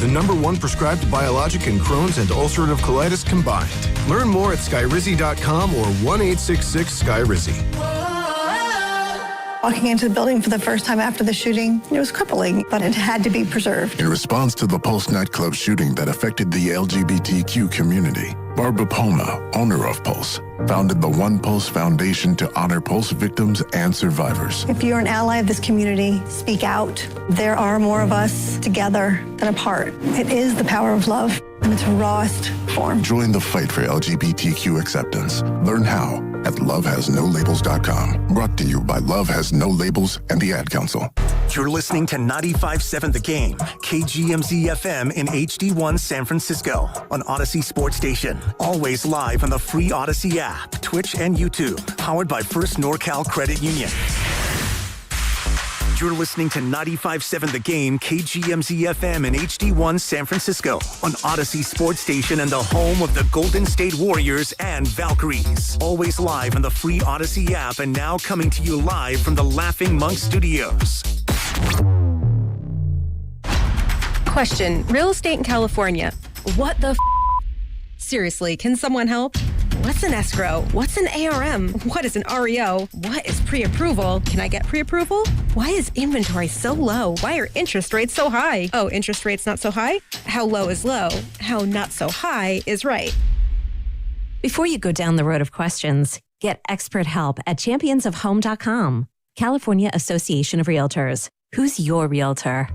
the #1 prescribed biologic in Crohn's and ulcerative colitis combined. Learn more at Skyrizi.com or 1-866-SKYRIZI. Walking into the building for the first time after the shooting, it was crippling, but it had to be preserved. In response to the Pulse nightclub shooting that affected the LGBTQ community, Barbara Palma, owner of Pulse, founded the One Pulse Foundation to honor Pulse victims and survivors. If you're an ally of this community, speak out. There are more of us together than apart. It is the power of love in its rawest form. Join the fight for LGBTQ acceptance. Learn how at lovehasnolabels.com. Brought to you by Love Has No Labels and the Ad Council. You're listening to 95.7 The Game, KGMZ FM in HD1 San Francisco on Odyssey Sports Station. Always live on the free Odyssey app, Twitch, and YouTube. Powered by First NorCal Credit Union. You're listening to 95.7 The Game, KGMZ FM in HD1 San Francisco on Odyssey Sports Station and the home of the Golden State Warriors and Valkyries. Always live on the free Odyssey app and now coming to you live from the Laughing Monk Studios. Question. Real estate in California. What the Seriously, can someone help? What's an escrow? What's an ARM? What is an REO? What is pre-approval? Can I get pre-approval? Why is inventory so low? Why are interest rates so high? Oh, interest rates not so high? How low is low? How not so high is right? Before you go down the road of questions, get expert help at championsofhome.com. California Association of Realtors. Who's your realtor?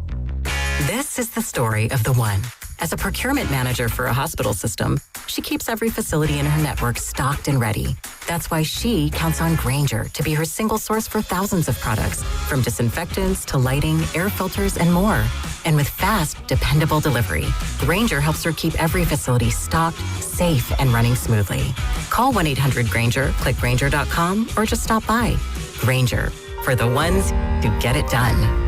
This is the story of the one. As a procurement manager for a hospital system, she keeps every facility in her network stocked and ready. That's why she counts on Grainger to be her single source for thousands of products, from disinfectants to lighting, air filters, and more. And with fast, dependable delivery, Grainger helps her keep every facility stocked, safe, and running smoothly. Call 1-800-GRAINGER, click Grainger.com, or just stop by. Grainger, for the ones who get it done.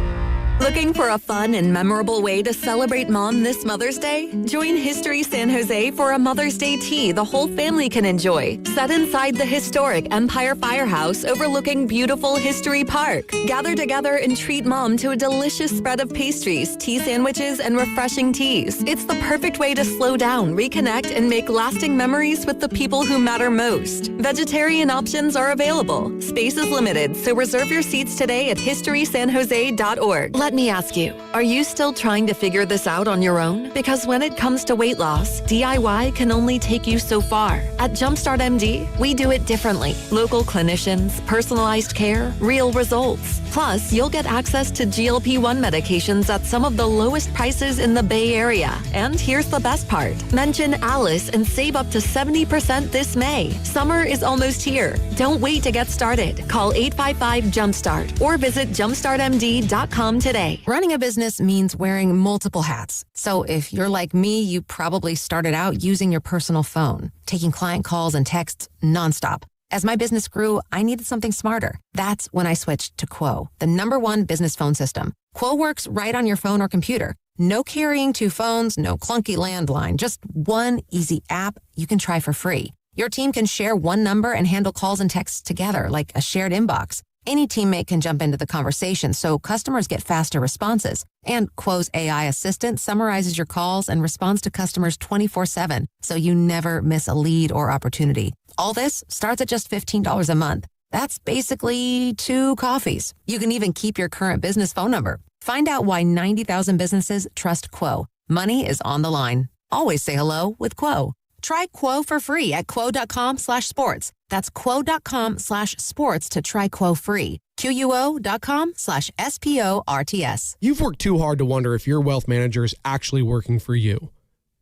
Looking for a fun and memorable way to celebrate Mom this Mother's Day? Join History San Jose for a Mother's Day tea the whole family can enjoy. Set inside the historic Empire Firehouse overlooking beautiful History Park. Gather together and treat Mom to a delicious spread of pastries, tea sandwiches, and refreshing teas. It's the perfect way to slow down, reconnect, and make lasting memories with the people who matter most. Vegetarian options are available. Space is limited, so reserve your seats today at historysanjose.org. Let me ask you, are you still trying to figure this out on your own? Because when it comes to weight loss, DIY can only take you so far. At Jumpstart MD, we do it differently. Local clinicians, personalized care, real results. Plus, you'll get access to GLP-1 medications at some of the lowest prices in the Bay Area. And here's the best part. Mention Alice and save up to 70% this May. Summer is almost here. Don't wait to get started. Call 855-JUMPSTART or visit jumpstartmd.com today. Running a business means wearing multiple hats. So if you're like me, you probably started out using your personal phone, taking client calls and texts nonstop. As my business grew, I needed something smarter. That's when I switched to Quo, the #1 business phone system. Quo works right on your phone or computer. No carrying 2 phones, no clunky landline, just one easy app you can try for free. Your team can share one number and handle calls and texts together like a shared inbox. Any teammate can jump into the conversation, so customers get faster responses. And Quo's AI assistant summarizes your calls and responds to customers 24/7, so you never miss a lead or opportunity. All this starts at just $15 a month. That's basically 2 coffees. You can even keep your current business phone number. Find out why 90,000 businesses trust Quo. Money is on the line. Always say hello with Quo. Try Quo for free at quo.com/sports. That's quo.com/sports to try Quo free. QUO.com/SPORTS. You've worked too hard to wonder if your wealth manager is actually working for you.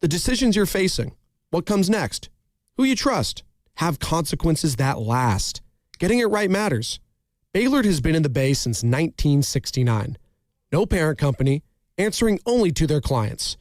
The decisions you're facing, what comes next, who you trust, have consequences that last. Getting it right matters. Bailard has been in the Bay since 1969. No parent company, answering only to their clients.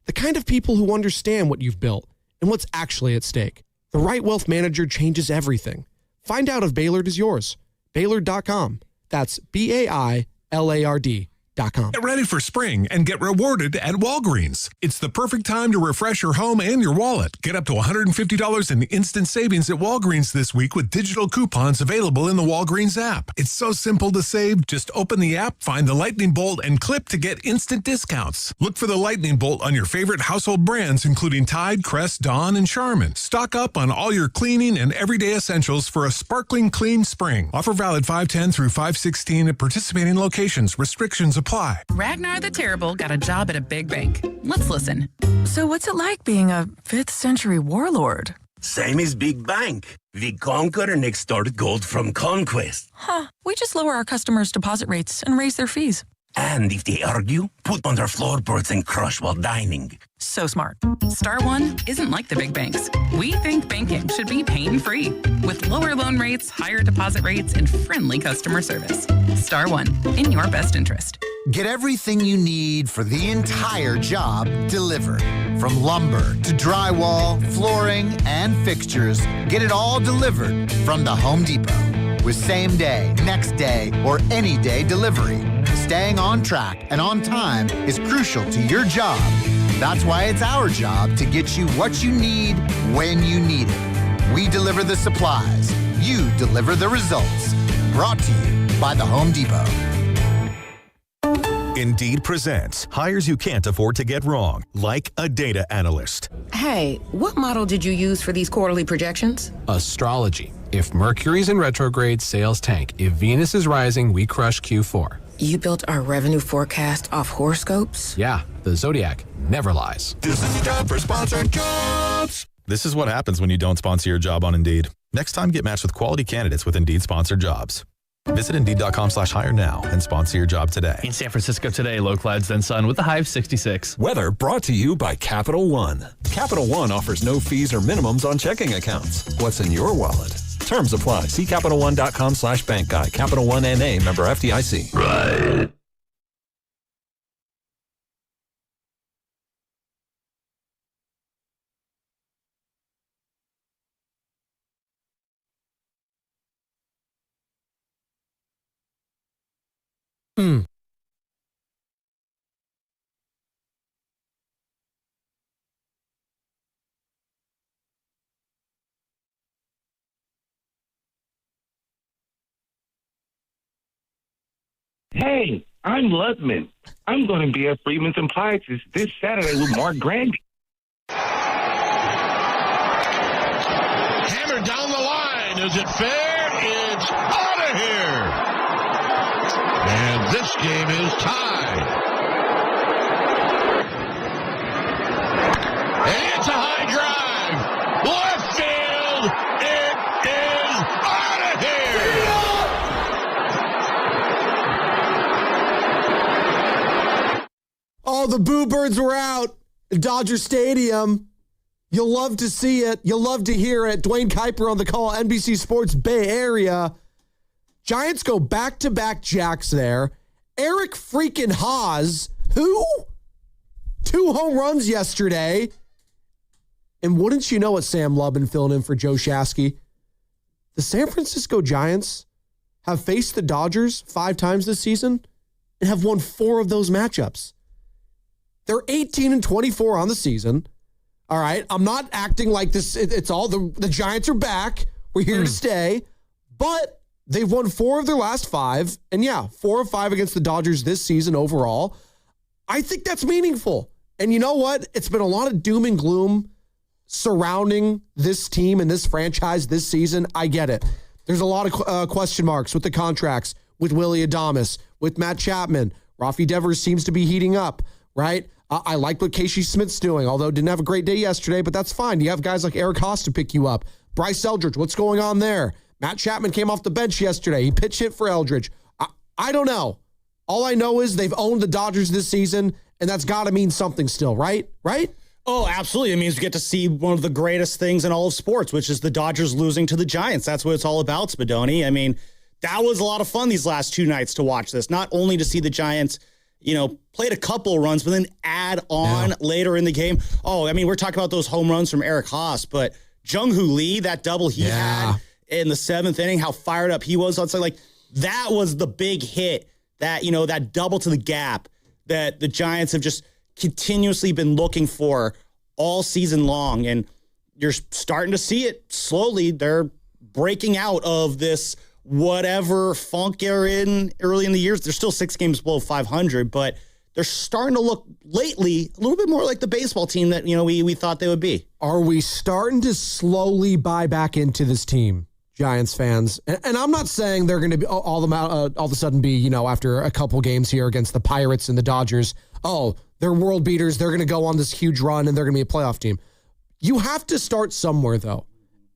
The kind of people who understand what you've built and what's actually at stake. The right wealth manager changes everything. Find out if Bailard is yours. Bailard.com. That's BAILARD.com. Get ready for spring and get rewarded at Walgreens. It's the perfect time to refresh your home and your wallet. Get up to $150 in instant savings at Walgreens this week with digital coupons available in the Walgreens app. It's so simple to save. Just open the app, find the lightning bolt, and clip to get instant discounts. Look for the lightning bolt on your favorite household brands, including Tide, Crest, Dawn, and Charmin. Stock up on all your cleaning and everyday essentials for a sparkling clean spring. Offer valid 5/10 through 5/16 at participating locations. Restrictions apply. Ragnar the Terrible got a job at a big bank. Let's listen. So what's it like being a 5th century warlord? Same as big bank. We conquer and extort gold from conquest. Huh. We just lower our customers' deposit rates and raise their fees. And if they argue, put on their floorboards and crush while dining. So smart. Star One isn't like the big banks. We think banking should be pain-free, with lower loan rates, higher deposit rates, and friendly customer service. Star One, in your best interest. Get everything you need for the entire job delivered. From lumber to drywall, flooring, and fixtures, get it all delivered from the Home Depot. With same day, next day, or any day delivery. Staying on track and on time is crucial to your job. That's why it's our job to get you what you need when you need it. We deliver the supplies. You deliver the results. Brought to you by the Home Depot. Indeed presents hires you can't afford to get wrong, like a data analyst. Hey, what model did you use for these quarterly projections? Astrology. If Mercury's in retrograde, sales tank. If Venus is rising, we crush Q4. You built our revenue forecast off horoscopes? Yeah, the Zodiac never lies. This is a job for sponsored jobs. This is what happens when you don't sponsor your job on Indeed. Next time, get matched with quality candidates with Indeed sponsored jobs. Visit Indeed.com/hire now and sponsor your job today. In San Francisco today, low clouds then sun with a high of 66. Weather brought to you by Capital One. Capital One offers no fees or minimums on checking accounts. What's in your wallet? Terms apply. See CapitalOne.com/bank guide. Capital One NA, member FDIC. Right. Hey, I'm Ludman. I'm going to be at Freeman's Appliances this Saturday with Mark Grandy. Hammered down the line. Is it fair? It's out of here. And this game is tied. And it's a high drive. Left field. It is out of here. Oh, the Boo Birds were out at Dodger Stadium. You'll love to see it. You'll love to hear it. Dwayne Kuiper on the call, NBC Sports Bay Area. Giants go back-to-back jacks there. Eric freaking Haas, who? 2 home runs yesterday. And wouldn't you know it, Sam Lubin filling in for Joe Shasky. The San Francisco Giants have faced the Dodgers 5 times this season and have won 4 of those matchups. They're 18-24 on the season. All right. I'm not acting like this. It's all the Giants are back. We're here to stay. But they've won 4 of their last 5. And yeah, 4 of 5 against the Dodgers this season overall. I think that's meaningful. And you know what? It's been a lot of doom and gloom surrounding this team and this franchise this season. I get it. There's a lot of question marks with the contracts, with Willie Adames, with Matt Chapman. Rafi Devers seems to be heating up, right? I like what Casey Smith's doing, although didn't have a great day yesterday, but that's fine. You have guys like Eric Haas to pick you up. Bryce Eldridge, what's going on there? Matt Chapman came off the bench yesterday. He pitch hit for Eldridge. I don't know. All I know is they've owned the Dodgers this season, and that's got to mean something still, right? Right? Oh, absolutely. It means we get to see one of the greatest things in all of sports, which is the Dodgers losing to the Giants. That's what it's all about, Spadoni. I mean, that was a lot of fun these last 2 nights to watch this. Not only to see the Giants, played a couple runs, but then add on later in the game. Oh, I mean, we're talking about those home runs from Eric Haas, but Jung-Hoo Lee, that double he had in the 7th inning, how fired up he was. I'd say, that was the big hit that, that double to the gap that the Giants have just continuously been looking for all season long. And you're starting to see it slowly. They're breaking out of this whatever funk they're in early in the years. They're still 6 games below 500, but they're starting to look lately a little bit more like the baseball team that, we thought they would be. Are we starting to slowly buy back into this team, Giants fans? And I'm not saying they're going to be all of a sudden be, after a couple games here against the Pirates and the Dodgers, they're world beaters. They're going to go on this huge run and they're going to be a playoff team. You have to start somewhere, though.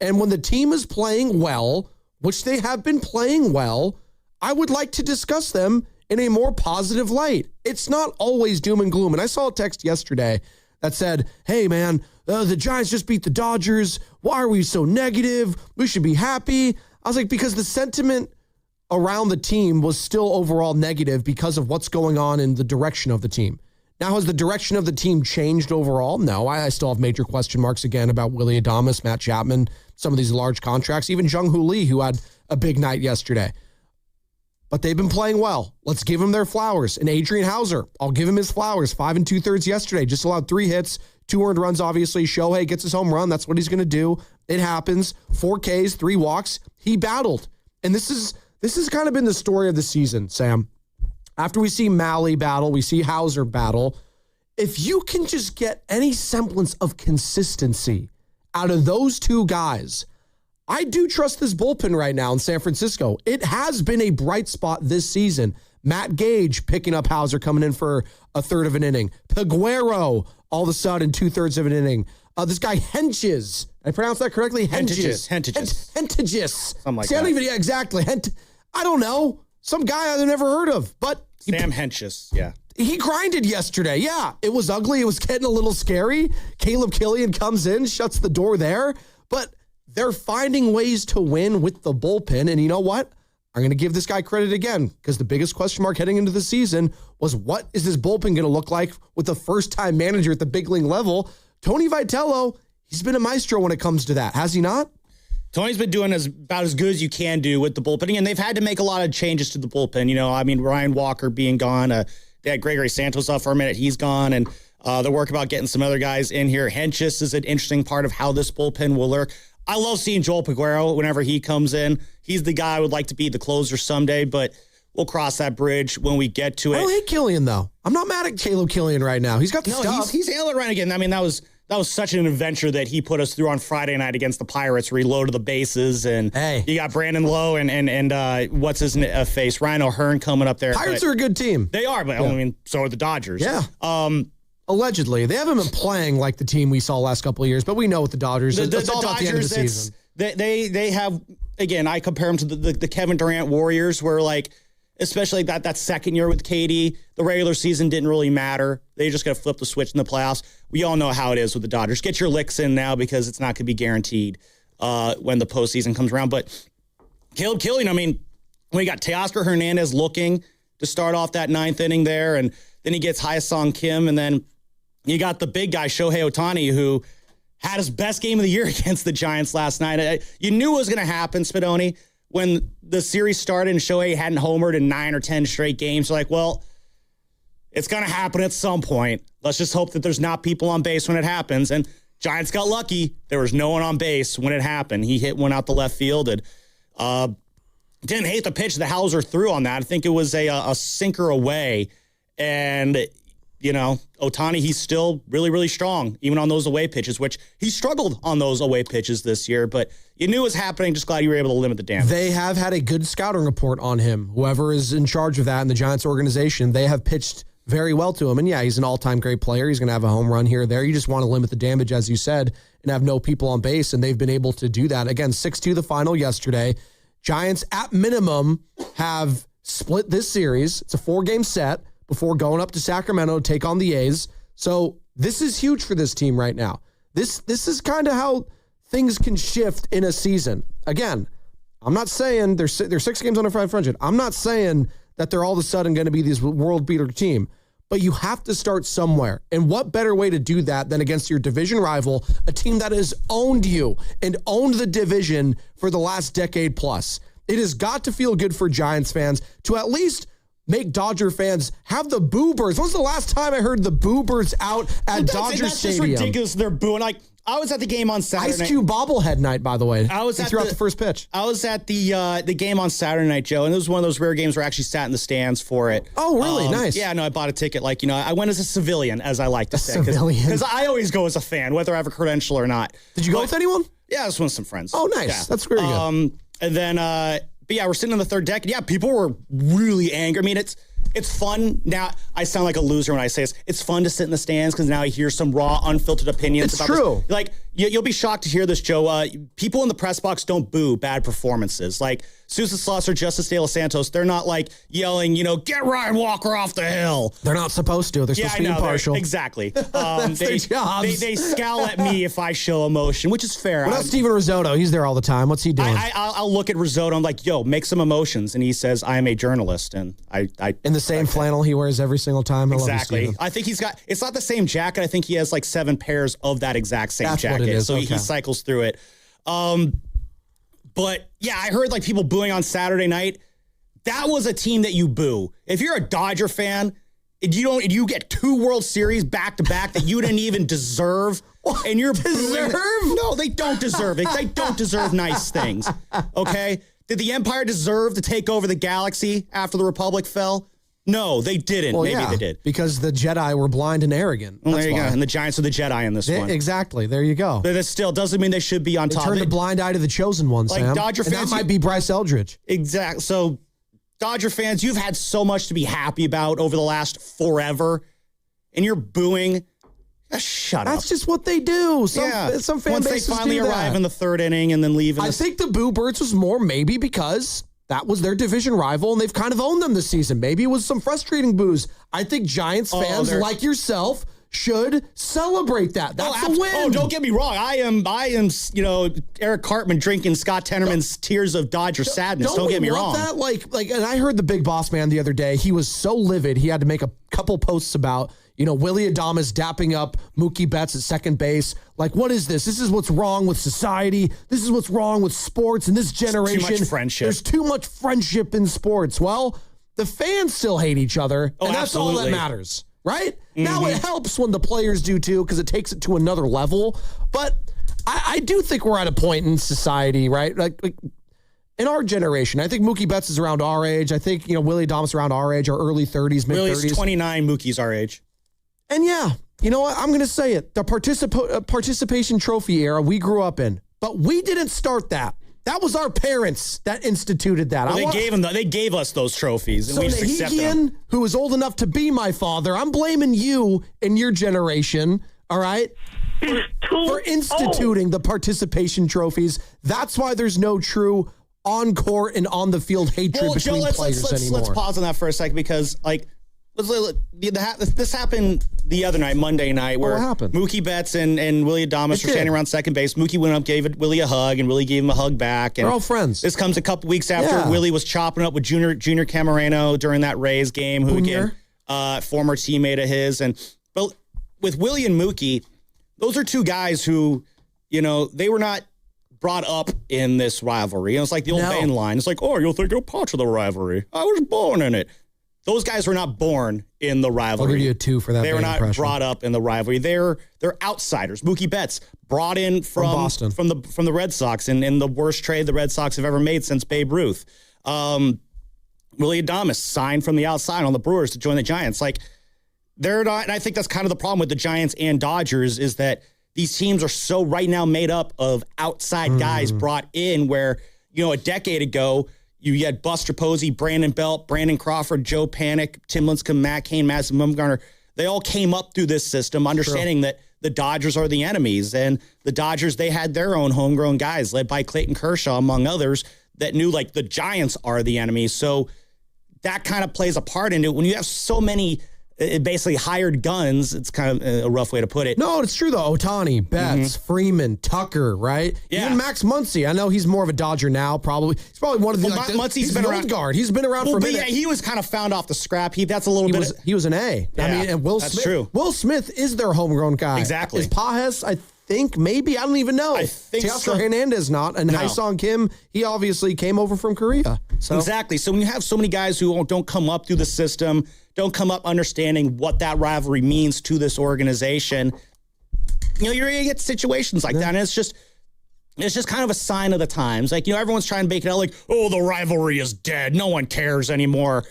And when the team is playing well, which they have been playing well, I would like to discuss them in a more positive light. It's not always doom and gloom. And I saw a text yesterday that said, hey, man, the Giants just beat the Dodgers. Why are we so negative? We should be happy. I was like, because the sentiment around the team was still overall negative because of what's going on in the direction of the team. Now, has the direction of the team changed overall? No, I still have major question marks again about Willie Adames, Matt Chapman, some of these large contracts, even Jung-Hoo Lee, who had a big night yesterday. But they've been playing well. Let's give them their flowers. And Adrian Hauser, I'll give him his flowers. 5 2/3 yesterday, just allowed 3 hits, 2 earned runs, obviously. Shohei gets his home run. That's what he's going to do. It happens. 4 Ks, 3 walks. He battled. And this has kind of been the story of the season, Sam. After we see Malley battle, we see Hauser battle. If you can just get any semblance of consistency out of those 2 guys, I do trust this bullpen right now in San Francisco. It has been a bright spot this season. Matt Gage picking up Hauser, coming in for a third of an inning. Peguero, all of a sudden, 2/3 of an inning. This guy, Hentges. I pronounced that correctly? Hentges. Something like that. Yeah, exactly. I don't know. Some guy I've never heard of. But Sam Hentges, yeah. He grinded yesterday. Yeah, it was ugly. It was getting a little scary. Caleb Killian comes in, shuts the door there. But they're finding ways to win with the bullpen. And you know what? I'm going to give this guy credit again, because the biggest question mark heading into the season was, what is this bullpen going to look like with a first-time manager at the big league level? Tony Vitello, he's been a maestro when it comes to that, has he not? Tony's been doing about as good as you can do with the bullpen, and they've had to make a lot of changes to the bullpen. Ryan Walker being gone, they had Gregory Santos off for a minute. He's gone, and they're working about getting some other guys in here. Hentges is an interesting part of how this bullpen will work. I love seeing Joel Peguero whenever he comes in. He's the guy I would like to be the closer someday, but we'll cross that bridge when we get to it. I don't hate Killian, though. I'm not mad at Caleb Killian right now. He's got the stuff. He's handling it right again. That was such an adventure that he put us through on Friday night against the Pirates, where he loaded the bases, and you got Brandon Lowe and what's his face, Ryan O'Hearn coming up there. Pirates are a good team. They are, but so are the Dodgers. Yeah. Allegedly. They haven't been playing like the team we saw last couple of years, but we know with the Dodgers, it's all about the end of the season. They have, again, I compare them to the Kevin Durant Warriors, where especially that second year with KD, the regular season didn't really matter. They just got to flip the switch in the playoffs. We all know how it is with the Dodgers. Get your licks in now, because it's not going to be guaranteed when the postseason comes around. But Caleb Killian, we got Teoscar Hernandez looking to start off that 9th inning there, and then he gets Hyesung Kim, and then you got the big guy, Shohei Otani, who had his best game of the year against the Giants last night. You knew it was going to happen, Spadoni, when the series started and Shohei hadn't homered in 9 or 10 straight games. You're like, well, it's going to happen at some point. Let's just hope that there's not people on base when it happens. And Giants got lucky. There was no one on base when it happened. He hit one out the left field, and didn't hate the pitch that Hauser threw on that. I think it was a sinker away. And Otani, he's still really, really strong, even on those away pitches, which he struggled on those away pitches this year, but you knew it was happening. Just glad you were able to limit the damage. They have had a good scouting report on him. Whoever is in charge of that in the Giants organization, they have pitched very well to him. And yeah, he's an all-time great player. He's going to have a home run here or there. You just want to limit the damage, as you said, and have no people on base, and they've been able to do that. Again, 6-2 the final yesterday. Giants, at minimum, have split this series. It's a 4-game set before going up to Sacramento to take on the A's. So this is huge for this team right now. This is kind of how things can shift in a season. Again, I'm not saying they're 6 games under 500. I'm not saying that they're all of a sudden going to be this world beater team, but you have to start somewhere. And what better way to do that than against your division rival, a team that has owned you and owned the division for the last decade plus. It has got to feel good for Giants fans to at least make Dodger fans have the boo birds. When was the last time I heard the boo birds out at Dodger Stadium? That's just ridiculous. They're booing. Like, I was at the game on Saturday Ice Cube bobblehead night, by the way. He threw out the first pitch. I was at the game on Saturday night, Joe, and it was one of those rare games where I actually sat in the stands for it. Oh, really? Nice. Yeah, no, I bought a ticket. Like, I went as a civilian, as I like to say. Civilian. Because I always go as a fan, whether I have a credential or not. Did you go with anyone? Yeah, I was with some friends. Oh, nice. Yeah. That's very good. And then, but yeah, we're sitting on the third deck. And yeah, people were really angry. I mean, it's fun. Now, I sound like a loser when I say this. It's fun to sit in the stands because now I hear some raw, unfiltered opinions. It's true. This. Like, you'll be shocked to hear this, Joe. People in the press box don't boo bad performances. Like, Susan Slaughter, Justice De Los Santos, they're not like yelling, get Ryan Walker off the hill. They're not supposed to. They're supposed to be impartial. Exactly. That's their jobs. They scowl at me if I show emotion, which is fair. What about Steven Risotto? He's there all the time. What's he doing? I'll look at Risotto. I'm like, yo, make some emotions. And he says, I am a journalist. And I in the same flannel he wears every single time. Exactly. I love you, I think it's not the same jacket. I think he has like 7 pairs of that exact same jacket. What it is. So he cycles through it. But yeah, I heard like people booing on Saturday night. That was a team that you boo. If you're a Dodger fan, you get 2 World Series back to back that you didn't even deserve, and you're deserve? Booing. No, they don't deserve it. They don't deserve nice things. Okay? Did the Empire deserve to take over the galaxy after the Republic fell? No, they didn't. Well, Maybe they did. Because the Jedi were blind and arrogant. Well, there you go. And the Giants are the Jedi in this one. Exactly. There you go. But that still doesn't mean they should be on top. They turned a blind eye to the chosen one, like Sam. Dodger fans, and that might be Bryce Eldridge. Exactly. So, Dodger fans, you've had so much to be happy about over the last forever, and you're booing. Shut up. That's just what they do. Some fan bases once they finally do that. arrive in the third inning and then leave. I think the Boo Birds was more maybe because that was their division rival, and they've kind of owned them this season. Maybe it was some frustrating boos. I think Giants fans like yourself should celebrate that. That's a win. Oh, don't get me wrong. I am, Eric Cartman drinking Scott Tenorman's Tears of Dodger Sadness. Don't get me wrong. That? Like, and I heard the Big Boss Man the other day. He was so livid. He had to make a couple posts about, Willie Adames dapping up Mookie Betts at second base. Like, what is this? This is what's wrong with society. This is what's wrong with sports in this generation. Too much friendship. There's too much friendship in sports. Well, the fans still hate each other, and that's all that matters, right? Mm-hmm. Now, it helps when the players do too, because it takes it to another level. But I do think we're at a point in society, right? Like in our generation, I think Mookie Betts is around our age. I think, Willie Adames around our age, our early 30s, mid-30s. Willie's 29, Mookie's our age. And yeah, you know what? I'm going to say it. The participation trophy era we grew up in. But we didn't start that. That was our parents that instituted that. Well, they gave us those trophies. And so we just accepted them. who was old enough to be my father, I'm blaming you and your generation, all right? For instituting the participation trophies. That's why there's no true on-court and on-the-field hatred between players anymore. Let's pause on that for a second because, this happened the other night, Monday night, where Mookie Betts and Willie Adames were standing around second base. Mookie went up, gave Willie a hug, and Willie gave him a hug back. And they're all friends. This comes a couple weeks after Willie was chopping up with Junior Camarano during that Rays game, who again, former teammate of his. But with Willie and Mookie, those are two guys who, they were not brought up in this rivalry. It's like the old band line. It's like, you'll think you're part of the rivalry. I was born in it. Those guys were not born in the rivalry. I'll give you a 2 for that. They were not brought up in the rivalry. They're outsiders. Mookie Betts brought in from Boston, from the Red Sox, in the worst trade the Red Sox have ever made since Babe Ruth. Willie Adames signed from the outside on the Brewers to join the Giants. Like, they're not. And I think that's kind of the problem with the Giants and Dodgers is that these teams are so right now made up of outside guys brought in. Where a decade ago. You had Buster Posey, Brandon Belt, Brandon Crawford, Joe Panik, Tim Lincecum, Matt Cain, Madison Bumgarner. They all came up through this system understanding that the Dodgers are the enemies. And the Dodgers, they had their own homegrown guys led by Clayton Kershaw, among others, that knew like the Giants are the enemies. So that kind of plays a part in it. When you have so many basically hired guns, it's kind of a rough way to put it. No, it's true though. Otani, Betts, Freeman, Tucker, right? Yeah. Even Max Muncy. I know he's more of a Dodger now. He's probably one of the Muncy's been around. Guard. He's been around for a minute. Yeah, he was kind of found off the scrap heap. That's a little bit. He was an A. Yeah, I mean, and Will that's Smith. True. Will Smith is their homegrown guy. Exactly. Is Pages? I think maybe. I don't even know. I think Teoscar Hernandez not. And Haesung Kim, he obviously came over from Korea. So. Exactly. So when you have so many guys who don't come up through the system, don't come up understanding what that rivalry means to this organization, you're going to get situations like that. And it's just kind of a sign of the times. Like, everyone's trying to make it out like, oh, the rivalry is dead. No one cares anymore.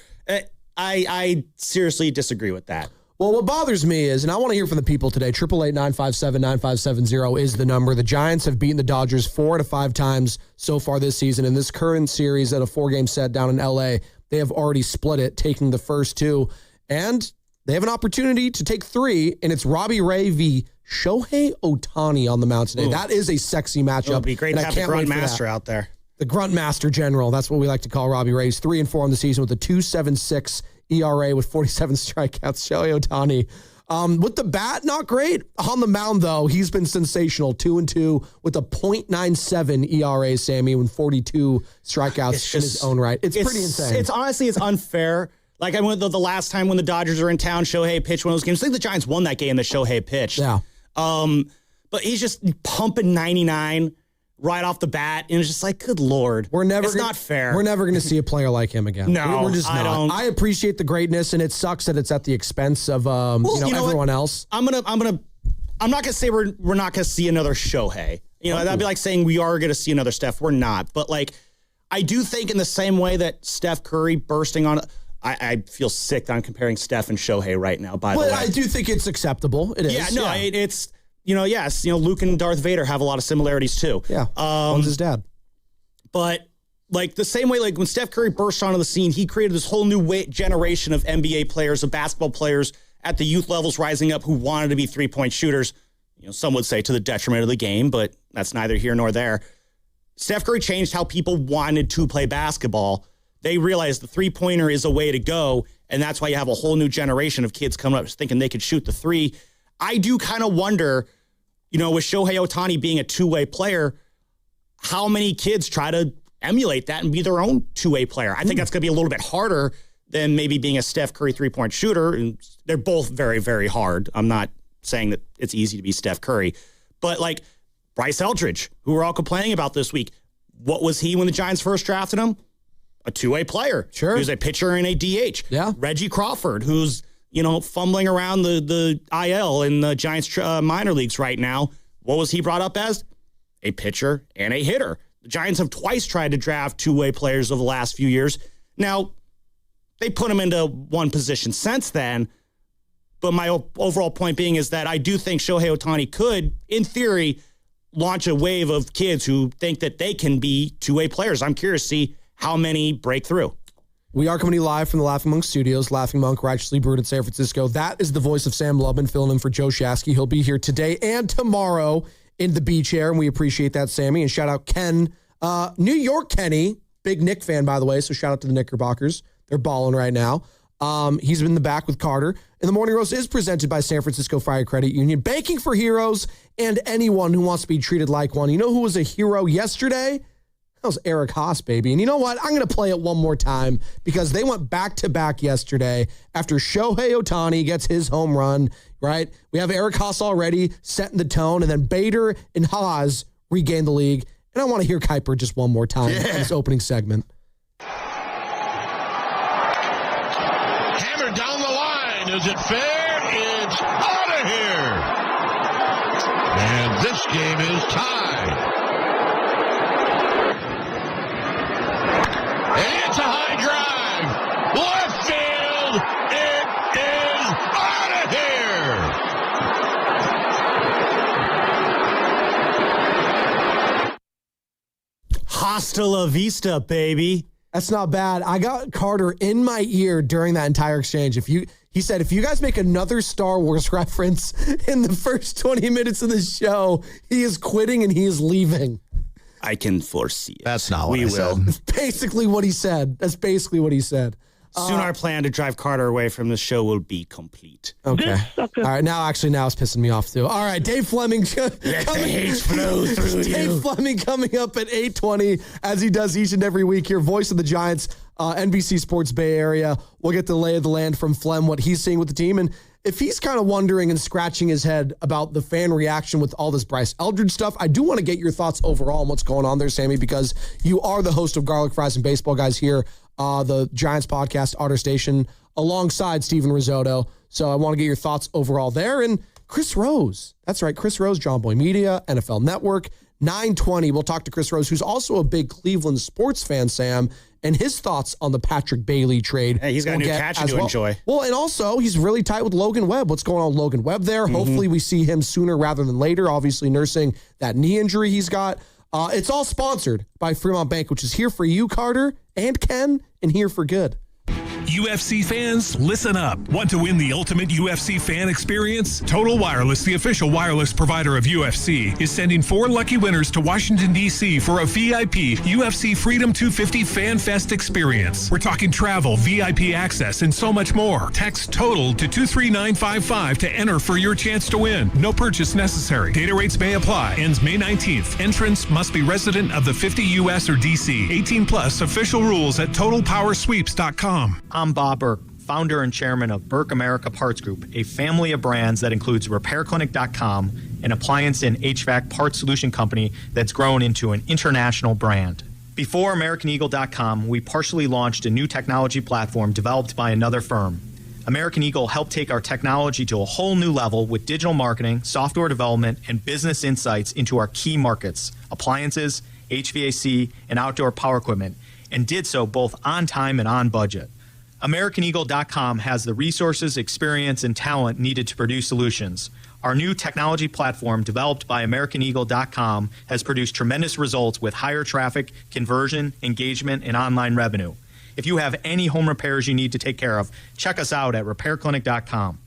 I seriously disagree with that. Well, what bothers me is, and I want to hear from the people today, 888-957-9570 is the number. The Giants have beaten the Dodgers 4 out of 5 times so far this season. In this current series at a 4-game set down in L.A., they have already split it, taking the first 2. And they have an opportunity to take 3, and it's Robbie Ray v. Shohei Otani on the mound today. Ooh. That is a sexy matchup. It would be great to have the Grunt Master out there. The Grunt Master General, that's what we like to call Robbie Ray. He's 3-4 on the season with a 2.76 ERA with 47 strikeouts. Shohei Otani. With the bat, not great. On the mound, though, he's been sensational. 2-2 with a .97 ERA, Sammy, with 42 strikeouts in his own right. It's pretty insane. It's honestly, it's unfair. Like I went the last time when the Dodgers were in town, Shohei pitched one of those games. I think the Giants won that game that Shohei pitched. Yeah. But he's just pumping 99 right off the bat, and it's just like, good Lord. It's not fair. We're never going to see a player like him again. No, we're just not. I appreciate the greatness, and it sucks that it's at the expense of everyone else. I'm not going to say we're not going to see another Shohei. That'd be like saying we are going to see another Steph. We're not. But like, I do think in the same way that Steph Curry bursting on, I feel sick that I'm comparing Steph and Shohei right now, by the way. I do think it's acceptable. It is. Yeah, no, it's, yes, Luke and Darth Vader have a lot of similarities too. Yeah, one's his dad. But like the same way, like when Steph Curry burst onto the scene, he created this whole new generation of NBA players, of basketball players at the youth levels rising up who wanted to be 3-point shooters. Some would say to the detriment of the game, but that's neither here nor there. Steph Curry changed how people wanted to play basketball. They realized the 3-pointer is a way to go, and that's why you have a whole new generation of kids coming up thinking they could shoot the 3. I do kind of wonder, with Shohei Otani being a 2-way player, how many kids try to emulate that and be their own 2-way player? I think that's going to be a little bit harder than maybe being a Steph Curry 3-point shooter, and they're both very, very hard. I'm not saying that it's easy to be Steph Curry, but like Bryce Eldridge, who we're all complaining about this week, what was he when the Giants first drafted him? A 2-way player. Sure. He was a pitcher and a DH. Yeah. Reggie Crawford, who's, fumbling around the IL in the Giants minor leagues right now. What was he brought up as? A pitcher and a hitter. The Giants have twice tried to draft 2-way players over the last few years. Now, they put him into one position since then, but my overall point being is that I do think Shohei Otani could, in theory, launch a wave of kids who think that they can be 2-way players. I'm curious to see how many break through. We are coming to you live from the Laughing Monk Studios. Laughing Monk, righteously brewed in San Francisco. That is the voice of Sam Lubman filling in for Joe Shasky. He'll be here today and tomorrow in the B chair, and we appreciate that, Sammy. And shout out Ken, New York Kenny, big Knick fan, by the way, so shout out to the Knickerbockers. They're balling right now. He's in the back with Carter. And the Morning Roast is presented by San Francisco Fire Credit Union, banking for heroes and anyone who wants to be treated like one. You know who was a hero yesterday? That was Eric Haas, baby. And you know what? I'm going to play it one more time because they went back-to-back yesterday after Shohei Otani gets his home run, right? We have Eric Haas already setting the tone, and then Bader and Haas regain the league. And I want to hear Kuiper just one more time in this opening segment. Hammered down the line. Is it fair? It's out of here. And this game is tied. It's a high drive. Left field. It is out of here. Hasta la vista, baby. That's not bad. I got Carter in my ear during that entire exchange. He said, if you guys make another Star Wars reference in the first 20 minutes of the show, he is quitting and he is leaving. I can foresee it. That's not what I said. That's basically what he said. Soon our plan to drive Carter away from the show will be complete. Okay. All right. Now it's pissing me off too. All right. Dave Fleming. Let the hate flow through Dave Fleming coming up at 8:20 as he does each and every week here. Voice of the Giants, NBC Sports Bay Area. We'll get the lay of the land from Flem, what he's seeing with the team. And if he's kind of wondering and scratching his head about the fan reaction with all this Bryce Eldridge stuff, I do want to get your thoughts overall on what's going on there, Sammy, because you are the host of Garlic Fries and Baseball Guys here, the Giants podcast, Otter Station, alongside Steven Risotto. So I want to get your thoughts overall there. And Chris Rose, that's right, Chris Rose, John Boy Media, NFL Network, 920. We'll talk to Chris Rose, who's also a big Cleveland sports fan, Sam, and his thoughts on the Patrick Bailey trade. Hey, he's got a new catch to enjoy. Well, and also he's really tight with Logan Webb. What's going on with Logan Webb there? Hopefully we see him sooner rather than later, obviously nursing that knee injury he's got. It's all sponsored by Fremont Bank, which is here for you, Carter and Ken, and here for good. UFC fans, listen up. Want to win the ultimate UFC fan experience? Total Wireless, the official wireless provider of UFC, is sending 4 lucky winners to Washington, D.C. for a VIP UFC Freedom 250 Fan Fest experience. We're talking travel, VIP access, and so much more. Text TOTAL to 23955 to enter for your chance to win. No purchase necessary. Data rates may apply. Ends May 19th. Entrants must be resident of the 50 U.S. or D.C. 18 plus. Official rules at TotalPowerSweeps.com. I'm Bob Burke, founder and chairman of Burke America Parts Group, a family of brands that includes RepairClinic.com, an appliance and HVAC parts solution company that's grown into an international brand. Before AmericanEagle.com, we partially launched a new technology platform developed by another firm. American Eagle helped take our technology to a whole new level with digital marketing, software development, and business insights into our key markets, appliances, HVAC, and outdoor power equipment, and did so both on time and on budget. AmericanEagle.com has the resources, experience, and talent needed to produce solutions. Our new technology platform, developed by AmericanEagle.com, has produced tremendous results with higher traffic, conversion, engagement, and online revenue. If you have any home repairs you need to take care of, check us out at RepairClinic.com.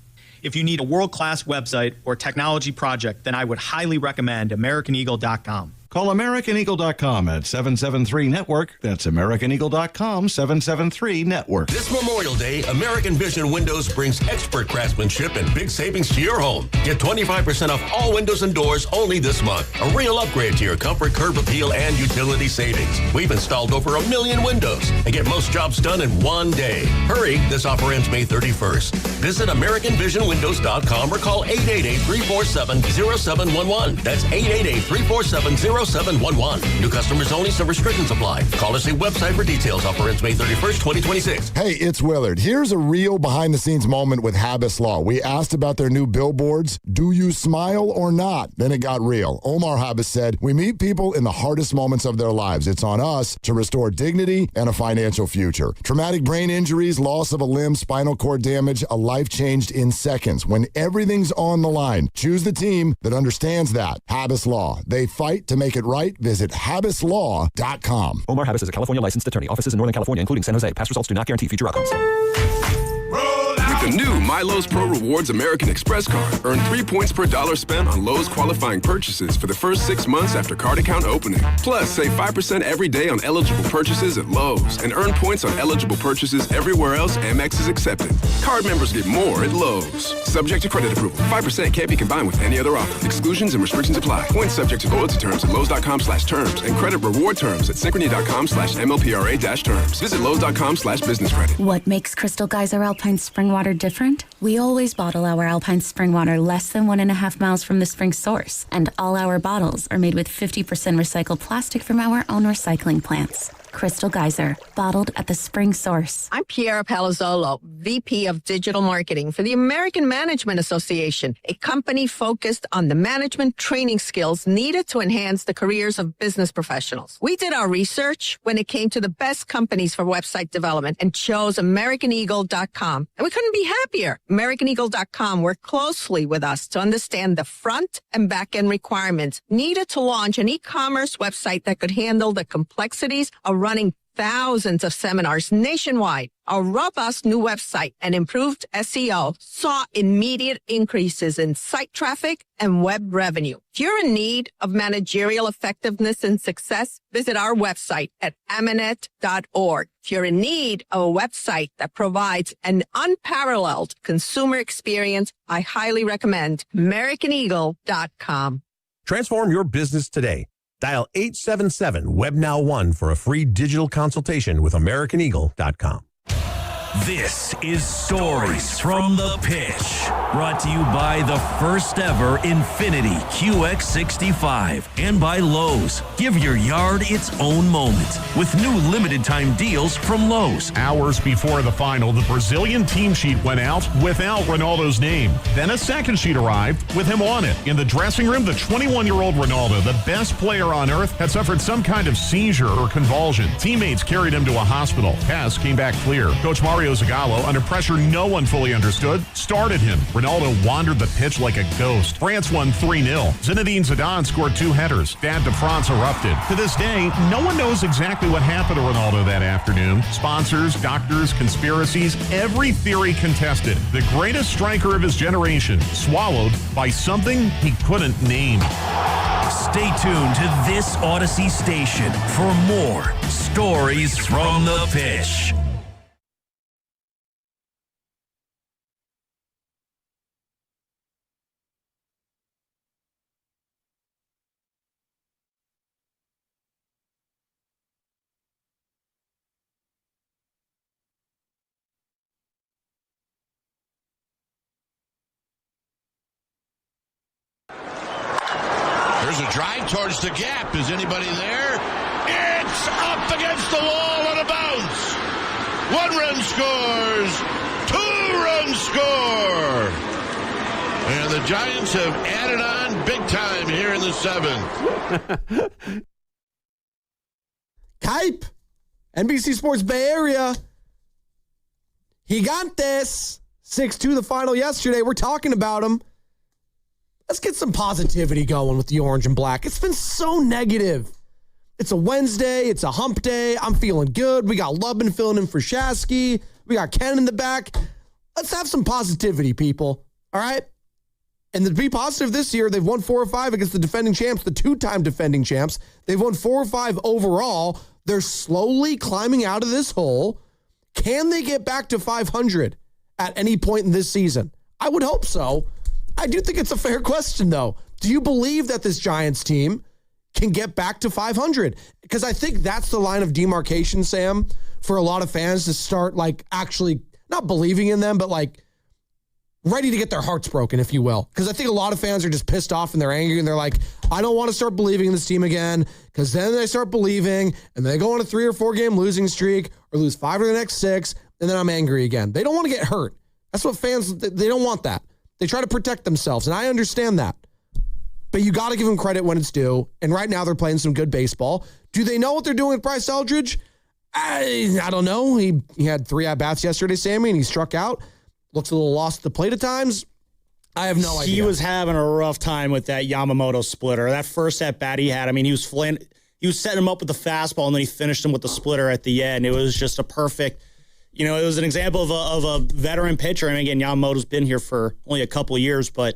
If you need a world-class website or technology project, then I would highly recommend AmericanEagle.com. Call AmericanEagle.com at 773-NETWORK. That's AmericanEagle.com, 773-NETWORK. This Memorial Day, American Vision Windows brings expert craftsmanship and big savings to your home. Get 25% off all windows and doors only this month. A real upgrade to your comfort, curb appeal, and utility savings. We've installed over 1 million windows and get most jobs done in one day. Hurry, this offer ends May 31st. Visit AmericanVisionWindows.com or call 888-347-0711. That's 888-347-0711. New customers only, some restrictions apply. Call us a website for details. Offer ends May 31st, 2026. Hey, it's Willard. Here's a real behind-the-scenes moment with Habis Law. We asked about their new billboards. Do you smile or not? Then it got real. Omar Habis said, we meet people in the hardest moments of their lives. It's on us to restore dignity and a financial future. Traumatic brain injuries, loss of a limb, spinal cord damage, a life changed in seconds. When everything's on the line, choose the team that understands that. Habis Law. They fight to make it right. Visit HabisLaw.com. Omar Habis is a California licensed attorney. Offices in Northern California, including San Jose. Past results do not guarantee future outcomes. With the new My Lowe's Pro Rewards American Express card, earn 3 points per dollar spent on Lowe's qualifying purchases for the first 6 months after card account opening. Plus, save 5% every day on eligible purchases at Lowe's and earn points on eligible purchases everywhere else Amex is accepted. Card members get more at Lowe's. Subject to credit approval. 5% can't be combined with any other offer. Exclusions and restrictions apply. Points subject to loyalty terms at Lowe's.com/terms and credit reward terms at Synchrony.com/MLPRA-terms. Visit Lowe's.com/business credit. What makes Crystal Geyser Alpine Spring Water different? We always bottle our Alpine Spring Water less than 1.5 miles from the spring source, and all our bottles are made with 50% recycled plastic from our own recycling plants. Crystal Geyser, bottled at the spring source. I'm Piera Palazzolo, VP of Digital Marketing for the American Management Association, a company focused on the management training skills needed to enhance the careers of business professionals. We did our research when it came to the best companies for website development and chose AmericanEagle.com. And we couldn't be happier. AmericanEagle.com worked closely with us to understand the front and back end requirements needed to launch an e-commerce website that could handle the complexities of running thousands of seminars nationwide. Our robust new website and improved SEO saw immediate increases in site traffic and web revenue. If you're in need of managerial effectiveness and success, visit our website at amanet.org. If you're in need of a website that provides an unparalleled consumer experience, I highly recommend AmericanEagle.com. Transform your business today. Dial 877-WEBNOW1 for a free digital consultation with AmericanEagle.com. This is Stories from the Pitch, brought to you by the first ever Infinity QX65 and by Lowe's. Give your yard its own moment with new limited time deals from Lowe's. Hours before the final, the Brazilian team sheet went out without Ronaldo's name. Then a second sheet arrived with him on it. In the dressing room, the 21-year-old Ronaldo, the best player on earth, had suffered some kind of seizure or convulsion. Teammates carried him to a hospital. Tests came back clear. Coach Mario Zagallo, under pressure no one fully understood, started him. Ronaldo wandered the pitch like a ghost. France won 3-0. Zinedine Zidane scored 2 headers. Stade de France erupted. To this day, no one knows exactly what happened to Ronaldo that afternoon. Sponsors, doctors, conspiracies, every theory contested. The greatest striker of his generation, swallowed by something he couldn't name. Stay tuned to this Odyssey station for more Stories from the Pitch. There's a drive towards the gap. Is anybody there? It's up against the wall on a bounce. 1 run scores. 2 runs score. And the Giants have added on big time here in the 7th. Kype, NBC Sports Bay Area. Gigantes. 6-2 the final yesterday. We're talking about them. Let's get some positivity going with the orange and black. It's been so negative. It's a Wednesday. It's a hump day. I'm feeling good. We got Lubman filling in for Shasky. We got Ken in the back. Let's have some positivity, people. All right? And to be positive this year, they've won 4 or 5 against the defending champs, the 2-time defending champs. They've won 4 or 5 overall. They're slowly climbing out of this hole. Can they get back to 500 at any point in this season? I would hope so. I do think it's a fair question, though. Do you believe that this Giants team can get back to 500? Because I think that's the line of demarcation, Sam, for a lot of fans to start, like, actually not believing in them, but, like, ready to get their hearts broken, if you will. Because I think a lot of fans are just pissed off and they're angry and they're like, I don't want to start believing in this team again, because then they start believing and they go on a 3 or 4 game losing streak or lose 5 of the next 6, and then I'm angry again. They don't want to get hurt. That's what fans, they don't want that. They try to protect themselves, and I understand that. But you got to give them credit when it's due, and right now they're playing some good baseball. Do they know what they're doing with Bryce Eldridge? I don't know. He had 3 at-bats yesterday, Sammy, and he struck out. Looks a little lost at the plate at times. I have no idea. He was having a rough time with that Yamamoto splitter. That first at-bat he had, I mean, he was setting him up with the fastball, and then he finished him with the splitter at the end. It was just a perfect... You know, it was an example of a veteran pitcher. And again, Yamamoto's been here for only a couple of years, but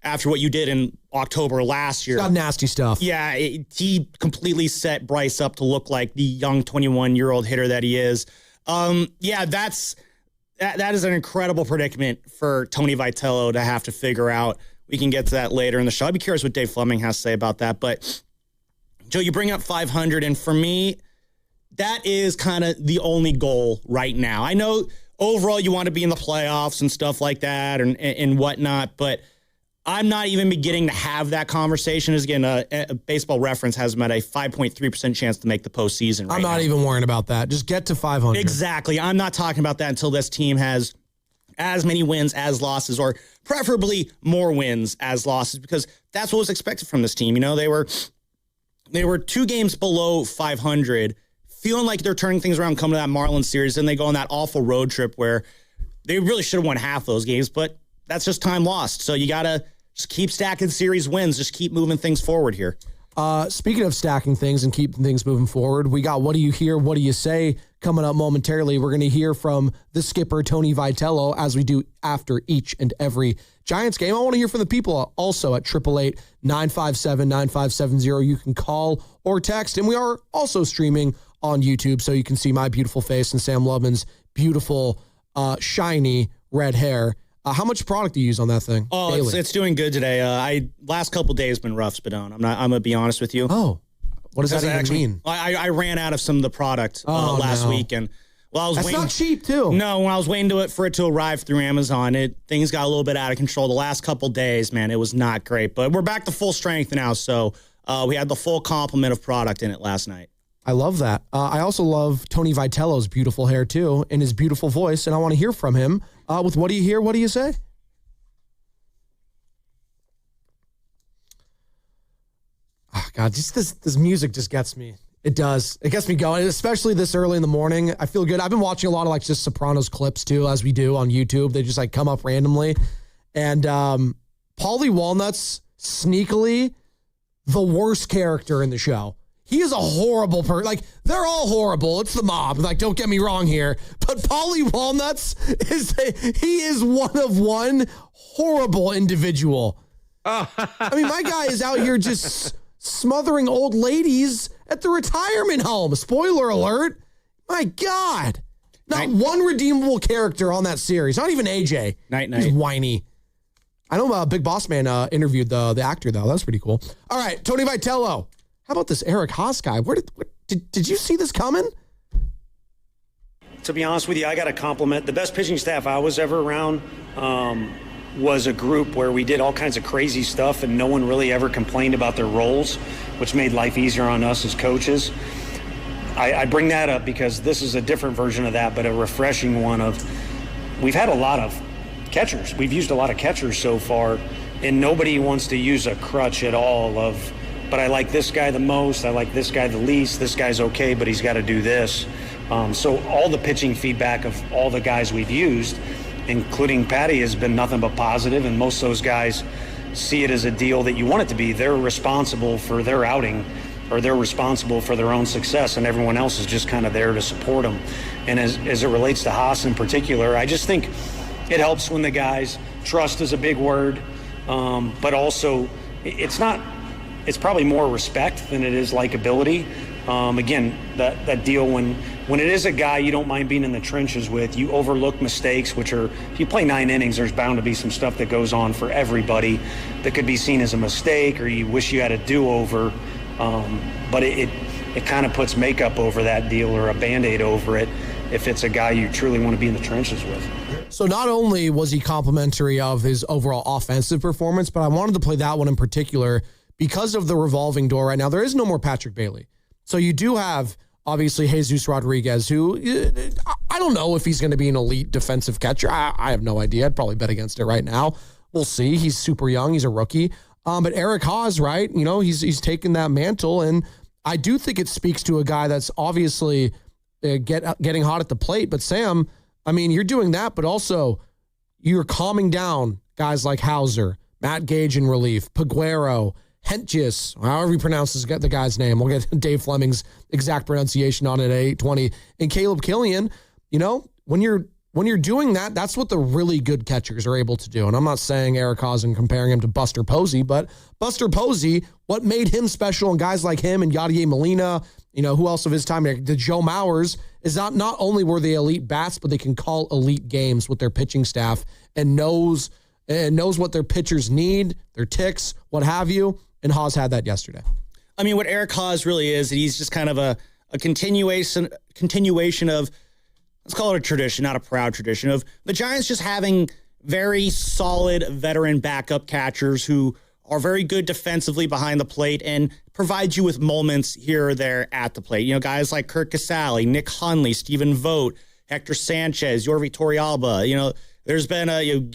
after what you did in October last year. It's got nasty stuff. Yeah, he completely set Bryce up to look like the young 21-year-old hitter that he is. Yeah, that is an incredible predicament for Tony Vitello to have to figure out. We can get to that later in the show. I'd be curious what Dave Fleming has to say about that. But, Joe, you bring up 500, and for me, that is kind of the only goal right now. I know overall you want to be in the playoffs and stuff like that and whatnot, but I'm not even beginning to have that conversation. As again, a Baseball Reference has them at a 5.3% chance to make the postseason right I'm not now. even worrying about that. Just get to 500. Exactly. I'm not talking about that until this team has as many wins as losses, or preferably more wins as losses, because that's what was expected from this team. You know, they were 2 games below 500, feeling like they're turning things around, coming to that Marlins series, and they go on that awful road trip where they really should have won half those games, but that's just time lost. So you got to just keep stacking series wins, just keep moving things forward here. Speaking of stacking things and keeping things moving forward, we got What Do You Hear, What Do You Say coming up momentarily. We're going to hear from the skipper, Tony Vitello, as we do after each and every Giants game. I want to hear from the people also at 888-957-9570. You can call or text, and we are also streaming on YouTube, so you can see my beautiful face and Sam Lubman's beautiful, shiny red hair. How much product do you use on that thing? Oh, it's doing good today. Last couple days been rough, Spadone. I'm gonna be honest with you. Oh, what does that even mean? I ran out of some of the product last week, and Well, I was That's waiting. not cheap, too. No, when I was waiting for it to arrive through Amazon, things got a little bit out of control. The last couple days, man, it was not great. But we're back to full strength now, so we had the full complement of product in it last night. I love that. I also love Tony Vitello's beautiful hair, too, and his beautiful voice, and I want to hear from him with What Do You Hear, What Do You Say? Oh, God, just this music just gets me. It does. It gets me going, especially this early in the morning. I feel good. I've been watching a lot of like just Sopranos clips too, as we do on YouTube. They just like come up randomly. And Paulie Walnut's sneakily the worst character in the show. He is a horrible person. Like, they're all horrible. It's the mob. Like, don't get me wrong here. But Paulie Walnuts he is one of one horrible individual. I mean, my guy is out here just smothering old ladies at the retirement home. Spoiler alert. My God. Not one redeemable character on that series. Not even AJ. Night. He's whiny. I know Big Boss Man interviewed the actor, though. That was pretty cool. All right, Tony Vitello. How about this Eric Haas guy? Did you see this coming? To be honest with you, I got to compliment the best pitching staff I was ever around. Was a group where we did all kinds of crazy stuff and no one really ever complained about their roles, which made life easier on us as coaches. I bring that up because this is a different version of that, but a refreshing one of, we've had a lot of catchers. We've used a lot of catchers so far, and nobody wants to use a crutch at all of, but I like this guy the most, I like this guy the least, this guy's okay, but he's got to do this. So all the pitching feedback of all the guys we've used, including Patty, has been nothing but positive, and most of those guys see it as a deal that you want it to be. They're responsible for their outing, or they're responsible for their own success, and everyone else is just kind of there to support them. And as it relates to Haas in particular, I just think it helps when the guys, trust is a big word, but also it's probably more respect than it is likability. Again, that deal when it is a guy you don't mind being in the trenches with, you overlook mistakes, which are, if you play 9 innings, there's bound to be some stuff that goes on for everybody that could be seen as a mistake, or you wish you had a do-over. But it kind of puts makeup over that deal, or a Band-Aid over it, if it's a guy you truly want to be in the trenches with. So not only was he complimentary of his overall offensive performance, but I wanted to play that one in particular because of the revolving door right now. There is no more Patrick Bailey. So you do have, obviously, Jesus Rodriguez, who I don't know if he's going to be an elite defensive catcher. I have no idea. I'd probably bet against it right now. We'll see. He's super young. He's a rookie. But Eric Haas, right? You know, he's taken that mantle, and I do think it speaks to a guy that's obviously getting hot at the plate. But Sam, I mean, you're doing that, but also you're calming down guys like Hauser, Matt Gage in relief, Peguero, Hentges, however you pronounce the guy's name. We'll get Dave Fleming's exact pronunciation on it at 8:20. And Caleb Killian, you know, when you're doing that, that's what the really good catchers are able to do. And I'm not saying Eric Haas and comparing him to Buster Posey, but Buster Posey, what made him special, and guys like him and Yadier Molina, you know, who else of his time, the Joe Mauers, is not only were they elite bats, but they can call elite games with their pitching staff and knows what their pitchers need, their ticks, what have you. And Haas had that yesterday. I mean, what Eric Haas really is, he's just kind of a continuation of, let's call it a tradition, not a proud tradition, of the Giants just having very solid veteran backup catchers who are very good defensively behind the plate and provide you with moments here or there at the plate. You know, guys like Kurt Casale, Nick Hundley, Stephen Vogt, Hector Sanchez, Yorvi Torrealba. You know, there's been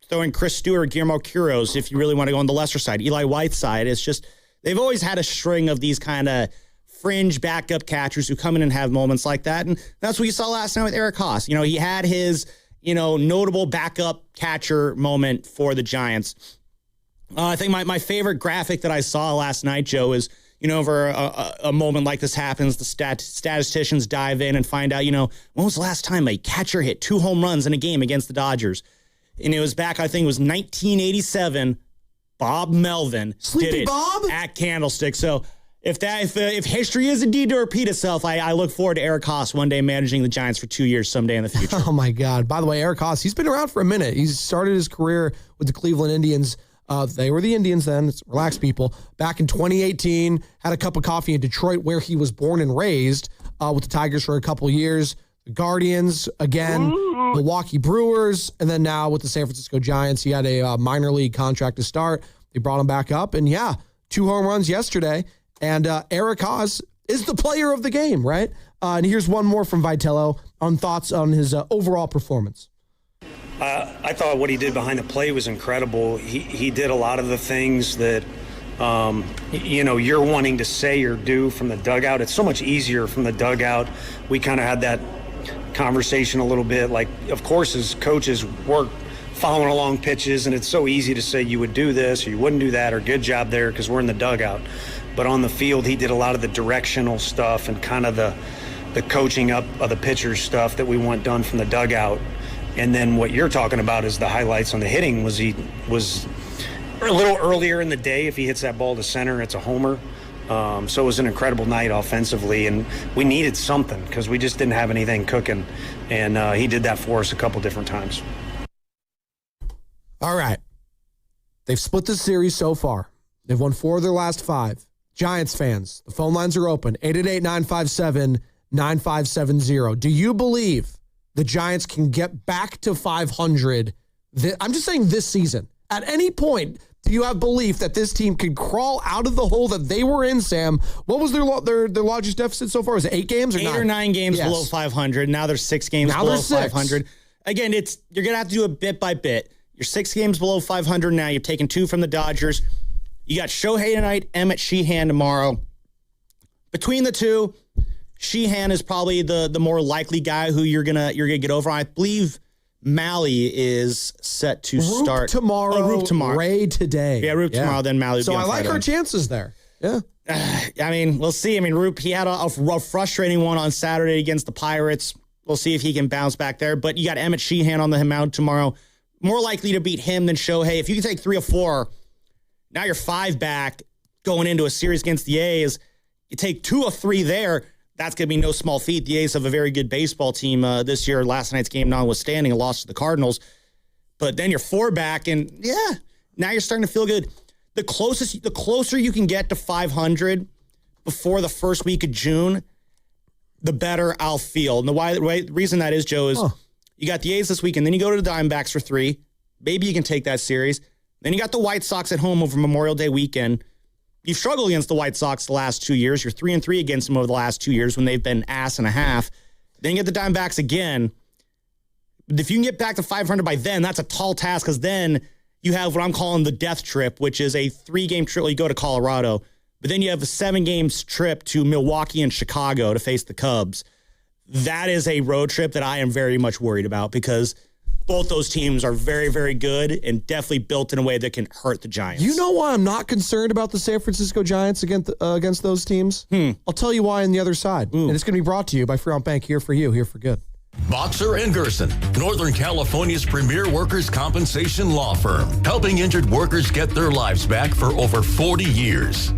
throwing Chris Stewart, Guillermo Quiros, if you really want to go on the lesser side, Eli Whiteside. It's just, they've always had a string of these kind of fringe backup catchers who come in and have moments like that. And that's what you saw last night with Eric Haas. You know, he had his, notable backup catcher moment for the Giants. I think my favorite graphic that I saw last night, Joe, is, over a moment like this happens, the statisticians dive in and find out, when was the last time a catcher hit 2 home runs in a game against the Dodgers? And it was back, I think it was 1987. Bob Melvin did it at Candlestick. So if history is indeed to repeat itself, I look forward to Eric Haas one day managing the Giants for 2 years someday in the future. Oh, my God. By the way, Eric Haas, he's been around for a minute. He's started his career with the Cleveland Indians. They were the Indians then. Relax, people. Back in 2018, had a cup of coffee in Detroit where he was born and raised with the Tigers for a couple years. the Guardians, again, Milwaukee Brewers, and then now with the San Francisco Giants. He had a minor league contract to start. They brought him back up, and 2 home runs yesterday. And Eric Haas is the player of the game, right? And here's one more from Vitello on thoughts on his overall performance. I thought what he did behind the plate was incredible. He did a lot of the things that, you're wanting to say or do from the dugout. It's so much easier from the dugout. We kind of had that conversation a little bit. Like, of course, as coaches work following along pitches, and it's so easy to say you would do this or you wouldn't do that or good job there because we're in the dugout. But on the field, he did a lot of the directional stuff and kind of the coaching up of the pitchers stuff that we want done from the dugout. And then what you're talking about is the highlights on the hitting was he was a little earlier in the day. If he hits that ball to center, it's a homer. So it was an incredible night offensively, and we needed something because we just didn't have anything cooking. And he did that for us a couple different times. All right. They've split the series so far. They've won 4 of their last 5. Giants fans, the phone lines are open. 888-957-9570. Do you believe the Giants can get back to 500? I'm just saying this season. At any point, do you have belief that this team could crawl out of the hole that they were in, Sam? What was their largest deficit so far? Was it 8 games or 9? 8 or 9 games below 500. Now there's 6 games below 500. Again, you're going to have to do it bit by bit. You're 6 games below 500 now. You've taken 2 from the Dodgers. You got Shohei tonight, Emmett Sheehan tomorrow. Between the two, Sheehan is probably the more likely guy who you're gonna get over. I believe Malley is set to start tomorrow. Roop tomorrow. Ray today. Yeah, Roop tomorrow. Then Malley. So I like our chances there. Yeah. I mean, we'll see. I mean, Roop, he had a frustrating one on Saturday against the Pirates. We'll see if he can bounce back there. But you got Emmett Sheehan on the mound tomorrow. More likely to beat him than Shohei. If you can take 3 or 4, now you're 5 back going into a series against the A's. You take 2 or 3 there. That's going to be no small feat. The A's have a very good baseball team this year. Last night's game notwithstanding, a loss to the Cardinals. But then you're 4 back, and now you're starting to feel good. The closer you can get to 500 before the first week of June, the better I'll feel. And the reason that is, Joe, is you got the A's this week, and then you go to the Diamondbacks for 3. Maybe you can take that series. Then you got the White Sox at home over Memorial Day weekend. You've struggled against the White Sox the last 2 years. You're 3-3 against them over the last 2 years when they've been ass and a half. Then you get the Diamondbacks again. If you can get back to 500 by then, that's a tall task because then you have what I'm calling the death trip, which is a 3-game trip. You go to Colorado, but then you have a 7-game trip to Milwaukee and Chicago to face the Cubs. That is a road trip that I am very much worried about because both those teams are very, very good and definitely built in a way that can hurt the Giants. You know why I'm not concerned about the San Francisco Giants against those teams? I'll tell you why on the other side. And it's going to be brought to you by Fremont Bank, here for you, here for good. Boxer & Gerson, Northern California's premier workers' compensation law firm, helping injured workers get their lives back for over 40 years.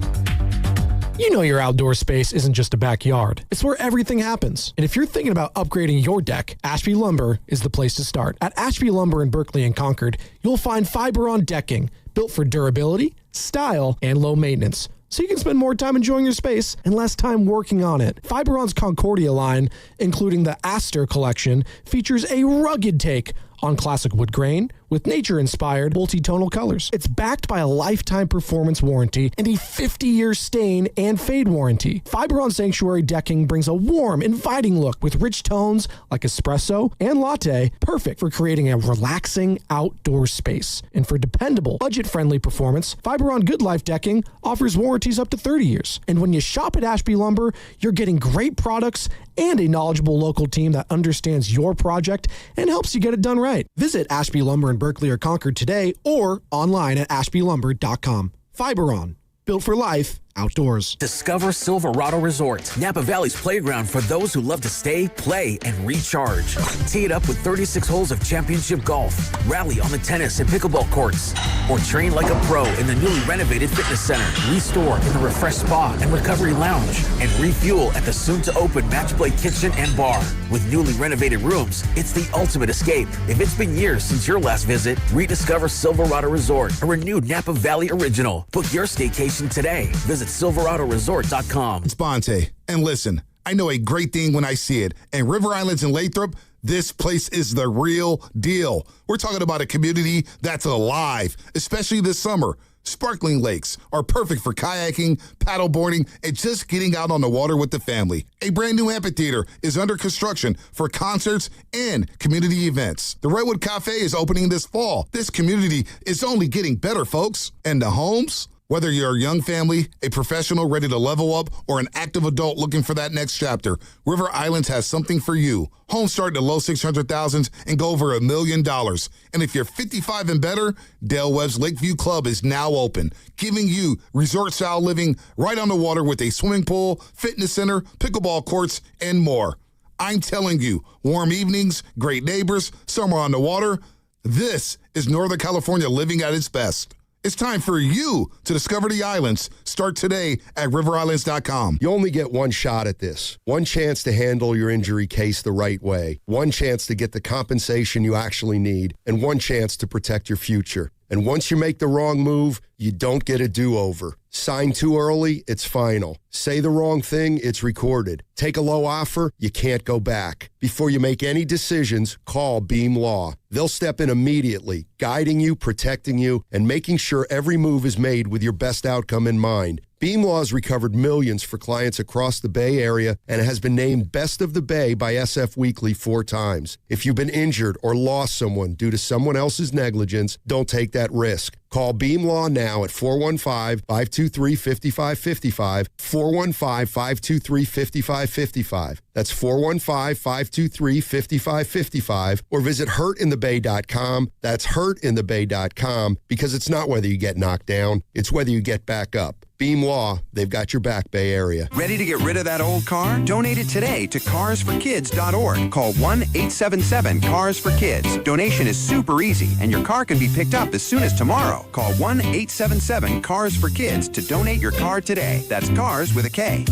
You know your outdoor space isn't just a backyard. It's where everything happens. And if you're thinking about upgrading your deck, Ashby Lumber is the place to start. At Ashby Lumber in Berkeley and Concord, you'll find fiber-on decking built for durability, style, and low maintenance. So you can spend more time enjoying your space and less time working on it. Fiberon's Concordia line, including the Aster collection, features a rugged take on classic wood grain with nature-inspired multi-tonal colors. It's backed by a lifetime performance warranty and a 50-year stain and fade warranty. Fiberon Sanctuary decking brings a warm, inviting look with rich tones like espresso and latte, perfect for creating a relaxing outdoor space. And for dependable, budget-friendly performance, Fiberon Good Life decking offers warranties up to 30 years. And when you shop at Ashby Lumber, you're getting great products and a knowledgeable local team that understands your project and helps you get it done right. Visit Ashby Lumber in Berkeley or Concord today or online at ashbylumber.com. Fiberon, built for life outdoors. Discover Silverado Resort, Napa Valley's playground for those who love to stay, play, and recharge. Tee it up with 36 holes of championship golf, rally on the tennis and pickleball courts, or train like a pro in the newly renovated fitness center. Restore in the refreshed spa and recovery lounge, and refuel at the soon-to-open Match Play kitchen and bar. With newly renovated rooms, it's the ultimate escape. If it's been years since your last visit, rediscover Silverado Resort, a renewed Napa Valley original. Book your staycation today. Visit SilveradoResort.com. It's Bonte. And listen, I know a great thing when I see it. And River Islands in Lathrop, this place is the real deal. We're talking about a community that's alive, especially this summer. Sparkling lakes are perfect for kayaking, paddleboarding, and just getting out on the water with the family. A brand new amphitheater is under construction for concerts and community events. The Redwood Cafe is opening this fall. This community is only getting better, folks. And the homes? Whether you're a young family, a professional ready to level up, or an active adult looking for that next chapter, River Islands has something for you. Homes start in the low 600,000s and go over $1 million. And if you're 55 and better, Dale Webb's Lakeview Club is now open, giving you resort-style living right on the water with a swimming pool, fitness center, pickleball courts, and more. I'm telling you, warm evenings, great neighbors, summer on the water. This is Northern California living at its best. It's time for you to discover the islands. Start today at riverislands.com. You only get one shot at this. One chance to handle your injury case the right way. One chance to get the compensation you actually need. And one chance to protect your future. And once you make the wrong move, you don't get a do-over. Sign too early, it's final. Say the wrong thing, it's recorded. Take a low offer, you can't go back. Before you make any decisions, call Beam Law. They'll step in immediately, guiding you, protecting you, and making sure every move is made with your best outcome in mind. Beam Law has recovered millions for clients across the Bay Area and has been named Best of the Bay by SF Weekly 4 times. If you've been injured or lost someone due to someone else's negligence, don't take that risk. Call Beam Law now at 415-523-5555, 415-523-5555. That's 415-523-5555, or visit hurtinthebay.com. That's hurtinthebay.com, because it's not whether you get knocked down, it's whether you get back up. Beam Law, they've got your back, Bay Area. Ready to get rid of that old car? Donate it today to carsforkids.org. Call 1-877-CARS-FOR-KIDS. Donation is super easy, and your car can be picked up as soon as tomorrow. Call 1-877-CARS-FOR-KIDS to donate your car today. That's cars with a K.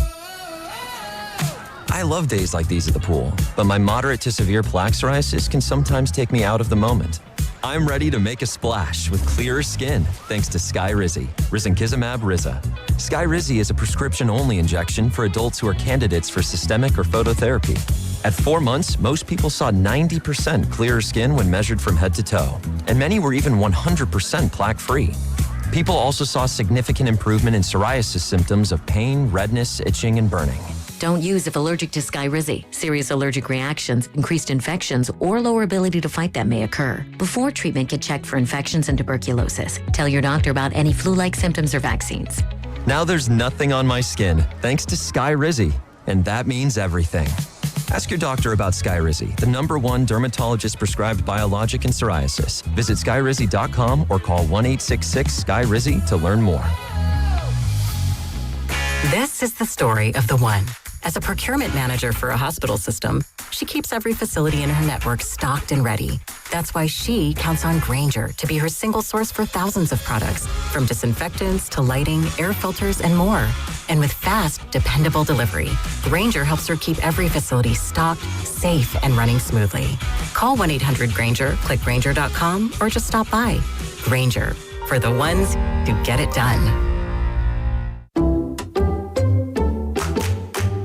I love days like these at the pool, but my moderate to severe plaque psoriasis can sometimes take me out of the moment. I'm ready to make a splash with clearer skin thanks to Skyrizi, risankizumab Riza. Skyrizi is a prescription-only injection for adults who are candidates for systemic or phototherapy. At 4 months, most people saw 90% clearer skin when measured from head to toe, and many were even 100% plaque-free. People also saw significant improvement in psoriasis symptoms of pain, redness, itching, and burning. Don't use if allergic to Skyrizi. Serious allergic reactions, increased infections, or lower ability to fight them may occur. Before treatment, get checked for infections and tuberculosis. Tell your doctor about any flu-like symptoms or vaccines. Now there's nothing on my skin thanks to Skyrizi, and that means everything. Ask your doctor about Skyrizi, the #1 dermatologist-prescribed biologic in psoriasis. Visit Skyrizi.com or call 1-866-SKYRIZI to learn more. This is the story of the one. As a procurement manager for a hospital system, she keeps every facility in her network stocked and ready. That's why she counts on Grainger to be her single source for thousands of products, from disinfectants to lighting, air filters, and more. And with fast, dependable delivery, Grainger helps her keep every facility stocked, safe, and running smoothly. Call 1-800-GRAINGER, click Grainger.com, or just stop by. Grainger, for the ones who get it done.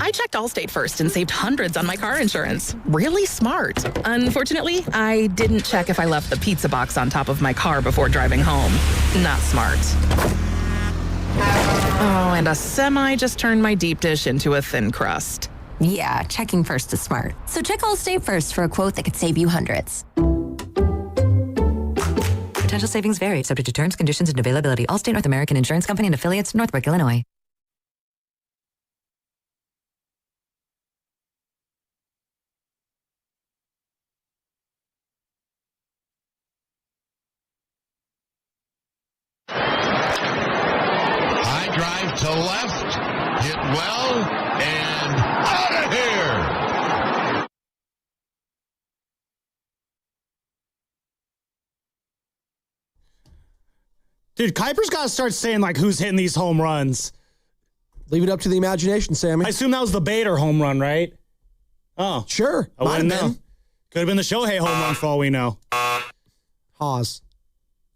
I checked Allstate first and saved hundreds on my car insurance. Really smart. Unfortunately, I didn't check if I left the pizza box on top of my car before driving home. Not smart. Oh, and a semi just turned my deep dish into a thin crust. Yeah, checking first is smart. So check Allstate first for a quote that could save you hundreds. Potential savings vary, subject to terms, conditions, and availability. Allstate North American Insurance Company and affiliates, Northbrook, Illinois. To left, hit well, and out of here. Dude, Kuiper's got to start saying, like, who's hitting these home runs. Leave it up to the imagination, Sammy. I assume that was the Bader home run, right? Oh. Sure. I wouldn't know. Could have been the Shohei home run for all we know. Haas.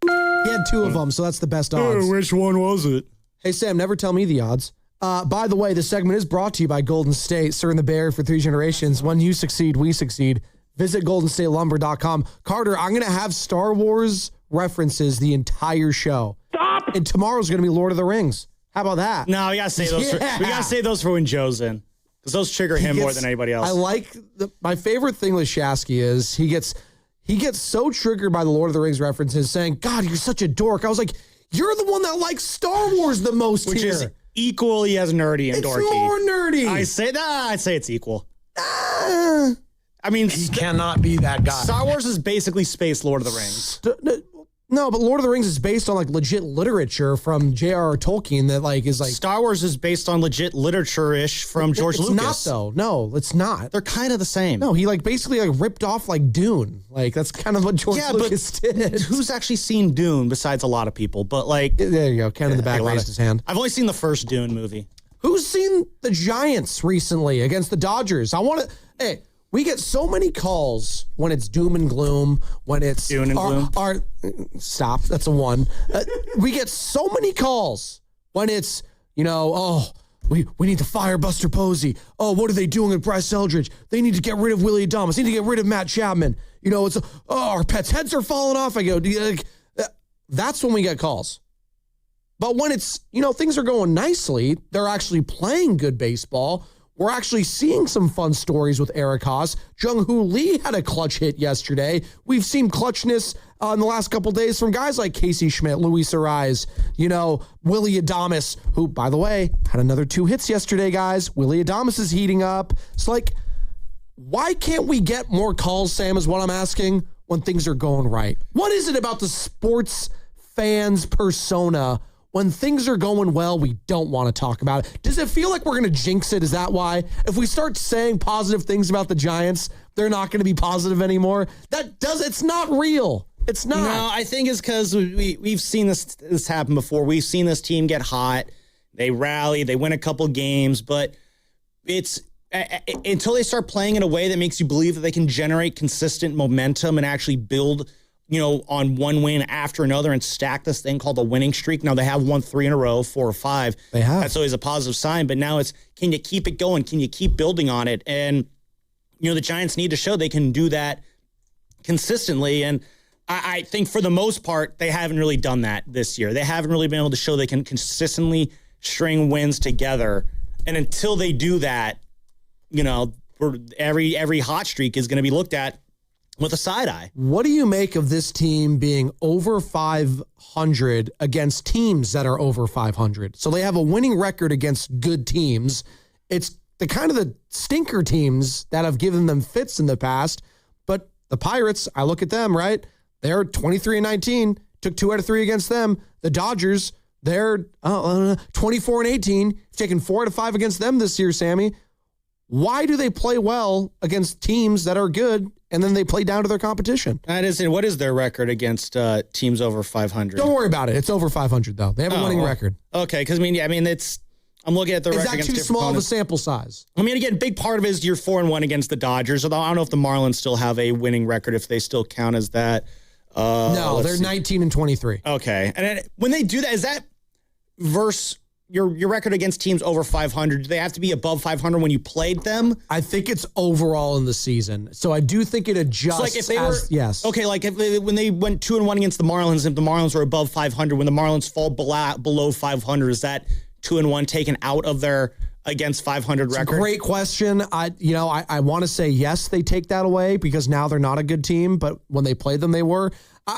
He had 2 of them, so that's the best odds. Which one was it? Hey, Sam, never tell me the odds. By the way, this segment is brought to you by Golden State, serving the Bay Area for 3 generations. When you succeed, we succeed. Visit GoldenStateLumber.com. Carter, I'm going to have Star Wars references the entire show. Stop! And tomorrow's going to be Lord of the Rings. How about that? No, we got to say those. We got to say those for when Joe's in. Because those trigger him more than anybody else. I like my favorite thing with Shasky is he gets so triggered by the Lord of the Rings references, saying, "God, you're such a dork." I was like, "You're the one that likes Star Wars the most, which here. Is equally as nerdy and dorky." It's more nerdy. I'd say it's equal. I mean, he cannot be that guy. Star Wars is basically space Lord of the Rings. No, but Lord of the Rings is based on like legit literature from J.R.R. Tolkien that like is like Star Wars is based on legit literature-ish from George Lucas. It's not though. No, it's not. They're kind of the same. No, he like basically like ripped off like Dune. Like that's kind of what George Lucas did. Who's actually seen Dune besides a lot of people? But like there you go. Ken in the back raised his hand. I've only seen the first Dune movie. Who's seen the Giants recently against the Dodgers? Hey, we get so many calls when it's doom and gloom, when it's doom and gloom. Stop. That's a one. We get so many calls when it's, we need to fire Buster Posey. Oh, what are they doing with Bryce Eldridge? They need to get rid of Willie Adames. They need to get rid of Matt Chapman. Our pets' heads are falling off. I go, that's when we get calls. But when it's, things are going nicely, they're actually playing good baseball. We're actually seeing some fun stories with Eric Haas. Jung-Hoo Lee had a clutch hit yesterday. We've seen clutchness in the last couple days from guys like Casey Schmidt, Luis Ariz, Willie Adames, who, by the way, had another 2 hits yesterday, guys. Willie Adames is heating up. It's like, why can't we get more calls, Sam, is what I'm asking, when things are going right? What is it about the sports fans persona when things are going well, we don't want to talk about it? Does it feel like we're going to jinx it? Is that why? If we start saying positive things about the Giants, they're not going to be positive anymore? It's not real. It's not. No, I think it's because we've seen this happen before. We've seen this team get hot. They rally. They win a couple games. But it's until they start playing in a way that makes you believe that they can generate consistent momentum and actually build on one win after another and stack this thing called a winning streak. Now they have won 3 in a row, 4 or 5. They have. That's always a positive sign. But now it's, can you keep it going? Can you keep building on it? And, the Giants need to show they can do that consistently. And I think for the most part, they haven't really done that this year. They haven't really been able to show they can consistently string wins together. And until they do that, every hot streak is going to be looked at with a side eye. What do you make of this team being over 500 against teams that are over 500? So they have a winning record against good teams. It's the kind of the stinker teams that have given them fits in the past. But the Pirates, I look at them, right? They're 23-19, took 2 out of 3 against them. The Dodgers, they're 24-18, taken 4 out of 5 against them this year, Sammy. Why do they play well against teams that are good and then they play down to their competition? What is their record against teams over 500? Don't worry about it. It's over 500, though. They have a winning record. Okay, because, I'm looking at the record against Is that too small of a sample size? Again, big part of it is you're 4-1 against the Dodgers. Although I don't know if the Marlins still have a winning record, if they still count as that. No, they're 19-23. Okay. And when they do that, is that versus your record against teams over 500? Do they have to be above 500 when you played them? I think it's overall in the season. So I do think it adjusts. So like if they were, yes. Okay, like when they went 2-1 against the Marlins, if the Marlins were above 500, when the Marlins fall below 500, is that 2-1 taken out of their against 500 record? Great question. I want to say yes, they take that away because now they're not a good team, but when they played them, they were.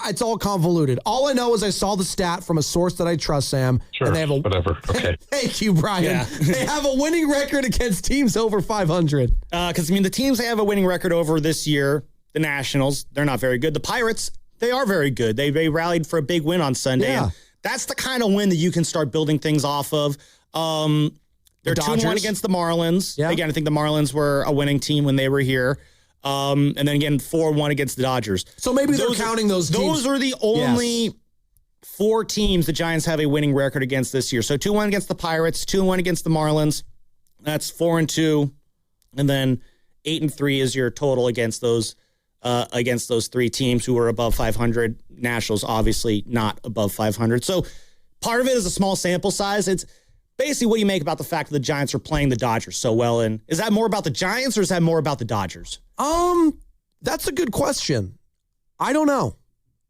It's all convoluted. All I know is I saw the stat from a source that I trust, Sam. Sure, and they have whatever. Okay. Thank you, Brian. Yeah. They have a winning record against teams over 500. Because, the teams they have a winning record over this year, the Nationals, they're not very good. The Pirates, they are very good. They rallied for a big win on Sunday. Yeah. And that's the kind of win that you can start building things off of. They're 2-1 against the Marlins. Yeah. Again, I think the Marlins were a winning team when they were here. And then again, 4-1 against the Dodgers. So maybe they're counting those teams. Those are the only 4 teams the Giants have a winning record against this year. So 2-1 against the Pirates, 2-1 against the Marlins. That's 4-2. And then 8-3 is your total against those 3 teams who are above 500. Nationals, obviously not above 500. So part of it is a small sample size. basically, what do you make about the fact that the Giants are playing the Dodgers so well? And is that more about the Giants or is that more about the Dodgers? That's a good question. I don't know.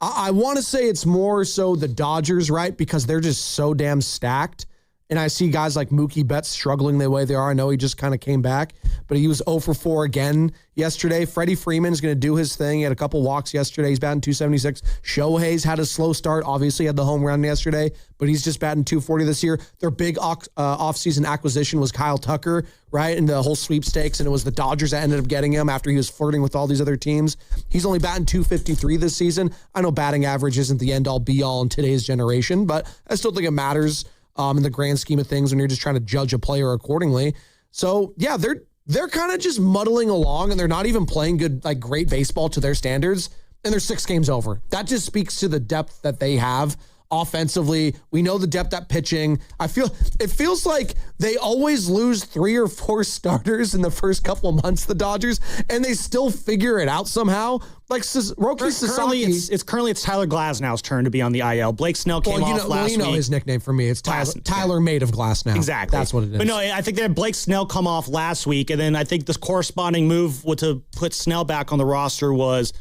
I want to say it's more so the Dodgers, right? Because they're just so damn stacked. And I see guys like Mookie Betts struggling the way they are. I know he just kind of came back, but he was 0 for 4 again yesterday. Freddie Freeman's going to do his thing. He had a couple walks yesterday. He's batting .276. Shohei's had a slow start. Obviously, had the home run yesterday, but he's just batting .240 this year. Their big offseason acquisition was Kyle Tucker, right? And the whole sweepstakes, and it was the Dodgers that ended up getting him after he was flirting with all these other teams. He's only batting .253 this season. I know batting average isn't the end-all, be-all in today's generation, but I still think it matters in the grand scheme of things when you're just trying to judge a player accordingly. So, yeah, they're kind of just muddling along, and they're not even playing good, like great baseball to their standards, and they're 6 games over. That just speaks to the depth that they have offensively. We know the depth at pitching. It feels like they always lose 3 or 4 starters in the first couple of months, the Dodgers, and they still figure it out somehow. Like Roki Sasaki. Currently it's Tyler Glasnow's turn to be on the IL. Blake Snell came off last week. You know his nickname for me. It's Tyler made of glass now. Exactly. That's what it is. But no, I think they had Blake Snell come off last week, and then I think this corresponding move to put Snell back on the roster was,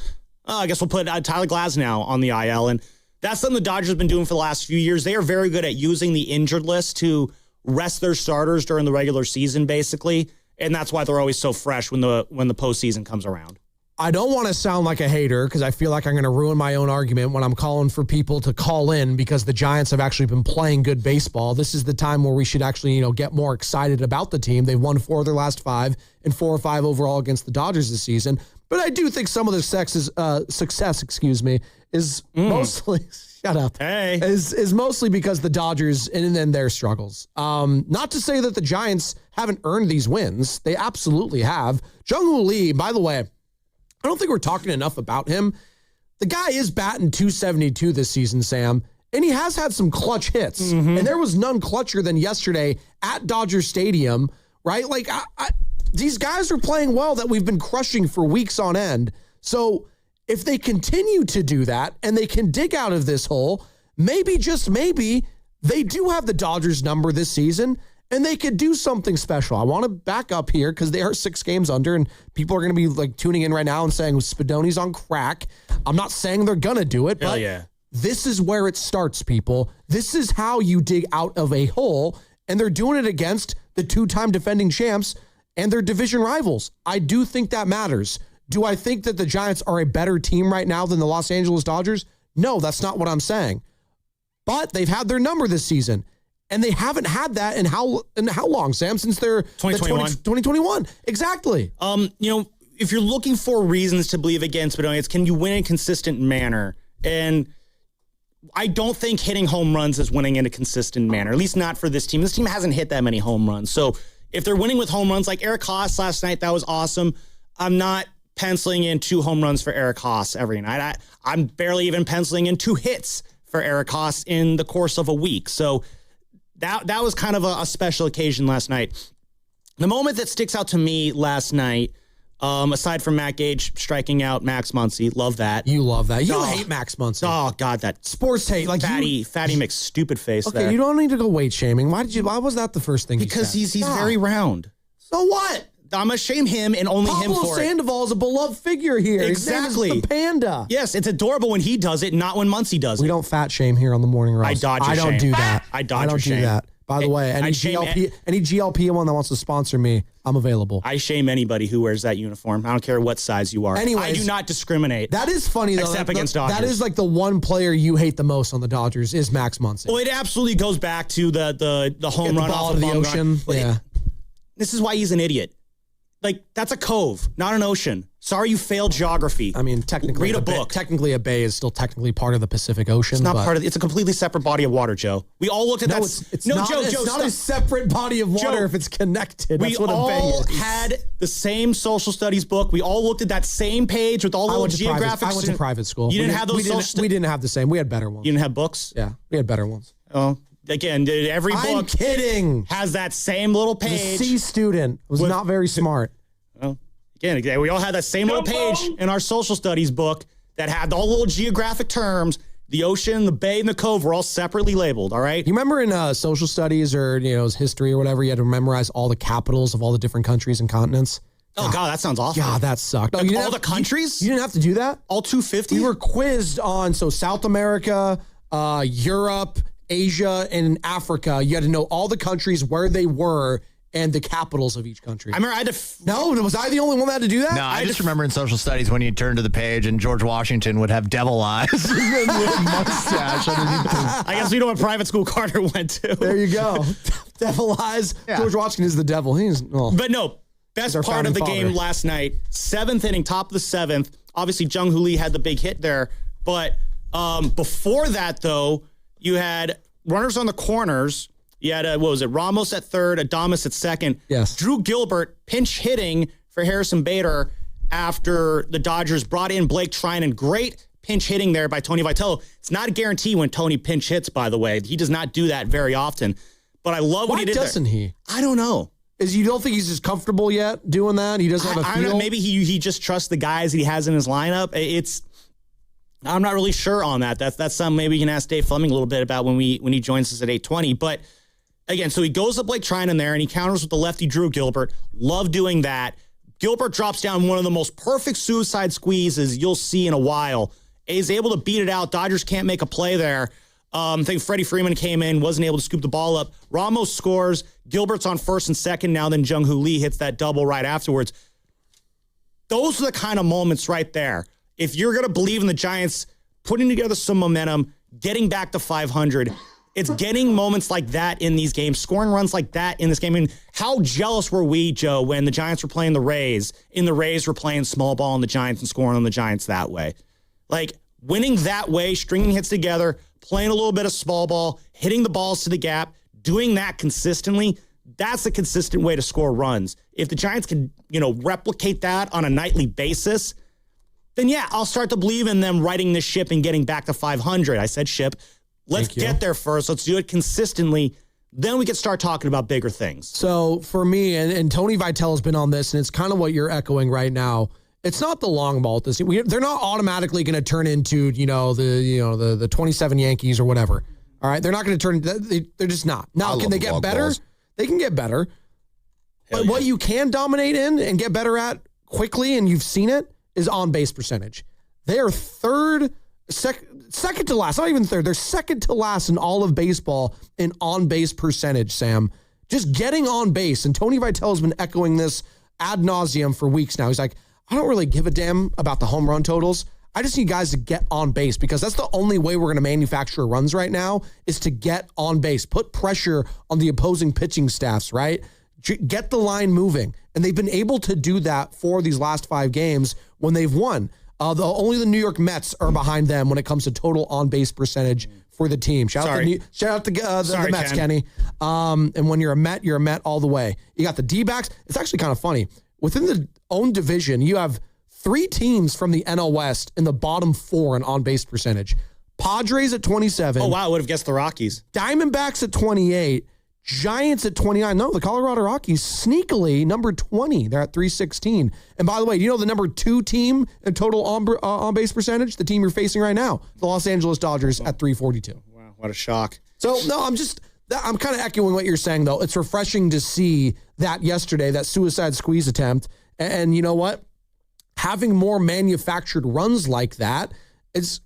I guess we'll put Tyler Glasnow on the IL, and that's something the Dodgers have been doing for the last few years. They are very good at using the injured list to rest their starters during the regular season, basically, and that's why they're always so fresh when the postseason comes around. I don't want to sound like a hater because I feel like I'm going to ruin my own argument when I'm calling for people to call in because the Giants have actually been playing good baseball. This is the time where we should actually, get more excited about the team. They've won 4 of their last 5 and 4 or 5 overall against the Dodgers this season. But I do think some of the success, is mostly is mostly because the Dodgers and then their struggles. Not to say that the Giants haven't earned these wins. They absolutely have. Jung-Woo Lee, by the way, I don't think we're talking enough about him. The guy is batting .272 this season, Sam, and he has had some clutch hits. Mm-hmm. And there was none clutcher than yesterday at Dodger Stadium, right? Like, these guys are playing well that we've been crushing for weeks on end. So if they continue to do that and they can dig out of this hole, maybe, just maybe, they do have the Dodgers number this season and they could do something special. I want to back up here because they are 6 games under and people are going to be like tuning in right now and saying Spadoni's on crack. I'm not saying they're going to do it, but this is where it starts, people. This is how you dig out of a hole, and they're doing it against the 2-time defending champs and their division rivals. I do think that matters. Do I think that the Giants are a better team right now than the Los Angeles Dodgers? No, that's not what I'm saying. But they've had their number this season, and they haven't had that in how long, Sam? Since they're 2021. Exactly. If you're looking for reasons to believe against Spadoni, it's can you win in a consistent manner? And I don't think hitting home runs is winning in a consistent manner, at least not for this team. This team hasn't hit that many home runs. So if they're winning with home runs, like Eric Haas last night, that was awesome. I'm not penciling in 2 home runs for Eric Haas every night. I'm barely even penciling in 2 hits for Eric Haas in the course of a week. So that was kind of a special occasion last night. The moment that sticks out to me last night, aside from Matt Gage striking out Max Muncy, love that. You love that. You hate Max Muncy. Oh God, that sports hate, like fatty Mc's stupid face. Okay, there. You don't need to go weight shaming. Why was that the first thing? Because you said? he's very round. So what? I'm going to shame him and only him for Pablo Sandoval is a beloved figure here. Exactly. His name is the Panda. Yes, it's adorable when he does it, not when Muncy does it. We don't fat shame here on the Morning Roast. I don't do that. I don't do that. By the way, any GLP one that wants to sponsor me, I'm available. I shame anybody who wears that uniform. I don't care what size you are. Anyways, I do not discriminate. That is funny, though. Except against Dodgers. That is like the one player you hate the most on the Dodgers is Max Muncy. Well, it absolutely goes back to the home run off of the ocean. Yeah. This is why he's an idiot. Like, that's a cove, not an ocean. Sorry you failed geography. I mean, technically, read a book. Technically, a bay is still technically part of the Pacific Ocean. It's not part of it's a completely separate body of water, Joe. We all looked at that. It's not a separate body of water if it's connected. That's what a bay is. We all had the same social studies book. We all looked at that same page with all the geographic. I went to private school. You didn't have those We didn't have the same. We had better ones. You didn't have books? Yeah, we had better ones. Oh. Again, every book I'm kidding. Has that same little page. The C student was not very smart. Well, again, we all had that same little page in our social studies book that had all the little geographic terms. The ocean, the bay, and the cove were all separately labeled, all right? You remember in social studies or history or whatever, you had to memorize all the capitals of all the different countries and continents? Oh, God, that sounds awful. God, that sucked. Like all the countries? You didn't have to do that? All 250? We were quizzed on, South America, Europe, Asia, and Africa. You had to know all the countries, where they were, and the capitals of each country. I remember I had to... No, was I the only one that had to do that? No, I just remember in social studies when you turn to the page and George Washington would have devil eyes and a mustache underneath his... I guess we know what private school Carter went to. There you go. Devil eyes. Yeah. George Washington is the devil. But no, best part of the game last night, 7th inning, top of the 7th. Obviously, Jung Hoo Lee had the big hit there. But before that, though, you had runners on the corners. You had, Ramos at third, Adames at second. Yes. Drew Gilbert pinch hitting for Harrison Bader after the Dodgers brought in Blake Trinan. Great pinch hitting there by Tony Vitello. It's not a guarantee when Tony pinch hits, by the way. He does not do that very often. But I love what he did there. Why doesn't he? I don't know. You don't think he's just comfortable yet doing that? He doesn't have a feel? I don't know. Maybe he just trusts the guys that he has in his lineup. I'm not really sure on that. That's something maybe you can ask Dave Fleming a little bit about when he joins us at 8:20. But again, so he goes to Blake Trinan there and he counters with the lefty Drew Gilbert. Love doing that. Gilbert drops down one of the most perfect suicide squeezes you'll see in a while. He's able to beat it out. Dodgers can't make a play there. I think Freddie Freeman came in, wasn't able to scoop the ball up. Ramos scores. Gilbert's on first and second now. Then Jung Hoo Lee hits that double right afterwards. Those are the kind of moments right there. If you're going to believe in the Giants putting together some momentum, getting back to 500, it's getting moments like that in these games, scoring runs like that in this game. I mean, how jealous were we, Joe, when the Giants were playing the Rays, and the Rays were playing small ball on the Giants and scoring on the Giants that way? Like, winning that way, stringing hits together, playing a little bit of small ball, hitting the balls to the gap, doing that consistently, that's a consistent way to score runs. If the Giants can, replicate that on a nightly basis, then yeah, I'll start to believe in them righting this ship and getting back to 500. I said ship. Let's get there first. Let's do it consistently. Then we can start talking about bigger things. So for me, and Tony Vitello's been on this, and it's kind of what you're echoing right now. It's not the long ball at this. They're not automatically going to turn into, the 27 Yankees or whatever. All right, they're not going to turn. They're just not. Now, can they get better? Balls. They can get better. But what you can dominate in and get better at quickly, and you've seen it, is on-base percentage. They are second to last, not even third. They're second to last in all of baseball in on-base percentage, Sam. Just getting on base. And Tony Vitello's been echoing this ad nauseum for weeks now. He's like, I don't really give a damn about the home run totals. I just need guys to get on base because that's the only way we're going to manufacture runs right now is to get on base. Put pressure on the opposing pitching staffs, right? Get the line moving. And they've been able to do that for these last 5 games when they've won. Only the New York Mets are behind them when it comes to total on-base percentage for the team. Shout out to the Mets, Kenny. And when you're a Met all the way. You got the D-backs. It's actually kind of funny. Within the own division, you have 3 teams from the NL West in the bottom 4 in on-base percentage. Padres at 27. Oh, wow. I would have guessed the Rockies. Diamondbacks at 28. Giants at 29. No, the Colorado Rockies sneakily number 20. They're at 316. And by the way, the number 2 team in total on-base percentage? The team you're facing right now, the Los Angeles Dodgers at 342. Wow, what a shock. So, no, I'm kind of echoing what you're saying, though. It's refreshing to see that yesterday, that suicide squeeze attempt. And you know what? Having more manufactured runs like that, it's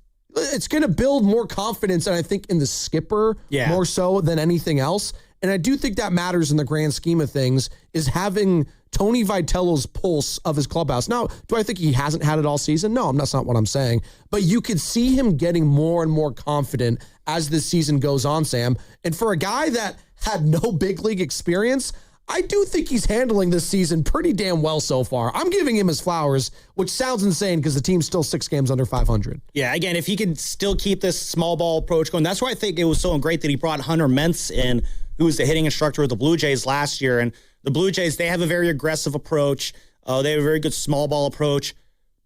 going to build more confidence, and I think in the skipper more so than anything else. And I do think that matters in the grand scheme of things, is having Tony Vitello's pulse of his clubhouse. Now, do I think he hasn't had it all season? No, that's not what I'm saying. But you could see him getting more and more confident as the season goes on, Sam. And for a guy that had no big league experience, I do think he's handling this season pretty damn well so far. I'm giving him his flowers, which sounds insane because the team's still 6 games under 500. Yeah, again, if he can still keep this small ball approach going, that's why I think it was so great that he brought Hunter Mentz in, who was the hitting instructor with the Blue Jays last year. And the Blue Jays, they have a very aggressive approach. They have a very good small ball approach,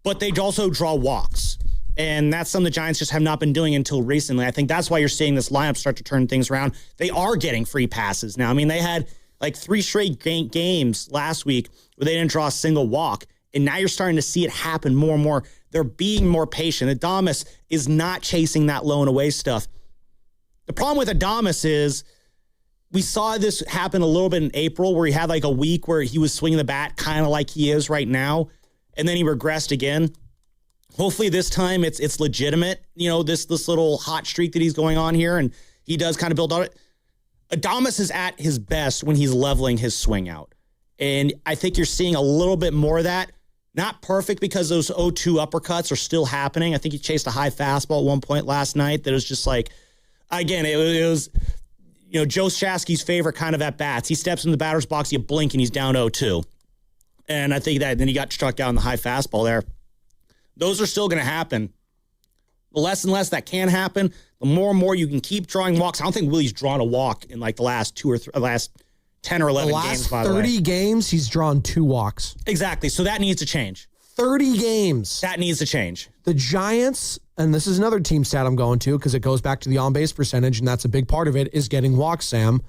but they also draw walks. And that's something the Giants just have not been doing until recently. I think that's why you're seeing this lineup start to turn things around. They are getting free passes now. I mean, they had like 3 straight games last week where they didn't draw a single walk. And now you're starting to see it happen more and more. They're being more patient. Adames is not chasing that low and away stuff. The problem with Adames is we saw this happen a little bit in April where he had like a week where he was swinging the bat kind of like he is right now. And then he regressed again. Hopefully this time it's legitimate, this little hot streak that he's going on here. And he does kind of build on it. Adames is at his best when he's leveling his swing out. And I think you're seeing a little bit more of that. Not perfect because those 0-2 uppercuts are still happening. I think he chased a high fastball at one point last night that was just like, again, it was Joe Shasky's favorite kind of at-bats. He steps in the batter's box, you blink, and he's down 0-2. And I think that then he got struck out in the high fastball there. Those are still going to happen. The less and less that can happen, the more and more you can keep drawing walks. I don't think Willie's drawn a walk in like the last 10 or 11 games, by the way. 30 games, he's drawn 2 walks. Exactly. So that needs to change. 30 games. That needs to change. The Giants, and this is another team stat I'm going to because it goes back to the on-base percentage, and that's a big part of it, is getting walks, Sam.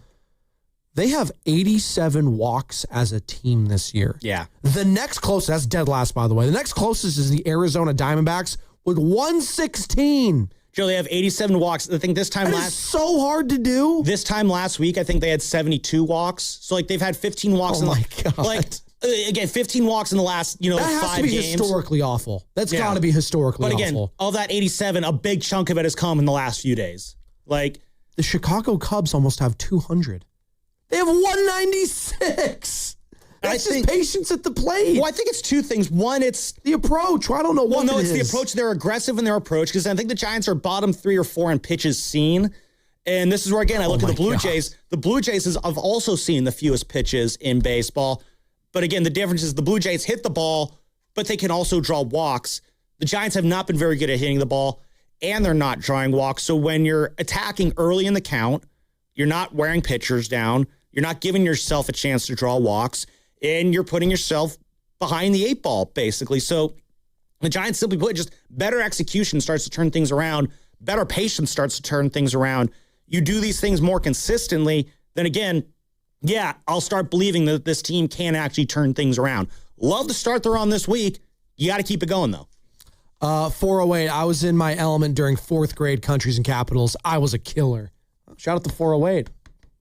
They have 87 walks as a team this year. Yeah. The next closest, that's dead last, by the way. The next closest is the Arizona Diamondbacks with 116. Joe, they have 87 walks. I think this time That is so hard to do. This time last week, I think they had 72 walks. So like they've had 15 walks. Oh my God. Like again, 15 walks in the last, that has 5 to be games. historically awful. That's got to be historically awful. But again, of that 87, a big chunk of it has come in the last few days. Like the Chicago Cubs almost have 200. They have 196. That's just patience at the plate. Well, I think it's 2 things. One, it's the approach. Well, I don't know what it's the approach. They're aggressive in their approach because I think the Giants are bottom 3 or 4 in pitches seen. And this is where, again, I look at the Blue Jays. The Blue Jays have also seen the fewest pitches in baseball. But again, the difference is the Blue Jays hit the ball, but they can also draw walks. The Giants have not been very good at hitting the ball, and they're not drawing walks. So when you're attacking early in the count, you're not wearing pitchers down. You're not giving yourself a chance to draw walks. And you're putting yourself behind the 8 ball, basically. So the Giants, simply put, just better execution starts to turn things around. Better patience starts to turn things around. You do these things more consistently, then again, yeah, I'll start believing that this team can actually turn things around. Love the start they're on this week. You got to keep it going, though. 408, I was in my element during 4th grade Countries and Capitals. I was a killer. Shout out to 408.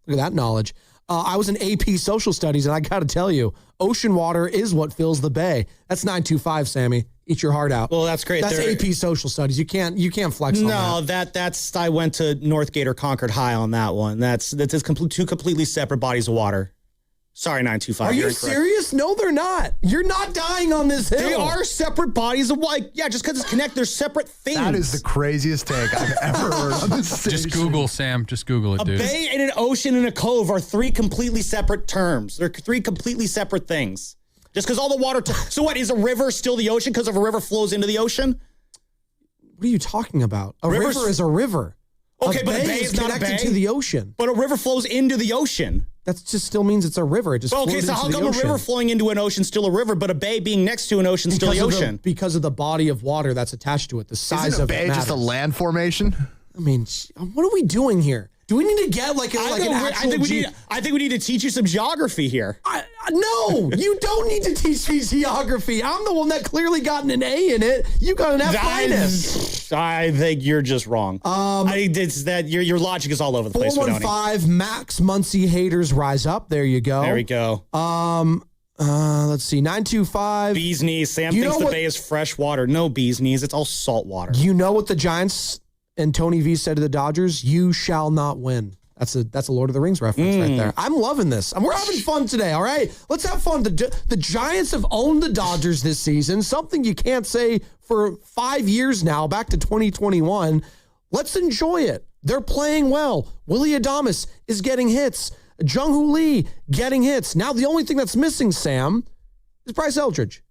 Look at that knowledge. I was in AP Social Studies, and I got to tell you, ocean water is what fills the bay. That's 925, Sammy. Eat your heart out. Well, that's great. That's AP Social Studies. You can't flex on that. No, that's I went to Northgate or Concord High on that one. That's 2 completely separate bodies of water. Sorry, 925. Are you serious? No, they're not. You're not dying on this hill. They are separate bodies of water. Yeah, just because it's connected, they're separate things. That is the craziest take I've ever heard on this station. Just Google, Sam. Just Google it, dude. A bay and an ocean and a cove are 3 completely separate terms. They're 3 completely separate things. Just because all the water... So what, is a river still the ocean because if a river flows into the ocean? What are you talking about? A river is a river. Okay, but a bay is not a bay. Connected to the ocean. But a river flows into the ocean. That just still means it's a river. It just flows into the ocean. Okay, so how come a river flowing into an ocean still a river, but a bay being next to an ocean still the ocean? Because of the body of water that's attached to it, the size Isn't of a bay it matters. just a land formation? I mean, what are we doing here? Do we need to get like an actual... I think we need to teach you some geography here. No, you don't need to teach me geography. I'm the one that clearly got an A in it. You got an F-. I think you're just wrong. I think it's that your logic is all over the place. 415 Max Muncie haters rise up. There you go. There we go. Let's see. 925. Bee's knees. Sam thinks the bay is fresh water. No bee's knees. It's all salt water. You know what the Giants and Tony V said to the Dodgers? You shall not win. That's a Lord of the Rings reference right there. I'm loving this. We're having fun today, all right? Let's have fun. The Giants have owned the Dodgers this season, something you can't say for 5 years now, back to 2021. Let's enjoy it. They're playing well. Willie Adames is getting hits. Jung-Hoo Lee getting hits. Now the only thing that's missing, Sam, is Bryce Eldridge.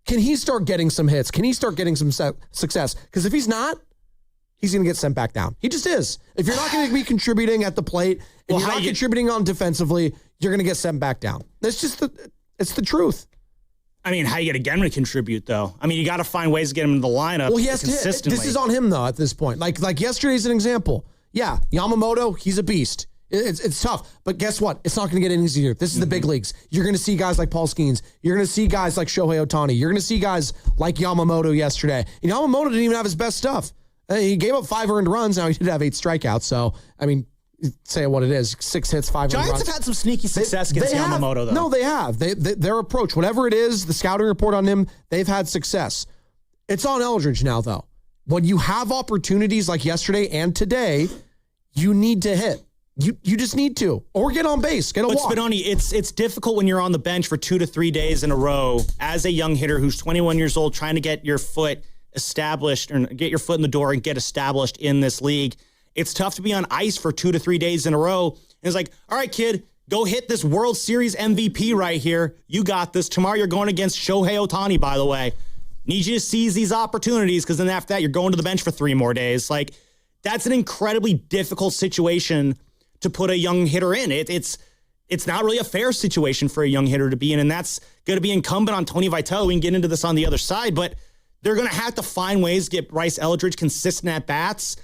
Can he start getting some hits? Can he start getting some success? Because if he's not, he's going to get sent back down. He just is. If you're not going to be contributing at the plate, and you're not contributing on defensively, you're going to get sent back down. That's just it's the truth. I mean, how you get again to contribute, though? I mean, you got to find ways to get him into the lineup. Well, he has consistently. This is on him, though, at this point. Like yesterday's an example. Yeah, Yamamoto, he's a beast. It's tough, but guess what? It's not going to get any easier. This is the big leagues. You're going to see guys like Paul Skeens. You're going to see guys like Shohei Otani. You're going to see guys like Yamamoto yesterday. And Yamamoto didn't even have his best stuff. He gave up 5 earned runs. Now he did have 8 strikeouts. So, I mean, say it what it is. 6 hits, 5 earned runs. Giants have had some sneaky success against Yamamoto, though. No, they have. Their approach, whatever it is, the scouting report on him, they've had success. It's on Eldridge now, though. When you have opportunities like yesterday and today, you need to hit. You just need to. Or get on base. Get a walk. But Spadoni, it's difficult when you're on the bench for 2 to 3 days in a row as a young hitter who's 21 years old trying to get your foot established or get your foot in the door and get established in this league. It's tough to be on ice for 2 to 3 days in a row. And it's like, all right, kid, go hit this World Series MVP right here. You got this. Tomorrow you're going against Shohei Otani, by the way. Need you to seize these opportunities because then after that you're going to the bench for 3 more days. Like, that's an incredibly difficult situation to put a young hitter in. It's not really a fair situation for a young hitter to be in, and that's going to be incumbent on Tony Vitello. We can get into this on the other side, but they're going to have to find ways to get Bryce Eldridge consistent at-bats,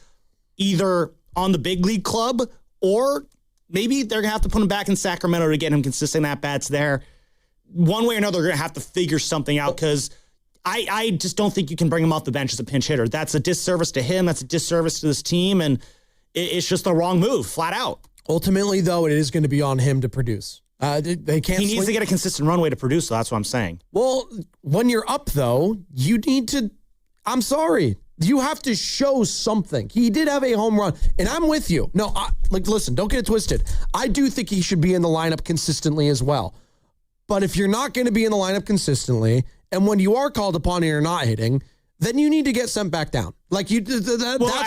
either on the big league club or maybe they're going to have to put him back in Sacramento to get him consistent at-bats there. One way or another, they're going to have to figure something out because I just don't think you can bring him off the bench as a pinch hitter. That's a disservice to him. That's a disservice to this team, and it's just the wrong move, flat out. Ultimately, though, it is going to be on him to produce. They can't. He needs to get a consistent runway to produce, so that's what I'm saying. Well, when you're up, though, you need to. I'm sorry. You have to show something. He did have a home run, and I'm with you. No, listen, don't get it twisted. I do think he should be in the lineup consistently as well. But if you're not going to be in the lineup consistently, and when you are called upon and you're not hitting, then you need to get sent back down. Like I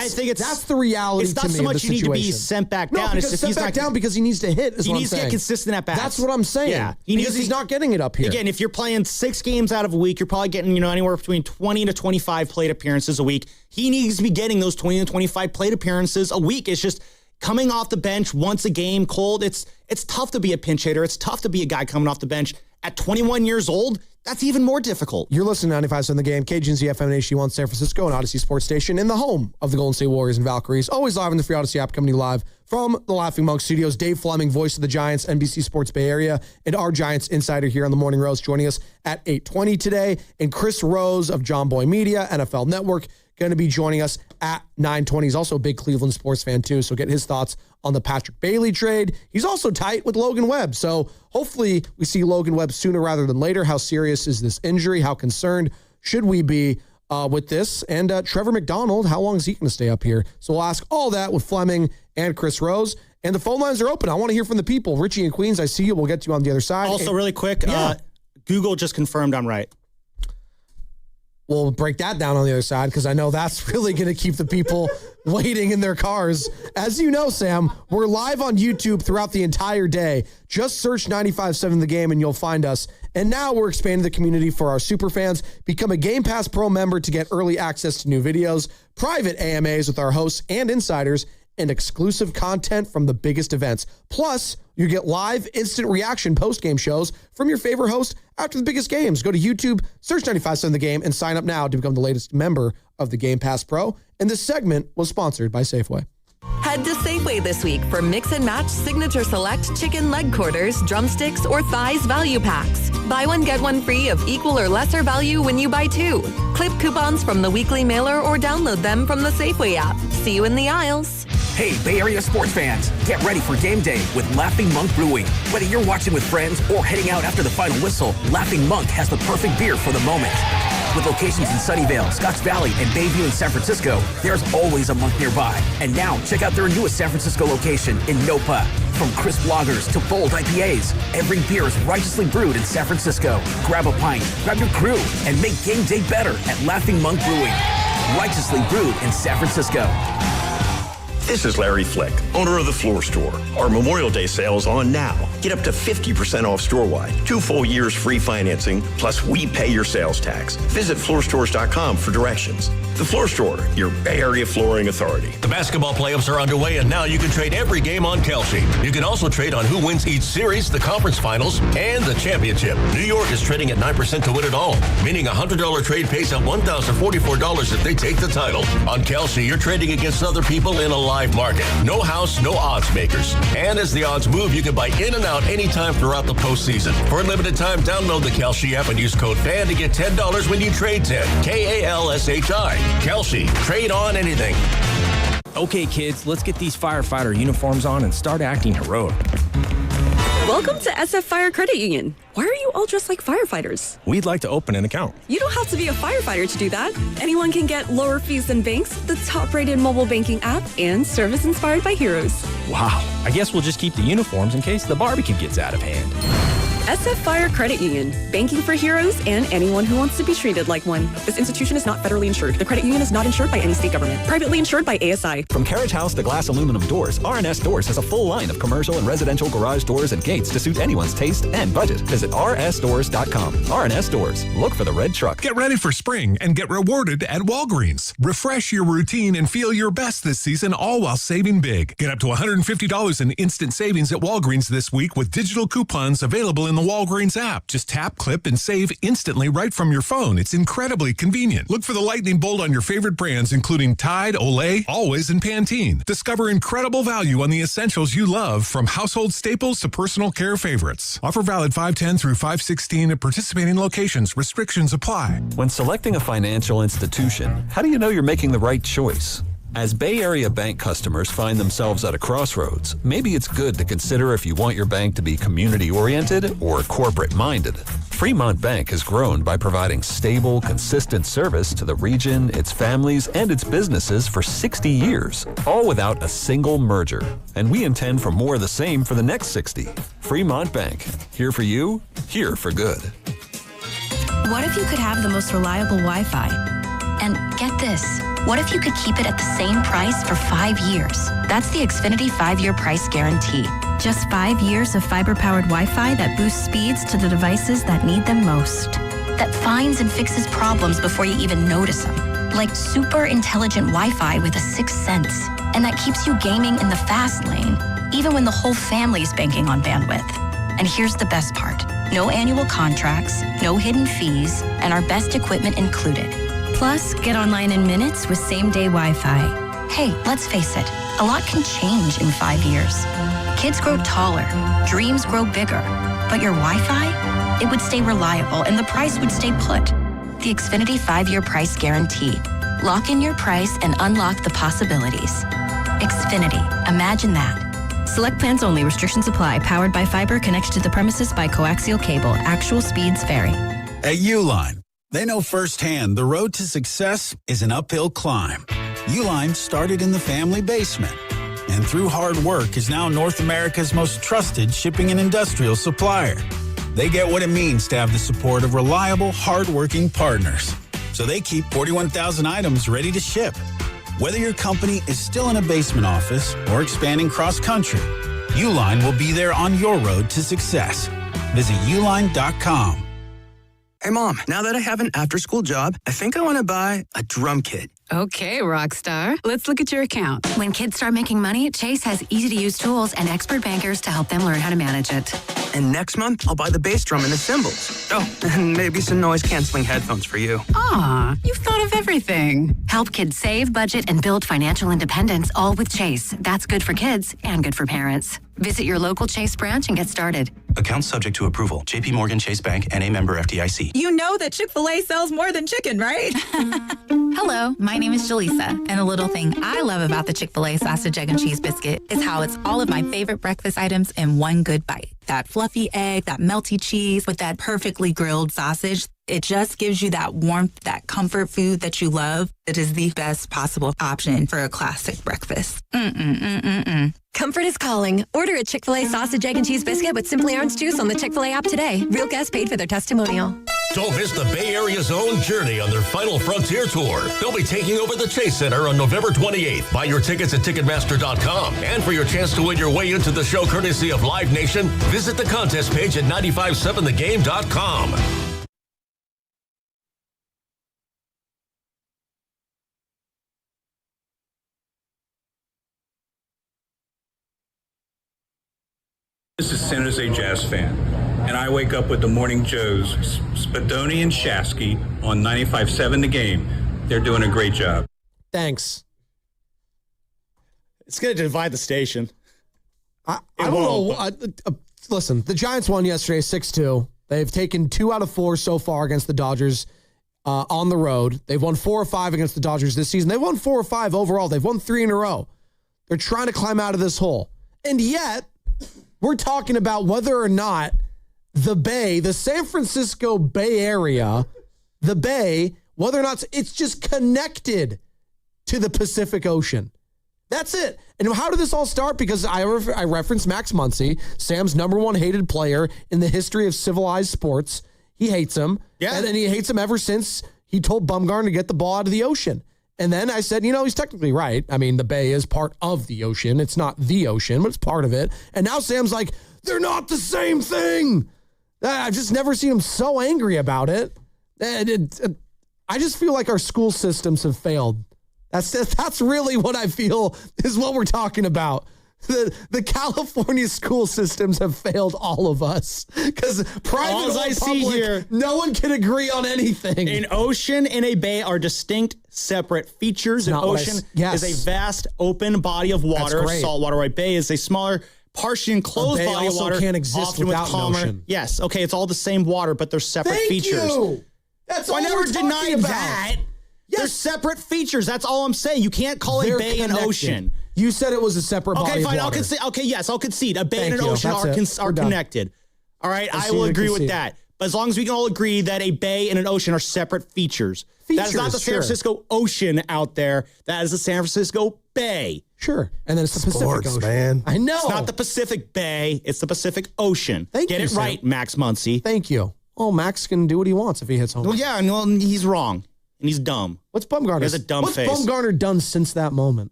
think that's the reality. It's not so much you need to be sent back down. No, because sent back down because he needs to hit. He needs to get consistent at bats. That's what I'm saying. Yeah, he's not getting it up here. Again, if you're playing 6 games out of a week, you're probably getting anywhere between 20 to 25 plate appearances a week. He needs to be getting those 20 to 25 plate appearances a week. It's just coming off the bench once a game cold. It's tough to be a pinch hitter. It's tough to be a guy coming off the bench at 21 years old. That's even more difficult. You're listening to 95.7 The Game, KGNZ FM and HD1 San Francisco and Odyssey Sports Station in the home of the Golden State Warriors and Valkyries. Always live in the free Odyssey app, coming to you live from the Laughing Monk Studios. Dave Fleming, voice of the Giants, NBC Sports Bay Area, and our Giants insider here on the Morning Roast, joining us at 8:20 today. And Chris Rose of John Boy Media, NFL Network, going to be joining us at 9:20. He's also a big Cleveland sports fan too, so get his thoughts on the Patrick Bailey trade. He's also tight with Logan Webb, so hopefully we see Logan Webb sooner rather than later. How serious is this injury? How concerned should we be with this? And Trevor McDonald, how long is he going to stay up here? So we'll ask all that with Fleming and Chris Rose. And the phone lines are open. I want to hear from the people. Richie in Queens, I see you. We'll get to you on the other side. Also, really quick, Google just confirmed I'm right. We'll break that down on the other side because I know that's really going to keep the people waiting in their cars. As you know, Sam, we're live on YouTube throughout the entire day. Just search 95.7 The Game and you'll find us. And now we're expanding the community for our super fans. Become a Game Pass Pro member to get early access to new videos, private AMAs with our hosts and insiders, and exclusive content from the biggest events. Plus, you get live instant reaction post-game shows from your favorite host after the biggest games. Go to YouTube, search 95.7 The Game, and sign up now to become the latest member of the Game Pass Pro. And this segment was sponsored by Safeway. Head to Safeway this week for Mix and Match Signature Select Chicken Leg Quarters, Drumsticks, or Thighs Value Packs. Buy one, get one free of equal or lesser value when you buy 2. Clip coupons from the weekly mailer or download them from the Safeway app. See you in the aisles. Hey, Bay Area sports fans, get ready for game day with Laughing Monk Brewing. Whether you're watching with friends or heading out after the final whistle, Laughing Monk has the perfect beer for the moment. With locations in Sunnyvale, Scotts Valley, and Bayview in San Francisco, there's always a monk nearby. And now, check out their newest San Francisco location in Nopa. From crisp lagers to bold IPAs, every beer is righteously brewed in San Francisco. Grab a pint, grab your crew, and make game day better at Laughing Monk Brewing. Righteously brewed in San Francisco. This is Larry Flick, owner of The Floor Store. Our Memorial Day sale is on now. Get up to 50% off store-wide, 2 full years free financing, plus we pay your sales tax. Visit floorstores.com for directions. The Floor Store, your Bay Area flooring authority. The basketball playoffs are underway, and now you can trade every game on Kelce. You can also trade on who wins each series, the conference finals, and the championship. New York is trading at 9% to win it all, meaning a $100 trade pays out $1,044 if they take the title. On Kelce, you're trading against other people in a live market. No house, no odds makers. And as the odds move, you can buy in and out anytime throughout the postseason. For a limited time, download the Kelce app and use code FAN to get $10 when you trade 10. Kalshi. Kelce, trade on anything. Okay, kids, let's get these firefighter uniforms on and start acting heroic. Welcome to SF Fire Credit Union. Why are you all dressed like firefighters? We'd like to open an account. You don't have to be a firefighter to do that. Anyone can get lower fees than banks, the top-rated mobile banking app, and service inspired by heroes. Wow. I guess we'll just keep the uniforms in case the barbecue gets out of hand. SF Fire Credit Union. Banking for heroes and anyone who wants to be treated like one. This institution is not federally insured. The credit union is not insured by any state government. Privately insured by ASI. From carriage house to glass aluminum doors, R&S Doors has a full line of commercial and residential garage doors and gates to suit anyone's taste and budget. Visit rsdoors.com. R&S Doors. Look for the red truck. Get ready for spring and get rewarded at Walgreens. Refresh your routine and feel your best this season, all while saving big. Get up to $150 in instant savings at Walgreens this week with digital coupons available in the Walgreens app. Just tap, clip, and save instantly right from your phone. It's incredibly convenient. Look for the lightning bolt on your favorite brands, including Tide, Olay, Always, and Pantene. Discover incredible value on the essentials you love, from household staples to personal care favorites. Offer valid 5/10 through 5/16 at participating locations. Restrictions apply. When selecting a financial institution, how do you know you're making the right choice? As Bay Area bank customers find themselves at a crossroads, maybe it's good to consider if you want your bank to be community-oriented or corporate-minded. Fremont Bank has grown by providing stable, consistent service to the region, its families, and its businesses for 60 years, all without a single merger. And we intend for more of the same for the next 60. Fremont Bank. Here for you, here for good. What if you could have the most reliable Wi-Fi? And get this, what if you could keep it at the same price for 5 years? That's the Xfinity 5-year price guarantee. Just 5 years of fiber-powered Wi-Fi that boosts speeds to the devices that need them most. That finds and fixes problems before you even notice them. Like super intelligent Wi-Fi with a sixth sense. And that keeps you gaming in the fast lane, even when the whole family's banking on bandwidth. And here's the best part. No annual contracts, no hidden fees, and our best equipment included. Plus, get online in minutes with same-day Wi-Fi. Hey, let's face it, a lot can change in 5 years. Kids grow taller, dreams grow bigger, but your Wi-Fi, it would stay reliable and the price would stay put. The Xfinity 5-year price guarantee. Lock in your price and unlock the possibilities. Xfinity, imagine that. Select plans only. Restrictions apply. Powered by fiber. Connected to the premises by coaxial cable. Actual speeds vary. At Uline, they know firsthand the road to success is an uphill climb. Uline started in the family basement, and through hard work is now North America's most trusted shipping and industrial supplier. They get what it means to have the support of reliable, hardworking partners. So they keep 41,000 items ready to ship. Whether your company is still in a basement office or expanding cross-country, Uline will be there on your road to success. Visit uline.com. Hey, Mom, now that I have an after-school job, I think I want to buy a drum kit. Okay, Rockstar. Let's look at your account. When kids start making money, Chase has easy-to-use tools and expert bankers to help them learn how to manage it. And next month, I'll buy the bass drum and the cymbals. Oh, and maybe some noise-canceling headphones for you. Aw, you've thought of everything. Help kids save, budget, and build financial independence, all with Chase. That's good for kids and good for parents. Visit your local Chase branch and get started. Account subject to approval. J.P. Morgan Chase Bank, N.A. member FDIC. You know that Chick-fil-A sells more than chicken, right? Hello, my name is Jaleesa, and a little thing I love about the Chick-fil-A sausage, egg, and cheese biscuit is how it's all of my favorite breakfast items in one good bite. That fluffy egg, that melty cheese with that perfectly grilled sausage. It just gives you that warmth, that comfort food that you love. It is the best possible option for a classic breakfast. Comfort is calling. Order a Chick-fil-A sausage, egg, and cheese biscuit with Simply Orange Juice on the Chick-fil-A app today. Real guests paid for their testimonial. Don't miss the Bay Area's own Journey on their final Frontier Tour. They'll be taking over the Chase Center on November 28th. Buy your tickets at Ticketmaster.com. And for your chance to win your way into the show courtesy of Live Nation, visit the contest page at 957thegame.com. This is San Jose Jazz fan, and I wake up with the Morning Joes, Spadoni and Shasky on 95.7 The Game. They're doing a great job. Thanks. It's going to divide the station. I don't know. Listen, the Giants won yesterday 6-2. They've taken 2 out of 4 so far against the Dodgers on the road. They've won 4 or 5 against the Dodgers this season. They've won 4 or 5 overall. They've won 3 in a row. They're trying to climb out of this hole. And yet, we're talking about whether or not the Bay, the San Francisco Bay Area, the Bay, whether or not it's just connected to the Pacific Ocean. That's it. And how did this all start? Because I referenced Max Muncy, Sam's number 1 hated player in the history of civilized sports. He hates him. Yeah. And he hates him ever since he told Bumgarner to get the ball out of the ocean. And then I said, he's technically right. I mean, the Bay is part of the ocean. It's not the ocean, but it's part of it. And now Sam's like, they're not the same thing. I've just never seen him so angry about it. I just feel like our school systems have failed. That's really what I feel is what we're talking about. The California school systems have failed all of us because private or public, no one can agree on anything. An ocean and a bay are distinct, separate features. An ocean is a vast, open body of water, saltwater. A bay is a smaller, partially enclosed body of water. Can't exist without an ocean. Yes, okay, it's all the same water, but they're separate features. You. That's all I never we're talking denied about. that. Yes. They're separate features. That's all I'm saying. You can't call a bay an ocean. You said it was a separate body of water. I'll concede. Okay, yes, I'll concede. A bay and an ocean are connected. All right, I will agree with that. But as long as we can all agree that a bay and an ocean are separate features. That is not the San Francisco Ocean out there. That is the San Francisco Bay. Sure. And then it's the Pacific Ocean. Man. I know. It's not the Pacific Bay. It's the Pacific Ocean. Get it right, Max Muncy. Thank you. Oh, Max can do what he wants if he hits home. Well, yeah, no, he's wrong. And he's dumb. What's Bumgarner? He has a dumb face. What's Bumgarner done since that moment?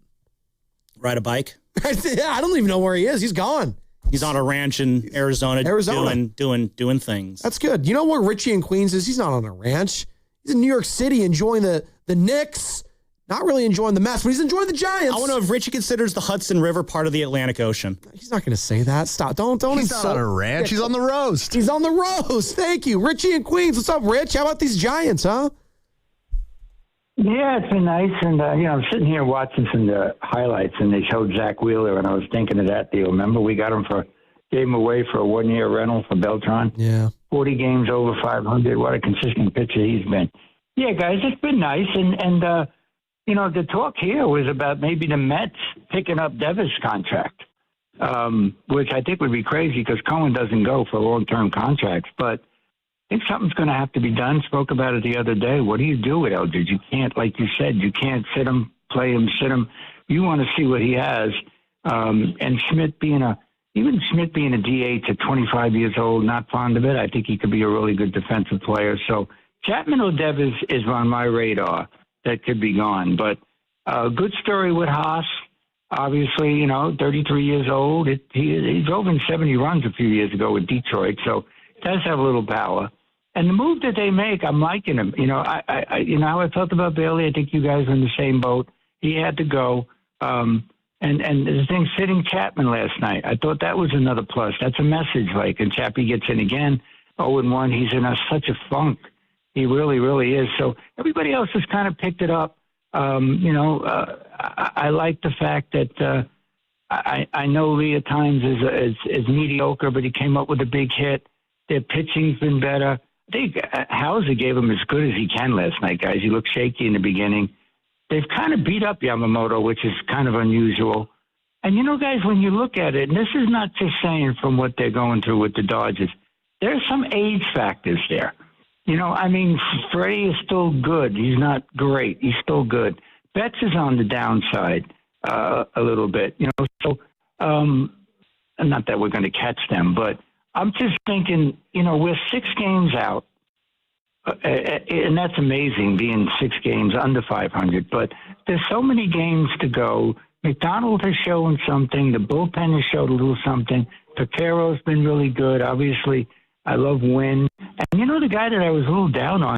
Ride a bike? Yeah, I don't even know where he is. He's gone. He's on a ranch in Arizona. Doing things. That's good. You know where Richie in Queens is? He's not on a ranch. He's in New York City enjoying the Knicks. Not really enjoying the mess, but he's enjoying the Giants. I want to know if Richie considers the Hudson River part of the Atlantic Ocean. He's not going to say that. Stop. Don't He's insult. not on a ranch. He's on the roast. He's on the roast. Thank you. Richie in Queens. What's up, Rich? How about these Giants, huh? Yeah, it's been nice. And, I'm sitting here watching some of the highlights, and they showed Zach Wheeler, and I was thinking of that deal. Remember, we gave him away for a 1-year rental for Beltran? Yeah. 40 games over 500. What a consistent pitcher he's been. Yeah, guys, it's been nice. And the talk here was about maybe the Mets picking up Devis' contract, which I think would be crazy because Cohen doesn't go for long-term contracts. But I think something's going to have to be done. Spoke about it the other day. What do you do with Eldridge? You can't, like you said, you can't sit him, play him, sit him. You want to see what he has. And Schmidt being a DH at 25 years old, not fond of it. I think he could be a really good defensive player. So Chapman or Devis is on my radar. That could be gone. But good story with Haas. Obviously, 33 years old. He drove in 70 runs a few years ago with Detroit, so does have a little power. And the move that they make, I'm liking him. I how I felt about Bailey. I think you guys are in the same boat. He had to go. And the thing sitting Chapman last night, I thought that was another plus. That's a message. And Chappie gets in again, 0-1. He's in such a funk. He really, really is. So everybody else has kind of picked it up. I like the fact that I know Lee at times is mediocre, but he came up with a big hit. Their pitching's been better. I think Hauser gave him as good as he can last night, guys. He looked shaky in the beginning. They've kind of beat up Yamamoto, which is kind of unusual. And, guys, when you look at it, and this is not just saying from what they're going through with the Dodgers, there's some age factors there. Freddie is still good. He's not great. He's still good. Betts is on the downside a little bit. So not that we're going to catch them, but I'm just thinking, we're 6 games out. And that's amazing, being 6 games under 500. But there's so many games to go. McDonald has shown something. The bullpen has showed a little something. Taquero's been really good. Obviously, I love Wynn. And the guy that I was a little down on,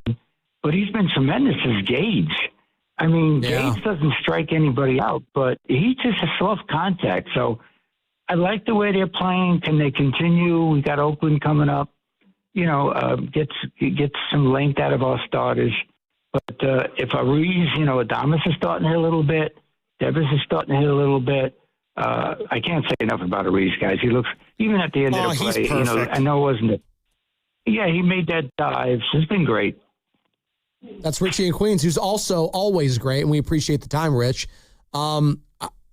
but he's been tremendous, is Gage. I mean, Gage doesn't strike anybody out, but he's just a soft contact. So I like the way they're playing. Can they continue? We got Oakland coming up. Get some length out of our starters. But if Ariz, Adames is starting to hit a little bit. Devers is starting to hit a little bit. I can't say enough about Ariz, guys. He looks, even at the end of the play, he's perfect. I know it wasn't it. Yeah, he made that dive. It's been great. That's Richie in Queens, who's also always great, and we appreciate the time, Rich.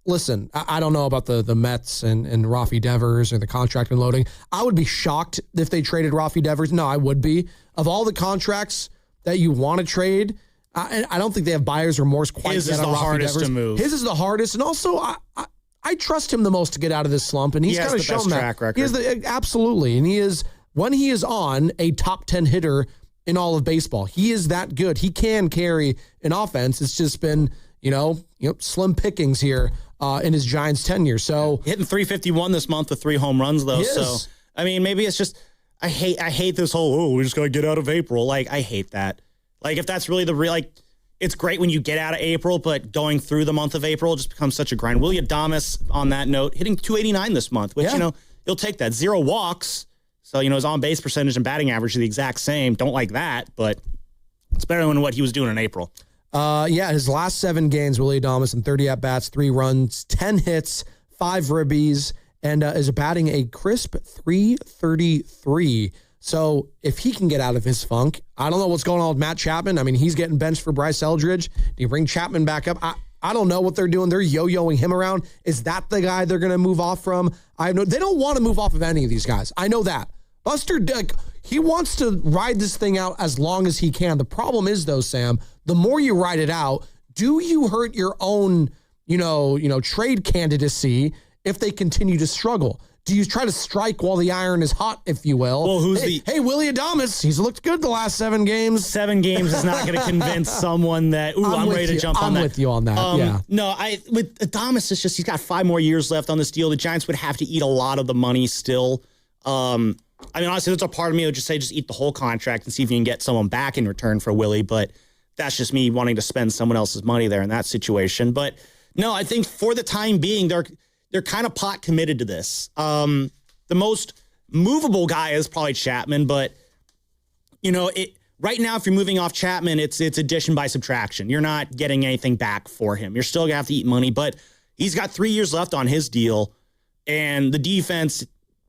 Listen, I don't know about the Mets and Rafi Devers or the contract unloading. I would be shocked if they traded Rafi Devers. No, I would be. Of all the contracts that you want to trade, I don't think they have buyer's remorse quite His yet is on the Rafi hardest Devers. to move. His is the hardest, and also I trust him the most to get out of this slump, and he's kind of shown that. Track record. He has absolutely, and he is, when he is on, a top 10 hitter in all of baseball. He is that good. He can carry an offense. It's just been, slim pickings here in his Giants tenure. So hitting 351 this month with 3 home runs, though. So I mean, maybe it's just I hate this whole we just gotta get out of April. Like, I hate that. Like, if that's really the real, it's great when you get out of April, but going through the month of April just becomes such a grind. Willie Adames, on that note, hitting 289 this month, which you'll take that. 0 walks. So, his on-base percentage and batting average are the exact same. Don't like that, but it's better than what he was doing in April. His last 7 games, Willie Adames, in 30 at-bats, 3 runs, 10 hits, 5 ribbies, and is batting a crisp .333. So if he can get out of his funk, I don't know what's going on with Matt Chapman. I mean, he's getting benched for Bryce Eldridge. Do you bring Chapman back up? I don't know what they're doing. They're yo-yoing him around. Is that the guy they're going to move off from? They don't want to move off of any of these guys. I know that. Buster Dick, he wants to ride this thing out as long as he can. The problem is, though, Sam, the more you ride it out, do you hurt your own, trade candidacy if they continue to struggle? Do you try to strike while the iron is hot, if you will? Well, Hey, Willie Adames, he's looked good the last 7 games. 7 games is not going to convince someone that, I'm ready to jump on that. I'm with you on that, yeah. No, with Adames, it's just he's got 5 more years left on this deal. The Giants would have to eat a lot of the money still. Honestly, there's a part of me that would just say just eat the whole contract and see if you can get someone back in return for Willie, but that's just me wanting to spend someone else's money there in that situation. But no, I think for the time being, they're kind of pot committed to this. The most movable guy is probably Chapman, but right now, if you're moving off Chapman, it's addition by subtraction. You're not getting anything back for him. You're still gonna have to eat money, but he's got 3 years left on his deal, and the defense,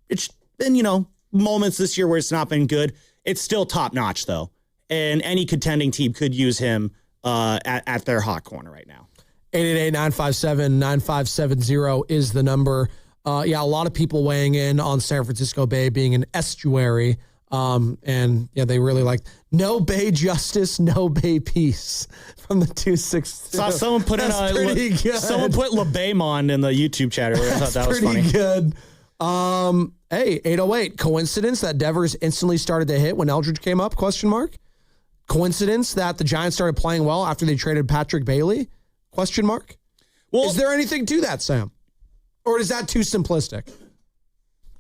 it's been moments this year where it's not been good. It's still top notch though, and any contending team could use him at their hot corner right now. 888-957-9570 is the number. A lot of people weighing in on San Francisco Bay being an estuary. They really like no Bay justice, no Bay peace from the 262. Saw someone put someone put LeBaymond in the YouTube chat earlier. I thought that was funny. Pretty good. 808. Coincidence that Devers instantly started to hit when Eldridge came up? ? Coincidence that the Giants started playing well after they traded Patrick Bailey? ? Well, is there anything to that, Sam? Or is that too simplistic?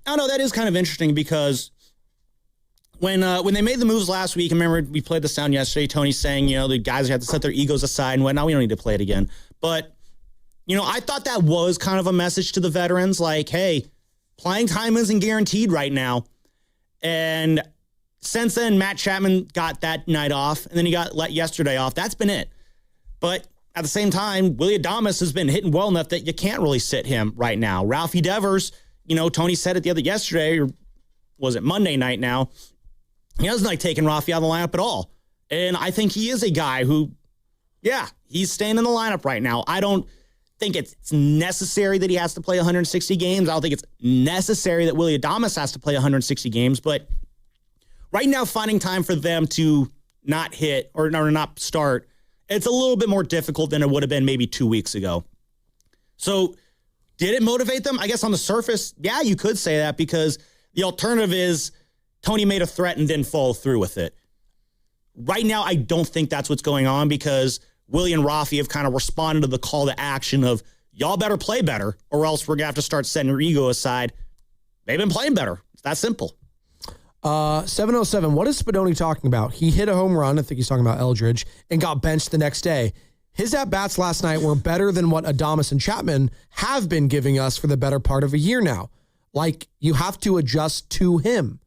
I don't know. That is kind of interesting because when they made the moves last week, I remember we played the sound yesterday, Tony saying, the guys have to set their egos aside and whatnot. We don't need to play it again. But, I thought that was kind of a message to the veterans, like, hey, playing time isn't guaranteed right now. And since then, Matt Chapman got that night off, and then he got let yesterday off. That's been it. But at the same time, Willie Adames has been hitting well enough that you can't really sit him right now. Ralphie Devers, Tony said it yesterday, or was it Monday night now? He doesn't like taking Rafi out of the lineup at all. And I think he is a guy who, he's staying in the lineup right now. I don't think it's necessary that he has to play 160 games. I don't think it's necessary that Willie Adames has to play 160 games. But right now, finding time for them to not hit or not start, it's a little bit more difficult than it would have been maybe 2 weeks ago. So did it motivate them? I guess on the surface, yeah, you could say that, because the alternative is Tony made a threat and didn't follow through with it. Right now, I don't think that's what's going on because Willie and Rafi have kind of responded to the call to action of y'all better play better or else we're going to have to start setting your ego aside. They've been playing better. It's that simple. 707, what is Spadoni talking about? He hit a home run, I think he's talking about Eldridge, and got benched the next day. His at-bats last night were better than what Adames and Chapman have been giving us for the better part of a year now. Like, you have to adjust to him.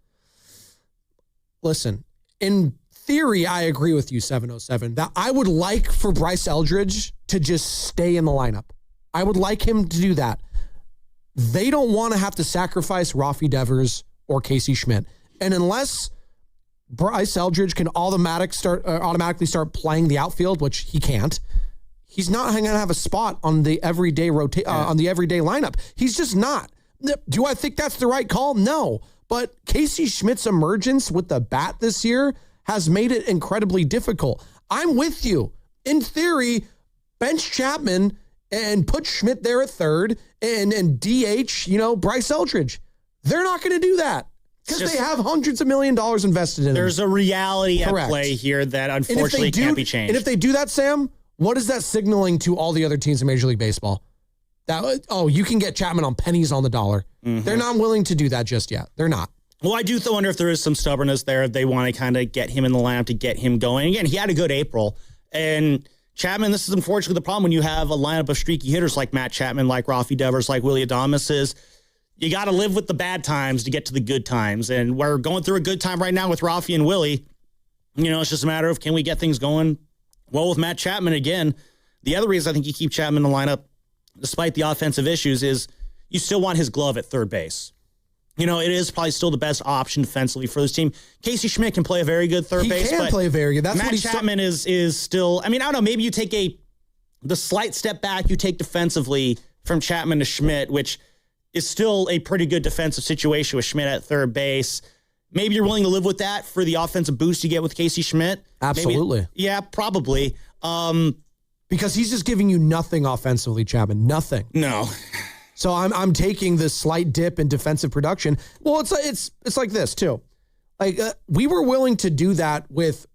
Listen, in theory, I agree with you, 707, that I would like for Bryce Eldridge to just stay in the lineup. I would like him to do that. They don't want to have to sacrifice Rafi Devers or Casey Schmidt. And unless Bryce Eldridge can automatically start playing the outfield, which he can't, he's not going to have a spot on the everyday on the everyday lineup. He's just not. Do I think that's the right call? No. But Casey Schmidt's emergence with the bat this year has made it incredibly difficult. I'm with you. In theory, bench Chapman and put Schmidt there at third and DH, Bryce Eldridge. They're not going to do that. Because they have hundreds of $1 million invested in them. There's a reality at play here that unfortunately can't be changed. And if they do that, Sam, what is that signaling to all the other teams in Major League Baseball? That, you can get Chapman on pennies on the dollar. Mm-hmm. They're not willing to do that just yet. They're not. Well, I do wonder if there is some stubbornness there. They want to kind of get him in the lineup to get him going. Again, he had a good April. And Chapman, this is unfortunately the problem when you have a lineup of streaky hitters like Matt Chapman, like Rafi Devers, like Willie Adames is. You got to live with the bad times to get to the good times. And we're going through a good time right now with Rafi and Willie. It's just a matter of can we get things going well with Matt Chapman again. The other reason I think you keep Chapman in the lineup, despite the offensive issues, is you still want his glove at third base. It is probably still the best option defensively for this team. Casey Schmidt can play a very good third base. He can play very good. That's Matt what Chapman is still, I don't know, maybe you take the slight step back you take defensively from Chapman to Schmidt, which is still a pretty good defensive situation with Schmidt at third base. Maybe you're willing to live with that for the offensive boost you get with Casey Schmidt. Absolutely. Maybe, yeah, probably. Because he's just giving you nothing offensively, Chapman. Nothing. No. So I'm taking this slight dip in defensive production. Well, it's like this too. Like we were willing to do that with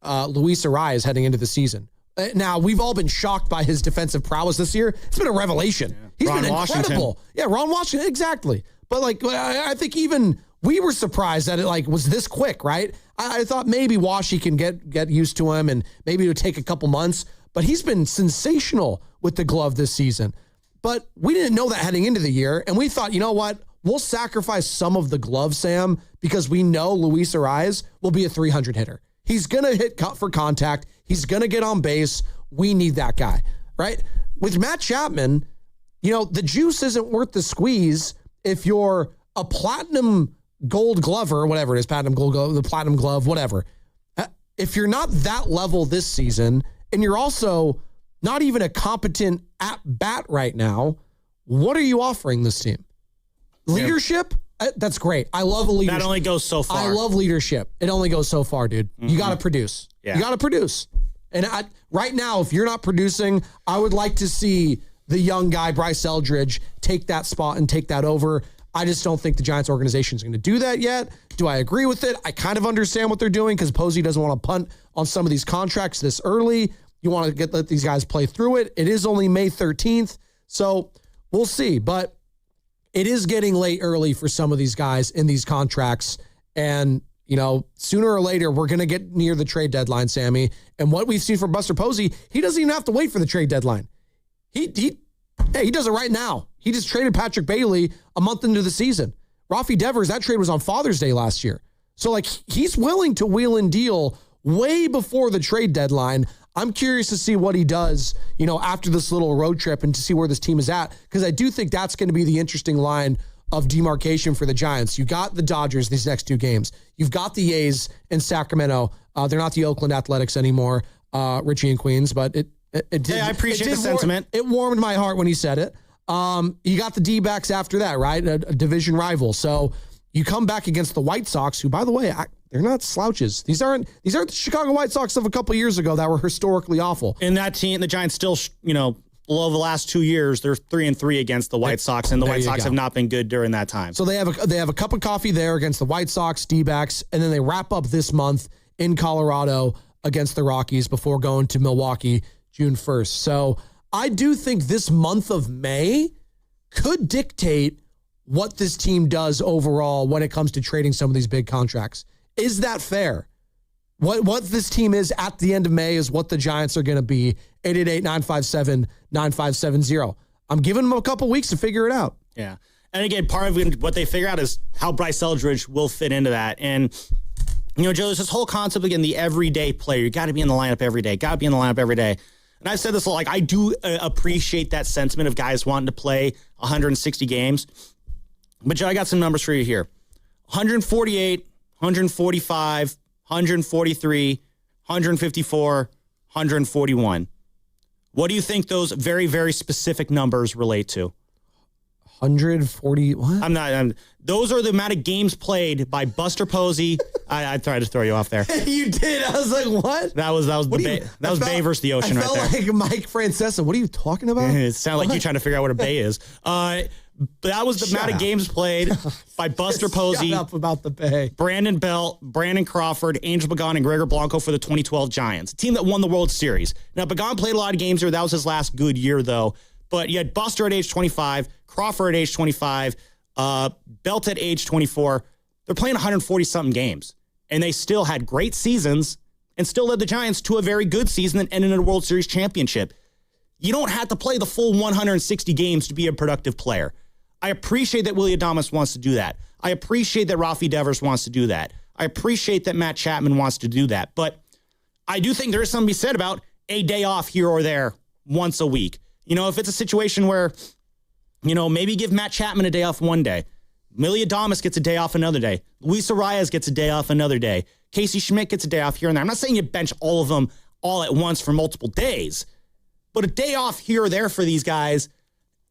Luis Arias heading into the season. Now, we've all been shocked by his defensive prowess this year. It's been a revelation. Yeah. He's been incredible. Yeah, Ron Washington, exactly. But I think even we were surprised that it was this quick, right? I thought maybe Washi can get used to him and maybe it would take a couple months. But he's been sensational with the glove this season. But we didn't know that heading into the year. And we thought, you know what? We'll sacrifice some of the glove, Sam, because we know Luis Arias will be a 300 hitter. He's going to hit for contact. He's going to get on base. We need that guy, right? With Matt Chapman, the juice isn't worth the squeeze if you're a platinum gold glover, whatever it is, platinum gold glove, the platinum glove, whatever. If you're not that level this season, and you're also not even a competent at-bat right now, what are you offering this team? Leadership? That's great. I love a leadership. That only goes so far. I love leadership. It only goes so far, dude. Mm-hmm. You got to produce. Yeah. You got to produce. And right now, if you're not producing, I would like to see the young guy, Bryce Eldridge, take that spot and take that over. I just don't think the Giants organization is going to do that yet. Do I agree with it? I kind of understand what they're doing because Posey doesn't want to punt on some of these contracts this early. You want to let these guys play through it. It is only May 13th, so we'll see. But it is getting late early for some of these guys in these contracts. And, sooner or later, we're going to get near the trade deadline, Sammy. And what we've seen from Buster Posey, he doesn't even have to wait for the trade deadline. He does it right now. He just traded Patrick Bailey a month into the season. Rafi Devers, that trade was on Father's Day last year. So, he's willing to wheel and deal way before the trade deadline. I'm curious to see what he does, after this little road trip and to see where this team is at, because I do think that's going to be the interesting line of demarcation for the Giants. You got the Dodgers these next two games. You've got the A's in Sacramento. They're not the Oakland Athletics anymore, Richie and Queens, but it did. Yeah, I appreciate the sentiment. It warmed my heart when he said it. You got the D-backs after that, right? A division rival. So you come back against the White Sox, who, by the way, they're not slouches. These aren't the Chicago White Sox of a couple years ago that were historically awful. And that team, the Giants still, below the last 2 years, they're 3-3 against the White Sox, and the White Sox have not been good during that time. So they have a cup of coffee there against the White Sox, D-backs, and then they wrap up this month in Colorado against the Rockies before going to Milwaukee June 1st. So I do think this month of May could dictate what this team does overall when it comes to trading some of these big contracts. Is that fair? What this team is at the end of May is what the Giants are going to be. 888-957-9570. I'm giving them a couple weeks to figure it out. Yeah. And again, part of what they figure out is how Bryce Eldridge will fit into that. And, Joe, there's this whole concept, again, the everyday player. You got to be in the lineup every day. Got to be in the lineup every day. And I've said this a lot. I do appreciate that sentiment of guys wanting to play 160 games. But, Joe, I got some numbers for you here. 148, 145, 143, 154, 141. What do you think those very, very specific numbers relate to? 140, what? Those are the amount of games played by Buster Posey. I tried to throw you off there. You did. I was like, what? That was Bay versus the ocean right there. I felt like Mike Francesa. What are you talking about? It sounded like you trying to figure out what a bay is. That was the amount of games played by Buster Posey. Shut up about the Bay. Brandon Belt, Brandon Crawford, Angel Pagan, and Gregor Blanco for the 2012 Giants, a team that won the World Series. Now, Pagan played a lot of games there. That was his last good year, though. But you had Buster at age 25, Crawford at age 25, Belt at age 24. They're playing 140-something games, and they still had great seasons and still led the Giants to a very good season that ended in a World Series championship. You don't have to play the full 160 games to be a productive player. I appreciate that Willie Adames wants to do that. I appreciate that Rafi Devers wants to do that. I appreciate that Matt Chapman wants to do that. But I do think there is something to be said about a day off here or there once a week. If it's a situation where, maybe give Matt Chapman a day off one day. Willie Adames gets a day off another day. Luis Arias gets a day off another day. Casey Schmidt gets a day off here and there. I'm not saying you bench all of them all at once for multiple days. But a day off here or there for these guys,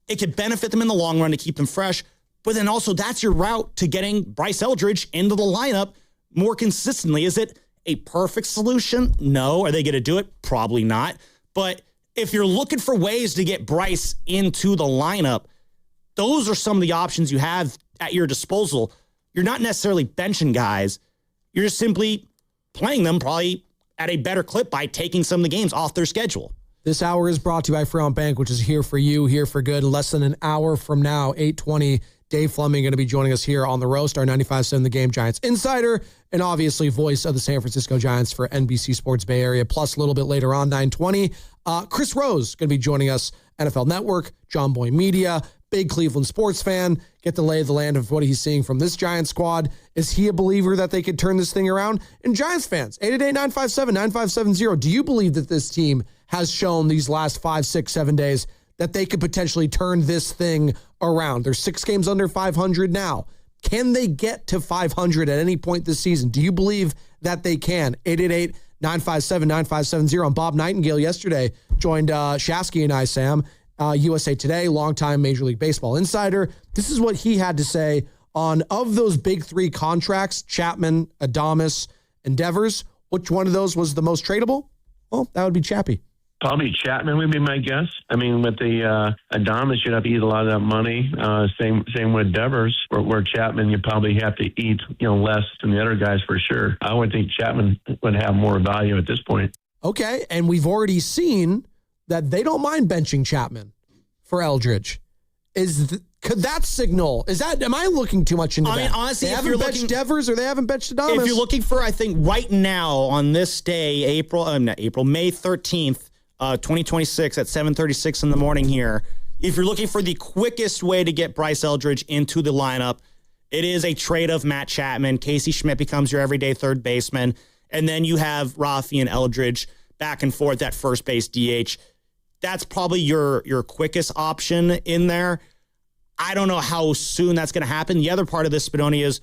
it could benefit them in the long run to keep them fresh. But then also that's your route to getting Bryce Eldridge into the lineup more consistently. Is it a perfect solution? No. Are they going to do it? Probably not. But if you're looking for ways to get Bryce into the lineup, those are some of the options you have at your disposal. You're not necessarily benching guys. You're just simply playing them probably at a better clip by taking some of the games off their schedule. This hour is brought to you by Fremont Bank, which is here for you, here for good. Less than an hour from now, 8:20, Dave Fleming going to be joining us here on The Roast, our 95.7 The Game Giants insider, and obviously voice of the San Francisco Giants for NBC Sports Bay Area. Plus, a little bit later on, 9:20, Chris Rose going to be joining us, NFL Network, John Boy Media, big Cleveland sports fan, get the lay of the land of what he's seeing from this Giants squad. Is he a believer that they could turn this thing around? And Giants fans, 888-957-9570, do you believe that this team has shown these last 5, 6, 7 days that they could potentially turn this thing around? They're 6 games under 500 now. Can they get to 500 at any point this season? Do you believe that they can? 888-957-9570. And Bob Nightingale yesterday joined Shasky and I, Sam, USA Today, longtime Major League Baseball insider. This is what he had to say on, of those big 3 contracts, Chapman, Adames, and Devers, which one of those was the most tradable? Well, that would be Chappie. Probably Chapman would be my guess. I mean, with the Adames, you'd have to eat a lot of that money. Same with Devers, where Chapman, you probably have to eat less than the other guys for sure. I would think Chapman would have more value at this point. Okay, and we've already seen that they don't mind benching Chapman for Eldridge. Could that signal? Am I looking too much into that? I mean, honestly, they haven't benched Devers or they haven't benched Adames. If you're looking for, I think right now on this day, May 13th, 2026 at 7:36 in the morning here. If you're looking for the quickest way to get Bryce Eldridge into the lineup, it is a trade of Matt Chapman. Casey Schmidt becomes your everyday third baseman. And then you have Rafi and Eldridge back and forth at first base DH. That's probably your quickest option in there. I don't know how soon that's going to happen. The other part of this, Spadoni, is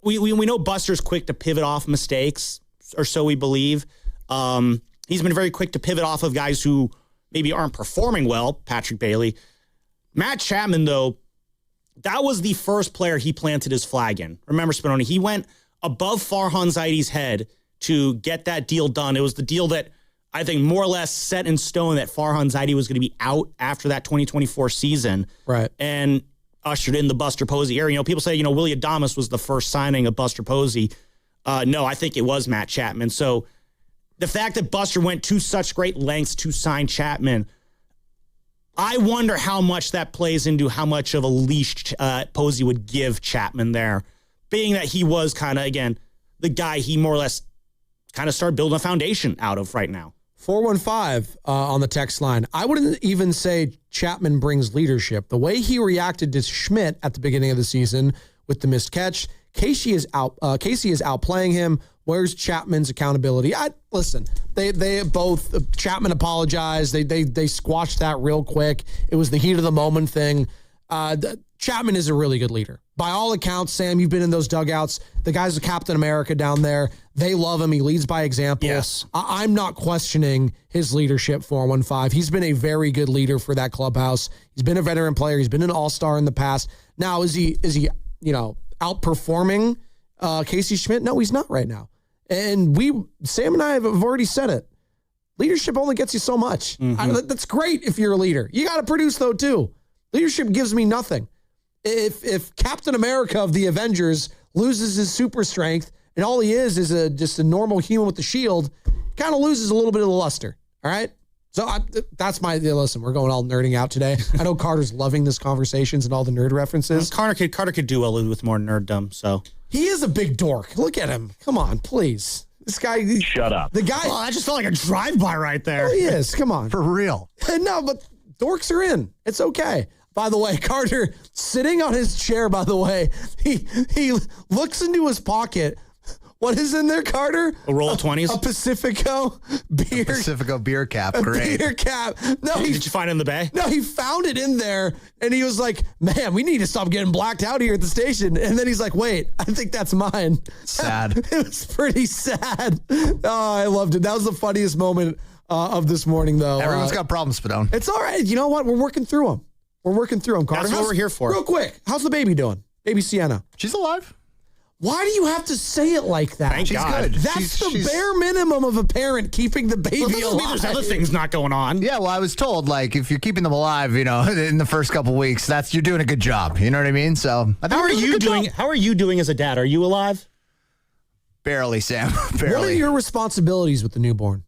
we know Buster's quick to pivot off mistakes, or so we believe. He's been very quick to pivot off of guys who maybe aren't performing well, Patrick Bailey. Matt Chapman, though, that was the first player he planted his flag in. Remember, Spadoni, he went above Farhan Zaidi's head to get that deal done. It was the deal that I think more or less set in stone that Farhan Zaidi was going to be out after that 2024 season. Right. And ushered in the Buster Posey era. People say, Willie Adames was the first signing of Buster Posey. No, I think it was Matt Chapman. So the fact that Buster went to such great lengths to sign Chapman, I wonder how much that plays into how much of a leash Posey would give Chapman there, being that he was kind of, again, the guy he more or less kind of started building a foundation out of right now. 415 on the text line. I wouldn't even say Chapman brings leadership. The way he reacted to Schmidt at the beginning of the season with the missed catch, Casey is outplaying him. Where's Chapman's accountability? Listen, they both, Chapman apologized. They squashed that real quick. It was the heat of the moment thing. Chapman is a really good leader. By all accounts, Sam, you've been in those dugouts. The guy's a Captain America down there. They love him. He leads by example. Yes. I'm not questioning his leadership, 415. He's been a very good leader for that clubhouse. He's been a veteran player. He's been an all-star in the past. Now, is he outperforming Casey Schmidt? No, he's not right now. And Sam and I have already said it. Leadership only gets you so much. Mm-hmm. That's great if you're a leader. You got to produce, though, too. Leadership gives me nothing. If Captain America of the Avengers loses his super strength and all he is just a normal human with the shield, he kind of loses a little bit of the luster. All right? So that's listen, we're going all nerding out today. I know Carter's loving this conversations and all the nerd references. Carter could do well with more nerddom, so. He is a big dork. Look at him. Come on, please. This guy. Shut up. The guy. Oh, that just felt like a drive-by right there. Oh, he is. Come on. For real. No, but dorks are in. It's okay. By the way, Carter sitting on his chair, by the way, he looks into his pocket. What is in there, Carter? A roll of 20s? A Pacifico beer. A Pacifico beer cap. Great. Beer cap. No, did you find it in the bay? No, he found it in there, and he was like, man, we need to stop getting blacked out here at the station. And then he's like, wait, I think that's mine. Sad. It was pretty sad. Oh, I loved it. That was the funniest moment of this morning, though. Everyone's got problems, Spadone. It's all right. You know what? We're working through them. Carter. That's what we're here for. Real quick, how's the baby doing? Baby Sienna. She's alive. Why do you have to say it like that? Thank God. Good. That's the bare minimum of a parent keeping the baby alive. There's other things not going on. Yeah, well, I was told, if you're keeping them alive, in the first couple weeks, you're doing a good job. You know what I mean? So, how are you doing? How are you doing as a dad? Are you alive? Barely, Sam. Barely. What are your responsibilities with the newborn?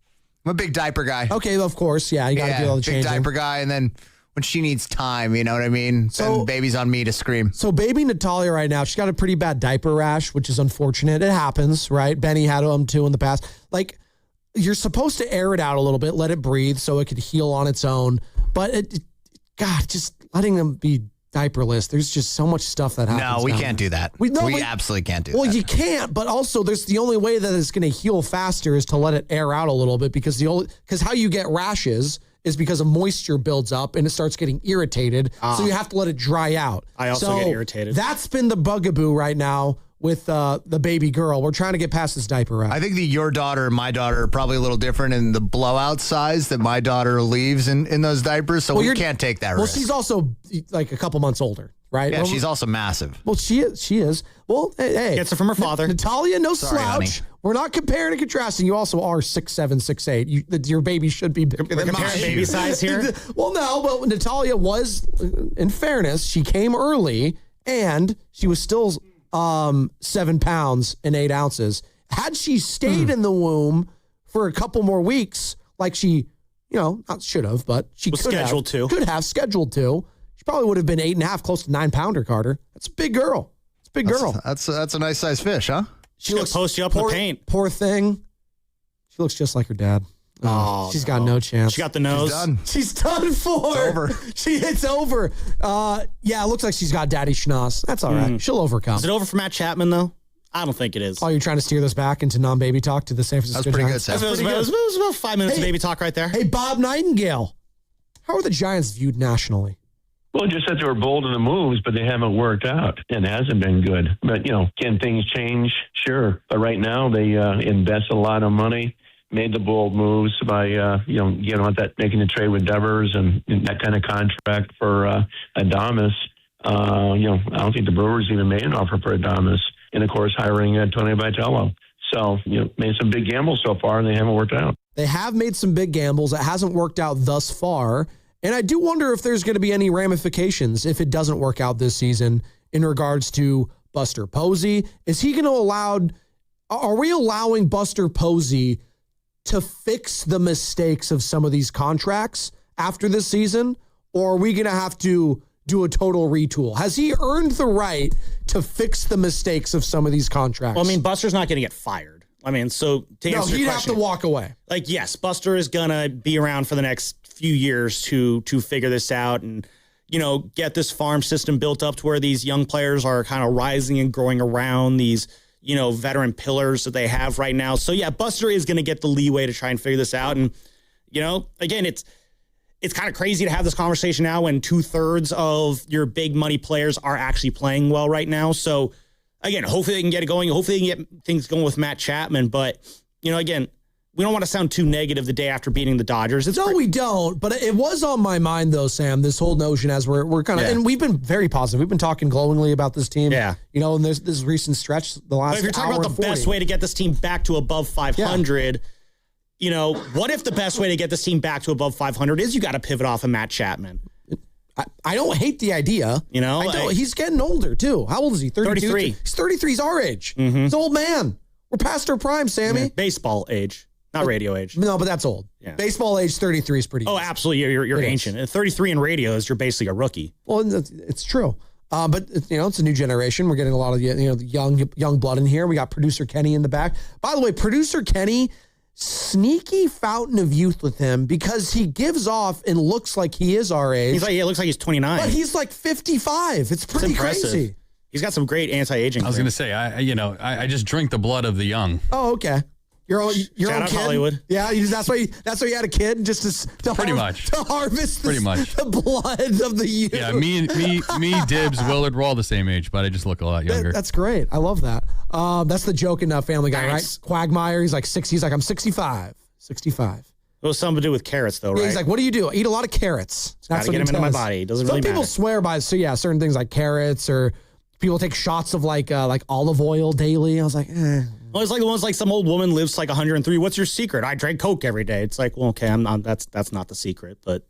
I'm a big diaper guy. Okay, of course. Yeah, you got to do all the changing. Big diaper guy, and then when she needs time, you know what I mean? So, then baby's on me to scream. So baby Natalia right now, she's got a pretty bad diaper rash, which is unfortunate. It happens, right? Benny had them too in the past. You're supposed to air it out a little bit, let it breathe so it could heal on its own. But God, just letting them be diaperless, there's just so much stuff that happens. No, we can't do that. We absolutely can't do that. Well, you can't, but also there's the only way that it's going to heal faster is to let it air out a little bit because how you get rashes is because a moisture builds up and it starts getting irritated. So you have to let it dry out. I also get irritated. That's been the bugaboo right now with the baby girl. We're trying to get past this diaper rash. I think your daughter and my daughter are probably a little different in the blowout size that my daughter leaves in those diapers. So we can't take that risk. Well, she's also a couple months older, right? Yeah, she's also massive. Well, she is. Well, hey. Gets it from her father. Natalia, no Sorry, slouch. honey. We're not comparing and contrasting. You also are 6'7", 6'8". Your baby should be bigger than mine. Baby size here? Well, no, but Natalia was, in fairness, she came early and she was still 7 pounds and 8 ounces. Had she stayed in the womb for a couple more weeks, like she, not should have, but she could have scheduled to, she probably would have been 8.5, close to 9 pounder, Carter. That's a big girl. It's a big girl. That's a nice size fish, huh? She looks post you up in the paint. Poor thing. She looks just like her dad. Oh, she's got no chance. She got the nose. She's done for. It's over. It's over. Yeah, it looks like she's got daddy schnoz. That's all right. She'll overcome. Is it over for Matt Chapman, though? I don't think it is. Oh, you're trying to steer this back into non-baby talk to the San Francisco That's pretty Giants? good, Sam. It was about 5 minutes of baby talk right there. Hey, Bob Nightingale. How are the Giants viewed nationally? Well, just that they were bold in the moves, but they haven't worked out and hasn't been good. But, can things change? Sure. But right now they invested a lot of money, made the bold moves by, making the trade with Devers and that kind of contract for Adames. I don't think the Brewers even made an offer for Adames. And, of course, hiring Tony Vitello. So, made some big gambles so far, and they haven't worked out. They have made some big gambles. It hasn't worked out thus far. And I do wonder if there's going to be any ramifications if it doesn't work out this season in regards to Buster Posey. Is he going to allow Are we allowing Buster Posey to fix the mistakes of some of these contracts after this season? Or are we going to have to do a total retool? Has he earned the right to fix the mistakes of some of these contracts? Well, I mean, Buster's not going to get fired. I mean, so to answer your question, he'd have to walk away. Like, yes, Buster is going to be around for the next few years to figure this out and, get this farm system built up to where these young players are kind of rising and growing around these, veteran pillars that they have right now. So, yeah, Buster is going to get the leeway to try and figure this out. And, again, it's kind of crazy to have this conversation now when 2/3 of your big money players are actually playing well right now. So, again, hopefully they can get it going. Hopefully they can get things going with Matt Chapman. But, again, we don't want to sound too negative the day after beating the Dodgers. We don't. But it was on my mind, though, Sam, this whole notion as we're kind of, and we've been very positive. We've been talking glowingly about this team. Yeah. And there's this recent stretch, the last But if you're talking about the best way to get this team back to above 500, what if the best way to get this team back to above 500 is you got to pivot off of Matt Chapman? I don't hate the idea. He's getting older, too. How old is he? 33. He's 33. He's our age. Mm-hmm. He's an old man. We're past our prime, Sammy. Yeah. Baseball age, not radio age. No, but that's old. Yeah. Baseball age 33 is pretty old. Oh, absolutely. You're ancient. At 33 in radio is you're basically a rookie. Well, it's true. But it's a new generation. We're getting a lot of young blood in here. We got producer Kenny in the back. By the way, producer Kenny, sneaky fountain of youth with him because he gives off and looks like he is our age. It looks like he's 29. But he's like 55. It's pretty crazy. He's got some great anti-aging. I was going to say, I just drink the blood of the young. Oh, okay. Your own Shout kid. out Hollywood. Yeah, that's why you had a kid, just to harvest the blood of the youth. Yeah, me, Dibs, Willard, we're all the same age, but I just look a lot younger. That's great. I love that. That's the joke in Family Guy, right? Quagmire, he's like 60. He's like, I'm 65. 65. It was something to do with carrots, though, right? Yeah, he's like, what do you do? I eat a lot of carrots. That's what get them into my body. It doesn't really matter. Some people swear by certain things like carrots, or people take shots of like olive oil daily. I was like, Well, it's like the ones like some old woman lives like 103. What's your secret? I drank Coke every day. It's like, well, okay, I'm not. That's not the secret, but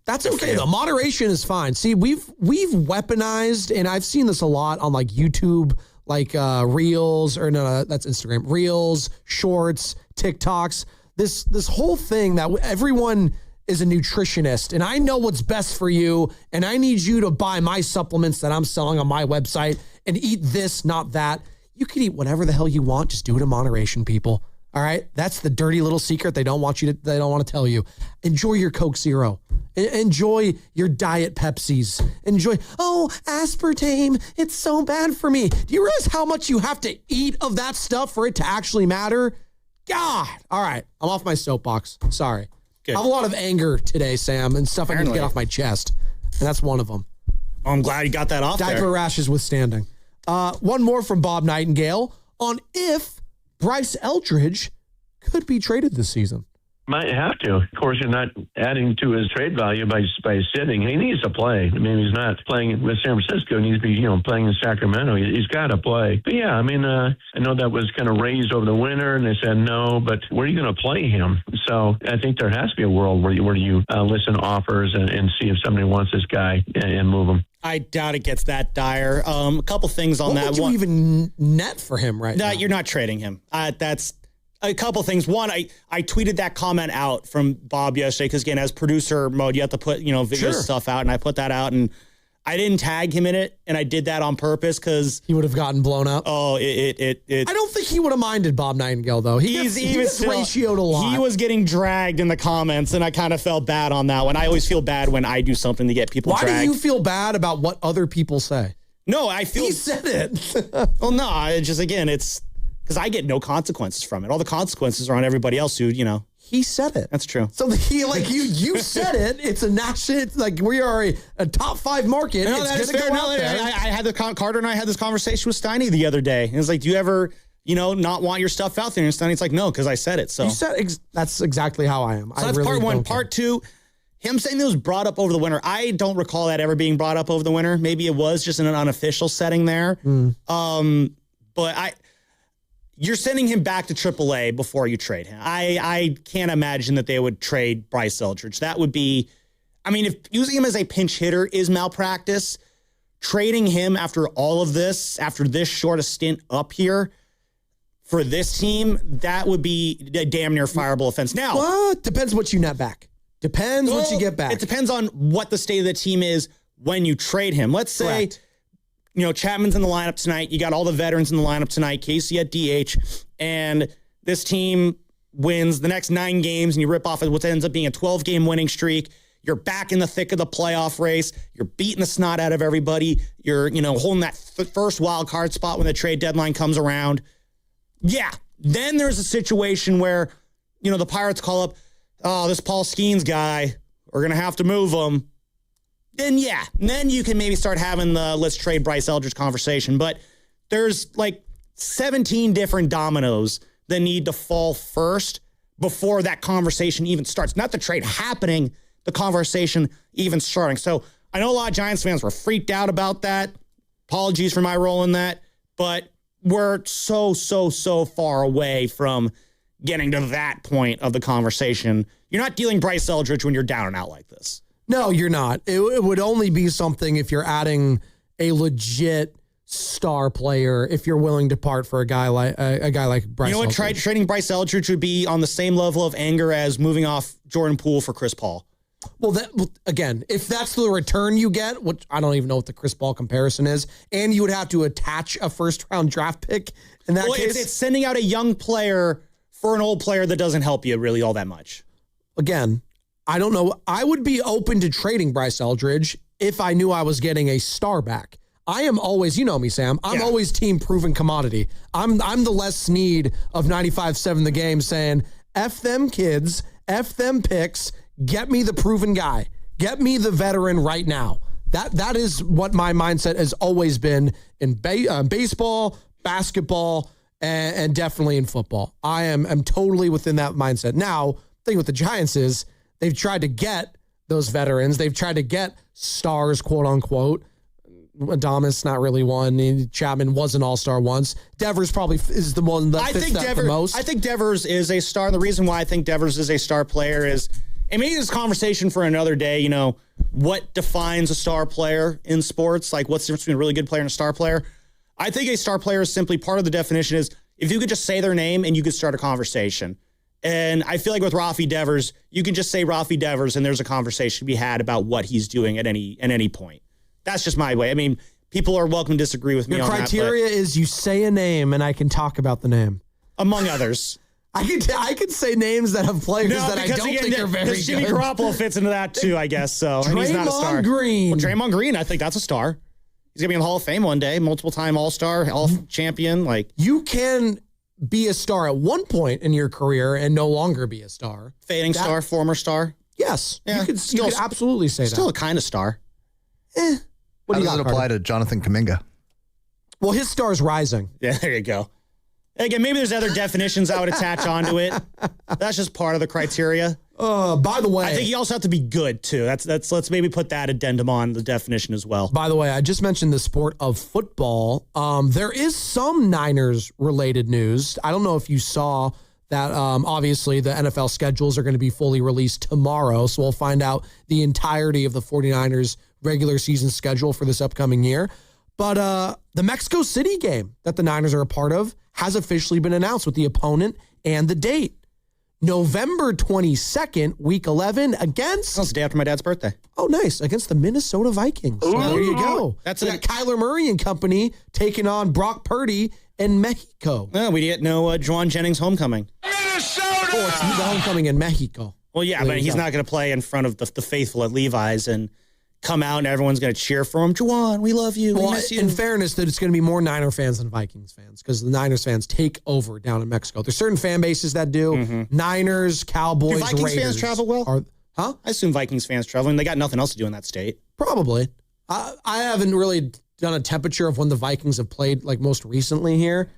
that's okay. The moderation is fine. See, we've weaponized, and I've seen this a lot on like YouTube, like Reels, or no, that's Instagram, Reels, Shorts, TikToks. This whole thing that everyone is a nutritionist, and I know what's best for you, and I need you to buy my supplements that I'm selling on my website and eat this, not that. You can eat whatever the hell you want. Just do it in moderation, people. All right? That's the dirty little secret they don't want to tell you. Enjoy your Coke Zero. Enjoy your Diet Pepsis. Enjoy, aspartame. It's so bad for me. Do you realize how much you have to eat of that stuff for it to actually matter? God. All right. I'm off my soapbox. Sorry. Good. I have a lot of anger today, Sam, and stuff I need to get off my chest. And that's one of them. Well, I'm glad you got that off Diaper rashes withstanding. One more from Bob Nightingale on if Bryce Eldridge could be traded this season. Might have to. Of course, you're not adding to his trade value by sitting. He needs to play. I mean, he's not playing with San Francisco. He needs to be, playing in Sacramento. He's got to play. But yeah, I mean, I know that was kind of raised over the winter, and they said no. But where are you going to play him? So I think there has to be a world where you listen to offers and see if somebody wants this guy and move him. I doubt it gets that dire. A couple things on that. What would you even net for him right now? You're not trading him. That's a couple things. One, I tweeted that comment out from Bob yesterday because, again, as producer mode, you have to put, video stuff out, and I put that out, and I didn't tag him in it, and I did that on purpose because he would have gotten blown up. Oh, it. I don't think he would have minded Bob Nightingale, though. He gets ratioed a lot. He was getting dragged in the comments, and I kind of felt bad on that one. I always feel bad when I do something to get people dragged. Why do you feel bad about what other people say? No, I feel... He said it. Well, no, it's just, again, it's... Because I get no consequences from it. All the consequences are on everybody else who, He said it. That's true. So you said it. It's a national. It's like we are a top 5 market. No, it's fair. Out there. I had Carter and I had this conversation with Steiny the other day. And it's like, do you ever, not want your stuff out there? And Steiny's like, no, because I said it. So you said that's exactly how I am. So that's part one. Part two, him saying it was brought up over the winter. I don't recall that ever being brought up over the winter. Maybe it was just in an unofficial setting there. But you're sending him back to AAA before you trade him. I can't imagine that they would trade Bryce Eldridge. That would be, if using him as a pinch hitter is malpractice, trading him after all of this, after this short a stint up here, For this team, that would be a damn near fireable offense. Now, what? Depends what you net back. Depends what you get back. It depends on what the state of the team is when you trade him. Let's say, Correct. Chapman's in the lineup tonight. You got all the veterans in the lineup tonight. Casey at DH. And this team wins the next 9 games, and you rip off what ends up being a 12-game winning streak. You're back in the thick of the playoff race. You're beating the snot out of everybody. You're, holding that first wild card spot when the trade deadline comes around. Yeah. Then there's a situation where, the Pirates call up, oh, this Paul Skeens guy, we're going to have to move him. Then you can maybe start having the let's trade Bryce Eldridge conversation. But there's like 17 different dominoes that need to fall first before that conversation even starts. Not the trade happening, the conversation even starting. So I know a lot of Giants fans were freaked out about that. Apologies for my role in that. But we're so far away from getting to that point of the conversation. You're not dealing Bryce Eldridge when you're down and out like this. No, you're not. It would only be something if you're adding a legit star player, if you're willing to part for a guy like Bryce Eldridge. Trading Bryce Eldridge would be on the same level of anger as moving off Jordan Poole for Chris Paul. Well, again, if that's the return you get, which I don't even know what the Chris Paul comparison is, and you would have to attach a first-round draft pick in that case. It's sending out a young player for an old player that doesn't help you really all that much. Again, I don't know. I would be open to trading Bryce Eldridge if I knew I was getting a star back. I am always, you know me, Sam. I'm always team proven commodity. I'm the Les Snead of 95.7 The Game saying, F them kids, F them picks, get me the proven guy. Get me the veteran right now. That is what my mindset has always been in baseball, basketball, and definitely in football. I'm totally within that mindset. Now, the thing with the Giants is they've tried to get those veterans. They've tried to get stars, quote unquote. Adames, not really one. Chapman was an all-star once. Devers probably is the one that fits that the most. I think Devers is a star. The reason why I think Devers is a star player is, and maybe this conversation for another day, what defines a star player in sports? Like, what's the difference between a really good player and a star player? I think a star player is simply part of the definition is if you could just say their name and you could start a conversation. And I feel like with Rafi Devers, you can just say Rafi Devers and there's a conversation to be had about what he's doing at any point. That's just my way. I mean, people are welcome to disagree with me on that. Your criteria is you say a name and I can talk about the name. Among others. I could say names that have players that I don't think are very good. Jimmy Garoppolo fits into that too, I guess. So and he's not a star. Green. Well, Draymond Green, I think that's a star. He's gonna be in the Hall of Fame one day, multiple-time All-Star, All-Champion. Like, you can be a star at one point in your career and no longer be a star. Fading star, former star. Yes, you could absolutely say that. Still a kind of star. How does it apply to Jonathan Kuminga? Well, his star's rising. Yeah, there you go. Again, maybe there's other definitions I would attach onto it. That's just part of the criteria. By the way, I think you also have to be good too. Let's maybe put that addendum on the definition as well. By the way, I just mentioned the sport of football. There is some Niners related news. I don't know if you saw that. Obviously, the NFL schedules are going to be fully released tomorrow, so we'll find out the entirety of the 49ers regular season schedule for this upcoming year. But the Mexico City game that the Niners are a part of has officially been announced with the opponent and the date. November 22nd, week 11 against... That's the day after my dad's birthday. Oh, nice. Against the Minnesota Vikings. So there you go. That's got Kyler Murray and company taking on Brock Purdy in Mexico. No, we get no Juwan Jennings homecoming. Minnesota! Oh, it's the homecoming in Mexico. Well, yeah, but he's not going to play in front of the faithful at Levi's and come out and everyone's going to cheer for him. Juwan, we love you. Well, we miss you. In fairness, that it's going to be more Niner fans than Vikings fans because the Niners fans take over down in Mexico. There's certain fan bases that do. Mm-hmm. Niners, Cowboys, do Vikings Raiders. fans travel well? Huh? I assume Vikings fans travel, and they got nothing else to do in that state. Probably. I haven't really done a temperature of when the Vikings have played like most recently here.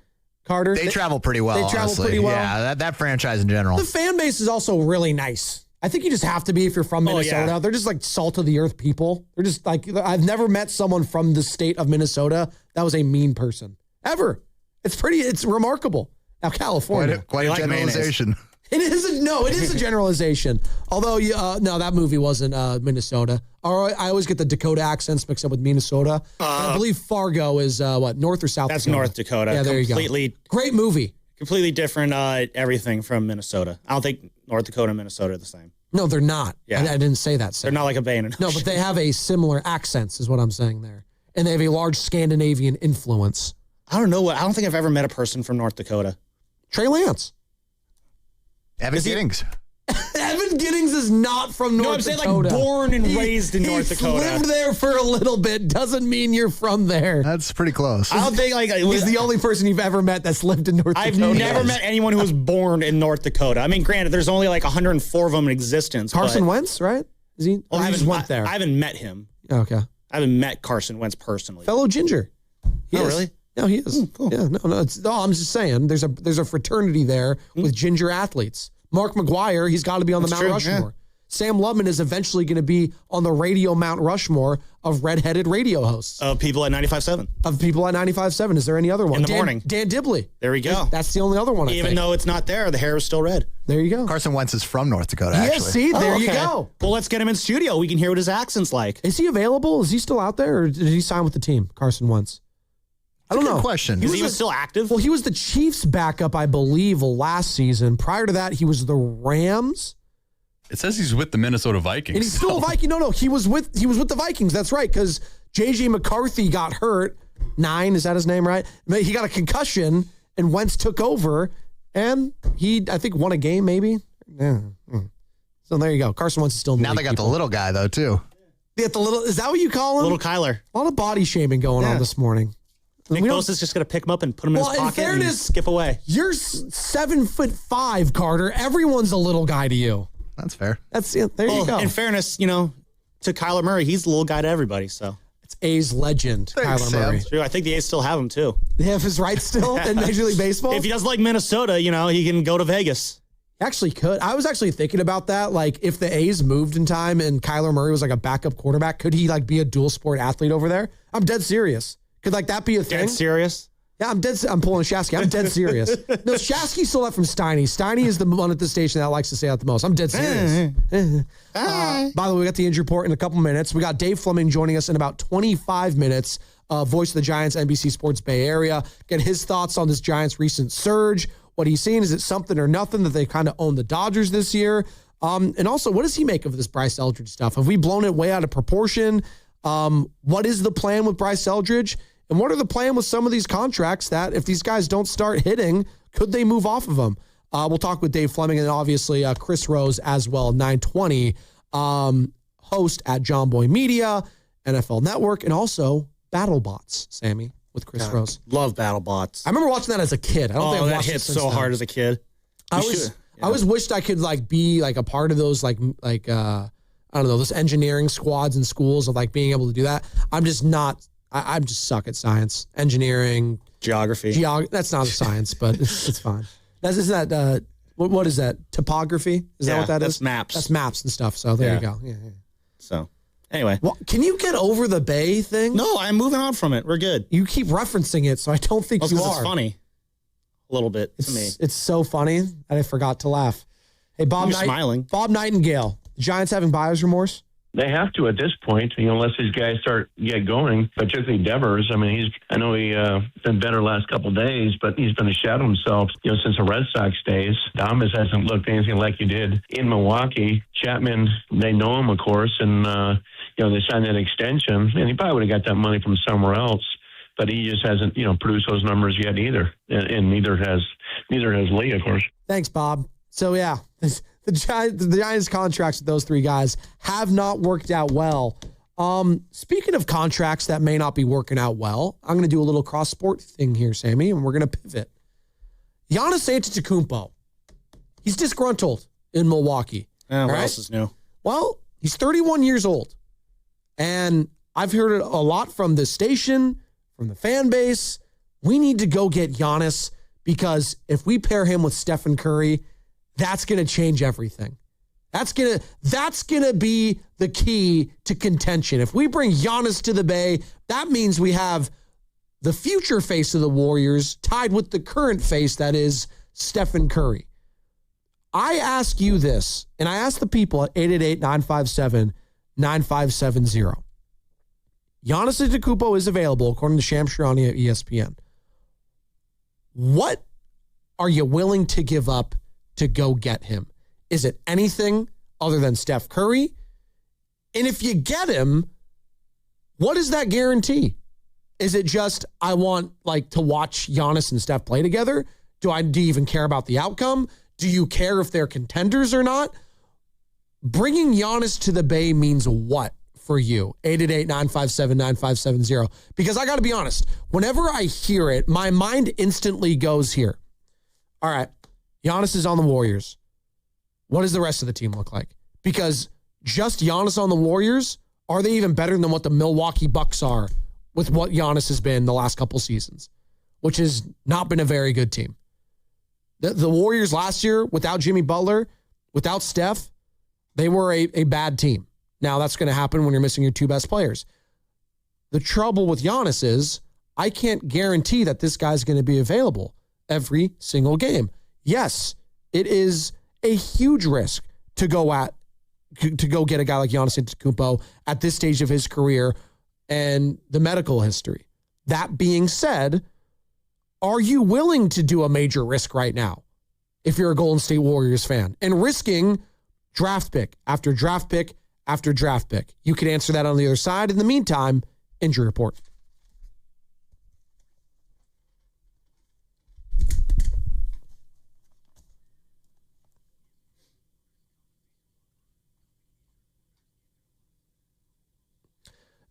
Carter? They travel pretty well, They travel honestly. pretty well. Yeah, that franchise in general. The fan base is also really nice. I think you just have to be if you're from Minnesota. Yeah. They're just like salt of the earth people. They're just like, I've never met someone from the state of Minnesota that was a mean person. Ever. It's remarkable. Now, California. Quite a generalization. It is a generalization. Although, no, that movie wasn't Minnesota. I always get the Dakota accents mixed up with Minnesota. And I believe Fargo is, North or South That's Dakota? North Dakota. Yeah, there you go. Great movie. Completely different everything from Minnesota. I don't think North Dakota and Minnesota are the same. No, they're not. Yeah. I didn't say that. They're not like a bay and an No, but they have a similar accents is what I'm saying there. And they have a large Scandinavian influence. I don't know. I don't think I've ever met a person from North Dakota. Trey Lance. Evan Giddings. Evan Giddings is not from North Dakota. No, I'm saying like born and raised in North Dakota. He lived there for a little bit. Doesn't mean you're from there. That's pretty close. I don't think like he's the only person you've ever met that's lived in North Dakota. I've never met anyone who was born in North Dakota. I mean, granted, there's only like 104 of them in existence. Carson Wentz, right? Is he? Well, I just went there. I haven't met him. Okay. I haven't met Carson Wentz personally. Fellow Ginger. He is. Really? No, he is. Cool. Yeah, no. I'm just saying. There's a fraternity there with ginger athletes. Mark McGuire, he's got to be on the Mount Rushmore. Yeah. Sam Lubman is eventually going to be on the radio Mount Rushmore of redheaded radio hosts. Of people at 95.7. Of people at 95.7. Is there any other one? In the morning. Dan Dibley. There we go. That's the only other one, Even though it's not there, the hair is still red. There you go. Carson Wentz is from North Dakota, Yes, actually. see? There you go. Well, let's get him in studio. We can hear what his accent's like. Is he available? Is he still out there, or did he sign with the team, Carson Wentz? I don't know. Question. He was still active? Well, he was the Chiefs' backup, I believe, last season. Prior to that, he was the Rams. It says he's with the Minnesota Vikings. And he's still a Viking. No, he was with the Vikings. That's right, because J.J. McCarthy got hurt. 9, is that his name, right? He got a concussion, and Wentz took over, and he, I think, won a game, maybe. Yeah. So there you go. Carson Wentz is still in the Now they got the little guy, though, too. They got the little, is that what you call him? Little Kyler. A lot of body shaming going on this morning. Nick Bosa's just going to pick him up and put him in his pocket and skip away. You're 7'5", Carter. Everyone's a little guy to you. That's fair. That's it. There you go. In fairness, to Kyler Murray, he's the little guy to everybody. So it's A's legend, Kyler Murray. True. I think the A's still have him too. They have his rights still in Major League Baseball. If he does like Minnesota, he can go to Vegas. Actually could. I was actually thinking about that. Like, if the A's moved in time and Kyler Murray was like a backup quarterback, could he like be a dual sport athlete over there? I'm dead serious. Could like that be a thing? Dead serious? Yeah, I'm pulling a Shasky. I'm dead serious. No, Shasky stole that from Steiny. Steiny is the one at the station that likes to say that the most. I'm dead serious. By the way, we got the injury report in a couple minutes. We got Dave Fleming joining us in about 25 minutes. Voice of the Giants, NBC Sports Bay Area. Get his thoughts on this Giants recent surge. What he's seen, is it something or nothing that they kind of own the Dodgers this year? And also, what does he make of this Bryce Eldridge stuff? Have we blown it way out of proportion? What is the plan with Bryce Eldridge? And what are the plan with some of these contracts that if these guys don't start hitting, could they move off of them? We'll talk with Dave Fleming and obviously Chris Rose as well, 920, host at John Boy Media, NFL Network, and also BattleBots, Sammy, with Chris Rose. Love BattleBots. I remember watching that as a kid. I don't think I've watched that hit so hard as a kid. I always wished I could like be like a part of those I don't know, those engineering squads in schools of like being able to do that. I'm just not. I just suck at science, engineering, geography. That's not a science, but it's fine. Isn't that what is that? Topography? Is that what that is? That's maps. That's maps and stuff. So there you go. Yeah. So anyway, well, can you get over the Bay thing? No, I'm moving on from it. We're good. You keep referencing it, so I don't think you are. It's funny. A little bit to me. It's so funny that I forgot to laugh. Hey, Bob Nightingale. The Giants having buyer's remorse? They have to at this point, unless these guys get going. Particularly Devers. I mean, I know he's been better last couple of days, but he's been a shadow himself, since the Red Sox days. Thomas hasn't looked anything like he did in Milwaukee. Chapman, they know him, of course, and they signed that extension, and he probably would have got that money from somewhere else. But he just hasn't, produced those numbers yet either, and neither has Lee, of course. Thanks, Bob. So yeah. The Giants' contracts with those three guys have not worked out well. Speaking of contracts that may not be working out well, I'm going to do a little cross-sport thing here, Sammy, and we're going to pivot. Giannis Antetokounmpo, he's disgruntled in Milwaukee. What else is new? Well, he's 31 years old, and I've heard it a lot from the station, from the fan base. We need to go get Giannis because if we pair him with Stephen Curry, that's going to change everything. That's going to be the key to contention. If we bring Giannis to the Bay, that means we have the future face of the Warriors tied with the current face, that is Stephen Curry. I ask you this, and I ask the people at 888-957-9570. Giannis Antetokounmpo is available, according to Shams Charania at ESPN. What are you willing to give up to go get him? Is it anything other than Steph Curry? And if you get him, what does that guarantee? Is it just, I want to watch Giannis and Steph play together? Do you even care about the outcome? Do you care if they're contenders or not? Bringing Giannis to the Bay means what for you? 888-957-9570. Because I got to be honest, whenever I hear it, my mind instantly goes here. All right, Giannis is on the Warriors. What does the rest of the team look like? Because just Giannis on the Warriors, are they even better than what the Milwaukee Bucks are with what Giannis has been the last couple seasons, which has not been a very good team? The Warriors last year, without Jimmy Butler, without Steph, they were a bad team. Now, that's going to happen when you're missing your two best players. The trouble with Giannis is I can't guarantee that this guy's going to be available every single game. Yes, it is a huge risk to go get a guy like Giannis Antetokounmpo at this stage of his career and the medical history. That being said, are you willing to do a major risk right now if you're a Golden State Warriors fan and risking draft pick after draft pick after draft pick? You can answer that on the other side. In the meantime, injury report.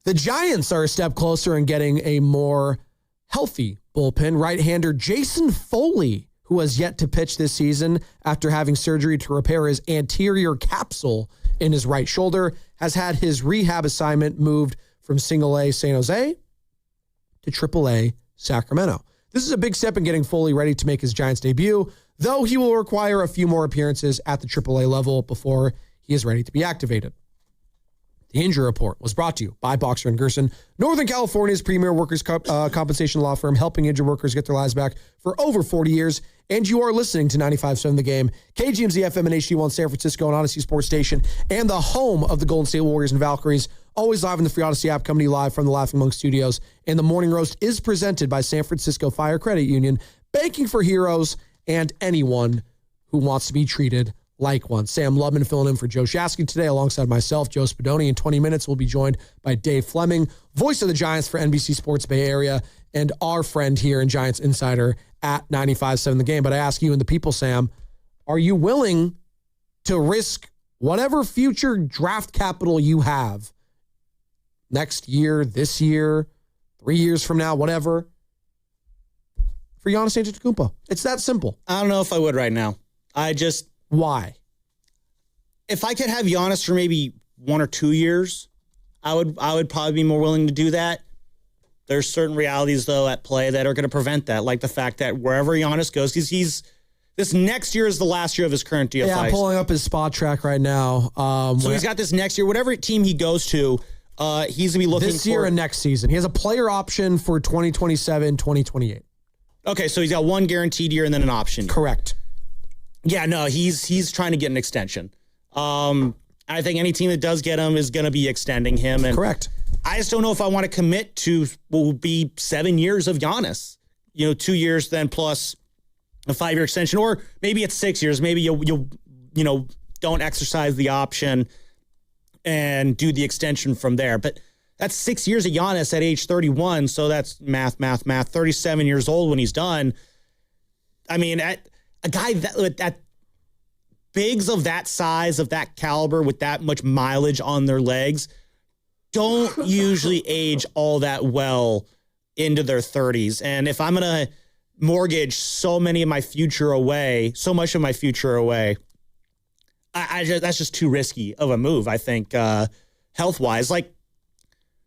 The Giants are a step closer in getting a more healthy bullpen. Right-hander Jason Foley, who has yet to pitch this season after having surgery to repair his anterior capsule in his right shoulder, has had his rehab assignment moved from Single-A San Jose to Triple-A Sacramento. This is a big step in getting Foley ready to make his Giants debut, though he will require a few more appearances at the Triple-A level before he is ready to be activated. The injury report was brought to you by Boxer & Gerson, Northern California's premier workers' compensation law firm, helping injured workers get their lives back for over 40 years. And you are listening to 95.7 The Game, KGMZ FM and HD1 San Francisco, and Odyssey Sports Station, and the home of the Golden State Warriors and Valkyries. Always live in the free Odyssey app, coming to you live from the Laughing Monk Studios. And the Morning Roast is presented by San Francisco Fire Credit Union, banking for heroes and anyone who wants to be treated like one. Sam Lubman filling in for Joe Shasky today alongside myself, Joe Spadoni. In 20 minutes, we'll be joined by Dave Fleming, voice of the Giants for NBC Sports Bay Area, and our friend here in Giants Insider at 95.7 The Game. But I ask you and the people, Sam, are you willing to risk whatever future draft capital you have next year, this year, 3 years from now, whatever, for Giannis Antetokounmpo? It's that simple. I don't know if I would right now. Why? If I could have Giannis for maybe 1 or 2 years, I would probably be more willing to do that. There's certain realities, though, at play that are going to prevent that, like the fact that wherever Giannis goes, he's this next year is the last year of his current deal. Yeah, I'm pulling up his spot track right now. So he's got this next year, whatever team he goes to, he's going to be looking this year and next season. He has a player option for 2027, 2028. Okay, so he's got one guaranteed year and then an option. Correct. Yeah, no, he's trying to get an extension. I think any team that does get him is going to be extending him. And correct. I just don't know if I want to commit to what will be 7 years of Giannis. 2 years then plus a 5-year extension, or maybe it's 6 years. Maybe you'll don't exercise the option and do the extension from there. But that's 6 years of Giannis at age 31. So that's math. 37 years old when he's done. I mean, a guy that bigs of that size, of that caliber, with that much mileage on their legs, don't usually age all that well into their 30s. And if I'm going to mortgage so much of my future away, that's just too risky of a move, I think, health-wise. Like,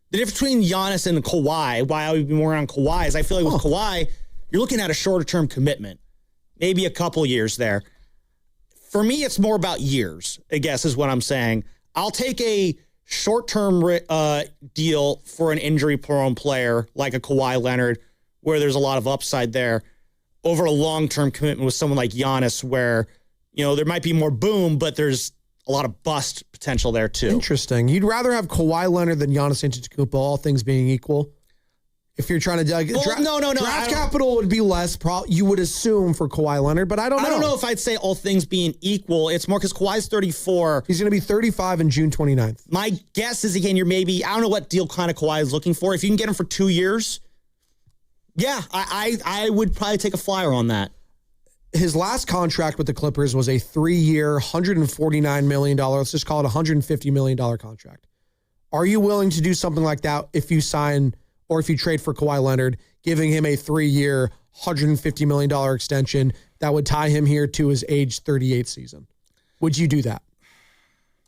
the difference between Giannis and Kawhi, why I would be more on Kawhi, is I feel like with Kawhi, you're looking at a shorter-term commitment. Maybe a couple years there. For me, it's more about years, I guess, is what I'm saying. I'll take a short-term deal for an injury-prone player like a Kawhi Leonard, where there's a lot of upside there, over a long-term commitment with someone like Giannis, where, there might be more boom, but there's a lot of bust potential there, too. Interesting. You'd rather have Kawhi Leonard than Giannis Antetokounmpo, all things being equal? If you're trying to no. Draft capital would be less. You would assume for Kawhi Leonard, but I don't know. I don't know if I'd say all things being equal. It's more because Kawhi's 34. He's going to be 35 in June 29th. My guess is, again, I don't know what deal kind of Kawhi is looking for. If you can get him for 2 years, yeah, I would probably take a flyer on that. His last contract with the Clippers was a 3-year, $149 million, let's just call it $150 million contract. Are you willing to do something like that if you sign or if you trade for Kawhi Leonard, giving him a 3-year, $150 million extension that would tie him here to his age 38 season? Would you do that?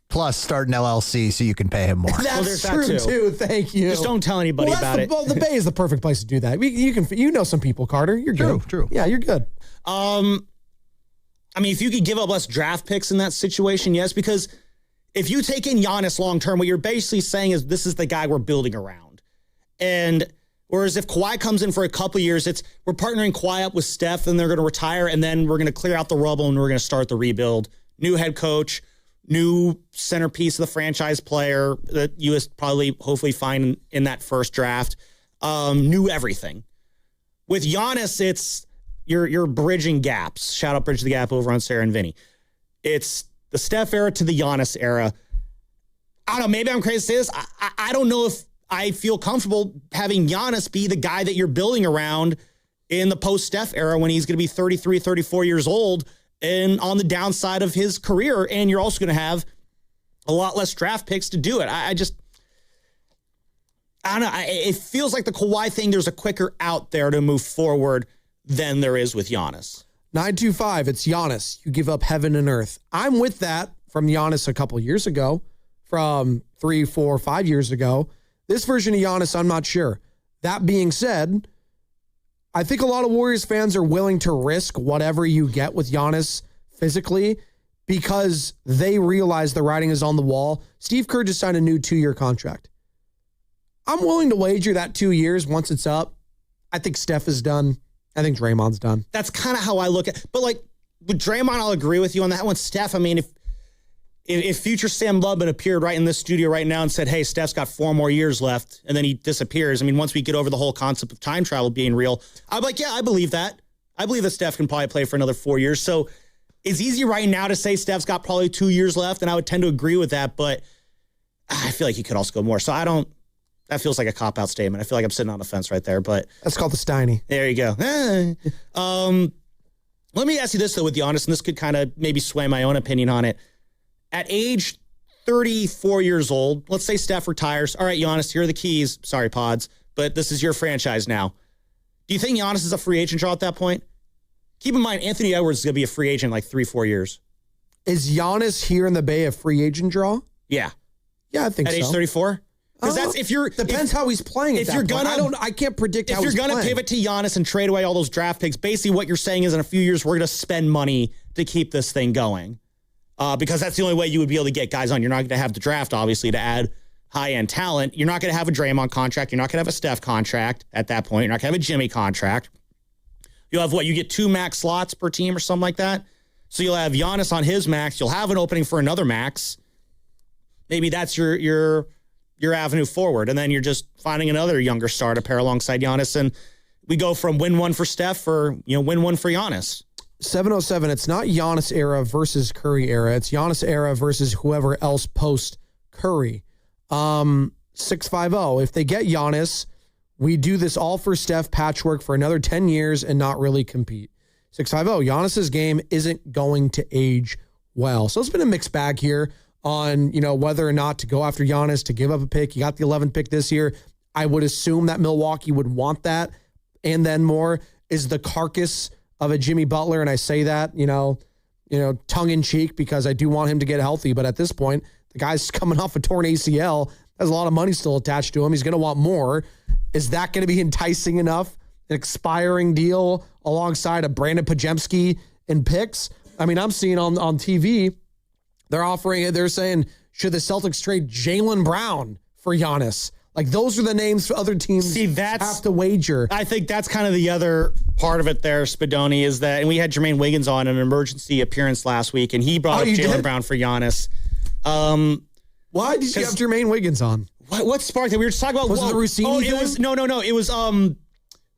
Plus start an LLC so you can pay him more. That's true, too. Thank you. Just don't tell anybody about it. Well, the Bay is the perfect place to do that. You know some people, Carter. You're good. True. Yeah, you're good. If you could give up less draft picks in that situation, yes, because if you take in Giannis long-term, what you're basically saying is this is the guy we're building around. And whereas if Kawhi comes in for a couple of years, we're partnering Kawhi up with Steph, and they're going to retire, and then we're going to clear out the rubble, and we're going to start the rebuild. New head coach, new centerpiece of the franchise player that you hopefully find in that first draft, new everything. With Giannis, it's you're bridging gaps. Shout out Bridge the Gap over on Sarah and Vinny. It's the Steph era to the Giannis era. I don't know, maybe I'm crazy to say this. I don't know if I feel comfortable having Giannis be the guy that you're building around in the post-Steph era when he's going to be 33, 34 years old and on the downside of his career, and you're also going to have a lot less draft picks to do it. I don't know. It feels like the Kawhi thing, there's a quicker out there to move forward than there is with Giannis. 925, it's Giannis. You give up heaven and earth. I'm with that from Giannis a couple years ago, from 3, 4, 5 years ago. This version of Giannis, I'm not sure. That being said, I think a lot of Warriors fans are willing to risk whatever you get with Giannis physically because they realize the writing is on the wall. Steve Kerr just signed a new 2-year contract. I'm willing to wager that 2 years, once it's up, I think Steph is done. I think Draymond's done. That's kind of how I look at it. But like with Draymond, I'll agree with you on that one. Steph, if future Sam Lubman appeared right in this studio right now and said, hey, Steph's got 4 more years left, and then he disappears. Once we get over the whole concept of time travel being real, I'm like, yeah, I believe that. I believe that Steph can probably play for another 4 years. So it's easy right now to say Steph's got probably 2 years left, and I would tend to agree with that, but I feel like he could also go more. So that feels like a cop-out statement. I feel like I'm sitting on the fence right there, but that's called the Steiny. There you go. Let me ask you this, though, with Giannis, and this could kind of maybe sway my own opinion on it. At age 34 years old, let's say Steph retires. All right, Giannis, here are the keys. Sorry, Pods, but this is your franchise now. Do you think Giannis is a free agent draw at that point? Keep in mind, Anthony Edwards is going to be a free agent in like 3-4 years. Is Giannis here in the Bay a free agent draw? Yeah. Yeah, I think so. At age 34? Because depends how he's playing. I can't predict how he's playing. If you're gonna pivot to Giannis and trade away all those draft picks, basically what you're saying is in a few years we're gonna spend money to keep this thing going, because that's the only way you would be able to get guys on. You're not gonna have the draft obviously to add high end talent. You're not gonna have a Draymond contract. You're not gonna have a Steph contract at that point. You're not gonna have a Jimmy contract. You'll have you get 2 max slots per team or something like that. So you'll have Giannis on his max. You'll have an opening for another max. Maybe that's your avenue forward. And then you're just finding another younger star to pair alongside Giannis. And we go from win 1 for Steph or, win 1 for Giannis. 707, it's not Giannis era versus Curry era. It's Giannis era versus whoever else post Curry. 650, if they get Giannis, we do this all for Steph patchwork for another 10 years and not really compete. 650, Giannis's game isn't going to age well. So it's been a mixed bag here on, whether or not to go after Giannis, to give up a pick. He got the 11th pick this year. I would assume that Milwaukee would want that. And then more is the carcass of a Jimmy Butler. And I say that, tongue in cheek because I do want him to get healthy. But at this point, the guy's coming off a torn ACL, has a lot of money still attached to him. He's going to want more. Is that going to be enticing enough? An expiring deal alongside a Brandon Pajemski and picks? I'm seeing on TV, they're saying, should the Celtics trade Jaylen Brown for Giannis? Like, those are the names for other teams have to wager. I think that's kind of the other part of it there, Spadoni, is that, and we had Jermaine Wiggins on an emergency appearance last week, and he brought up Jaylen Brown for Giannis. Why did you have Jermaine Wiggins on? What sparked it? We were just talking about. Was it the Rossini Oh, thing? it was no. It was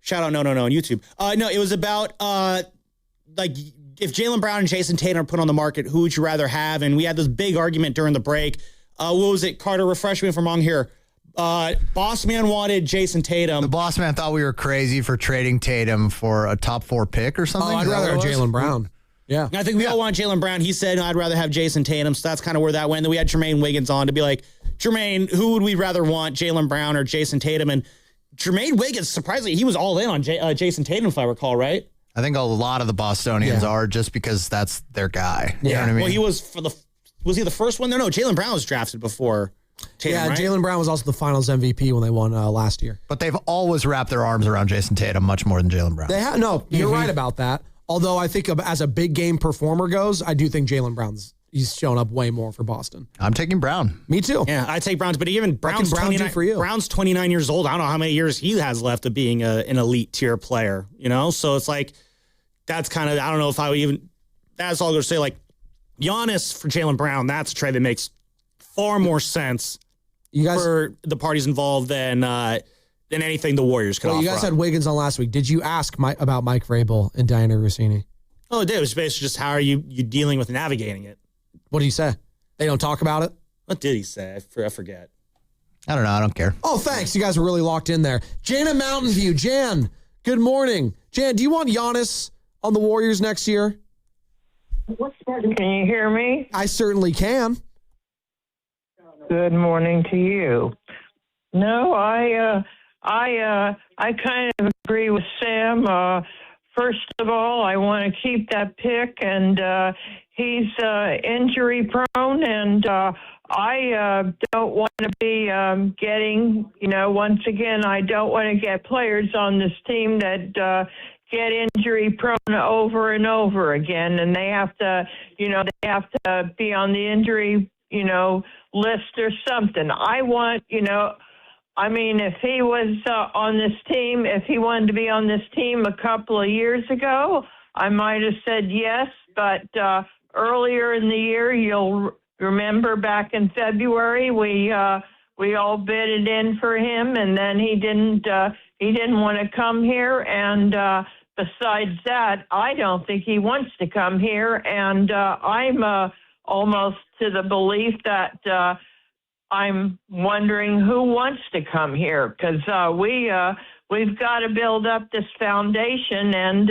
shout out no on YouTube. No, it was about like if Jaylen Brown and Jason Tatum are put on the market, who would you rather have? And we had this big argument during the break. What was it, Carter? Refresh me if I'm wrong here. Boss Man wanted Jason Tatum. The boss man thought we were crazy for trading Tatum for a top 4 pick or something. Oh, I'd rather have Jaylen Brown. Yeah. I think we all want Jaylen Brown. He said, I'd rather have Jason Tatum. So that's kind of where that went. Then we had Jermaine Wiggins on to be like, Jermaine, who would we rather want, Jaylen Brown or Jason Tatum? And Jermaine Wiggins, surprisingly, he was all in on Jason Tatum, if I recall, right? I think a lot of the Bostonians are just because that's their guy. You know what I mean? Well, he was was he the first one? No, Jaylen Brown was drafted before Tatum, right? Jaylen Brown was also the finals MVP when they won last year. But they've always wrapped their arms around Jason Tatum much more than Jaylen Brown. They have you're right about that. Although I think as a big game performer goes, I do think Jaylen Brown's he's shown up way more for Boston. I'm taking Brown. Me too. Yeah, I take Browns, but even Brown's 29 for you. Brown's 29 years old. I don't know how many years he has left of being an elite tier player, you know? So it's like that's kind of I don't know if I would even that's all I'm going to say like Giannis for Jaylen Brown, that's a trade that makes far more sense for the parties involved than anything the Warriors could offer. You guys had Wiggins on last week. Did you ask about Mike Vrabel and Diana Rossini? Oh, it did. It was basically just how are you dealing with navigating it? What did he say? They don't talk about it? What did he say? I forget. I don't know. I don't care. Oh, thanks. You guys were really locked in there. Jan at Mountain View. Jan, good morning. Jan, do you want Giannis on the Warriors next year? Can you hear me? I certainly can. Good morning to you. No, I kind of agree with Sam. First of all, I want to keep that pick, and he's injury prone, and I don't want to be getting, once again, I don't want to get players on this team that get injury prone over and over again, and they have to be on the injury, list or something. I want, if he was on this team, if he wanted to be on this team a couple of years ago, I might have said yes, but earlier in the year, you'll remember back in February, we all bidded in for him, and then he didn't want to come here, and besides that, I don't think he wants to come here, and I'm almost to the belief that I'm wondering who wants to come here, because we've got to build up this foundation, and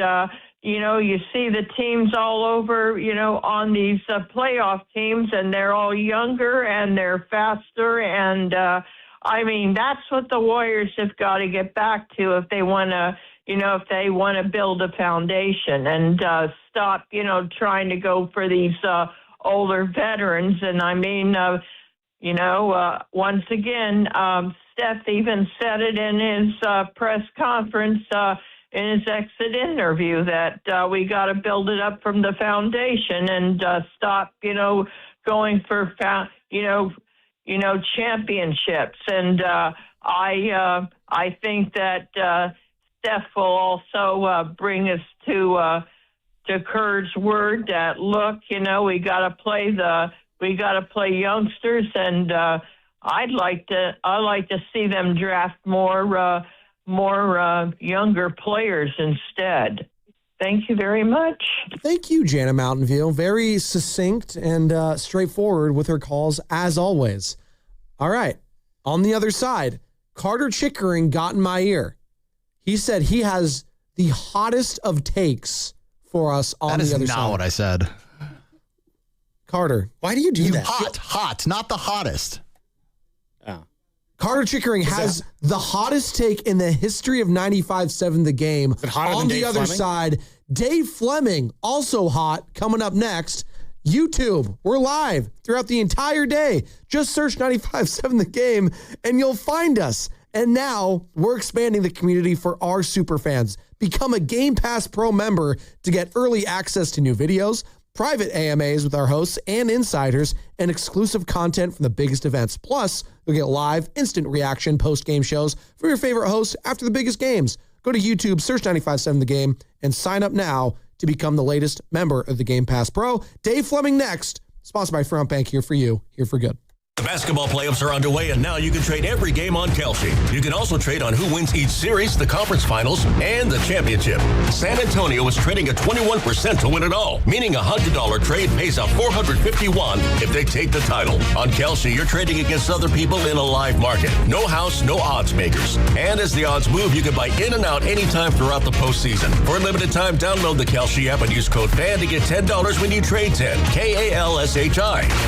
you see the teams all over, on these playoff teams, and they're all younger and they're faster, and that's what the Warriors have got to get back to if they want to. If they want to build a foundation and stop, trying to go for these older veterans. And once again, Steph even said it in his press conference, in his exit interview, that we got to build it up from the foundation and stop, going for, championships. And I think that Steph will also bring us to Kerr's word that look, we got to play youngsters, and I like to see them draft more younger players instead. Thank you very much. Thank you, Jana Mountain View. Very succinct and straightforward with her calls as always. All right, on the other side, Carter Chickering got in my ear. He said he has the hottest of takes for us on the other side. That is not what I said. Carter. Why do you do that? Hot, not the hottest. Oh. Carter Chickering has the hottest take in the history of 95.7 The Game. On the other side, Dave Fleming, also hot, coming up next. YouTube, we're live throughout the entire day. Just search 95.7 The Game and you'll find us. And now we're expanding the community for our super fans. Become a Game Pass Pro member to get early access to new videos, private AMAs with our hosts and insiders, and exclusive content from the biggest events. Plus, you'll get live, instant reaction post-game shows from your favorite hosts after the biggest games. Go to YouTube, search 95.7 The Game, and sign up now to become the latest member of the Game Pass Pro. Dave Fleming next, sponsored by Front Bank, here for you, here for good. The basketball playoffs are underway, and now you can trade every game on Kalshi. You can also trade on who wins each series, the conference finals, and the championship. San Antonio is trading at 21% to win it all, meaning a $100 trade pays out $451 if they take the title. On Kalshi, you're trading against other people in a live market. No house, no odds makers. And as the odds move, you can buy in and out anytime throughout the postseason. For a limited time, download the Kalshi app and use code FAN to get $10 when you trade 10. Kalshi.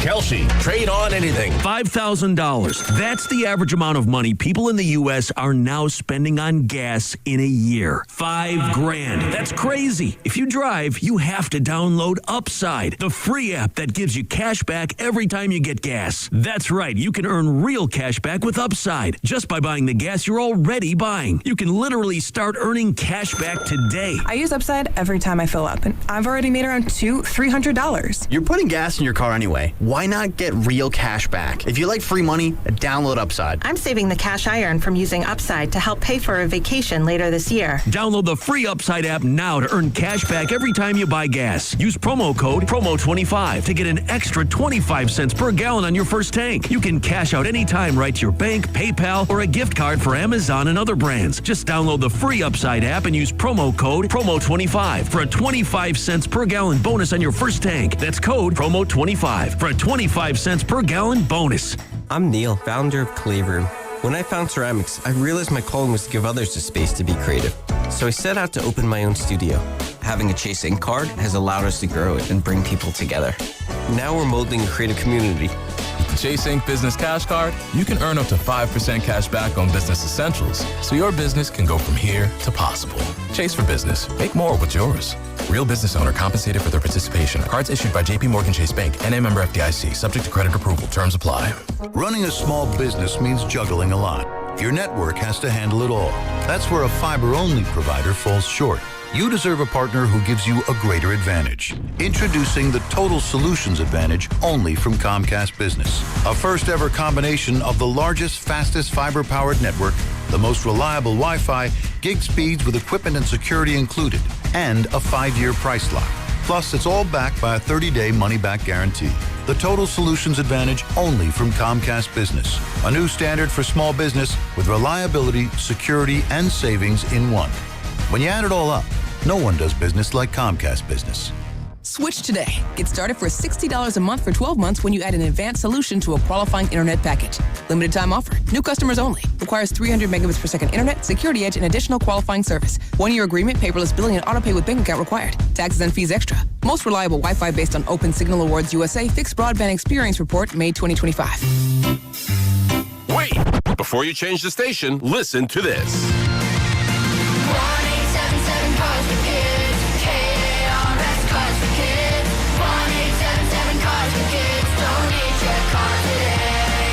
Kalshi. Trade on anything. $5,000. That's the average amount of money people in the U.S. are now spending on gas in a year. $5,000. That's crazy. If you drive, you have to download Upside, the free app that gives you cash back every time you get gas. That's right. You can earn real cash back with Upside just by buying the gas you're already buying. You can literally start earning cash back today. I use Upside every time I fill up, and I've already made around $300. You're putting gas in your car anyway. Why not get real cash back? If you like free money, download Upside. I'm saving the cash I earn from using Upside to help pay for a vacation later this year. Download the free Upside app now to earn cash back every time you buy gas. Use promo code PROMO25 to get an extra 25 cents per gallon on your first tank. You can cash out anytime right to your bank, PayPal, or a gift card for Amazon and other brands. Just download the free Upside app and use promo code PROMO25 for a 25 cents per gallon bonus on your first tank. That's code PROMO25 for a 25 cents per gallon bonus. I'm Neil, founder of Clay Room. When I found ceramics, I realized my calling was to give others the space to be creative. So I set out to open my own studio. Having a Chase Ink card has allowed us to grow it and bring people together. Now we're molding a creative community. Chase Ink Business Cash Card, you can earn up to 5% cash back on business essentials, so your business can go from here to possible. Chase for business. Make more with yours. Real business owner compensated for their participation. Cards issued by J.P. Morgan Chase Bank, N.A. member FDIC. Subject to credit approval. Terms apply. Running a small business means juggling a lot. Your network has to handle it all. That's where a fiber-only provider falls short. You deserve a partner who gives you a greater advantage. Introducing the Total Solutions Advantage only from Comcast Business. A first-ever combination of the largest, fastest fiber-powered network, the most reliable Wi-Fi, gig speeds with equipment and security included, and a 5-year price lock. Plus, it's all backed by a 30-day money-back guarantee. The Total Solutions Advantage only from Comcast Business. A new standard for small business with reliability, security, and savings in one. When you add it all up, no one does business like Comcast Business. Switch today. Get started for $60 a month for 12 months when you add an advanced solution to a qualifying internet package. Limited time offer. New customers only. Requires 300 megabits per second internet, security edge, and additional qualifying service. 1-year agreement, paperless billing, and autopay with bank account required. Taxes and fees extra. Most reliable Wi-Fi based on Open Signal Awards USA Fixed Broadband Experience Report, May 2025. Wait! Before you change the station, listen to this. 1-877 Cars for Kids. KARS Cars for Kids. 1-877 Cars for Kids. Donate your car today.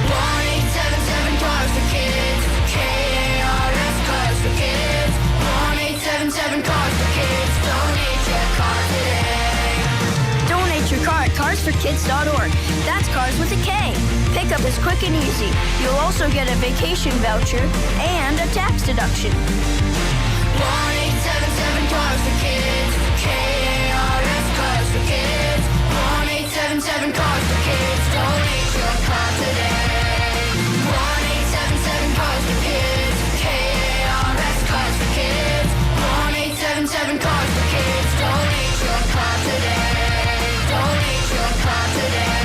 1-877 Cars for Kids. KARS Cars for Kids. 1-877 Cars for Kids. Donate your car today. Donate your car at carsforkids.org. That's cars with a K. Pickup is quick and easy. You'll also get a vacation voucher and a tax deduction. 1-877 Cars for Kids. KARS Cars for Kids. 1-877 Cars for Kids. Donate your car today. 1-877 Cars for Kids. KARS Cars for Kids. 1-877 Cars for Kids. Donate your car today. Donate your car today.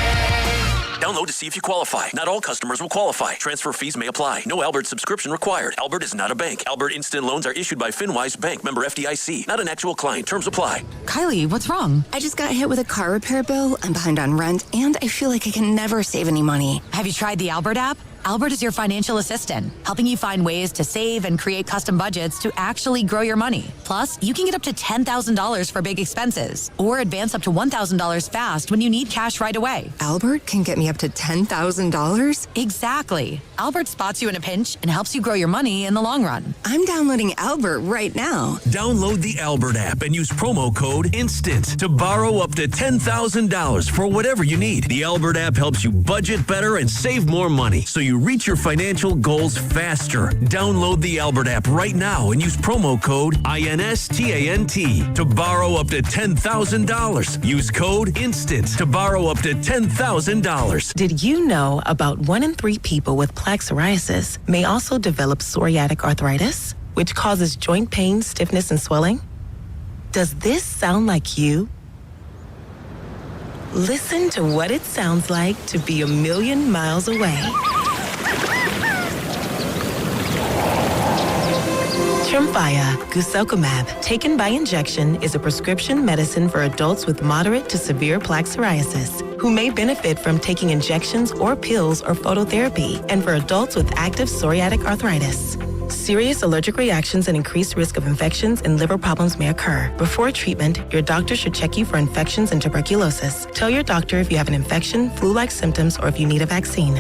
Download to see if you qualify. Not all customers will qualify. Transfer fees may apply. No Albert subscription required. Albert is not a bank. Albert Instant Loans are issued by FinWise Bank, member FDIC. Not an actual client. Terms apply. Kylie, what's wrong? I just got hit with a car repair bill. I'm behind on rent, and I feel like I can never save any money. Have you tried the Albert app? Albert is your financial assistant, helping you find ways to save and create custom budgets to actually grow your money. Plus, you can get up to $10,000 for big expenses or advance up to $1,000 fast when you need cash right away. Albert can get me up to $10,000? Exactly. Albert spots you in a pinch and helps you grow your money in the long run. I'm downloading Albert right now. Download the Albert app and use promo code INSTANT to borrow up to $10,000 for whatever you need. The Albert app helps you budget better and save more money, so you you reach your financial goals faster. Download the Albert app right now and use promo code INSTANT to borrow up to $10,000. Use code INSTANT to borrow up to $10,000. Did you know about 1 in 3 people with plaque psoriasis may also develop psoriatic arthritis, which causes joint pain, stiffness, and swelling? Does this sound like you? Listen to what it sounds like to be a million miles away. Tremfya guselkumab, taken by injection, is a prescription medicine for adults with moderate to severe plaque psoriasis who may benefit from taking injections or pills or phototherapy, and for adults with active psoriatic arthritis. Serious allergic reactions and increased risk of infections and liver problems may occur. Before treatment, your doctor should check you for infections and tuberculosis. Tell your doctor if you have an infection, flu-like symptoms, or if you need a vaccine.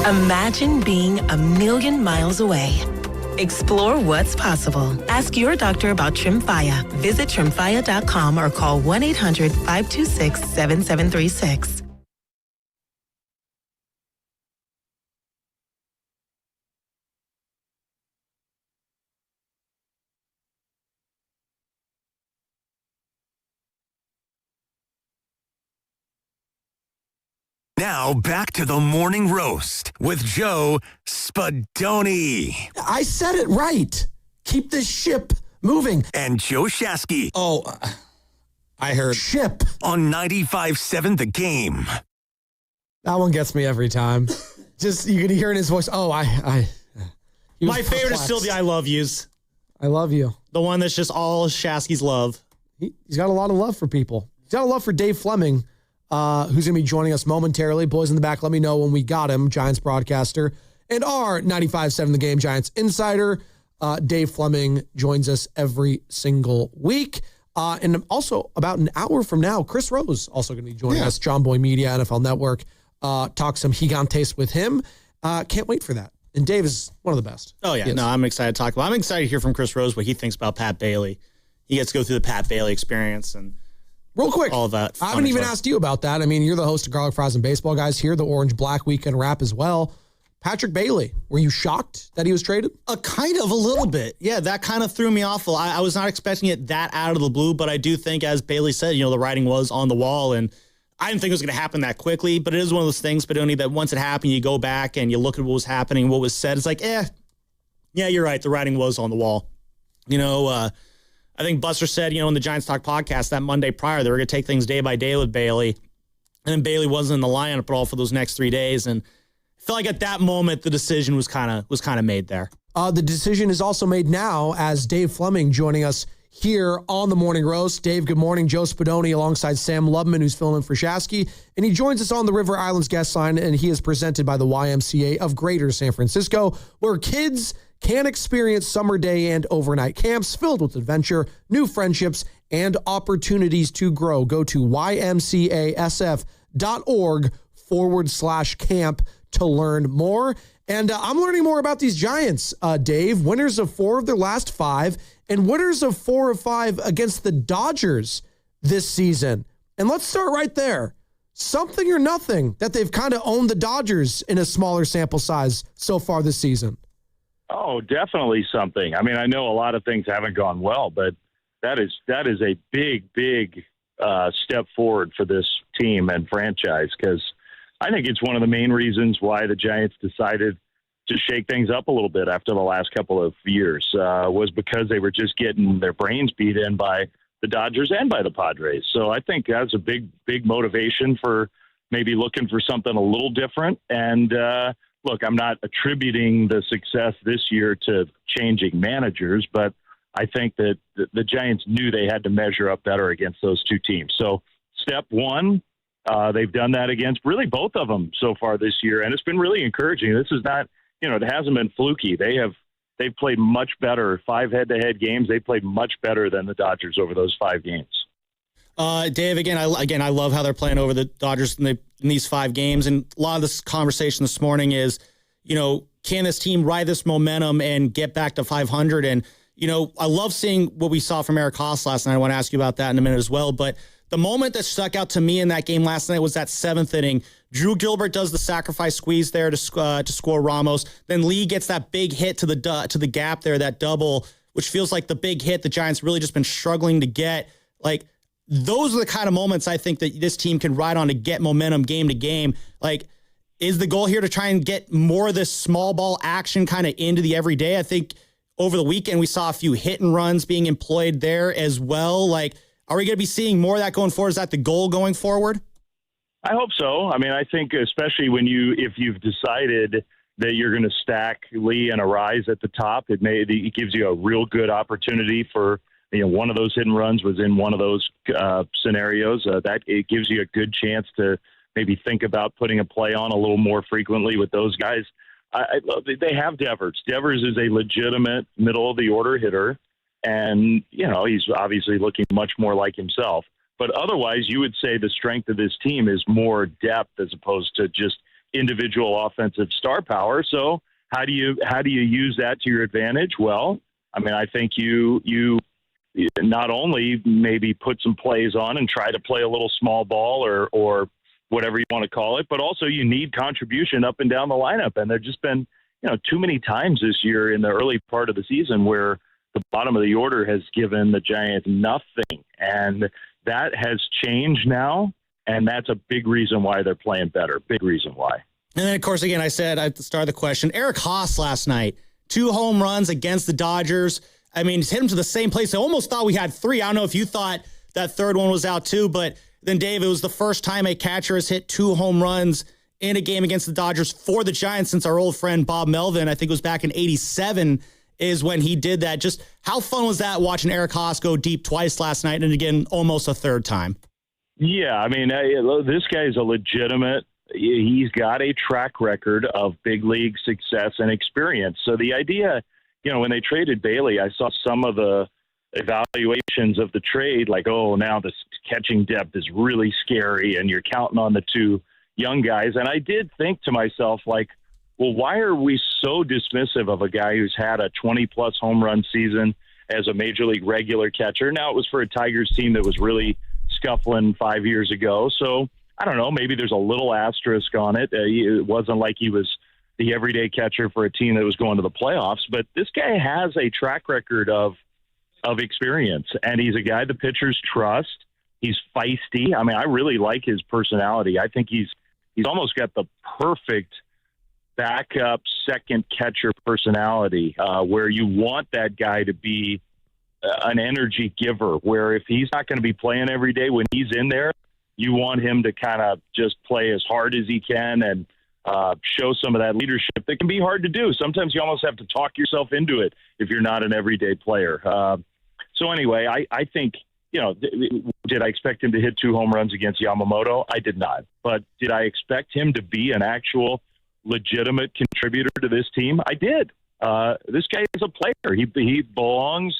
Imagine being a million miles away. Explore what's possible. Ask your doctor about Tremfya. Visit Tremfya.com or call 1-800-526-7736. Now back to the morning roast with Joe Spadoni. I said it right. Keep this ship moving. And Joe Shasky. Oh, I heard ship on 95.7 The Game. That one gets me every time. Just you can hear in his voice. Oh, my favorite is still the I love yous. I love you. The one that's just all Shasky's love. He's got a lot of love for people. He's got a love for Dave Fleming. Who's going to be joining us momentarily. Boys in the back, let me know when we got him, Giants broadcaster, and our 95.7 The Game Giants insider. Dave Fleming joins us every single week. And also about an hour from now, Chris Rose also going to be joining us, John Boy Media, NFL Network. Talk some Gigantes with him. Can't wait for that. And Dave is one of the best. Oh, yeah. No, I'm excited to talk about. I'm excited to hear from Chris Rose what he thinks about Pat Bailey. He gets to go through the Pat Bailey experience and real quick, all of that. I haven't even asked you about that. I mean, you're the host of Garlic Fries and Baseball Guys here, the Orange Black Weekend wrap as well. Patrick Bailey, were you shocked that he was traded? Kind of a little bit. Yeah, that kind of threw me off. I was not expecting it that out of the blue, but I do think, as Bailey said, the writing was on the wall, and I didn't think it was going to happen that quickly, but it is one of those things, Spadoni, that once it happened, you go back and you look at what was happening, what was said. It's like, yeah, you're right. The writing was on the wall. I think Buster said, in the Giants Talk podcast that Monday prior, they were going to take things day by day with Bailey. And then Bailey wasn't in the lineup at all for those next 3 days. And I felt like at that moment, the decision was kind of made there. The decision is also made now as Dave Fleming joining us here on the Morning Roast. Dave, good morning. Joe Spadoni alongside Sam Lubman, who's filling in for Shasky. And he joins us on the River Islands guest line, and he is presented by the YMCA of Greater San Francisco, where kids can experience summer day and overnight camps filled with adventure, new friendships, and opportunities to grow. Go to ymcasf.org/camp to learn more. And I'm learning more about these Giants, Dave. Winners of 4 of their last 5 and winners of 4 of 5 against the Dodgers this season. And let's start right there. Something or nothing that they've kind of owned the Dodgers in a smaller sample size so far this season. Oh, definitely something. I mean, I know a lot of things haven't gone well, but that is a big step forward for this team and franchise, because I think it's one of the main reasons why the Giants decided to shake things up a little bit after the last couple of years, was because they were just getting their brains beat in by the Dodgers and by the Padres. So I think that's a big motivation for maybe looking for something a little different. And, look, I'm not attributing the success this year to changing managers, but I think that the Giants knew they had to measure up better against those two teams. So step one, they've done that against really both of them so far this year, and it's been really encouraging. This is not, it hasn't been fluky. They've played much better. 5 head-to-head games, they played much better than the Dodgers over those 5 games. Dave, I love how they're playing over the Dodgers in these 5 games. And a lot of this conversation this morning is, can this team ride this momentum and get back to 500? And, I love seeing what we saw from Eric Haas last night. I want to ask you about that in a minute as well. But The moment that stuck out to me in that game last night was that 7th inning. Drew Gilbert does the sacrifice squeeze there to score Ramos. Then Lee gets that big hit to the gap there, that double, which feels like the big hit the Giants really just been struggling to get. Like, those are the kind of moments I think that this team can ride on to get momentum game to game. Like, is the goal here to try and get more of this small ball action kind of into the everyday? I think over the weekend we saw a few hit and runs being employed there as well. Like, are we going to be seeing more of that going forward? Is that the goal going forward? I hope so. I mean, I think especially if you've decided that you're going to stack Lee and Arise at the top, it gives you a real good opportunity for, one of those hit and runs was in one of those scenarios. That it gives you a good chance to maybe think about putting a play on a little more frequently with those guys. They have Devers. Devers is a legitimate middle of the order hitter, and he's obviously looking much more like himself. But otherwise, you would say the strength of this team is more depth as opposed to just individual offensive star power. So how do you use that to your advantage? Well, I mean, I think you not only maybe put some plays on and try to play a little small ball or whatever you want to call it, but also you need contribution up and down the lineup. And there've just been, too many times this year in the early part of the season where the bottom of the order has given the Giants nothing. And that has changed now. And that's a big reason why they're playing better. Big reason why. And then, of course, again, I said at the start of the question, Eric Haas last night, 2 home runs against the Dodgers. I mean, hit him to the same place. I almost thought we had 3. I don't know if you thought that third one was out too, but then, Dave, it was the first time a catcher has hit 2 home runs in a game against the Dodgers for the Giants since our old friend Bob Melvin, I think it was back in '87, is when he did that. Just how fun was that watching Eric Haas go deep twice last night and again almost a third time? Yeah, I mean, this guy is a legitimate. He's got a track record of big league success and experience. So the idea, when they traded Bailey, I saw some of the evaluations of the trade, like, oh, now this catching depth is really scary and you're counting on the 2 young guys. And I did think to myself, like, well, why are we so dismissive of a guy who's had a 20-plus home run season as a major league regular catcher? Now, it was for a Tigers team that was really scuffling 5 years ago. So I don't know, maybe there's a little asterisk on it. It wasn't like he was the everyday catcher for a team that was going to the playoffs, but this guy has a track record of experience, and he's a guy the pitchers trust. He's feisty. I mean, I really like his personality. I think he's almost got the perfect backup second catcher personality, where you want that guy to be an energy giver, where if he's not going to be playing every day, when he's in there, you want him to kind of just play as hard as he can and show some of that leadership that can be hard to do. Sometimes you almost have to talk yourself into it if you're not an everyday player. So anyway, I think, did I expect him to hit 2 home runs against Yamamoto? I did not. But did I expect him to be an actual legitimate contributor to this team? I did. This guy is a player. He belongs.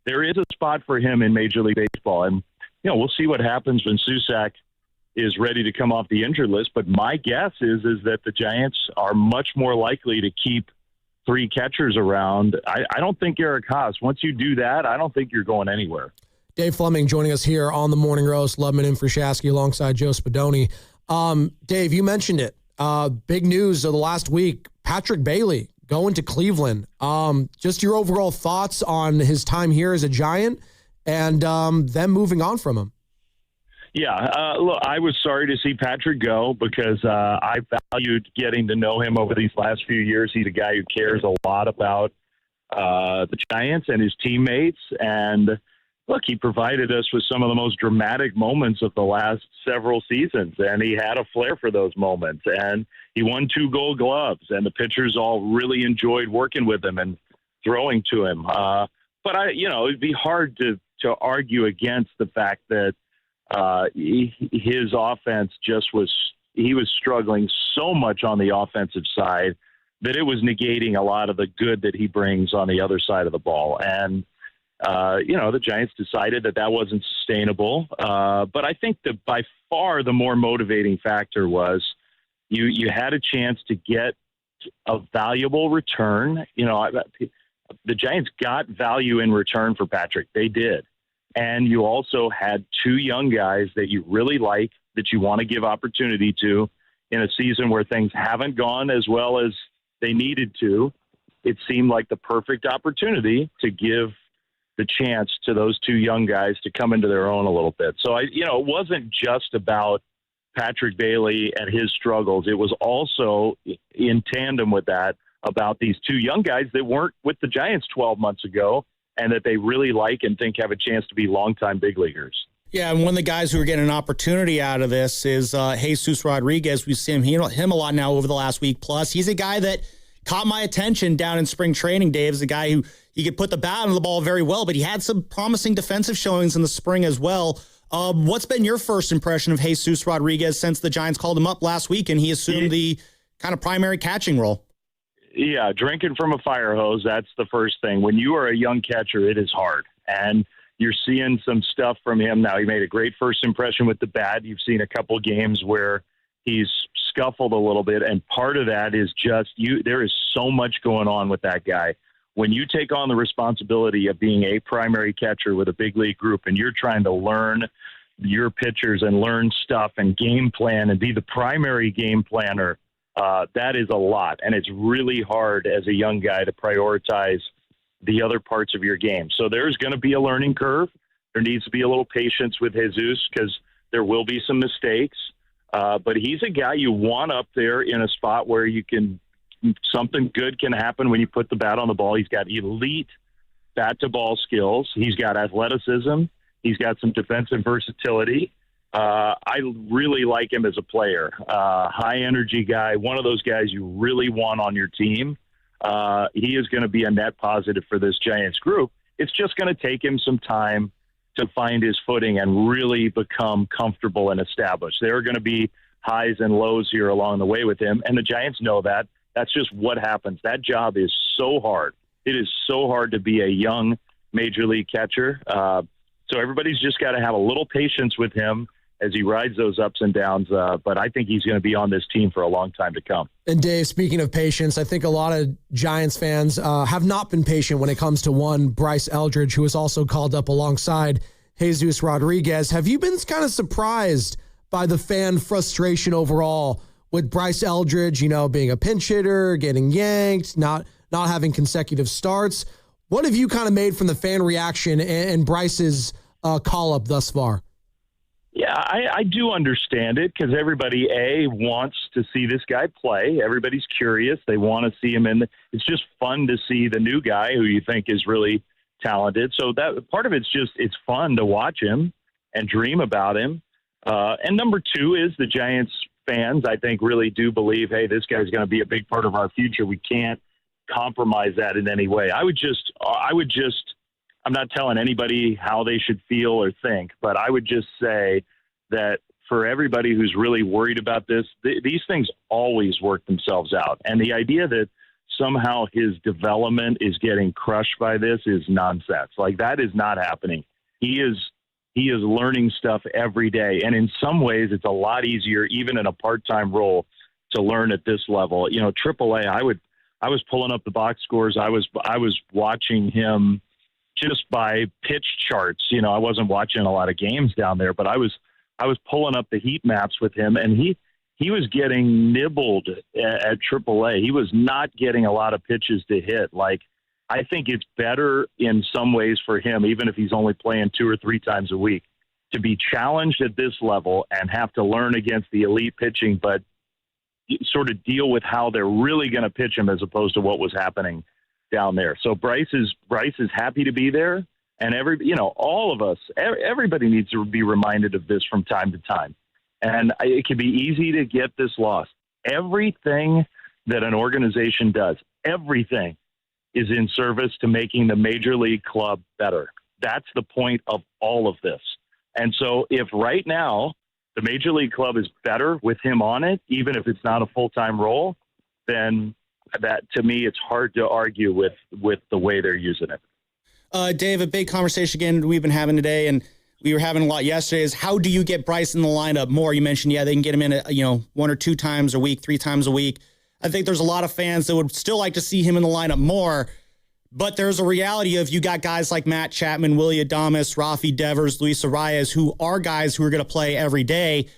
There is a spot for him in Major League Baseball. And, we'll see what happens when Susak is ready to come off the injured list. But my guess is that the Giants are much more likely to keep 3 catchers around. I don't think Eric Haas, once you do that, I don't think you're going anywhere. Dave Fleming joining us here on the Morning Roast. Lubman in for Shasky alongside Joe Spadoni. Dave, you mentioned it. Big news of the last week, Patrick Bailey going to Cleveland. Just your overall thoughts on his time here as a Giant and them moving on from him. Yeah, look, I was sorry to see Patrick go because I valued getting to know him over these last few years. He's a guy who cares a lot about the Giants and his teammates. And look, he provided us with some of the most dramatic moments of the last several seasons, and he had a flair for those moments. And he won 2 Gold Gloves, and the pitchers all really enjoyed working with him and throwing to him. But it'd be hard to argue against the fact that his offense he was struggling so much on the offensive side that it was negating a lot of the good that he brings on the other side of the ball. And, the Giants decided that wasn't sustainable. But I think that by far the more motivating factor was you had a chance to get a valuable return. The Giants got value in return for Patrick. They did. And you also had two young guys that you really like, that you want to give opportunity to in a season where things haven't gone as well as they needed to. It seemed like the perfect opportunity to give the chance to those two young guys to come into their own a little bit. So, it wasn't just about Patrick Bailey and his struggles. It was also in tandem with that about these two young guys that weren't with the Giants 12 months ago and that they really like and think have a chance to be longtime big leaguers. Yeah, and one of the guys who are getting an opportunity out of this is Jesus Rodriguez. We've seen him a lot now over the last week plus. He's a guy that caught my attention down in spring training, Dave. Is a guy who he could put the bat on the ball very well, but he had some promising defensive showings in the spring as well. What's been your first impression of Jesus Rodriguez since the Giants called him up last week and he assumed the kind of primary catching role? Yeah, drinking from a fire hose, that's the first thing. When you are a young catcher, it is hard. And you're seeing some stuff from him now. He made a great first impression with the bat. You've seen a couple games where he's scuffled a little bit, and part of that is just there is so much going on with that guy. When you take on the responsibility of being a primary catcher with a big league group and you're trying to learn your pitchers and learn stuff and game plan and be the primary game planner, that is a lot. And it's really hard as a young guy to prioritize the other parts of your game. So there's going to be a learning curve. There needs to be a little patience with Jesus because there will be some mistakes. But he's a guy you want up there in a spot where something good can happen when you put the bat on the ball. He's got elite bat to ball skills. He's got athleticism. He's got some defensive versatility. I really like him as a player. High energy guy, one of those guys you really want on your team. He is going to be a net positive for this Giants group. It's just going to take him some time to find his footing and really become comfortable and established. There are going to be highs and lows here along the way with him, and the Giants know that. That's just what happens. That job is so hard. It is so hard to be a young major league catcher. So everybody's just got to have a little patience with him as he rides those ups and downs. But I think he's going to be on this team for a long time to come. And Dave, speaking of patience, I think a lot of Giants fans have not been patient when it comes to one Bryce Eldridge, who was also called up alongside Jesus Rodriguez. Have you been kind of surprised by the fan frustration overall with Bryce Eldridge, being a pinch hitter, getting yanked, not having consecutive starts? What have you kind of made from the fan reaction and Bryce's call-up thus far? Yeah, I do understand it because everybody, wants to see this guy play. Everybody's curious. They want to see him it's just fun to see the new guy who you think is really talented. So that part of it's fun to watch him and dream about him. And number two is the Giants fans, I think, really do believe, hey, this guy's going to be a big part of our future. We can't compromise that in any way. I'm not telling anybody how they should feel or think, but I would just say that for everybody who's really worried about this, these things always work themselves out. And the idea that somehow his development is getting crushed by this is nonsense. Like, that is not happening. He is learning stuff every day. And in some ways, it's a lot easier, even in a part-time role, to learn at this level. Triple-A, I was pulling up the box scores. I was watching him just by pitch charts. I wasn't watching a lot of games down there, but I was pulling up the heat maps with him, and he was getting nibbled at AAA. He was not getting a lot of pitches to hit. Like, I think it's better in some ways for him, even if he's only playing 2 or 3 times a week, to be challenged at this level and have to learn against the elite pitching, but sort of deal with how they're really going to pitch him as opposed to what was happening down there. So Bryce is happy to be there, and all of us, everybody needs to be reminded of this from time to time. And it can be easy to get this lost. Everything that an organization does, everything is in service to making the major league club better. That's the point of all of this. And so if right now the major league club is better with him on it, even if it's not a full-time role, then that, to me, it's hard to argue with the way they're using it. Dave, a big conversation again we've been having today, and we were having a lot yesterday, is how do you get Bryce in the lineup more? You mentioned, they can get him in 1 or 2 times a week, 3 times a week. I think there's a lot of fans that would still like to see him in the lineup more. But there's a reality of you got guys like Matt Chapman, Willie Adames, Rafi Devers, Luis Arias, who are guys who are going to play every day.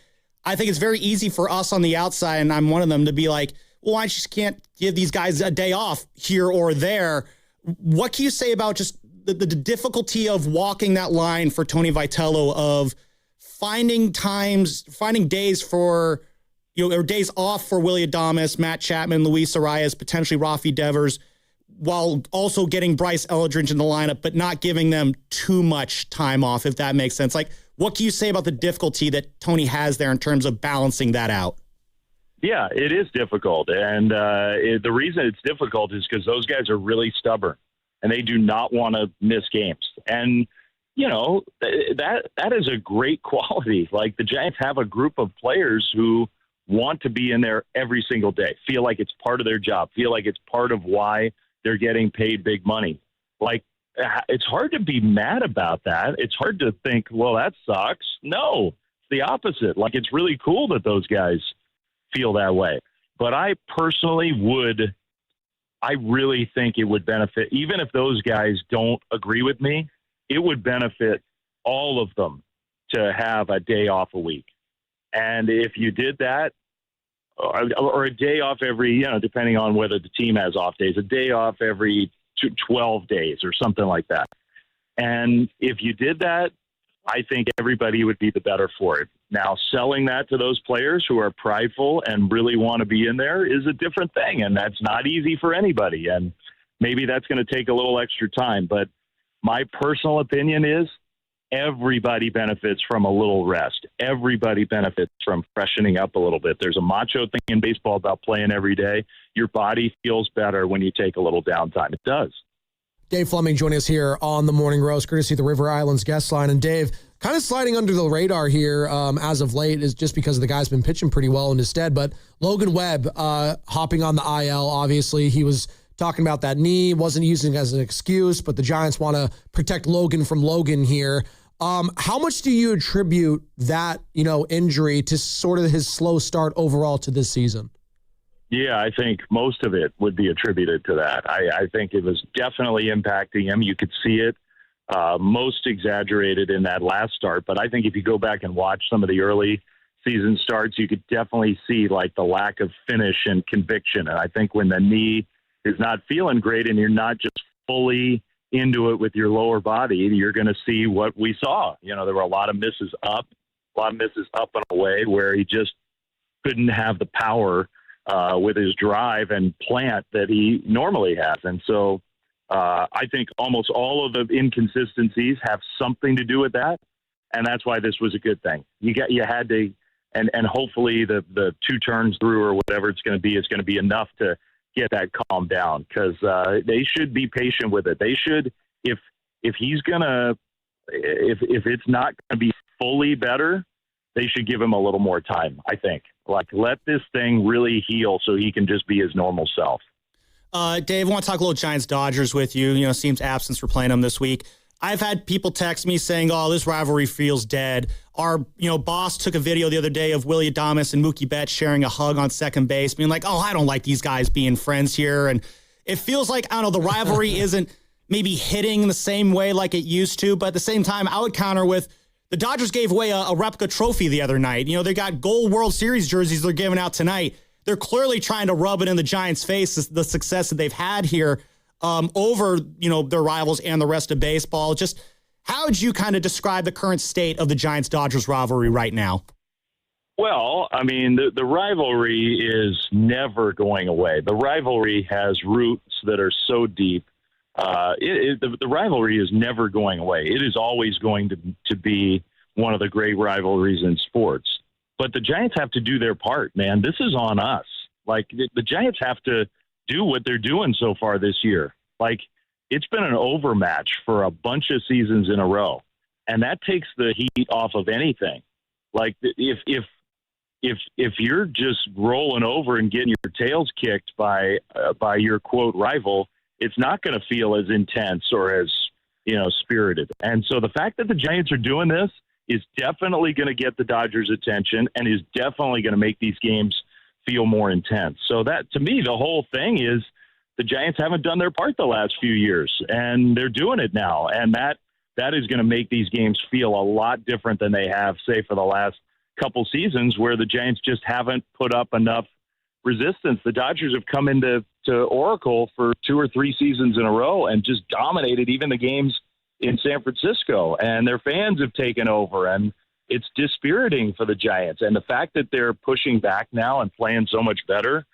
I think it's very easy for us on the outside, and I'm one of them, to be like, well, I just can't give these guys a day off here or there. What can you say about just the difficulty of walking that line for Tony Vitello of finding days for, or days off for Willie Adames, Matt Chapman, Luis Arias, potentially Rafi Devers, while also getting Bryce Eldridge in the lineup, but not giving them too much time off, if that makes sense? Like, what can you say about the difficulty that Tony has there in terms of balancing that out? Yeah, it is difficult. And the reason it's difficult is because those guys are really stubborn and they do not want to miss games. And, that is a great quality. Like, the Giants have a group of players who want to be in there every single day, feel like it's part of their job, feel like it's part of why they're getting paid big money. Like, it's hard to be mad about that. It's hard to think, well, that sucks. No, it's the opposite. Like, it's really cool that those guys feel that way. But I personally I really think it would benefit, even if those guys don't agree with me, it would benefit all of them to have a day off a week. And if you did that, or a day off every, depending on whether the team has off days, a day off every 12 days or something like that. And if you did that, I think everybody would be the better for it. Now, selling that to those players who are prideful and really want to be in there is a different thing. And that's not easy for anybody. And maybe that's going to take a little extra time. But my personal opinion is everybody benefits from a little rest. Everybody benefits from freshening up a little bit. There's a macho thing in baseball about playing every day. Your body feels better when you take a little downtime. It does. Dave Fleming joining us here on the Morning Roast, courtesy of the River Islands guest line. And Dave, kind of sliding under the radar here as of late is just because the guy's been pitching pretty well in his stead. But Logan Webb hopping on the IL, obviously. He was talking about that knee, wasn't using it as an excuse, but the Giants want to protect Logan from Logan here. How much do you attribute that, injury to sort of his slow start overall to this season? Yeah, I think most of it would be attributed to that. I think it was definitely impacting him. You could see it most exaggerated in that last start. But I think if you go back and watch some of the early season starts, you could definitely see like the lack of finish and conviction. And I think when the knee is not feeling great and you're not just fully into it with your lower body, you're going to see what we saw. There were a lot of misses up and away where he just couldn't have the power with his drive and plant that he normally has. And so I think almost all of the inconsistencies have something to do with that. And that's why this was a good thing. You had to, and hopefully the 2 turns through or whatever it's going to be is going to be enough to get that calmed down, because they should be patient with it. They should, if he's gonna, if it's not going to be fully better, they should give him a little more time. I think, like, let this thing really heal so he can just be his normal self. Dave, I want to talk a little Giants-Dodgers with you. Seems absence for playing them this week. I've had people text me saying, oh, this rivalry feels dead. Our, boss took a video the other day of Willie Adames and Mookie Betts sharing a hug on second base, being like, oh, I don't like these guys being friends here. And it feels like, I don't know, the rivalry isn't maybe hitting the same way like it used to. But at the same time, I would counter with, the Dodgers gave away a replica trophy the other night. They got gold World Series jerseys they're giving out tonight. They're clearly trying to rub it in the Giants' face, the success that they've had here over, their rivals and the rest of baseball. Just how would you kind of describe the current state of the Giants-Dodgers rivalry right now? Well, I mean, the rivalry is never going away. The rivalry has roots that are so deep. The rivalry is never going away. It is always going to be one of the great rivalries in sports. But the Giants have to do their part, man. This is on us. Like, the Giants have to do what they're doing so far this year. Like, it's been an overmatch for a bunch of seasons in a row, and that takes the heat off of anything. Like, if you're just rolling over and getting your tails kicked by your quote rival, it's not going to feel as intense or as spirited. And so the fact that the Giants are doing this is definitely going to get the Dodgers' attention and is definitely going to make these games feel more intense. So that, to me, the whole thing is the Giants haven't done their part the last few years, and they're doing it now. And that is going to make these games feel a lot different than they have, say, for the last couple seasons, where the Giants just haven't put up enough resistance. The Dodgers have come into Oracle for 2 or 3 seasons in a row and just dominated even the games in San Francisco, and their fans have taken over, and it's dispiriting for the Giants. And the fact that they're pushing back now and playing so much better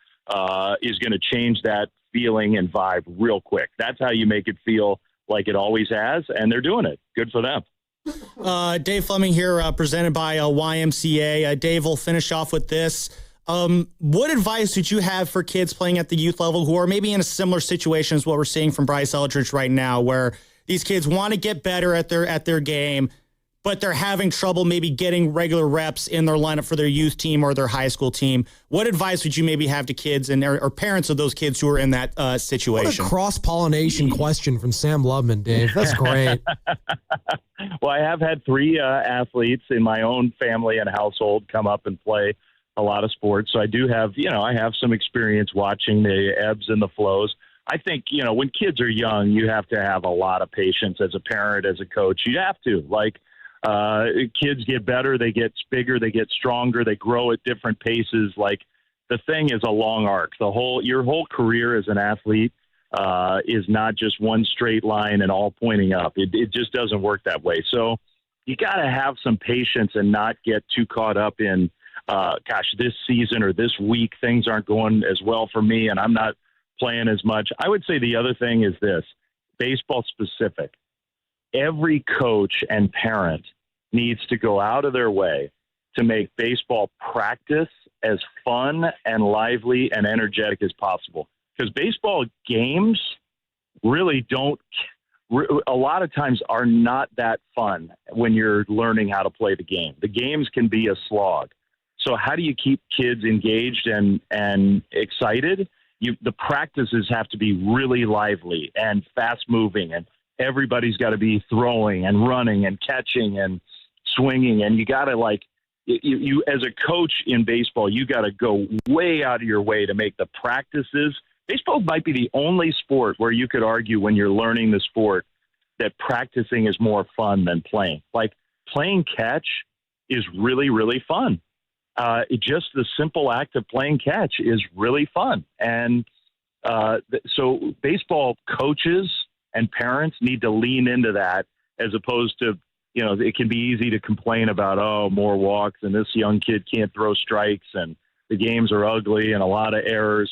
is going to change that feeling and vibe real quick. That's how you make it feel like it always has, and they're doing it. Good for them. Dave Fleming here, presented by YMCA. Dave, will finish off with this. What advice would you have for kids playing at the youth level who are maybe in a similar situation as what we're seeing from Bryce Eldridge right now, where these kids want to get better at their game, but they're having trouble maybe getting regular reps in their lineup for their youth team or their high school team? What advice would you maybe have to kids or parents of those kids who are in that situation? What a cross-pollination question from Sam Loveman, Dave. That's great. Well, I have had 3 athletes in my own family and household come up and play a lot of sports. So I do have, I have some experience watching the ebbs and the flows. I think, when kids are young, you have to have a lot of patience as a parent, as a coach. You have to. Kids get better, they get bigger, they get stronger, they grow at different paces. The thing is a long arc. Your whole career as an athlete is not just one straight line and all pointing up. It just doesn't work that way. So you got to have some patience and not get too caught up in, this season or this week, things aren't going as well for me and I'm not playing as much. I would say the other thing is this, baseball specific. Every coach and parent needs to go out of their way to make baseball practice as fun and lively and energetic as possible. Because baseball games really a lot of times are not that fun when you're learning how to play the game. The games can be a slog. So how do you keep kids engaged and excited? The practices have to be really lively and fast moving, and everybody's got to be throwing and running and catching and swinging. And you got to you as a coach in baseball, you got to go way out of your way to make the practices. Baseball might be the only sport where you could argue when you're learning the sport that practicing is more fun than playing. Playing catch is really, really fun. Just the simple act of playing catch is really fun. And so baseball coaches and parents need to lean into that, as opposed to, it can be easy to complain about, more walks and this young kid can't throw strikes and the games are ugly and a lot of errors.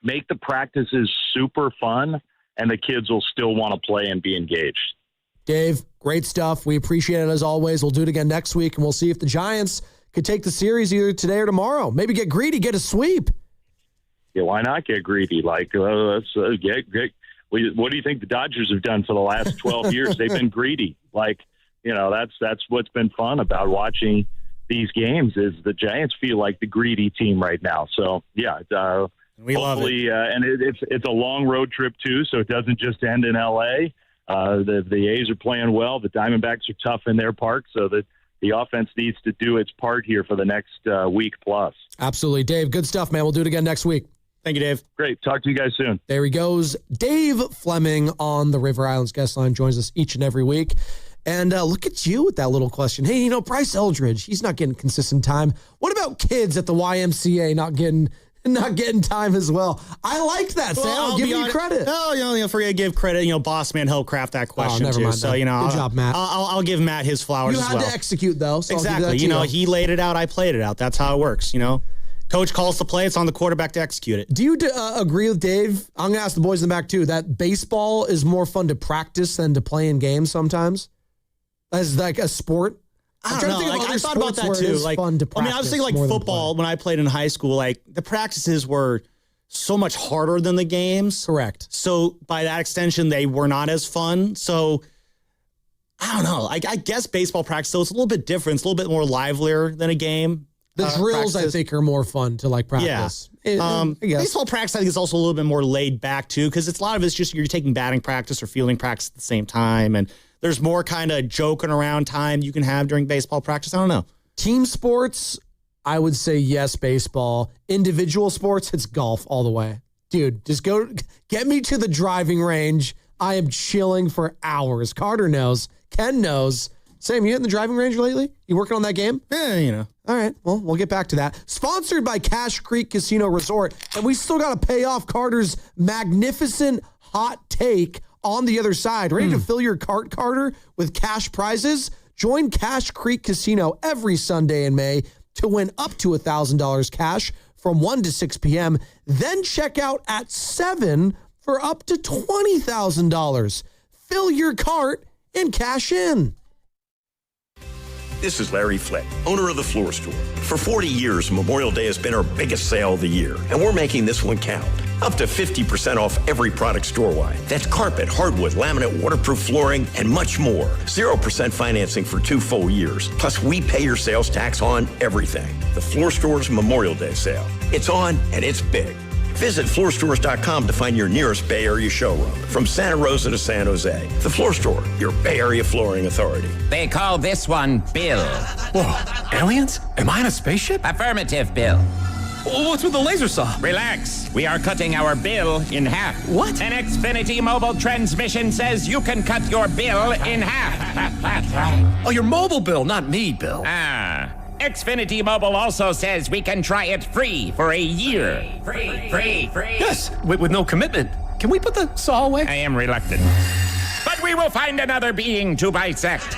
Make the practices super fun and the kids will still want to play and be engaged. Dave, great stuff. We appreciate it as always. We'll do it again next week, and we'll see if the Giants could take the series either today or tomorrow. Maybe get greedy, get a sweep. Yeah, why not get greedy? Let's get. What do you think the Dodgers have done for the last 12 years? They've been greedy. That's what's been fun about watching these games is the Giants feel like the greedy team right now. So yeah, we love it. And it's a long road trip too, so it doesn't just end in LA. The A's are playing well. The Diamondbacks are tough in their park, so that the offense needs to do its part here for the next week plus. Absolutely. Dave, good stuff, man. We'll do it again next week. Thank you, Dave. Great. Talk to you guys soon. There he goes. Dave Fleming on the River Islands guest line joins us each and every week. And look at you with that little question. Hey, Bryce Eldridge, he's not getting consistent time. What about kids at the YMCA not getting time as well? I liked that, Sam. I'll give you credit. Oh, forget to give credit. Boss man helped craft that question never too. mind So that. Good job, Matt. I'll give Matt his flowers. You as had well. to execute though. So exactly. He laid it out. I played it out. That's how it works. Coach calls the play. It's on the quarterback to execute it. Do you agree with Dave? I'm going to ask the boys in the back too, that baseball is more fun to practice than to play in games sometimes as like a sport? I don't know. I thought about that too. Fun to practice, I was thinking football when I played in high school, the practices were so much harder than the games. Correct. So by that extension, they were not as fun. So I don't know. I guess baseball practice, so it's a little bit different. It's a little bit more livelier than a game. The drills, practices. I think, are more fun to practice. Yeah. Baseball practice, I think, is also a little bit more laid back too, because a lot of it's just you're taking batting practice or fielding practice at the same time, and there's more kind of joking around time you can have during baseball practice. I don't know. Team sports, I would say yes, baseball. Individual sports, it's golf all the way. dude, just go get me to the driving range. I am chilling for hours. Carter knows. Ken knows. Sam, you hitting the driving range lately? You working on that game? Yeah, All right, well, we'll get back to that. Sponsored by Cache Creek Casino Resort, and we still got to pay off Carter's magnificent hot take on the other side. Ready to fill your cart, Carter, with cash prizes? Join Cache Creek Casino every Sunday in May to win up to $1,000 cash from 1 to 6 p.m. Then check out at 7 for up to $20,000. Fill your cart and cash in. This is Larry Flick, owner of The Floor Store. For 40 years, Memorial Day has been our biggest sale of the year, and we're making this one count. Up to 50% off every product store-wide. That's carpet, hardwood, laminate, waterproof flooring, and much more. 0% financing for 2 full years. Plus, we pay your sales tax on everything. The Floor Store's Memorial Day sale. It's on, and it's big. Visit floorstores.com to find your nearest Bay Area showroom. From Santa Rosa to San Jose, The Floor Store, your Bay Area flooring authority. They call this one Bill. Whoa, aliens? Am I in a spaceship? Affirmative, Bill. What's with the laser saw? Relax. We are cutting our bill in half. What? An Xfinity mobile transmission says you can cut your bill in half. Oh, your mobile bill, not me, Bill. Xfinity Mobile also says we can try it free for a year. Free. Yes, with no commitment. Can we put the saw away? I am reluctant. But we will find another being to bisect.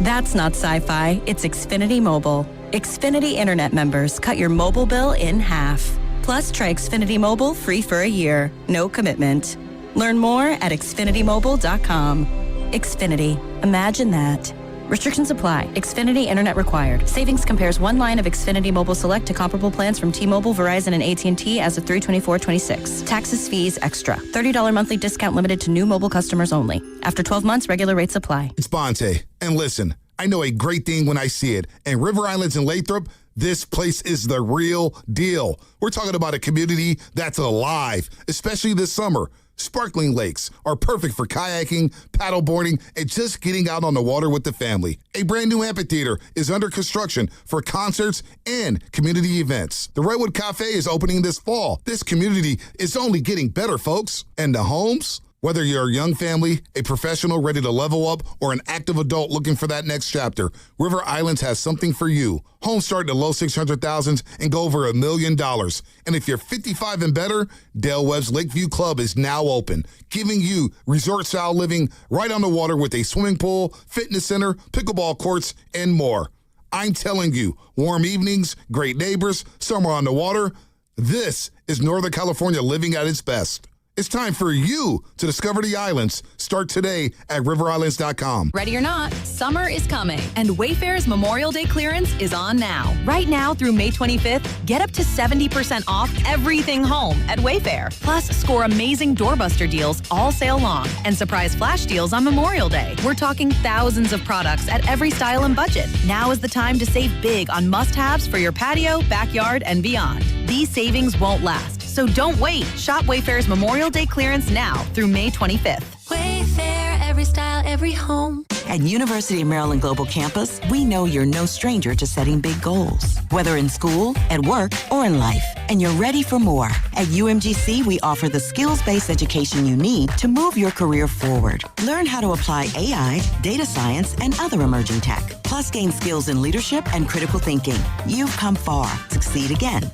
That's not sci-fi. It's Xfinity Mobile. Xfinity Internet members cut your mobile bill in half. Plus, try Xfinity Mobile free for a year. No commitment. Learn more at xfinitymobile.com. Xfinity. Imagine that. Restrictions apply. Xfinity Internet required. Savings compares one line of Xfinity Mobile Select to comparable plans from T-Mobile, Verizon, and AT&T as of 3/24/26. Taxes, fees, extra. $30 monthly discount limited to new mobile customers only. After 12 months, regular rates apply. It's Bonte. And listen, I know a great thing when I see it. And River Islands in Lathrop, this place is the real deal. We're talking about a community that's alive, especially this summer. Sparkling lakes are perfect for kayaking, paddleboarding, and just getting out on the water with the family. A brand new amphitheater is under construction for concerts and community events. The Redwood Cafe is opening this fall. This community is only getting better, folks. And the homes? Whether you're a young family, a professional ready to level up, or an active adult looking for that next chapter, River Islands has something for you. Homes start in the low 600,000s and go over $1 million. And if you're 55 and better, Dale Webb's Lakeview Club is now open, giving you resort-style living right on the water with a swimming pool, fitness center, pickleball courts, and more. I'm telling you, warm evenings, great neighbors, summer on the water. This is Northern California living at its best. It's time for you to discover the islands. Start today at riverislands.com. Ready or not, summer is coming, and Wayfair's Memorial Day clearance is on now. Right now through May 25th, get up to 70% off everything home at Wayfair. Plus, score amazing doorbuster deals all sale long and surprise flash deals on Memorial Day. We're talking thousands of products at every style and budget. Now is the time to save big on must-haves for your patio, backyard, and beyond. These savings won't last, so don't wait. Shop Wayfair's Memorial Day clearance now through May 25th. Wayfair, every style, every home. At University of Maryland Global Campus, we know you're no stranger to setting big goals, whether in school, at work, or in life, and you're ready for more. At UMGC, we offer the skills-based education you need to move your career forward. Learn how to apply AI, data science, and other emerging tech, plus gain skills in leadership and critical thinking. You've come far. Succeed again.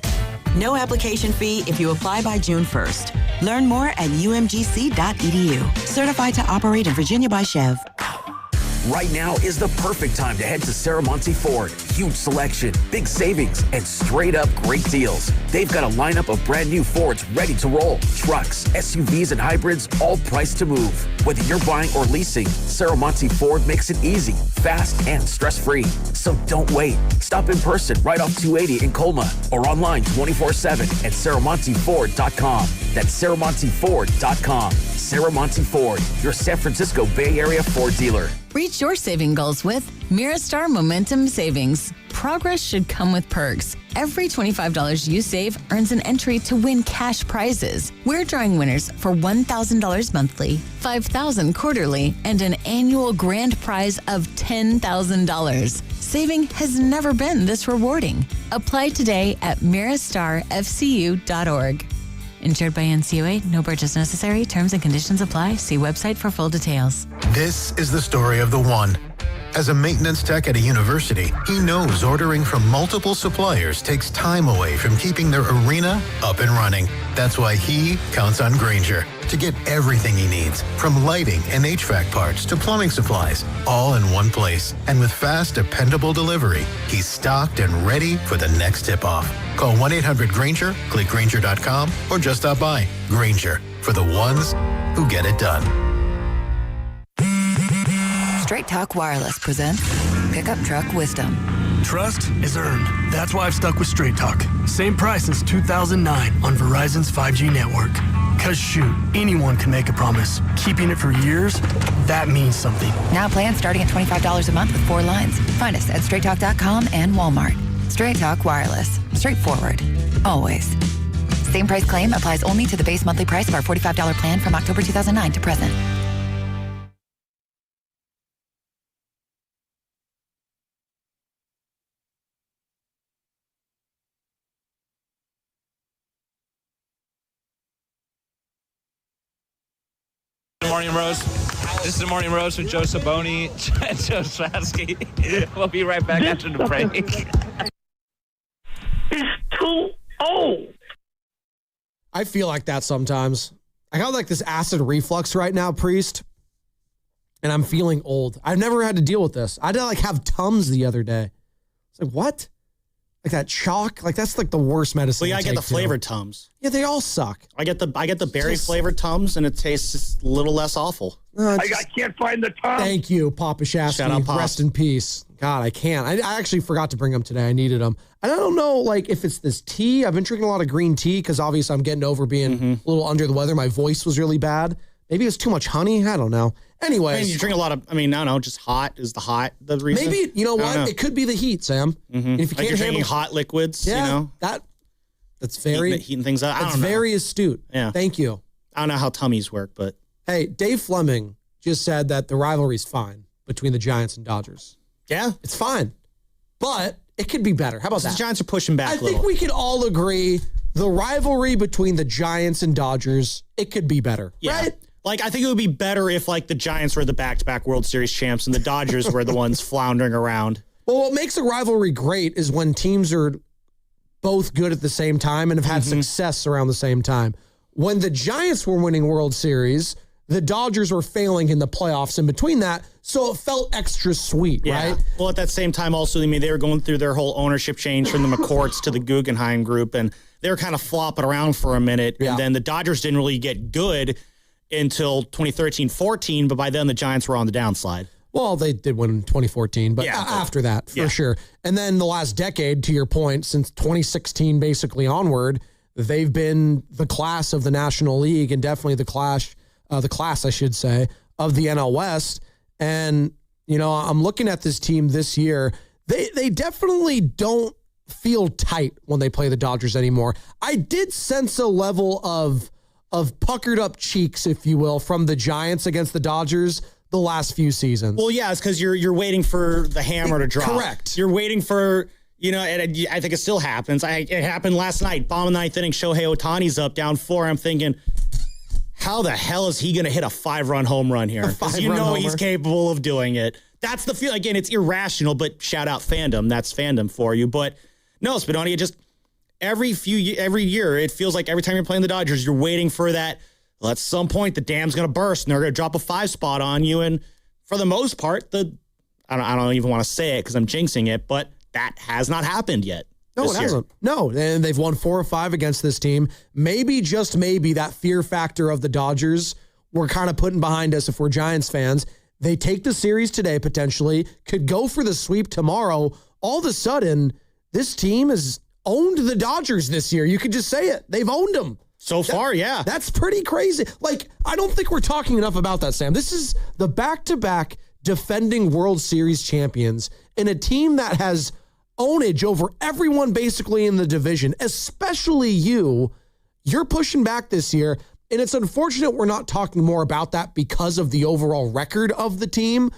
No application fee if you apply by June 1st. Learn more at umgc.edu. Certified to operate in Virginia by Chev. Right now is the perfect time to head to Saramonte Ford. Huge selection, big savings, and straight up great deals. They've got a lineup of brand new Fords ready to roll. Trucks, SUVs, and hybrids, all priced to move. Whether you're buying or leasing, Saramonte Ford makes it easy, fast, and stress-free. So don't wait. Stop in person right off 280 in Colma or online 24/7 at SaramonteFord.com. That's SaramonteFord.com. Saramonte Ford, your San Francisco Bay Area Ford dealer. Reach your saving goals with Mirastar Momentum Savings. Progress should come with perks. Every $25 you save earns an entry to win cash prizes. We're drawing winners for $1,000 monthly, $5,000 quarterly, and an annual grand prize of $10,000. Saving has never been this rewarding. Apply today at mirastarfcu.org. Insured by NCUA. No purchase necessary. Terms and conditions apply. See website for full details. This is the story of the one. As a maintenance tech at a university, he knows ordering from multiple suppliers takes time away from keeping their arena up and running. That's why he counts on Grainger to get everything he needs, from lighting and HVAC parts to plumbing supplies, all in one place. And with fast, dependable delivery, he's stocked and ready for the next tip-off. Call 1-800-GRAINGER, click Grainger.com, or just stop by. Grainger, for the ones who get it done. Straight Talk Wireless presents Pickup Truck Wisdom. Trust is earned. That's why I've stuck with Straight Talk. Same price since 2009 on Verizon's 5G network. Cause shoot, anyone can make a promise. Keeping it for years, that means something. Now plans starting at $25 a month with 4 lines. Find us at straighttalk.com and Walmart. Straight Talk Wireless. Straightforward. Always. Same price claim applies only to the base monthly price of our $45 plan from October 2009 to present. Morning Rose. This is the Morning Rose with Joe Saboni and Joe Strasky. We'll be right back after the break. It's too old. I feel like that sometimes. I got like this acid reflux right now, Priest, and I'm feeling old. I've never had to deal with this. I had to like have Tums the other day. It's like, what? Like that chalk? Like that's like the worst medicine. Well, yeah, I get the flavored Tums. Yeah, they all suck. I get the berry flavored Tums, and it tastes just a little less awful. I can't find the Tums. Thank you, Papa Shasky. Shout out, Pop. Rest in peace. God, I can't. I actually forgot to bring them today. I needed them. I don't know, like if it's this tea. I've been drinking a lot of green tea because obviously I'm getting over being a little under the weather. My voice was really bad. Maybe it's too much honey. I don't know. Anyways. I mean, you drink a lot of, I don't know, just hot. Is the reason? Maybe, you know what? It could be the heat, Sam. And if you like can't you're drinking hot liquids, yeah, you know? That's very... Heating things up. I don't know. very astute. Yeah. Thank you. I don't know how tummies work, but... Hey, Dave Fleming just said that the rivalry's fine between the Giants and Dodgers. Yeah. It's fine. But it could be better. How about that? The Giants are pushing back a little. I think we could all agree the rivalry between the Giants and Dodgers, it could be better, right? Like, I think it would be better if, like, the Giants were the back-to-back World Series champs and the Dodgers were the ones floundering around. Well, what makes a rivalry great is when teams are both good at the same time and have had success around the same time. When the Giants were winning World Series, the Dodgers were failing in the playoffs in between that, so it felt extra sweet, right? Well, at that same time, also, I mean, they were going through their whole ownership change from the McCourts to the Guggenheim Group, and they were kind of flopping around for a minute, and then the Dodgers didn't really get good until 2013-14, but by then the Giants were on the downslide. Well, they did win in 2014, but after that, for sure. And then the last decade, to your point, since 2016 basically onward, they've been the class of the National League and definitely the class, I should say, of the NL West. And, you know, I'm looking at this team this year. They definitely don't feel tight when they play the Dodgers anymore. I did sense a level of puckered up cheeks, if you will, from the Giants against the Dodgers the last few seasons. Well, yeah, it's because you're waiting for the hammer to drop. Correct. You're waiting for, you know, and I think it still happens. It happened last night. Bottom of the ninth inning, Shohei Otani's up, down 4. I'm thinking, how the hell is he going to hit a 5-run home run here? Because you know he's capable of doing it. That's the feel. Again, it's irrational, but shout out fandom. That's fandom for you. But no, Spadoni, it just every year, it feels like every time you're playing the Dodgers, you're waiting for that. Well, at some point, the dam's going to burst, and they're going to drop a 5 spot on you. And for the most part, I don't even want to say it because I'm jinxing it, but that has not happened yet. No, it hasn't. No, and they've won 4 or 5 against this team. Maybe, just maybe, that fear factor of the Dodgers we're kind of putting behind us if we're Giants fans. They take the series today, potentially, could go for the sweep tomorrow. All of a sudden, this team has owned the Dodgers this year. You could just say it. They've owned them. So far, yeah. That's pretty crazy. Like, I don't think we're talking enough about that, Sam. This is the back-to-back defending World Series champions in a team that has ownage over everyone basically in the division, especially you. You're pushing back this year, and it's unfortunate we're not talking more about that because of the overall record of the team.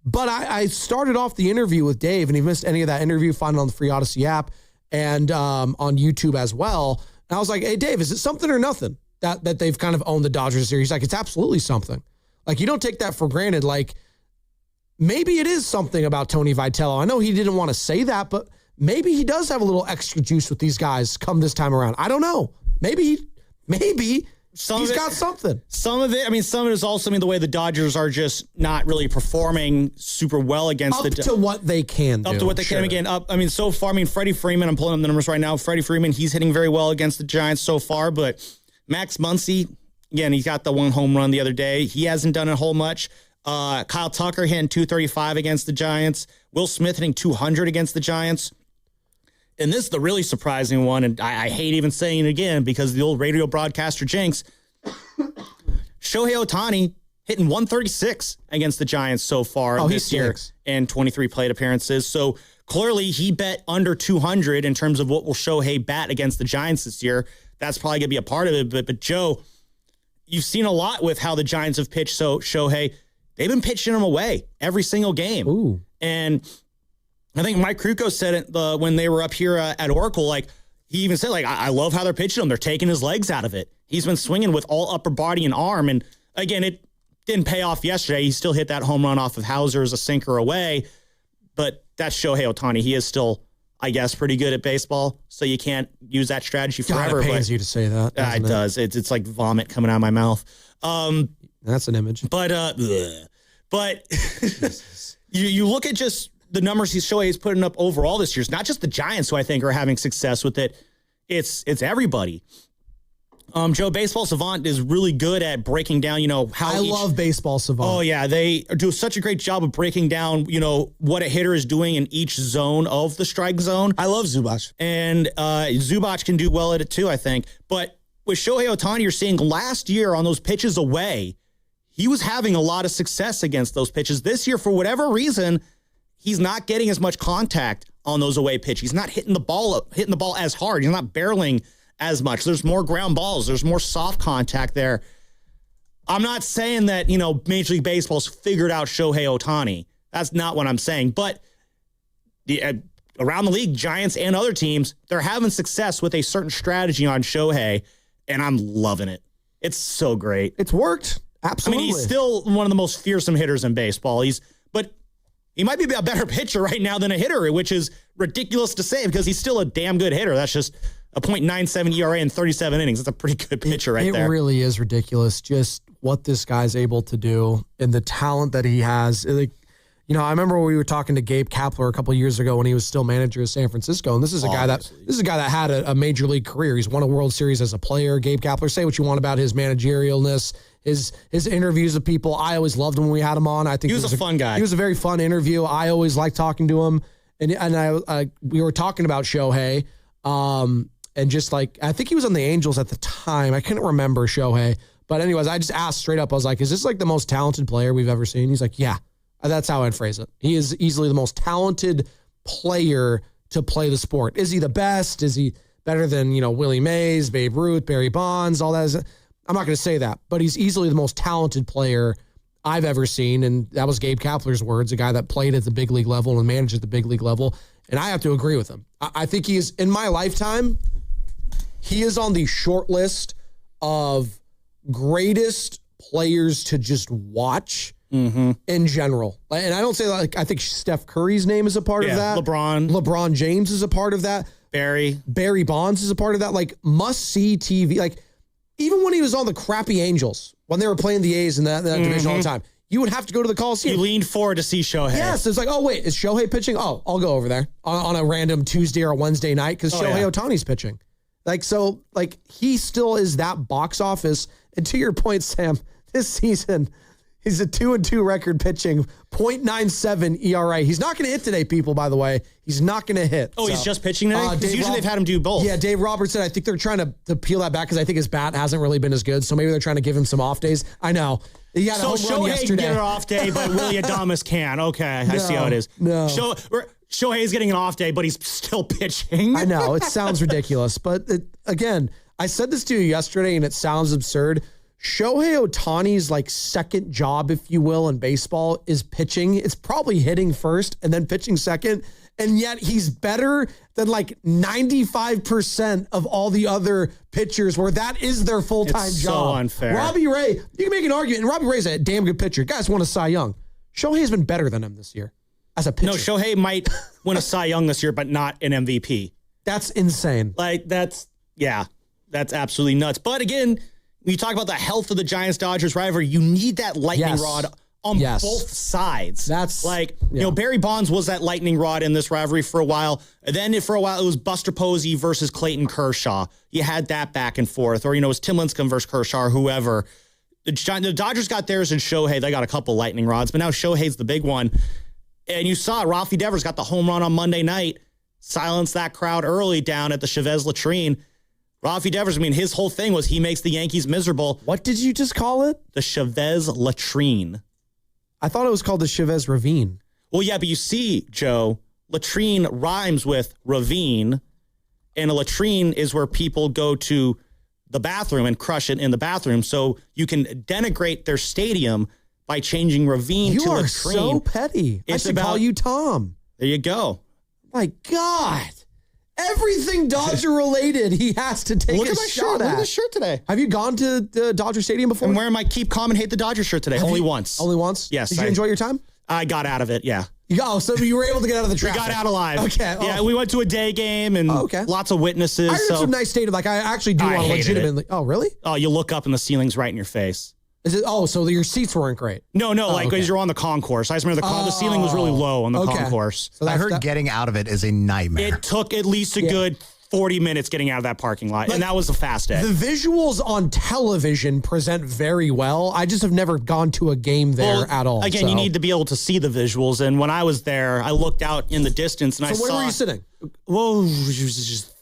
But I started off the interview with Dave, and if you missed any of that interview, find it on the Free Odyssey app and on YouTube as well. And I was like, hey, Dave, is it something or nothing that they've kind of owned the Dodgers series? Like, it's absolutely something. Like, you don't take that for granted. Like, maybe it is something about Tony Vitello. I know he didn't want to say that, but maybe he does have a little extra juice with these guys come this time around. I don't know. Maybe he's got something. Some of it is also the way the Dodgers are just not really performing super well against up to what they can do. Up to what they can again. So far, Freddie Freeman, I'm pulling up the numbers right now. Freddie Freeman, he's hitting very well against the Giants so far, but Max Muncy, again, he got the 1 home run the other day. He hasn't done a whole much. Kyle Tucker hitting 235 against the Giants. Will Smith hitting 200 against the Giants. And this is the really surprising one, and I hate even saying it again because the old radio broadcaster jinx. Shohei Otani hitting 136 against the Giants so far this year in 23 plate appearances. So clearly he bet under 200 in terms of what will Shohei bat against the Giants this year. That's probably going to be a part of it. But Joe, you've seen a lot with how the Giants have pitched. So Shohei, they've been pitching him away every single game. Ooh. And I think Mike Krukow said it when they were up here at Oracle. Like, he even said, I love how they're pitching him. They're taking his legs out of it. He's been swinging with all upper body and arm. And again, it didn't pay off yesterday. He still hit that home run off of Hauser as a sinker away. But that's Shohei Otani. He is still, I guess, pretty good at baseball. So you can't use that strategy forever. It pains you to say that. It does. It's like vomit coming out of my mouth. That's an image. But you look at just the numbers Shohei's putting up overall this year. It's not just the Giants who I think are having success with it. It's everybody. Joe, Baseball Savant is really good at breaking down, how I love Baseball Savant. Oh, yeah. They do such a great job of breaking down, what a hitter is doing in each zone of the strike zone. I love Zubac. And Zubac can do well at it too, I think. But with Shohei Otani, you're seeing last year on those pitches away, he was having a lot of success against those pitches. This year, for whatever reason, he's not getting as much contact on those away pitches. He's not hitting the ball as hard. He's not barreling as much. There's more ground balls. There's more soft contact there. I'm not saying that, Major League Baseball's figured out Shohei Otani. That's not what I'm saying. But around the league, Giants and other teams, they're having success with a certain strategy on Shohei, and I'm loving it. It's so great. It's worked. Absolutely. He's still one of the most fearsome hitters in baseball. But he might be a better pitcher right now than a hitter, which is ridiculous to say because he's still a damn good hitter. That's just a .97 ERA in 37 innings. That's a pretty good pitcher right there. It really is ridiculous just what this guy's able to do and the talent that he has. I remember we were talking to Gabe Kapler a couple of years ago when he was still manager of San Francisco, and this is a guy that had a major league career. He's won a World Series as a player. Gabe Kapler, say what you want about his managerialness, his interviews with people. I always loved him when we had him on. I think he was a fun guy. He was a very fun interview. I always liked talking to him, and we were talking about Shohei, and just I think he was on the Angels at the time. I couldn't remember Shohei, but anyways, I just asked straight up. I was like, "Is this the most talented player we've ever seen?" He's like, "Yeah." That's how I'd phrase it. He is easily the most talented player to play the sport. Is he the best? Is he better than, Willie Mays, Babe Ruth, Barry Bonds, all that? I'm not going to say that, but he's easily the most talented player I've ever seen. And that was Gabe Kapler's words, a guy that played at the big league level and managed at the big league level. And I have to agree with him. I think he is, in my lifetime, he is on the short list of greatest players to just watch in general. And I don't say I think Steph Curry's name is a part of that. LeBron James is a part of that. Barry Bonds is a part of that. Must-see TV. Even when he was on the crappy Angels, when they were playing the A's in that division all the time, you would have to go to the Coliseum. You leaned forward to see Shohei. Yes, it's oh, wait, is Shohei pitching? Oh, I'll go over there on a random Tuesday or Wednesday night because Shohei Otani's pitching. He still is that box office. And to your point, Sam, this season, he's a 2-2 record pitching, .97 ERA. He's not going to hit today, people, by the way. He's not going to hit. Oh, he's just pitching today? Because usually they've had him do both. Yeah, Dave Roberts said, I think they're trying to peel that back because I think his bat hasn't really been as good. So maybe they're trying to give him some off days. I know. He got a home run yesterday. Shohei can get an off day, but Willie Adames can. Okay, I see how it is. No. Shohei's getting an off day, but he's still pitching. I know. It sounds ridiculous. But again, I said this to you yesterday, and it sounds absurd. Shohei Otani's second job, if you will, in baseball is pitching. It's probably hitting first and then pitching second. and yet he's better than like 95% of all the other pitchers where that is their full-time It's job. so unfair. Robbie Ray, you can make an argument, and Robbie Ray's a damn good pitcher. Guys won a Cy Young. Shohei's been better than him this year as a pitcher. No, Shohei might win a Cy Young this year, but not an MVP. That's insane. Like, that's absolutely nuts. But again, when you talk about the health of the Giants-Dodgers rivalry, you need that lightning rod on both sides. That's like, you know, Barry Bonds was that lightning rod in this rivalry for a while. And then for a while, it was Buster Posey versus Clayton Kershaw. You had that back and forth. Or, you know, it was Tim Lincecum versus Kershaw or whoever. The Dodgers got theirs and Shohei. They got a couple lightning rods, but now Shohei's the big one. And you saw Rafi Devers got the home run on Monday night, silenced that crowd early down at the Chavez Latrine. Rafi Devers, I mean, his whole thing was he makes the Yankees miserable. What did you just call it? The Chavez Latrine. I thought it was called the Chavez Ravine. Well, yeah, but you see, Joe, latrine rhymes with ravine, and a latrine is where people go to the bathroom and crush it in the bathroom. So you can denigrate their stadium by changing ravine to latrine. You are so petty. I should call you Tom. There you go. My God. Everything Dodger related, he has to take a shot at. Look at this shirt today. Have you gone to the Dodger Stadium before? I'm wearing my Keep Calm and Hate the Dodger shirt today. Only once. Only once? Yes. Did you enjoy your time? I got out of it, yeah. So you were able to get out of the traffic. We got out alive. Okay. Yeah, we went to a day game and lots of witnesses. I heard some nice stadium. Like, I actually do want to legitimately. Oh, really? Oh, you look up and the ceiling's right in your face. Is it? Oh, so your seats weren't great. No, because you're on the concourse. I just remember the ceiling was really low on the concourse. So I heard getting out of it is a nightmare. It took at least a good 40 minutes getting out of that parking lot, and that was a fast day. The visuals on television present very well. I just have never gone to a game there at all. Again, you need to be able to see the visuals, and when I was there, I looked out in the distance, and I saw... So where were you sitting? Well, just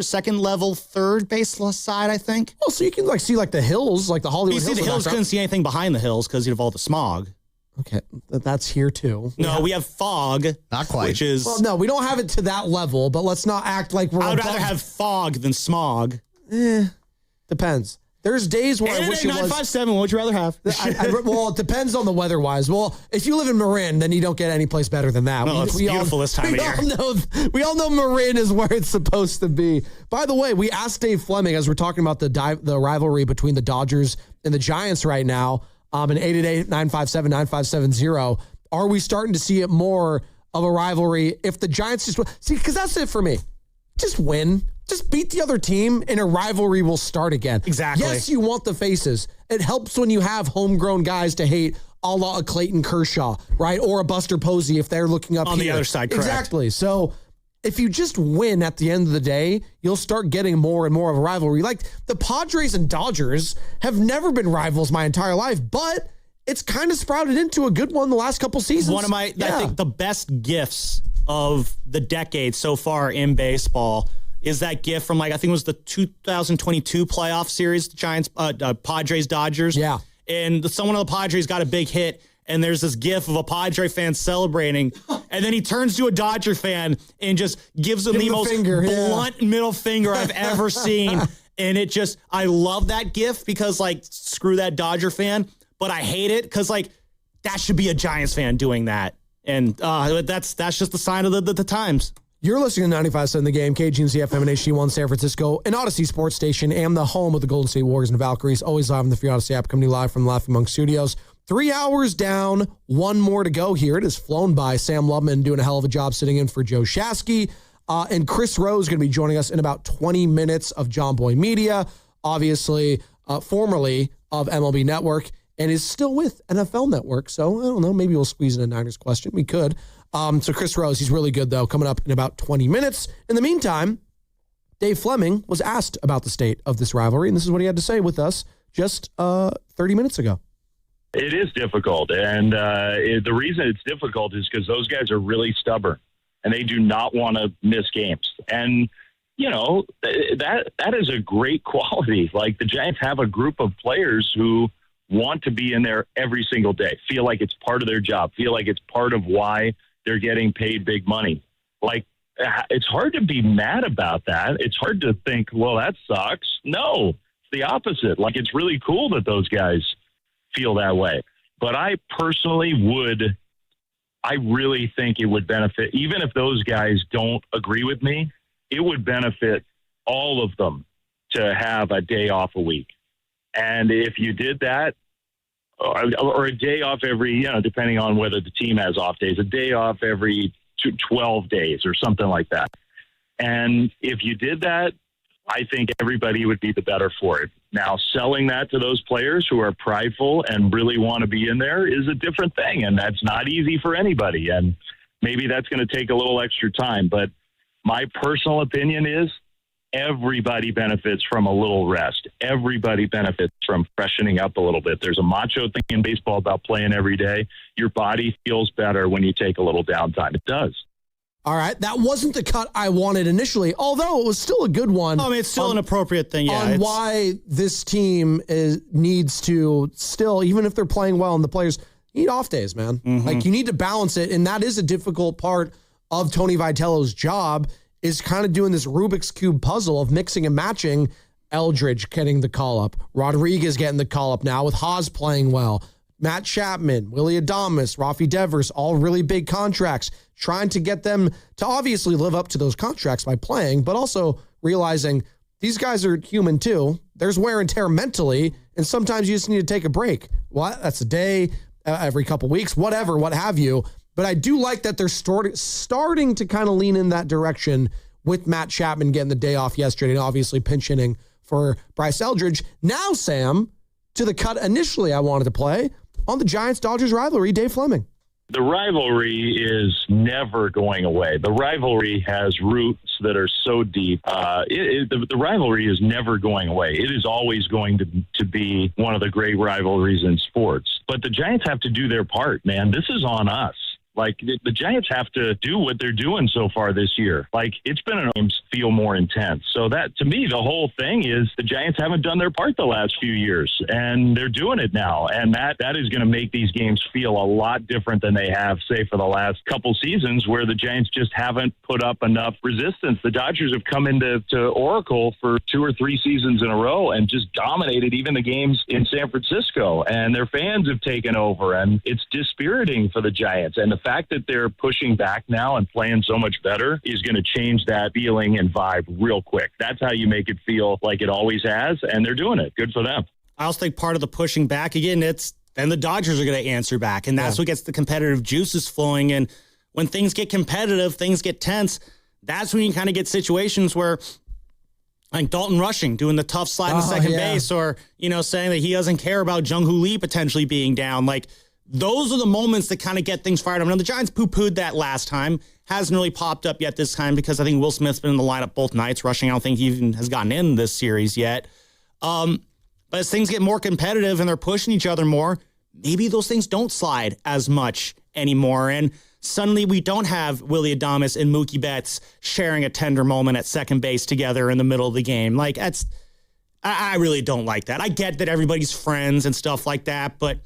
second level, third base side, I think. Oh, so you can see the hills, like the Hollywood Hills. You see the hills, couldn't see anything behind the hills because you have all the smog. Okay, that's here too. No, we have fog. Not quite. Which is... Well, no, we don't have it to that level, but let's not act like we're... I would rather have fog than smog. Depends. There's days where I wish it was... 957, what would you rather have? Well, it depends on the weather-wise. Well, if you live in Marin, then you don't get any place better than that. No, it's beautiful this time of year. We all know Marin is where it's supposed to be. By the way, we asked Dave Fleming, as we're talking about the rivalry between the Dodgers and the Giants right now, in 888-957-9570, are we starting to see it more of a rivalry if the Giants just... See, because that's it for me. Just win. Just beat the other team and a rivalry will start again. Exactly. Yes, you want the faces. It helps when you have homegrown guys to hate, a la a Clayton Kershaw, right? Or a Buster Posey if they're looking up on here. The other side, correct. Exactly. So if you just win at the end of the day, you'll start getting more and more of a rivalry. Like the Padres and Dodgers have never been rivals my entire life, but it's kind of sprouted into a good one the last couple seasons. I think the best gifts of the decade so far in baseball is that gift from I think it was the 2022 playoff series, the Giants, Padres, Dodgers. Yeah. And someone on the Padres got a big hit, and there's this gif of a Padre fan celebrating, and then he turns to a Dodger fan and just gives him the most blunt middle finger I've ever seen. And I love that gif because screw that Dodger fan, but I hate it because that should be a Giants fan doing that. And that's just the sign of the times. You're listening to 95.7 The Game, KGNC FM and HD1 San Francisco, an Odyssey sports station, and the home of the Golden State Warriors and Valkyries, always live on the free Odyssey app, coming live from the Laughing Monk Studios. 3 hours down, one more to go here. It has flown by. Sam Lubman doing a hell of a job sitting in for Joe Shasky. And Chris Rose is going to be joining us in about 20 minutes of John Boy Media, obviously formerly of MLB Network, and is still with NFL Network. So, I don't know, maybe we'll squeeze in a Niners question. We could. So Chris Rose, he's really good, though, coming up in about 20 minutes. In the meantime, Dave Fleming was asked about the state of this rivalry, and this is what he had to say with us just 30 minutes ago. It is difficult, and the reason it's difficult is because those guys are really stubborn, and they do not want to miss games. And, that is a great quality. Like, the Giants have a group of players who want to be in there every single day, feel like it's part of their job, feel like it's part of why they're getting paid big money. Like, it's hard to be mad about that. It's hard to think, well, that sucks. No, it's the opposite. Like, it's really cool that those guys feel that way. But I personally would I really think it would benefit, even if those guys don't agree with me, it would benefit all of them to have a day off a week. And if you did that, or a day off every, depending on whether the team has off days, a day off every 12 days or something like that. And if you did that, I think everybody would be the better for it. Now, selling that to those players who are prideful and really want to be in there is a different thing, and that's not easy for anybody. And maybe that's going to take a little extra time. But my personal opinion is everybody benefits from a little rest. Everybody benefits from freshening up a little bit. There's a macho thing in baseball about playing every day. Your body feels better when you take a little downtime. It does. All right, that wasn't the cut I wanted initially, although it was still a good one. I mean, it's still an appropriate thing, yeah. On why this team needs to still, even if they're playing well and the players need off days, man. Mm-hmm. Like, you need to balance it, and that is a difficult part of Tony Vitello's job, is kind of doing this Rubik's Cube puzzle of mixing and matching. Eldridge getting the call-up, Rodriguez getting the call-up now with Haas playing well, Matt Chapman, Willie Adames, Rafi Devers, all really big contracts, trying to get them to obviously live up to those contracts by playing, but also realizing these guys are human too. There's wear and tear mentally, and sometimes you just need to take a break. Well, that's a day, every couple weeks, whatever, what have you. But I do like that they're starting to kind of lean in that direction with Matt Chapman getting the day off yesterday and obviously pinch hitting for Bryce Eldridge. Now, Sam, to the cut initially I wanted to play on the Giants-Dodgers rivalry, Dave Fleming. The rivalry is never going away. The rivalry has roots that are so deep. The rivalry is never going away. It is always going to be one of the great rivalries in sports. But the Giants have to do their part, man. This is on us. Like, the Giants have to do what they're doing so far this year. Like, it's been an games feel more intense. So that, to me, the whole thing is the Giants haven't done their part the last few years, and they're doing it now. And that is going to make these games feel a lot different than they have, say, for the last couple seasons, where the Giants just haven't put up enough resistance. The Dodgers have come into Oracle for 2 or 3 seasons in a row and just dominated even the games in San Francisco. And their fans have taken over, and it's dispiriting for the Giants. And the fact that they're pushing back now and playing so much better is going to change that feeling and vibe real quick. That's how you make it feel like it always has, and they're doing it. Good for them. I also think part of the pushing back, again, then the Dodgers are going to answer back, and that's what gets the competitive juices flowing. And when things get competitive, things get tense, that's when you kind of get situations where, like Dalton Rushing doing the tough slide to second base, or, saying that he doesn't care about Jung-Hoo Lee potentially being down. Like, those are the moments that kind of get things fired up. Now, the Giants poo-pooed that last time. Hasn't really popped up yet this time because I think Will Smith's been in the lineup both nights. Rushing, I don't think he even has gotten in this series yet. But as things get more competitive and they're pushing each other more, maybe those things don't slide as much anymore. And suddenly we don't have Willie Adames and Mookie Betts sharing a tender moment at second base together in the middle of the game. Like, I really don't like that. I get that everybody's friends and stuff like that, but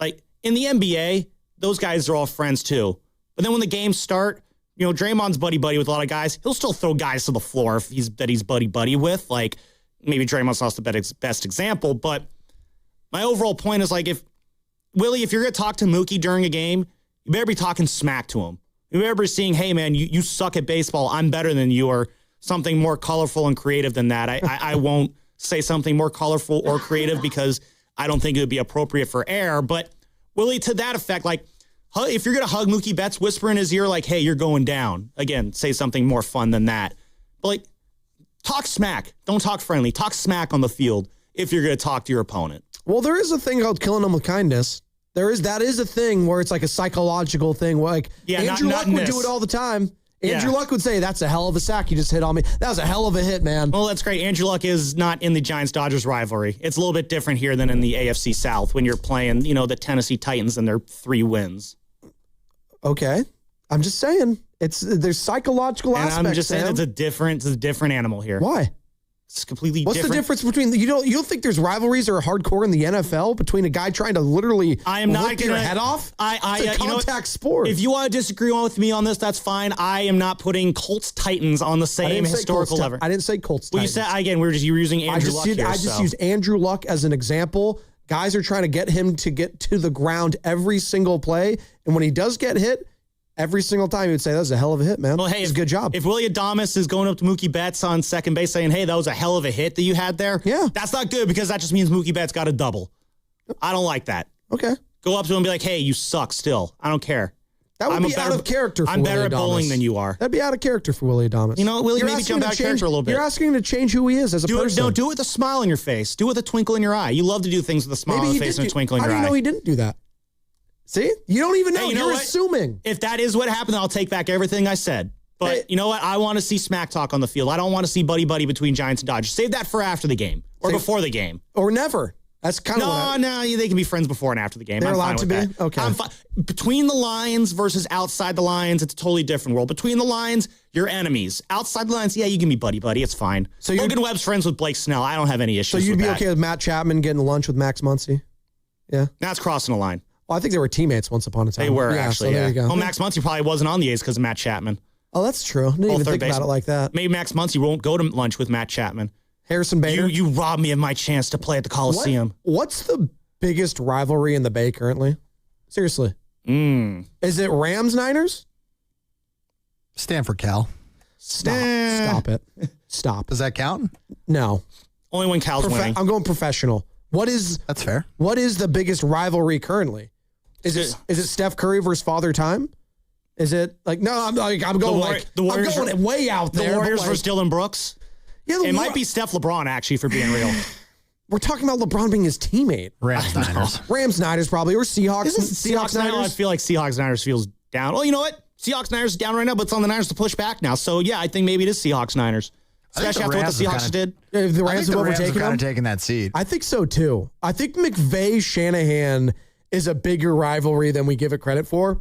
like, in the NBA, those guys are all friends too. But then when the games start, Draymond's buddy-buddy with a lot of guys. He'll still throw guys to the floor if he's buddy-buddy with. Like, maybe Draymond's not the best example, but my overall point is, like, if you're going to talk to Mookie during a game, you better be talking smack to him. You better be saying, hey, man, you suck at baseball. I'm better than you, or something more colorful and creative than that. I won't say something more colorful or creative because I don't think it would be appropriate for air, but Willie, to that effect, like, if you're going to hug Mookie Betts, whisper in his ear, like, hey, you're going down. Again, say something more fun than that. But, like, talk smack. Don't talk friendly. Talk smack on the field if you're going to talk to your opponent. Well, there is a thing called killing them with kindness. That is a thing where it's like a psychological thing. Where, like, Andrew Luck would do it all the time. Andrew Luck would say, that's a hell of a sack you just hit on me. That was a hell of a hit, man. Well, that's great. Andrew Luck is not in the Giants-Dodgers rivalry. It's a little bit different here than in the AFC South when you're playing, the Tennessee Titans and their 3 wins. Okay. I'm just saying. There's psychological aspects. I'm just saying it's a different animal here. Why? It's completely different. What's the difference between you don't think there's rivalries that are hardcore in the NFL between a guy trying to literally rip your head off? It's a contact sport. If you want to disagree with me on this, that's fine. I am not putting Colts Titans on the same historical level. I didn't say Colts Titans. Well, you said again. You were using Andrew Luck here. I just used Andrew Luck as an example Guys are trying to get him to get to the ground every single play. And when he does get hit, every single time you'd say, that was a hell of a hit, man. Well, hey, it's a good job. If Willie Adames is going up to Mookie Betts on second base saying, hey, that was a hell of a hit that you had there, that's not good because that just means Mookie Betts got a double. I don't like that. Okay. Go up to him and be like, hey, you suck still. I don't care. That would be out of character for I'm Willie better at Adames. bowling than you are. That'd be out of character for Willie Adames. You know, Willie, maybe jump out of character a little bit. You're asking him to change who he is as a person. No, do it with a smile on your face. Do it with a twinkle in your eye. You love to do things with a smile on your face and a twinkle in your eye. How do you know he didn't do that? See? You don't even know. Hey, You're assuming. If that is what happened, I'll take back everything I said. But you know what? I want to see smack talk on the field. I don't want to see buddy-buddy between Giants and Dodgers. Save that for after the game or before the game. Or never. That's kind of No, they can be friends before and after the game. They're allowed to be? That. Okay. I'm fine. Between the lines versus outside the lines, it's a totally different world. Between the lines, you're enemies. Outside the lines, yeah, you can be buddy-buddy. It's fine. So Logan Webb's friends with Blake Snell. I don't have any issues with that. So you'd be okay with Matt Chapman getting lunch with Max Muncy? Yeah. That's crossing the line. Well, I think they were teammates once upon a time. They were, actually, so there you go. Well, Max Muncy probably wasn't on the A's because of Matt Chapman. Oh, that's true. I didn't even think about it like that. Maybe Max Muncy won't go to lunch with Matt Chapman. Harrison Bader? You robbed me of my chance to play at the Coliseum. What's the biggest rivalry in the Bay currently? Seriously. Is it Rams-Niners? Stanford Cal. Stop it. Stop. Does that count? No. Only when Cal's winning. I'm going professional. That's fair. What is the biggest rivalry currently? Is it Steph Curry versus Father Time? Is it like I'm going way out there. The Warriors versus Dylan Brooks. Yeah, it might be Steph LeBron actually for being real. We're talking about LeBron being his teammate. Rams-Niners probably, or Seahawks. Seahawks-Niners. I feel like Seahawks-Niners feels down. Well, you know what? Seahawks-Niners is down right now, but it's on the Niners to push back now. So yeah, I think maybe it is Seahawks-Niners. Especially after what the Seahawks did. If the Rams have overtaken them, taking that seed. I think so too. I think McVay-Shanahan is a bigger rivalry than we give it credit for.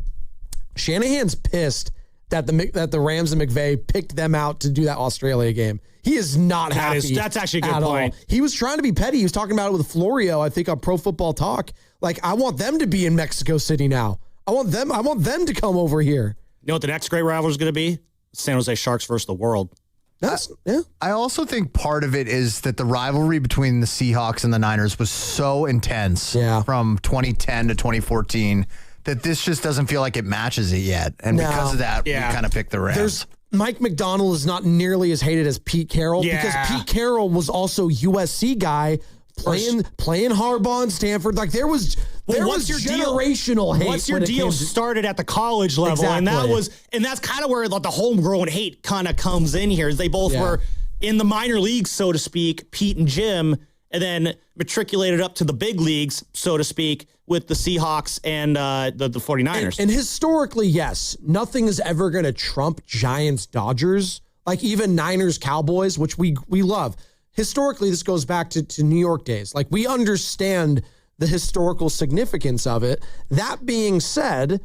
Shanahan's pissed that the Rams and McVay picked them out to do that Australia game. He is not happy. That's actually a good point. He was trying to be petty. He was talking about it with Florio, I think, on Pro Football Talk. Like, I want them to be in Mexico City now. I want them to come over here. You know what the next great rivalry is going to be? San Jose Sharks versus the world. I also think part of it is that the rivalry between the Seahawks and the Niners was so intense from 2010 to 2014 that this just doesn't feel like it matches it yet. And because of that, we kind of picked the Rams. Mike McDonald is not nearly as hated as Pete Carroll because Pete Carroll was also USC guy playing Harbaugh and Stanford. Like there was generational hate. Once your deal started at the college level, Exactly. and that's kind of where the homegrown hate kind of comes in here. Is they both were in the minor leagues, so to speak, Pete and Jim, and then matriculated up to the big leagues, so to speak, with the Seahawks and the 49ers. And historically, yes, nothing is ever going to trump Giants-Dodgers, like even Niners-Cowboys, which we love. Historically, this goes back to New York days. Like, we understand the historical significance of it. That being said,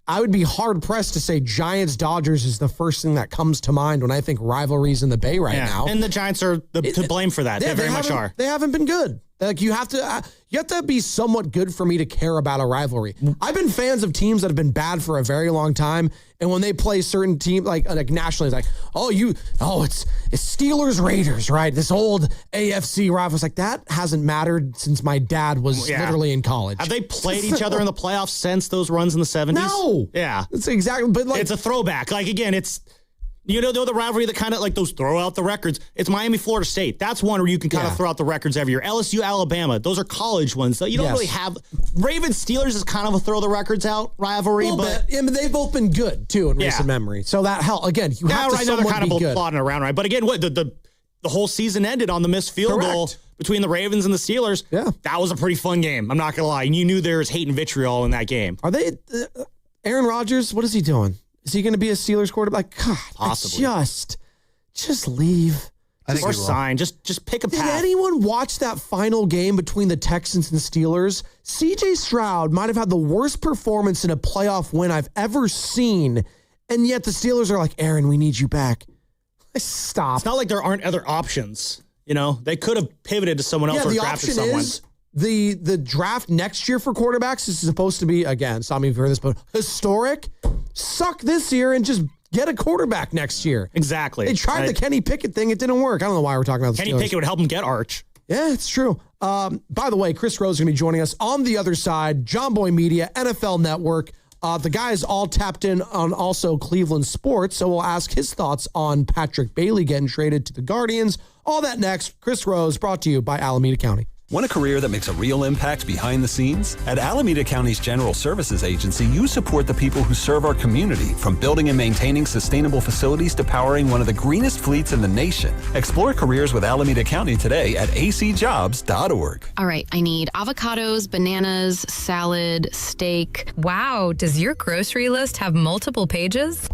I would be hard-pressed to say Giants-Dodgers is the first thing that comes to mind when I think rivalries in the Bay right now. And the Giants are to blame for that. They very much are. They haven't been good. Like you have to be somewhat good for me to care about a rivalry. I've been fans of teams that have been bad for a very long time, and when they play certain team like nationally, it's like, it's Steelers Raiders, right? This old AFC rival. It's like that hasn't mattered since my dad was literally in college. Have they played each other in the playoffs since those runs in the 70s? No. Yeah, it's exactly. But like, it's a throwback. Like again, it's. You know the rivalry that kind of like those throw out the records. It's Miami, Florida State. That's one where you can kind of throw out the records every year. LSU, Alabama. Those are college ones. So you don't really have. Ravens, Steelers is kind of a throw the records out rivalry. But they've both been good too in recent memory. So that again, you have to somewhat kind of be good. plodding around, right? But again, what the whole season ended on the missed field goal between the Ravens and the Steelers. Yeah, that was a pretty fun game. I'm not gonna lie. And you knew there was hate and vitriol in that game. Are they? Aaron Rodgers, what is he doing? Is he going to be a Steelers quarterback? God, possibly. Just leave. Or sign. Just pick a path. Did anyone watch that final game between the Texans and Steelers? C.J. Stroud might have had the worst performance in a playoff win I've ever seen, and yet the Steelers are like, Aaron, we need you back. Stop. It's not like there aren't other options. You know, they could have pivoted to someone else or drafted someone. Is the draft next year for quarterbacks is supposed to be, again, stop me for this, but historic. Suck this year and just get a quarterback next year. Exactly. They tried the Kenny Pickett thing. It didn't work. I don't know why we're talking about the Kenny Steelers. Pickett would help him get Arch. Yeah, it's true. By the way, Chris Rose is going to be joining us on the other side. John Boy Media, NFL Network. The guys all tapped in on also Cleveland sports, so we'll ask his thoughts on Patrick Bailey getting traded to the Guardians. All that next. Chris Rose, brought to you by Alameda County. Want a career that makes a real impact behind the scenes? At Alameda County's General Services Agency, you support the people who serve our community, from building and maintaining sustainable facilities to powering one of the greenest fleets in the nation. Explore careers with Alameda County today at acjobs.org. All right, I need avocados, bananas, salad, steak. Wow, does your grocery list have multiple pages?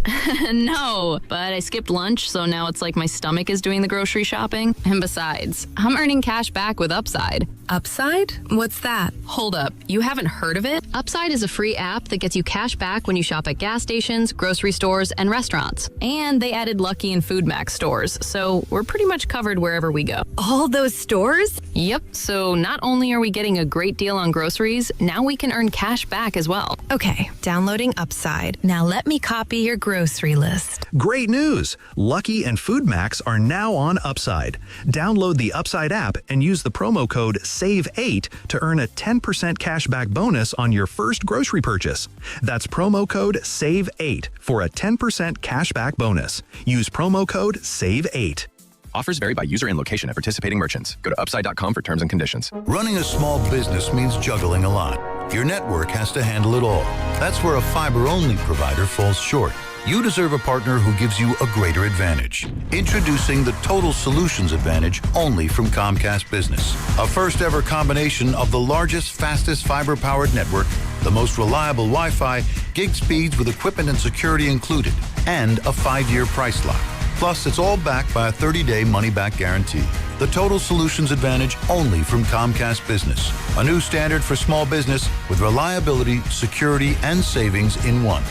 No, but I skipped lunch, so now it's like my stomach is doing the grocery shopping. And besides, I'm earning cash back with Upside. Upside? What's that? Hold up, you haven't heard of it? Upside is a free app that gets you cash back when you shop at gas stations, grocery stores, and restaurants. And they added Lucky and Food Max stores, so we're pretty much covered wherever we go. All those stores? Yep, so not only are we getting a great deal on groceries, now we can earn cash back as well. Okay, downloading Upside. Now let me copy your grocery list. Great news! Lucky and Food Max are now on Upside. Download the Upside app and use the promo code SAVE8 to earn a 10% cashback bonus on your first grocery purchase. That's promo code SAVE8 for a 10% cashback bonus. Use promo code SAVE8. Offers vary by user and location at participating merchants. Go to upside.com for terms and conditions. Running a small business means juggling a lot. Your network has to handle it all. That's where a fiber-only provider falls short. You deserve a partner who gives you a greater advantage. Introducing the Total Solutions Advantage only from Comcast Business. A first-ever combination of the largest, fastest fiber-powered network, the most reliable Wi-Fi, gig speeds with equipment and security included, and a 5-year price lock. Plus, it's all backed by a 30-day money-back guarantee. The Total Solutions Advantage only from Comcast Business. A new standard for small business with reliability, security, and savings in one.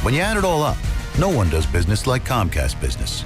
When you add it all up, no one does business like Comcast Business.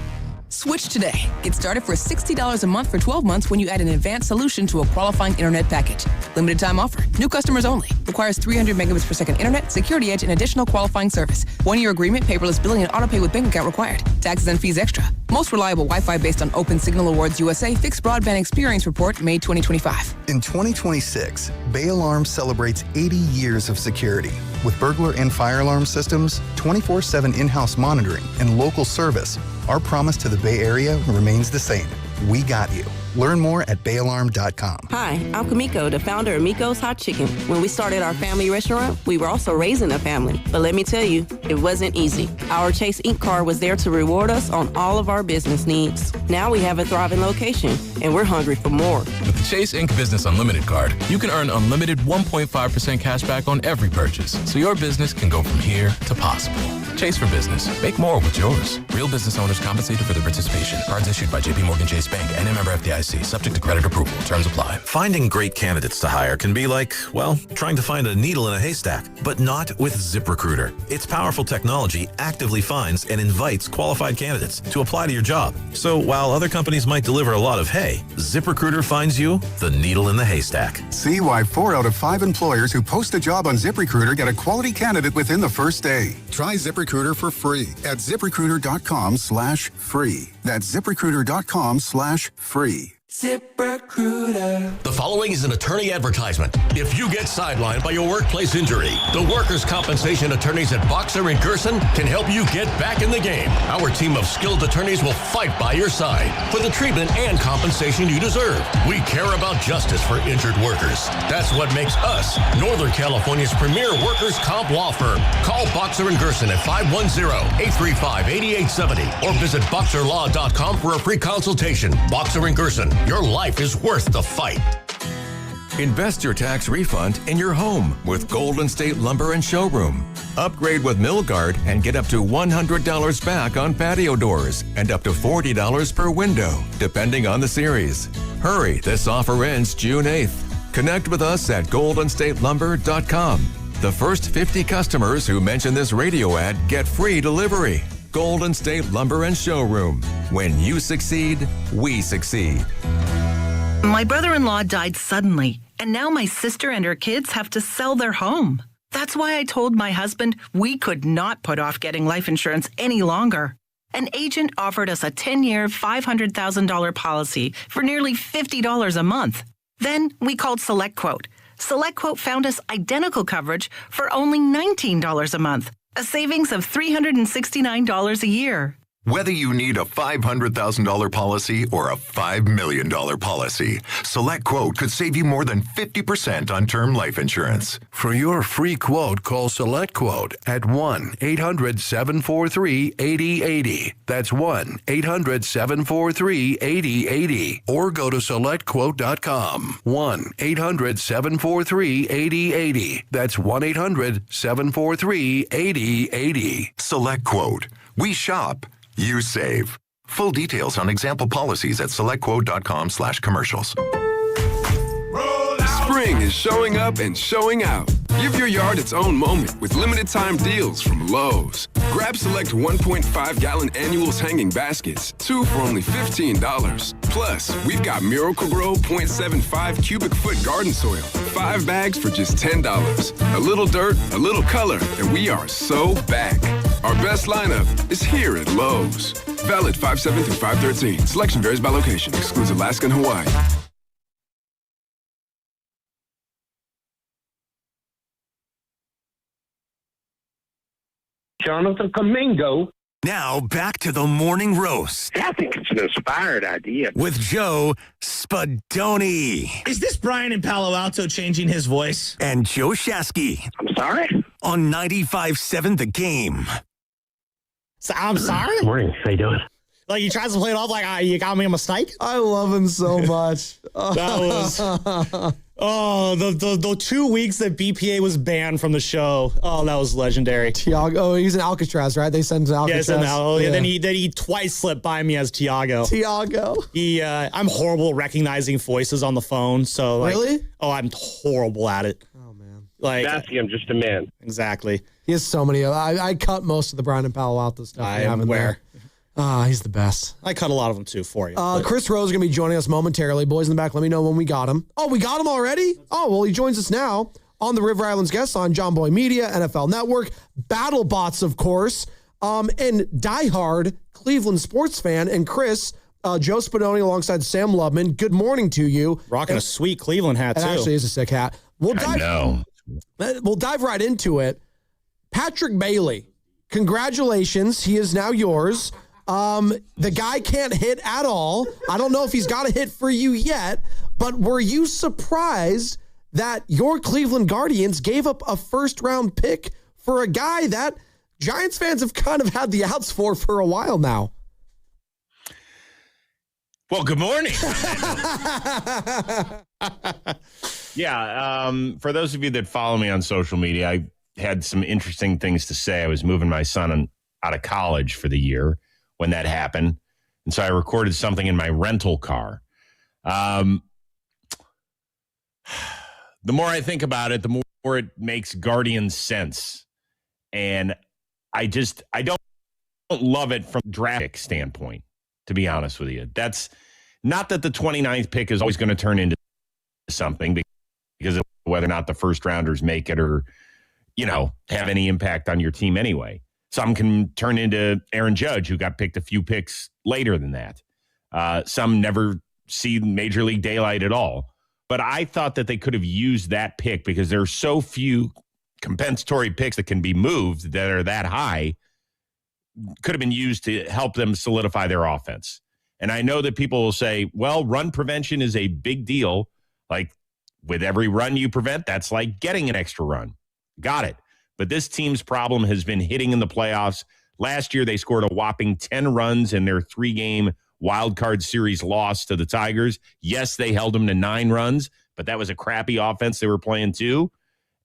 Switch today. Get started for $60 a month for 12 months when you add an advanced solution to a qualifying internet package. Limited time offer. New customers only. Requires 300 megabits per second internet, security edge, and additional qualifying service. 1-year agreement, paperless billing, and autopay with bank account required. Taxes and fees extra. Most reliable Wi-Fi based on Open Signal Awards USA Fixed Broadband Experience Report, May 2025. In 2026, Bay Alarm celebrates 80 years of security. With burglar and fire alarm systems, 24/7 in-house monitoring, and local service, our promise to the Bay Area remains the same. We got you. Learn more at bayalarm.com. Hi, I'm Kamiko, the founder of Miko's Hot Chicken. When we started our family restaurant, we were also raising a family. But let me tell you, it wasn't easy. Our Chase Inc. card was there to reward us on all of our business needs. Now we have a thriving location, and we're hungry for more. With the Chase Inc. Business Unlimited card, you can earn unlimited 1.5% cash back on every purchase, so your business can go from here to possible. Chase for Business. Make more with yours. Real business owners compensated for their participation. Cards issued by JPMorgan Chase Bank and a member FDIC. Subject to credit approval. Terms apply. Finding great candidates to hire can be like, well, trying to find a needle in a haystack, but not with ZipRecruiter. Its powerful technology actively finds and invites qualified candidates to apply to your job. So while other companies might deliver a lot of hay, ZipRecruiter finds you the needle in the haystack. See why 4 out of 5 employers who post a job on ZipRecruiter get a quality candidate within the first day. Try ZipRecruiter for free at ZipRecruiter.com/free. That's ZipRecruiter.com/free. ZipRecruiter. The following is an attorney advertisement. If you get sidelined by your workplace injury, the workers' compensation attorneys at Boxer and Gerson can help you get back in the game. Our team of skilled attorneys will fight by your side for the treatment and compensation you deserve. We care about justice for injured workers. That's what makes us Northern California's premier workers' comp law firm. Call Boxer and Gerson at 510-835-8870 or visit boxerlaw.com for a free consultation. Boxer and Gerson. Your life is worth the fight. Invest your tax refund in your home with Golden State Lumber and Showroom. Upgrade with Milgard and get up to $100 back on patio doors and up to $40 per window, depending on the series. Hurry, this offer ends June 8th. Connect with us at goldenstatelumber.com. The first 50 customers who mention this radio ad get free delivery. Golden State Lumber and Showroom. When you succeed, we succeed. My brother-in-law died suddenly, and now my sister and her kids have to sell their home. That's why I told my husband we could not put off getting life insurance any longer. An agent offered us a 10-year, $500,000 policy for nearly $50 a month. Then we called SelectQuote. SelectQuote found us identical coverage for only $19 a month, a savings of $369 a year. Whether you need a $500,000 policy or a $5 million policy, SelectQuote could save you more than 50% on term life insurance. For your free quote, call SelectQuote at 1-800-743-8080. That's 1-800-743-8080. Or go to SelectQuote.com. 1-800-743-8080. That's 1-800-743-8080. SelectQuote. We shop. You save. Full details on example policies at selectquote.com/commercials. Spring is showing up and showing out. Give your yard its own moment with limited time deals from Lowe's. Grab select 1.5-gallon annuals hanging baskets, 2 for only $15. Plus, we've got Miracle-Gro 0.75 cubic foot garden soil, 5 bags for just $10. A little dirt, a little color, and we are so back. Our best lineup is here at Lowe's. Valid 5/7 through 5/13. Selection varies by location. Excludes Alaska and Hawaii. Jonathan Kamingo. Now back to the morning roast. I think it's an inspired idea. With Joe Spadoni. Is this Brian in Palo Alto changing his voice? And Joe Shasky. I'm sorry? On 95.7 The Game. So, I'm sorry? Good morning. How you doing? Like, he tries to play it off like, you got me a mistake? I love him so much. That was... the 2 weeks that BPA was banned from the show. Oh, that was legendary. Tiago, he's in Alcatraz, right? They sent him to Alcatraz. Yeah, then he twice slipped by me as Tiago. I'm horrible at recognizing voices on the phone. So really? Oh, I'm horrible at it. Oh man. Like I'm just a man. Exactly. He has so many. I cut most of the Brian and Palo Alto stuff. I am aware. He's the best. I cut a lot of them too for you. Chris Rose is going to be joining us momentarily. Boys in the back, let me know when we got him. Oh, we got him already? Oh, well, he joins us now on the River Islands guest on John Boy Media, NFL Network, BattleBots, of course, and diehard Cleveland sports fan. And Chris, Joe Spadoni alongside Sam Lubman, good morning to you. Rocking a sweet Cleveland hat, too. It actually is a sick hat. We'll dive right into it. Patrick Bailey, congratulations. He is now yours. The guy can't hit at all. I don't know if he's got a hit for you yet, but were you surprised that your Cleveland Guardians gave up a first-round pick for a guy that Giants fans have kind of had the outs for a while now? Well, good morning. Yeah, for those of you that follow me on social media, I had some interesting things to say. I was moving my son out of college for the year when that happened. And so I recorded something in my rental car. The more I think about it, the more it makes Guardian sense. And I don't love it from a draft standpoint, to be honest with you. That's not that the 29th pick is always going to turn into something because of whether or not the first rounders make it or, have any impact on your team anyway. Some can turn into Aaron Judge, who got picked a few picks later than that. Some never see Major League daylight at all. But I thought that they could have used that pick because there are so few compensatory picks that can be moved that are that high, could have been used to help them solidify their offense. And I know that people will say, well, run prevention is a big deal. Like with every run you prevent, that's like getting an extra run. Got it. But this team's problem has been hitting in the playoffs. Last year, they scored a whopping 10 runs in their 3-game wild card series loss to the Tigers. Yes, they held them to 9 runs, but that was a crappy offense they were playing too.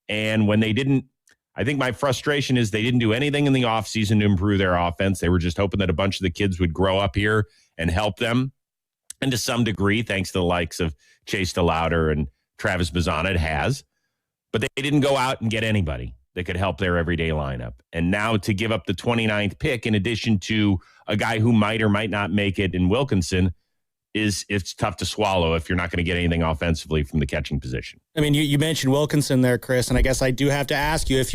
And when they didn't, I think my frustration is they didn't do anything in the offseason to improve their offense. They were just hoping that a bunch of the kids would grow up here and help them. And to some degree, thanks to the likes of Chase DeLauder and Travis Bazzana, it has. But they didn't go out and get anybody that could help their everyday lineup. And now to give up the 29th pick, in addition to a guy who might or might not make it in Wilkinson, it's tough to swallow if you're not going to get anything offensively from the catching position. I mean, you mentioned Wilkinson there, Chris, and I guess I do have to ask you if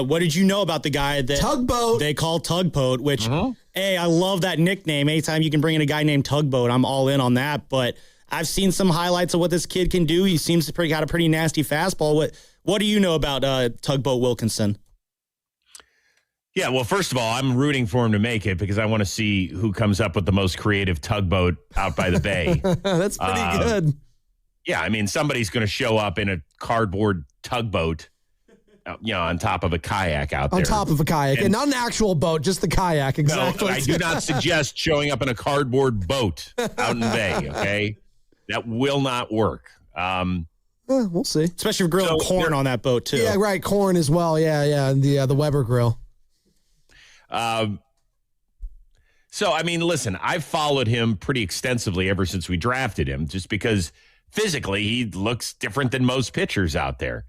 what did you know about the guy that Tugboat they call Tugboat, which, hey, I love that nickname. Anytime you can bring in a guy named Tugboat, I'm all in on that. But I've seen some highlights of what this kid can do. He seems to got a pretty nasty fastball. What do you know about Tugboat Wilkinson? Yeah, well, first of all, I'm rooting for him to make it because I want to see who comes up with the most creative tugboat out by the bay. That's pretty good. Yeah, I mean, somebody's going to show up in a cardboard tugboat, on top of a kayak out there. On top of a kayak, and not an actual boat, just the kayak, exactly. No, I do not suggest showing up in a cardboard boat out in the bay, okay? That will not work. We'll see. Especially if grilling corn on that boat, too. Yeah, right, corn as well. Yeah, and the Weber grill. So, I mean, listen, I've followed him pretty extensively ever since we drafted him, just because physically he looks different than most pitchers out there.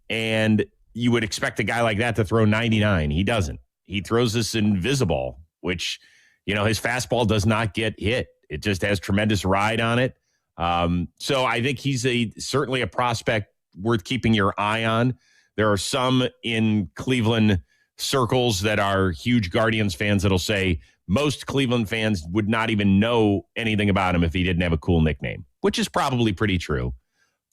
And you would expect a guy like that to throw 99. He doesn't. He throws this invisible, which, his fastball does not get hit. It just has tremendous ride on it. So I think he's certainly a prospect worth keeping your eye on. There are some in Cleveland circles that are huge Guardians fans that'll say most Cleveland fans would not even know anything about him if he didn't have a cool nickname, which is probably pretty true.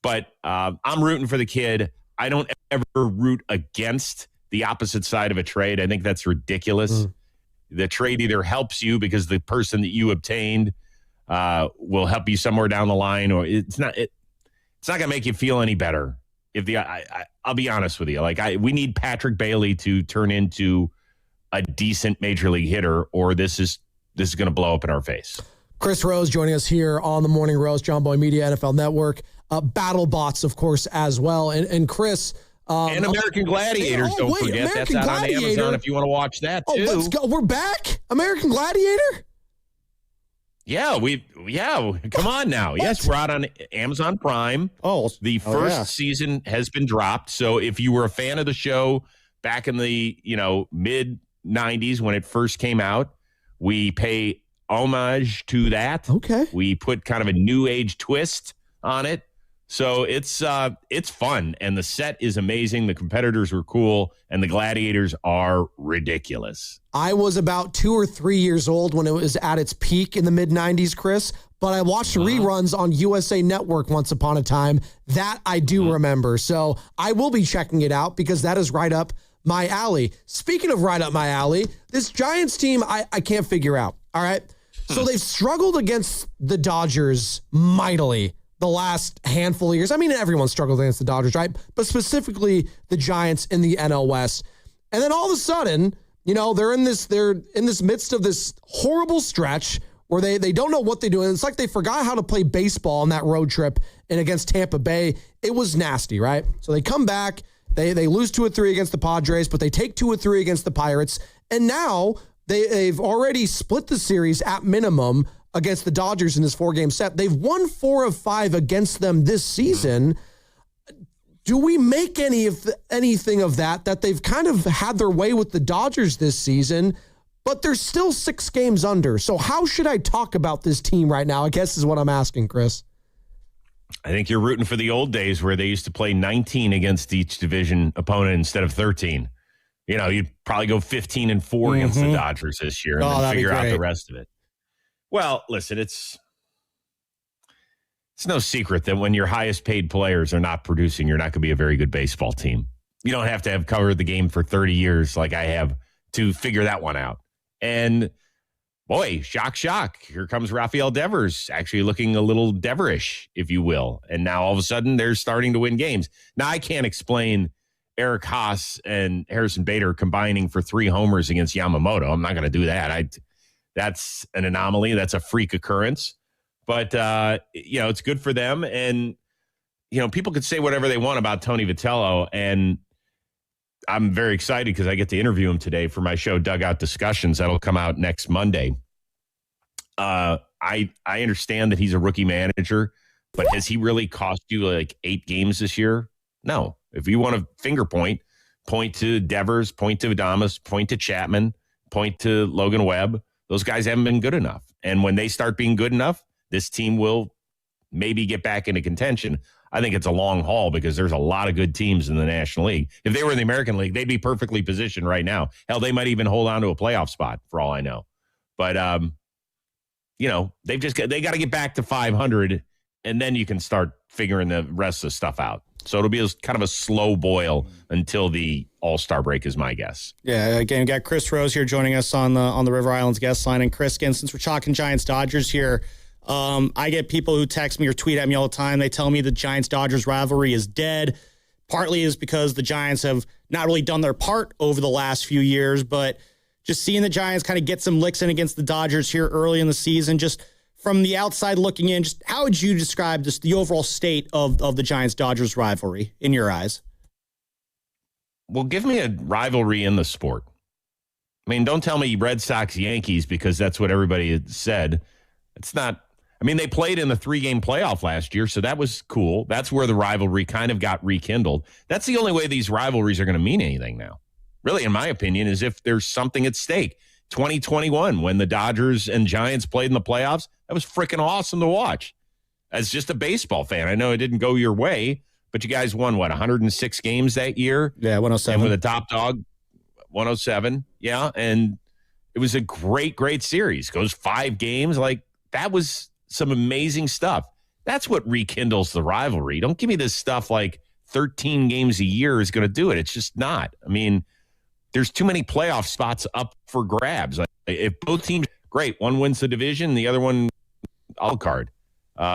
But I'm rooting for the kid. I don't ever root against the opposite side of a trade. I think that's ridiculous. The trade either helps you because the person that you obtained will help you somewhere down the line, or it's not going to make you feel any better. I'll be honest with you. We need Patrick Bailey to turn into a decent major league hitter, or this is going to blow up in our face. Chris Rose joining us here on the Morning Roast, John Boy Media, NFL Network, BattleBots, of course, as well. And Chris. And American Gladiators, don't forget. American that's out on Amazon if you want to watch that, too. Oh, let's go. We're back? American Gladiator? Yeah, come on now. What? Yes, we're out on Amazon Prime. The first season has been dropped. So if you were a fan of the show back in the, mid 90s when it first came out, we pay homage to that. Okay. We put kind of a new age twist on it. So it's fun, and the set is amazing. The competitors were cool, and the gladiators are ridiculous. I was about 2 or 3 years old when it was at its peak in the mid-'90s, Chris, but I watched reruns on USA Network once upon a time. That I do remember. So I will be checking it out because that is right up my alley. Speaking of right up my alley, this Giants team I can't figure out, all right? So they've struggled against the Dodgers mightily the last handful of years. I mean, everyone struggled against the Dodgers, right? But specifically the Giants in the NL West. And then all of a sudden, they're in this midst of this horrible stretch where they don't know what they're doing. It's like they forgot how to play baseball on that road trip and against Tampa Bay. It was nasty, right? So they come back, they lose 2 or 3 against the Padres, but they take 2 or 3 against the Pirates. And now they've already split the series at minimum against the Dodgers in this 4-game set. They've won 4 of 5 against them this season. Do we make anything of that they've kind of had their way with the Dodgers this season, but they're still 6 games under? So how should I talk about this team right now, I guess is what I'm asking, Chris. I think you're rooting for the old days where they used to play 19 against each division opponent instead of 13. You'd probably go 15-4 against the Dodgers this year and then figure out the rest of it. Well, listen, it's no secret that when your highest paid players are not producing, you're not going to be a very good baseball team. You don't have to have covered the game for 30 years like I have to figure that one out. And boy, shock. Here comes Rafael Devers, actually looking a little Deverish, if you will. And now all of a sudden they're starting to win games. Now I can't explain Eric Haas and Harrison Bader combining for 3 homers against Yamamoto. I'm not going to do that. That's an anomaly. That's a freak occurrence. But, it's good for them. And, people could say whatever they want about Tony Vitello. And I'm very excited because I get to interview him today for my show, Dugout Discussions. That'll come out next Monday. I understand that he's a rookie manager, but has he really cost you like 8 games this year? No. If you want to finger point to Devers, point to Adames, point to Chapman, point to Logan Webb. Those guys haven't been good enough. And when they start being good enough, this team will maybe get back into contention. I think it's a long haul because there's a lot of good teams in the National League. If they were in the American League, they'd be perfectly positioned right now. Hell, they might even hold on to a playoff spot for all I know. But, they got to get back to 500 and then you can start figuring the rest of the stuff out. So it'll be kind of a slow boil until the All-Star break is my guess. Yeah, again, we got Chris Rose here joining us on the River Islands guest line. And Chris, again, since we're talking Giants-Dodgers here, I get people who text me or tweet at me all the time. They tell me the Giants-Dodgers rivalry is dead. Partly is because the Giants have not really done their part over the last few years, but just seeing the Giants kind of get some licks in against the Dodgers here early in the season, just from the outside looking in, just how would you describe just the overall state of the Giants-Dodgers rivalry in your eyes? Well, give me a rivalry in the sport. I mean, don't tell me Red Sox-Yankees because that's what everybody had said. It's not. I mean, they played in the 3-game playoff last year, so that was cool. That's where the rivalry kind of got rekindled. That's the only way these rivalries are going to mean anything now. Really, in my opinion, is if there's something at stake. 2021, when the Dodgers and Giants played in the playoffs, that was freaking awesome to watch. As just a baseball fan, I know it didn't go your way, but you guys won, 106 games that year? Yeah, 107. And with a top dog, 107. Yeah, and it was a great, great series. Goes 5 games. Like, that was some amazing stuff. That's what rekindles the rivalry. Don't give me this stuff like 13 games a year is going to do it. It's just not. I mean, there's too many playoff spots up for grabs. Like, if both teams, great, one wins the division, the other one, all card.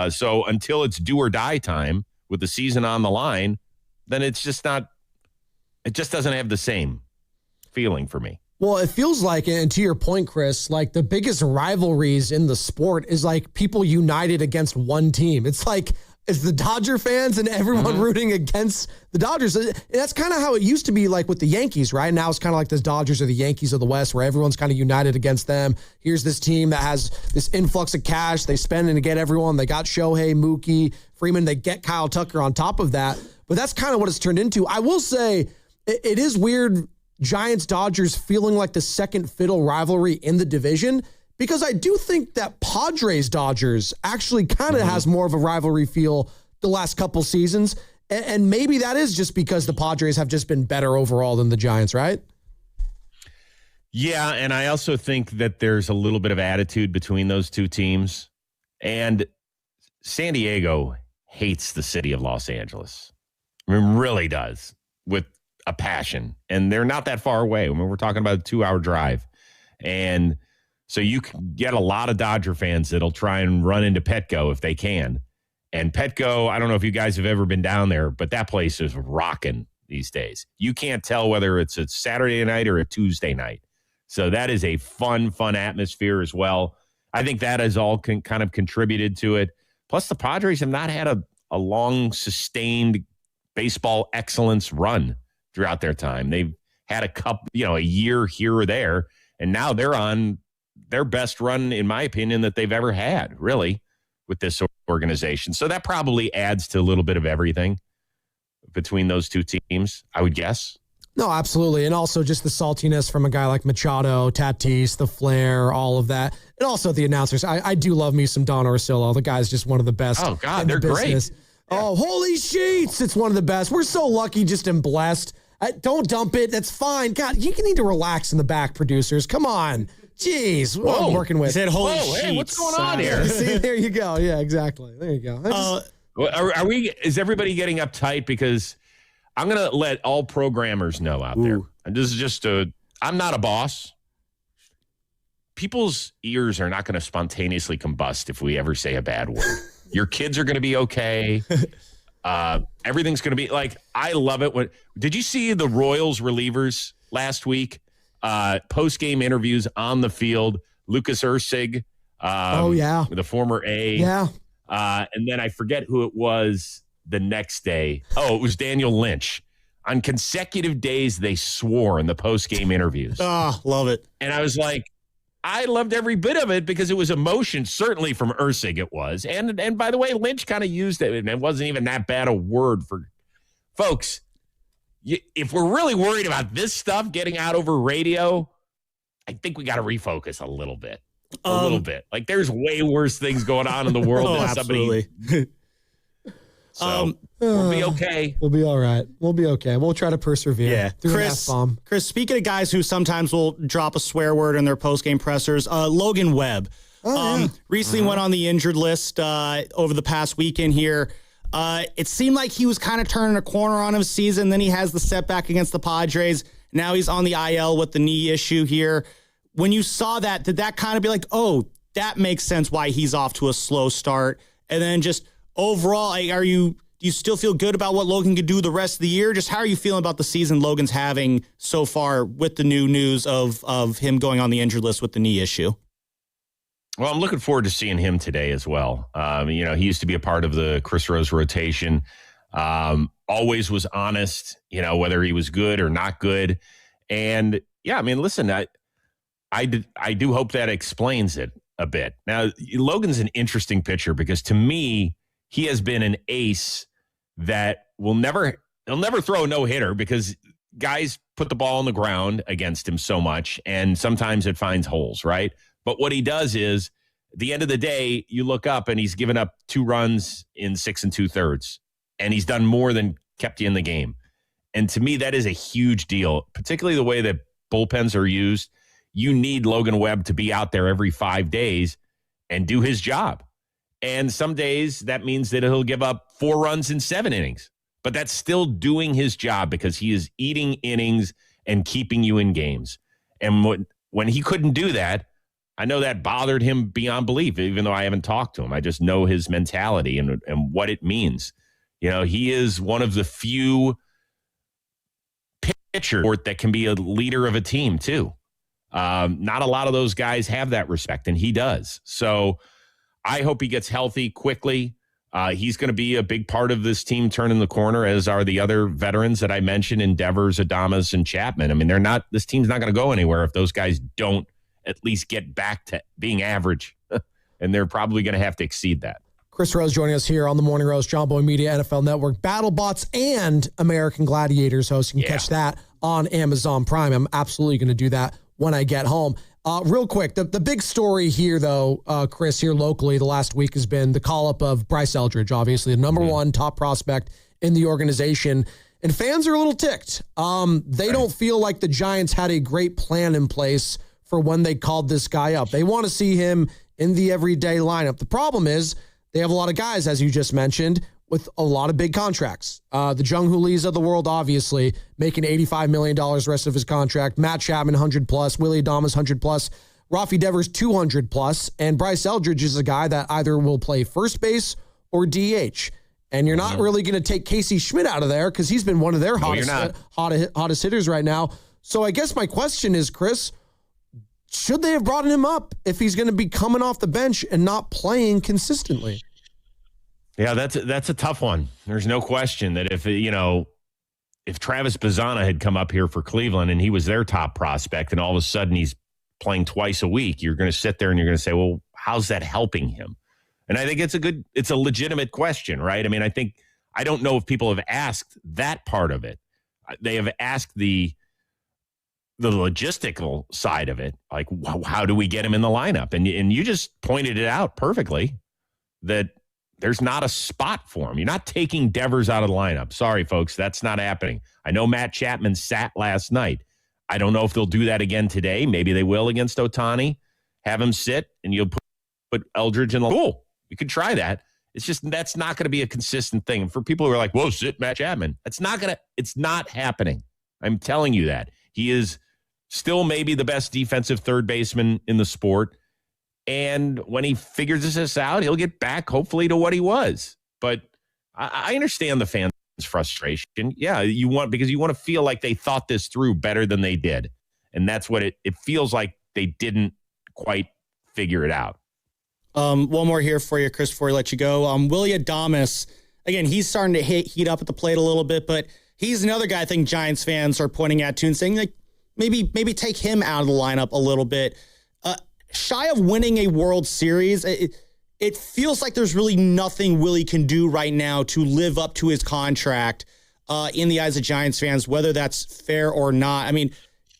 So until it's do or die time with the season on the line, then it's just not, it just doesn't have the same feeling for me. Well, it feels like, and to your point, Chris, like the biggest rivalries in the sport is like people united against one team. It's like it's the Dodger fans and everyone rooting against the Dodgers. And that's kind of how it used to be like with the Yankees, right? Now it's kind of like the Dodgers are the Yankees of the West where everyone's kind of united against them. Here's this team that has this influx of cash. They spend and get everyone. They got Shohei, Mookie, Freeman. They get Kyle Tucker on top of that. But that's kind of what it's turned into. I will say it is weird Giants-Dodgers feeling like the second fiddle rivalry in the division, because I do think that Padres-Dodgers actually kind of has more of a rivalry feel the last couple seasons. And maybe that is just because the Padres have just been better overall than the Giants, right? Yeah, and I also think that there's a little bit of attitude between those two teams. And San Diego hates the city of Los Angeles. I mean, really does, with a passion. And they're not that far away. I mean, we're talking about a 2-hour drive. And so you can get a lot of Dodger fans that'll try and run into Petco if they can. And Petco, I don't know if you guys have ever been down there, but that place is rocking these days. You can't tell whether it's a Saturday night or a Tuesday night. So that is a fun atmosphere as well. I think that has all kind of contributed to it. Plus, the Padres have not had a long, sustained baseball excellence run throughout their time. They've had a year here or there, and now they're on their best run, in my opinion, that they've ever had, really, with this organization. So that probably adds to a little bit of everything between those two teams, I would guess. No, absolutely. And also just the saltiness from a guy like Machado, Tatis, the flair, all of that. And also the announcers. I do love me some Don Orsillo. The guy's just one of the best. Oh, God, they're great. Oh, holy sheets. It's one of the best. We're so lucky, just and blessed. Don't dump it. That's fine. God, you need to relax in the back, producers. Come on. Jeez. What I'm working with. He said, holy sheets. Hey, what's going on here? See, there you go. Yeah, exactly. There you go. Is everybody getting uptight? Because I'm going to let all programmers know out there. And this is just I'm not a boss. People's ears are not going to spontaneously combust if we ever say a bad word. Your kids are going to be okay. Everything's going to be like, I love it. Did you see the Royals relievers last week? Post-game interviews on the field. Lucas Ursig. The former A. Yeah. And then I forget who it was the next day. Oh, it was Daniel Lynch. On consecutive days, they swore in the post-game interviews. Oh, love it. And I was like, I loved every bit of it because it was emotion, certainly from Ursig it was. And by the way, Lynch kind of used it, and it wasn't even that bad a word for folks. If we're really worried about this stuff getting out over radio, I think we got to refocus a little bit. A little bit. Like, there's way worse things going on in the world than absolutely. somebody. So we'll be okay. We'll be all right. We'll be okay. We'll try to persevere. Yeah. Chris, speaking of guys who sometimes will drop a swear word in their post-game pressers, Logan Webb. Recently went on the injured list over the past weekend here. It seemed like he was kind of turning a corner on his season. Then he has the setback against the Padres. Now he's on the IL with the knee issue here. When you saw that, did that kind of be like, oh, that makes sense why he's off to a slow start? And then just overall, do you still feel good about what Logan could do the rest of the year? Just how are you feeling about the season Logan's having so far with the new news of him going on the injured list with the knee issue? Well, I'm looking forward to seeing him today as well. He used to be a part of the Chris Rose rotation. Always was honest, whether he was good or not good. And yeah, listen, I do hope that explains it a bit. Now, Logan's an interesting pitcher because to me, he has been an ace that he'll never throw a no-hitter because guys put the ball on the ground against him so much, and sometimes it finds holes, right? But what he does is, at the end of the day, you look up and he's given up 2 runs in 6 2/3, and he's done more than kept you in the game. And to me, that is a huge deal, particularly the way that bullpens are used. You need Logan Webb to be out there every 5 days and do his job. And some days that means that he'll give up 4 runs in 7 innings, but that's still doing his job because he is eating innings and keeping you in games. And when he couldn't do that, I know that bothered him beyond belief, even though I haven't talked to him. I just know his mentality and what it means. He is one of the few pitchers that can be a leader of a team too. Not a lot of those guys have that respect, and he does. So I hope he gets healthy quickly. He's going to be a big part of this team turning the corner, as are the other veterans that I mentioned, Devers, Adames, and Chapman. This team's not going to go anywhere if those guys don't at least get back to being average, and they're probably going to have to exceed that. Chris Rose joining us here on the Morning Roast, John Boy Media, NFL Network, BattleBots, and American Gladiators host. You can catch that on Amazon Prime. I'm absolutely going to do that when I get home. Real quick, the big story here, though, Chris, here locally the last week has been the call-up of Bryce Eldridge, obviously the number one top prospect in the organization. And fans are a little ticked. They don't feel like the Giants had a great plan in place for when they called this guy up. They want to see him in the everyday lineup. The problem is they have a lot of guys, as you just mentioned, with a lot of big contracts. The Jung-Hoo Lees of the world, obviously, making $85 million the rest of his contract. Matt Chapman, 100+. Willie Adames, 100+. Rafi Devers, 200+. And Bryce Eldridge is a guy that either will play first base or DH. And you're not really going to take Casey Schmidt out of there because he's been one of their hottest hitters right now. So I guess my question is, Chris, should they have brought him up if he's going to be coming off the bench and not playing consistently? Yeah, that's a tough one. There's no question that if Travis Bazzana had come up here for Cleveland and he was their top prospect and all of a sudden he's playing twice a week, you're going to sit there and you're going to say, well, how's that helping him? And I think it's a legitimate question, right? I don't know if people have asked that part of it. They have asked the logistical side of it, like how do we get him in the lineup? And you just pointed it out perfectly that there's not a spot for him. You're not taking Devers out of the lineup. Sorry, folks, that's not happening. I know Matt Chapman sat last night. I don't know if they'll do that again today. Maybe they will against Otani. Have him sit, and you'll put Eldridge in the pool. You could try that. It's just that's not going to be a consistent thing. And for people who are like, whoa, sit Matt Chapman. It's not happening. I'm telling you that. He is still maybe the best defensive third baseman in the sport. And when he figures this out, he'll get back, hopefully, to what he was. But I understand the fans' frustration. Yeah, because you want to feel like they thought this through better than they did. And that's what it feels like they didn't quite figure it out. One more here for you, Chris, before I let you go. Willie Adames, again, he's starting to heat up at the plate a little bit, but he's another guy I think Giants fans are pointing at too and saying, like, maybe take him out of the lineup a little bit. Shy of winning a World Series, it feels like there's really nothing Willie can do right now to live up to his contract in the eyes of Giants fans, whether that's fair or not.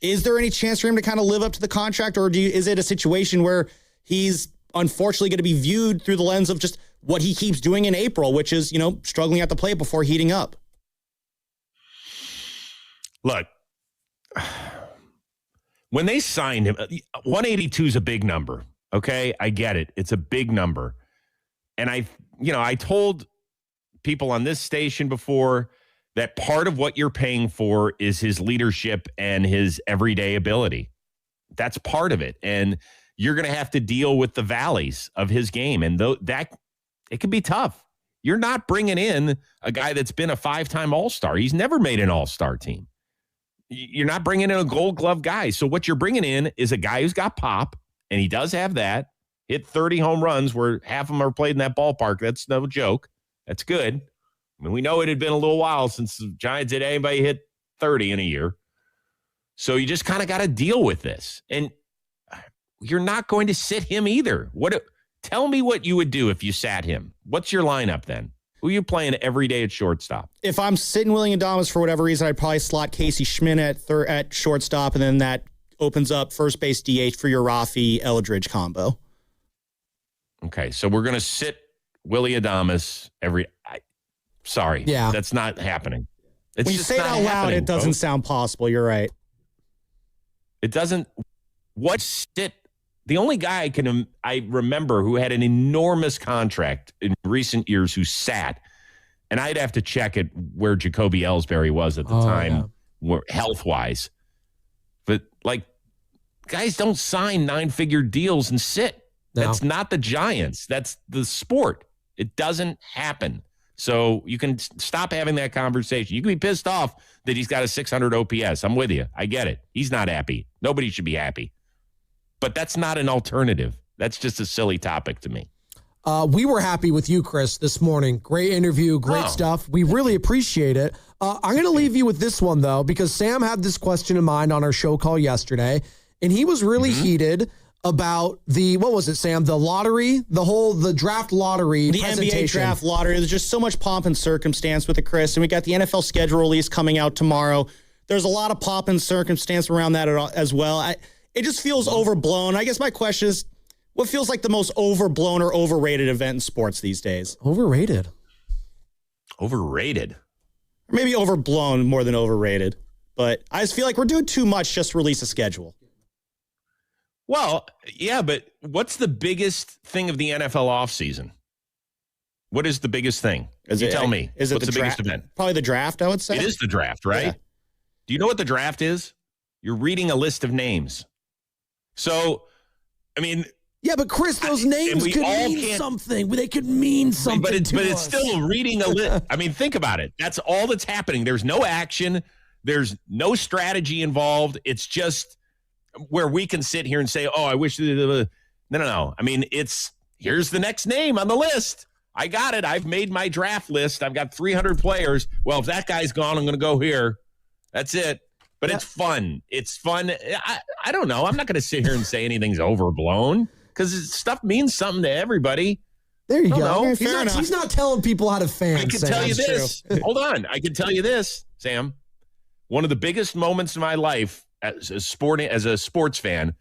Is there any chance for him to kind of live up to the contract, or is it a situation where he's unfortunately going to be viewed through the lens of just what he keeps doing in April, which is, struggling at the plate before heating up? Look, when they signed him, 182 is a big number. Okay, I get it. It's a big number. And I told people on this station before that part of what you're paying for is his leadership and his everyday ability. That's part of it. And you're going to have to deal with the valleys of his game. And that it can be tough. You're not bringing in a guy that's been a 5-time All-Star. He's never made an All-Star team. You're not bringing in a Gold Glove guy. So what you're bringing in is a guy who's got pop, and he does have that. Hit 30 home runs where half of them are played in that ballpark. That's no joke. That's good. I mean, we know it had been a little while since the Giants had anybody hit 30 in a year. So you just kind of got to deal with this. And you're not going to sit him either. Tell me what you would do if you sat him. What's your lineup then? Who are you playing every day at shortstop? If I'm sitting William Adames for whatever reason, I'd probably slot Casey Schmidt at shortstop, and then that opens up first base DH for your Rafi Eldridge combo. Okay, so we're going to sit Willie Adames sorry. Yeah. That's not happening. It's when you just say it not out loud, happening, it doesn't sound possible. You're right. It doesn't. The only guy I remember who had an enormous contract in recent years who sat, and I'd have to check it where Jacoby Ellsbury was at the time, health-wise. But, guys don't sign 9-figure deals and sit. No. That's not the Giants. That's the sport. It doesn't happen. So you can stop having that conversation. You can be pissed off that he's got a 600 OPS. I'm with you. I get it. He's not happy. Nobody should be happy. But that's not an alternative. That's just a silly topic to me. We were happy with you, Chris, this morning. Great interview, great stuff. We really appreciate it. I'm going to leave you with this one, though, because Sam had this question in mind on our show call yesterday, and he was really heated about what was it, Sam? The lottery, the draft lottery the presentation. NBA draft lottery. There's just so much pomp and circumstance with it, Chris. And we got the NFL schedule release coming out tomorrow. There's a lot of pomp and circumstance around that as well. It just feels overblown. I guess my question is, what feels like the most overblown or overrated event in sports these days? Overrated. Overrated. Maybe overblown more than overrated. But I just feel like we're doing too much just to release a schedule. Well, yeah, but what's the biggest thing of the NFL offseason? What is the biggest thing? Tell me. Is it what's the biggest event? Probably the draft, I would say. It is the draft, right? Yeah. Do you know what the draft is? You're reading a list of names. So, I mean... Yeah, but Chris, those names could mean something. They could mean something but it's still reading a list. I mean, think about it. That's all that's happening. There's no action. There's no strategy involved. It's just where we can sit here and say, oh, I wish... No. I mean, here's the next name on the list. I got it. I've made my draft list. I've got 300 players. Well, if that guy's gone, I'm going to go here. That's it. But it's fun. It's fun. I don't know. I'm not going to sit here and say anything's overblown because stuff means something to everybody. There you go. He's not telling people how to fan. I can tell you this. Hold on. I can tell you this, Sam. One of the biggest moments in my life as a sports fan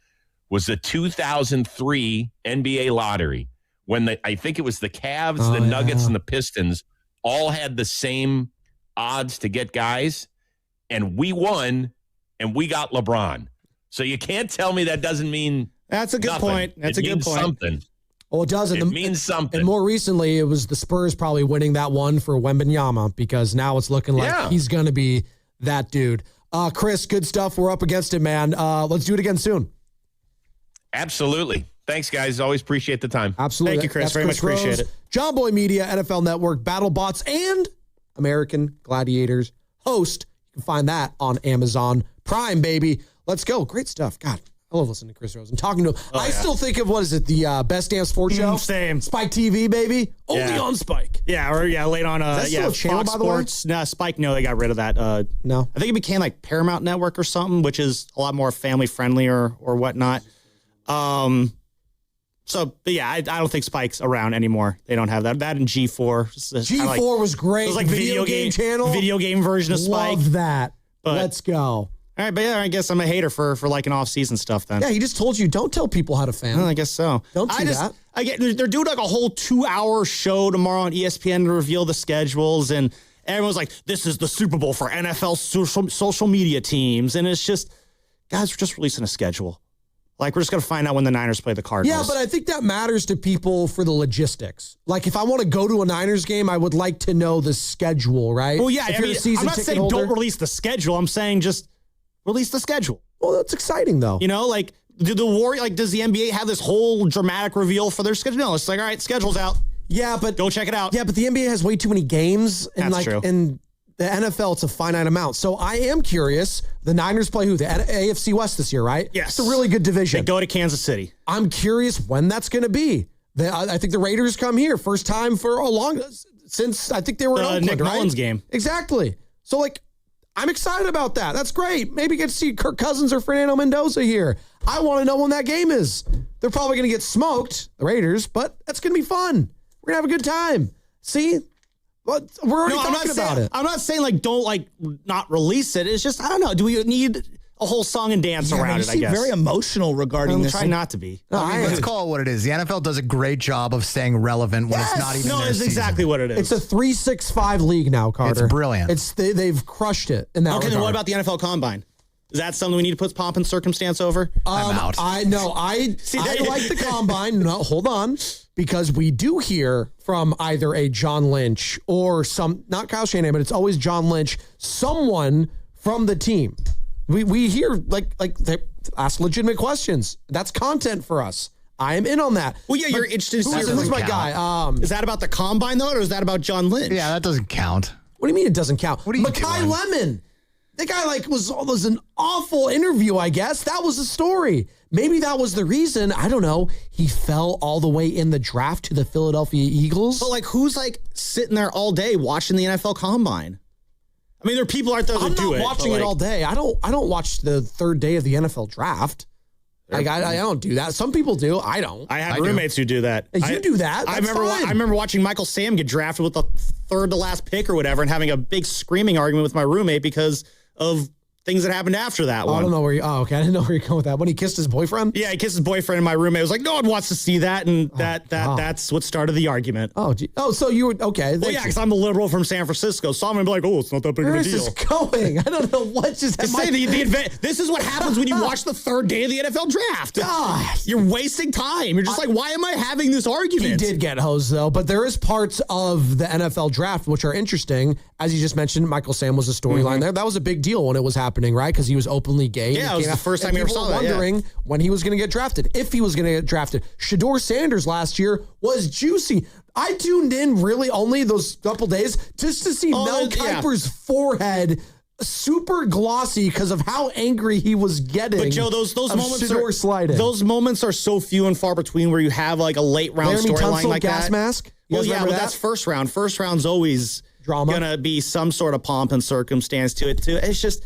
was the 2003 NBA lottery when I think it was the Cavs, the Nuggets, and the Pistons all had the same odds to get guys. And we won, and we got LeBron. So you can't tell me that doesn't mean That's a good nothing. point. That's a good point. Something. Well, it doesn't. It means something. And more recently, it was the Spurs probably winning that one for Wembanyama because now it's looking like he's going to be that dude. Chris, good stuff. We're up against it, man. Let's do it again soon. Absolutely. Thanks, guys. Always appreciate the time. Absolutely. Thank you, Chris. That's Very much appreciate it. John Boy Media, NFL Network, BattleBots, and American Gladiators host. You can find that on Amazon Prime, baby. Let's go. Great stuff. God, I love listening to Chris Rose and talking to him. I still think of, the Best Damn Sports Show? Same. Spike TV, baby. Only on Spike. Yeah, late on Is that still a channel, Fox by the way? Sports. No, Spike, no, they got rid of that. No. I think it became like Paramount Network or something, which is a lot more family-friendly or whatnot. But yeah, I don't think Spike's around anymore. They don't have that. That and G4. G4 was great. It was like video game channel. Video game version of Spike. Love that. Let's go. All right, but yeah, I guess I'm a hater for liking off-season stuff then. Yeah, he just told you, don't tell people how to fan. Well, I guess so. Don't do that. They're doing like a whole 2-hour show tomorrow on ESPN to reveal the schedules, and everyone's like, this is the Super Bowl for NFL social media teams. And it's just, guys, we're just releasing a schedule. Like, we're just going to find out when the Niners play the Cardinals. Yeah, but I think that matters to people for the logistics. Like, if I want to go to a Niners game, I would like to know the schedule, right? Well, yeah, if I you're mean, a season I'm not ticket saying holder, don't release the schedule. I'm saying just release the schedule. Well, that's exciting, though. You know, like, does the NBA have this whole dramatic reveal for their schedule? No, it's like, all right, schedule's out. Yeah, but go check it out. Yeah, but the NBA has way too many games, and That's true. and the NFL, it's a finite amount. So I am curious. The Niners play who? The AFC West this year, right? Yes. It's a really good division. They go to Kansas City. I'm curious when that's going to be. I think the Raiders come here. First time for a long, since I think they were in Oakland, Nick right? Mullins game. Exactly. So, like, I'm excited about that. That's great. Maybe get to see Kirk Cousins or Fernando Mendoza here. I want to know when that game is. They're probably going to get smoked, the Raiders, but that's going to be fun. We're going to have a good time. See? But we're already talking about it. I'm not saying, like, don't, like, not release it. It's just, I don't know. Do we need a whole song and dance around it, I guess? Very emotional regarding this. Try not to be. Let's call it what it is. The NFL does a great job of staying relevant when it's not even No, their it's season. exactly what it is. It's a 3-6-5 league now, Carter. It's brilliant. They've crushed it in that Okay, then regard. what about the NFL Combine? Is that something we need to put pomp and circumstance over? I'm out. I like the Combine. No, hold on. Because we do hear from either a John Lynch or not Kyle Shanahan, but it's always John Lynch, someone from the team. We hear like they ask legitimate questions. That's content for us. I am in on that. Well, yeah, you're interested to see who's my guy? Is that about the Combine, though, or is that about John Lynch? Yeah, that doesn't count. What do you mean it doesn't count? What are you Makai doing? Lemon. That guy was an awful interview, I guess. That was the story. Maybe that was the reason, I don't know, he fell all the way in the draft to the Philadelphia Eagles. But, like, who's, like, sitting there all day watching the NFL Combine? I mean, there are people out there that do it. I'm not watching it all day. I don't watch the third day of the NFL draft. Like, I don't do that. Some people do. I don't. I have roommates who do that. You do that. I That's fine. remember watching Michael Sam get drafted with the third to last pick or whatever and having a big screaming argument with my roommate because of things that happened after that one. I don't know where okay. I didn't know where you're going with that. When he kissed his boyfriend? Yeah, he kissed his boyfriend, and my roommate was like, no one wants to see that, and that's what started the argument. Oh, so you were, okay. Well, yeah, because I'm the liberal from San Francisco, so I'm going to be like, oh, it's not that big of a deal. Where is this going? I don't know what just happened. This is what happens when you watch the third day of the NFL draft. God. You're wasting time. You're just like, why am I having this argument? He did get hosed, though, but there is parts of the NFL draft which are interesting. As you just mentioned, Michael Sam was a storyline there. That was a big deal when it was happening, right? Because he was openly gay. Yeah, it was the first time you ever saw that. Wondering when he was going to get drafted, if he was going to get drafted. Shador Sanders last year was juicy. I tuned in really only those couple days just to see Mel Kiper's forehead super glossy because of how angry he was getting. But Joe, those moments are so few and far between where you have like a late round storyline like gas that. Mask. Well, yeah, but that's first round. First round's always drama. Gonna be some sort of pomp and circumstance to it too. It's just,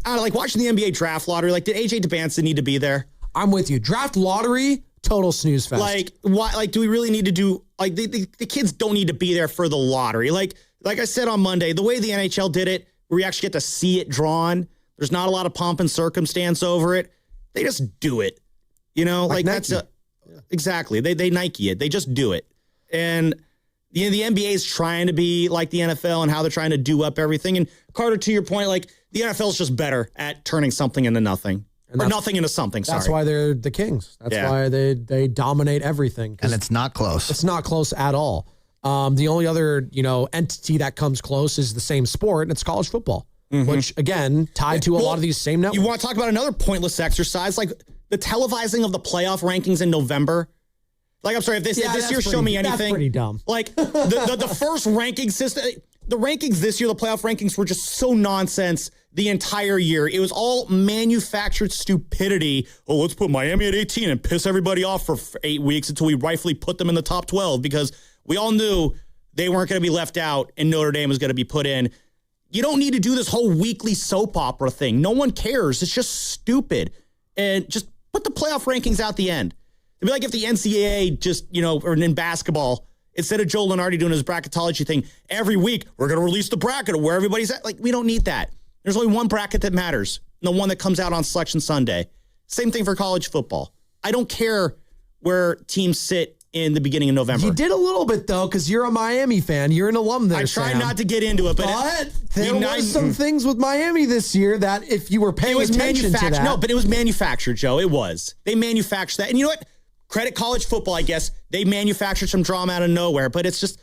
I don't know, like watching the NBA draft lottery. Like, did AJ DeBanson need to be there? I'm with you. Draft lottery, total snooze fest. Like, why? Like, do we really need to do? Like, the kids don't need to be there for the lottery. Like I said on Monday, the way the NHL did it, where we actually get to see it drawn. There's not a lot of pomp and circumstance over it. They just do it. You know, like that's exactly. They Nike it. They just do it. And the NBA is trying to be like the NFL and how they're trying to do up everything. And Carter, to your point, like the NFL is just better at turning something into nothing. Or nothing into something, That's why they're the kings. That's why they dominate everything. And it's not close. It's not close at all. The only other, entity that comes close is the same sport, and it's college football, which, again, tied to a lot of these same networks. You want to talk about another pointless exercise, like the televising of the playoff rankings in November? Like, I'm sorry, if this year show me anything. That's pretty dumb. Like, the first ranking system, the rankings this year, the playoff rankings were just so nonsense the entire year. It was all manufactured stupidity. Oh, let's put Miami at 18 and piss everybody off for 8 weeks until we rightfully put them in the top 12 because we all knew they weren't going to be left out and Notre Dame was going to be put in. You don't need to do this whole weekly soap opera thing. No one cares. It's just stupid. And just put the playoff rankings out the end. It'd be like if the NCAA just, or in basketball, instead of Joe Lunardi doing his bracketology thing, every week we're going to release the bracket of where everybody's at. Like, we don't need that. There's only one bracket that matters, the one that comes out on Selection Sunday. Same thing for college football. I don't care where teams sit in the beginning of November. You did a little bit, though, because you're a Miami fan. You're an alum there, I try Sam. not to get into it, but there were some things with Miami this year that if you were paying attention to that. No, but it was manufactured, Joe. It was. They manufactured that. And you know what? Credit college football, I guess. They manufactured some drama out of nowhere, but it's just,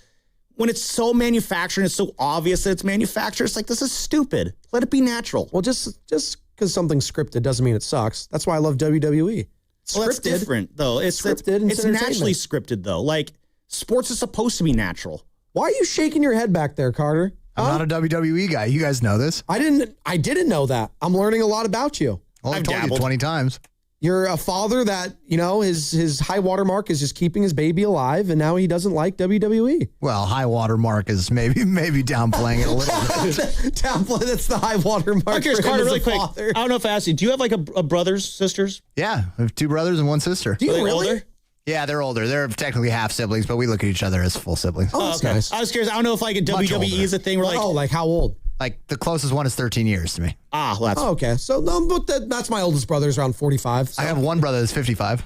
when it's so manufactured and it's so obvious that it's manufactured, it's like, this is stupid. Let it be natural. Well, just because something's scripted doesn't mean it sucks. That's why I love WWE. Well, that's different, though. It's scripted. It's naturally scripted, though. Like, sports is supposed to be natural. Why are you shaking your head back there, Carter? I'm not a WWE guy. You guys know this. I didn't know that. I'm learning a lot about you. Well, I've told you 20 times. You're a father that, his high water mark is just keeping his baby alive, and now he doesn't like WWE. Well, high water mark is maybe downplaying it a little bit. Downplay, that's the high water mark. I'm curious, Carter, really quick. I don't know if I asked you, do you have like a brothers, sisters? Yeah, I have 2 brothers and 1 sister. Do you really? Older? Yeah, they're older. They're technically half siblings, but we look at each other as full siblings. Oh, that's nice. I was curious. I don't know if like a WWE is a thing where like how old? Like the closest one is 13 years to me. Well, that's okay. So but that's my oldest brother is around 45. So. I have one brother that's 55.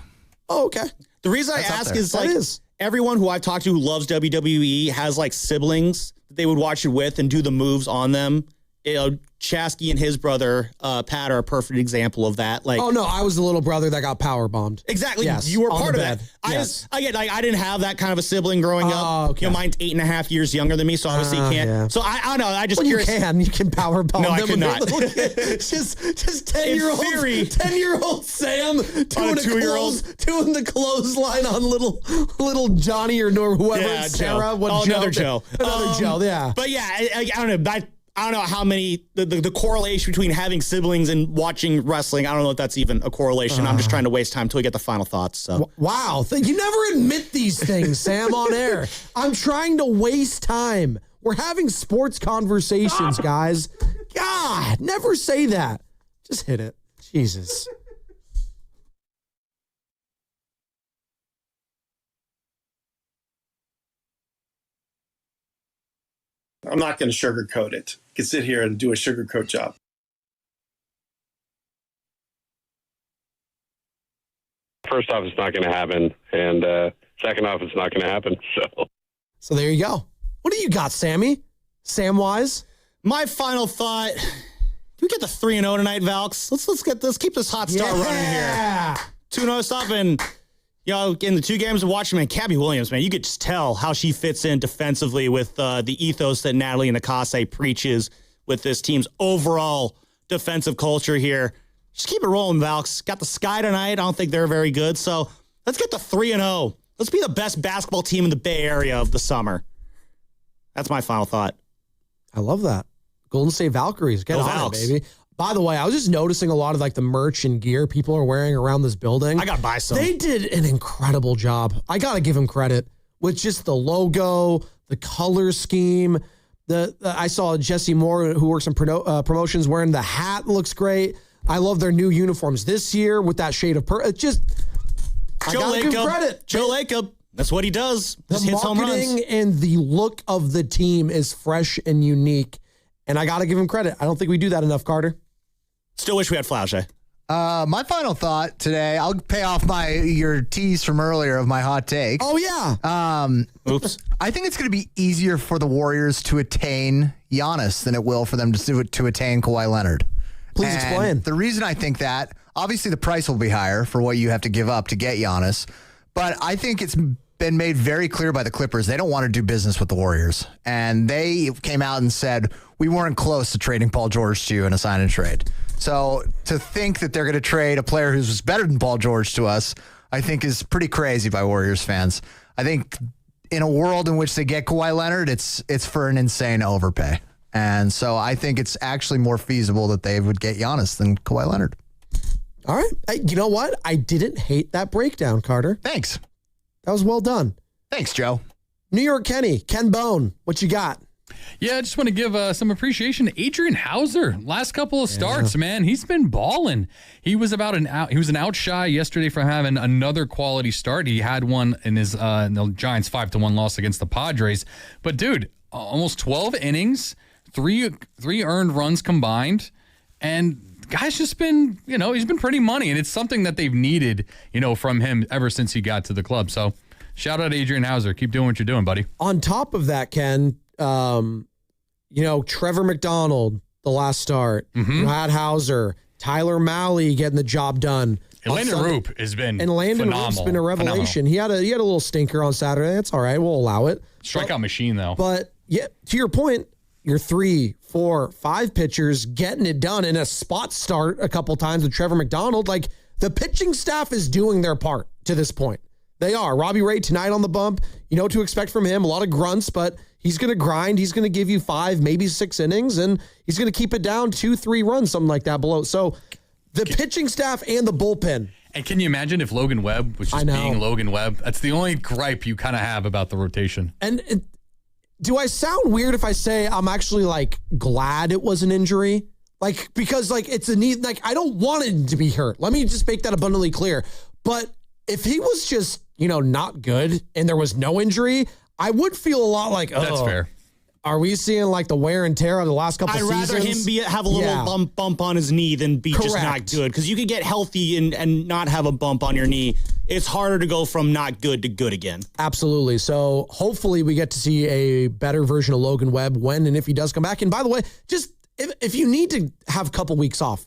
Oh, okay. The reason I ask is everyone who I've talked to who loves WWE has like siblings that they would watch it with and do the moves on them. Chasky and his brother, Pat, are a perfect example of that. Like, oh no, I was the little brother that got power bombed. Exactly. Yes, you were part of that. I didn't have that kind of a sibling growing up. Okay. Mine's 8.5 years younger than me, so obviously you can't. Yeah. So I don't know. I just curious. You can power bomb them. No, I could not. just 10-year-old, 10-year-old Sam doing the clothesline on little Johnny or whoever. Yeah, Sarah. Joe. Another Joe. Another Joe. Yeah. But yeah, I don't know. I don't know how many, the correlation between having siblings and watching wrestling, I don't know if that's even a correlation. I'm just trying to waste time until we get the final thoughts. So. Wow. You never admit these things, Sam, on air. I'm trying to waste time. We're having sports conversations, guys. God, never say that. Just hit it. Jesus. I'm not going to sugarcoat it. I can sit here and do a sugarcoat job. First off, it's not going to happen. And second off, it's not going to happen. So there you go. What do you got, Sammy? Sam-wise? My final thought, do we get the 3-0 tonight, Valks? Let's keep this hot start running here. 2-0 stuff, and in the 2 games of watching, man, Cabby Williams, man, you could just tell how she fits in defensively with the ethos that Natalie Nakase preaches with this team's overall defensive culture here. Just keep it rolling, Valks. Got the Sky tonight. I don't think they're very good. So let's get the 3-0. Let's be the best basketball team in the Bay Area of the summer. That's my final thought. I love that. Golden State Valkyries. Get on it, baby. By the way, I was just noticing a lot of like the merch and gear people are wearing around this building. I got to buy some. They did an incredible job. I got to give them credit with just the logo, the color scheme. I saw Jesse Moore, who works in promotions, wearing the hat. Looks great. I love their new uniforms this year with that shade of purple. I got to give him credit. Joe Lacob. That's what he does. The Just hits home runs. marketing and the look of the team is fresh and unique. And I got to give him credit. I don't think we do that enough, Carter. Still wish we had Flauche. My final thought today, I'll pay off your tease from earlier of my hot take. Oh, yeah. Oops. I think it's going to be easier for the Warriors to attain Giannis than it will for them to attain Kawhi Leonard. Please explain. The reason I think that, obviously the price will be higher for what you have to give up to get Giannis, but I think it's been made very clear by the Clippers they don't want to do business with the Warriors. And they came out and said, we weren't close to trading Paul George to you in a sign and trade. So to think that they're going to trade a player who's better than Paul George to us, I think is pretty crazy by Warriors fans. I think in a world in which they get Kawhi Leonard, it's for an insane overpay. And so I think it's actually more feasible that they would get Giannis than Kawhi Leonard. All right. You know what? I didn't hate that breakdown, Carter. Thanks. That was well done. Thanks, Joe. New York Kenny, Ken Bone, what you got? Yeah, I just want to give some appreciation to Adrian Hauser. Last couple of starts, man, he's been balling. He was an out shy yesterday from having another quality start. He had one in his the Giants 5-1 loss against the Padres. But dude, almost 12 innings, three earned runs combined, and guy's just been, he's been pretty money, and it's something that they've needed, from him ever since he got to the club. So Shout out Adrian Hauser. Keep doing what you're doing, buddy. On top of that, Ken, Trevor McDonald, the last start, Brad Hauser, Tyler Malley getting the job done. And Landon Roop has been And Landon Roop's been a revelation. He had a little stinker on Saturday. That's all right. We'll allow it. Strikeout machine, though. But yeah, to your point, your 3, 4, 5 pitchers getting it done in a spot start a couple times with Trevor McDonald. Like, the pitching staff is doing their part to this point. They are. Robbie Ray tonight on the bump. You know what to expect from him. A lot of grunts, but he's going to grind. He's going to give you 5, maybe 6 innings, and he's going to keep it down 2, 3 runs, something like that below. So the pitching staff and the bullpen. And can you imagine if Logan Webb was just being Logan Webb? That's the only gripe you kind of have about the rotation. And do I sound weird if I say I'm actually like glad it was an injury? Like, because like it's a need, like I don't want him to be hurt. Let me just make that abundantly clear. But if he was just, not good and there was no injury, I would feel a lot like, that's fair. Are we seeing like the wear and tear of the last couple seasons? I'd rather him have a little bump on his knee than be just not good. Because you could get healthy and not have a bump on your knee. It's harder to go from not good to good again. Absolutely. So hopefully we get to see a better version of Logan Webb when and if he does come back. And by the way, just if you need to have a couple weeks off,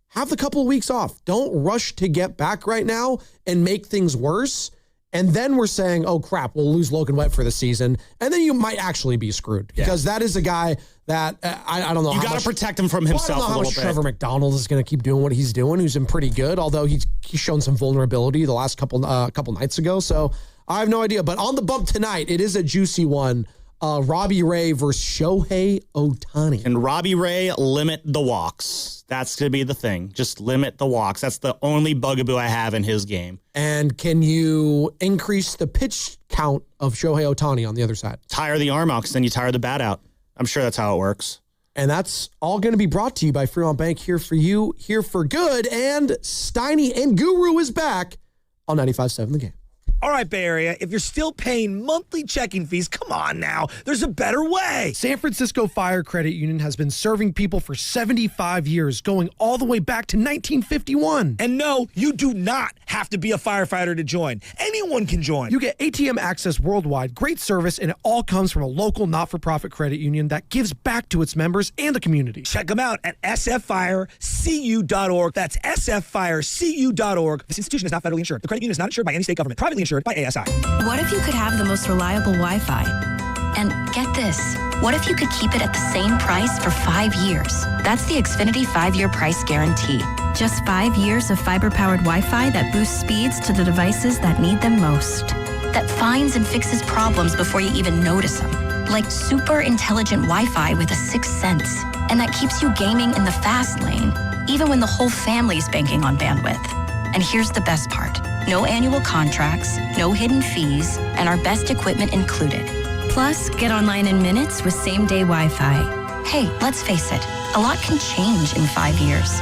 have the couple of weeks off. Don't rush to get back right now and make things worse. And then we're saying, oh, crap, we'll lose Logan Webb for the season. And then you might actually be screwed because that is a guy that I don't know. You got to protect him from himself I don't know a how little much bit. Trevor McDonald is going to keep doing what he's doing, who's been pretty good, although he's shown some vulnerability the last couple nights ago. So I have no idea. But on the bump tonight, it is a juicy one. Robbie Ray versus Shohei Otani. And Robbie Ray limit the walks. That's going to be the thing. Just limit the walks. That's the only bugaboo I have in his game. And can you increase the pitch count of Shohei Otani on the other side? Tire the arm out because then you tire the bat out. I'm sure that's how it works. And that's all going to be brought to you by Fremont Bank, here for you, here for good. And Steiny and Guru is back on 95.7 The Game. All right, Bay Area, if you're still paying monthly checking fees, come on now. There's a better way. San Francisco Fire Credit Union has been serving people for 75 years, going all the way back to 1951. And no, you do not have to be a firefighter to join. Anyone can join. You get ATM access worldwide, great service, and it all comes from a local not-for-profit credit union that gives back to its members and the community. Check them out at sffirecu.org. That's sffirecu.org. This institution is not federally insured. The credit union is not insured by any state government. Privately insured by ASI. What if you could have the most reliable Wi-Fi? And get this, what if you could keep it at the same price for 5 years? That's the Xfinity 5-year price guarantee. Just 5 years of fiber-powered Wi-Fi that boosts speeds to the devices that need them most. That finds and fixes problems before you even notice them. Like super intelligent Wi-Fi with a 6th sense. And that keeps you gaming in the fast lane, even when the whole family's banking on bandwidth. And here's the best part. No annual contracts, no hidden fees, and our best equipment included. Plus, get online in minutes with same-day Wi-Fi. Hey, let's face it, a lot can change in 5 years.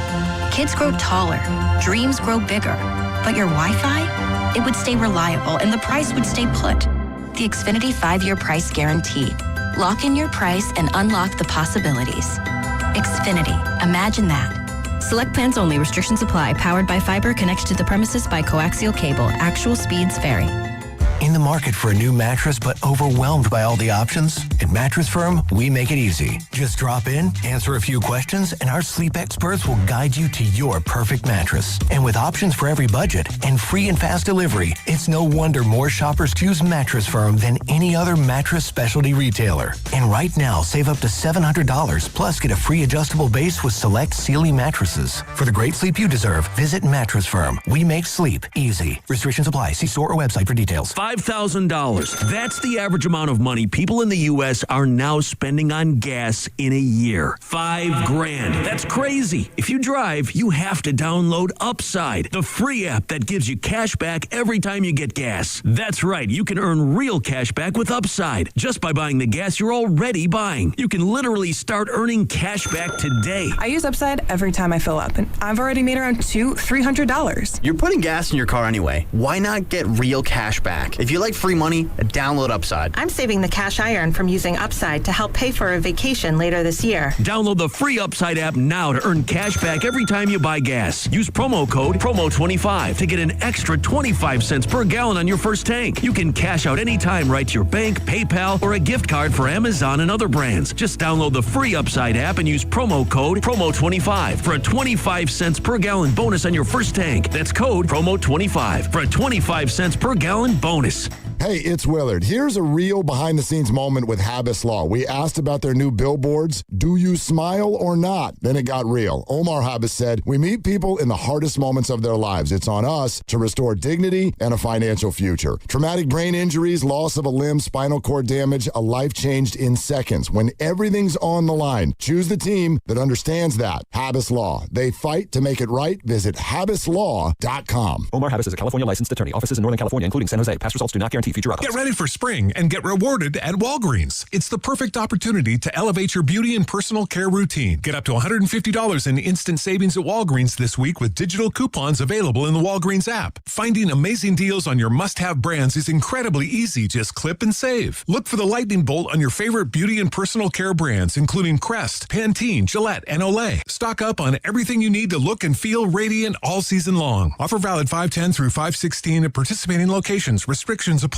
Kids grow taller, dreams grow bigger, but your Wi-Fi, it would stay reliable and the price would stay put. The Xfinity 5-year price guarantee. Lock in your price and unlock the possibilities. Xfinity, imagine that. Select plans only. Restrictions apply. Powered by fiber. Connects to the premises by coaxial cable. Actual speeds vary. In the market for a new mattress but overwhelmed by all the options? At Mattress Firm, we make it easy. Just drop in, answer a few questions, and our sleep experts will guide you to your perfect mattress. And with options for every budget and free and fast delivery, it's no wonder more shoppers choose Mattress Firm than any other mattress specialty retailer. And right now, save up to $700, plus get a free adjustable base with select Sealy mattresses. For the great sleep you deserve, visit Mattress Firm. We make sleep easy. Restrictions apply. See store or website for details. $5,000. That's the average amount of money people in the U.S. are now spending on gas in a year. $5,000. That's crazy. If you drive, you have to download Upside, the free app that gives you cash back every time you get gas. That's right. You can earn real cash back with Upside just by buying the gas you're already buying. You can literally start earning cash back today. I use Upside every time I fill up, and I've already made around $200-$300. You're putting gas in your car anyway. Why not get real cash back? bank. If you like free money, download Upside. I'm saving the cash I earn from using Upside to help pay for a vacation later this year. Download the free Upside app now to earn cash back every time you buy gas. Use promo code PROMO25 to get an extra 25 cents per gallon on your first tank. You can cash out anytime right to your bank, PayPal, or a gift card for Amazon and other brands. Just download the free Upside app and use promo code PROMO25 for a 25 cents per gallon bonus on your first tank. That's code PROMO25 for a 25 cents per gallon bonus. Hey, it's Willard. Here's a real behind-the-scenes moment with Habis Law. We asked about their new billboards. Do you smile or not? Then it got real. Omar Habis said, we meet people in the hardest moments of their lives. It's on us to restore dignity and a financial future. Traumatic brain injuries, loss of a limb, spinal cord damage, a life changed in seconds. When everything's on the line, choose the team that understands that. Habis Law. They fight to make it right. Visit habislaw.com. Omar Habis is a California licensed attorney. Offices in Northern California, including San Jose. Past results do not guarantee future outcomes. Get ready for spring and get rewarded at Walgreens. It's the perfect opportunity to elevate your beauty and personal care routine. Get up to $150 in instant savings at Walgreens this week with digital coupons available in the Walgreens app. Finding amazing deals on your must-have brands is incredibly easy. Just clip and save. Look for the lightning bolt on your favorite beauty and personal care brands, including Crest, Pantene, Gillette, and Olay. Stock up on everything you need to look and feel radiant all season long. Offer valid 5/10 through 5/16 at participating locations. Restrictions apply.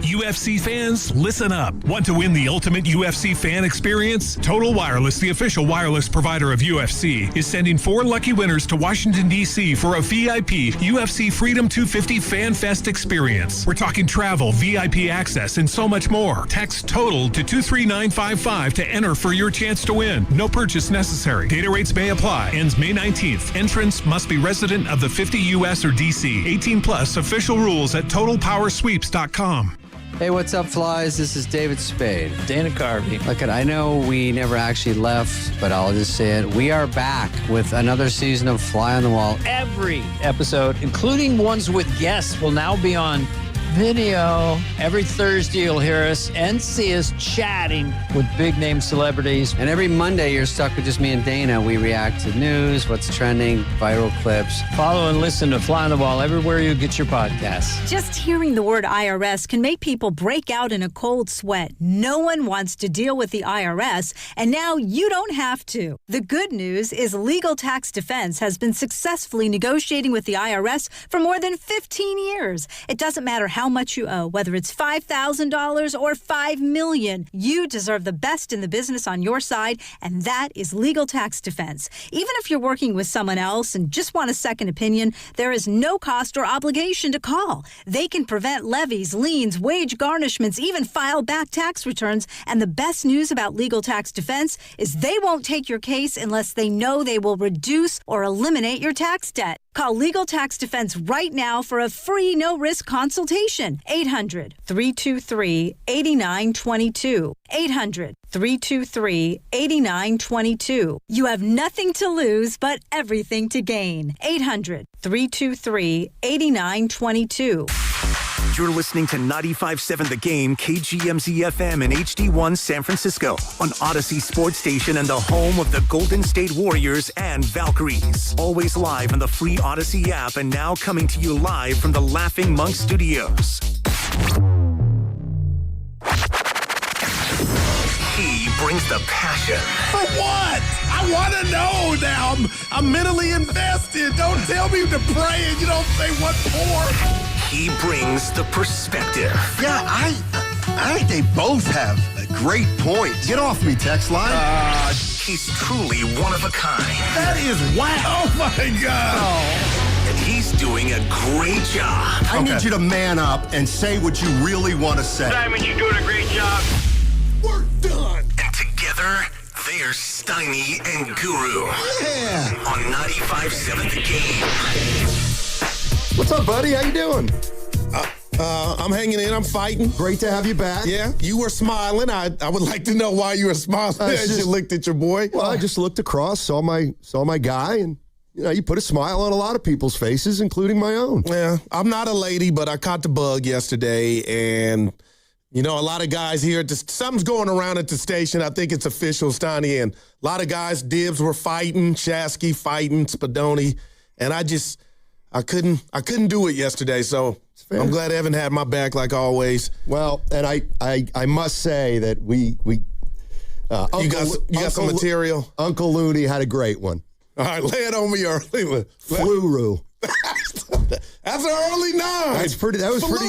UFC fans, listen up. Want to win the ultimate UFC fan experience? Total Wireless, the official wireless provider of UFC, is sending 4 lucky winners to Washington, D.C. for a VIP UFC Freedom 250 Fan Fest experience. We're talking travel, VIP access, and so much more. Text TOTAL to 23955 to enter for your chance to win. No purchase necessary. Data rates may apply. Ends May 19th. Entrance must be resident of the 50 U.S. or D.C. 18 plus. Official rules at TotalPowerSweeps.com. Hey, what's up, flies? This is David Spade. Dana Carvey. Look, I know we never actually left, but I'll just say it. We are back with another season of Fly on the Wall. Every episode, including ones with guests, will now be on video. Every Thursday, you'll hear us and see us chatting with big-name celebrities. And every Monday, you're stuck with just me and Dana. We react to news, what's trending, viral clips. Follow and listen to Fly on the Wall everywhere you get your podcasts. Just hearing the word IRS can make people break out in a cold sweat. No one wants to deal with the IRS, and now you don't have to. The good news is Legal Tax Defense has been successfully negotiating with the IRS for more than 15 years. It doesn't matter how much you owe, whether it's $5,000 or $5 million. You deserve the best in the business on your side, and that is Legal Tax Defense. Even if you're working with someone else and just want a second opinion, there is no cost or obligation to call. They can prevent levies, liens, wage garnishments, even file back tax returns. And the best news about Legal Tax Defense is they won't take your case unless they know they will reduce or eliminate your tax debt. Call Legal Tax Defense right now for a free no-risk consultation. 800-323-8922. 800-323-8922. You have nothing to lose but everything to gain. 800-323-8922. You're listening to 95.7 The Game, KGMZ FM and HD1 San Francisco on Odyssey Sports Station and the home of the Golden State Warriors and Valkyries. Always live on the free Odyssey app and now coming to you live from the Laughing Monk Studios. He brings the passion. For what? I want to know now. I'm mentally invested. Don't tell me to pray and you don't say what for. He brings the perspective. Yeah, I think they both have a great point. Get off me, text line. He's truly one of a kind. That is wow. Oh, my God. Oh. And he's doing a great job. I need you to man up and say what you really want to say. Simon, you're doing a great job. We're done. And together, they're Steiny and Guru. Yeah. On 95.7 The Game. What's up, buddy? How you doing? I'm hanging in. I'm fighting. Great to have you back. Yeah, you were smiling. I would like to know why you were smiling as you looked at your boy. Well, I just looked across, saw my guy, and you put a smile on a lot of people's faces, including my own. Yeah, I'm not a lady, but I caught the bug yesterday, and a lot of guys here. Something's going around at the station. I think it's official, Steiny, and a lot of guys. Dibs were fighting, Shasky fighting, Spadoni, and I I couldn't do it yesterday, so I'm glad Evan had my back like always. Well, and I must say that we you got some material. Uncle Looney had a great one. All right, lay it on me early. Fluru. That's an early 9. That was pretty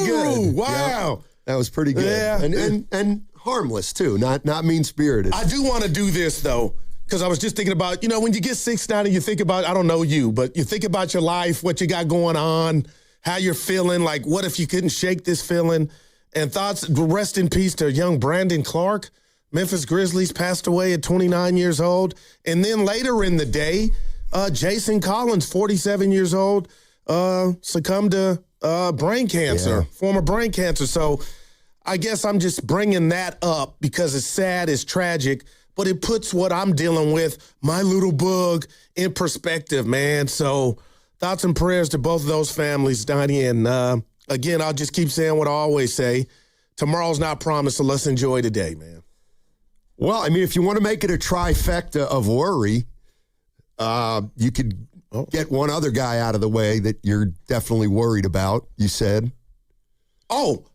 good. Wow. Yep. That was pretty good. Yeah. And harmless too, not mean-spirited. I do want to do this though, because I was just thinking about, when you get 6'9", you think about, I don't know you, but you think about your life, what you got going on, how you're feeling, like what if you couldn't shake this feeling? And thoughts, rest in peace to young Brandon Clark. Memphis Grizzlies passed away at 29 years old. And then later in the day, Jason Collins, 47 years old, succumbed to brain cancer, former brain cancer. So I guess I'm just bringing that up because it's sad, it's tragic, but it puts what I'm dealing with, my little bug, in perspective, man. So thoughts and prayers to both of those families, Donnie. And again, I'll just keep saying what I always say. Tomorrow's not promised, so let's enjoy today, man. Well, I mean, if you want to make it a trifecta of worry, you could get one other guy out of the way that you're definitely worried about, you said. Oh,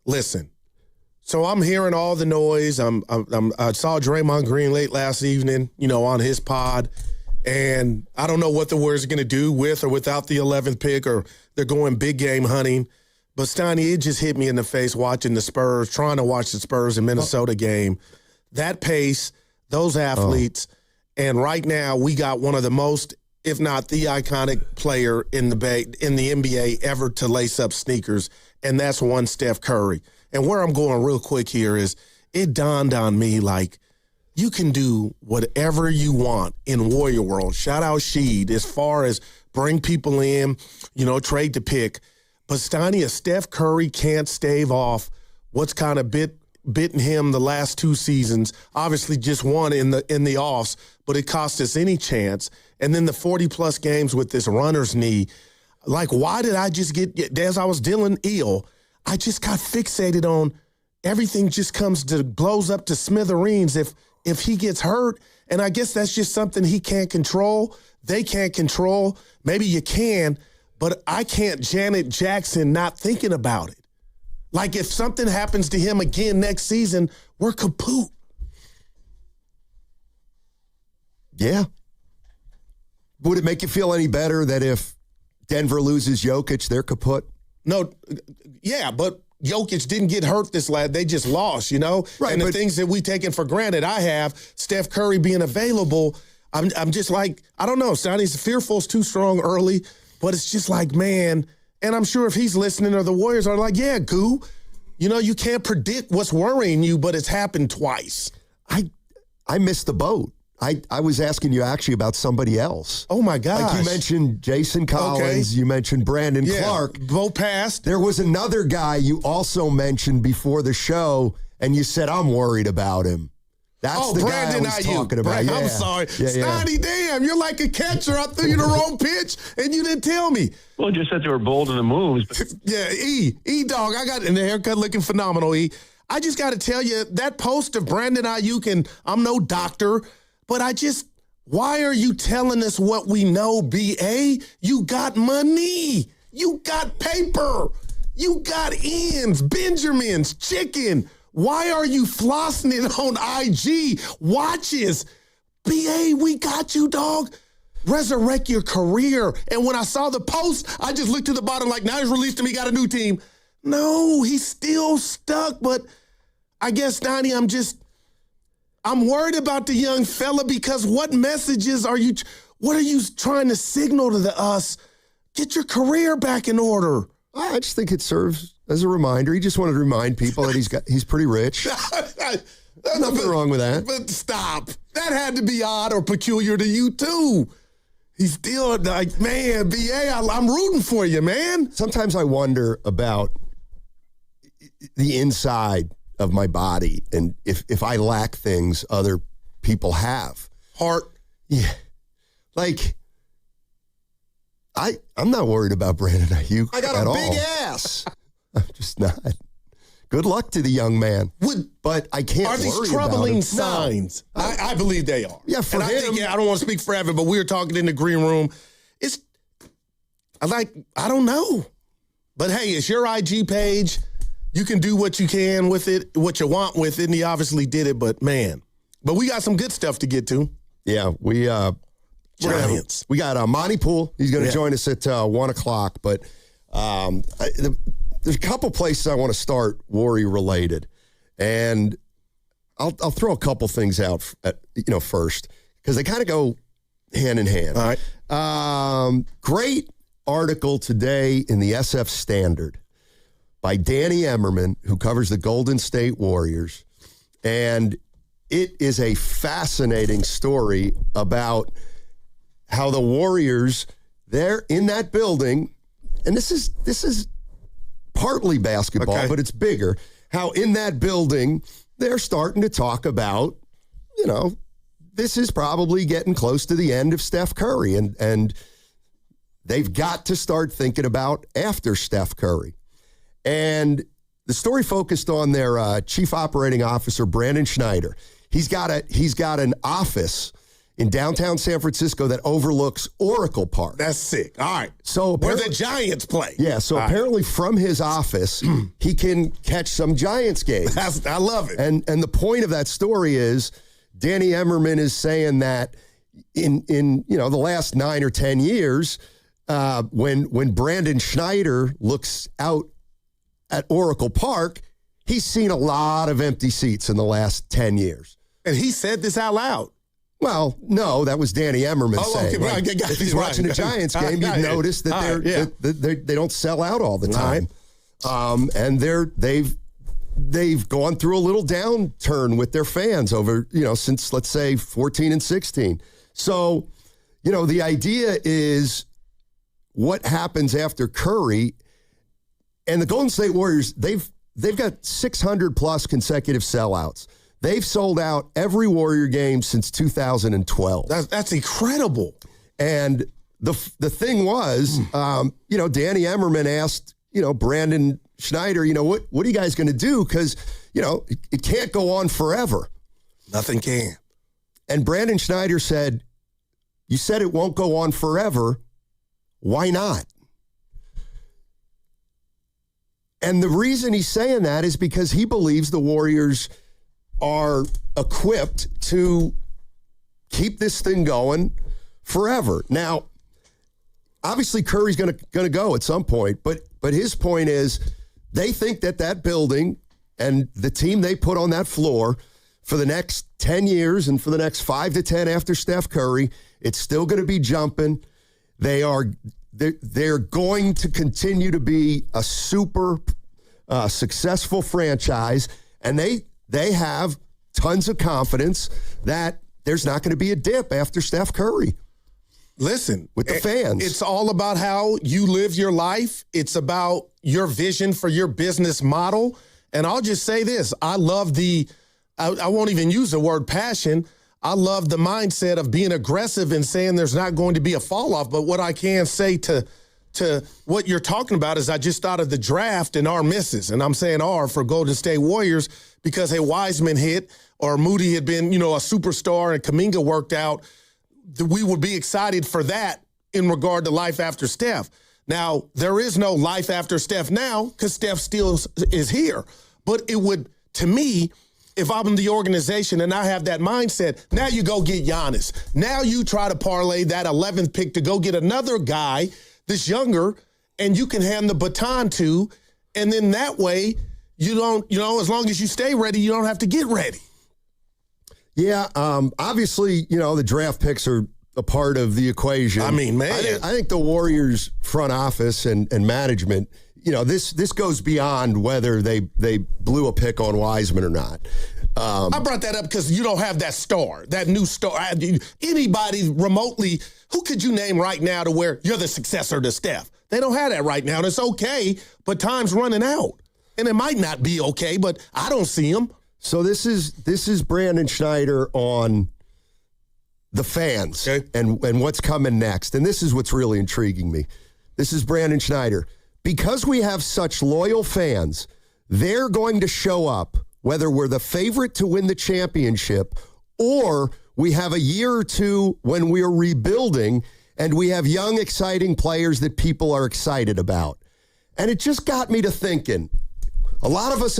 listen. So I'm hearing all the noise. I saw Draymond Green late last evening, on his pod, and I don't know what the Warriors are going to do with or without the 11th pick, or they're going big game hunting. But Steiny, it just hit me in the face watching the Spurs, trying to watch the Spurs in Minnesota game. That pace, those athletes, and right now we got one of the most, if not the iconic player in the NBA ever to lace up sneakers, and that's one Steph Curry. And where I'm going real quick here is it dawned on me, like, you can do whatever you want in Warrior World. Shout out Sheed as far as bring people in, trade the pick. But Steiny, if Steph Curry can't stave off what's kind of bitten him the last 2 seasons, obviously just one in the offs, but it cost us any chance. And then the 40-plus games with this runner's knee, like, why did I just as I was dealing ill, I just got fixated on everything just blows up to smithereens if he gets hurt. And I guess that's just something he can't control. They can't control. Maybe you can, but I can't Janet Jackson not thinking about it. Like, if something happens to him again next season, we're kaput. Yeah. Would it make you feel any better that if Denver loses Jokic, they're kaput? No, yeah, but Jokic didn't get hurt this last. They just lost, Right, and the things that we taken for granted, I have, Steph Curry being available, I'm just like, I don't know, Sonny's fearful's too strong early, but it's just like, man, and I'm sure if he's listening or the Warriors are like, yeah, Goo, you can't predict what's worrying you, but it's happened twice. I missed the boat. I was asking you actually about somebody else. Oh, my gosh. Like you mentioned Jason Collins. You mentioned Brandon Clark. Both passed. There was another guy you also mentioned before the show, and you said, I'm worried about him. That's the Brandon guy I was talking about. I'm sorry. Snotty, damn, you're like a catcher. I threw you the wrong pitch, and you didn't tell me. Well, just said they were bold in the moves. Yeah, E-Dog, I got in the haircut looking phenomenal, E. I just got to tell you, that post of Brandon Ayuk, and I'm no doctor, but why are you telling us what we know, B.A.? You got money. You got paper. You got ends, Benjamins, chicken. Why are you flossing it on IG? Watches. B.A., we got you, dog. Resurrect your career. And when I saw the post, I just looked to the bottom like, now he's released him, he got a new team. No, he's still stuck, but I guess, Donnie, I'm worried about the young fella because what messages what are you trying to signal to us? Get your career back in order. I just think it serves as a reminder. He just wanted to remind people that he's pretty rich. Nothing wrong with that. But stop. That had to be odd or peculiar to you, too. He's still like, man, B.A., I'm rooting for you, man. Sometimes I wonder about the inside of my body and if I lack things other people have. Heart. Yeah. Like, I'm not worried about Brandon Ayuk. I got a big ass. I'm just not. Good luck to the young man. But I can't worry about him. Are these troubling signs? No. I believe they are. Yeah, for him. I don't want to speak for Evan, but we were talking in the green room, I don't know. But hey, it's your IG page. You can do what you can with it, what you want with it, and he obviously did it, but man. But we got some good stuff to get to. Yeah, Giants. We got Monty Poole. He's going to join us at 1 o'clock, but there's a couple places I want to start Warrior related, and I'll throw a couple things out first because they kind of go hand in hand. All right. Great article today in the SF Standard by Danny Emmerman, who covers the Golden State Warriors, and it is a fascinating story about how the Warriors, they're in that building, and this is partly basketball, but it's bigger, how in that building they're starting to talk about, this is probably getting close to the end of Steph Curry, and they've got to start thinking about after Steph Curry. And the story focused on their chief operating officer, Brandon Schneider. He's got an office in downtown San Francisco that overlooks Oracle Park. That's sick. All right. So where the Giants play. Yeah, so apparently from his office, he can catch some Giants games. I love it. And the point of that story is Danny Emmerman is saying that in the last 9 or 10 years, when Brandon Schneider looks out at Oracle Park, he's seen a lot of empty seats in the last 10 years. And he said this out loud. Well, no, that was Danny Emmerman saying. Okay, right, if he's watching a Giants game, you'd notice that they don't sell out all the time. And they've gone through a little downturn with their fans over, since, let's say, 14 and 16. So, the idea is what happens after Curry. And the Golden State Warriors, they've got 600 plus consecutive sellouts. They've sold out every Warrior game since 2012. That's incredible. And the thing was, Danny Emmerman asked, Brandon Schneider, what are you guys going to do? Because, it can't go on forever. Nothing can. And Brandon Schneider said, you said it won't go on forever. Why not? And the reason he's saying that is because he believes the Warriors are equipped to keep this thing going forever. Now, obviously Curry's going to go at some point, but his point is they think that building and the team they put on that floor for the next 10 years and for the next 5 to 10 after Steph Curry, it's still going to be jumping. They're going to continue to be a super successful franchise, and they have tons of confidence that there's not going to be a dip after Steph Curry. Listen, with the fans. It's all about how you live your life. It's about your vision for your business model. And I'll just say this. I love I won't even use the word passion. I love the mindset of being aggressive and saying there's not going to be a fall off. But what I can say to what you're talking about is I just thought of the draft and our misses. And I'm saying R for Golden State Warriors because a Wiseman hit or Moody had been, a superstar and Kuminga worked out. We would be excited for that in regard to life after Steph. Now, there is no life after Steph now because Steph still is here. But it would, to me, if I'm the organization and I have that mindset, now you go get Giannis. Now you try to parlay that 11th pick to go get another guy that's younger and you can hand the baton to. And then that way, you don't, as long as you stay ready, you don't have to get ready. Yeah, obviously, the draft picks are a part of the equation. I mean, man. I think the Warriors front office and management, this goes beyond whether they blew a pick on Wiseman or not. I brought that up because you don't have that star, that new star. Anybody remotely, who could you name right now to where you're the successor to Steph? They don't have that right now, and it's okay, but time's running out. And it might not be okay, but I don't see them. So this is Brandon Schneider on the fans and what's coming next. And this is what's really intriguing me. This is Brandon Schneider. Because we have such loyal fans, they're going to show up, whether we're the favorite to win the championship or we have a year or two when we're rebuilding and we have young, exciting players that people are excited about. And it just got me to thinking. A lot of us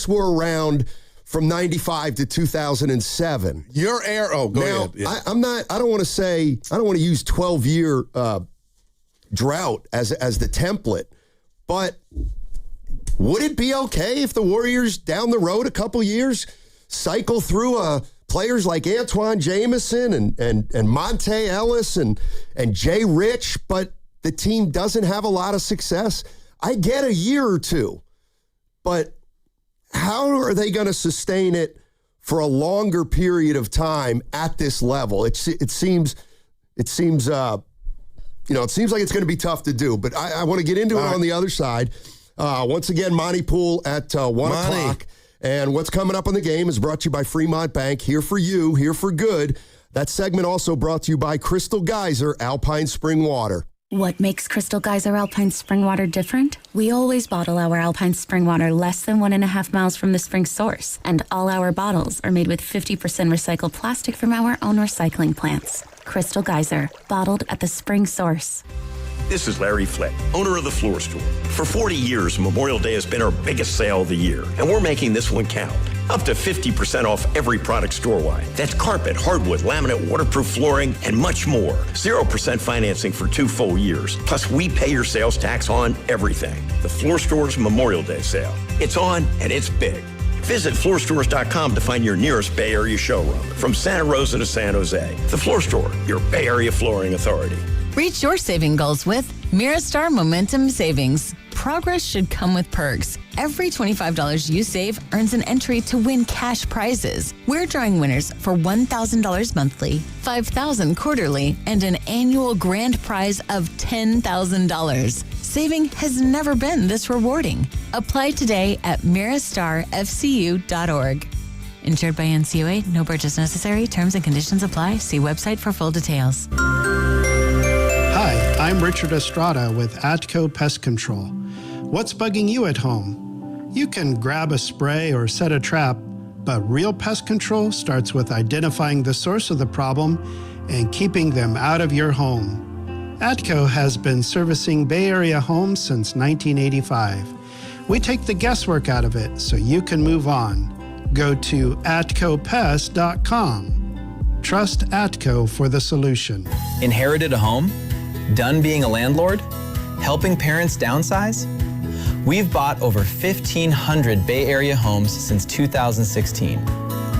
were around from 95 to 2007. Your era. Oh, go ahead. Yeah. I don't want to use 12-year drought as the template, but would it be okay if the Warriors down the road a couple years cycle through players like Antoine Jamison and Monte Ellis and Jay Rich, but the team doesn't have a lot of success? I get a year or two, but how are they going to sustain it for a longer period of time at this level? It seems like it's going to be tough to do. But I want to get into it on the other side. Once again, Monty Pool at 1 o'clock. And what's coming up on the game is brought to you by Fremont Bank. Here for you, here for good. That segment also brought to you by Crystal Geyser Alpine Spring Water. What makes Crystal Geyser Alpine Spring Water different? We always bottle our Alpine Spring Water less than 1.5 miles from the spring source, and all our bottles are made with 50% recycled plastic from our own recycling plants. Crystal Geyser, bottled at the spring source. This is Larry Flick, owner of The Floor Store. For 40 years, Memorial Day has been our biggest sale of the year, and we're making this one count. Up to 50% off every product store-wide. That's carpet, hardwood, laminate, waterproof flooring, and much more. 0% financing for 2 full years. Plus, we pay your sales tax on everything. The Floor Store's Memorial Day sale. It's on, and it's big. Visit floorstores.com to find your nearest Bay Area showroom. From Santa Rosa to San Jose, The Floor Store, your Bay Area flooring authority. Reach your saving goals with Miristar Momentum Savings. Progress should come with perks. Every $25 you save earns an entry to win cash prizes. We're drawing winners for $1,000 monthly, $5,000 quarterly, and an annual grand prize of $10,000. Saving has never been this rewarding. Apply today at miristarfcu.org. Insured by NCUA, no purchase necessary. Terms and conditions apply. See website for full details. Hi, I'm Richard Estrada with Atco Pest Control. What's bugging you at home? You can grab a spray or set a trap, but real pest control starts with identifying the source of the problem and keeping them out of your home. Atco has been servicing Bay Area homes since 1985. We take the guesswork out of it so you can move on. Go to atcopest.com. Trust Atco for the solution. Inherited a home? Done being a landlord? Helping parents downsize? We've bought over 1,500 Bay Area homes since 2016.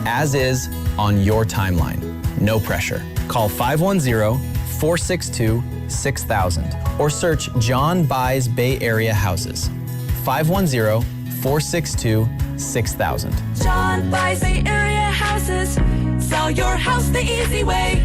As is, on your timeline. No pressure. Call 510-462-6000 or search John Buys Bay Area Houses. 510-462-6000. John Buys Bay Area Houses. Sell your house the easy way.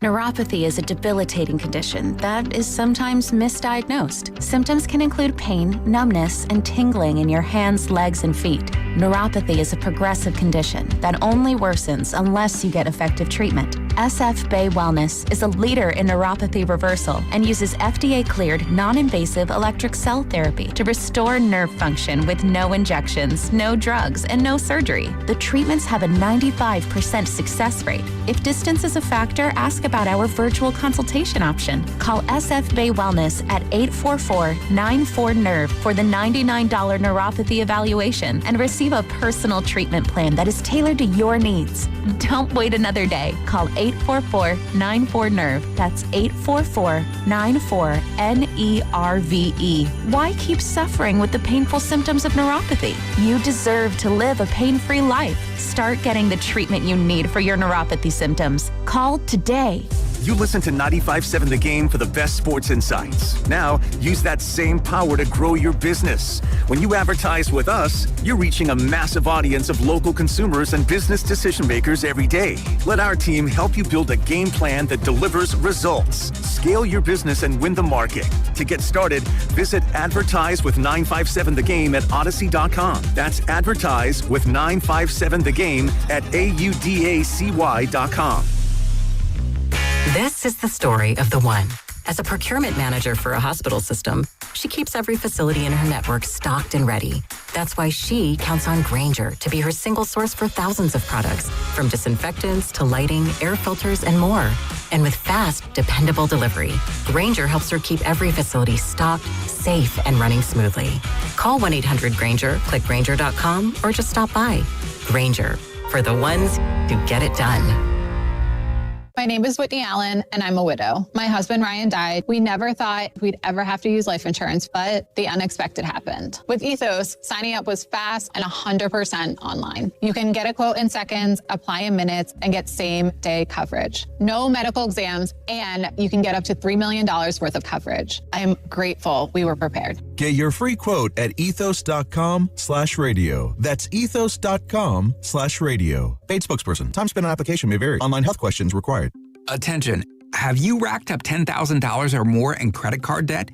Neuropathy is a debilitating condition that is sometimes misdiagnosed. Symptoms can include pain, numbness, and tingling in your hands, legs, and feet. Neuropathy is a progressive condition that only worsens unless you get effective treatment. SF Bay Wellness is a leader in neuropathy reversal and uses FDA-cleared, non-invasive electric cell therapy to restore nerve function with no injections, no drugs, and no surgery. The treatments have a 95% success rate. If distance is a factor, ask about our virtual consultation option. Call SF Bay Wellness at 844-94-NERVE for the $99 neuropathy evaluation and receive a personal treatment plan that is tailored to your needs. Don't wait another day. Call 844-94-NERVE. That's 844-94-NERVE. Why keep suffering with the painful symptoms of neuropathy? You deserve to live a pain-free life. Start getting the treatment you need for your neuropathy symptoms. Call today. You listen to 95.7 The Game for the best sports insights. Now, use that same power to grow your business. When you advertise with us, you're reaching a massive audience of local consumers and business decision makers every day. Let our team help you build a game plan that delivers results. Scale your business and win the market. To get started, visit Advertise with 957 The Game at Odyssey.com. That's Advertise with 957 The Game at AUDACY.com. This is the story of the one. As a procurement manager for a hospital system, she keeps every facility in her network stocked and ready. That's why she counts on Grainger to be her single source for thousands of products, from disinfectants to lighting, air filters, and more. And with fast, dependable delivery, Grainger helps her keep every facility stocked, safe, and running smoothly. Call 1-800-GRAINGER, click Grainger.com, or just stop by. Grainger, for the ones who get it done. My name is Whitney Allen, and I'm a widow. My husband, Ryan, died. We never thought we'd ever have to use life insurance, but the unexpected happened. With Ethos, signing up was fast and 100% online. You can get a quote in seconds, apply in minutes, and get same-day coverage. No medical exams, and you can get up to $3 million worth of coverage. I am grateful we were prepared. Get your free quote at ethos.com/radio. That's ethos.com/radio. Paid spokesperson. Time spent on application may vary. Online health questions required. Attention. Have you racked up $10,000 or more in credit card debt?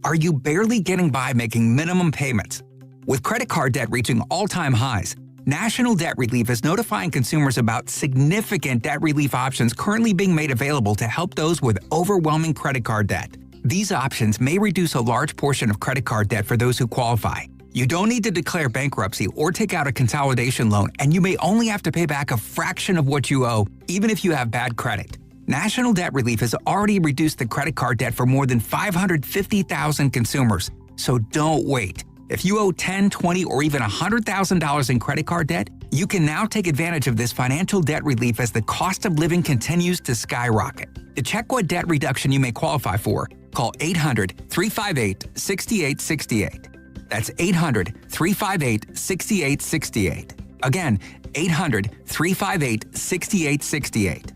Are you barely getting by making minimum payments? With credit card debt reaching all-time highs, National Debt Relief is notifying consumers about significant debt relief options currently being made available to help those with overwhelming credit card debt. These options may reduce a large portion of credit card debt for those who qualify. You don't need to declare bankruptcy or take out a consolidation loan, and you may only have to pay back a fraction of what you owe, even if you have bad credit. National Debt Relief has already reduced the credit card debt for more than 550,000 consumers, so don't wait. If you owe $10,000, $20,000, or even $100,000 in credit card debt, you can now take advantage of this financial debt relief as the cost of living continues to skyrocket. To check what debt reduction you may qualify for, call 800-358-6868. That's 800-358-6868. Again, 800-358-6868.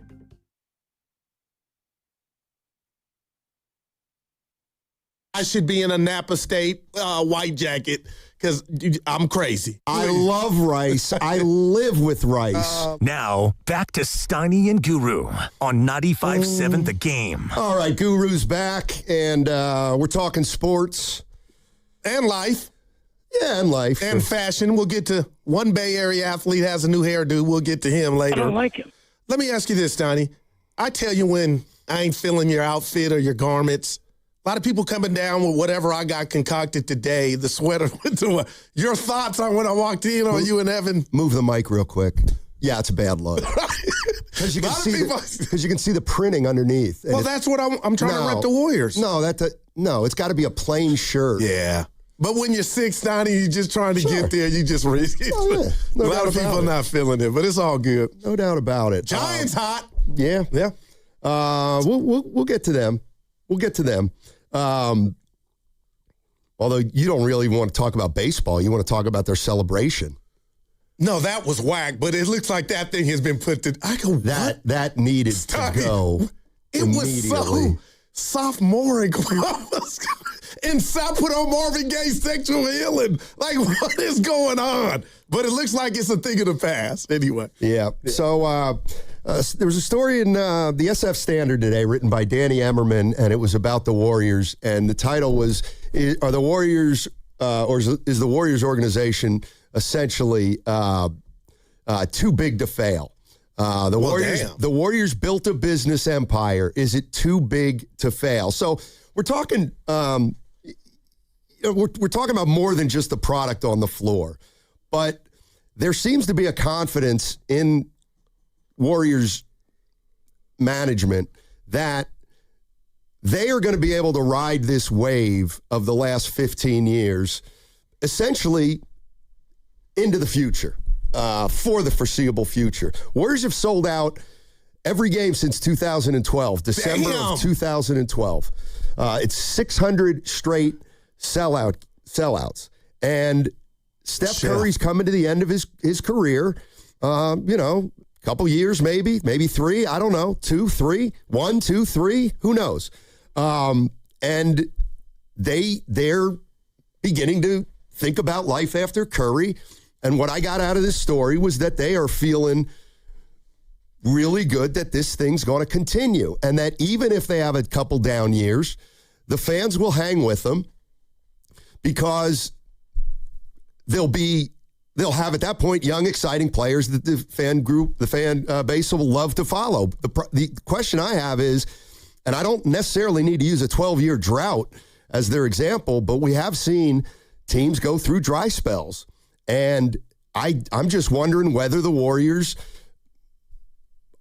I should be in a Napa State white jacket because I'm crazy. I love rice. I live with rice. Now, back to Steiny and Guru on 95.7 The Game. All right, Guru's back, and we're talking sports. And life. Yeah, and life. And fashion. We'll get to one Bay Area athlete has a new hairdo. We'll get to him later. I don't like him. Let me ask you this, Steiny. I tell you when I ain't feeling your outfit or your garments. A lot of people coming down with whatever I got concocted today, the sweater. Your thoughts on when I walked in on you and Evan? Move the mic real quick. Yeah, it's a bad look. Because you can see the printing underneath. Well, that's what I'm trying to rep the Warriors. No, it's got to be a plain shirt. Yeah. But when you're 6'9", you're just trying to get there. You just risk it. Oh, yeah. No a lot of people are not feeling it, but it's all good. No doubt about it. Giants hot. Yeah. Yeah. We'll get to them. We'll get to them. Although you don't really want to talk about baseball. You want to talk about their celebration. No, that was whack, but it looks like that thing has been put to... I go, what? That needed to go was so sophomoric. And I put on Marvin Gaye's Sexual Healing. Like, what is going on? But it looks like it's a thing of the past anyway. Yeah. So there was a story in the SF Standard today written by Danny Emmerman, and it was about the Warriors. And the title was, are the Warriors, or is the Warriors organization essentially too big to fail? The Warriors built a business empire. Is it too big to fail? So we're talking... We're talking about more than just the product on the floor, but there seems to be a confidence in Warriors management that they are going to be able to ride this wave of the last 15 years essentially into the future, for the foreseeable future. Warriors have sold out every game since 2012, December of 2012. It's 600 straight sellouts. And Steph Curry's coming to the end of his career. Couple years maybe 3. I don't know. 2, 3, 1, 2, 3. Who knows? And they're beginning to think about life after Curry. And what I got out of this story was that they are feeling really good that this thing's going to continue. And that even if they have a couple down years, the fans will hang with them because they'll have at that point young, exciting players that the fan base will love to follow. The question I have is And I don't necessarily need to use a 12-year drought as their example, but we have seen teams go through dry spells. And I'm just wondering whether the Warriors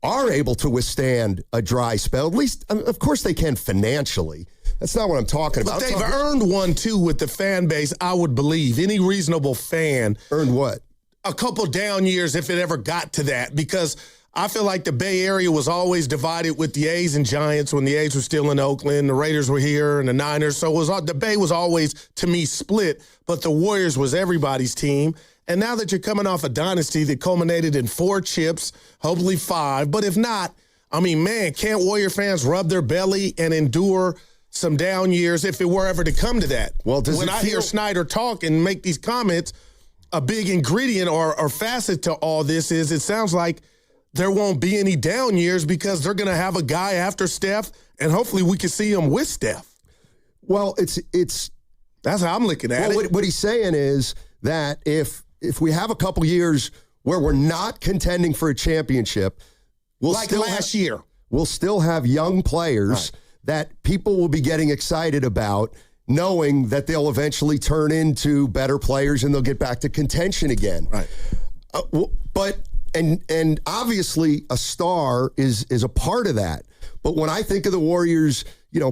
are able to withstand a dry spell. At least, of course, they can financially. That's not what I'm talking about. But they've earned one, too, with the fan base, I would believe. Any reasonable fan. Earned what? A couple down years if it ever got to that. Because I feel like the Bay Area was always divided with the A's and Giants when the A's were still in Oakland. The Raiders were here and the Niners. So the Bay was always, to me, split. But the Warriors was everybody's team. And now that you're coming off a dynasty that culminated in 4 chips, hopefully 5. But if not, I mean, man, can't Warrior fans rub their belly and endure some down years if it were ever to come to that? Well, when I hear Snyder talk and make these comments, a big ingredient or facet to all this is it sounds like there won't be any down years because they're going to have a guy after Steph, and hopefully we can see him with Steph. Well, it's that's how I'm looking at it. What he's saying is that if we have a couple years where we're not contending for a championship, we'll still have young players that people will be getting excited about, knowing that they'll eventually turn into better players and they'll get back to contention again. Right. But obviously a star is a part of that. But when I think of the Warriors,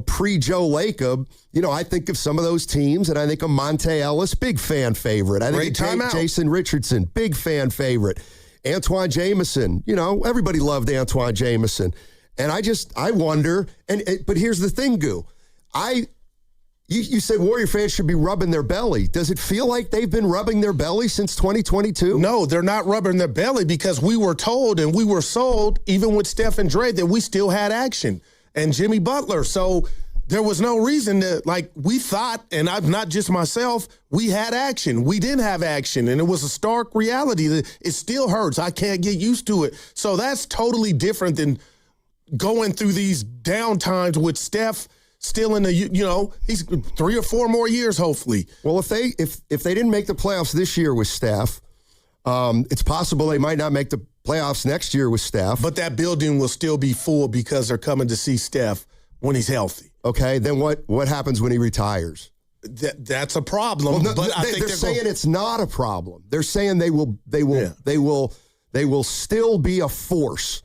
pre-Joe Lacob, I think of some of those teams, and I think of Monte Ellis, big fan favorite. I think of Jason Richardson, big fan favorite. Antoine Jameson, everybody loved Antoine Jameson. And I wonder, but here's the thing, Goo. You said Warrior fans should be rubbing their belly. Does it feel like they've been rubbing their belly since 2022? No, they're not rubbing their belly because we were told and we were sold, even with Steph and Dre, that we still had action. And Jimmy Butler. So there was no reason to, we thought, and I'm not just myself, we had action. We didn't have action. And it was a stark reality that it still hurts. I can't get used to it. So that's totally different than going through these down times with Steph still in the, he's 3 or 4 more years, hopefully. Well, if they didn't make the playoffs this year with Steph, it's possible they might not make the playoffs next year with Steph. But that building will still be full because they're coming to see Steph when he's healthy. Okay, then what happens when he retires? That's a problem. Well, but I think they're saying it's not a problem. They're saying they will still be a force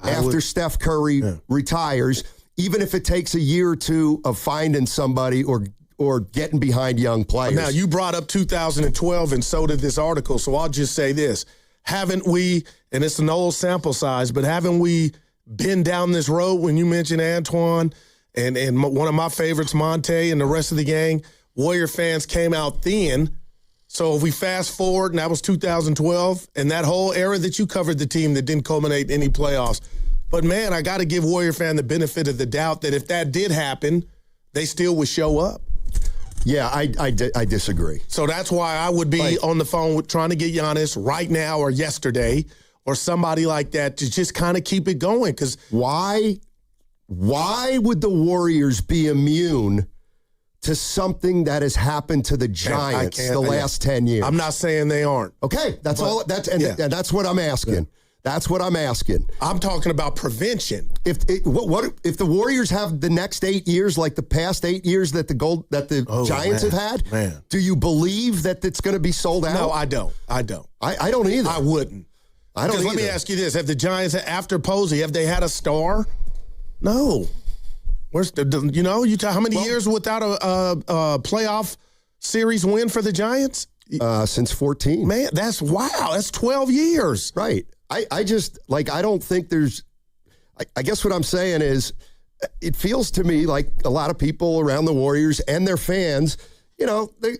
after Steph Curry retires, even if it takes a year or two of finding somebody or getting behind young players. Now, you brought up 2012, and so did this article, so I'll just say this. Haven't we, and it's an old sample size, but haven't we been down this road when you mentioned Antoine and one of my favorites, Monte, and the rest of the gang? Warrior fans came out thin. So if we fast forward, and that was 2012, and that whole era that you covered the team that didn't culminate in any playoffs. But, man, I got to give Warrior fan the benefit of the doubt that if that did happen, they still would show up. Yeah, I disagree. So that's why I would be on the phone trying to get Giannis right now or yesterday or somebody like that to just kind of keep it going. Because why would the Warriors be immune to something that has happened to the Giants the last 10 years? I'm not saying they aren't. Okay, that's that's what I'm asking. Yeah. That's what I'm asking. I'm talking about prevention. If the Warriors have the next 8 years like the past 8 years that the Giants have had? Man. Do you believe that it's going to be sold out? No, I don't. I don't either. I wouldn't. I don't either. Let me ask you this. Have the Giants, after Posey, have they had a star? No. Where's how many years without a playoff series win for the Giants? Since 14. Man, that's 12 years. Right. I just, I don't think there's, I guess what I'm saying is, it feels to me like a lot of people around the Warriors and their fans, they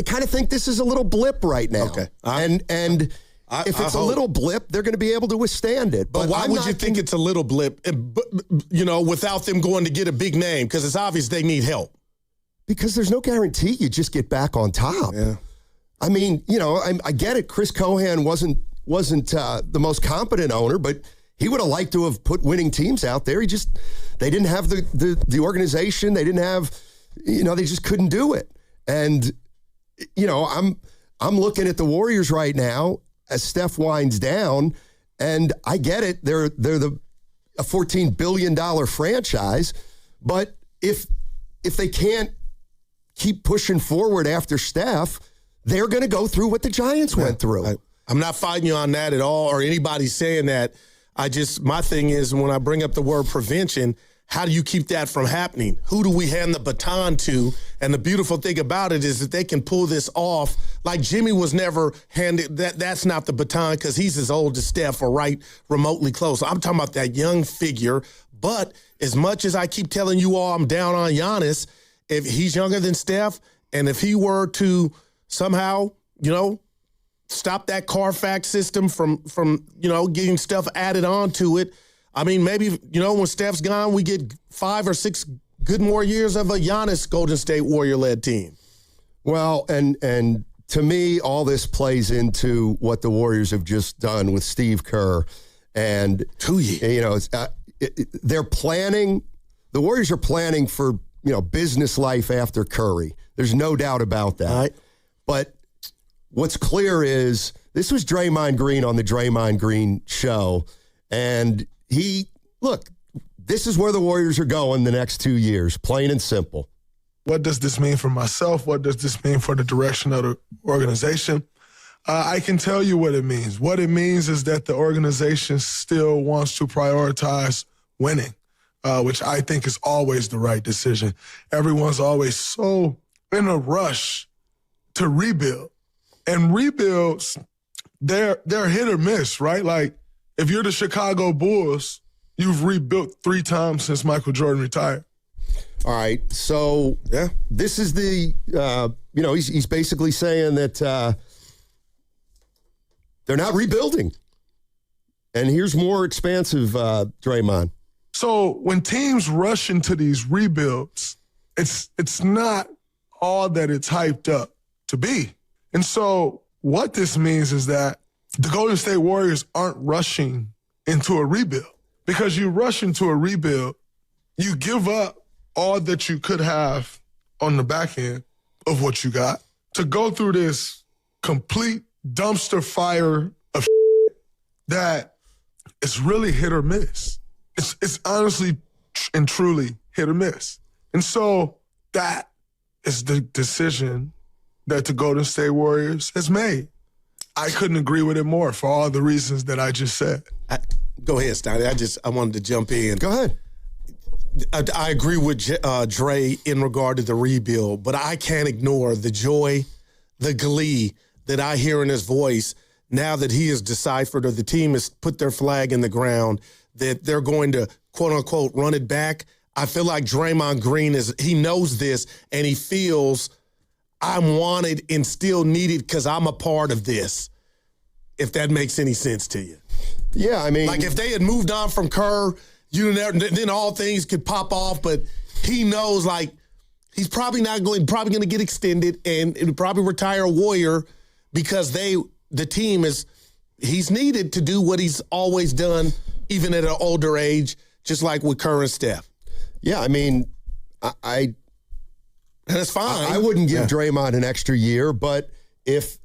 kind of think this is a little blip right now. Okay. If it's a little blip, they're going to be able to withstand it. But why would you think it's a little blip, without them going to get a big name? Because it's obvious they need help. Because there's no guarantee you just get back on top. Yeah. I mean, I get it. Chris Cohan wasn't the most competent owner, but he would have liked to have put winning teams out there. They didn't have the organization. They didn't have, they just couldn't do it. And, I'm looking at the Warriors right now as Steph winds down, and I get it. They're the a $14 billion franchise. But if they can't keep pushing forward after Steph, they're going to go through what the Giants went through. I'm not fighting you on that at all, or anybody saying that. My thing is, when I bring up the word prevention, how do you keep that from happening? Who do we hand the baton to? And the beautiful thing about it is that they can pull this off. Like Jimmy was never handed, that's not the baton because he's as old as Steph or right remotely close. I'm talking about that young figure. But as much as I keep telling you all I'm down on Giannis, if he's younger than Steph, and if he were to somehow, stop that Carfax system from getting stuff added on to it, I mean, maybe, when Steph's gone, we get 5 or 6 good more years of a Giannis Golden State Warrior-led team. Well, and to me, all this plays into what the Warriors have just done with Steve Kerr. And, 2 years. They're planning, the Warriors are planning for, business life after Curry. There's no doubt about that. Right. But what's clear is this was Draymond Green on the Draymond Green show. And this is where the Warriors are going the next 2 years, plain and simple. What does this mean for myself? What does this mean for the direction of the organization? I can tell you what it means. What it means is that the organization still wants to prioritize winning, which I think is always the right decision. Everyone's always so in a rush to rebuild. And rebuilds, they're hit or miss, right? Like, if you're the Chicago Bulls, you've rebuilt 3 times since Michael Jordan retired. All right, so this is the, he's basically saying that they're not rebuilding. And here's more expansive, Draymond. So when teams rush into these rebuilds, it's not all that it's hyped up to be. And so what this means is that the Golden State Warriors aren't rushing into a rebuild. Because you rush into a rebuild, you give up all that you could have on the back end of what you got to go through this complete dumpster fire of that is really hit or miss. It's honestly and truly hit or miss. And so that is the decision that the Golden State Warriors has made. I couldn't agree with it more for all the reasons that I just said. Go ahead, Stoney. I wanted to jump in. Go ahead. I agree with Dre in regard to the rebuild, but I can't ignore the joy, the glee that I hear in his voice now that he has deciphered, or the team has put their flag in the ground, that they're going to, quote unquote, run it back. I feel like Draymond Green he knows this, and he feels I'm wanted and still needed because I'm a part of this, if that makes any sense to you. Yeah, I mean, like if they had moved on from Kerr, then all things could pop off. But he knows, like, he's probably going to get extended and it'll probably retire a Warrior because the team he's needed to do what he's always done, even at an older age, just like with Kerr and Steph. Yeah, I mean, that's fine. I wouldn't give Draymond an extra year, but if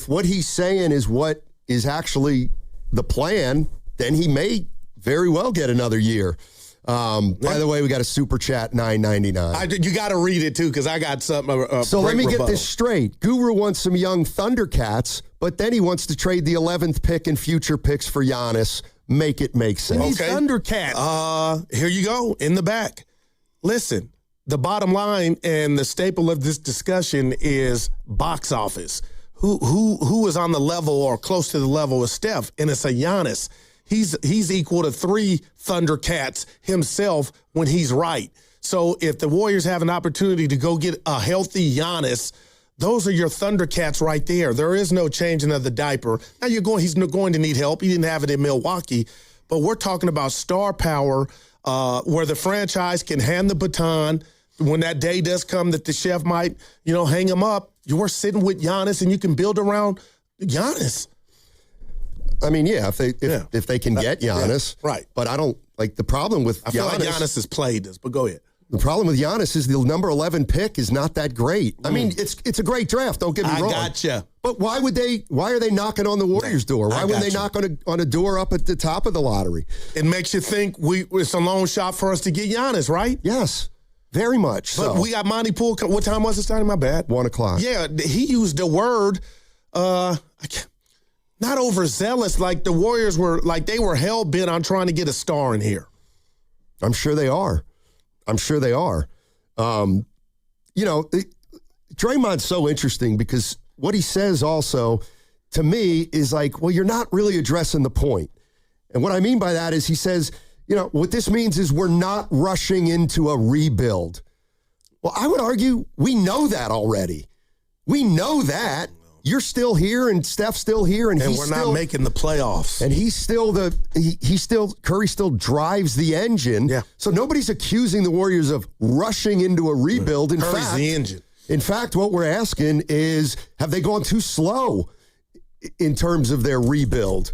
what he's saying is what is actually the plan, then he may very well get another year. By the way, we got a super chat, $9.99. You got to read it too, because I got something. So let me get this straight. Guru wants some young Thundercats, but then he wants to trade the 11th pick and future picks for Giannis. Make it make sense. Okay. Thundercats. Here you go in the back. Listen, the bottom line and the staple of this discussion is box office. Who is on the level or close to the level of Steph? And it's a Giannis. He's equal to 3 Thundercats himself when he's right. So if the Warriors have an opportunity to go get a healthy Giannis, those are your Thundercats right there. There is no changing of the diaper. Now he's going to need help. He didn't have it in Milwaukee, but we're talking about star power where the franchise can hand the baton when that day does come that the chef might, hang him up. You're sitting with Giannis and you can build around Giannis. I mean, yeah, if they can get Giannis. Right. But I don't, like, the problem with I feel like Giannis has played this, but go ahead. The problem with Giannis is the number 11 pick is not that great. I mean, it's a great draft. Don't get me wrong. I gotcha. But why are they knocking on the Warriors' door? Why would they knock on a door up at the top of the lottery? It makes you think it's a long shot for us to get Giannis, right? Yes, very much. But we got Monty Poole. What time was it starting? My bad. 1:00. Yeah, he used the word not overzealous. Like the Warriors were hell bent on trying to get a star in here. I'm sure they are. Draymond's so interesting because what he says also to me is like, well, you're not really addressing the point. And what I mean by that is he says, what this means is we're not rushing into a rebuild. Well, I would argue we know that already. We know that. You're still here and Steph's still here and we're not making the playoffs. And Curry still drives the engine. Yeah. So nobody's accusing the Warriors of rushing into a rebuild. Curry's the engine. In fact, what we're asking is, have they gone too slow in terms of their rebuild?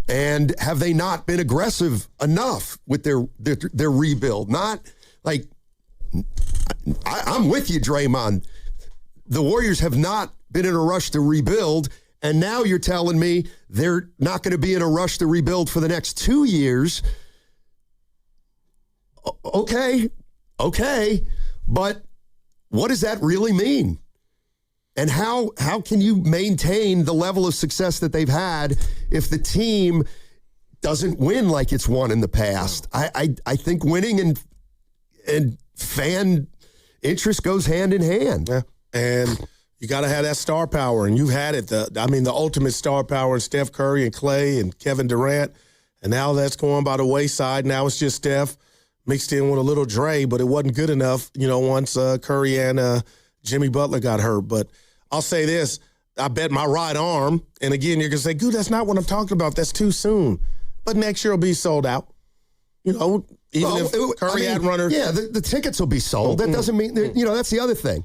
And have they not been aggressive enough with their rebuild? Not like, I'm with you, Draymond. The Warriors have not been in a rush to rebuild, and now you're telling me they're not going to be in a rush to rebuild for the next 2 years. Okay, but what does that really mean? And how can you maintain the level of success that they've had if the team doesn't win like it's won in the past? I think winning and fan interest goes hand in hand. Yeah, and you got to have that star power, and you've had it. The ultimate star power in Steph Curry and Klay and Kevin Durant, and now that's going by the wayside. Now it's just Steph mixed in with a little Dre, but it wasn't good enough, once Curry and Jimmy Butler got hurt. But I'll say this, I bet my right arm, and again, you're going to say, dude, that's not what I'm talking about. That's too soon. But next year will be sold out. Even if Curry had runners. Yeah, the tickets will be sold. That doesn't mean, that's the other thing.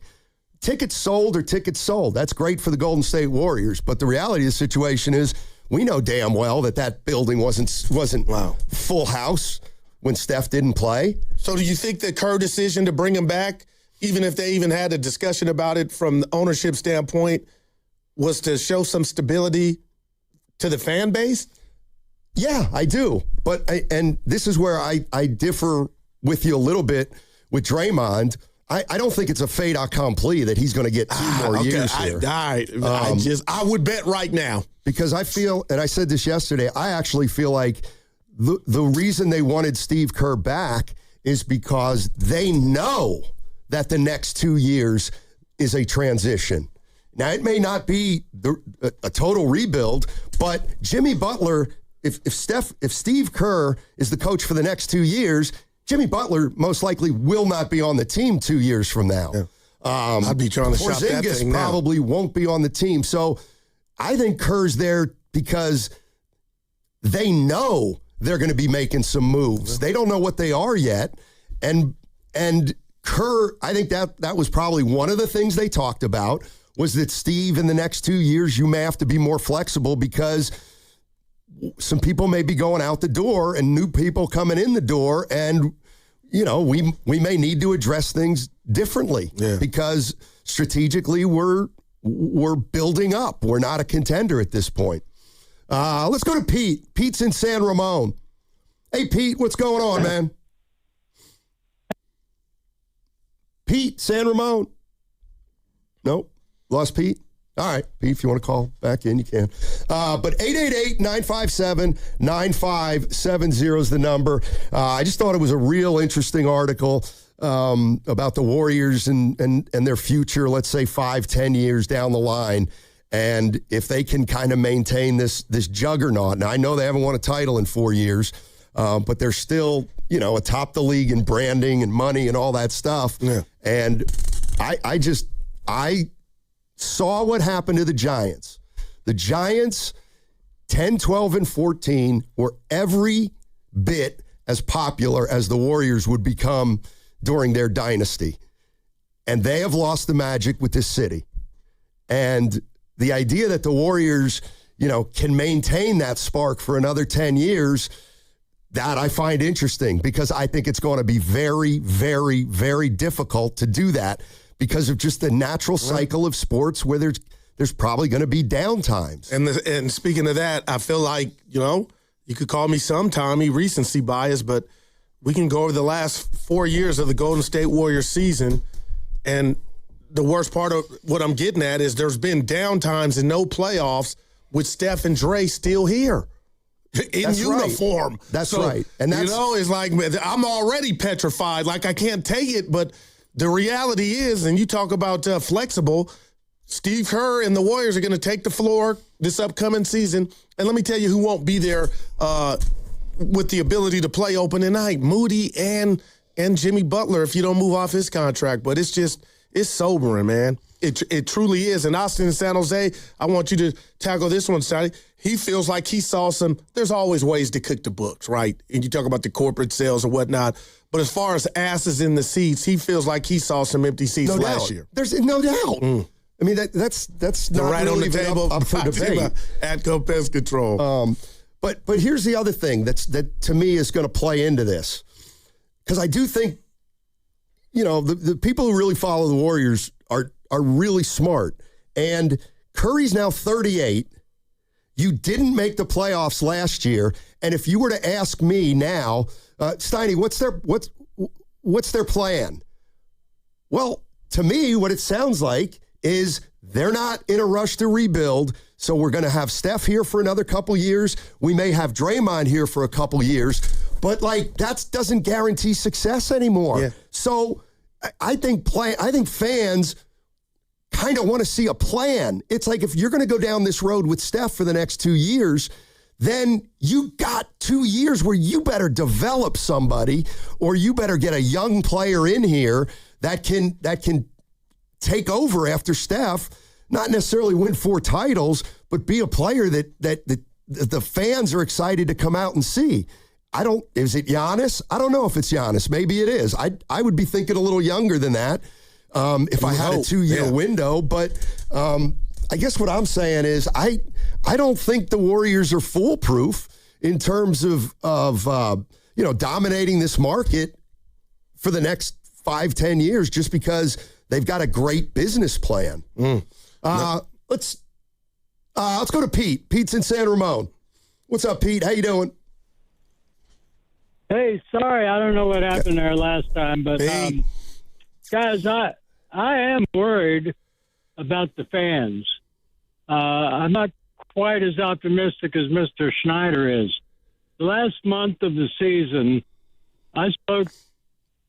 Tickets sold or tickets sold. That's great for the Golden State Warriors. But the reality of the situation is we know damn well that building wasn't full house when Steph didn't play. So do you think the Kerr decision to bring him back, even if they even had a discussion about it from the ownership standpoint, was to show some stability to the fan base? Yeah, I do. But and this is where I differ with you a little bit with Draymond. I don't think it's a fait accompli that he's going to get 2 more years here. I would bet right now. Because I feel, and I said this yesterday, I actually feel like the reason they wanted Steve Kerr back is because they know that the next 2 years is a transition. Now, it may not be a total rebuild, but Jimmy Butler, if Steve Kerr is the coach for the next 2 years, Jimmy Butler most likely will not be on the team 2 years from now. Yeah. I'd be trying to shop that thing now. Probably won't be on the team. So I think Kerr's there because they know they're going to be making some moves. They don't know what they are yet. And Kerr, I think that was probably one of the things they talked about was that, Steve, in the next 2 years, you may have to be more flexible because some people may be going out the door and new people coming in the door. And, we may need to address things differently because strategically we're building up. We're not a contender at this point. Let's go to Pete. Pete's in San Ramon. Hey, Pete, what's going on, man? Pete, San Ramon. Nope. Lost Pete? All right, Pete, if you want to call back in, you can. But 888-957-9570 is the number. I just thought it was a real interesting article about the Warriors and their future, let's say 5-10 years down the line. And if they can kind of maintain this juggernaut. Now, I know they haven't won a title in 4 years, but they're still, atop the league in branding and money and all that stuff. Yeah. And I saw what happened to the Giants. The Giants, 10, 12, and 14, were every bit as popular as the Warriors would become during their dynasty. And they have lost the magic with this city. And the idea that the Warriors, can maintain that spark for another 10 years, That I find interesting because I think it's going to be very, very, very difficult to do that because of just the natural cycle of sports where there's probably going to be downtimes. And speaking of that, I feel like, you could call me some Tommy, recency bias, but we can go over the last 4 years of the Golden State Warriors season, and the worst part of what I'm getting at is there's been downtimes and no playoffs with Steph and Dre still here in That's uniform. Right. That's right. And that's, it's like I'm already petrified. Like I can't take it, but the reality is, and you talk about flexible, Steve Kerr and the Warriors are going to take the floor this upcoming season. And let me tell you who won't be there with the ability to play opening night. Moody and Jimmy Butler if you don't move off his contract. But it's sobering, man. It truly is. And Austin and San Jose, I want you to tackle this one, Sonny. He feels like he saw there's always ways to cook the books, right? And you talk about the corporate sales and whatnot. But as far as asses in the seats, he feels like he saw some empty seats last year. There's no doubt. I mean, that's not right really on the table up for debate. Atco Pest Control. But here's the other thing that to me is going to play into this. Because I do think, the people who really follow the Warriors are really smart. And Curry's now 38. You didn't make the playoffs last year. And if you were to ask me now, Steiny, what's their plan? Well, to me, what it sounds like is they're not in a rush to rebuild, so we're going to have Steph here for another couple years. We may have Draymond here for a couple years, but that doesn't guarantee success anymore. Yeah. So I think fans kind of want to see a plan. It's like if you're going to go down this road with Steph for the next 2 years, then you got 2 years where you better develop somebody or you better get a young player in here that can take over after Steph, not necessarily win 4 titles, but be a player that the fans are excited to come out and see. Is it Giannis? I don't know if it's Giannis. Maybe it is. I would be thinking a little younger than that if I had a 2-year window. But I guess what I'm saying is I don't think the Warriors are foolproof in terms of dominating this market for the next 5-10 years just because they've got a great business plan. Let's go to Pete. Pete's in San Ramon. What's up, Pete? How you doing? Hey, sorry, I don't know what happened there last time, but guys, I am worried about the fans. I'm not quite as optimistic as Mr. Schneider is. The last month of the season, I spoke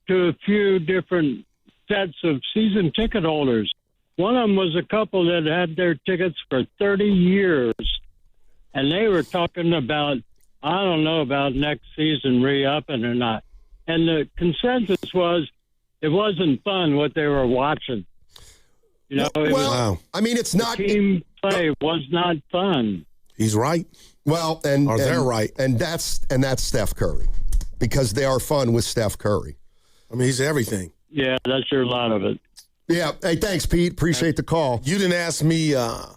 to a few different sets of season ticket holders. One of them was a couple that had their tickets for 30 years, and they were talking about, I don't know about next season re-upping or not. And the consensus was it wasn't fun what they were watching. I mean, it's not. Team play was not fun. He's right. Well, they're right, and that's Steph Curry, because they are fun with Steph Curry. I mean, he's everything. Yeah, that's your lot of it. Yeah. Hey, thanks, Pete. Appreciate the call. You didn't ask me a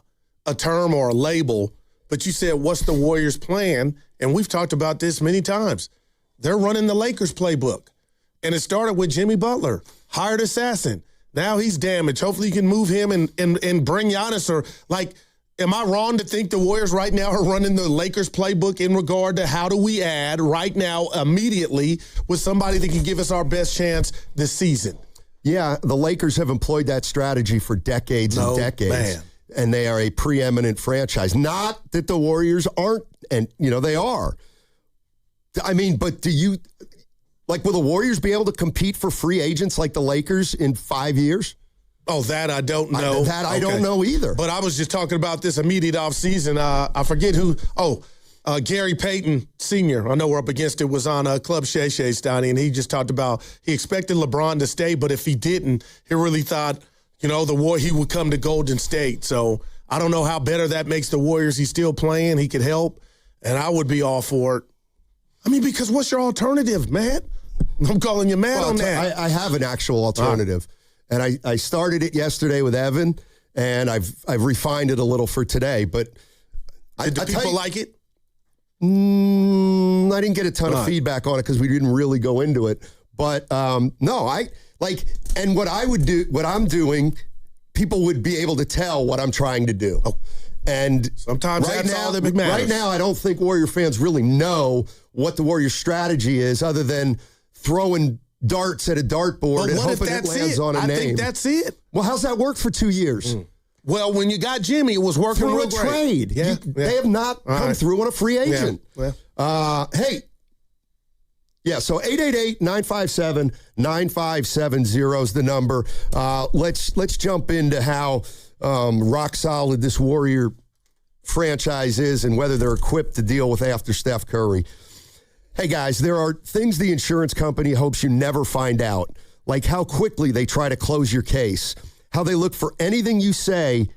term or a label, but you said, what's the Warriors' plan? And we've talked about this many times. They're running the Lakers playbook. And it started with Jimmy Butler, hired assassin. Now he's damaged. Hopefully you can move him and bring Giannis. Or am I wrong to think the Warriors right now are running the Lakers playbook in regard to how do we add right now immediately with somebody that can give us our best chance this season? Yeah, the Lakers have employed that strategy for decades and decades. Man. And they are a preeminent franchise. Not that the Warriors aren't, and, they are. I mean, but will the Warriors be able to compete for free agents like the Lakers in 5 years? Oh, that I don't know. I don't know either. But I was just talking about this immediate offseason. I forget who. Gary Payton Sr., I know we're up against it, was on Club Shay Shay Steiny, and he just talked about he expected LeBron to stay, but if he didn't, he really thought, he would come to Golden State. So I don't know how better that makes the Warriors. He's still playing. He could help, and I would be all for it. I mean, because what's your alternative, Matt? I'm calling you Matt on that. I have an actual alternative, and I started it yesterday with Evan, and I've refined it a little for today. But did the people like it? I didn't get a ton of feedback on it because we didn't really go into it. But no, and what I'm doing, people would be able to tell what I'm trying to do. Oh. And sometimes that's all that matters. Right now, I don't think Warrior fans really know what the Warrior strategy is other than throwing darts at a dartboard and hoping it lands on a name. I think that's it. Well, how's that worked for 2 years? Well, when you got Jimmy, it was working through real a great. Trade. Yeah, They have not come through on a free agent. Yeah. Well. Hey. Yeah, so 888-957-9570 is the number. Let's jump into how rock solid this Warrior franchise is and whether they're equipped to deal with after Steph Curry. Hey, guys, there are things the insurance company hopes you never find out, like how quickly they try to close your case, how they look for anything you say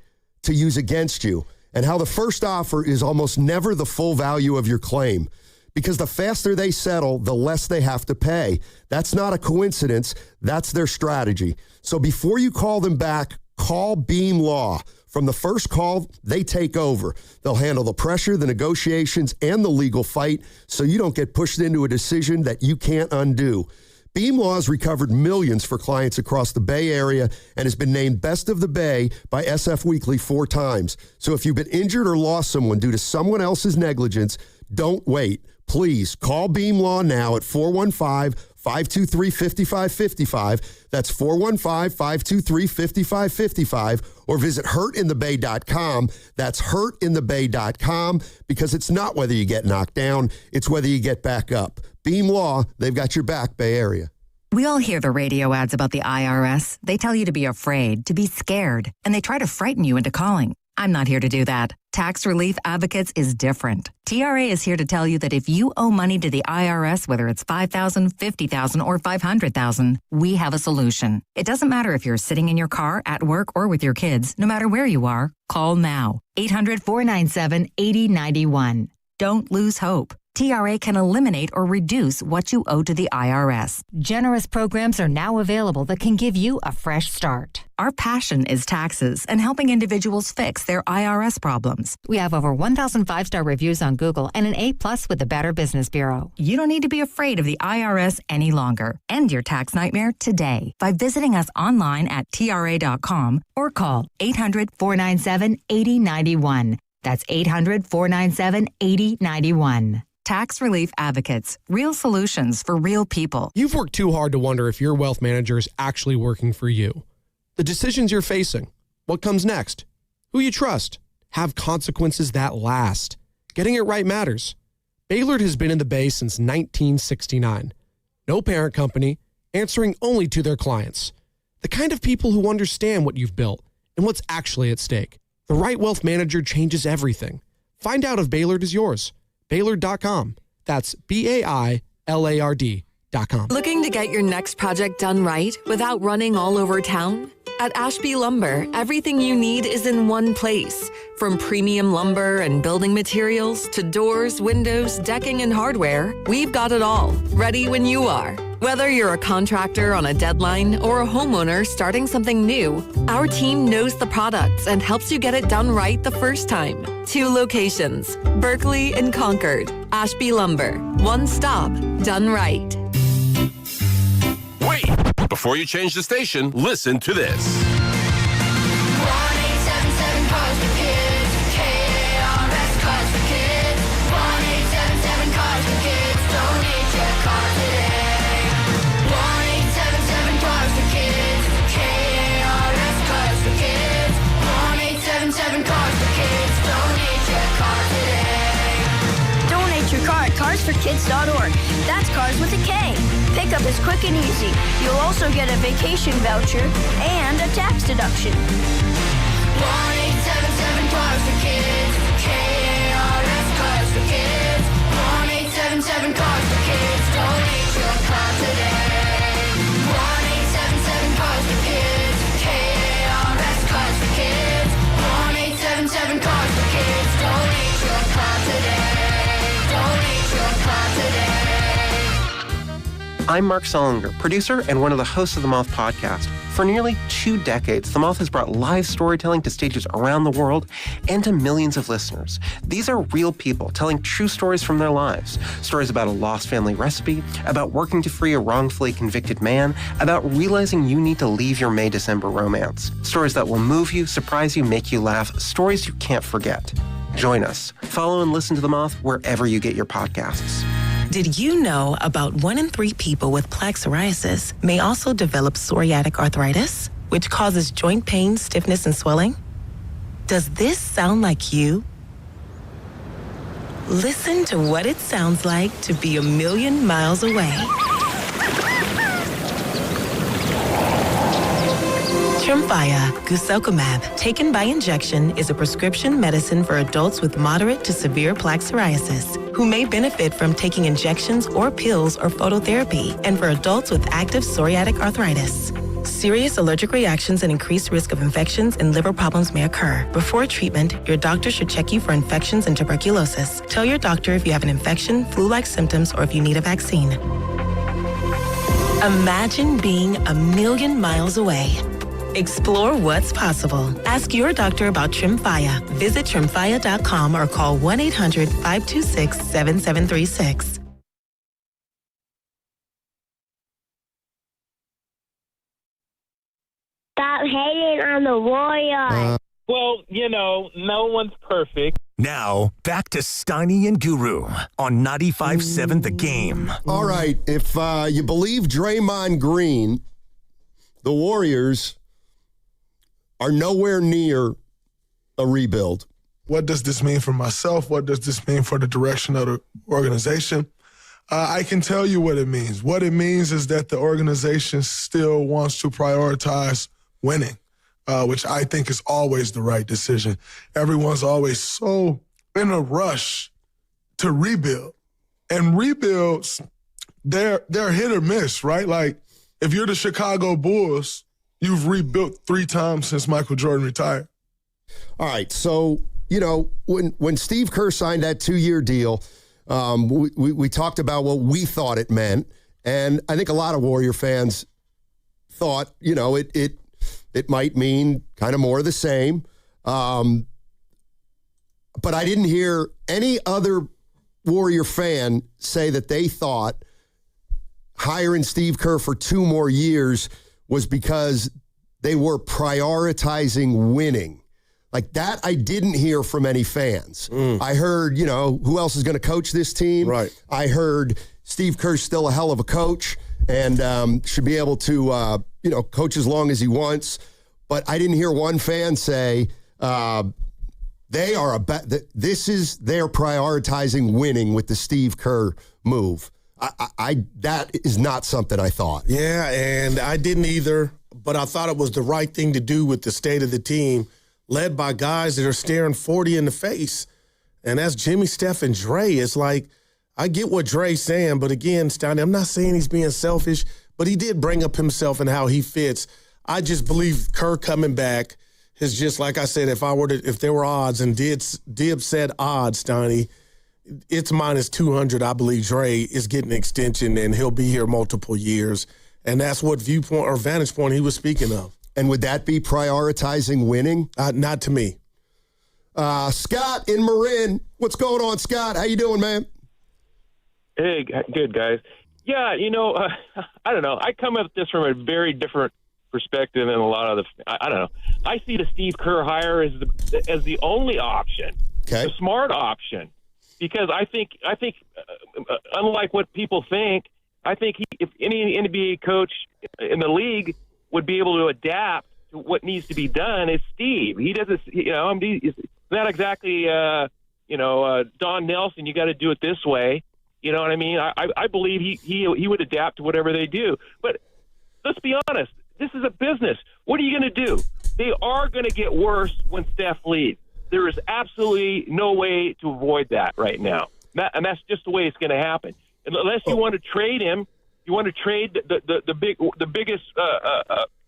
to use against you, and how the first offer is almost never the full value of your claim. Because the faster they settle, the less they have to pay. That's not a coincidence. That's their strategy. So before you call them back, call Beam Law. From the first call, they take over. They'll handle the pressure, the negotiations, and the legal fight so you don't get pushed into a decision that you can't undo. Beam Law has recovered millions for clients across the Bay Area and has been named Best of the Bay by SF Weekly 4 times. So if you've been injured or lost someone due to someone else's negligence, don't wait. Please call Beam Law now at 415-523-5555. That's 415-523-5555. Or visit hurtinthebay.com. That's hurtinthebay.com, because it's not whether you get knocked down, it's whether you get back up. Beam Law, they've got your back, Bay Area. We all hear the radio ads about the IRS. They tell you to be afraid, to be scared, and they try to frighten you into calling. I'm not here to do that. Tax Relief Advocates is different. TRA is here to tell you that if you owe money to the IRS, whether it's $5,000, $50,000, or $500,000, we have a solution. It doesn't matter if you're sitting in your car, at work, or with your kids. No matter where you are, call now. 800-497-8091. Don't lose hope. TRA can eliminate or reduce what you owe to the IRS. Generous programs are now available that can give you a fresh start. Our passion is taxes and helping individuals fix their IRS problems. We have over 1,000 5-star reviews on Google and an A+ with the Better Business Bureau. You don't need to be afraid of the IRS any longer. End your tax nightmare today by visiting us online at TRA.com or call 800-497-8091. That's 800-497-8091. Tax Relief Advocates. Real solutions for real people. You've worked too hard to wonder if your wealth manager is actually working for you. The decisions you're facing, what comes next, who you trust, have consequences that last. Getting it right matters. Bailard has been in the Bay since 1969. No parent company, answering only to their clients. The kind of people who understand what you've built and what's actually at stake. The right wealth manager changes everything. Find out if Bailard is yours. Bailard.com. That's Bailard.com. Looking to get your next project done right without running all over town? At Ashby Lumber, everything you need is in one place. From premium lumber and building materials to doors, windows, decking, and hardware, we've got it all, ready when you are. Whether you're a contractor on a deadline or a homeowner starting something new, our team knows the products and helps you get it done right the first time. 2 locations, Berkeley and Concord. Ashby Lumber, one stop, done right. Wait! Before you change the station, listen to this. 1-877 Cars for Kids. KARS Cars for Kids. 1-877 Cars for Kids. Donate your car today. 1-877 Cars for Kids. KARS Cars for Kids. 1-877 Cars for Kids. Donate your car today. Donate your car at carsforkids.org. That's cars with a K. Pickup is quick and easy. You'll also get a vacation voucher and a tax deduction. 1-877 Cars for Kids. KARS Cars for Kids. 1-877 Cars for Kids. Donate your car today. 1-877 Cars for Kids. KARS Cars for Kids. 1-877 Cars for Kids. Donate your car today. Donate your car today. I'm Mark Sellinger, producer and one of the hosts of the Moth podcast. For nearly 2 decades, the Moth has brought live storytelling to stages around the world and to millions of listeners. These are real people telling true stories from their lives. Stories about a lost family recipe, about working to free a wrongfully convicted man, about realizing you need to leave your May-December romance. Stories that will move you, surprise you, make you laugh. Stories you can't forget. Join us. Follow and listen to The Moth wherever you get your podcasts. Did you know about 1 in 3 people with plaque psoriasis may also develop psoriatic arthritis, which causes joint pain, stiffness, and swelling? Does this sound like you? Listen to what it sounds like to be a million miles away. Tremfya guselkumab, taken by injection, is a prescription medicine for adults with moderate to severe plaque psoriasis who may benefit from taking injections or pills or phototherapy, and for adults with active psoriatic arthritis. Serious allergic reactions and increased risk of infections and liver problems may occur. Before treatment, your doctor should check you for infections and tuberculosis. Tell your doctor if you have an infection, flu-like symptoms, or if you need a vaccine. Imagine being a million miles away. Explore what's possible. Ask your doctor about Tremfya. Visit Tremfya.com or call 1-800-526-7736. Stop hating on the Warriors. Well, no one's perfect. Now, back to Steiny and Guru on 95.7 The Game. All right, if you believe Draymond Green, the Warriors are nowhere near a rebuild. What does this mean for myself? What does this mean for the direction of the organization? I can tell you what it means. What it means is that the organization still wants to prioritize winning, which I think is always the right decision. Everyone's always so in a rush to rebuild. And rebuilds, they're hit or miss, right? Like, if you're the Chicago Bulls, you've rebuilt 3 times since Michael Jordan retired. All right, so, when Steve Kerr signed that 2-year deal, we talked about what we thought it meant, and I think a lot of Warrior fans thought, it might mean kind of more of the same. But I didn't hear any other Warrior fan say that they thought hiring Steve Kerr for 2 more years was because they were prioritizing winning. Like that, I didn't hear from any fans. I heard, who else is going to coach this team? Right. I heard Steve Kerr's still a hell of a coach and should be able to, coach as long as he wants. But I didn't hear one fan say they're prioritizing winning with the Steve Kerr move. That is not something I thought. Yeah, and I didn't either, but I thought it was the right thing to do with the state of the team, led by guys that are staring 40 in the face. And that's Jimmy, Steph, and Dre. It's like, I get what Dre's saying, but again, Steiny, I'm not saying he's being selfish, but he did bring up himself and how he fits. I just believe Kerr coming back is just, like I said, if there were odds, and Dib said odds, Steiny, it's minus 200. I believe Dre is getting an extension and he'll be here multiple years. And that's what viewpoint or vantage point he was speaking of. And would that be prioritizing winning? Not to me. Scott in Marin. What's going on, Scott? How you doing, man? Hey, good, guys. Yeah, I don't know. I come at this from a very different perspective than a lot of I don't know. I see the Steve Kerr hire as the only option, the smart option. Because I think, unlike what people think, I think if any NBA coach in the league would be able to adapt to what needs to be done, is Steve. He doesn't, he's not exactly, Don Nelson. You got to do it this way. You know what I mean? I believe he would adapt to whatever they do. But let's be honest. This is a business. What are you going to do? They are going to get worse when Steph leaves. There is absolutely no way to avoid that right now. And that's just the way it's going to happen. Unless you want to trade him, you want to trade the biggest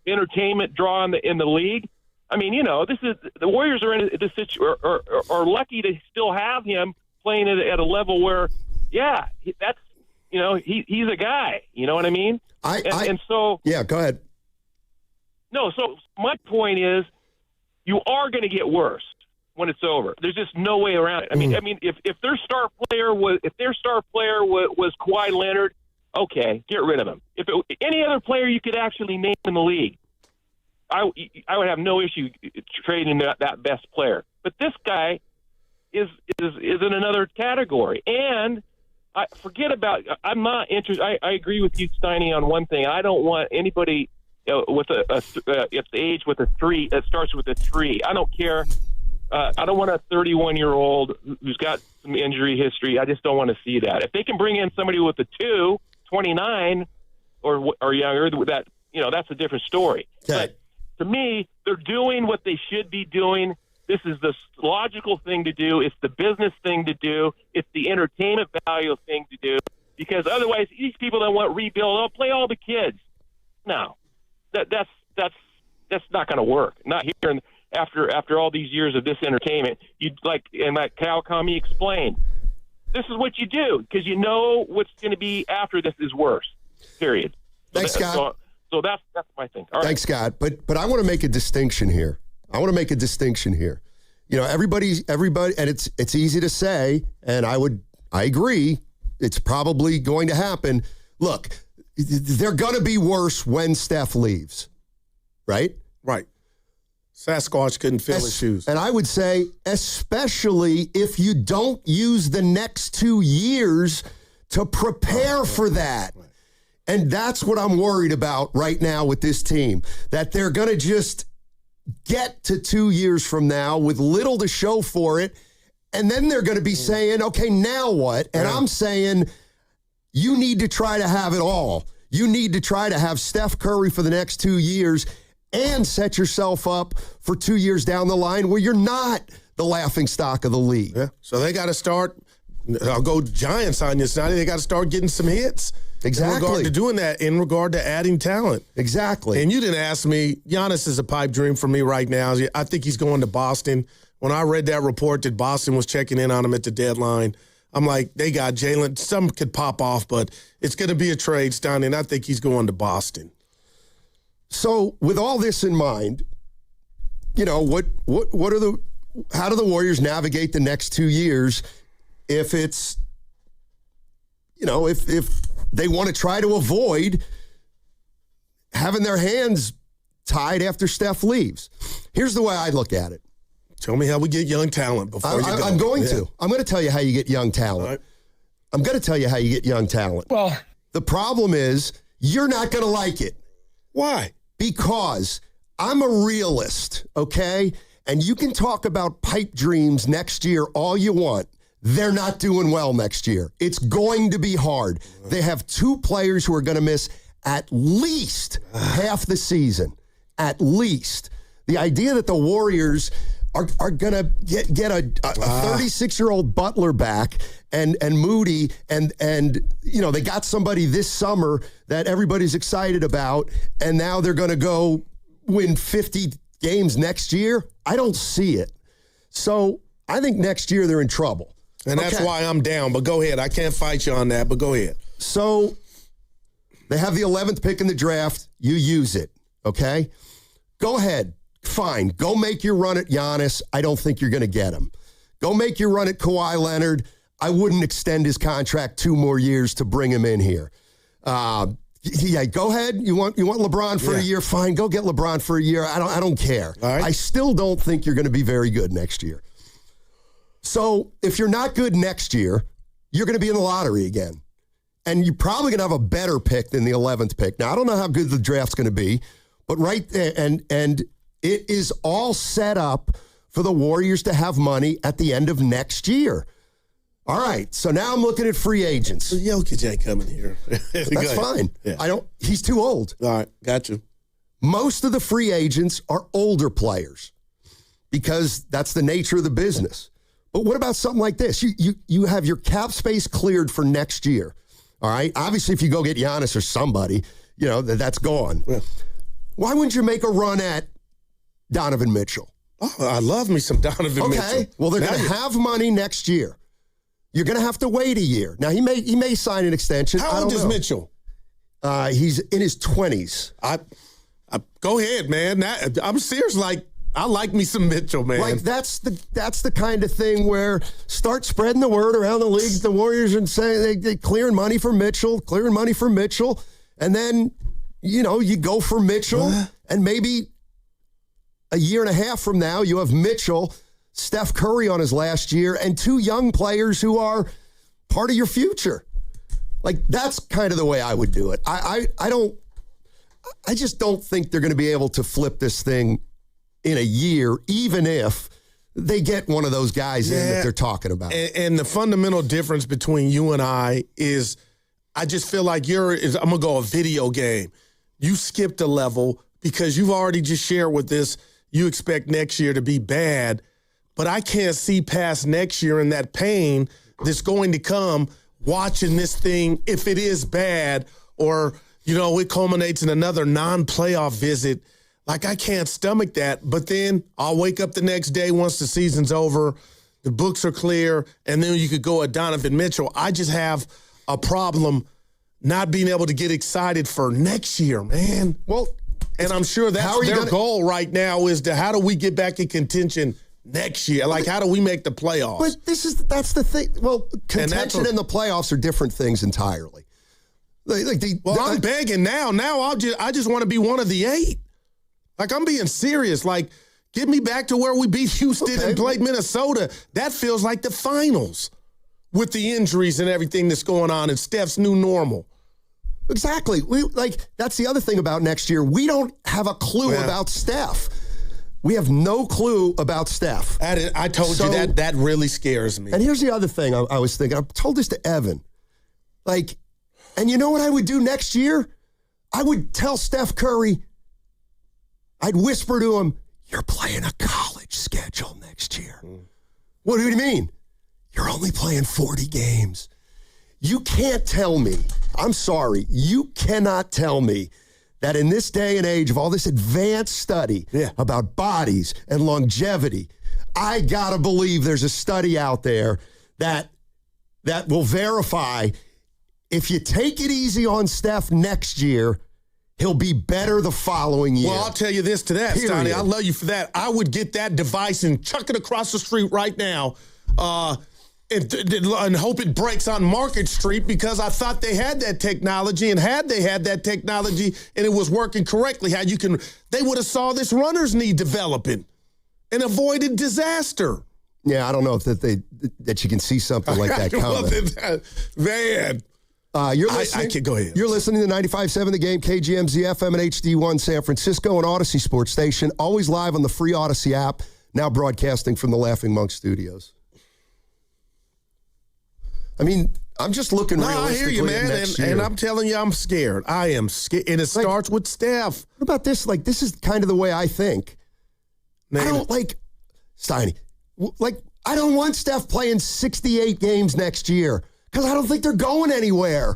entertainment draw in the league. I mean, this is the Warriors are in this are lucky to still have him playing at a level where, that's he's a guy. You know what I mean? So yeah, go ahead. No, so my point is, you are going to get worse when it's over. There's just no way around it. I mean, if their star player was Kawhi Leonard, okay, get rid of him. If any other player you could actually name in the league, I would have no issue trading that best player. But this guy is in another category. And I'm not interested. I agree with you, Steiny, on one thing. I don't want anybody with if the age with a 3 that starts with a 3. I don't care. I don't want a 31-year-old who's got some injury history. I just don't want to see that. If they can bring in somebody with a 2, 29 or younger, that's a different story. Okay. But to me, they're doing what they should be doing. This is the logical thing to do. It's the business thing to do. It's the entertainment value thing to do. Because otherwise, these people that want rebuild, they'll play all the kids. No, that's not going to work. Not here. After all these years of this entertainment, like Cal Kami explained, this is what you do because you know what's going to be after this is worse. Period. Thanks, Scott. So that's my thing. All right. Thanks, Scott. But I want to make a distinction here. Everybody, and it's easy to say, and I agree. It's probably going to happen. Look, they're going to be worse when Steph leaves, right? Right. Sasquatch couldn't fill his shoes. And I would say, especially if you don't use the next 2 years to prepare for that. Right. And that's what I'm worried about right now with this team, that they're going to just get to 2 years from now with little to show for it. And then they're going to be saying, okay, now what? And I'm saying, you need to try to have it all. You need to try to have Steph Curry for the next 2 years and set yourself up for 2 years down the line where you're not the laughingstock of the league. Yeah. So they got to start, I'll go Giants on you, Sonny. They got to start getting some hits. Exactly. In regard to doing that, in regard to adding talent. Exactly. And you didn't ask me, Giannis is a pipe dream for me right now. I think he's going to Boston. When I read that report that Boston was checking in on him at the deadline, I'm like, they got Jalen. Some could pop off, but it's going to be a trade, Stein, and I think he's going to Boston. So with all this in mind, how do the Warriors navigate the next 2 years if it's, if they want to try to avoid having their hands tied after Steph leaves? Here's the way I look at it. Tell me how we get young talent before you go. I'm going to. I'm going to tell you how you get young talent. Right. I'm going to tell you how you get young talent. Well, the problem is you're not going to like it. Why? Because I'm a realist, okay? And you can talk about pipe dreams next year all you want. They're not doing well next year. It's going to be hard. They have 2 players who are going to miss at least half the season. At least. The idea that the Warriors are going to get a 36-year-old Butler back and Moody and they got somebody this summer that everybody's excited about, and now they're going to go win 50 games next year. I don't see it. So I think next year they're in trouble. And that's why I'm down. But go ahead. I can't fight you on that, but go ahead. So they have the 11th pick in the draft. You use it, okay? Go ahead. Fine. Go make your run at Giannis. I don't think you're going to get him. Go make your run at Kawhi Leonard. I wouldn't extend his contract 2 more years to bring him in here. Yeah, go ahead. You want LeBron for a year? Fine. Go get LeBron for a year. I don't care. All right. I still don't think you're going to be very good next year. So if you're not good next year, you're going to be in the lottery again. And you're probably going to have a better pick than the 11th pick. Now, I don't know how good the draft's going to be, but right there, and it is all set up for the Warriors to have money at the end of next year. All right, so now I'm looking at free agents. Jokic ain't coming here. That's fine. Yeah. He's too old. All right, got you. Most of the free agents are older players because that's the nature of the business. But what about something like this? You have your cap space cleared for next year. All right? Obviously, if you go get Giannis or somebody, that's gone. Yeah. Why wouldn't you make a run at Donovan Mitchell? Oh, I love me some Donovan Mitchell. Okay, well, they're going to have money next year. You're going to have to wait a year. Now, he may sign an extension. How old is Mitchell? He's in his 20s. Go ahead, man. I'm serious. Like, I like me some Mitchell, man. Like, that's the kind of thing where start spreading the word around the league, the Warriors, and saying they clearing money for Mitchell, and then, you go for Mitchell, and maybe a year and a half from now, you have Mitchell, Steph Curry on his last year, and 2 young players who are part of your future. Like, that's kind of the way I would do it. I just don't think they're going to be able to flip this thing in a year, even if they get one of those guys in that they're talking about. And the fundamental difference between you and I is I just feel like I'm going to go a video game. You skipped a level because you've already just shared with this, you expect next year to be bad, but I can't see past next year and that pain that's going to come watching this thing if it is bad or, it culminates in another non-playoff visit. Like, I can't stomach that, but then I'll wake up the next day once the season's over, the books are clear, and then you could go at Donovan Mitchell. I just have a problem not being able to get excited for next year, man. Well, and I'm sure that's their goal right now is how do we get back in contention next year? Like, how do we make the playoffs? But that's the thing. Well, contention and the playoffs are different things entirely. I'm begging now. Now I just want to be one of the 8. Like, I'm being serious. Like, get me back to where we beat Houston and played Minnesota. That feels like the finals with the injuries and everything that's going on and Steph's new normal. Exactly. That's the other thing about next year. We don't have a clue about Steph. We have no clue about Steph. I told you that really scares me. And here's the other thing I was thinking. I told this to Evan. And you know what I would do next year? I would tell Steph Curry, I'd whisper to him, you're playing a college schedule next year. What do you mean? You're only playing 40 games. You can't tell me, I'm sorry, you cannot tell me that in this day and age of all this advanced study about bodies and longevity, I gotta believe there's a study out there that will verify if you take it easy on Steph next year, he'll be better the following year. Well, I'll tell you this to that, Stoney. I love you for that. I would get that device and chuck it across the street right now and hope it breaks on Market Street because I thought they had that technology. And had they had that technology and it was working correctly, they would have saw this runner's knee developing and avoided disaster. Yeah, I don't know if that you can see something like that coming. Man. You're listening. Go ahead. You're listening to 95.7 The Game, KGMZ FM and HD1 San Francisco and Odyssey Sports Station. Always live on the free Odyssey app. Now broadcasting from the Laughing Monk Studios. I mean, I'm just looking realistically. I hear you, man, and I'm telling you, I'm scared. I am scared, and it starts with Steph. What about this? Like, this is kind of the way I think. I don't Steiny. I don't want Steph playing 68 games next year. Because I don't think they're going anywhere.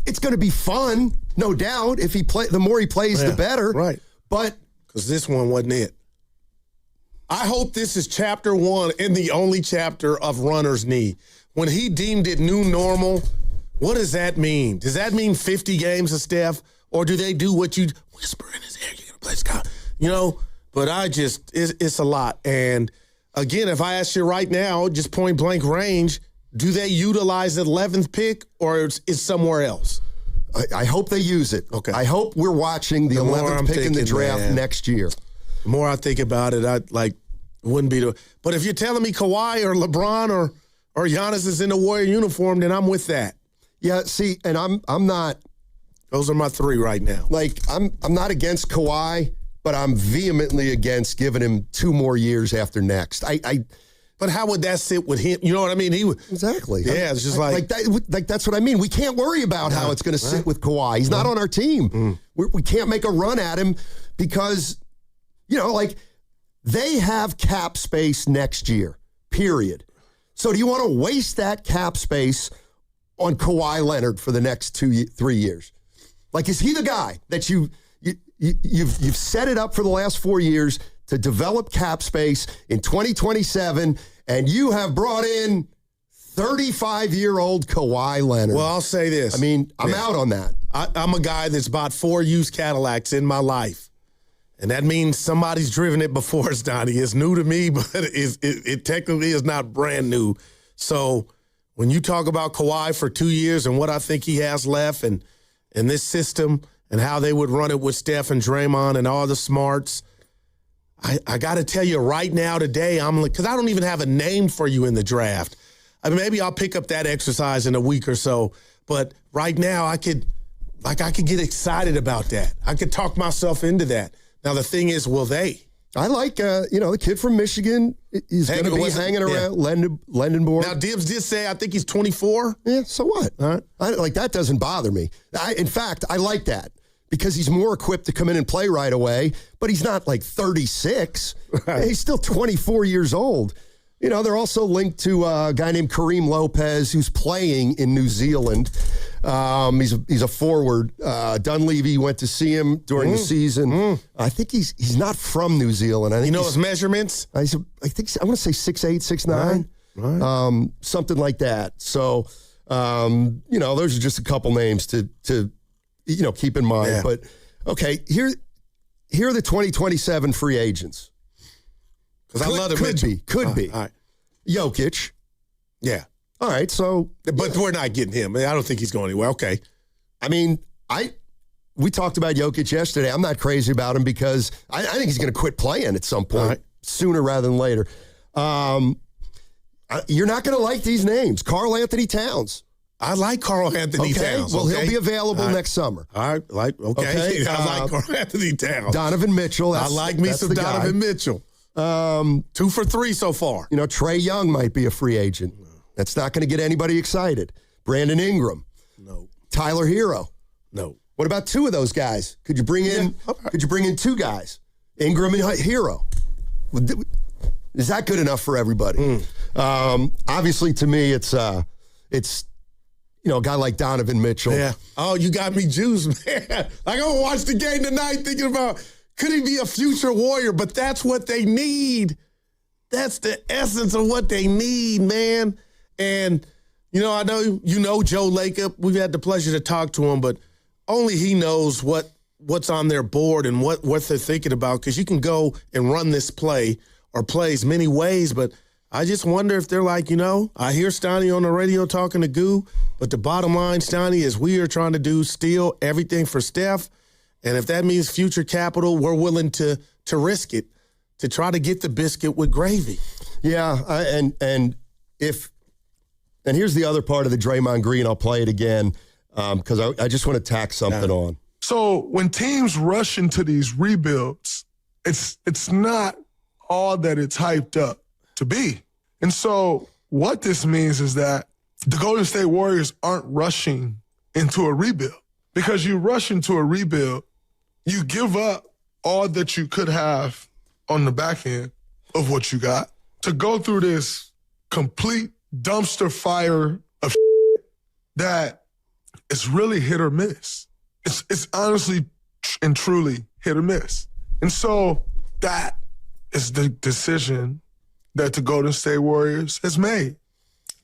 It's going to be fun, no doubt. If the more he plays, the better. Right. But because this one wasn't it. I hope this is chapter 1 and the only chapter of runner's knee. When he deemed it new normal, what does that mean? Does that mean 50 games of Steph? Or do they do what you whisper in his ear? You're going to play Scott. But it's a lot. And again, if I ask you right now, just point blank range, do they utilize the 11th pick or it's somewhere else? I hope they use it. Okay. I hope we're watching the 11th pick in the draft next year. The more I think about it, wouldn't be but if you're telling me Kawhi or LeBron or Giannis is in the Warrior uniform, then I'm with that. Yeah, see, and I'm not. Those are my 3 right now. I'm not against Kawhi, but I'm vehemently against giving him 2 more years after next. But how would that sit with him? You know what I mean? Exactly. Yeah, it's just that's what I mean. We can't worry about how it's going to sit with Kawhi. He's not on our team. We can't make a run at him because, they have cap space next year, period. So do you want to waste that cap space on Kawhi Leonard for the next 3 years? Is he the guy that you've set it up for the last 4 years to develop cap space in 2027, and you have brought in 35-year-old Kawhi Leonard. Well, I'll say this. I mean, I'm out on that. I'm a guy that's bought 4 used Cadillacs in my life. And that means somebody's driven it before, Donnie. It's new to me, but it technically is not brand new. So when you talk about Kawhi for 2 years and what I think he has left and this system and how they would run it with Steph and Draymond and all the smarts, I got to tell you right now today, because I don't even have a name for you in the draft. I mean, maybe I'll pick up that exercise in a week or so. But right now I could get excited about that. I could talk myself into that. Now, the thing is, will they? I like, the kid from Michigan is going to be hanging around Lendenborg. Now, Dibbs did say, I think he's 24. Yeah, so what? All right. That doesn't bother me. In fact, I like that because he's more equipped to come in and play right away, but he's not like 36. Right. He's still 24 years old. You know, they're also linked to a guy named Kareem Lopez who's playing in New Zealand. He's a forward. Dunleavy went to see him during the season. I think he's not from New Zealand. I think his measurements? I want to say 6'8", 6'9", right. Something like that. So, those are just a couple names to keep in mind. Yeah. But okay, here are the 2027 free agents. Because I love the Could be. All right. Jokic. Yeah. All right, so... But we're not getting him. I don't think he's going anywhere. Okay. I mean, we talked about Jokic yesterday. I'm not crazy about him because I think he's going to quit playing at some point, sooner rather than later. You're not going to like these names. Karl Anthony Towns. I like Karl Anthony Towns. Well, he'll be available next summer. All right, okay. I like Karl Anthony Towns. Donovan Mitchell. I like me some Donovan Mitchell. 2 for 3 so far. Trae Young might be a free agent. No. That's not going to get anybody excited. Brandon Ingram. No. Tyler Hero. No. What about 2 of those guys? Could you bring in? Right. Could you bring in 2 guys? Ingram and Hero. Is that good enough for everybody? Obviously, to me, it's a guy like Donovan Mitchell. Yeah. Oh, you got me juiced, man. Like, I'm going to watch the game tonight thinking about, could he be a future Warrior? But that's what they need. That's the essence of what they need, man. And, I know you know Joe Lacob. We've had the pleasure to talk to him, but only he knows what's on their board and what they're thinking about, because you can go and run this play or plays many ways, but I just wonder if they're like, I hear Stoney on the radio talking to Goo, but the bottom line, Stoney, is we are trying to steal everything for Steph. And if that means future capital, we're willing to risk it to try to get the biscuit with gravy. Yeah, and here's the other part of the Draymond Green. I'll play it again because I just want to tack something on. So when teams rush into these rebuilds, it's not all that it's hyped up to be. And so what this means is that the Golden State Warriors aren't rushing into a rebuild. Because you rush into a rebuild, you give up all that you could have on the back end of what you got to go through this complete dumpster fire of that is really hit or miss. It's honestly and truly hit or miss. And so that is the decision that the Golden State Warriors has made.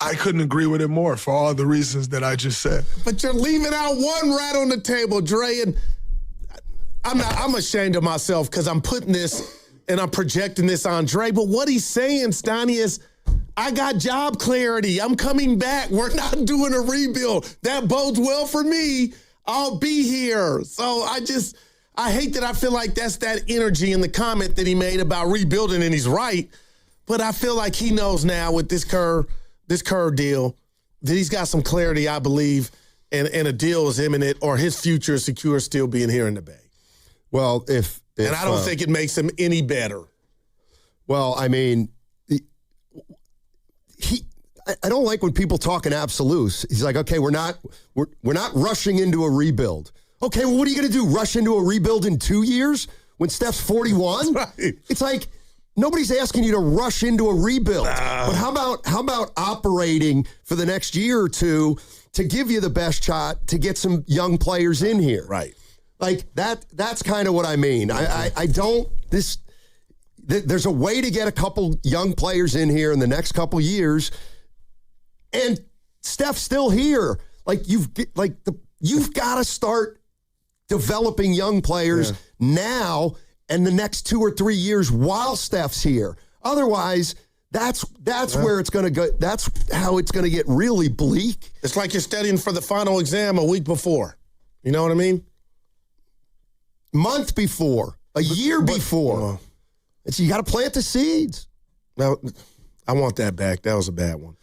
I couldn't agree with it more for all the reasons that I just said. But you're leaving out one rat on the table, Dre, and I'm ashamed of myself because I'm putting this and I'm projecting this on Dre. But what he's saying, Stoney, is I got job clarity. I'm coming back. We're not doing a rebuild. That bodes well for me. I'll be here. So I hate that I feel like that's that energy in the comment that he made about rebuilding, and he's right. But I feel like he knows now with this Kerr deal that he's got some clarity, I believe, and a deal is imminent, or his future is secure still being here in the Bay. Well, if and I don't think it makes him any better. Well, I mean, I don't like when people talk in absolutes. He's like, okay, we're not rushing into a rebuild. Okay, well, what are you going to do? Rush into a rebuild in 2 years when Steph's 41? That's right. It's like nobody's asking you to rush into a rebuild. But how about operating for the next year or two to give you the best shot to get some young players in here? Right. Like that's kind of what I mean. There's a way to get a couple young players in here in the next couple years. And Steph's still here. Like you've got to start developing young players now and the next 2 or 3 years while Steph's here. Otherwise, that's where it's going to go. That's how it's going to get really bleak. It's like you're studying for the final exam a week before. You know what I mean? Month before, a year before. You got to plant the seeds. No, I want that back. That was a bad one.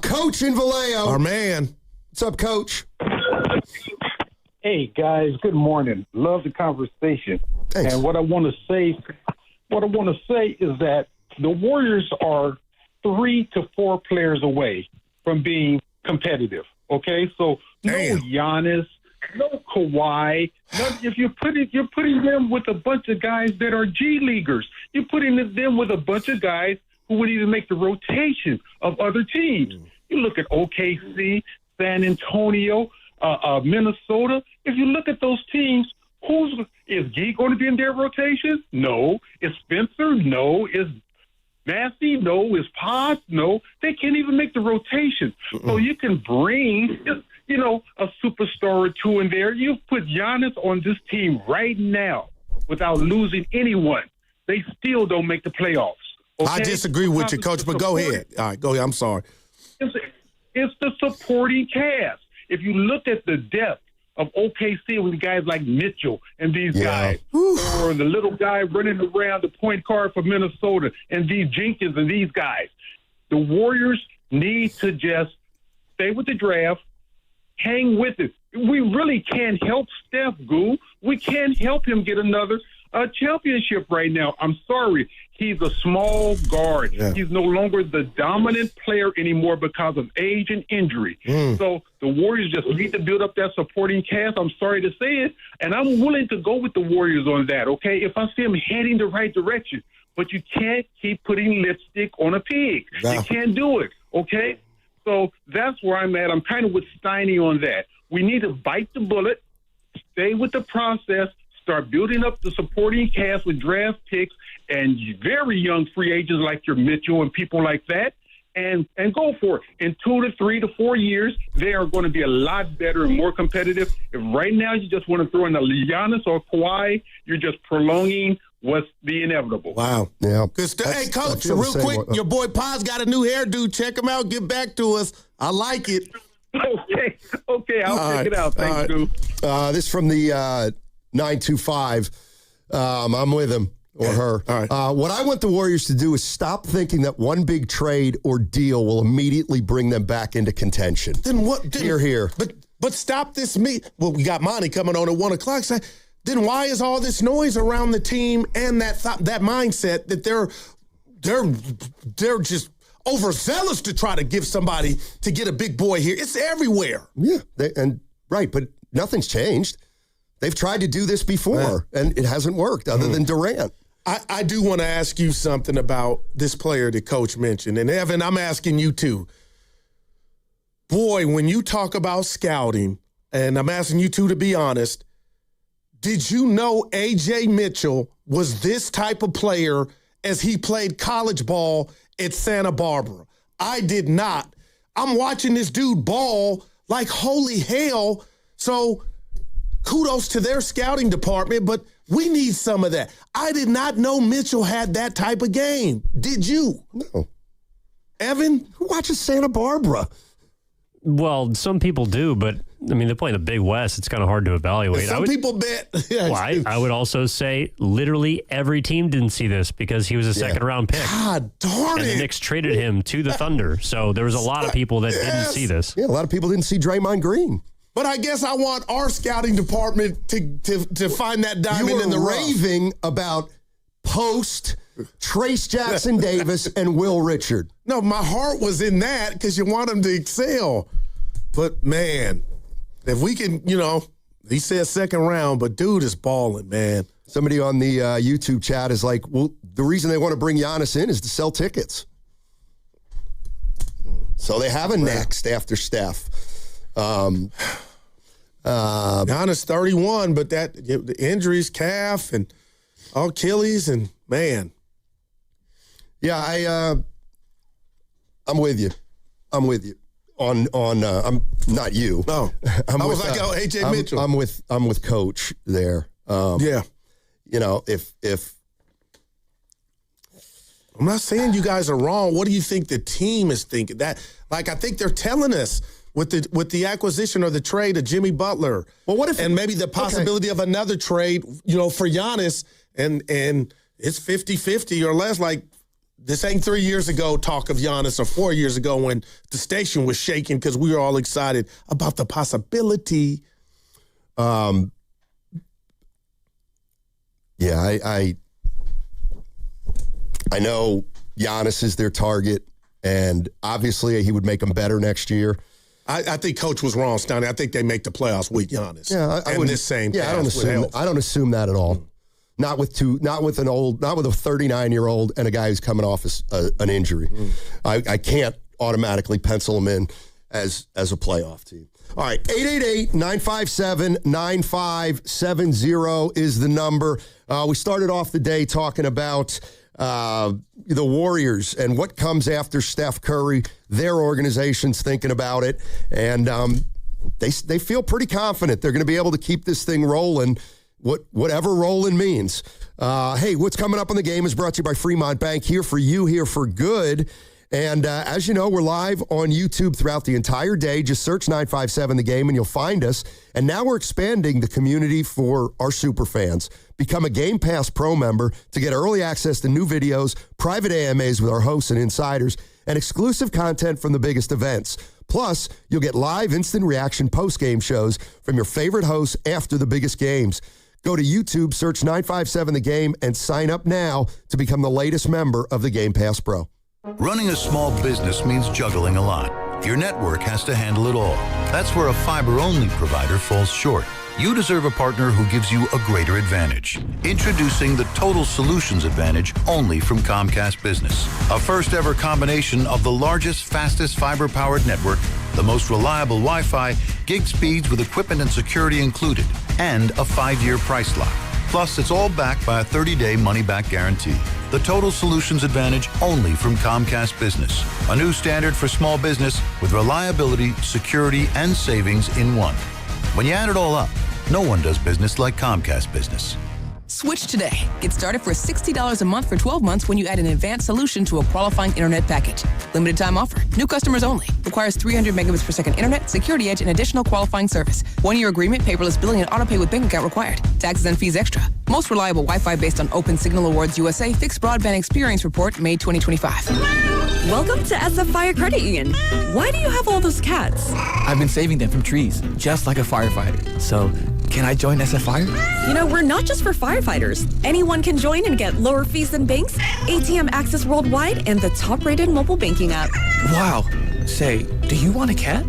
Coach in Vallejo. Our man. What's up, Coach? Hey, guys. Good morning. Love the conversation. Thanks. And what I want to say is that the Warriors are 3 to 4 players away from being competitive. Okay, so no Giannis, no Kawhi. If you're putting them with a bunch of guys that are G leaguers, you're putting them with a bunch of guys who would even make the rotation of other teams. You look at OKC, San Antonio, Minnesota. If you look at those teams, is G going to be in their rotation? No. Is Spencer? No. Is Massey? No. Is Potts? No. They can't even make the rotation. So you can bring, a superstar or two in there. You put Giannis on this team right now without losing anyone. They still don't make the playoffs. Okay? I disagree with you, Coach, but go ahead. All right, go ahead. I'm sorry. It's the supporting cast. If you look at the depth of OKC with guys like Mitchell and these guys, or the little guy running around the point guard for Minnesota and these Jenkins and these guys, the Warriors need to just stay with the draft, hang with it. We really can't help Steph, Goo. We can't help him get another championship right now. I'm sorry. He's a small guard. Yeah. He's no longer the dominant player anymore because of age and injury. So the Warriors just need to build up that supporting cast. I'm sorry to say it, and I'm willing to go with the Warriors on that, okay, if I see them heading the right direction. But you can't keep putting lipstick on a pig. No. You can't do it, okay? So that's where I'm at. I'm kind of with Steiny on that. We need to bite the bullet, stay with the process, start building up the supporting cast with draft picks and very young free agents like your Mitchell and people like that, and go for it. In 2 to 3 to 4 years, they are going to be a lot better and more competitive. If right now you just want to throw in a Giannis or Kawhi, you're just prolonging what's the inevitable. Wow. Yeah. Good stuff. Hey, Coach, real quick, your boy Paz got a new hairdo. Check him out. Get back to us. I like it. Okay, I'll check it out. Thanks, Stu. This from the 925. I'm with him or her. All right. What I want the Warriors to do is stop thinking that one big trade or deal will immediately bring them back into contention. Then what? Here. But stop this meet. Well, we got Monty coming on at 1 o'clock. So then why is all this noise around the team and that mindset that they're just overzealous to try to give somebody to get a big boy here? It's everywhere. Yeah, but nothing's changed. They've tried to do this before, and it hasn't worked other than Durant. I do want to ask you something about this player that Coach mentioned. And, Evan, I'm asking you too. Boy, when you talk about scouting, and I'm asking you two to be honest, did you know A.J. Mitchell was this type of player as he played college ball at Santa Barbara? I did not. I'm watching this dude ball like holy hell. So kudos to their scouting department, but we need some of that. I did not know Mitchell had that type of game. Did you? No. Evan? Who watches Santa Barbara? Well, some people do, but, I mean, they play in the Big West. It's kind of hard to evaluate. Some people bet. I would also say literally every team didn't see this because he was a second-round pick. God darn it. And the Knicks traded him to the Thunder. So there was a lot of people that didn't see this. Yeah, a lot of people didn't see Draymond Green. But I guess I want our scouting department to find that diamond in the rough. You were raving about Post, Trace Jackson Davis, and Will Richard. No, my heart was in that because you want them to excel. But, man, if we can, he said second round, but dude is balling, man. Somebody on the YouTube chat is like, well, the reason they want to bring Giannis in is to sell tickets. So they have a next after Steph. Giannis 31, but the injuries, calf and Achilles, and man. Yeah, I'm with you. I'm not you. No, I was like, AJ Mitchell. I'm with Coach there. Yeah. You know, if I'm not saying you guys are wrong. What do you think the team is thinking? That, like, I think they're telling us with the acquisition or the trade of Jimmy Butler. Well, what if, and maybe the possibility of another trade, you know, for Giannis, and it's 50-50 or less. Like, this ain't 3 years ago talk of Giannis or 4 years ago when the station was shaking because we were all excited about the possibility. Yeah, I know Giannis is their target, and obviously he would make them better next year. I think Coach was wrong, Stoney. I think they make the playoffs with Giannis. Yeah, I don't assume that at all. Not with a 39-year-old and a guy who's coming off an injury. I can't automatically pencil him in as a playoff team. All right, 888-957-9570 is the number. We started off the day talking about the Warriors and what comes after Steph Curry. Their organization's thinking about it, and they feel pretty confident they're going to be able to keep this thing rolling, whatever rolling means. Hey, what's coming up on the game is brought to you by Fremont Bank, here for you, here for good. And as you know, we're live on YouTube throughout the entire day. Just search 957 The Game and you'll find us. And now we're expanding the community for our super fans. Become a Game Pass Pro member to get early access to new videos, private AMAs with our hosts and insiders, and exclusive content from the biggest events. Plus, you'll get live instant reaction post-game shows from your favorite hosts after the biggest games. Go to YouTube, search 957 The Game, and sign up now to become the latest member of the Game Pass Pro. Running a small business means juggling a lot. Your network has to handle it all. That's where a fiber-only provider falls short. You deserve a partner who gives you a greater advantage. Introducing the Total Solutions Advantage only from Comcast Business. A first-ever combination of the largest, fastest fiber-powered network, the most reliable Wi-Fi, gig speeds with equipment and security included, and a 5-year price lock. Plus, it's all backed by a 30-day money-back guarantee. The Total Solutions Advantage only from Comcast Business. A new standard for small business with reliability, security, and savings in one. When you add it all up, no one does business like Comcast Business. Switch today. Get started for $60 a month for 12 months when you add an advanced solution to a qualifying internet package. Limited time offer. New customers only. Requires 300 megabits per second internet, security edge, and additional qualifying service. 1-year agreement, paperless billing, and autopay with bank account required. Taxes and fees extra. Most reliable Wi-Fi based on Open Signal Awards USA Fixed Broadband Experience Report, May 2025. Welcome to SF Fire Credit Union. Why do you have all those cats? I've been saving them from trees, just like a firefighter. So, can I join SF Fire? You know, we're not just for firefighters. Anyone can join and get lower fees than banks, ATM access worldwide, and the top-rated mobile banking app. Wow. Say, do you want a cat?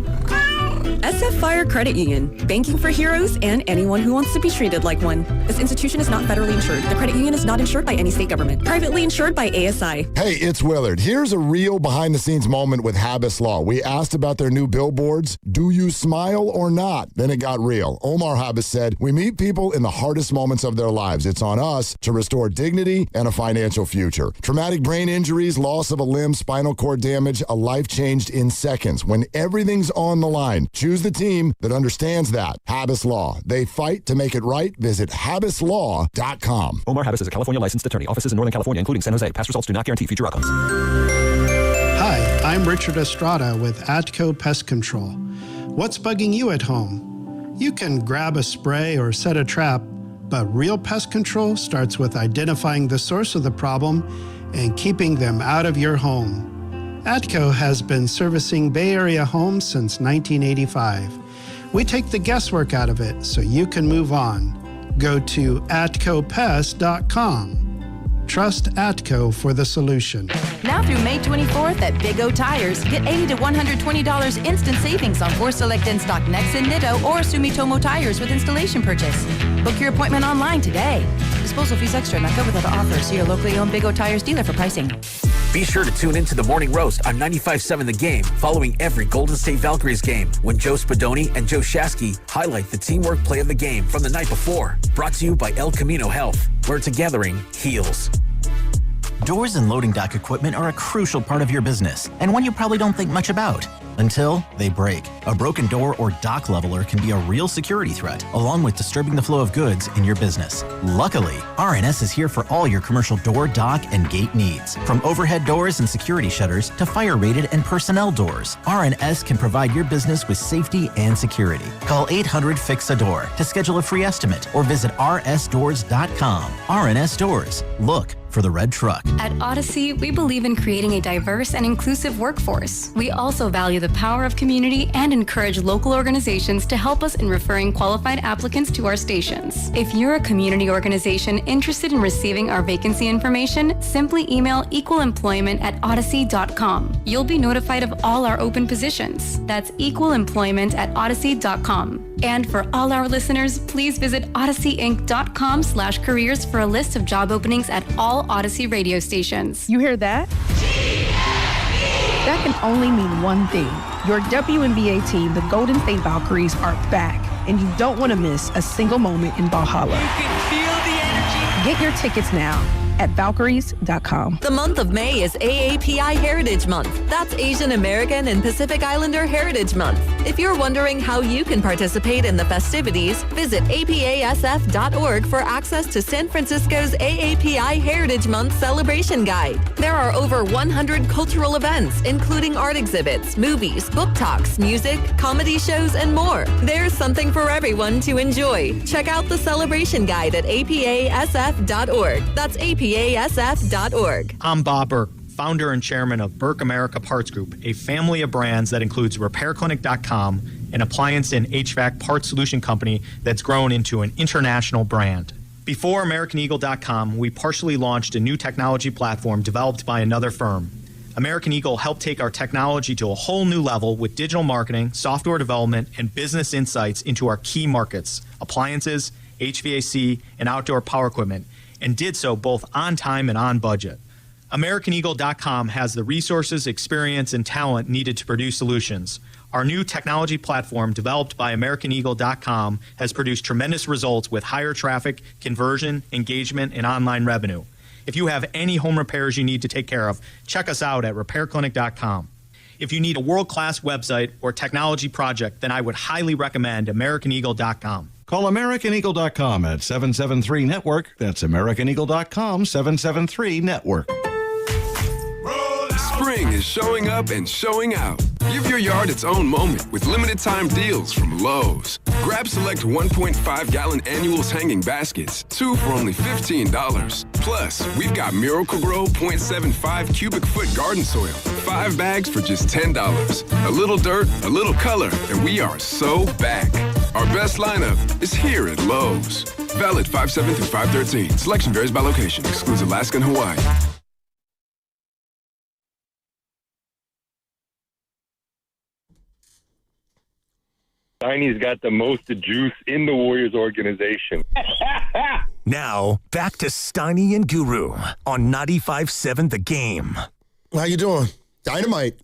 SF Fire Credit Union. Banking for heroes and anyone who wants to be treated like one. This institution is not federally insured. The credit union is not insured by any state government. Privately insured by ASI. Hey, it's Willard. Here's a real behind-the-scenes moment with Habis Law. We asked about their new billboards. Do you smile or not? Then it got real. Omar Habis said, we meet people in the hardest moments of their lives. It's on us to restore dignity and a financial future. Traumatic brain injuries, loss of a limb, spinal cord damage, a life changed in seconds. When everything's on the line, choose the team that understands that. Habis Law. They fight to make it right. Visit habislaw.com. Omar Habis is a California licensed attorney. Offices in Northern California, including San Jose. Past results do not guarantee future outcomes. Hi, I'm Richard Estrada with Atco Pest Control. What's bugging you at home? You can grab a spray or set a trap, but real pest control starts with identifying the source of the problem and keeping them out of your home. Atco has been servicing Bay Area homes since 1985. We take the guesswork out of it so you can move on. Go to atcopest.com. Trust Atco for the solution. Now through May 24th at Big O Tires, get $80 to $120 instant savings on 4 select in-stock Nexen, Nitto, or Sumitomo tires with installation purchase. Book your appointment online today. Disposal fees extra, not covered with other offers. See your locally owned Big O Tires dealer for pricing. Be sure to tune in to the Morning Roast on 95.7 The Game following every Golden State Valkyries game when Joe Spadoni and Joe Shasky highlight the teamwork play of the game from the night before. Brought to you by El Camino Health, where togethering heals. Doors and loading dock equipment are a crucial part of your business, and one you probably don't think much about. until they break. A broken door or dock leveler can be a real security threat, along with disturbing the flow of goods in your business. Luckily, RNS is here for all your commercial door, dock, and gate needs. From overhead doors and security shutters to fire-rated and personnel doors, RNS can provide your business with safety and security. Call 800-FIX-A-DOOR to schedule a free estimate or visit rsdoors.com. RNS Doors. Look for the red truck. At Odyssey, we believe in creating a diverse and inclusive workforce. We also value the power of community and encourage local organizations to help us in referring qualified applicants to our stations. If you're a community organization interested in receiving our vacancy information, simply email equalemployment@odyssey.com. You'll be notified of all our open positions. That's equalemployment@odyssey.com. And for all our listeners, please visit odysseyinc.com/careers for a list of job openings at all Odyssey radio stations. You hear that? That can only mean one thing. Your WNBA team, the Golden State Valkyries, are back, and you don't want to miss a single moment in Valhalla. You can feel the energy. Get your tickets now at Valkyries.com. The month of May is AAPI Heritage Month. That's Asian American and Pacific Islander Heritage Month. If you're wondering how you can participate in the festivities, visit apasf.org for access to San Francisco's AAPI Heritage Month celebration guide. There are over 100 cultural events, including art exhibits, movies, book talks, music, comedy shows, and more. There's something for everyone to enjoy. Check out the celebration guide at apasf.org. That's apasf.org. I'm Bob Burke, founder and chairman of Burke America Parts Group, a family of brands that includes RepairClinic.com, an appliance and HVAC parts solution company that's grown into an international brand. Before AmericanEagle.com, we partially launched a new technology platform developed by another firm. American Eagle helped take our technology to a whole new level with digital marketing, software development, and business insights into our key markets, appliances, HVAC, and outdoor power equipment, and did so both on time and on budget. AmericanEagle.com has the resources, experience, and talent needed to produce solutions. Our new technology platform, developed by AmericanEagle.com, has produced tremendous results with higher traffic, conversion, engagement, and online revenue. If you have any home repairs you need to take care of, check us out at RepairClinic.com. If you need a world-class website or technology project, then I would highly recommend AmericanEagle.com. Call AmericanEagle.com at 773-NETWORK. That's AmericanEagle.com, 773-NETWORK. Spring is showing up and showing out. Give your yard its own moment with limited time deals from Lowe's. Grab select 1.5-gallon annuals hanging baskets, 2 for only $15. Plus, we've got Miracle-Gro 0.75 cubic foot garden soil, 5 bags for just $10. A little dirt, a little color, and we are so back. Our best lineup is here at Lowe's. Valid 5/7 through 5/13. Selection varies by location. Excludes Alaska and Hawaii. Steiny's got the most juice in the Warriors organization. Now, back to Steiny and Guru on 95.7 The Game. How you doing? Dynamite.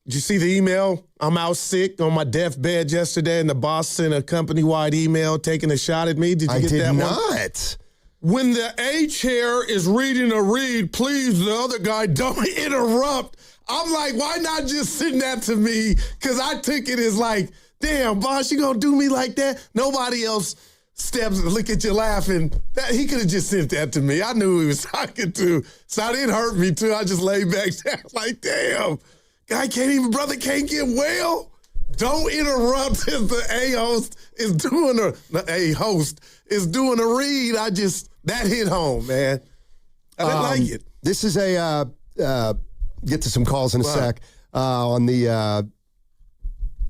Did you see the email? I'm out sick on my deathbed yesterday, and the boss sent a company-wide email taking a shot at me. Did you get that one? I did not. When the A chair is reading a read, please, the other guy, don't interrupt. I'm like, why not just send that to me? Because I took it as like, damn, boss, you gonna do me like that? Nobody else steps and look at you laughing. He could have just sent that to me. I knew who he was talking to. So it didn't hurt me, too. I just laid back down like, damn, guy brother can't get well. Don't interrupt if the host is doing a read. That hit home, man. I didn't like it. This is get to some calls in a sec on the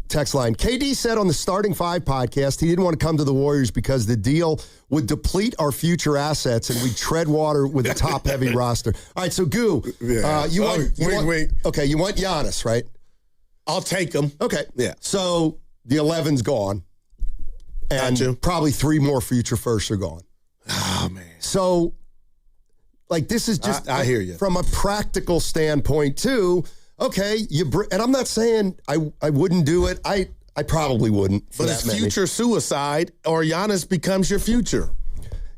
text line. KD said on the Starting Five podcast he didn't want to come to the Warriors because the deal would deplete our future assets and we'd tread water with a top-heavy roster. All right, so Goo, you want Giannis, right? I'll take him. Okay. Yeah. So the 11's gone, and probably 3 more future firsts are gone. Oh, man. So, like, this is just I hear you. From a practical standpoint, too. Okay, and I'm not saying I wouldn't do it. I probably wouldn't. But it's future suicide, or Giannis becomes your future.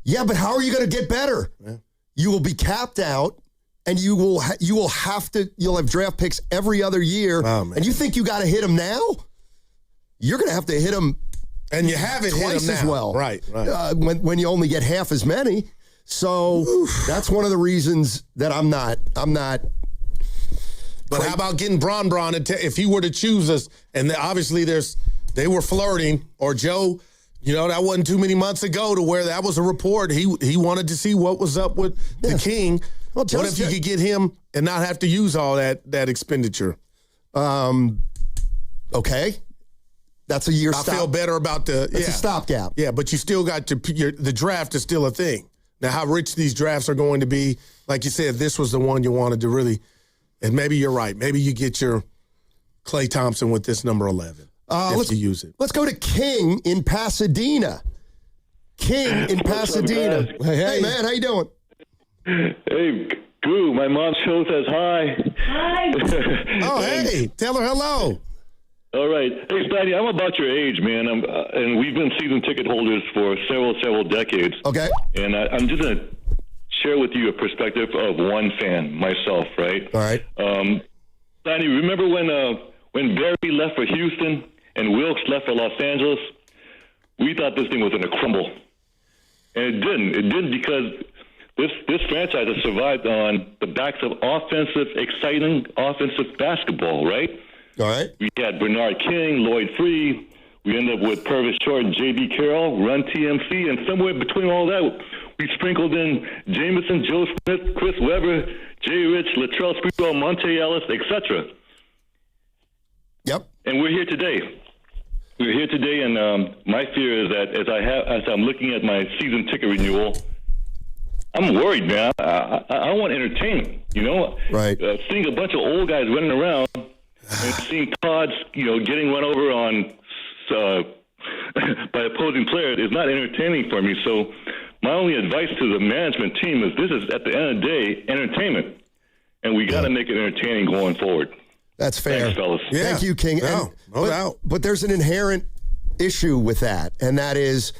Yeah, but how are you going to get better? Yeah. You will be capped out, and you'll have draft picks every other year, and you think you got to hit him now? You're going to have to hit him, and you haven't hit him as well, right? When you only get half as many. So that's one of the reasons that I'm not. But how about getting Bron if he were to choose us, and obviously they were flirting, or Joe, that wasn't too many months ago to where that was a report. He wanted to see what was up with the king. Well, what if you could get him and not have to use all that expenditure? Okay. That's a year. I feel better about It's a stopgap. Yeah, but you still got the draft is still a thing. Now, how rich these drafts are going to be, like you said, this was the one you wanted to really. And maybe you're right. Maybe you get your Klay Thompson with this number 11 if you use it. Let's go to King in Pasadena. King in Pasadena. Hey, man, how you doing? Hey, Goo, my mom's show says hi. Hi. Oh, hey, tell her hello. All right. Hey, Spidey, I'm about your age, man. And we've been season ticket holders for several decades. Okay. And I'm just going to share with you a perspective of one fan, myself, right? All right. Spidey, remember when Barry left for Houston and Wilkes left for Los Angeles? We thought this thing was going to crumble. And it didn't. It didn't because this franchise has survived on the backs of exciting offensive basketball, right? All right. We had Bernard King, Lloyd Free. We ended up with Purvis Short and J.B. Carroll, Run TMC, and somewhere between all that, we sprinkled in Jameson, Joe Smith, Chris Webber, Jay Rich, Latrell Sprewell, Monte Ellis, etc. Yep. And we're here today. We're here today, and my fear is that as I'm looking at my season ticket renewal, I'm worried, man. I want entertainment, Right. Seeing a bunch of old guys running around and seeing Todd's, getting run over on by opposing players is not entertaining for me. So my only advice to the management team is this is, at the end of the day, entertainment, and we got to make it entertaining going forward. That's fair. Thanks, fellas. Yeah. Thank you, King. No doubt. But there's an inherent issue with that, and that is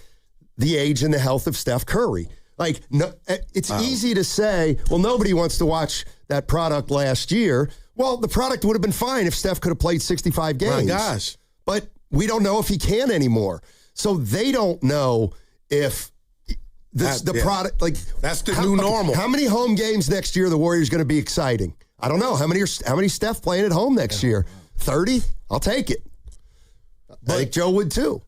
the age and the health of Steph Curry. Like, no, it's easy to say, well, nobody wants to watch that product last year. Well, the product would have been fine if Steph could have played 65 games. My gosh. But we don't know if he can anymore. So they don't know if the product, like, that's the new normal. How many home games next year the Warriors going to be exciting? I don't know. How many Steph playing at home next year? 30? I'll take it. I think Joe would too.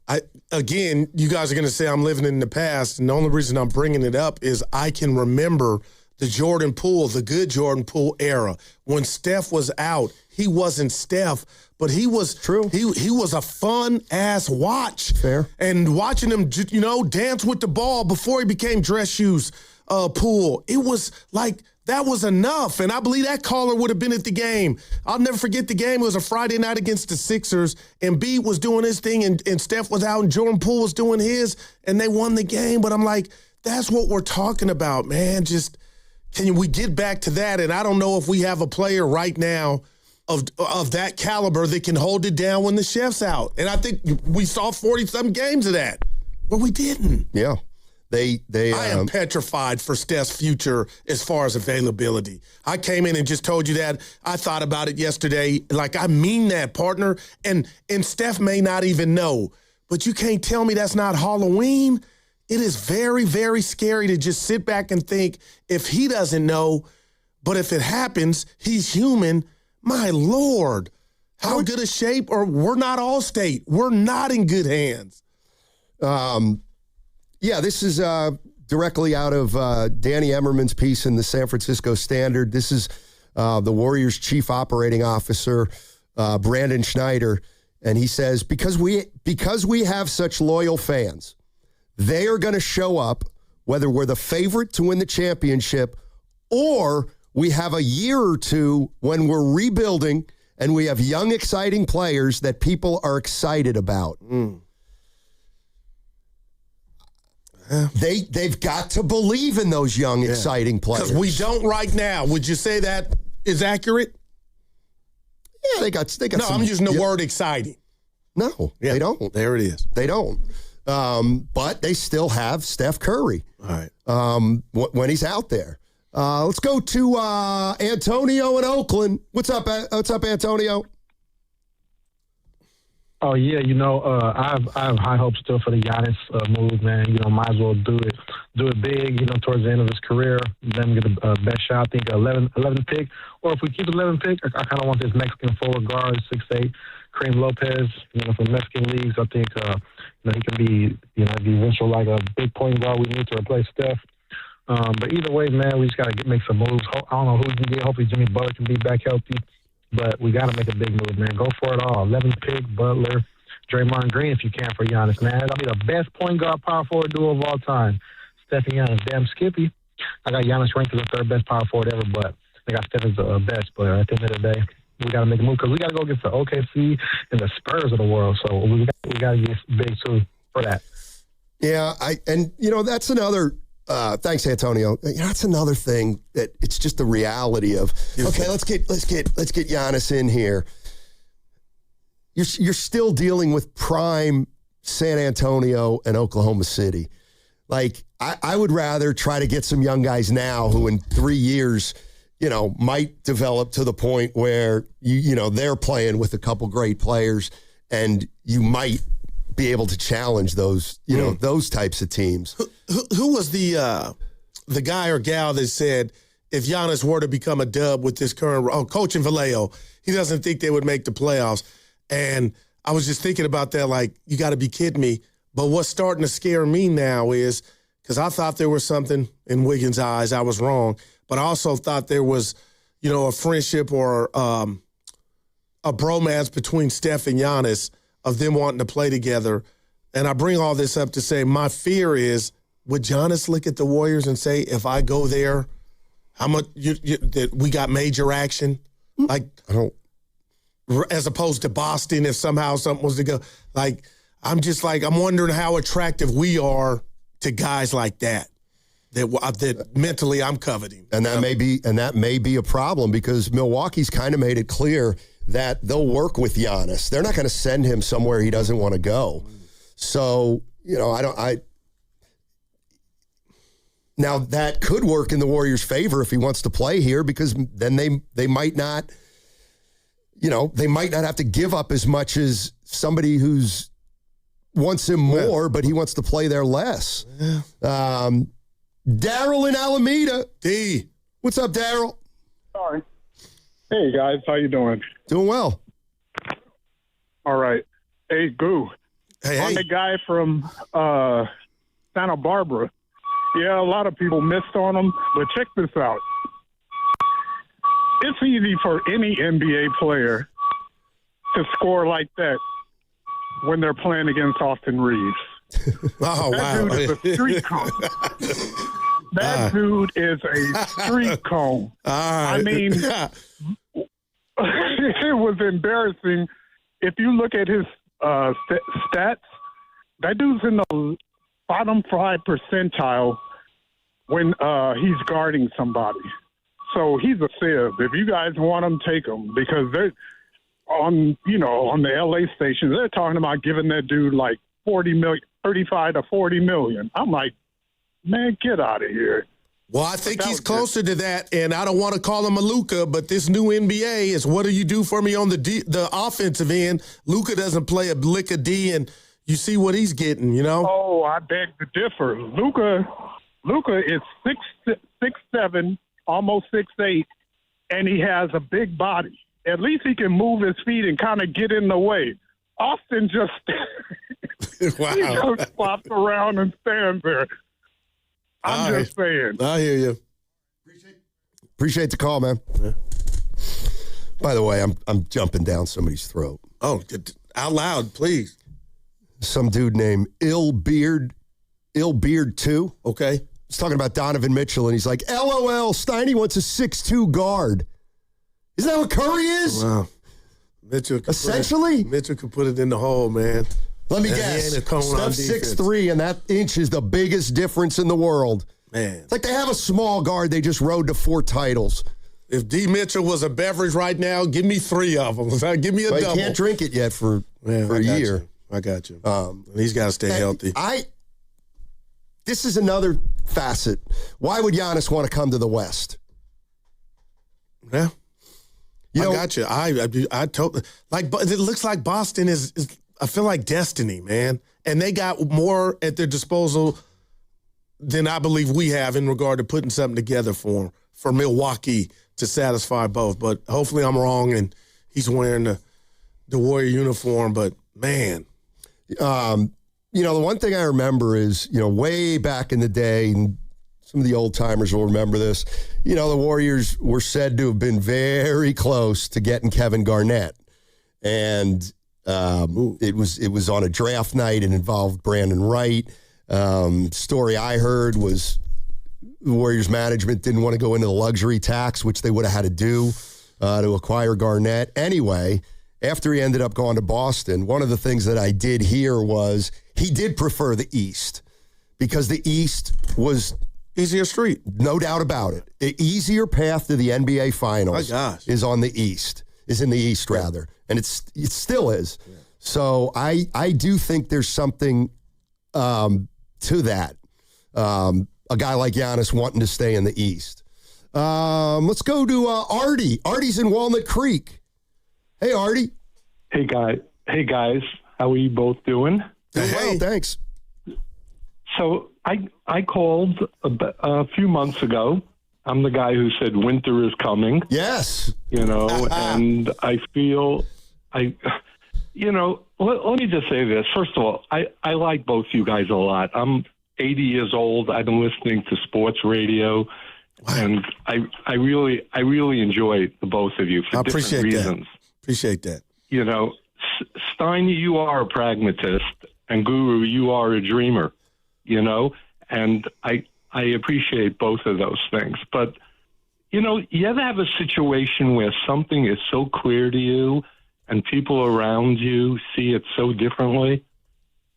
Again, you guys are going to say I'm living in the past, and the only reason I'm bringing it up is I can remember the Jordan Poole, the good Jordan Poole era. When Steph was out, he wasn't Steph, but he was true. He was a fun ass watch. Fair. And watching him, dance with the ball before he became dress shoes Poole, it was like that was enough. And I believe that caller would have been at the game. I'll never forget the game. It was a Friday night against the Sixers, and B was doing his thing, and Steph was out, and Jordan Poole was doing his, and they won the game. But I'm like, that's what we're talking about, man. Just can we get back to that? And I don't know if we have a player right now of that caliber that can hold it down when the chef's out. And I think we saw 40-some games of that, but we didn't. Yeah. I am petrified for Steph's future as far as availability. I came in and just told you that. I thought about it yesterday. Like, I mean that, partner. And Steph may not even know, but you can't tell me that's not Halloween. It is very, very scary to just sit back and think if he doesn't know, but if it happens, he's human. My Lord, how good a shape, or we're not Allstate. We're not in good hands. Yeah, this is directly out of Danny Emmerman's piece in the San Francisco Standard. This is the Warriors' chief operating officer, Brandon Schneider, and he says, because we have such loyal fans, they are going to show up whether we're the favorite to win the championship or we have a year or two when we're rebuilding and we have young, exciting players that people are excited about. They've got to believe in those young, exciting players. Because we don't right now. Would you say that is accurate? Yeah, they got No, I'm using the word exciting. No, they don't. There it is. They don't. But they still have Steph Curry. All right. When he's out there. Let's go to Antonio in Oakland. What's up, Antonio? Oh yeah, I have high hopes still for the Giannis move, man. Might as well do it big. Towards the end of his career, let him get the best shot. I think 11th pick, or if we keep 11th pick, I kind of want this Mexican forward guard, 6'8", Kareem Lopez. From Mexican leagues, I think he can be the eventual like a big point guard we need to replace Steph. But either way, man, we just got to make some moves. I don't know who we can get. Hopefully Jimmy Butler can be back healthy. But we got to make a big move, man. Go for it all. 11th pick, Butler, Draymond Green if you can for Giannis, man. That'll be the best point guard power forward duo of all time. Steph and Giannis. Damn Skippy. I got Giannis ranked as the third best power forward ever, but I got Steph as the best. But at the end of the day, we got to make a move because we got to go against the OKC and the Spurs of the world. So we got to get big, too, for that. Yeah, that's another thanks, Antonio. That's another thing that it's just the reality of, okay, let's get Giannis in here. You're still dealing with prime San Antonio and Oklahoma City. Like, I would rather try to get some young guys now who in 3 years, might develop to the point where, they're playing with a couple great players and you might be able to challenge those, those types of teams. Who was the guy or gal that said if Giannis were to become a dub with this current Coach in Vallejo, he doesn't think they would make the playoffs. And I was just thinking about that, like, you got to be kidding me. But what's starting to scare me now is, because I thought there was something in Wiggins' eyes, I was wrong. But I also thought there was, a friendship or a bromance between Steph and Giannis of them wanting to play together. And I bring all this up to say my fear is, would Giannis look at the Warriors and say, if I go there, how much that we got major action? Like, as opposed to Boston, if somehow something was to go. Like, I'm wondering how attractive we are to guys like that mentally I'm coveting. And that may be a problem because Milwaukee's kind of made it clear that they'll work with Giannis. They're not going to send him somewhere he doesn't want to go. So, now that could work in the Warriors' favor if he wants to play here, because then they might not, they might not have to give up as much as somebody who's wants him more, but he wants to play there less. Yeah. Daryl in Alameda. D. What's up, Daryl? Sorry. Hey, guys. How you doing? Doing well. All right. Hey, Goo. I'm the guy from Santa Barbara. Yeah, a lot of people missed on him, but check this out. It's easy for any NBA player to score like that when they're playing against Austin Reeves. Oh, that wow. dude is a street cone. That dude is a street cone. I mean, it was embarrassing. If you look at his stats, that dude's in the bottom 5 percentile when he's guarding somebody. So he's a sieve. If you guys want him, take him, because they're on the LA station, they're talking about giving that dude like 35 to 40 million. I'm like, man, get out of here. Well, I think he's closer to that, and I don't want to call him a Luka, but this new NBA is what do you do for me on the offensive end? Luka doesn't play a lick of D, and you see what he's getting, Oh, I beg to differ. Luka is 6'7", almost 6'8", and he has a big body. At least he can move his feet and kind of get in the way. Austin just he just flops around and stands there. I'm just saying. I hear you. Appreciate the call, man. Yeah. By the way, I'm jumping down somebody's throat. Oh, out loud, please. Some dude named Illbeard 2. Okay. He's talking about Donovan Mitchell, and he's like, LOL, Steiny wants a 6'2" guard. Isn't that what Curry is? Wow. Mitchell could put it in the hole, man. Let me guess. Steph's 6'3", and that inch is the biggest difference in the world. Man. It's like they have a small guard. They just rode to 4 titles. If D. Mitchell was a beverage right now, give me 3 of them. Give me a double. He can't drink it yet for a year. I got you. He's got to stay healthy. This is another facet. Why would Giannis want to come to the West? Yeah. I got you. I totally it looks like Boston is I feel like destiny, man. And they got more at their disposal than I believe we have in regard to putting something together for Milwaukee to satisfy both. But hopefully I'm wrong and he's wearing the Warrior uniform. But man, the one thing I remember is, way back in the day, and some of the old timers will remember this, the Warriors were said to have been very close to getting Kevin Garnett. And it was on a draft night and involved Brandon Wright. Story I heard was the Warriors management didn't want to go into the luxury tax, which they would have had to do to acquire Garnett. Anyway, after he ended up going to Boston, one of the things that I did hear was he did prefer the East because the East was easier street. No doubt about it. The easier path to the NBA Finals is in the East, rather. And it still is. Yeah. So I do think there's something to that. A guy like Giannis wanting to stay in the East. Let's go to Artie. Artie's in Walnut Creek. Hey, Artie. Hey, guys. How are you both doing? Doing well, thanks. So I called a few months ago. I'm the guy who said winter is coming. Yes. And I feel let me just say this. First of all, I like both you guys a lot. I'm 80 years old. I've been listening to sports radio, and I really enjoy the both of you for different reasons. Appreciate that. Steiny, you are a pragmatist, and Guru, you are a dreamer. And I appreciate both of those things. But, you ever have a situation where something is so clear to you and people around you see it so differently?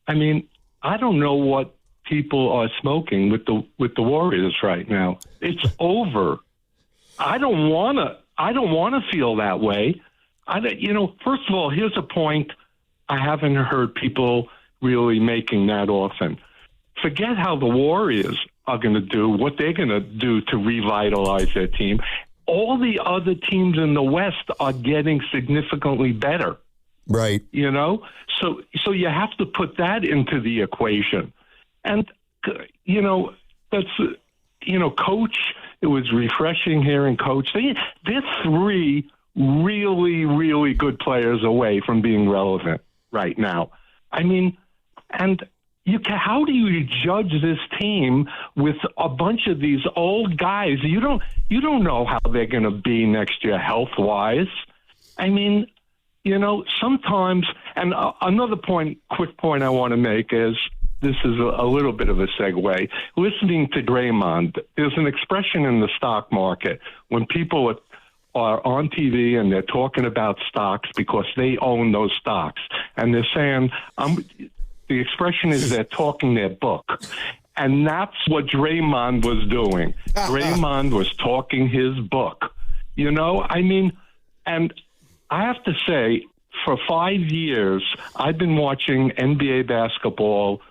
I mean, I don't know what people are smoking with the Warriors right now. It's over. I don't want to feel that way. First of all, here's a point I haven't heard people really making that often. Forget how the Warriors are going to do, what they're going to do to revitalize their team. All the other teams in the West are getting significantly better. Right. So you have to put that into the equation. And, that's, Coach, it was refreshing hearing Coach. They're three really, really good players away from being relevant right now. I mean, and how do you judge this team with a bunch of these old guys? You don't know how they're going to be next year health-wise. I mean, sometimes, and another quick point I want to make is, this is a little bit of a segue. Listening to Draymond, there's an expression in the stock market when people are on TV and they're talking about stocks because they own those stocks. And they're saying, the expression is they're talking their book. And that's what Draymond was doing. Draymond was talking his book. And I have to say, for 5 years, I've been watching NBA basketball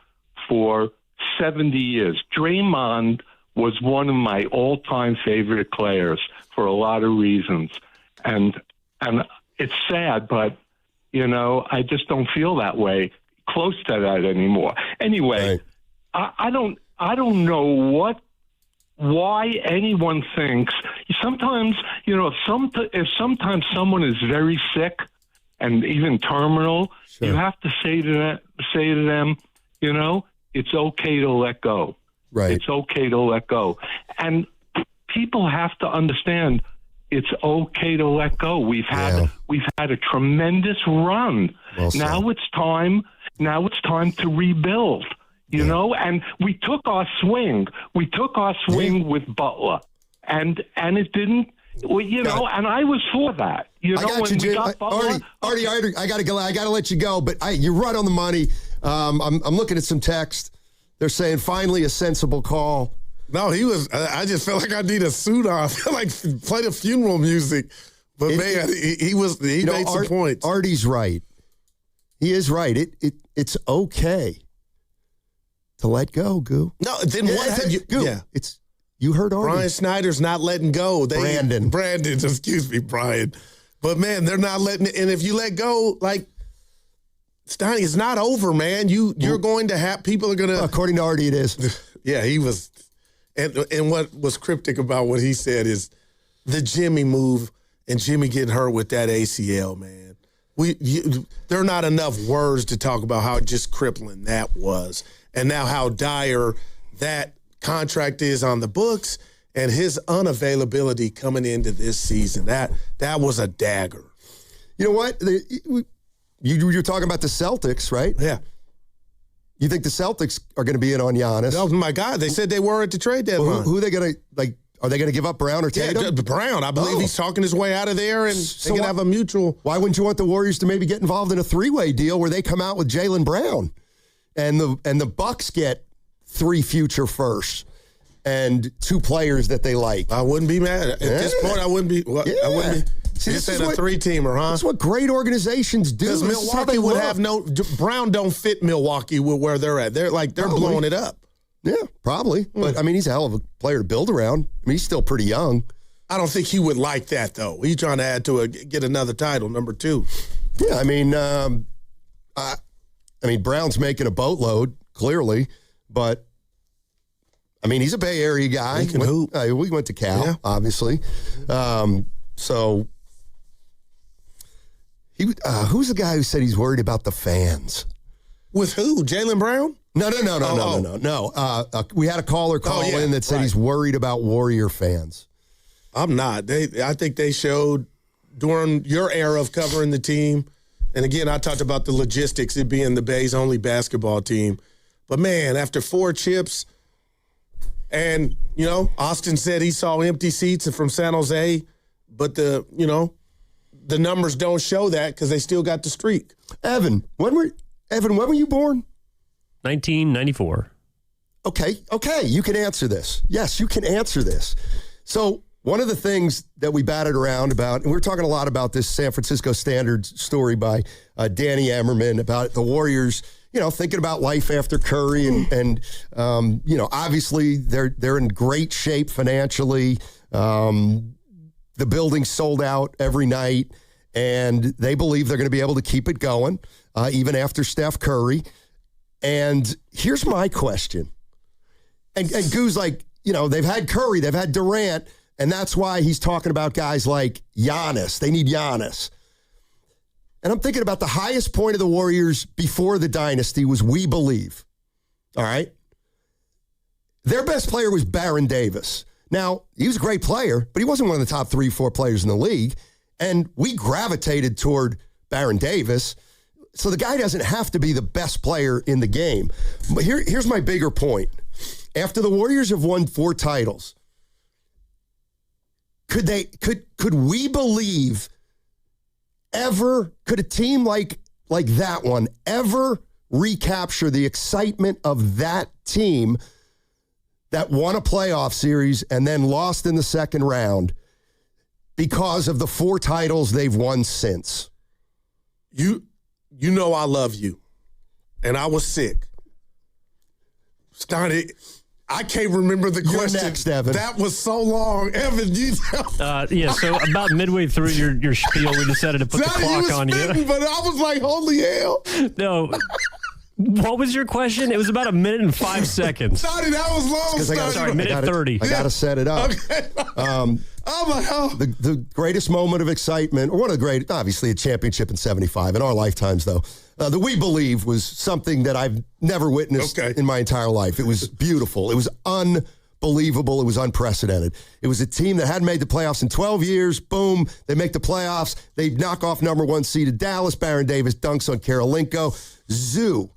for 70 years. Draymond was one of my all-time favorite players for a lot of reasons. And it's sad, but, I just don't feel that way, close to that anymore. Anyway, right. I don't know why anyone thinks sometimes, if sometimes someone is very sick and even terminal, sure, you have to say to them, it's okay to let go. Right. It's okay to let go. And people have to understand it's okay to let go. We've had a tremendous run. Well now it's time to rebuild. And we took our swing. With Butler, and it didn't. And I was for that. I got you, Jim. Artie, I got to let you go. But you're right on the money. I'm looking at some text. They're saying finally a sensible call. No, he was. I just felt like I need a suit on. I feel like play the funeral music. But he made some points. Artie's right. He is right. It's okay. to let go, Goo. No, then what had you? Goo, Yeah, you heard Artie. Brian Snyder's not letting go. Brandon, excuse me, Brian. But man, they're not letting it. And if you let go, like Steiny, it's not over, man. You're going to have people are going to. According to Artie, it is. Yeah, he was. And what was cryptic about what he said is the Jimmy move and Jimmy getting hurt with that ACL, man. There are not enough words to talk about how just crippling that was, and now how dire that contract is on the books, and his unavailability coming into this season. That was a dagger. You know what? You're talking about the Celtics, right? Yeah. You think the Celtics are going to be in on Giannis? Oh my God! They said they were at the trade deadline. Well, who are they going to like? Are they going to give up Brown or Tatum? Yeah, Brown. I believe he's talking his way out of there, and so they can have a mutual. Why wouldn't you want the Warriors to maybe get involved in a three-way deal where they come out with Jaylen Brown, and the Bucks get 3 future firsts and 2 players that they like? I wouldn't be mad at this point. I wouldn't be. I wouldn't be. See, this ain't a 3-teamer, huh? That's what great organizations do. Because Milwaukee would have Brown don't fit Milwaukee with where they're at. They're blowing it up. Yeah, probably. But, I mean, he's a hell of a player to build around. I mean, he's still pretty young. I don't think he would like that, though. He's trying to add to get another title, number 2. Yeah, I mean, Brown's making a boatload, clearly. But, I mean, he's a Bay Area guy. He can hoop. We went to Cal, obviously. So, who's the guy who said he's worried about the fans? With who? Jaylen Brown? No. We had a caller call in that said he's worried about Warrior fans. I'm not. I think they showed during your era of covering the team, and again, I talked about the logistics, it being the Bay's only basketball team. But man, after 4 chips, and Austin said he saw empty seats from San Jose, but the numbers don't show that because they still got the streak. Evan, when were you born? 1994. Okay, you can answer this. Yes, you can answer this. So one of the things that we batted around about, and we're talking a lot about this San Francisco Standard story by Danny Emmerman about the Warriors, thinking about life after Curry, and obviously they're in great shape financially. The building's sold out every night, and they believe they're going to be able to keep it going even after Steph Curry. And here's my question. And Goo's like, they've had Curry, they've had Durant, and that's why he's talking about guys like Giannis. They need Giannis. And I'm thinking about the highest point of the Warriors before the dynasty was We Believe. All right? Their best player was Baron Davis. Now, he was a great player, but he wasn't one of the top 3-4 players in the league. And we gravitated toward Baron Davis. So the guy doesn't have to be the best player in the game. But here's my bigger point. After the Warriors have won 4 titles, could We Believe could a team like that one ever recapture the excitement of that team that won a playoff series and then lost in the second round because of the 4 titles they've won since? You know I love you, and I was sick. Steiny, I can't remember the question. You're next, Evan. That was so long. Evan, you so about midway through your spiel, we decided to put the clock on you. But I was like, holy hell. No. What was your question? It was about 1 minute and 5 seconds. Steiny, that was long. Sorry, minute 30. I got to set it up. Okay. Oh my God. The greatest moment of excitement, or one of the great, obviously a championship in 75, in our lifetimes though. The We Believe was something that I've never witnessed in my entire life. It was beautiful. It was unbelievable. It was unprecedented. It was a team that hadn't made the playoffs in 12 years. Boom. They make the playoffs. They knock off number 1 seeded Dallas. Baron Davis dunks on Karolinko. Zoo.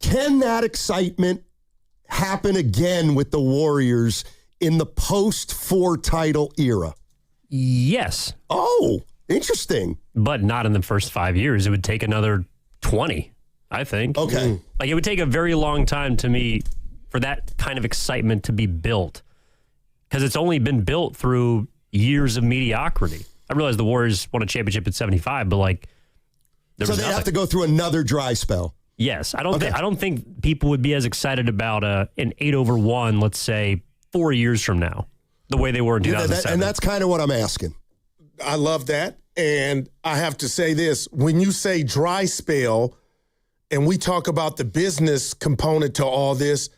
Can that excitement happen again with the Warriors in the post-4 title era? Yes. Oh, interesting. But not in the first 5 years. It would take another 20, I think. Okay. Like, it would take a very long time to me for that kind of excitement to be built, because it's only been built through years of mediocrity. I realize the Warriors won a championship in 75, but like, there was so they'd nothing. have to go through another dry spell. Yes. I don't think people would be as excited about an 8/1, let's say, 4 years from now, the way they were in 2007. And that's kind of what I'm asking. I love that. And I have to say this. When you say dry spell, and we talk about the business component to all this,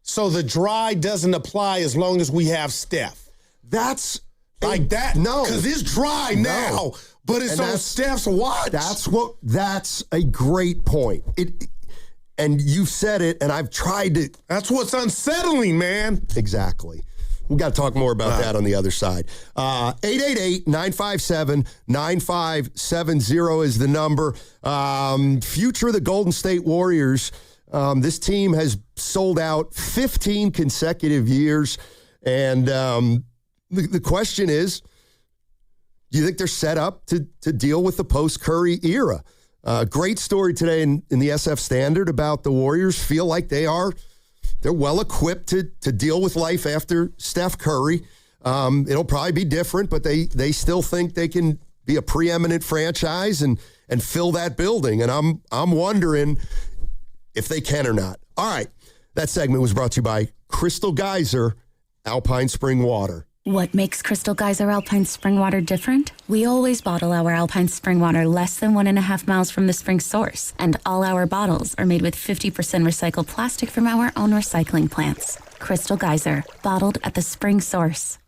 so the dry doesn't apply as long as we have Steph. That's like that. No. Because it's dry now, but it's on Steph's watch. That's a great point. And you've said it, and I've tried to. That's what's unsettling, man. Exactly. We got to talk more about that on the other side. 888-957-9570 is the number. Future of the Golden State Warriors. This team has sold out 15 consecutive years. And the question is, do you think they're set up to deal with the post-Curry era? Great story today in the SF Standard about the Warriors feel like they're well equipped to deal with life after Steph Curry. It'll probably be different, but they still think they can be a preeminent franchise and fill that building. And I'm wondering if they can or not. All right. That segment was brought to you by Crystal Geyser Alpine Spring Water. What makes Crystal Geyser Alpine Spring Water different? We always bottle our Alpine Spring Water less than 1.5 miles from the spring source, and all our bottles are made with 50% recycled plastic from our own recycling plants. Crystal Geyser, bottled at the spring source.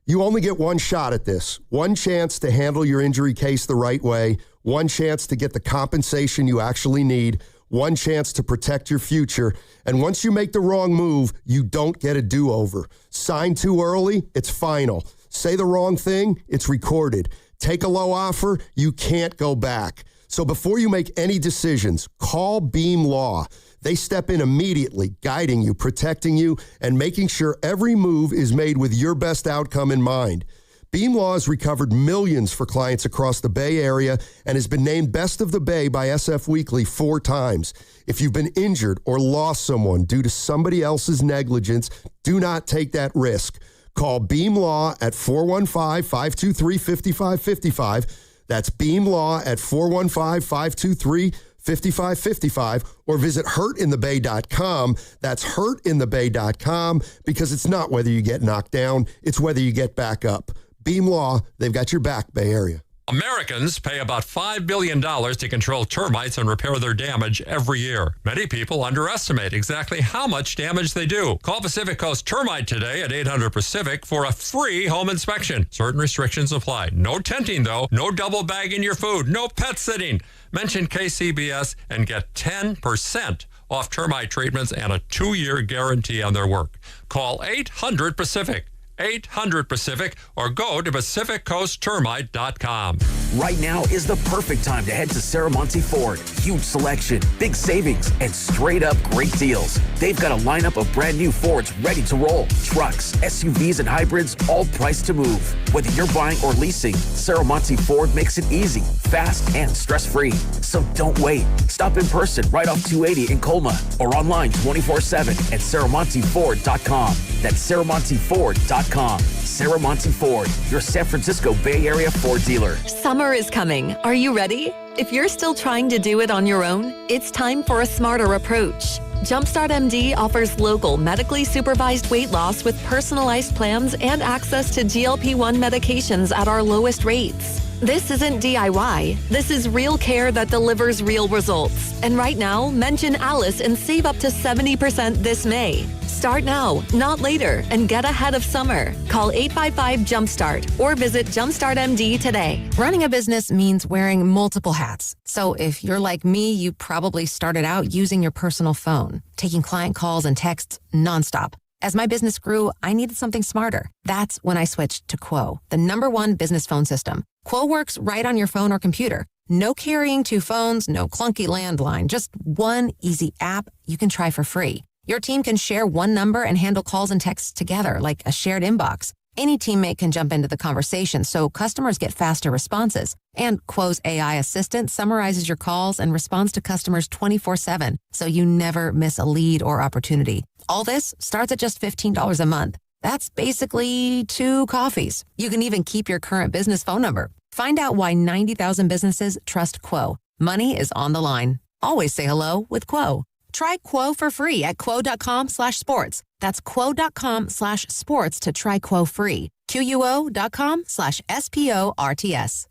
You only get one shot at this. One chance to handle your injury case the right way. One chance to get the compensation you actually need. One chance to protect your future. And once you make the wrong move, you don't get a do-over. Sign too early, it's final. Say the wrong thing, it's recorded. Take a low offer, you can't go back. So before you make any decisions, call Beam Law. They step in immediately, guiding you, protecting you, and making sure every move is made with your best outcome in mind. Beam Law has recovered millions for clients across the Bay Area and has been named Best of the Bay by SF Weekly 4 times. If you've been injured or lost someone due to somebody else's negligence, do not take that risk. Call Beam Law at 415-523-5555. That's Beam Law at 415-523-5555, or visit hurtinthebay.com. That's hurtinthebay.com, because it's not whether you get knocked down, it's whether you get back up. Beam Law, they've got your back, Bay Area. Americans pay about $5 billion to control termites and repair their damage every year. Many people underestimate exactly how much damage they do. Call Pacific Coast Termite today at 800-PACIFIC for a free home inspection. Certain restrictions apply. No tenting, though. No double bagging your food. No pet sitting. Mention KCBS and get 10% off termite treatments and a 2-year guarantee on their work. Call 800-PACIFIC. 800-PACIFIC, or go to PacificCoastTermite.com. Right now is the perfect time to head to Saramonte Ford. Huge selection, big savings, and straight up great deals. They've got a lineup of brand new Fords ready to roll. Trucks, SUVs, and hybrids, all priced to move. Whether you're buying or leasing, Saramonte Ford makes it easy, fast, and stress-free. So don't wait. Stop in person right off 280 in Colma, or online 24/7 at SaramonteFord.com. That's SaramonteFord.com. Saramonte Ford, your San Francisco Bay Area Ford dealer. Summer is coming. Are you ready? If you're still trying to do it on your own, it's time for a smarter approach. Jumpstart MD offers local, medically supervised weight loss with personalized plans and access to GLP-1 medications at our lowest rates. This isn't DIY. This is real care that delivers real results. And right now, mention Alice and save up to 70% this May. Start now, not later, and get ahead of summer. Call 855-JUMPSTART or visit Jumpstart MD today. Running a business means wearing multiple hats. So if you're like me, you probably started out using your personal phone, taking client calls and texts nonstop. As my business grew, I needed something smarter. That's when I switched to Quo, the #1 business phone system. Quo works right on your phone or computer. No carrying 2 phones, no clunky landline, just one easy app you can try for free. Your team can share one number and handle calls and texts together like a shared inbox. Any teammate can jump into the conversation, so customers get faster responses. And Quo's AI assistant summarizes your calls and responds to customers 24/7, so you never miss a lead or opportunity. All this starts at just $15 a month. That's basically 2 coffees. You can even keep your current business phone number. Find out why 90,000 businesses trust Quo. Money is on the line. always say hello with Quo. Try Quo for free at quo.com/sports. That's quo.com/sports to try Quo free. QUO.com/SPORTS.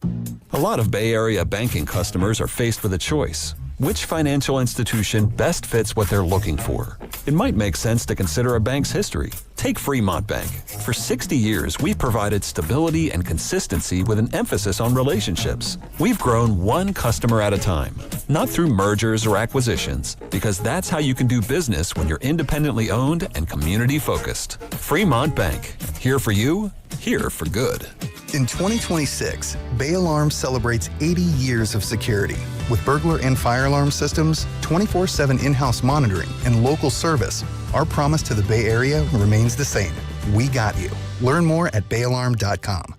A lot of Bay Area banking customers are faced with a choice. Which financial institution best fits what they're looking for? It might make sense to consider a bank's history. Take Fremont Bank. For 60 years, we've provided stability and consistency with an emphasis on relationships. We've grown one customer at a time, not through mergers or acquisitions, because that's how you can do business when you're independently owned and community focused. Fremont Bank. Here for you, here for good. In 2026, Bay Alarm celebrates 80 years of security. With burglar and fire alarm systems, 24/7 in-house monitoring, and local service, our promise to the Bay Area remains the same. We got you. Learn more at bayalarm.com.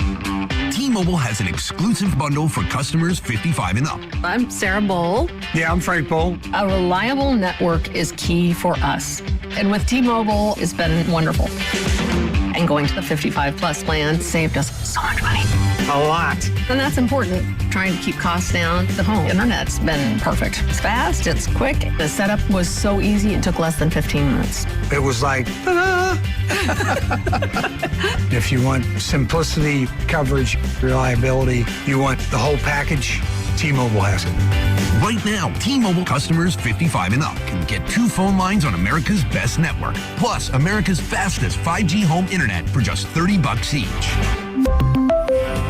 T-Mobile has an exclusive bundle for customers 55 and up. I'm Sarah Bowl. Yeah, I'm Frank Bowl. A reliable network is key for us. And with T-Mobile, it's been wonderful. And going to the 55 plus plan saved us so much money. A lot. And that's important. Trying to keep costs down. The home internet's been perfect. It's fast, it's quick. The setup was so easy, it took less than 15 minutes. It was like, If you want simplicity, coverage, reliability, you want the whole package, T-Mobile has it. Right now, T-Mobile customers 55 and up can get 2 phone lines on America's best network, plus America's fastest 5G home internet for just $30 each.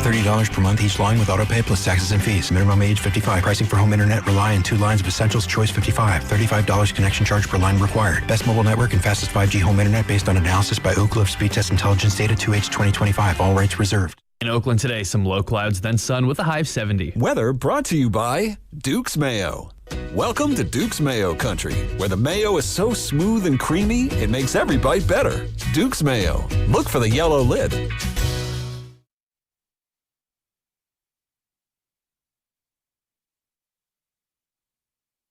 $30 per month each line with autopay plus taxes and fees. Minimum age 55. Pricing for home internet rely on 2 lines of Essentials Choice 55. $35 connection charge per line required. Best mobile network and fastest 5G home internet based on analysis by Ookla of Speed Test Intelligence data 2H 2025. All rates reserved. In Oakland today, some low clouds, then sun with a high of 70. Weather brought to you by Duke's Mayo. Welcome to Duke's Mayo Country, where the mayo is so smooth and creamy, it makes every bite better. Duke's Mayo. Look for the yellow lid.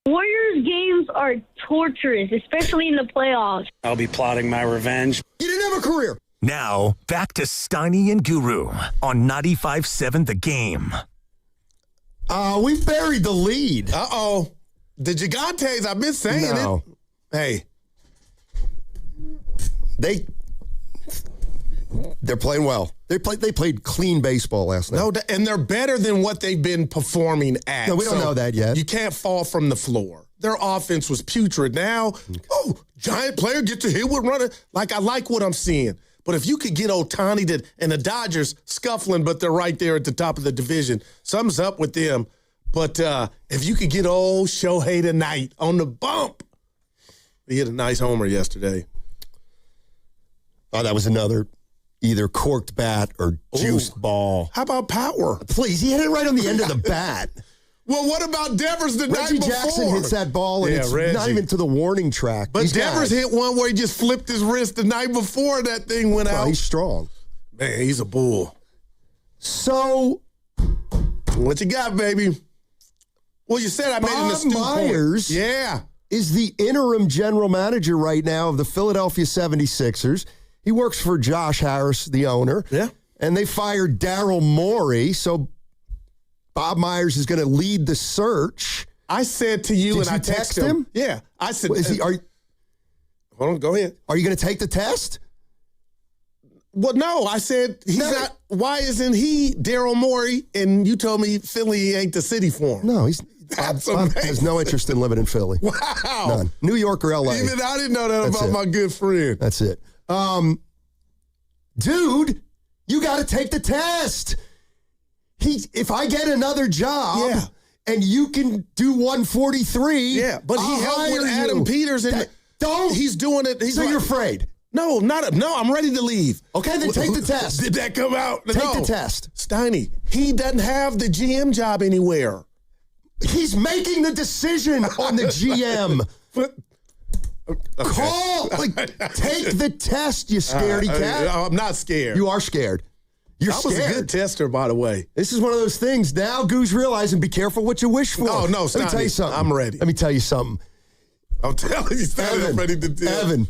Warriors games are torturous, especially in the playoffs. I'll be plotting my revenge. You didn't have a career. Now, back to Steiny and Guru on 95.7 The Game. We buried the lead. Uh-oh. The Gigantes, I've been saying it. Hey. They're playing well. They played clean baseball last night. No, and they're better than what they've been performing at. No, we don't know that yet. You can't fall from the floor. Their offense was putrid. Now, giant player gets to hit with running. Like, I like what I'm seeing. But if you could get Otani and the Dodgers scuffling, but they're right there at the top of the division, something's up with them. But if you could get old Shohei tonight on the bump, he hit a nice homer yesterday. Oh, that was another either corked bat or juiced ball. How about power? Please, he hit it right on the end of the bat. Well, what about Devers the night Reggie before? Jackson hits that ball, and it's not even to the warning track. But Devers hit one where he just flipped his wrist the night before that thing went out. He's strong. Man, he's a bull. So, what you got, baby? Well, you said I made an astute Myers point. is the interim general manager right now of the Philadelphia 76ers. He works for Josh Harris, the owner. Yeah. And they fired Daryl Morey, so Bob Myers is going to lead the search. I said to you, Did and you I texted him. Yeah. I said, hold on, go ahead. Are you going to take the test? Well, no. I said, he's not. Why isn't he Daryl Morey? And you told me Philly ain't the city for him. No, That's Bob has no interest in living in Philly. Wow. None. New York or L.A. Even I didn't know that about my good friend. That's it. Dude, you got to take the test. If I get another job and you can do 143, but he helped with Adam Peters and he's doing it. You're afraid? No, I'm ready to leave. Okay, then take the test. Did that come out? Take the test. Steiny, he doesn't have the GM job anywhere. He's making the decision on the GM. Take the test, you scaredy cat. I'm not scared. You are scared. You're scared. I was a good tester, by the way. This is one of those things. Now, Goose realizing, be careful what you wish for. Oh, no, Let me tell you something. I'm ready. Let me tell you something. I'm telling you, I'm ready to do.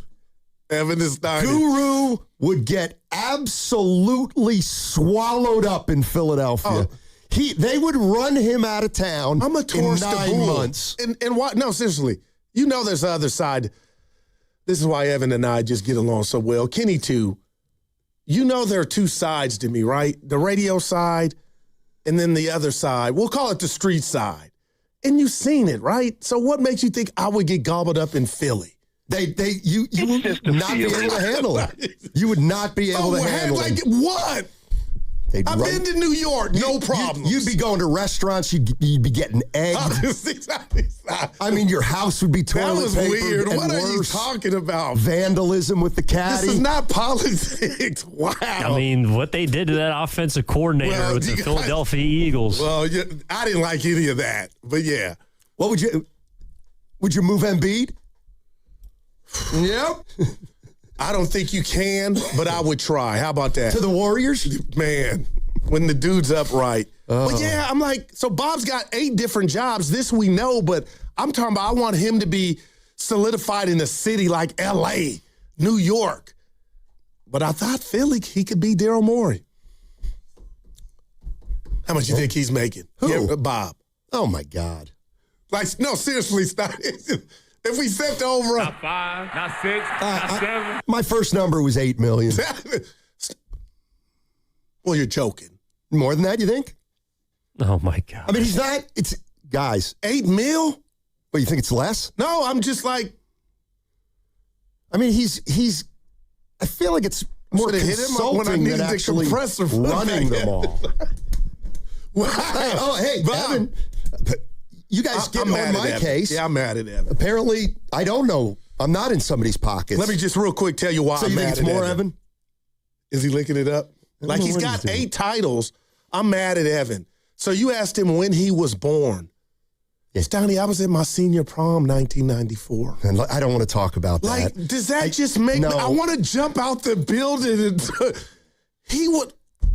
Evan is Steiny. Guru would get absolutely swallowed up in Philadelphia. They would run him out of town. I'm a tourist in 9 months. And why? No, seriously. You know, there's the other side. This is why Evan and I just get along so well. Kenny too. You know, there are two sides to me, right? The radio side, and then the other side. We'll call it the street side. And you've seen it, right? So what makes you think I would get gobbled up in Philly? You would not be able to handle it. You would not be able to handle it. What? I've been to New York, no problem. You'd be going to restaurants. You'd be getting egged. I mean, your house would be toilet paper. That was weird. And What are you worse. talking about? Vandalism with the caddy. This is not politics. Wow. I mean, what they did to that offensive coordinator with the Philadelphia Eagles. Well, I didn't like any of that, but yeah. What would you move Embiid? Yep. I don't think you can, but I would try. How about that? To the Warriors? Man, when the dude's upright. But yeah, I'm like, so Bob's got 8 different jobs. This we know, but I'm talking about I want him to be solidified in a city like L.A., New York. But I thought Philly, he could be Daryl Morey. How much you think he's making? Who? Yeah, Bob. Oh, my God. Like, no, seriously, stop. If we stepped over... Not 5, not 6, not 7. My first number was $8 million. Well, you're joking. More than that, you think? Oh, my God. I mean, he's not... It's... Guys. $8 million? What, you think it's less? No, I'm just like... I mean, he's... I feel like it's more consulting than actually running them all. Wow. Hey, Bob. Evan... You guys get on my case. Yeah, I'm mad at Evan. Apparently, I don't know. I'm not in somebody's pockets. Let me just real quick tell you why I'm mad at Evan. So you think it's more, Evan? Is he licking it up? Like he's got 8 titles. I'm mad at Evan. So you asked him when he was born. Yes. Donnie, I was at my senior prom, 1994. And I don't want to talk about that. Like, does that just make me... I want to jump out the building. He would...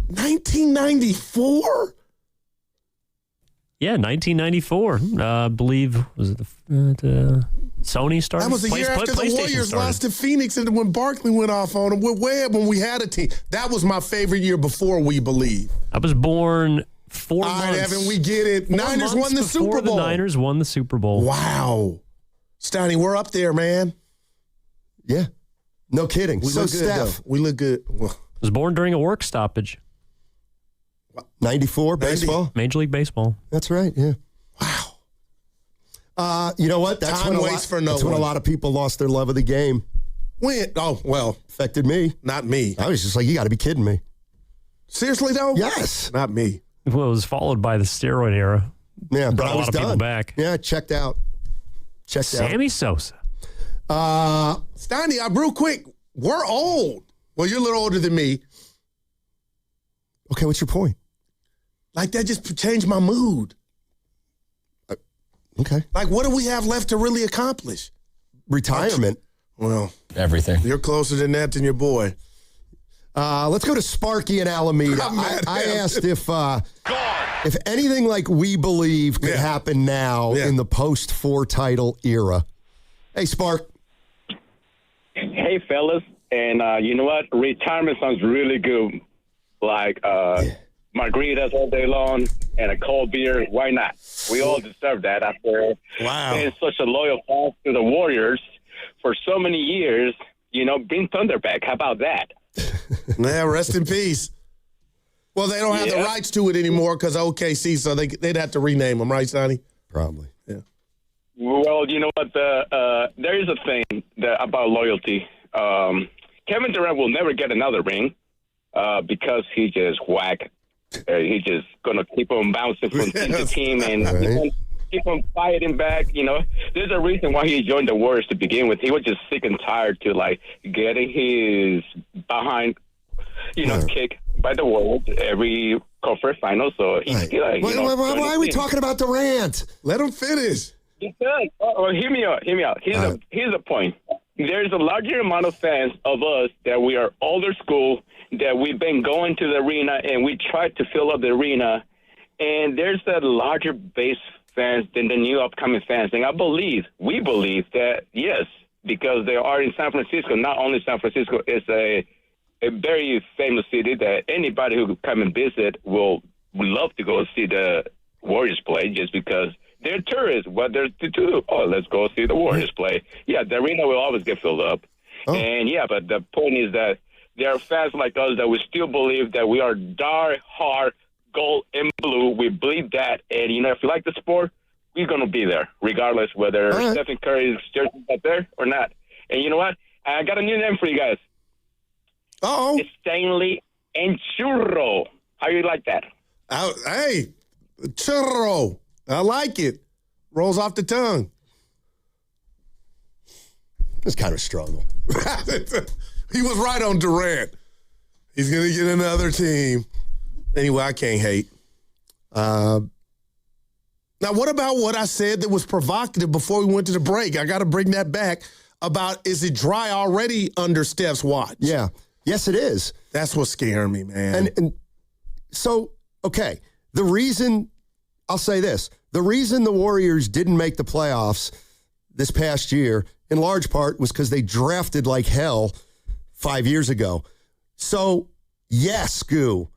1994? Yeah, 1994. I believe, was it the Sony started? That was the year after the Warriors lost to Phoenix and when Barkley went off on him with Webb when we had a team. That was my favorite year before We Believe. I was born 4 months. All right, Evan, we get it. Niners won the Super Bowl. The Niners won the Super Bowl. Wow. Steiny, we're up there, man. Yeah. No kidding. We look good, though. We look good. Well, I was born during a work stoppage. 94 baseball? Major League Baseball. That's right, yeah. Wow. You know what? That's when a lot of people lost their love of the game. When? Oh, well. Affected me. Not me. I was just like, you got to be kidding me. Seriously, though? Yes. Not me. Well, it was followed by the steroid era. Yeah, but brought I was a lot of people back. Yeah, checked out. Sammy Sosa. Steiny, real quick, we're old. Well, you're a little older than me. Okay, what's your point? Like, that just changed my mood. Okay. Like, what do we have left to really accomplish? Retirement. Well, everything. You're closer than that than your boy. Let's go to Sparky in Alameda. I asked if anything like We Believe could happen now in the post-4 title era. Hey, Spark. Hey, fellas. And you know what? Retirement sounds really good. Like margaritas all day long and a cold beer. Why not? We all deserve that after being such a loyal fan to the Warriors for so many years. You know, bring Thunder back. How about that? Yeah, rest in peace. Well, they don't have the rights to it anymore because OKC, so they'd have to rename them, right, Sonny? Probably. Yeah. Well, you know what? There is a thing about loyalty. Kevin Durant will never get another ring because he just whack. He's just going to keep on bouncing from team to team and keep on fighting back. You know, there's a reason why he joined the Warriors to begin with. He was just sick and tired to, like, getting his behind, kick by the Warriors every conference final. So he's why are we talking about Durant? Let him finish. Because, hear me out. Here's a point. There's a larger amount of fans of us that we are older school, that we've been going to the arena and we try to fill up the arena. And there's that larger base fans than the new upcoming fans. And we believe that, yes, because they are in San Francisco, not only San Francisco is a very famous city that anybody who come and visit will would love to go see the Warriors play just because they're tourists. What they're to do? Oh, let's go see the Warriors play. Yeah, the arena will always get filled up. And but the point is that there are fans like us that we still believe that we are die-hard gold and blue. We believe that. And, if you like the sport, we're going to be there, regardless whether Stephen Curry's jersey is up there or not. And you know what? I got a new name for you guys. Uh-oh. It's Stanley and Churro. How you like that? Hey, churro. I like it. Rolls off the tongue. It's kind of a struggle. He was right on Durant. He's going to get another team. Anyway, I can't hate. Now, what about what I said that was provocative before we went to the break? I got to bring that back about, is it dry already under Steph's watch? Yeah. Yes, it is. That's what's scaring me, man. And so, okay, I'll say this. The reason the Warriors didn't make the playoffs this past year, in large part, was because they drafted like hell 5 years ago. So, yes, Goo.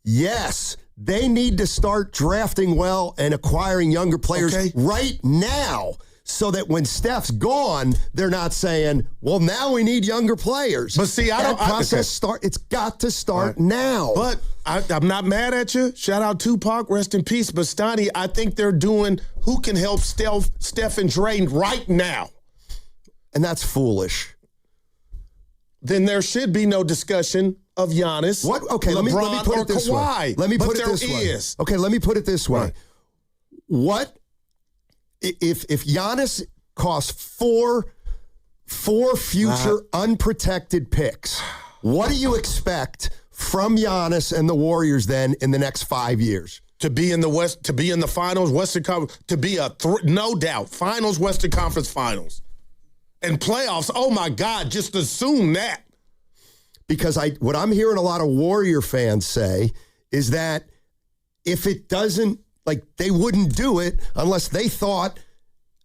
Yes, they need to start drafting well and acquiring younger players right now so that when Steph's gone, they're not saying, well, now we need younger players. But see, it's got to start now. But I'm not mad at you. Shout out Tupac, rest in peace. But Stoney, I think they're doing who can help Steph and Dre right now. And that's foolish. Then there should be no discussion of Giannis. What? Okay, let me put it this way. Let me put it this way. Okay, let me put it this way. Right. What if Giannis costs four future unprotected picks? What do you expect from Giannis and the Warriors then in the next 5 years? To be in the West, to be in the finals, Western Conference, to be no doubt, finals, Western Conference finals. And playoffs, oh my God, just assume that. Because what I'm hearing a lot of Warrior fans say is that if it doesn't, they wouldn't do it unless they thought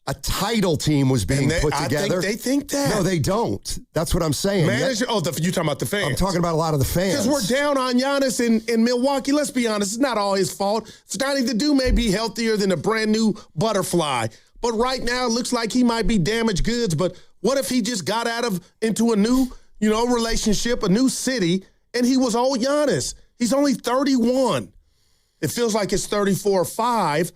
a title team was being put together. They think that. No, they don't. That's what I'm saying. You're talking about the fans. I'm talking about a lot of the fans. Because we're down on Giannis in Milwaukee. Let's be honest, it's not all his fault. Stoney, the dude may be healthier than a brand new butterfly. But right now, it looks like he might be damaged goods. But what if he just got into a new, relationship, a new city, and he was old Giannis? He's only 31. It feels like it's 34 or 5.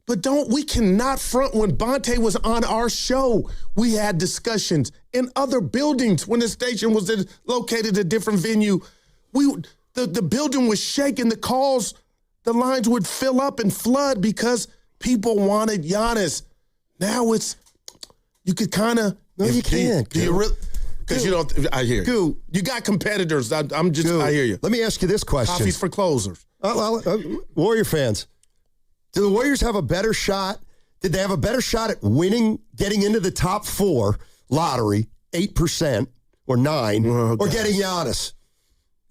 But we cannot front. When Bonte was on our show, we had discussions in other buildings when the station was located at a different venue. The building was shaking. The lines would fill up and flood because people wanted Giannis. Now you could kind of. No, you can't. Do you really? Because you don't. I hear you. Goo. You got competitors. I hear you. Let me ask you this question. Coffees for closers. Warrior fans, do the Warriors have a better shot? Did they have a better shot at winning, getting into the top 4 lottery, 8% or 9%, or getting Giannis?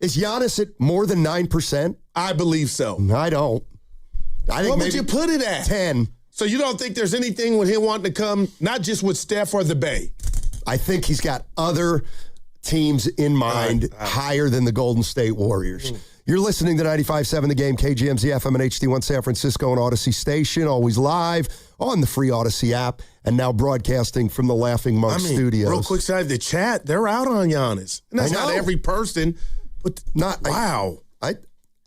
Is Giannis at more than 9%? I believe so. I don't. I think what would you put it at? 10. So you don't think there's anything with him wanting to come, not just with Steph or the Bay? I think he's got other teams in mind higher than the Golden State Warriors. You're listening to 95.7 The Game, KGMZ FM and HD1 San Francisco and Odyssey Station, always live on the free Odyssey app, and now broadcasting from the Laughing Monk Studios. Real quick side, the chat, they're out on Giannis. And that's not every person, but wow. I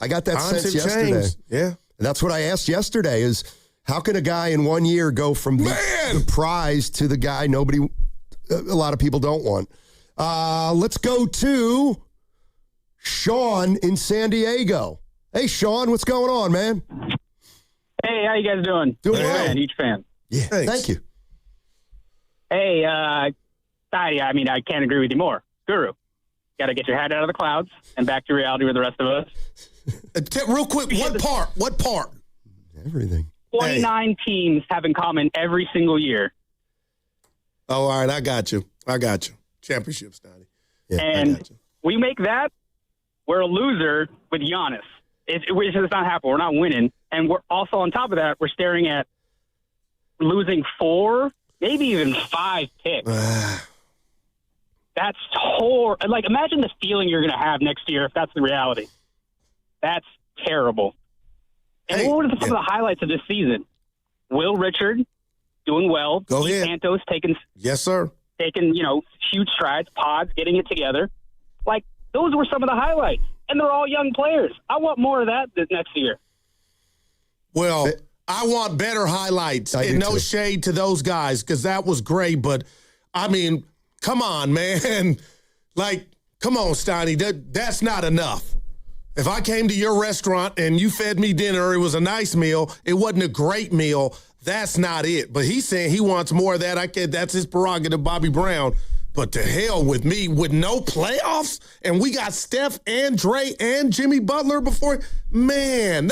got that sense yesterday. Changed. Yeah. And that's what I asked yesterday is, how can a guy in 1 year go from the prize to the guy a lot of people don't want? Let's go to Sean in San Diego. Hey, Sean, what's going on, man? Hey, how you guys doing? Doing well. Huge fan. Yeah, thank you. Hey, I can't agree with you more. Guru, got to get your head out of the clouds and back to reality with the rest of us. Real quick, what part? Everything. 29 teams have in common every single year. Oh, all right, I got you. Championship, Stoney. Yeah, and we make that, we're a loser with Giannis. It's not happening. We're not winning. And we're also, on top of that, we're staring at losing 4, maybe even 5 picks. That's horrible. Imagine the feeling you're going to have next year if that's the reality. That's terrible. And what were some of the highlights of this season? Will Richard doing well. Go ahead. Santos taking huge strides. Pods getting it together. Like, those were some of the highlights. And they're all young players. I want more of that this next year. Well, I want better highlights. And no shade to those guys, because that was great. But, I mean, come on, man. Like, come on, Steiny. That's not enough. If I came to your restaurant and you fed me dinner, it was a nice meal, it wasn't a great meal, that's not it. But he's saying he wants more of that. That's his prerogative, Bobby Brown. But to hell with me, with no playoffs, and we got Steph and Dre and Jimmy Butler before. Man,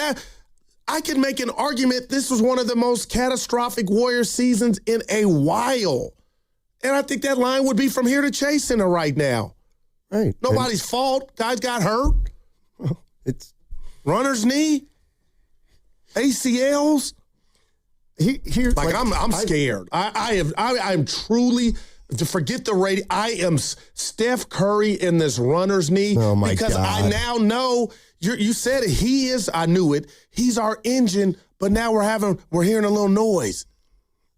I can make an argument this was one of the most catastrophic Warriors seasons in a while. And I think that line would be from here to Chase Center right now. Right. Nobody's fault. Guys got hurt. It's runner's knee, ACLs. I'm scared. I'm truly, to forget the rating. I am Steph Curry in this runner's knee because God. I now know you said it. He is. I knew it. He's our engine, but now we're hearing a little noise.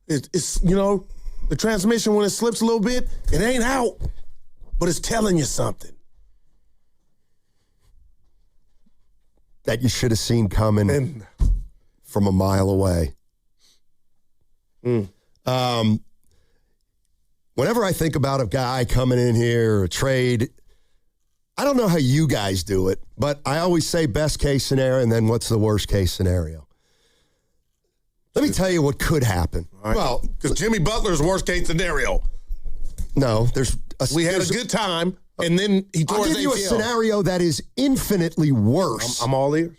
It's the transmission when it slips a little bit, it ain't out, but it's telling you something. That you should have seen coming from a mile away. Whenever I think about a guy coming in here, a trade, I don't know how you guys do it, but I always say best case scenario and then what's the worst case scenario. Let me tell you what could happen. Right. Well, because Jimmy Butler's worst case scenario. No, we had a good time. And then he tore his ACL. I'll give you a scenario that is infinitely worse. I'm all ears.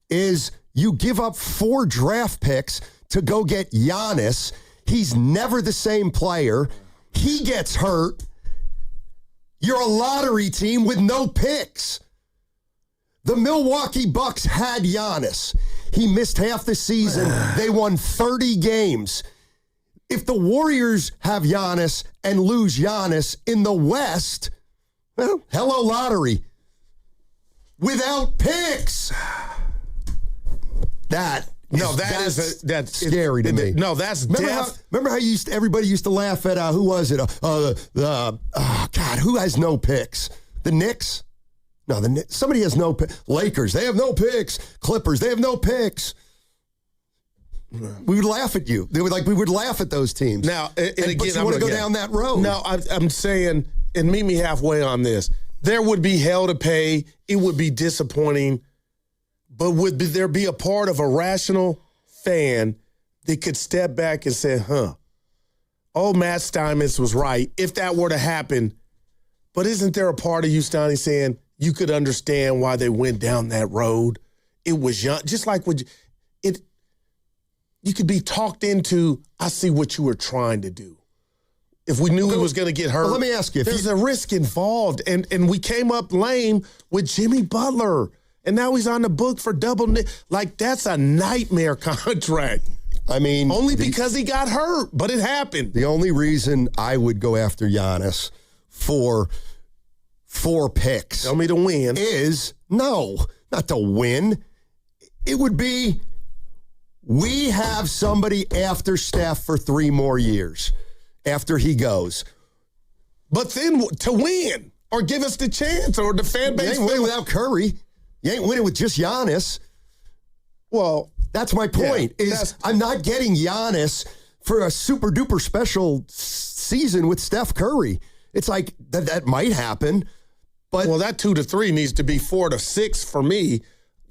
Is you give up 4 draft picks to go get Giannis. He's never the same player. He gets hurt. You're a lottery team with no picks. The Milwaukee Bucks had Giannis. He missed half the season. They won 30 games. If the Warriors have Giannis and lose Giannis in the West, well, hello, lottery. Without picks. That's scary to me. No, that's death. Remember how everybody used to laugh at, who was it? Who has no picks? The Knicks? No, somebody has no picks. Lakers, they have no picks. Clippers, they have no picks. We would laugh at you. We would laugh at those teams. Now, but you want to go down that road. No, I'm saying, and meet me halfway on this. There would be hell to pay. It would be disappointing. But would there be a part of a rational fan that could step back and say, Matt Steinmetz was right, if that were to happen. But isn't there a part of you, Steiny, saying you could understand why they went down that road? It was young. Just like you could be talked into, I see what you were trying to do. If we knew he was going to get hurt. Well, let me ask you. There's a risk involved. And we came up lame with Jimmy Butler. And now he's on the book for double. That's a nightmare contract. I mean. Only because he got hurt, but it happened. The only reason I would go after Giannis for 4 picks. Tell me to win. Is, no, not to win. It would be, we have somebody after Steph for 3 more years after he goes. But then to win or give us the chance or the fan base. You ain't winning without Curry. You ain't winning with just Giannis. Well, that's my point. I'm not getting Giannis for a super duper special season with Steph Curry. It's like that might happen, but that 2 to 3 needs to be 4 to 6 for me.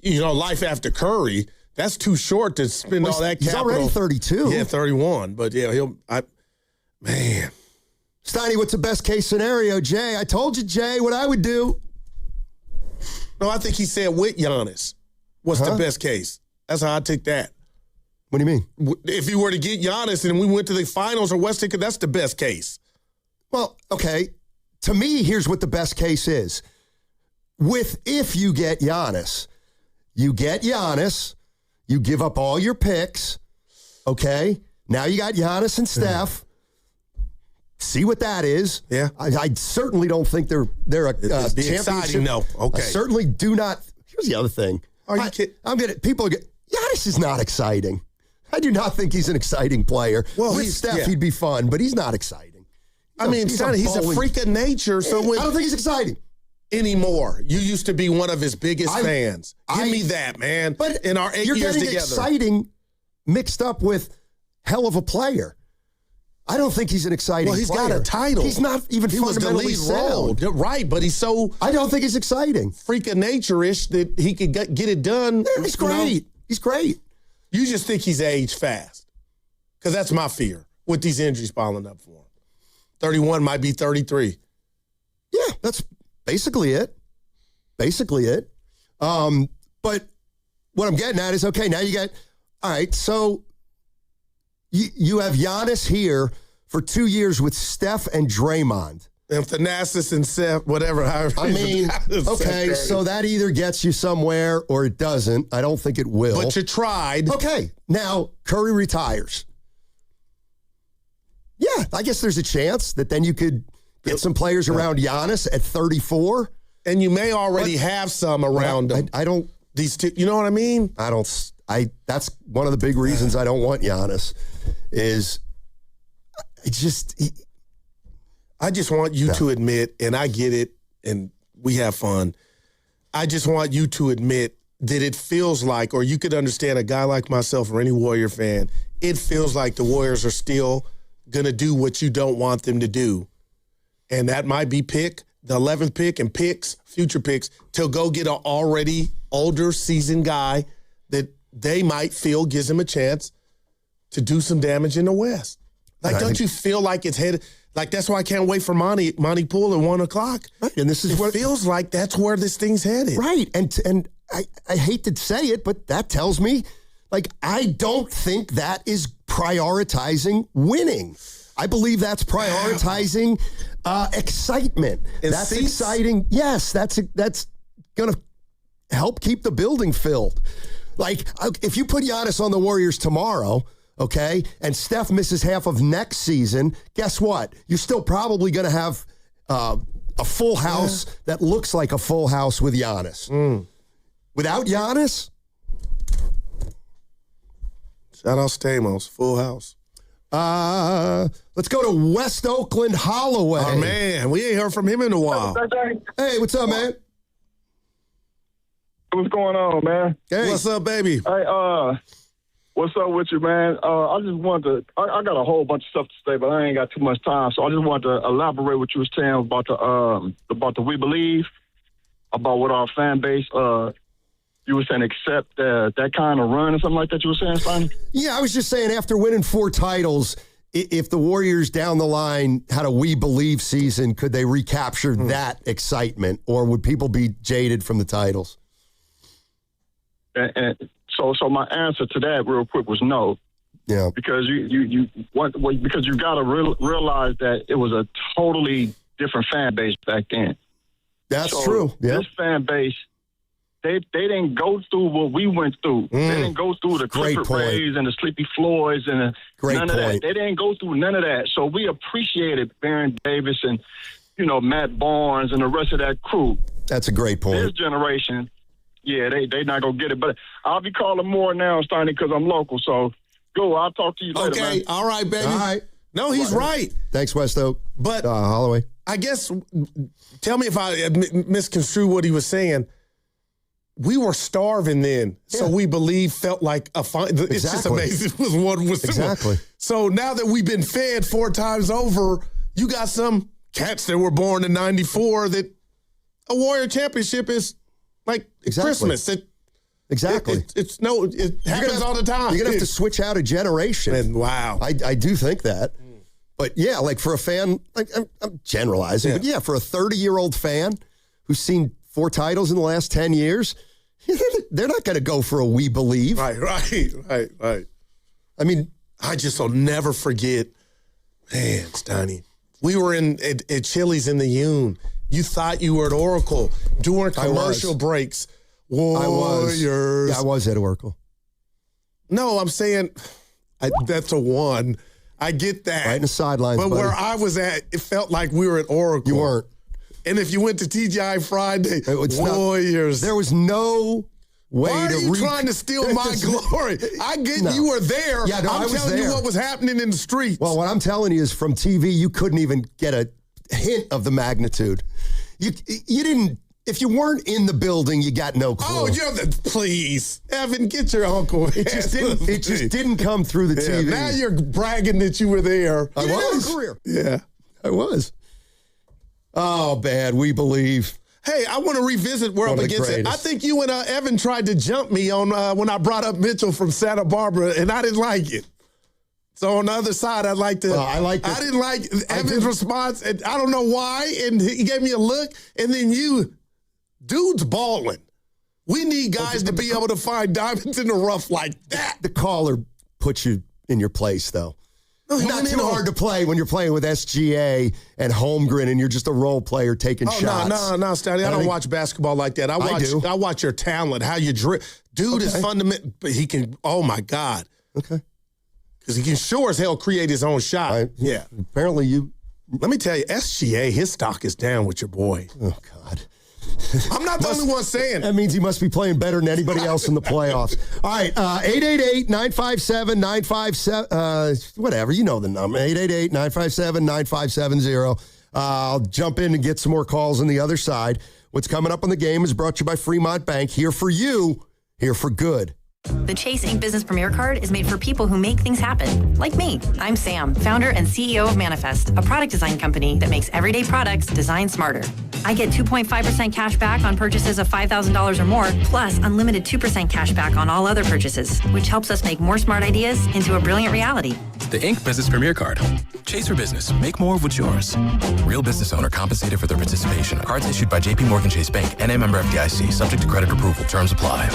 Life after Curry. That's too short to spend all that capital. He's already 32. Yeah, 31. But man. Steiny, what's the best case scenario, Jay? I told you, Jay, what I would do. No, I think he said with Giannis. What's the best case? That's how I take that. What do you mean? If you were to get Giannis and we went to the finals or West Ticket, that's the best case. Well, okay. To me, here's what the best case is. If you get Giannis, you give up all your picks, okay? Now you got Giannis and Steph. See what that is. Yeah. I certainly don't think they're a championship. Exciting, no. Okay. I certainly do not. Here's the other thing. Are you kidding? Giannis is not exciting. I do not think he's an exciting player. Well, with Steph, he'd be fun, but he's not exciting. He's a freak of nature. So I don't think he's exciting anymore. You used to be one of his biggest fans. Give me that, man. But in our 8 years together, you're getting exciting mixed up with hell of a player. I don't think he's an exciting player. Well, he's got a title. He's not even fundamentally sound. Right, but he's so... I don't think he's exciting. Freak of nature-ish that he could get it done. Yeah, he's great. He's great. You just think he's aged fast. Because that's my fear with these injuries piling up for him. 31 might be 33. Yeah, that's basically it. But what I'm getting at is, okay, now you got... All right, so you have Giannis here for 2 years with Steph and Draymond. And Thanasis and Seth, whatever. Okay, so that either gets you somewhere or it doesn't. I don't think it will. But you tried. Okay, now Curry retires. Yeah, I guess there's a chance that then you could get some players around Giannis at 34. And you may already have some around him. I don't... These two, you know what I mean? That's one of the big reasons I don't want Giannis is I just want you to admit, and I get it, and we have fun. I just want you to admit that it feels like, or you could understand a guy like myself or any Warrior fan, it feels like the Warriors are still going to do what you don't want them to do. And that might be the 11th pick and future picks, to go get an already older seasoned guy that they might feel gives him a chance to do some damage in the West. Don't you feel like it's headed? Like, that's why I can't wait for Monty Poole at 1 o'clock. Right. And this is what it feels like. That's where this thing's headed. Right. And I hate to say it, but that tells me, I don't think that is prioritizing winning. I believe that's prioritizing excitement. And that's seats? exciting. Yes, that's going to help keep the building filled. If you put Giannis on the Warriors tomorrow, okay, and Steph misses half of next season, guess what? You're still probably going to have a full house that looks like a full house with Giannis. Without Giannis? Shout out Stamos, full house. Let's go to West Oakland Holloway. Oh, man, we ain't heard from him in a while. Hey, what's up, man? What's going on, man? Hey. What's up, baby? Hey, what's up with you, man? I just wanted to, I got a whole bunch of stuff to say, but I ain't got too much time, so I just wanted to elaborate what you was saying about the We Believe, about what our fan base, you were saying accept that kind of run or something like that you were saying, Sonny? Yeah, I was just saying after winning 4 titles, if the Warriors down the line had a We Believe season, could they recapture that excitement, or would people be jaded from the titles? And so my answer to that real quick was no. Yeah. Because because you got to realize that it was a totally different fan base back then. That's true. Yeah. This fan base, they didn't go through what we went through. They didn't go through the Clifford Rays and the Sleepy Floyds and none of that. They didn't go through none of that. So we appreciated Baron Davis and, Matt Barnes and the rest of that crew. That's a great point. This generation, yeah, they not going to get it. But I'll be calling more now, Steiny, because I'm local. So, I'll talk to you later, man. Okay, all right, baby. All right. No, he's right. Thanks, West Oak. But Holloway. I guess, tell me if I misconstrue what he was saying. We were starving then, so We Believe felt like a fine. It's just amazing. It was one was exactly. So now that we've been fed 4 times over, you got some cats that were born in '94 that a Warrior championship is like Christmas. Exactly. It happens all the time. You're gonna have to switch out a generation. And wow, I do think that. But yeah, like for a fan, I'm generalizing, but yeah, for a 30-year-old fan who's seen 4 titles in the last 10 years, they're not going to go for a We Believe. Right. I mean, I just will never forget, man, Steiny. We were at Chili's in the Union. You thought you were at Oracle during commercial breaks. Warriors. I was at Oracle. No, I'm saying that's a one. I get that. Right in the sidelines, but where I was at, it felt like we were at Oracle. You weren't. And if you went to TGI Friday, Warriors. There was no Why are you trying to steal my glory? I get you were there. Yeah, no, I'm telling you what was happening in the streets. Well, what I'm telling you is from TV, you couldn't even get a hint of the magnitude. You didn't. If you weren't in the building, you got no clue. Oh, please, Evan, get your uncle. It just didn't come through the TV. Now you're bragging that you were there. I was. Yeah, I was. Oh, bad. We believe. Hey, I want to revisit We're Up Against It. I think you and Evan tried to jump me on when I brought up Mitchell from Santa Barbara, and I didn't like it. So on the other side, I'd like to. I didn't like Evan's response, and I don't know why. And he gave me a look, and then dude's balling. We need guys to be able to find diamonds in the rough like that. The caller puts you in your place, though. No, not too hard to play when you're playing with SGA and Holmgren and you're just a role player taking shots. No, Statty. I don't watch basketball like that. I watch your talent, how you dribble. Dude is fundamental, but he can, oh my God. Okay. Because he can sure as hell create his own shot. Yeah. Apparently you. Let me tell you, SGA, his stock is down with your boy. Oh, God. I'm not the only one saying that. Means he must be playing better than anybody else in the playoffs. All right, 888-957-957, whatever, you know the number, 888-957-9570. I'll jump in and get some more calls on the other side. What's coming up on the game is brought to you by Fremont Bank. Here for you, here for good. The Chase Ink Business Premier Card is made for people who make things happen, like me. I'm Sam, founder and CEO of Manifest, a product design company that makes everyday products designed smarter. I get 2.5% cash back on purchases of $5,000 or more, plus unlimited 2% cash back on all other purchases, which helps us make more smart ideas into a brilliant reality. The Ink Business Premier Card. Chase for business. Make more of what's yours. Real business owner compensated for their participation. Cards issued by JPMorgan Chase Bank, NA member FDIC, subject to credit approval. Terms apply.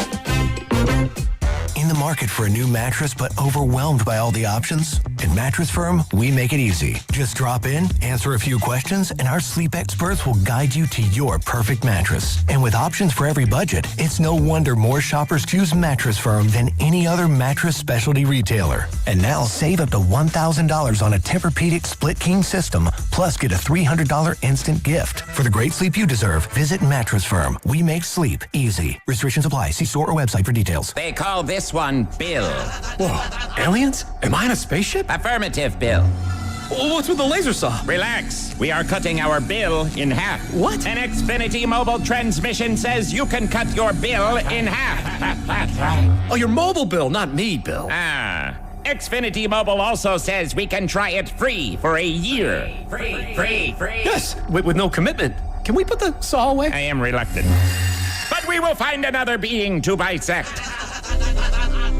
In the market for a new mattress but overwhelmed by all the options? At Mattress Firm, we make it easy. Just drop in, answer a few questions, and our sleep experts will guide you to your perfect mattress. And with options for every budget, it's no wonder more shoppers choose Mattress Firm than any other mattress specialty retailer. And now save up to $1,000 on a Tempur-Pedic split king system, plus get a $300 instant gift. For the great sleep you deserve, visit Mattress Firm. We make sleep easy. Restrictions apply. See store or website for details. They call this one Bill. Whoa, aliens? Am I in a spaceship? Affirmative, Bill. What's with the laser saw? Relax. We are cutting our bill in half. What? An Xfinity mobile transmission says you can cut your bill in half. Oh, your mobile bill, not me, Bill. Xfinity Mobile also says we can try it free for a year. Free. Yes, with no commitment. Can we put the saw away? I am reluctant. But we will find another being to bisect.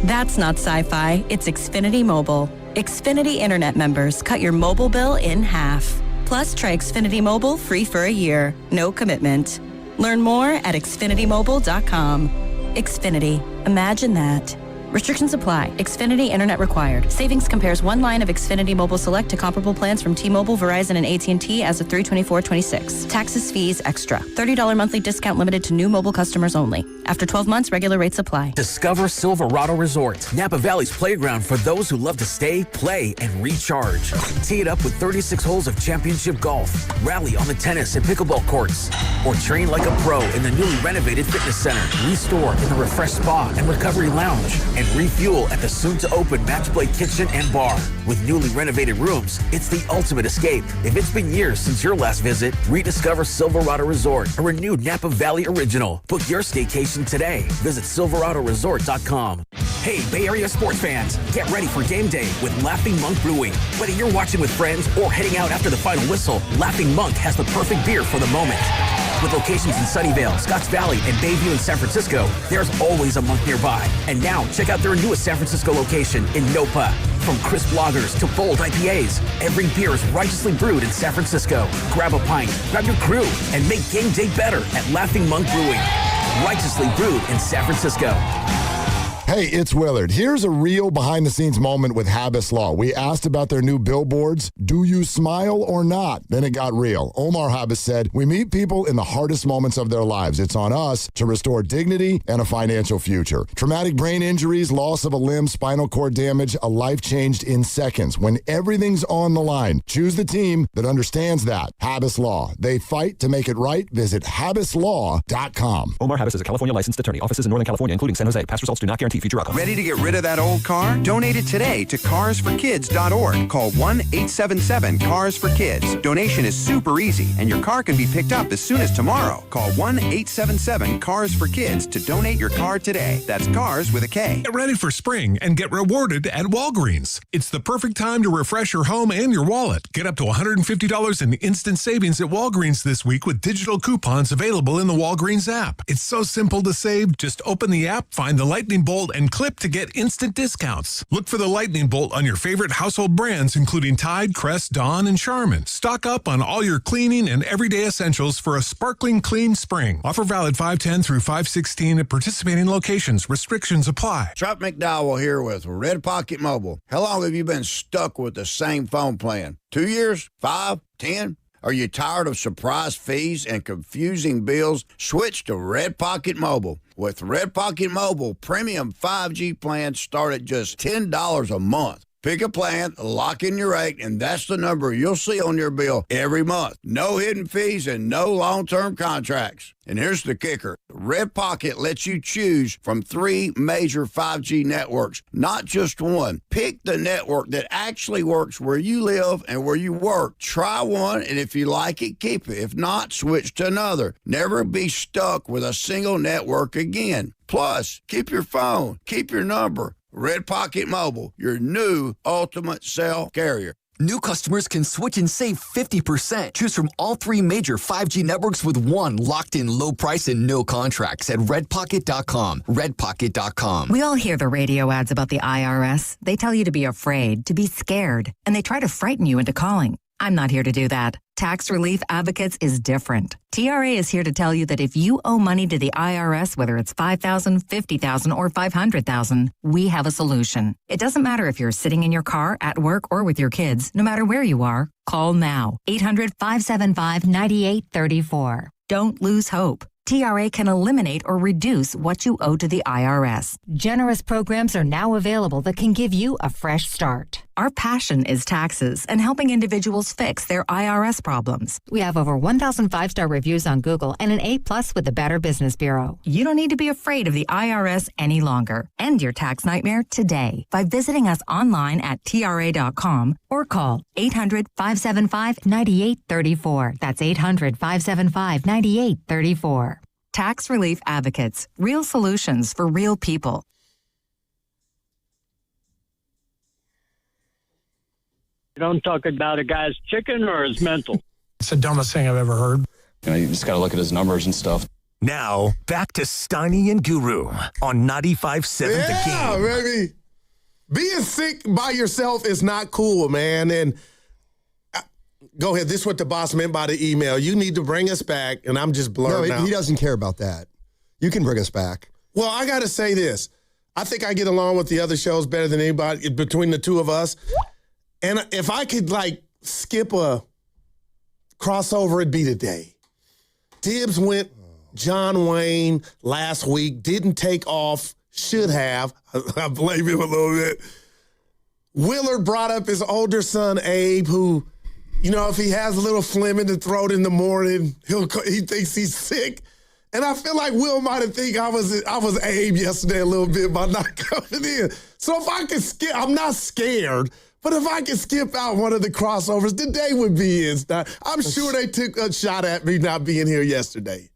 That's not sci-fi, it's Xfinity Mobile. Xfinity Internet members cut your mobile bill in half. Plus, try Xfinity Mobile free for a year. No commitment. Learn more at xfinitymobile.com. Xfinity. Imagine that. Restrictions apply. Xfinity Internet required. Savings compares one line of Xfinity Mobile Select to comparable plans from T-Mobile, Verizon, and AT&T as of 3/24/26. Taxes, fees, extra. $30 monthly discount limited to new mobile customers only. After 12 months, regular rates apply. Discover Silverado Resort, Napa Valley's playground for those who love to stay, play, and recharge. Tee it up with 36 holes of championship golf, rally on the tennis and pickleball courts, or train like a pro in the newly renovated fitness center, restore in the refreshed spa and recovery lounge, and refuel at the soon-to-open Match Play Kitchen and Bar. With newly renovated rooms, it's the ultimate escape. If it's been years since your last visit, rediscover Silverado Resort, a renewed Napa Valley original. Book your staycation today. Visit silveradoresort.com. Hey, Bay Area sports fans, get ready for game day with Laughing Monk Brewing. Whether you're watching with friends or heading out after the final whistle, Laughing Monk has the perfect beer for the moment. With locations in Sunnyvale, Scotts Valley, and Bayview in San Francisco, there's always a Monk nearby. And now, check out their newest San Francisco location in Nopa. From crisp lagers to bold IPAs, every beer is righteously brewed in San Francisco. Grab a pint, grab your crew, and make game day better at Laughing Monk Brewing. Righteously brewed in San Francisco. Hey, it's Willard. Here's a real behind-the-scenes moment with Habis Law. We asked about their new billboards. Do you smile or not? Then it got real. Omar Habis said, we meet people in the hardest moments of their lives. It's on us to restore dignity and a financial future. Traumatic brain injuries, loss of a limb, spinal cord damage, a life changed in seconds. When everything's on the line, choose the team that understands that. Habis Law. They fight to make it right. Visit habislaw.com. Omar Habis is a California licensed attorney. Offices in Northern California, including San Jose. Past results do not guarantee future outcomes. Ready to get rid of that old car? Donate it today to carsforkids.org. Call 1-877-CARS-FOR-KIDS. Donation is super easy, and your car can be picked up as soon as tomorrow. Call 1-877-CARS-FOR-KIDS to donate your car today. That's cars with a K. Get ready for spring and get rewarded at Walgreens. It's the perfect time to refresh your home and your wallet. Get up to $150 in instant savings at Walgreens this week with digital coupons available in the Walgreens app. It's so simple to save. Just open the app, find the lightning bolt, and clip to get instant discounts. Look for the lightning bolt on your favorite household brands, including Tide, Crest, Dawn, and Charmin. Stock up on all your cleaning and everyday essentials for a sparkling clean spring. Offer valid 5/10 through 5/16 at participating locations. Restrictions apply. Chuck McDowell here with Red Pocket Mobile. How long have you been stuck with the same phone plan? 2 years? 5? 10? Are you tired of surprise fees and confusing bills? Switch to Red Pocket Mobile. With Red Pocket Mobile, premium 5G plans start at just $10 a month. Pick a plan, lock in your rate, and that's the number you'll see on your bill every month. No hidden fees and no long-term contracts. And here's the kicker. Red Pocket lets you choose from 3 major 5G networks, not just one. Pick the network that actually works where you live and where you work. Try one, and if you like it, keep it. If not, switch to another. Never be stuck with a single network again. Plus, keep your phone, keep your number. Red Pocket Mobile, your new ultimate cell carrier. New customers can switch and save 50%. Choose from all 3 major 5G networks with one locked-in low price and no contracts at redpocket.com. Redpocket.com. We all hear the radio ads about the IRS. They tell you to be afraid, to be scared, and they try to frighten you into calling. I'm not here to do that. Tax Relief Advocates is different. TRA is here to tell you that if you owe money to the IRS, whether it's $5,000, $50,000, or $500,000, we have a solution. It doesn't matter if you're sitting in your car, at work, or with your kids. No matter where you are, call now. 800-575-9834. Don't lose hope. TRA can eliminate or reduce what you owe to the IRS. Generous programs are now available that can give you a fresh start. Our passion is taxes and helping individuals fix their IRS problems. We have over 1,000 5-star reviews on Google and an A+ with the Better Business Bureau. You don't need to be afraid of the IRS any longer. End your tax nightmare today by visiting us online at TRA.com or call 800-575-9834. That's 800-575-9834. Tax Relief Advocates. Real solutions for real people. You don't talk about a guy's chicken or his mental. It's the dumbest thing I've ever heard. You just got to look at his numbers and stuff. Now, back to Steiny and Guru on 95.7 The Game. Yeah, baby. Being sick by yourself is not cool, man. And go ahead. This is what the boss meant by the email. You need to bring us back, and I'm just blurting out. He doesn't care about that. You can bring us back. Well, I got to say this. I think I get along with the other shows better than anybody between the two of us. And if I could, skip a crossover, it'd be today. Tibbs went John Wayne last week, didn't take off, should have. I blame him a little bit. Willard brought up his older son, Abe, who, if he has a little phlegm in the throat in the morning, he thinks he's sick. And I feel like Will might have think I was Abe yesterday a little bit by not coming in. So if I could skip, I'm not scared. But if I could skip out one of the crossovers, today would be his. I'm sure they took a shot at me not being here yesterday.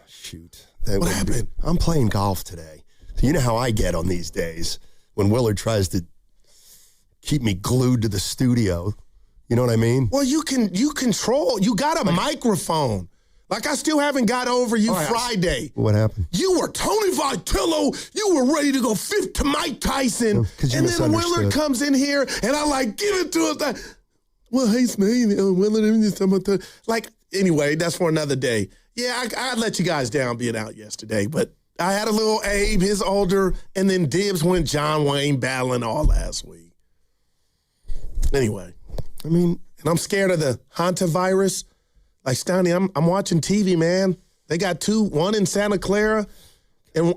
Shoot. What happened? I'm playing golf today. You know how I get on these days when Willard tries to keep me glued to the studio. You know what I mean? Well, you control. You got a microphone. I still haven't got over you Friday. What happened? You were Tony Vitello. You were ready to go fifth to Mike Tyson. And then Willard comes in here, and I give it to us. Well, hey, Willard. Anyway, that's for another day. Yeah, I'd let you guys down being out yesterday, but I had a little Abe, his older, and then Dibs went John Wayne battling all last week. Anyway, I mean, and I'm scared of the hantavirus. Like, Stoney, I'm watching TV, man. They got one in Santa Clara, and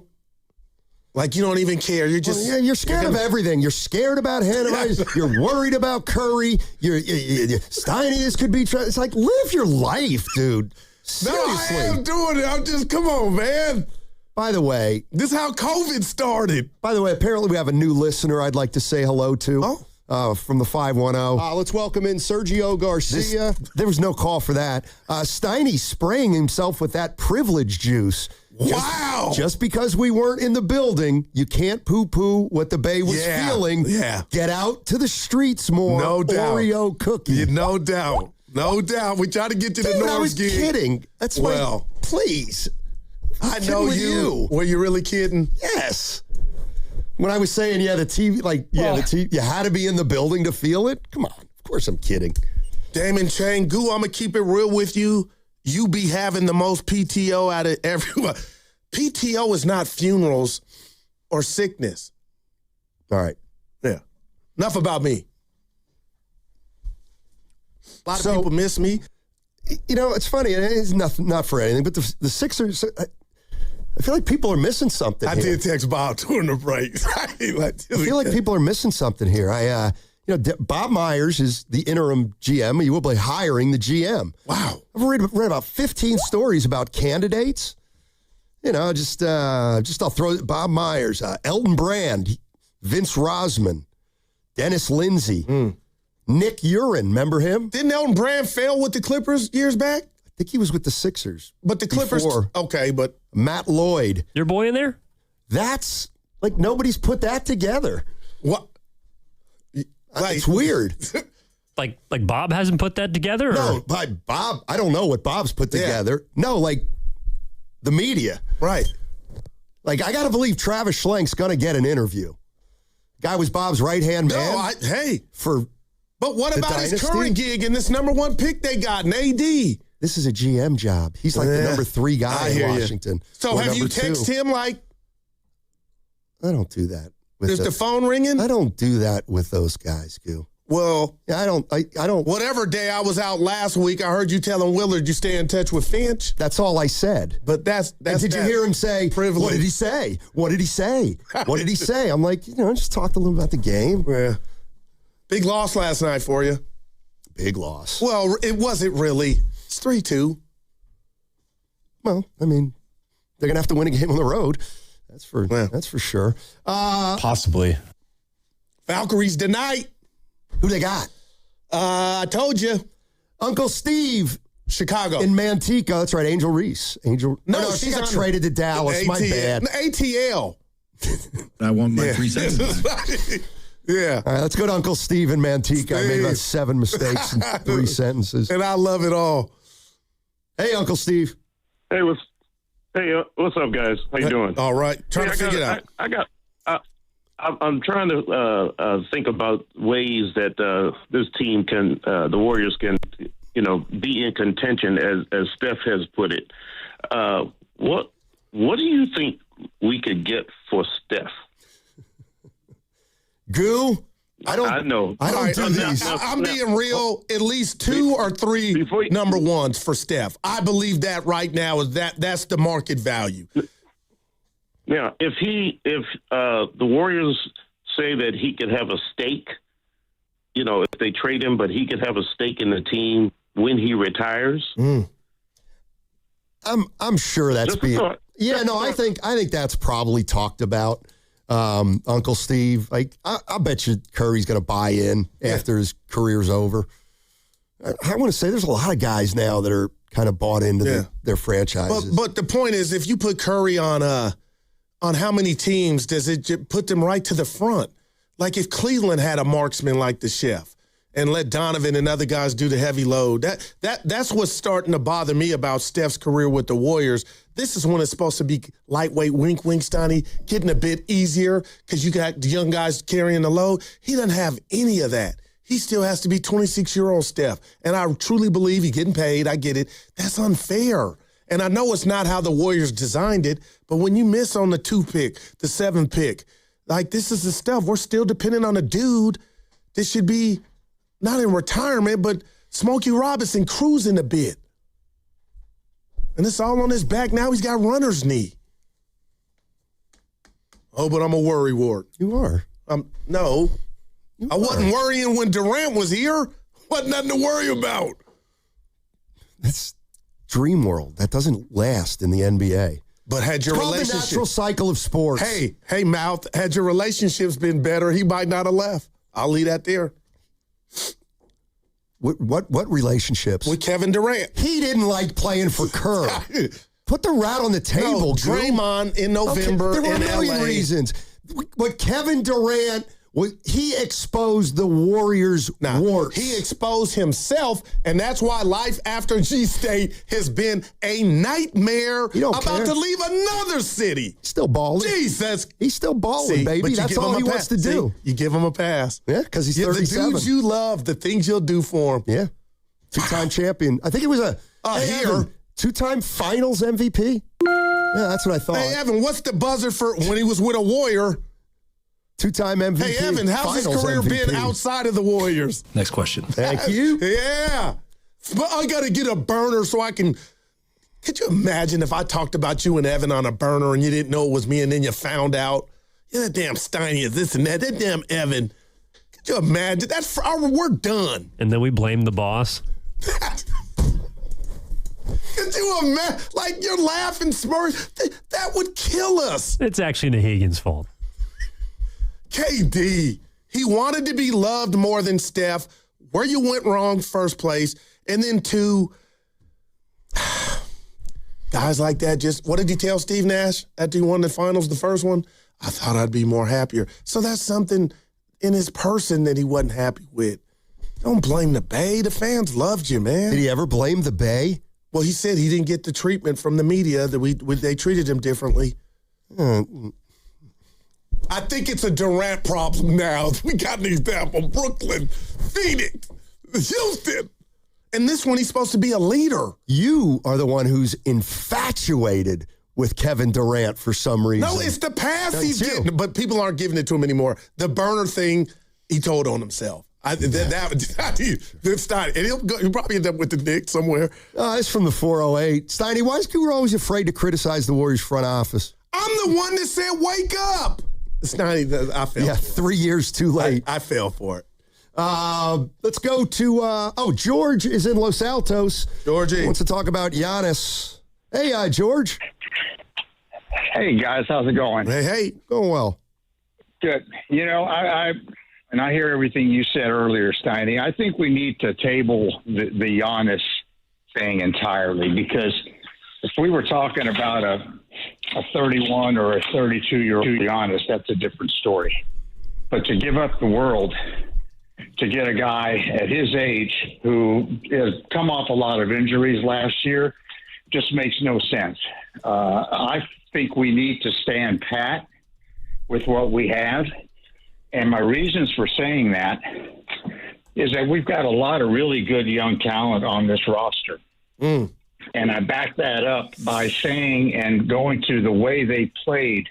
like, you don't even care. You're just you're scared of everything. You're scared about hantavirus. You're worried about Curry. Steiny, this could be. It's like, live your life, dude. Seriously. No, I am doing it. I'm just, come on, man. By the way, this is how COVID started. By the way, apparently we have a new listener I'd like to say hello to. From the 510. Let's welcome in Sergio Garcia. There was no call for that. Steiny spraying himself with that privilege juice. Wow. Just because we weren't in the building, you can't poo-poo what the Bay was feeling. Yeah. Get out to the streets more. No doubt. Oreo cookie. Yeah, no doubt. No doubt. We try to get to the North. I was gig. kidding. That's please. I know you. Were you really kidding? Yes. When I was saying, the TV, the TV, you had to be in the building to feel it. Come on. Of course I'm kidding. Damon Chang, Goo, I'm going to keep it real with you. You be having the most PTO out of everyone. PTO is not funerals or sickness. All right. Yeah. Enough about me. A lot of people miss me. It's funny. It's not for anything, but the Sixers, I feel like people are missing something I here. did text Bob during the break. I feel like people are missing something here. Bob Myers is the interim GM. He will be hiring the GM. Wow. I've read about 15 stories about candidates. I'll throw Bob Myers, Elton Brand, Vince Rosman, Dennis Lindsey, Nick Urin. Remember him? Didn't Elton Brand fail with the Clippers years back? I think he was with the Sixers. But the Clippers, okay, but Matt Lloyd. Your boy in there? That's like nobody's put that together. What? It's weird. like Bob hasn't put that together? Or? No, by Bob, I don't know what Bob's put together. No, like the media. Right. Like, I got to believe Travis Schlenk's going to get an interview. Guy was Bob's right-hand man. But what about his current gig and this number one pick they got in AD? This is a GM job. He's like the number 3 guy in Washington. So have you texted him like? I don't do that. Is the phone ringing? I don't do that with those guys, Goo. Well, I don't. Whatever day I was out last week, I heard you telling Willard you stay in touch with Finch. That's all I said. But that's did you hear him say? Privilege. What did he say? What did he say? What did he say? I'm like, just talked a little about the game. Yeah. Big loss last night for you. Big loss. Well, it wasn't really. It's 3-2. Well, I mean, they're gonna have to win a game on the road. That's for sure. Possibly. Valkyries tonight. Who they got? I told you. Uncle Steve. Chicago. In Manteca. That's right, Angel Reese. No, she got traded to Dallas. My bad. ATL. I want my 3 sentences. Yeah. All right, let's go to Uncle Steve in Manteca. I made about 7 mistakes in 3 sentences. And I love it all. Hey, Uncle Steve. Hey, what's up, guys? How you doing? All right. Trying to figure it out. I'm trying to think about ways that this team can, the Warriors can, be in contention, as Steph has put it. What do you think we could get for Steph? Goo? I know. I don't do these. I'm being real. At least 2 or 3 number ones for Steph. I believe that right now that's the market value. Now, if the Warriors say that he could have a stake, if they trade him, but he could have a stake in the team when he retires. I'm sure that's being. I think that's probably talked about. Uncle Steve, like I bet you Curry's going to buy in after his career's over. I want to say there's a lot of guys now that are kind of bought into their franchises. But the point is, if you put Curry on how many teams, does it put them right to the front? Like if Cleveland had a marksman like the Chef and let Donovan and other guys do the heavy load, that's what's starting to bother me about Steph's career with the Warriors. This is when it's supposed to be lightweight, wink, Stoney, getting a bit easier because you got the young guys carrying the load. He doesn't have any of that. He still has to be 26-year-old Steph. And I truly believe he's getting paid. I get it. That's unfair. And I know it's not how the Warriors designed it, but when you miss on the 2 pick, the 7 pick, like this is the stuff. We're still dependent on a dude that should be not in retirement, but Smokey Robinson cruising a bit. And it's all on his back. Now he's got runner's knee. Oh, but I'm a worry wart. You are. No. I wasn't worrying when Durant was here. Wasn't nothing to worry about. That's dream world. That doesn't last in the NBA. But had your relationship... the natural cycle of sports. Hey, Mouth, had your relationships been better, he might not have left. I'll leave that there. What relationships? With Kevin Durant. He didn't like playing for Kerr. Put the rat on the table. No, Draymond in November there were in a million LA. reasons. But Kevin Durant, he exposed the Warriors' warts. He exposed himself, and that's why life after G-State has been a nightmare. To leave another city. Still balling. Jesus. He's still balling, baby. That's all he wants to do. You give him a pass. Yeah, because he's 37. The dudes you love, the things you'll do for him. Yeah. 2-time champion. I think it was here. 2-time finals MVP. Yeah, that's what I thought. Hey, Evan, what's the buzzer for when he was with a Warrior? 2-time MVP. Hey, Evan, how's his career MVP. been outside of the Warriors? Next question. Thank you. Yeah. But I got to get a burner so I can... Could you imagine if I talked about you and Evan on a burner and you didn't know it was me and then you found out? Yeah, that damn Steiny is this and that. That damn Evan. Could you imagine? We're done. And then we blame the boss. Could you imagine? Like, you're laughing, smirking. That would kill us. It's actually Nahigian's fault. KD, he wanted to be loved more than Steph. Where you went wrong, first place. And then 2, guys like that just, what did he tell Steve Nash after he won the finals, the first one? I thought I'd be more happier. So that's something in his person that he wasn't happy with. Don't blame the Bay. The fans loved you, man. Did he ever blame the Bay? Well, he said he didn't get the treatment from the media, that they treated him differently. I think it's a Durant problem now. We got an example. Brooklyn, Phoenix, Houston. And this one, he's supposed to be a leader. You are the one who's infatuated with Kevin Durant for some reason. No, it's the pass he's getting, but people aren't giving it to him anymore. The burner thing, he told on himself. That's not, and he'll probably end up with the Knicks somewhere. It's from the 408. Steiny, why is people always afraid to criticize the Warriors front office? I'm the one that said, wake up. It's not even, I fell for it. 3 years too late. I fell for it. Let's go to, George is in Los Altos. Georgie. Wants to talk about Giannis. Hey, George. Hey, guys. How's it going? Hey. Going well. Good. You know, I hear everything you said earlier, Steiny. I think we need to table the Giannis thing entirely, because if we were talking about a 31 or a 32-year-old Giannis, that's a different story. But to give up the world to get a guy at his age who has come off a lot of injuries last year just makes no sense. I think we need to stand pat with what we have. And my reasons for saying that is that we've got a lot of really good young talent on this roster. And I back that up by saying and going to the way they played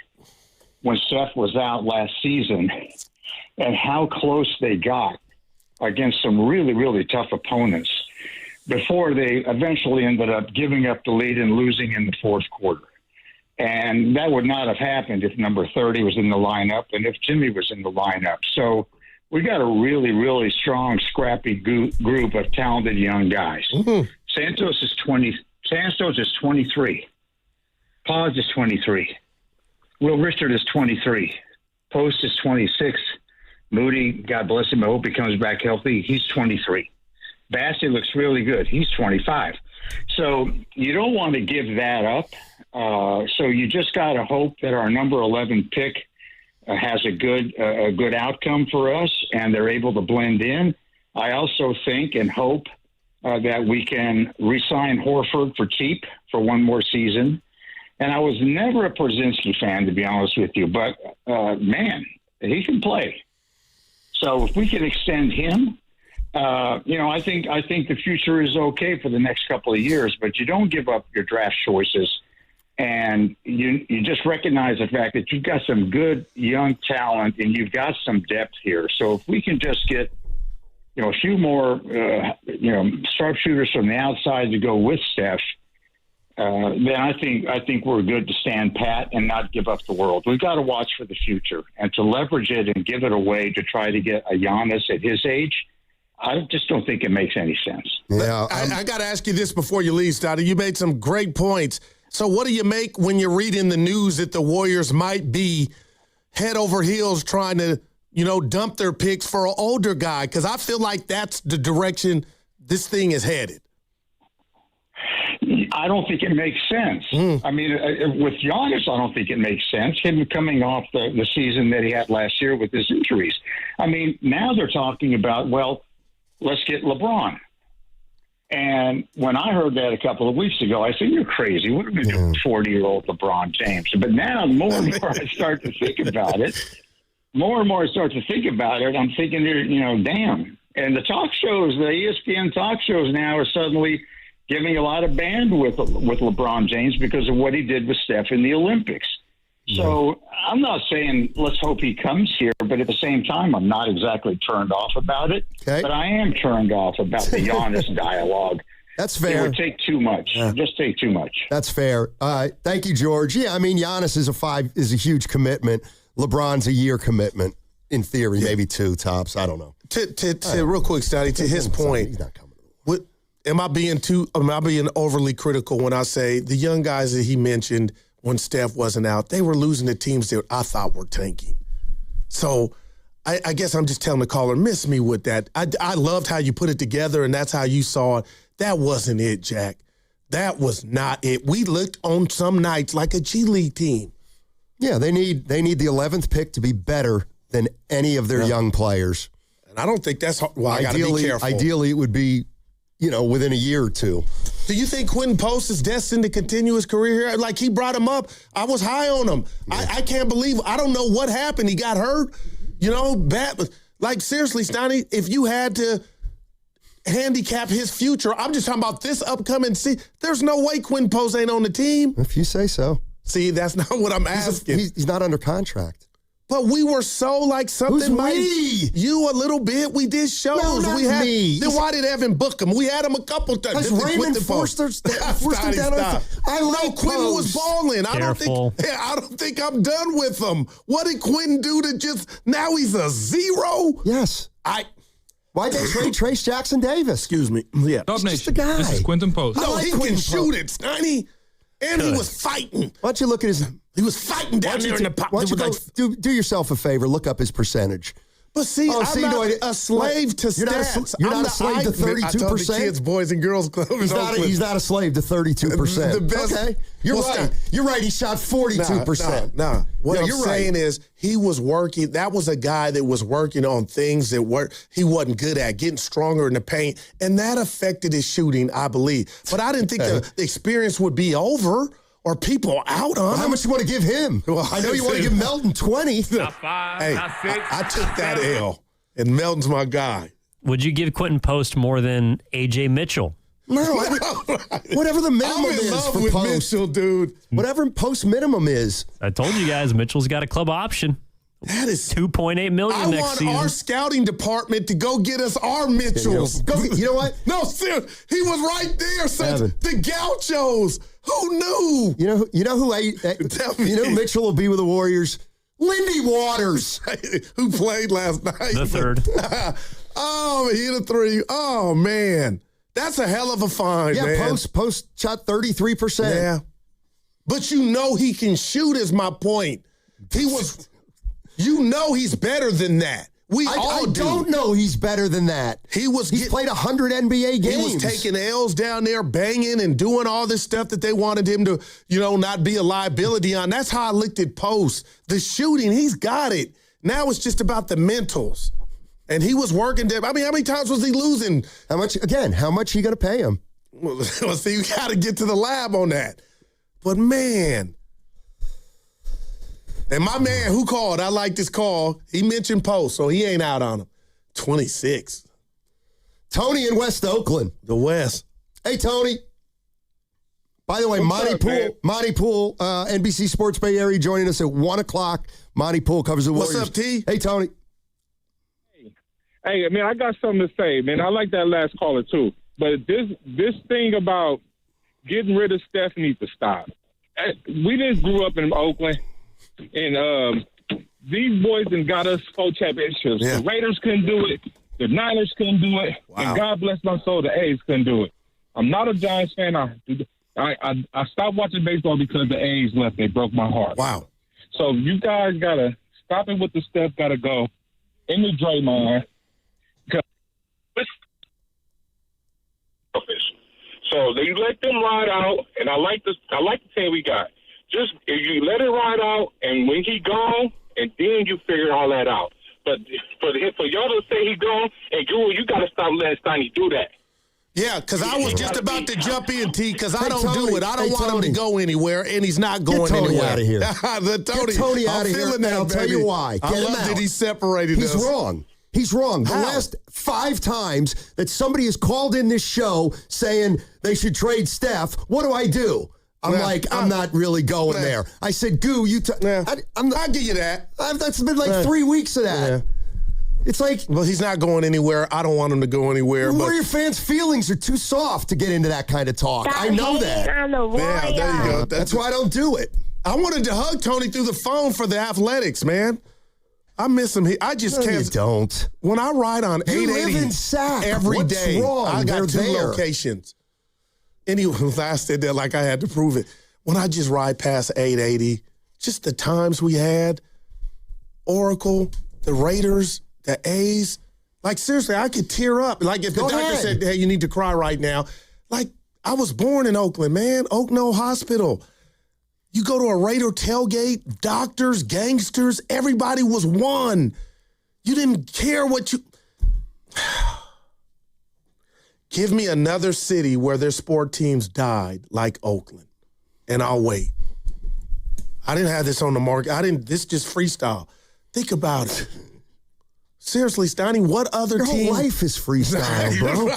when Steph was out last season and how close they got against some really, really tough opponents before they eventually ended up giving up the lead and losing in the fourth quarter. And that would not have happened if number 30 was in the lineup and if Jimmy was in the lineup. So we got a really, really strong, scrappy group of talented young guys. Santos is 23. Paz is 23. Will Richard is 23. Post is 26. Moody, God bless him, I hope he comes back healthy. He's 23. Bassey looks really good. He's 25. So you don't want to give that up. So you just got to hope that our number 11 pick has a good outcome for us and they're able to blend in. I also think and hope that we can re-sign Horford for cheap for one more season. And I was never a Porzingis fan, to be honest with you, but man, he can play. So if we can extend him, I think the future is okay for the next couple of years, but you don't give up your draft choices, and you just recognize the fact that you've got some good young talent and you've got some depth here. So if we can just get a few more sharpshooters from the outside to go with Steph, then I think we're good to stand pat and not give up the world. We've got to watch for the future, and to leverage it and give it away to try to get a Giannis at his age, I just don't think it makes any sense. Yeah, I got to ask you this before you leave, Stotty. You made some great points. So what do you make when you're reading the news that the Warriors might be head over heels trying to, dump their picks for an older guy? Because I feel like that's the direction this thing is headed. I don't think it makes sense. I mean, with Giannis, I don't think it makes sense. Him coming off the season that he had last year with his injuries. I mean, now they're talking about, well, let's get LeBron. And when I heard that a couple of weeks ago, I said, you're crazy. What are we doing with 40-year-old LeBron James? But now more and more I start to think about it. I'm thinking, damn. And the talk shows, the ESPN talk shows now are suddenly giving a lot of bandwidth with LeBron James because of what he did with Steph in the Olympics. So I'm not saying let's hope he comes here, but at the same time, I'm not exactly turned off about it. Okay. But I am turned off about the Giannis dialogue. That's fair. It would take too much. Yeah. Just take too much. That's fair. Thank you, George. Yeah, I mean, Giannis is a huge commitment. LeBron's a year commitment, in theory, maybe two tops. I don't know. To real quick, Stotty, to his point, he's not coming. Am I being overly critical when I say the young guys that he mentioned when Steph wasn't out, they were losing to teams that I thought were tanking? So I guess I'm just telling the caller, miss me with that. I loved how you put it together, and that's how you saw it. That wasn't it, Jack. That was not it. We looked on some nights like a G League team. Yeah, they need the 11th pick to be better than any of their young players. And I don't think that's – well, I got to be careful. Ideally, it would be – within a year or two. Do you think Quentin Post is destined to continue his career here? Like, he brought him up. I was high on him. Yeah. I can't believe – I don't know what happened. He got hurt. Like, seriously, Stoney, if you had to handicap his future, I'm just talking about this upcoming season, there's no way Quentin Post ain't on the team. If you say so. See, that's not what I'm asking. He's not under contract. But we were so like something. Who's we? You a little bit. We did shows. No, not me. Then why did Evan book him? We had him a couple times. Because Raymond forced him down. Quentin was balling. I don't think I'm done with him. What did Quentin do to just now he's a zero? Yes. Why'd they trade Trace Jackson Davis? Excuse me. Yeah. He's just a guy. This is Quentin Post. No, he can shoot it, Stoney. And he was fighting. Why don't you look at his... He was fighting down there in the pop. Why don't you do yourself a favor, look up his percentage. But see, I'm not a slave to stats. You're not a slave to 32%? I told the kids, Boys and Girls Club. He's not a slave to 32%. The best, okay, you're right. You're right. He shot 42%. Nah. What I'm saying is he was working. That was a guy that was working on things that he wasn't good at, getting stronger in the paint, and that affected his shooting, I believe. But I didn't think the experience would be over. Or people out on him. How much do you want to give him? Well, I know you want to give Melton 20. Not 5, hey, not 6. I took that L, and Melton's my guy. Would you give Quentin Post more than A.J. Mitchell? No, whatever the minimum is for Post. Mitchell, dude. Whatever Post minimum is. I told you guys, Mitchell's got a club option. That is $2.8 million next season. I want our scouting department to go get us our Mitchells. You know what? No, seriously, he was right there. The Gauchos. Who knew? You know who Mitchell will be with the Warriors? Lindy Waters, who played last night. The third. Oh, he hit a three. Oh man, that's a hell of a find. Yeah, man. Post shot 33%. Yeah, but he can shoot. Is my point. He was. He's better than that. I don't know he's better than that. He's played 100 NBA games. He was taking L's down there, banging and doing all this stuff that they wanted him to, not be a liability on. That's how I looked at Post. The shooting, he's got it. Now it's just about the mentals. And he was working there. I mean, how many times was he losing? How much are you going to pay him? Well, see, you got to get to the lab on that. But, man... And my man who called, I like this call, he mentioned Post, so he ain't out on him. 26. Tony in West Oakland. The West. Hey, Tony. By the way, Monty Poole, NBC Sports Bay Area, joining us at 1 o'clock. Monty Poole covers the Warriors. What's up, T? Hey, Tony. Hey, man, I got something to say, man. I like that last caller, too. But this thing about getting rid of Steph needs to stop. We just grew up in Oakland, and these boys done got us 4 championships. Yeah. The Raiders couldn't do it. The Niners couldn't do it. Wow. And God bless my soul, the A's couldn't do it. I'm not a Giants fan. I stopped watching baseball because the A's left. They broke my heart. Wow. So you guys got to stop it with the Steph. Got to go in the Draymond. So they let them ride out, and I like the team we got. Just if you let it ride out, and when he gone, and then you figure all that out. But for y'all to say he gone, and you got to stop letting Steiny do that. Yeah, because I was just about to jump in, T, because I don't Tony, do it. I don't want him to go anywhere, and he's not going Tony anywhere. out of here. Get Tony out of here, and I'll tell you why. I love that he separated us. He's wrong. He's wrong. The last 5 times that somebody has called in this show saying they should trade Steph, what do? I'm not really going there. I said, Goo, I'll give you that. That's been like 3 weeks of that. Yeah. It's like... Well, he's not going anywhere. I don't want him to go anywhere. Warrior fans' feelings are too soft to get into that kind of talk. I know that. Yeah, there you go. That's why I don't do it. I wanted to hug Tony through the phone for the Athletics, man. I miss him. I just can't. You don't. When I ride on 880 live in Sac. every day, What's wrong? I got They're 2 there. locations. Anyway, I said that like I had to prove it. When I just ride past 880, just the times we had, Oracle, the Raiders, the A's, like seriously, I could tear up. Like if the doctor said, hey, you need to cry right now. Like I was born in Oakland, man, Oak Knoll Hospital. You go to a Raider tailgate, doctors, gangsters, everybody was one. You didn't care what you... Give me another city where their sport teams died like Oakland, and I'll wait. I didn't have this on the market. This just freestyle. Think about it. Seriously, Steiny, what other Your team... whole life is freestyle, bro.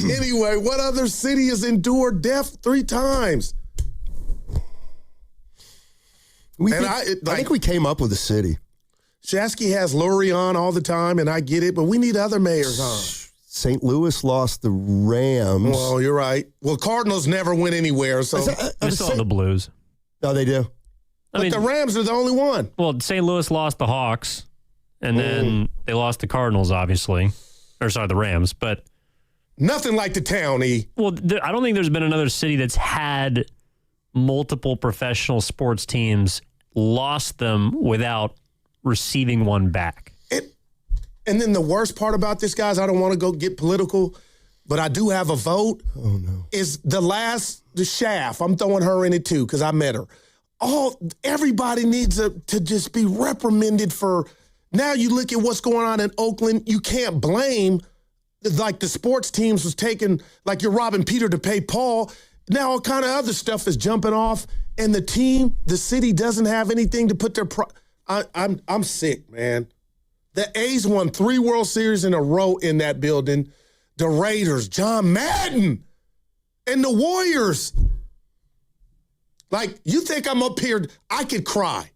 Anyway, what other city has endured death 3 times? I think we came up with a city. Shasky has Lurie on all the time, and I get it, but we need other mayors on. St. Louis lost the Rams. Well, you're right. Well, Cardinals never went anywhere, so... They still have the Blues. No, they do. But the Rams are the only one. Well, St. Louis lost the Hawks, and then they lost the Cardinals, obviously. Or, sorry, the Rams, but... Nothing like the town, E. Well, I don't think there's been another city that's had multiple professional sports teams, lost them without receiving one back. And then the worst part about this, guys, I don't want to go get political, but I do have a vote. Oh, no. Is the Shaft. I'm throwing her in it, too, because I met her. Everybody needs to just be reprimanded for... Now you look at what's going on in Oakland, you can't blame... Like the sports teams was taking, like you're robbing Peter to pay Paul. Now all kind of other stuff is jumping off, and the city doesn't have anything to put their. I'm sick, man. The A's won 3 World Series in a row in that building. The Raiders, John Madden, and the Warriors. Like you think I'm up here? I could cry.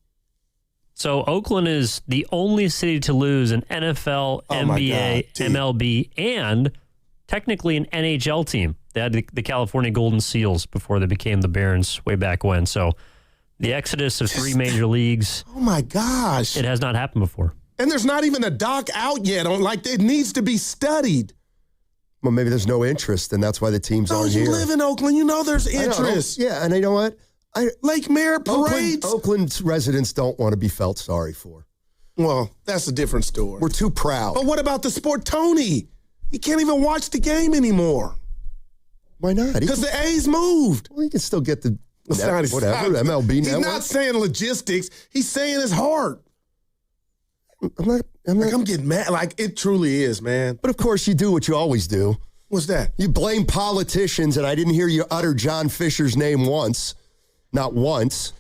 So Oakland is the only city to lose an NFL, NBA, MLB, and technically an NHL team. They had the California Golden Seals before they became the Barons way back when. So the exodus of 3 major leagues. Oh, my gosh. It has not happened before. And there's not even a doc out yet. It needs to be studied. Well, maybe there's no interest, and that's why the teams aren't here. You live in Oakland. You know there's interest. Yeah, and you know what? Lake Merritt parades. Oakland's residents don't want to be felt sorry for. Well, that's a different story. We're too proud. But what about the sport Tony? He can't even watch the game anymore. Why not? Because the A's moved. Well, he can still get the MLB network. He's not saying logistics. He's saying his heart. I'm getting mad. Like, it truly is, man. But, of course, you do what you always do. What's that? You blame politicians, and I didn't hear you utter John Fisher's name once. Not once.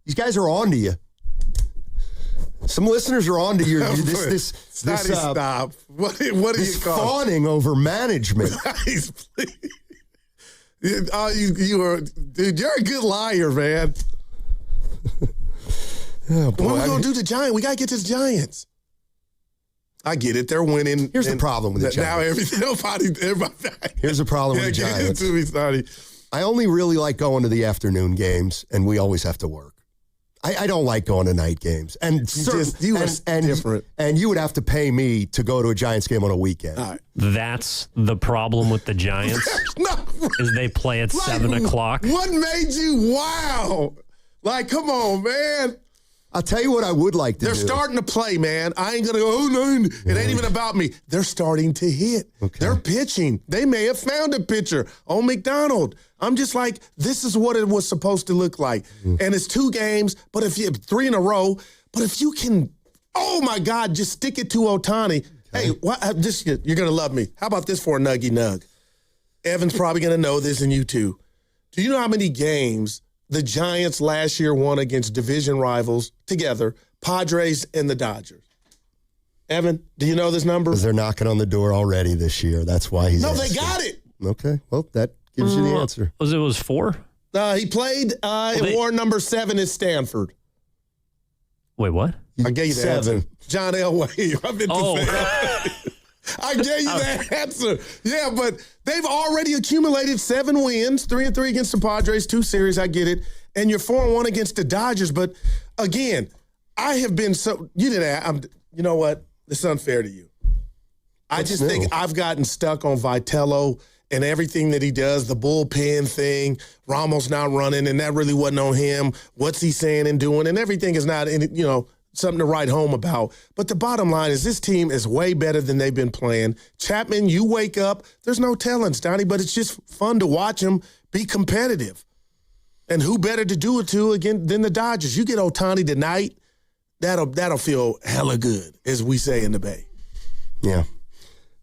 These guys are on to you. Some listeners are on to your stop. What do you call fawning over management? Guys, please. Dude, you're a good liar, man. Oh, boy, when are we going to do the Giants? We got to get to the Giants. I get it. They're winning. Here's the problem with the Giants. Now everybody. Here's the problem with the Giants. Get it to me, Sonny. I only really like going to the afternoon games, and we always have to work. I don't like going to night games. And you are different. And you would have to pay me to go to a Giants game on a weekend. All right. That's the problem with the Giants. Is they play at 7 o'clock. What made you wow? Like, come on, man. I'll tell you what I would like to do. They're starting to play, man. I ain't going to go, no, it ain't even about me. They're starting to hit. Okay. They're pitching. They may have found a pitcher on McDonald. I'm just like, this is what it was supposed to look like. And it's 2 games, but if you 3 in a row, but if you can, oh my God, just stick it to Otani. Okay. Hey, you're going to love me. How about this for a nuggy nug? Evan's probably going to know this, and you too. Do you know how many games the Giants last year won against division rivals together, Padres and the Dodgers? Evan, do you know this number? Because they're knocking on the door already this year. That's why he's asking. They got it. Okay, well, that gives you the answer. It was 4? He played war number 7 at Stanford. Wait, what? I gave you the 7. answer. John Elway. I gave you that answer. Yeah, but they've already accumulated 7 wins, 3-3 against the Padres, 2 series, I get it. And you're 4-1 against the Dodgers. But again, I have been you know what? It's unfair to you. I just think I've gotten stuck on Vitello and everything that he does, the bullpen thing, Ramos not running, and that really wasn't on him. What's he saying and doing? And everything is not, something to write home about. But the bottom line is this team is way better than they've been playing. Chapman, you wake up, there's no telling, Donnie, but it's just fun to watch him be competitive. And who better to do it to again than the Dodgers? You get Otani tonight, that'll feel hella good, as we say in the Bay. Yeah.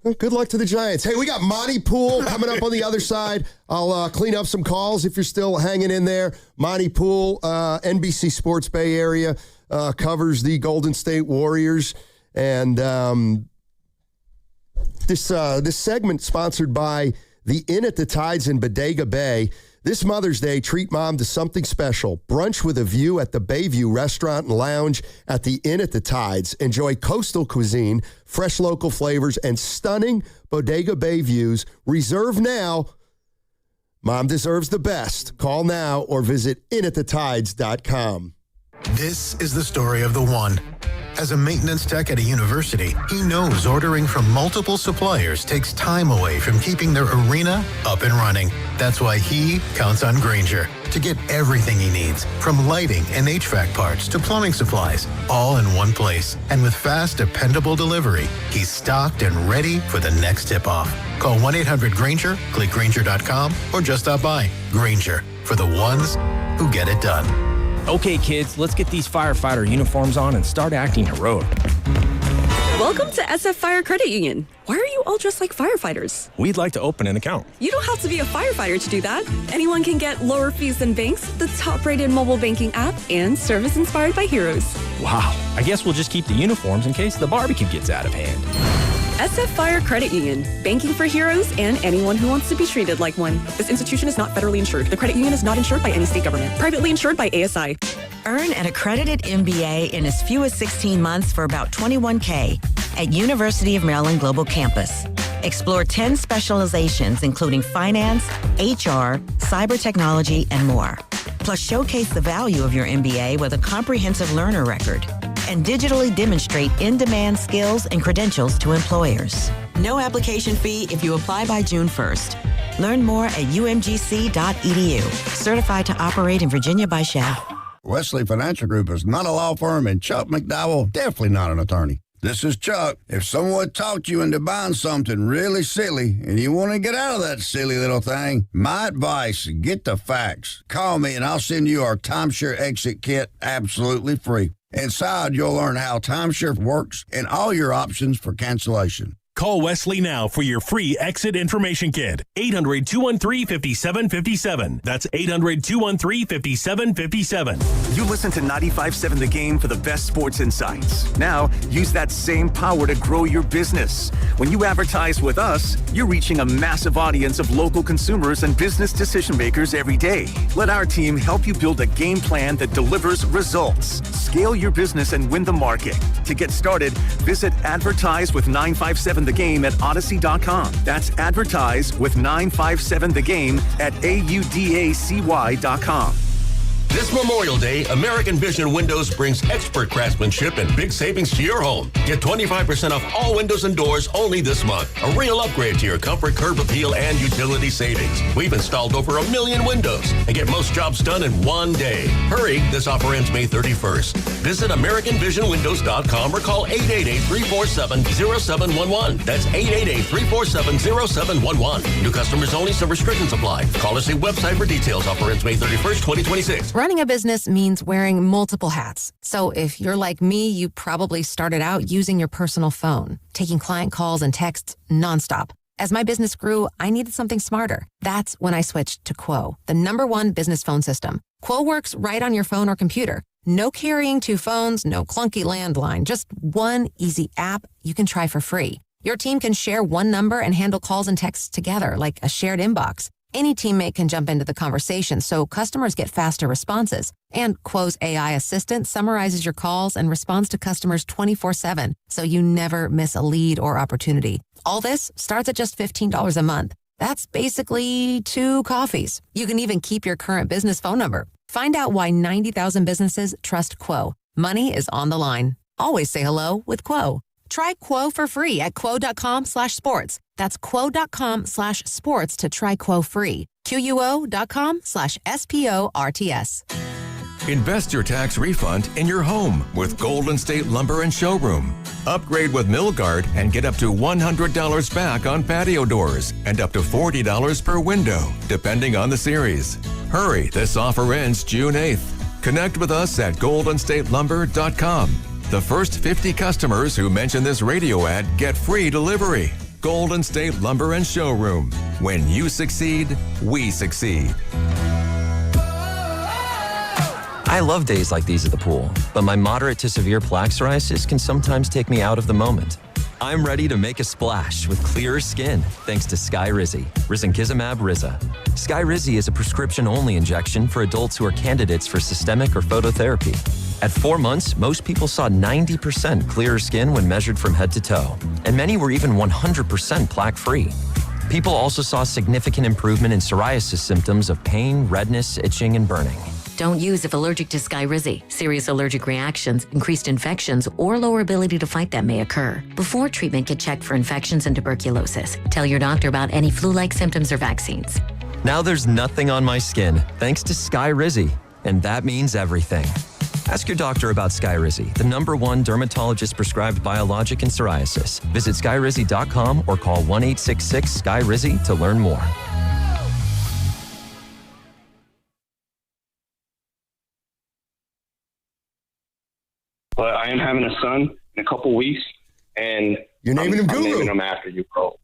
Well, good luck to the Giants. Hey, we got Monty Poole coming up on the other side. I'll clean up some calls if you're still hanging in there. Monty Poole, NBC Sports Bay Area, covers the Golden State Warriors. And this segment sponsored by the Inn at the Tides in Bodega Bay. This Mother's Day, treat mom to something special. Brunch with a view at the Bayview Restaurant and Lounge at the Inn at the Tides. Enjoy coastal cuisine, fresh local flavors, and stunning Bodega Bay views. Reserve now. Mom deserves the best. Call now or visit inatthethides.com. This is the story of the one. As a maintenance tech at a university, he knows ordering from multiple suppliers takes time away from keeping their arena up and running. That's why he counts on Grainger to get everything he needs, from lighting and HVAC parts to plumbing supplies, all in one place. And with fast, dependable delivery, he's stocked and ready for the next tip-off. Call 1-800-GRAINGER, click Grainger.com, or just stop by. Grainger, for the ones who get it done. Okay, kids, let's get these firefighter uniforms on and start acting heroic. Welcome to SF Fire Credit Union. Why are you all dressed like firefighters? We'd like to open an account. You don't have to be a firefighter to do that. Anyone can get lower fees than banks, the top-rated mobile banking app, and service inspired by heroes. Wow. I guess we'll just keep the uniforms in case the barbecue gets out of hand. SF Fire Credit Union. Banking for heroes and anyone who wants to be treated like one. This institution is not federally insured. The credit union is not insured by any state government. Privately insured by ASI. Earn an accredited MBA in as few as 16 months for about $21K at University of Maryland Global Campus. Explore 10 specializations, including finance, HR, cyber technology, and more. Plus, showcase the value of your MBA with a comprehensive learner record and digitally demonstrate in-demand skills and credentials to employers. No application fee if you apply by June 1st. Learn more at umgc.edu. Certified to operate in Virginia by Shell. Wesley Financial Group is not a law firm, and Chuck McDowell definitely not an attorney. This is Chuck. If someone talked you into buying something really silly and you want to get out of that silly little thing, my advice, get the facts. Call me and I'll send you our timeshare exit kit absolutely free. Inside, you'll learn how timeshare works and all your options for cancellation. Call Wesley now for your free exit information kit. 800-213-5757. That's 800-213-5757. You listen to 95.7 The Game for the best sports insights. Now, use that same power to grow your business. When you advertise with us, you're reaching a massive audience of local consumers and business decision makers every day. Let our team help you build a game plan that delivers results. Scale your business and win the market. To get started, visit Advertise with 957 The Game at Odyssey.com. That's Advertise with 957 The Game at AUDACY.com. This Memorial Day, American Vision Windows brings expert craftsmanship and big savings to your home. Get 25% off all windows and doors only this month. A real upgrade to your comfort, curb appeal, and utility savings. We've installed over 1 million windows and get most jobs done in one day. Hurry, this offer ends May 31st. Visit AmericanVisionWindows.com or call 888-347-0711. That's 888-347-0711. New customers only, some restrictions apply. Call us at website for details. Offer ends May 31st, 2026. Running a business means wearing multiple hats. So if you're like me, you probably started out using your personal phone, taking client calls and texts nonstop. As my business grew, I needed something smarter. That's when I switched to Quo, the #1 business phone system. Quo works right on your phone or computer. No carrying 2 phones, no clunky landline, just one easy app you can try for free. Your team can share one number and handle calls and texts together like a shared inbox. Any teammate can jump into the conversation, so customers get faster responses. And Quo's AI assistant summarizes your calls and responds to customers 24/7, so you never miss a lead or opportunity. All this starts at just $15 a month. That's basically 2 coffees. You can even keep your current business phone number. Find out why 90,000 businesses trust Quo. Money is on the line. Always say hello with Quo. Try Quo for free at quo.com/sports. That's quo.com/sports to try Quo free. QUO.com/SPORTS. Invest your tax refund in your home with Golden State Lumber and Showroom. Upgrade with Milgard and get up to $100 back on patio doors and up to $40 per window, depending on the series. Hurry, this offer ends June 8th. Connect with us at goldenstatelumber.com. The first 50 customers who mention this radio ad get free delivery. Golden State Lumber and Showroom. When you succeed, we succeed. I love days like these at the pool, but my moderate to severe plaque psoriasis can sometimes take me out of the moment. I'm ready to make a splash with clearer skin thanks to Skyrizi, risankizumab Riza. Skyrizi is a prescription-only injection for adults who are candidates for systemic or phototherapy. At 4 months, most people saw 90% clearer skin when measured from head to toe, and many were even 100% plaque-free. People also saw significant improvement in psoriasis symptoms of pain, redness, itching, and burning. Don't use if allergic to Skyrizi. Serious allergic reactions, increased infections, or lower ability to fight them may occur. Before treatment, get checked for infections and tuberculosis. Tell your doctor about any flu-like symptoms or vaccines. Now there's nothing on my skin thanks to Skyrizi, and that means everything. Ask your doctor about Skyrizi, the #1 dermatologist-prescribed biologic in psoriasis. Visit Skyrizi.com or call 1-866-SKYRIZI to learn more. But I am having a son in a couple weeks, and you're naming him Guru. I'm naming him after you, bro.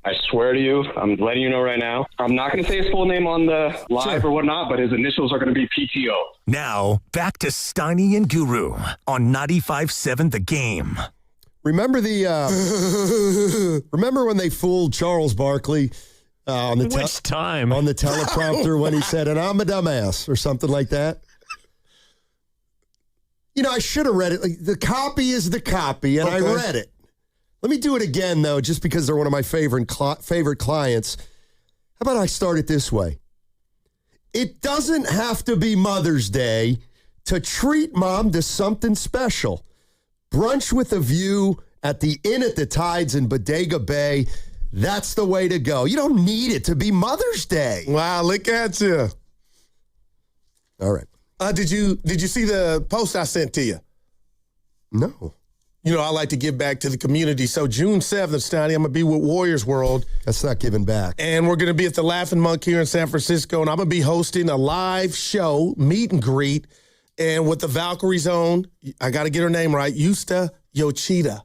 I swear to you, I'm letting you know right now. I'm not going to say his full name on the live or whatnot, but his initials are going to be PTO. Now, back to Steiny and Guru on 95.7 The Game. Remember remember when they fooled Charles Barkley on the on the teleprompter when he said, "And I'm a dumbass" or something like that? You know, I should have read it. Like, the copy is the copy, and I read it. Let me do it again, though, just because they're one of my favorite clients. How about I start it this way? It doesn't have to be Mother's Day to treat mom to something special. Brunch with a view at the Inn at the Tides in Bodega Bay. That's the way to go. You don't need it to be Mother's Day. Wow, look at you. All right. Did you see the post I sent to you? No. You know, I like to give back to the community. So June 7th, Stoney, I'm going to be with Warriors World. That's not giving back. And we're going to be at the Laughing Monk here in San Francisco. And I'm going to be hosting a live show, meet and greet. And with the Valkyrie Zone, I got to get her name right, Yusta Yoshida.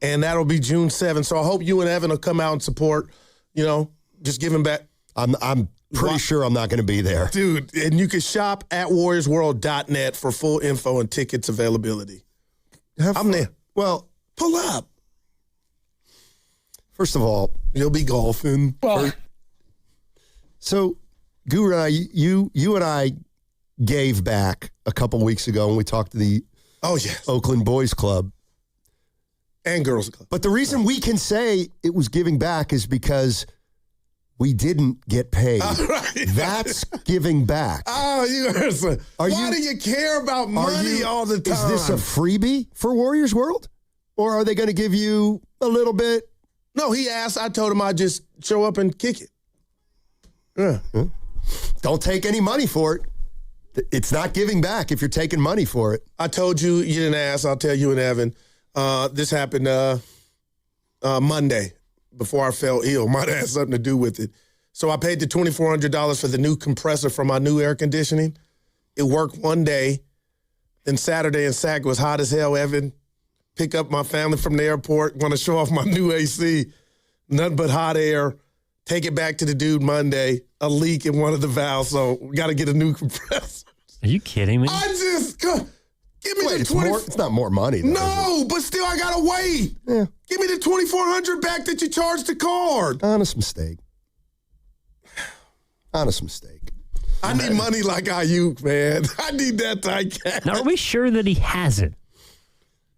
and that'll be June 7th. So I hope you and Evan will come out and support, just giving back. I'm pretty sure I'm not going to be there. Dude, and you can shop at warriorsworld.net for full info and tickets availability. I'm there. Well, pull up. First of all, you'll be golfing. Well, so, Guru and I, you and I gave back a couple weeks ago when we talked to the Oakland Boys Club. And Girls Club. But the reason we can say it was giving back is because we didn't get paid. Right. That's giving back. Oh, why do you care about money all the time? Is this a freebie for Warriors World? Or are they going to give you a little bit? No, he asked. I told him I'd just show up and kick it. Yeah. Don't take any money for it. It's not giving back if you're taking money for it. I told you, you didn't ask. I'll tell you and Evan. This happened Monday before I fell ill. Might have had something to do with it. So I paid the $2,400 for the new compressor for my new air conditioning. It worked one day. Then Saturday in Sac was hot as hell, Evan. Pick up my family from the airport, want to show off my new AC. Nothing but hot air. Take it back to the dude Monday. A leak in one of the valves, so we got to get a new compressor. Are you kidding me? I just... Give me the 20. It's not more money, though. No, but still, I gotta wait. Yeah. Give me the $2,400 back that you charged the card. Honest mistake. Honest mistake. I need money like Ayuk, man. I need that type cash. Now, are we sure that he has it?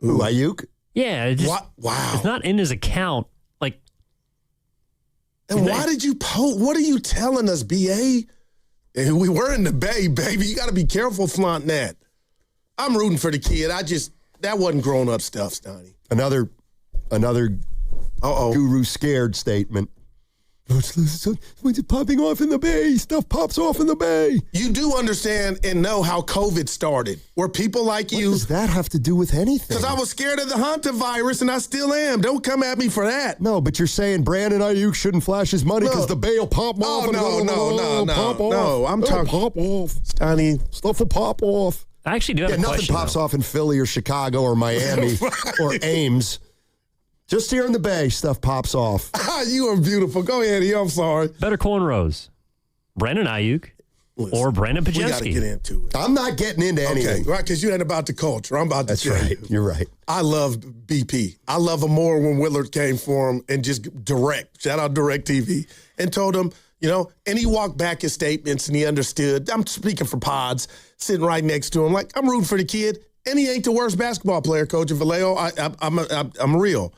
Who, Ayuk? Yeah. It just, wow. It's not in his account. Like. And why did you post? What are you telling us, BA? And we were in the Bay, baby. You got to be careful flaunting that. I'm rooting for the kid. That wasn't grown-up stuff, Stoney. Another Guru scared statement. When's it popping off in the Bay? Stuff pops off in the Bay. You do understand and know how COVID started, where people like you... What does that have to do with anything? Because I was scared of the hantavirus, and I still am. Don't come at me for that. No, but you're saying Brandon Ayuk shouldn't flash his money because the Bay will pop off. No. I'm talking... Pop off. Stoney. Stuff will pop off. I actually do have a question. Nothing pops off in Philly or Chicago or Miami or Ames. Just here in the Bay, stuff pops off. You are beautiful. Go ahead, I'm sorry. Better cornrows. Brandon Ayuk or Brandon Pajewski. We got to get into it. I'm not getting into anything. Okay, right, because you ain't about the culture. I'm about to tell you. You're right. I love BP. I love him more when Willard came for him and just direct. Shout out Direct TV. And told him, and he walked back his statements and he understood. I'm speaking for Pods, sitting right next to him. Like, I'm rooting for the kid. And he ain't the worst basketball player, Coach Vallejo. I'm real.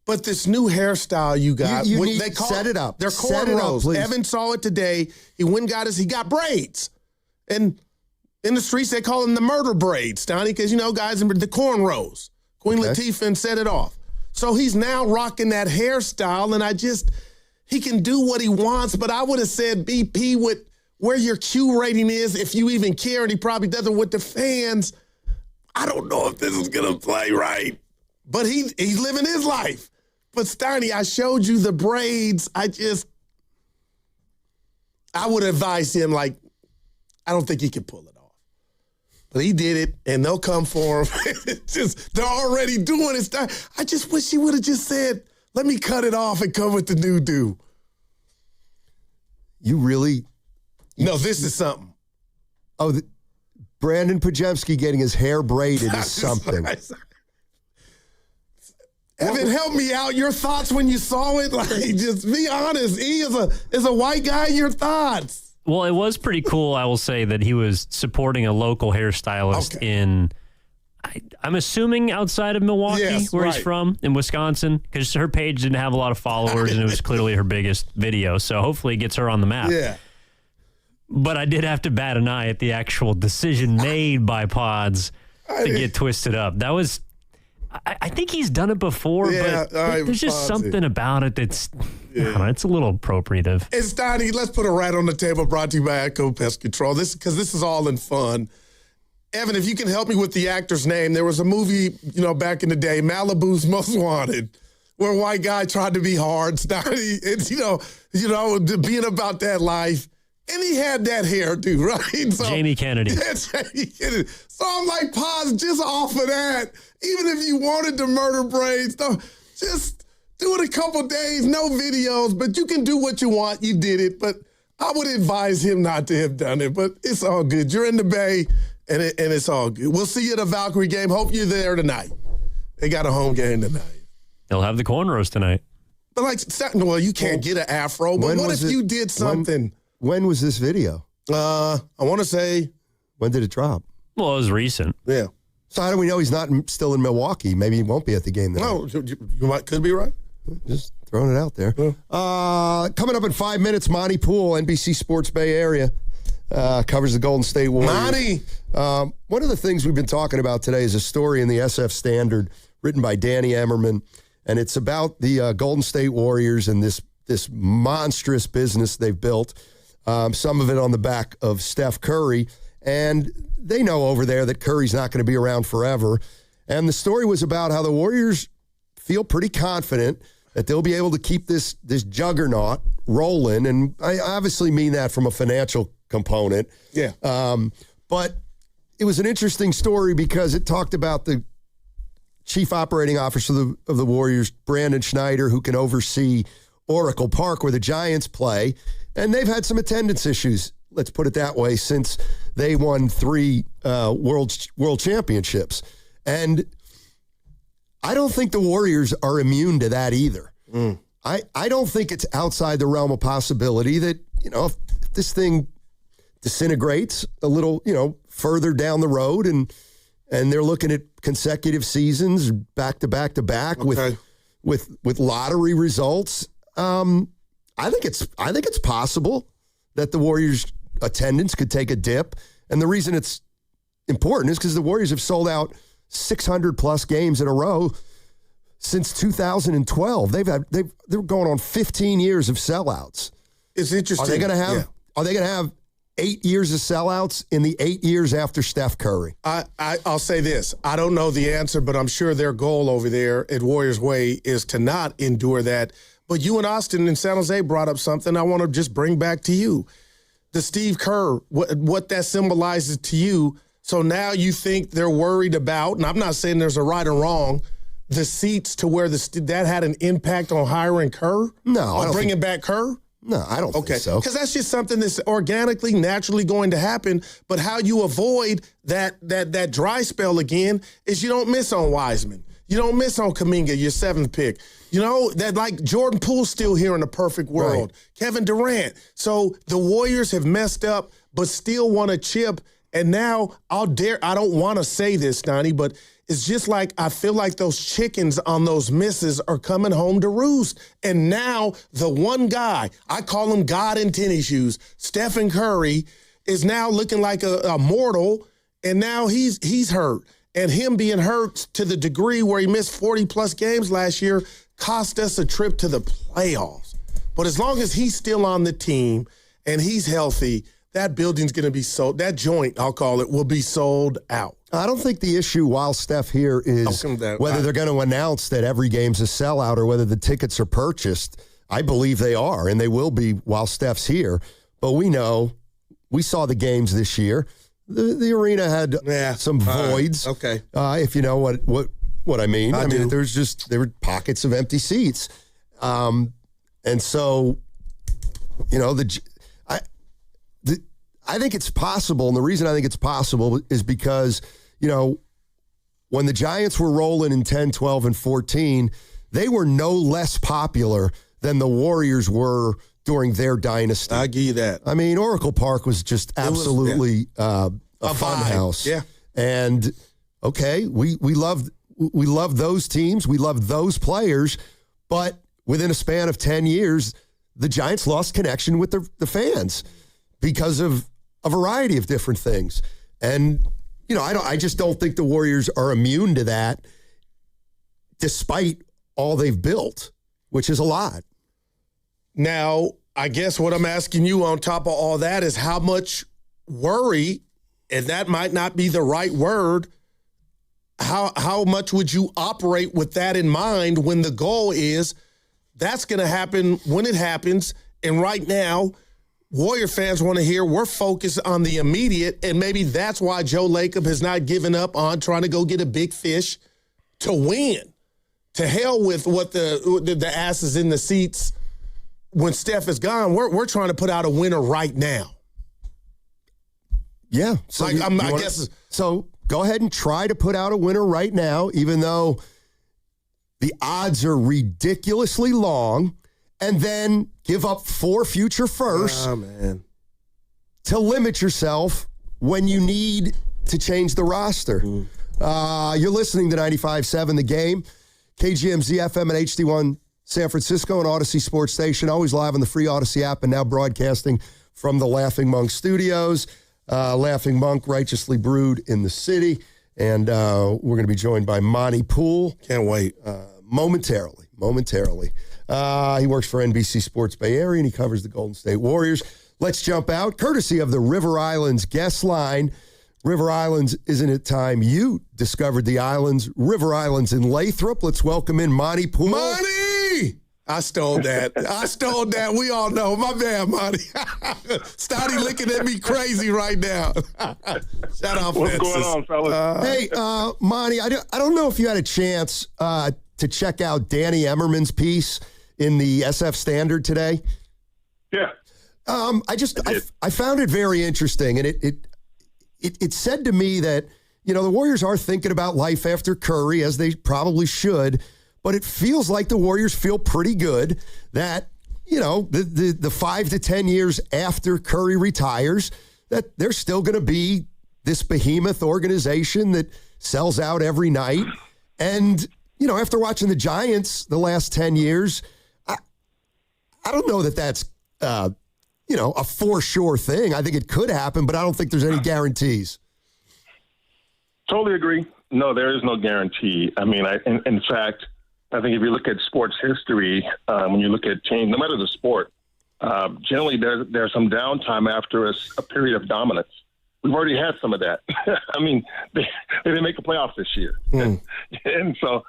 But this new hairstyle you got, they set it up. They're cornrows. Evan saw it today. He went and he got braids. And in the streets, they call them the murder braids, Donnie, because, guys, the cornrows. Queen Latifah set it off. So he's now rocking that hairstyle, and he can do what he wants, but I would have said BP with where your Q rating is, if you even care, and he probably doesn't with the fans. I don't know if this is going to play right. But he's living his life. But, Steiny, I showed you the braids. I would advise him, I don't think he can pull it off. But he did it, and they'll come for him. They're already doing it. I just wish he would have just said, let me cut it off and come with the new do. You really? No, this is something. Oh, Brandon Pajewski getting his hair braided is something. Evan, help me out. Your thoughts when you saw it? Just be honest. E is a white guy. Your thoughts? Well, it was pretty cool, I will say, that he was supporting a local hairstylist in... I'm assuming outside of Milwaukee, where he's from, in Wisconsin, because her page didn't have a lot of followers, and it was clearly her biggest video. So hopefully it gets her on the map. Yeah. But I did have to bat an eye at the actual decision made by Pods to get twisted up. That was... I think he's done it before, but there's just something about it that's... I don't know, it's a little appropriative. It's Donnie. Let's put a rat on the table brought to you by Echo Pest Control. Because this is all in fun. Evan, if you can help me with the actor's name, there was a movie, back in the day, Malibu's Most Wanted, where a white guy tried to be hard, it's, being about that life. And he had that hairdo, right? So, Jamie Kennedy. Jamie Kennedy. So I'm like, pause just off of that. Even if you wanted to murder braids, Just do it a couple days, no videos, but you can do what you want. You did it, but I would advise him not to have done it, but it's all good. You're in the Bay, and it's all good. We'll see you at a Valkyrie game. Hope you're there tonight. They got a home game tonight. They'll have the cornrows tonight. But well, you can't get an afro, but what if you did something? When was this video? I want to say. When did it drop? Well, it was recent. Yeah. So how do we know he's not still in Milwaukee? Maybe he won't be at the game then. No, you could be right. Just throwing it out there. Yeah. Coming up in 5 minutes, Monty Poole, NBC Sports Bay Area, covers the Golden State Warriors. Monty! One of the things we've been talking about today is a story in the SF Standard written by Danny Emmerman, and it's about the Golden State Warriors and this monstrous business they've built, some of it on the back of Steph Curry, and they know over there that Curry's not going to be around forever. And the story was about how the Warriors feel pretty confident that they'll be able to keep this juggernaut rolling. And I obviously mean that from a financial component. Yeah. But it was an interesting story because it talked about the chief operating officer of the Warriors, Brandon Schneider, who can oversee Oracle Park where the Giants play. And they've had some attendance issues, let's put it that way, since they won 3 world championships. And I don't think the Warriors are immune to that either. I don't think it's outside the realm of possibility that, if this thing disintegrates a little, further down the road and they're looking at consecutive seasons back to back to back with lottery results. I think it's possible that the Warriors' attendance could take a dip. And the reason it's important is because the Warriors have sold out 600 plus games in a row since 2012. They're going on 15 years of sellouts. It's interesting. Are they going to have 8 years of sellouts in the 8 years after Steph Curry? I'll say this. I don't know the answer, but I'm sure their goal over there at Warriors Way is to not endure that. But you and Austin in San Jose brought up something I want to just bring back to you. The Steve Kerr, what that symbolizes to you. So now you think they're worried about, and I'm not saying there's a right or wrong, the seats to where that had an impact on hiring Kerr? No. Or bringing back Kerr? No, I don't think so. Because that's just something that's organically, naturally going to happen. But how you avoid that dry spell again is you don't miss on Wiseman. You don't miss on Kuminga, your 7th pick. That like Jordan Poole's still here in the perfect world. Right. Kevin Durant. So the Warriors have messed up, but still want a chip. And now I don't want to say this, Donnie, but it's just like I feel like those chickens on those misses are coming home to roost. And now the one guy, I call him God in tennis shoes, Stephen Curry, is now looking like a mortal, and now he's hurt. And him being hurt to the degree where he missed 40-plus games last year cost us a trip to the playoffs. But as long as he's still on the team and he's healthy, that building's going to be sold. That joint, I'll call it, will be sold out. I don't think the issue while Steph here is whether they're going to announce that every game's a sellout or whether the tickets are purchased. I believe they are, and they will be while Steph's here. But we saw the games this year. The arena had some voids. Okay. If you know what I mean. I mean, there were pockets of empty seats. And so, I think it's possible, and the reason I think it's possible is because, when the Giants were rolling in 10, 12, and 14, they were no less popular than the Warriors were during their dynasty. I give you that. I mean, Oracle Park was just absolutely a fun house. Yeah. And, okay, we love those teams. We love those players. But within a span of 10 years, the Giants lost connection with the fans because of a variety of different things. And, I just don't think the Warriors are immune to that despite all they've built, which is a lot. Now, I guess what I'm asking you on top of all that is how much worry, and that might not be the right word, how much would you operate with that in mind when the goal is that's going to happen when it happens, and right now, Warrior fans want to hear we're focused on the immediate, and maybe that's why Joe Lacob has not given up on trying to go get a big fish to win. to hell with what the asses in the seats when Steph is gone. We're trying to put out a winner right now. Yeah. So so go ahead and try to put out a winner right now, even though the odds are ridiculously long, and then give up 4 future firsts to limit yourself when you need to change the roster. You're listening to 95.7 The Game, KGMZ FM and HD1 San Francisco and Odyssey Sports Station, always live on the free Odyssey app and now broadcasting from the Laughing Monk Studios. Laughing Monk, righteously brewed in the city. And we're going to be joined by Monty Poole. Can't wait. Momentarily. He works for NBC Sports Bay Area, and he covers the Golden State Warriors. Let's jump out, courtesy of the River Islands guest line. River Islands, isn't it time you discovered the islands? River Islands in Lathrop. Let's welcome in Monty Poole. Monty! I stole that. We all know. My bad, Monty. Steiny looking at me crazy right now. Shout out, what's going on, fellas? Hey, Monty, I don't know if you had a chance to check out Danny Emmerman's piece in the SF Standard today. Yeah. I found it very interesting, and it said to me that, the Warriors are thinking about life after Curry, as they probably should, but it feels like the Warriors feel pretty good that, the 5 to 10 years after Curry retires, that they're still going to be this behemoth organization that sells out every night. And, after watching the Giants the last 10 years, I don't know that that's, a for sure thing. I think it could happen, but I don't think there's any guarantees. Totally agree. No, there is no guarantee. I mean, in fact, I think if you look at sports history, when you look at teams, no matter the sport, generally there's some downtime after a period of dominance. We've already had some of that. I mean, they didn't make the playoffs this year. And so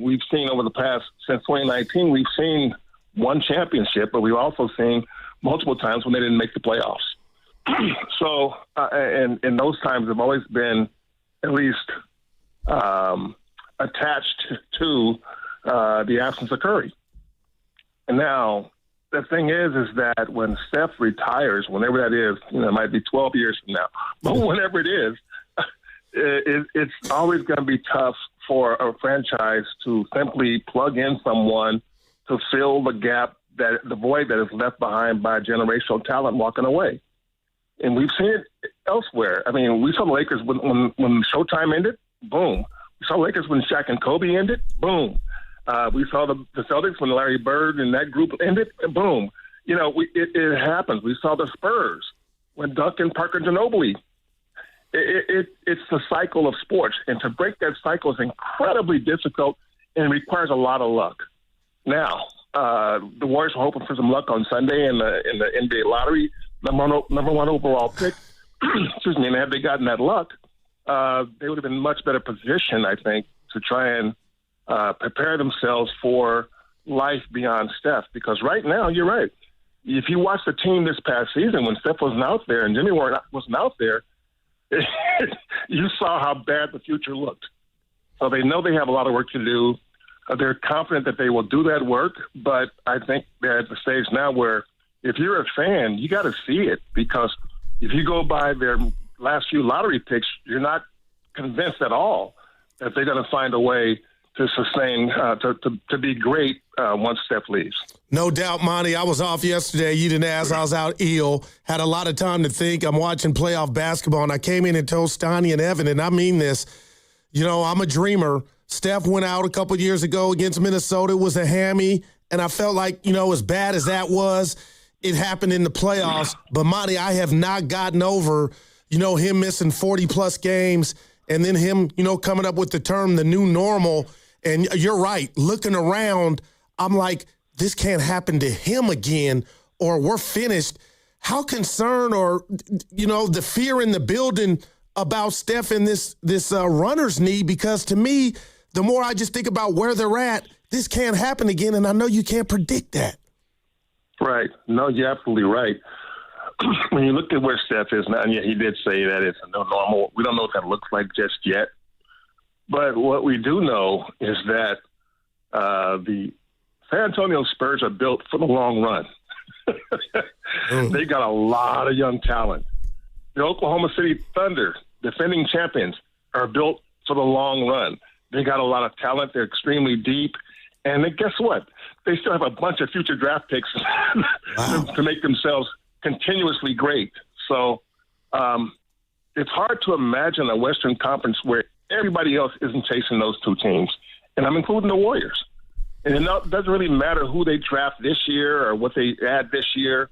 we've seen over the past, since 2019, we've seen one championship, but we've also seen multiple times when they didn't make the playoffs. So, and those times have always been at least attached to the absence of Curry. And now the thing is that when Steph retires, whenever that is, it might be 12 years from now, but whenever it is, it's always going to be tough for a franchise to simply plug in someone to fill the gap, that the void that is left behind by generational talent walking away. And we've seen it elsewhere. I mean, we saw the Lakers when Showtime ended, boom. We saw the Lakers when Shaq and Kobe ended, boom. We saw the Celtics when Larry Bird and that group ended, boom. It happens. We saw the Spurs when Duncan, Parker, Ginobili. It's the cycle of sports, and to break that cycle is incredibly difficult and requires a lot of luck. Now, the Warriors are hoping for some luck on Sunday in the NBA lottery, number one overall pick. Excuse me. And had they gotten that luck, they would have been in much better position, I think, to try and prepare themselves for life beyond Steph. Because right now, you're right. If you watch the team this past season, when Steph wasn't out there and Jimmy wasn't out there, you saw how bad the future looked. So they know they have a lot of work to do. They're confident that they will do that work, but I think they're at the stage now where if you're a fan, you got to see it, because if you go by their last few lottery picks, you're not convinced at all that they're going to find a way to sustain, to be great once Steph leaves. No doubt, Monty. I was off yesterday. You didn't ask. I was out ill. Had a lot of time to think. I'm watching playoff basketball, and I came in and told Steiny and Evan, and I mean this, I'm a dreamer. Steph went out a couple years ago against Minnesota. It was a hammy, and I felt like, as bad as that was, it happened in the playoffs. But, Monty, I have not gotten over, him missing 40-plus games and then him, coming up with the term the new normal. And you're right. Looking around, I'm like, this can't happen to him again, or we're finished. How concerned or, the fear in the building about Steph and this runner's knee? Because to me, the more I just think about where they're at, this can't happen again, and I know you can't predict that. Right. No, you're absolutely right. When you look at where Steph is now, and yeah, he did say that it's a new normal. We don't know what that looks like just yet. But what we do know is that the San Antonio Spurs are built for the long run. They got a lot of young talent. The Oklahoma City Thunder, defending champions, are built for the long run. They got a lot of talent. They're extremely deep. And then guess what? They still have a bunch of future draft picks to make themselves continuously great. So it's hard to imagine a Western Conference where everybody else isn't chasing those two teams. And I'm including the Warriors. And it doesn't really matter who they draft this year or what they add this year.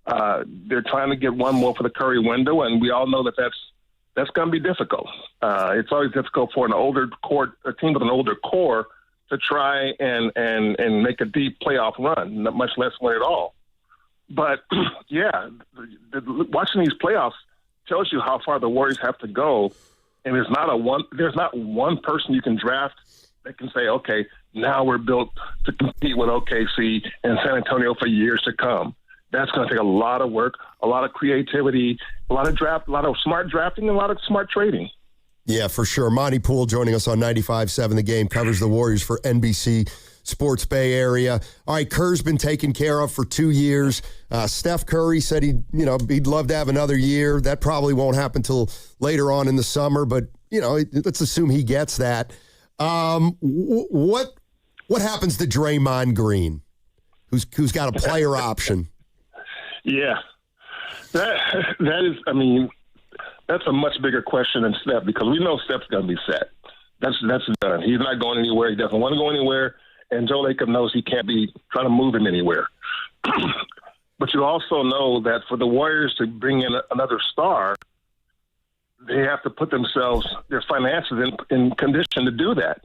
They're trying to get one more for the Curry window, and we all know that's going to be difficult. It's always difficult for a team with an older core to try and make a deep playoff run, not much less win it all. But yeah, watching these playoffs tells you how far the Warriors have to go, and there's not one person you can draft that can say, okay, now we're built to compete with OKC and San Antonio for years to come. That's going to take a lot of work, a lot of creativity, a lot of smart drafting, and a lot of smart trading. Yeah, for sure. Monty Poole joining us on 95.7 The Game, covers the Warriors for NBC Sports Bay Area. All right, Kerr's been taken care of for 2 years. Steph Curry said he'd love to have another year. That probably won't happen till later on in the summer, but let's assume he gets that. What happens to Draymond Green, who's got a player option? Yeah, that is. I mean, that's a much bigger question than Steph, because we know Steph's going to be set. That's done. He's not going anywhere. He doesn't want to go anywhere, and Joe Lacob knows he can't be trying to move him anywhere. But you also know that for the Warriors to bring in another star, they have to put their finances in condition to do that.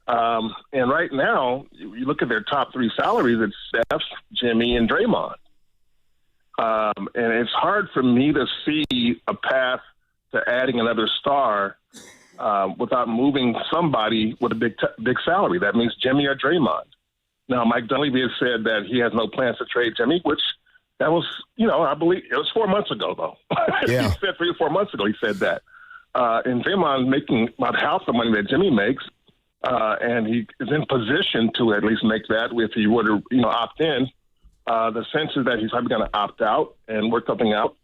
And right now, you look at their top three salaries, it's Steph, Jimmy, and Draymond. And it's hard for me to see a path to adding another star without moving somebody with a big salary. That means Jimmy or Draymond. Now, Mike Dunleavy has said that he has no plans to trade Jimmy, which that was, I believe it was 4 months ago, though. Yeah. He said 3 or 4 months ago he said that. And Draymond making about half the money that Jimmy makes, and he is in position to at least make that if he were to, opt in. The sense is that he's probably going to opt out and work something out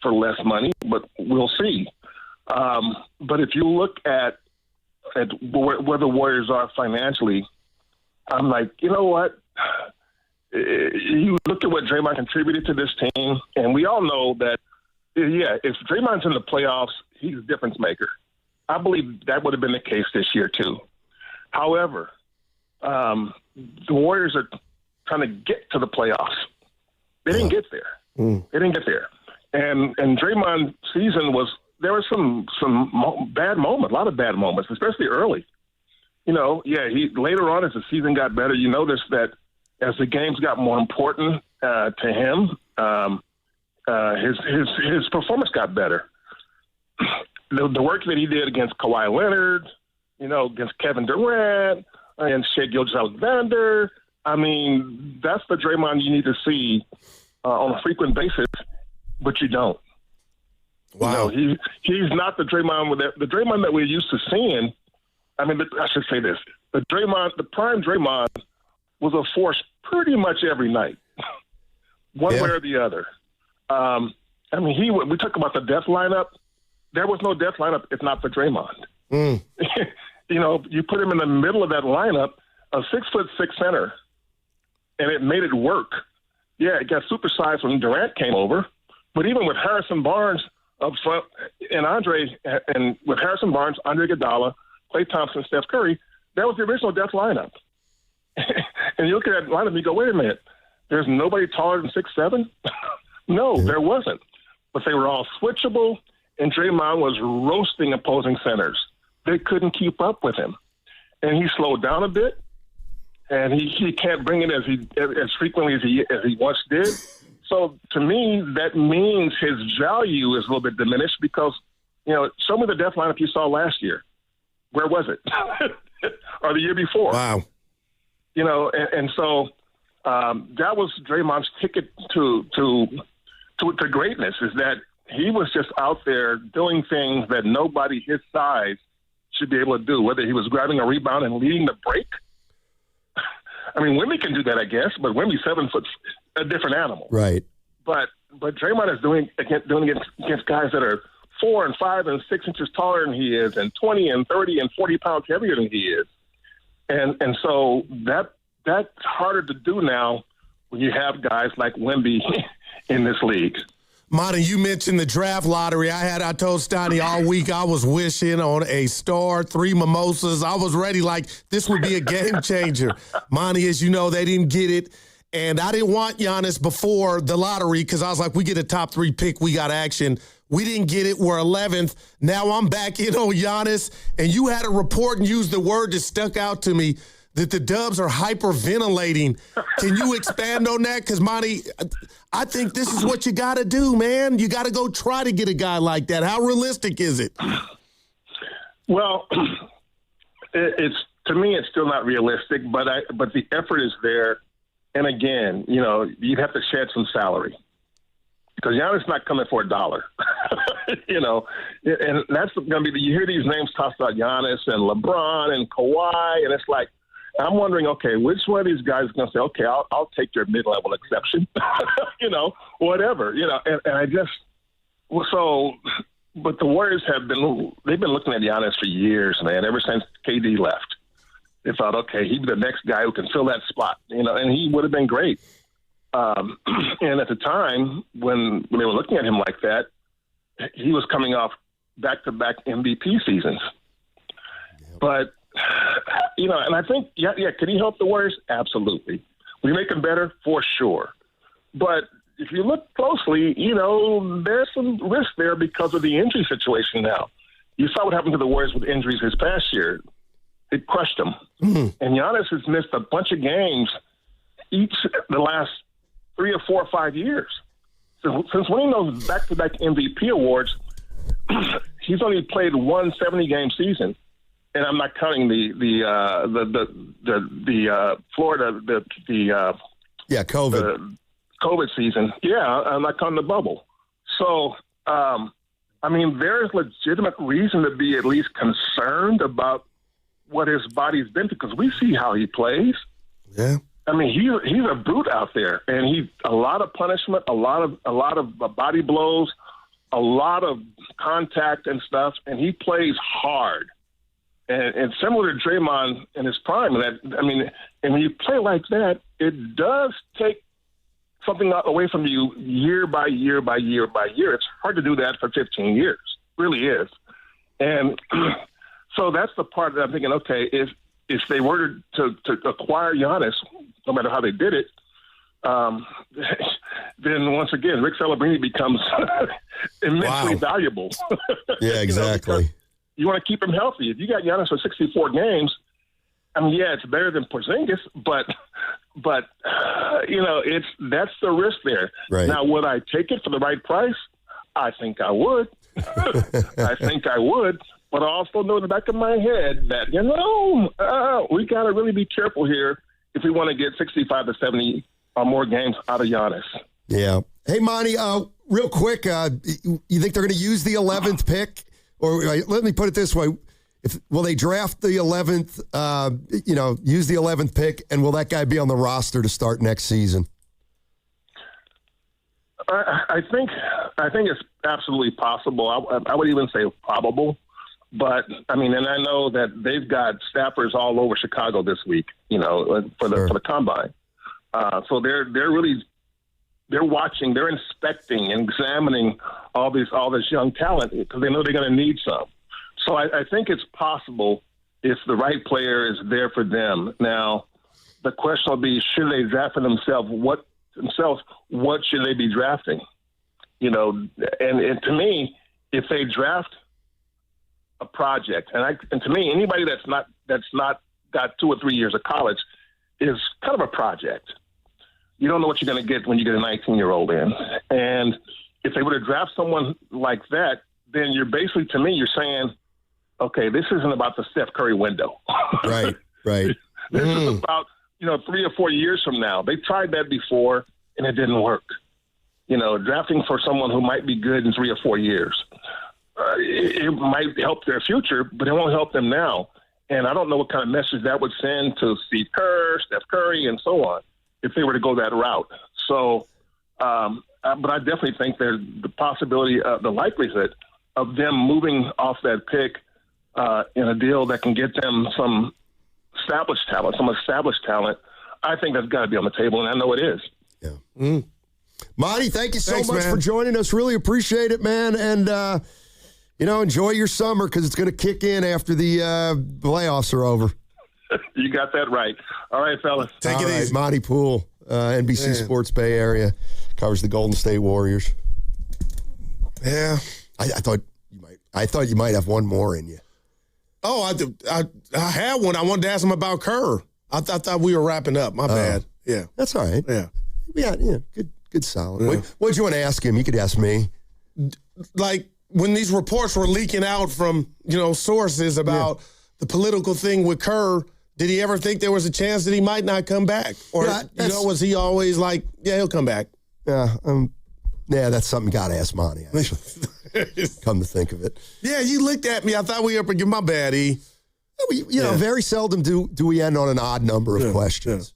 for less money, but we'll see. But if you look at where the Warriors are financially, I'm like, you know what? You look at what Draymond contributed to this team, and we all know that, if Draymond's in the playoffs, he's a difference maker. I believe that would have been the case this year too. However, the Warriors are trying to get to the playoffs. They didn't get there. They didn't get there. And Draymond's season there were some bad moments, a lot of bad moments, especially early. Later on as the season got better, you notice that as the games got more important to him, his performance got better. The work that he did against Kawhi Leonard, against Kevin Durant, and Shai Gilgeous-Alexander, I mean, that's the Draymond you need to see on a frequent basis, but you don't. Wow. He's not the Draymond the Draymond that we're used to seeing. I mean, I should say this: the prime Draymond was a force pretty much every night, one way or the other. We talk about the death lineup. There was no death lineup if not for Draymond. You put him in the middle of that lineup, a 6'6" center, and it made it work. Yeah, it got supersized when Durant came over, but even with Harrison Barnes up front and with Harrison Barnes, Andre Iguodala, Klay Thompson, Steph Curry, that was the original death lineup. And you look at that lineup and you go, wait a minute, there's nobody taller than 6'7"? No, there wasn't. But they were all switchable, and Draymond was roasting opposing centers. They couldn't keep up with him. And he slowed down a bit, and he can't bring it as frequently as he once did. So to me, that means his value is a little bit diminished because, show me the death lineup you saw last year. Where was it? Or the year before? Wow. So that was Draymond's ticket to greatness, is that he was just out there doing things that nobody his size should be able to do, whether he was grabbing a rebound and leading the break I mean, Wemby can do that, I guess, but Wemby's 7 foot, a different animal. Right. But Draymond is doing against guys that are 4 and 5 and 6 inches taller than he is, and 20 and 30 and 40 pounds heavier than he is. And so that's harder to do now when you have guys like Wemby in this league. Monty, you mentioned the draft lottery. I told Steiny all week I was wishing on a star, 3 mimosas. I was ready like this would be a game changer. Monty, as you know, they didn't get it. And I didn't want Giannis before the lottery because I was like, we get a top 3 pick, we got action. We didn't get it. We're 11th. Now I'm back in on Giannis. And you had a report and used the word that stuck out to me, that the Dubs are hyperventilating. Can you expand on that? Because, Monty, I think this is what you got to do, man. You got to go try to get a guy like that. How realistic is it? Well, to me, it's still not realistic, but the effort is there. And again, you'd have to shed some salary because Giannis not coming for $1, and that's going to be, you hear these names tossed about Giannis and LeBron and Kawhi, and it's like, I'm wondering, okay, which one of these guys is going to say, okay, I'll take your mid-level exception, whatever, and I just, but the Warriors they've been looking at Giannis for years, man, ever since KD left. They thought, okay, he'd be the next guy who can fill that spot, and he would have been great. And at the time, when they were looking at him like that, he was coming off back-to-back MVP seasons. But, and I think, could he help the Warriors? Absolutely. Will he make them better? For sure. But if you look closely, there's some risk there because of the injury situation now. You saw what happened to the Warriors with injuries this past year. It crushed them. Mm-hmm. And Giannis has missed a bunch of games the last 3 or 4 or 5 years. So, since winning those back-to-back MVP awards, he's only played one 70-game season, and I'm not counting the Florida COVID season. Yeah, I'm not counting the bubble. So, there's legitimate reason to be at least concerned about what his body's been, because we see how he plays. Yeah. He's a brute out there, and a lot of punishment, a lot of body blows, a lot of contact and stuff, and he plays hard. And similar to Draymond in his prime, and when you play like that, it does take something away from you year by year by year by year. It's hard to do that for 15 years. It really is. And so that's the part that I'm thinking, okay, if they were to acquire Giannis, no matter how they did it, then once again, Rick Celebrini becomes immensely valuable. Yeah, exactly. You want to keep him healthy. If you got Giannis for 64 games, it's better than Porzingis, but that's the risk there. Right. Now, would I take it for the right price? I think I would. But I also know in the back of my head that, we got to really be careful here if we want to get 65 to 70 or more games out of Giannis. Yeah. Hey, Monty, real quick, you think they're going to use the 11th pick? Or let me put it this way. Will they draft the 11th, use the 11th pick, and will that guy be on the roster to start next season? I think it's absolutely possible. I would even say probable. But, and I know that they've got staffers all over Chicago this week, for the combine. So they're watching, they're inspecting and examining all this young talent because they know they're going to need some. So I think it's possible if the right player is there for them. Now, the question will be, should they draft for themselves? What should they be drafting? And to me, if they draft a project, and to me, anybody that's not got 2 or 3 years of college is kind of a project. You don't know what you're going to get when you get a 19-year-old in. And if they were to draft someone like that, then you're basically, to me, you're saying, okay, this isn't about the Steph Curry window. Right. This is about, 3 or 4 years from now. They tried that before, and it didn't work. Drafting for someone who might be good in 3 or 4 years. It might help their future, but it won't help them now. And I don't know what kind of message that would send to Steve Kerr, Steph Curry, and so on if they were to go that route. So, but I definitely think there's the possibility, the likelihood of them moving off that pick in a deal that can get them some established talent. I think that's got to be on the table, and I know it is. Yeah. Mm. Monty, thank you so much for joining us. Really appreciate it, man. And, enjoy your summer because it's going to kick in after the playoffs are over. You got that right. All right, fellas. Take it easy. Monty Poole, NBC Sports Bay Area, covers the Golden State Warriors. Yeah. I thought you might have one more in you. Oh, I had one. I wanted to ask him about Kerr. I thought we were wrapping up. My bad. Yeah. That's all right. Yeah. Yeah, good solid. Yeah. What'd you want to ask him? You could ask me. Like, when these reports were leaking out from, sources about the political thing with Kerr, did he ever think there was a chance that he might not come back? Or, was he always like, yeah, he'll come back? Yeah, that's something got to ask Monty, actually. Come to think of it. Yeah, you looked at me. I thought we were up against my baddie. Very seldom do we end on an odd number of questions.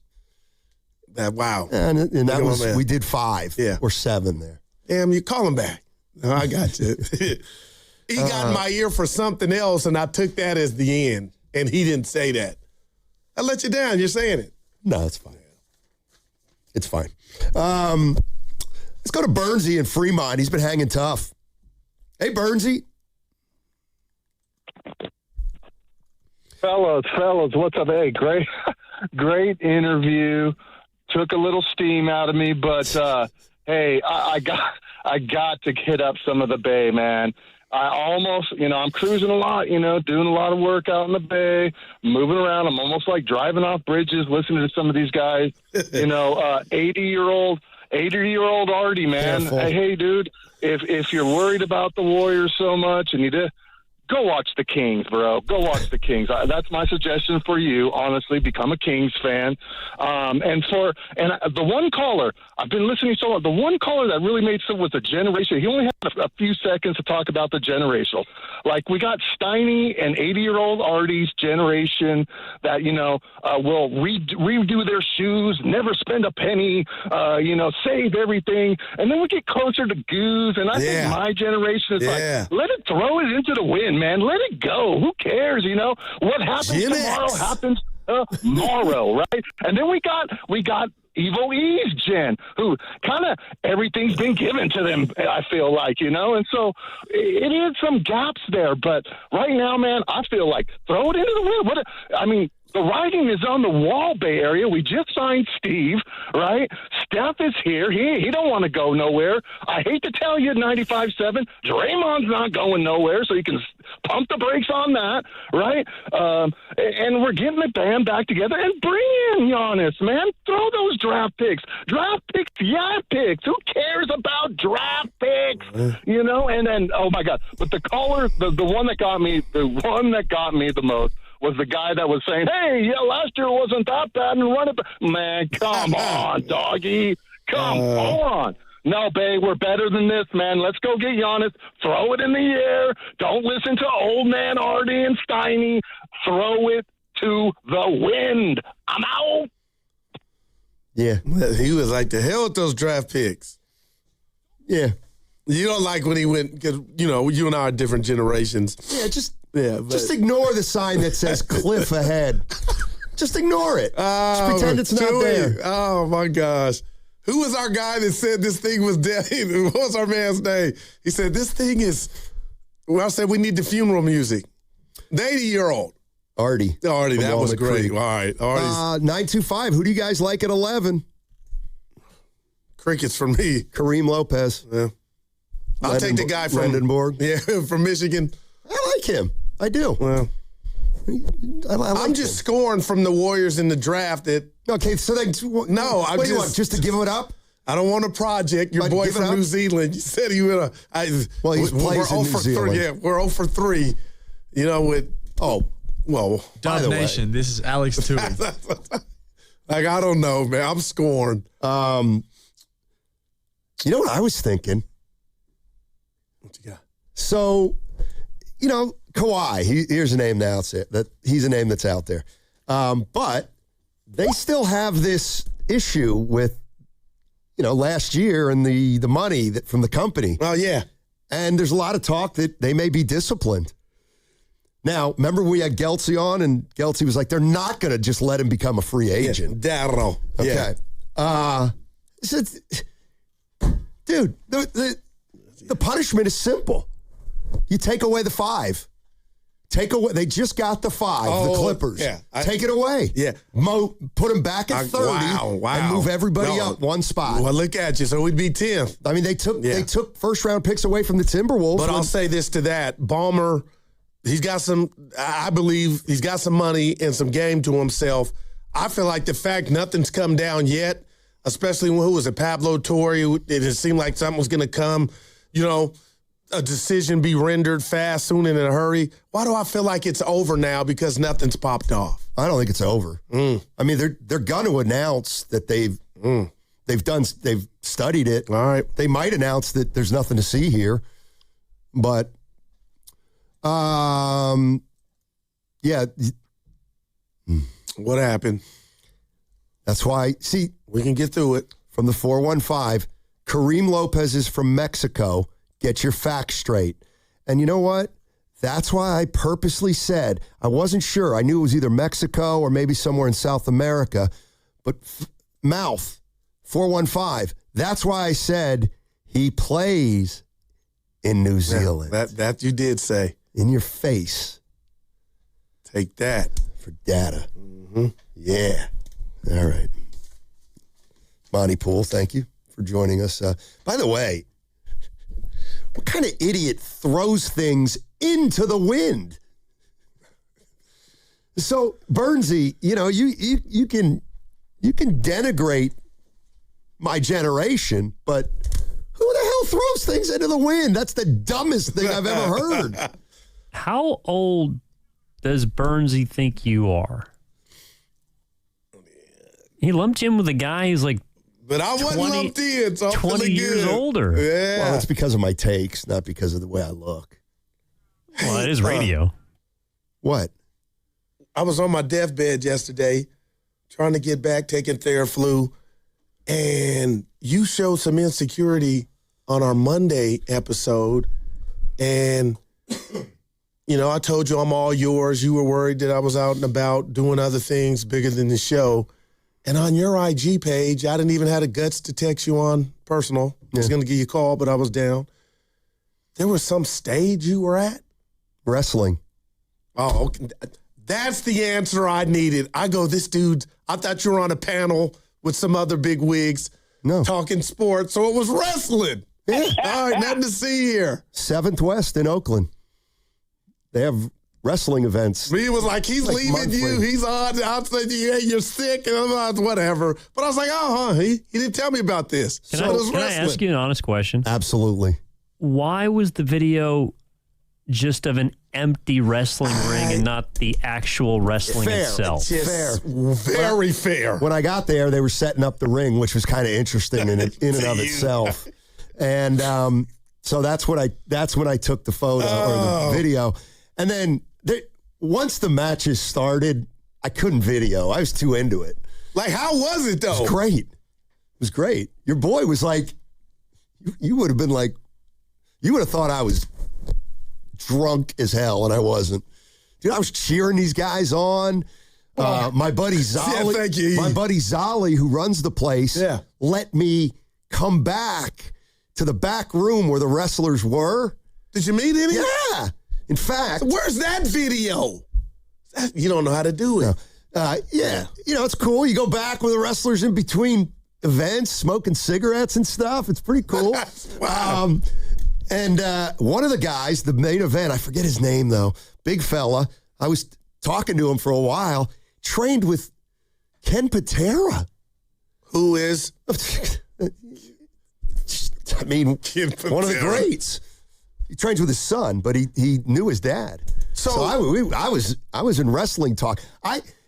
Yeah. Wow. And that was, we did 5 or 7 there. Damn, you call him back. No, I got you. He got in my ear for something else, and I took that as the end, and he didn't say that. I let you down. You're saying it. No, it's fine. It's fine. Let's go to Bernsey in Fremont. He's been hanging tough. Hey, Bernsey. Fellas, what's up? Hey, great interview. Took a little steam out of me, but hey, I got to hit up some of the Bay, man. I almost, I'm cruising a lot, doing a lot of work out in the Bay, moving around. I'm almost like driving off bridges, listening to some of these guys. 80-year-old Artie, man. Hey, dude, if you're worried about the Warriors so much and you did. Go watch the Kings, bro. Go watch the Kings. That's my suggestion for you. Honestly, become a Kings fan. The one caller I've been listening so long. The one caller that really made sense was the generation. He only had a few seconds to talk about the generational. Like we got Steiny and 80-year-old Artie's generation that will redo their shoes, never spend a penny, save everything, and then we get closer to Goose. And I think my generation is like, let it throw it into the wind. Man, let it go. Who cares? What happens tomorrow happens tomorrow, right? And then we got Evo E's gen, who kind of everything's been given to them, I feel like, and so it is some gaps there. But right now, man, I feel like throw it into the wind. The writing is on the wall, Bay Area. We just signed Steve, right? Steph is here. He don't want to go nowhere. I hate to tell you, 95.7, Draymond's not going nowhere, so you can pump the brakes on that, right? And we're getting the band back together and bring in Giannis, man. Throw those draft picks. Draft picks, picks. Who cares about draft picks? And then, oh, my God. But the caller, the one that got me the most, was the guy that was saying, hey, last year wasn't that bad and run it. Man, come on, doggy. Come on. No, Bay, we're better than this, man. Let's go get Giannis. Throw it in the air. Don't listen to old man Artie and Steiny. Throw it to the wind. I'm out. Yeah. He was like, the hell with those draft picks. Yeah. You don't like when he went, because, you and I are different generations. Yeah, just ignore the sign that says cliff ahead. Just ignore it. Just pretend it's not there. Oh, my gosh. Who was our guy that said this thing was dead? What was our man's name? He said, this thing is, I said we need the funeral music. The 80-year-old. Artie. That was great. All right. 925, who do you guys like at 11? Crickets for me. Kareem Lopez. Yeah. I'll take the guy from Brandenburg. Yeah, from Michigan. I like him. I do. Well, I'm just scoring from the Warriors in the draft. Okay, so then no, what do you want? Just to give it up? I don't want a project. Your boy from New Zealand. You said he would. He plays in New Zealand. Yeah, we're 0 for 3. Dub Nation. This is Alex Tui. I don't know, man. I'm scoring. You know what I was thinking? What you got? So, Kawhi, here's a name he's a name that's out there. But they still have this issue with, last year and the money from the company. Oh, yeah. And there's a lot of talk that they may be disciplined. Now, remember we had Gelsey on, and Gelsey was like, they're not going to just let him become a free agent. Yeah, okay. Yeah. Dude, the punishment is simple. You take away the 5. They just got the 5, the Clippers. Yeah, take it away. Yeah. Put them back at 30 and move everybody up one spot. Well, look at you. So we'd be 10th. I mean, they took first-round picks away from the Timberwolves. But I'll say this to that. Ballmer, I believe he's got some money and some game to himself. I feel like the fact nothing's come down yet, especially when, who was it, Pablo Torre, it seemed like something was going to come, a decision be rendered fast, soon, and in a hurry. Why do I feel like it's over now because nothing's popped off? I don't think it's over. I mean, they're going to announce that they've studied it. All right. They might announce that there's nothing to see here, but yeah. What happened? That's why. See, we can get through it. From the 415, Kareem Lopez is from Mexico. Get your facts straight. And you know what? That's why I purposely said, I wasn't sure. I knew it was either Mexico or maybe somewhere in South America. But mouth, 415, that's why I said he plays in New Zealand. That you did say. In your face. Take that. For data. Mm-hmm. Yeah. All right. Monty Poole, thank you for joining us. By the way, what kind of idiot throws things into the wind? So, Bernsey, you can denigrate my generation, but who the hell throws things into the wind? That's the dumbest thing I've ever heard. How old does Bernsey think you are? He lumped you in with a guy who's like, but I wasn't lumped in, so I'm 20 years older. Yeah. Well, it's because of my takes, not because of the way I look. Well, it is radio. What? I was on my deathbed yesterday, trying to get back, taking Theraflu, and you showed some insecurity on our Monday episode, and I told you I'm all yours. You were worried that I was out and about doing other things bigger than the show. And on your IG page, I didn't even have the guts to text you on personal. I was going to give you a call, but I was down. There was some stage you were at? Wrestling. Oh, okay. That's the answer I needed. I go, this dude, I thought you were on a panel with some other big wigs talking sports, so it was wrestling. Yeah. All right, nothing to see here. 7th West in Oakland. They have wrestling events. Me was like, he's like leaving monthly. You. He's on. I said, you're sick, and I'm like, whatever. But I was like, he didn't tell me about this. Can I ask you an honest question? Absolutely. Why was the video just of an empty wrestling ring and not the actual wrestling itself? Fair. Very fair. When I got there, they were setting up the ring, which was kind of interesting in and of itself. And so that's when I took the photo or the video. And then once the matches started, I couldn't video. I was too into it. Like, how was it, though? It was great. It was great. Your boy was like, you would have been like, you would have thought I was drunk as hell, and I wasn't. Dude, I was cheering these guys on. My buddy Zolly, thank you. My buddy Zolly, who runs the place, let me come back to the back room where the wrestlers were. Did you meet any? Yeah. In fact, so where's that video? You don't know how to do it. Yeah. It's cool. You go back with the wrestlers in between events, smoking cigarettes and stuff. It's pretty cool. Wow. And one of the guys, the main event, I forget his name though, big fella. I was talking to him for a while. Trained with Ken Patera, who is, I mean, one of the greats. He trains with his son, but he knew his dad. So I was in wrestling talk.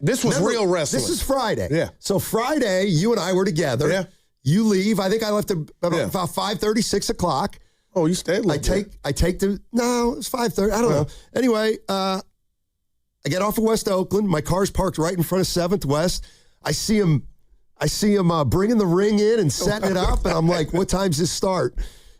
This was real wrestling. This is Friday. Yeah. So Friday, you and I were together. Yeah. You leave. I think I left about 5:30, 6 o'clock. Oh, you stayed a little bit. I take the, no, it's 5:30. I don't know. Anyway, I get off of West Oakland. My car's parked right in front of 7th West. I see him bringing the ring in and setting it up. And I'm like, what time's this start?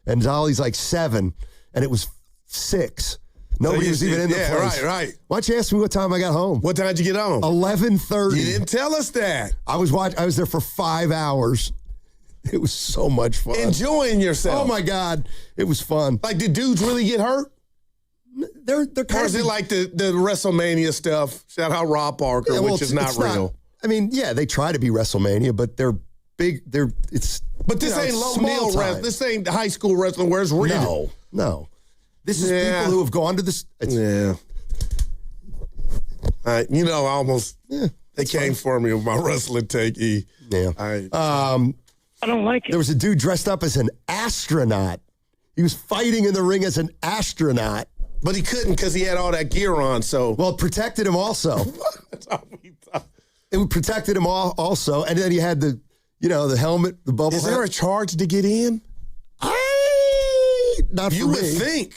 And Dolly's like 7. And it was 6. Nobody was even in the place. Right. Why don't you ask me what time I got home? What time did you get home? 11:30. You didn't tell us that. I was there for 5 hours. It was so much fun. Enjoying yourself. Oh, my God. It was fun. Like, did dudes really get hurt? They're kind or is it like the WrestleMania stuff? Shout out Rob Parker, which is not real. I mean, yeah, they try to be WrestleMania, but they're big. But this ain't low nail wrestling. This ain't high school wrestling where it's real. No. This is people who have gone to this. They came for me with my wrestling take. Yeah. I don't like it. There was a dude dressed up as an astronaut. He was fighting in the ring as an astronaut. But he couldn't because he had all that gear on, so. Well, it protected him also. It protected him also. And then he had the helmet, the bubble. Is there a charge to get in? Not for you me. would think.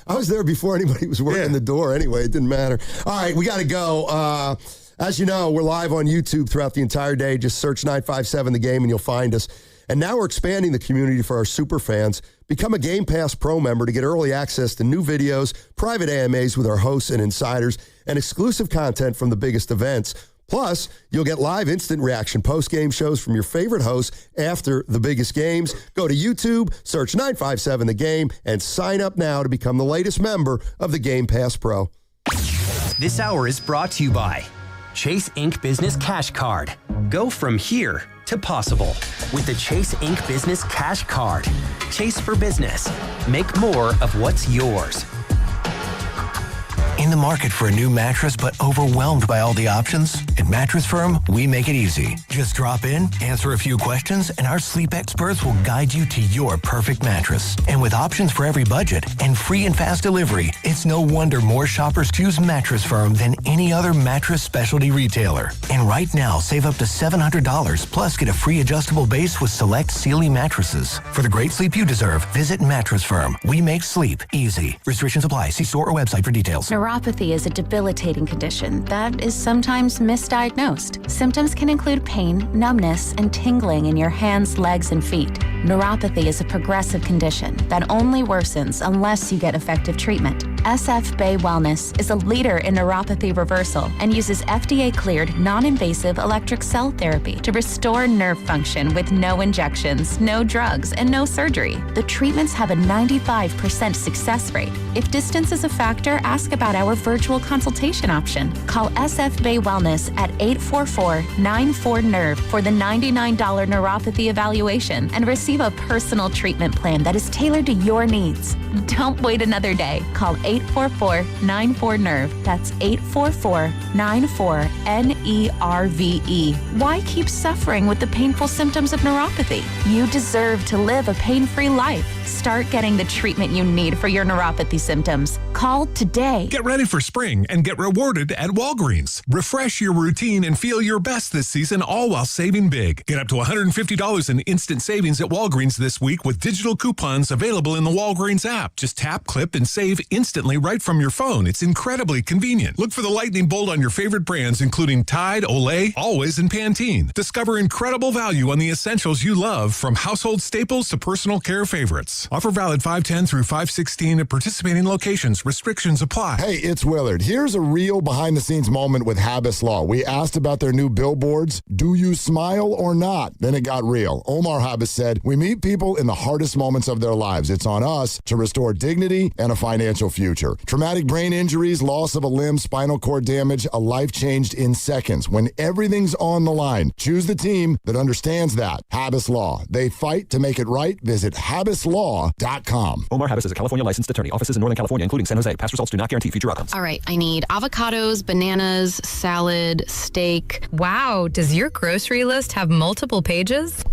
I was there before anybody was working the door anyway. It didn't matter. All right, we got to go. As you know, we're live on YouTube throughout the entire day. Just search 957 The Game and you'll find us. And now we're expanding the community for our super fans. Become a Game Pass Pro member to get early access to new videos, private AMAs with our hosts and insiders, and exclusive content from the biggest events. Plus, you'll get live instant reaction post-game shows from your favorite hosts after the biggest games. Go to YouTube, search 957 The Game, and sign up now to become the latest member of the Game Pass Pro. This hour is brought to you by Chase Inc. Business Cash Card. Go from here to possible with the Chase Inc. Business Cash Card. Chase for business. Make more of what's yours. In the market for a new mattress but overwhelmed by all the options? At Mattress Firm, we make it easy. Just drop in, answer a few questions, and our sleep experts will guide you to your perfect mattress. And with options for every budget and free and fast delivery, it's no wonder more shoppers choose Mattress Firm than any other mattress specialty retailer. And right now, save up to $700, plus get a free adjustable base with select Sealy mattresses. For the great sleep you deserve, visit Mattress Firm. We make sleep easy. Restrictions apply. See store or website for details. Neuropathy is a debilitating condition that is sometimes misdiagnosed. Symptoms can include pain, numbness, and tingling in your hands, legs, and feet. Neuropathy is a progressive condition that only worsens unless you get effective treatment. SF Bay Wellness is a leader in neuropathy reversal and uses FDA-cleared, non-invasive electric cell therapy to restore nerve function with no injections, no drugs, and no surgery. The treatments have a 95% success rate. If distance is a factor, ask about our virtual consultation option. Call SF Bay Wellness at 844-94-NERVE for the $99 neuropathy evaluation and receive a personal treatment plan that is tailored to your needs. Don't wait another day. Call 844-94-NERVE. That's 844-94-NERVE. Why keep suffering with the painful symptoms of neuropathy? You deserve to live a pain-free life. Start getting the treatment you need for your neuropathy symptoms. Call today. Get ready for spring and get rewarded at Walgreens. Refresh your routine and feel your best this season, all while saving big. Get up to $150 in instant savings at Walgreens this week with digital coupons available in the Walgreens app. Just tap, clip, and save instantly right from your phone. It's incredibly convenient. Look for the lightning bolt on your favorite brands, including Tide, Olay, Always, and Pantene. Discover incredible value on the essentials you love, from household staples to personal care favorites. Offer valid 5/10 through 5/16 at participating locations. Restrictions apply. Hey, it's Willard. Here's a real behind-the-scenes moment with Habis Law. We asked about their new billboards. Do you smile or not? Then it got real. Omar Habis said, we meet people in the hardest moments of their lives. It's on us to restore dignity and a financial future. Traumatic brain injuries, loss of a limb, spinal cord damage, a life changed in seconds. When everything's on the line, choose the team that understands that. Habis Law. They fight to make it right. Visit habislaw.com. Omar Habis is a California licensed attorney. Offices in Northern California, including San Jose. Past results do not guarantee future outcomes. All right, I need avocados, bananas, salad, steak. Wow, does your grocery list have multiple pages?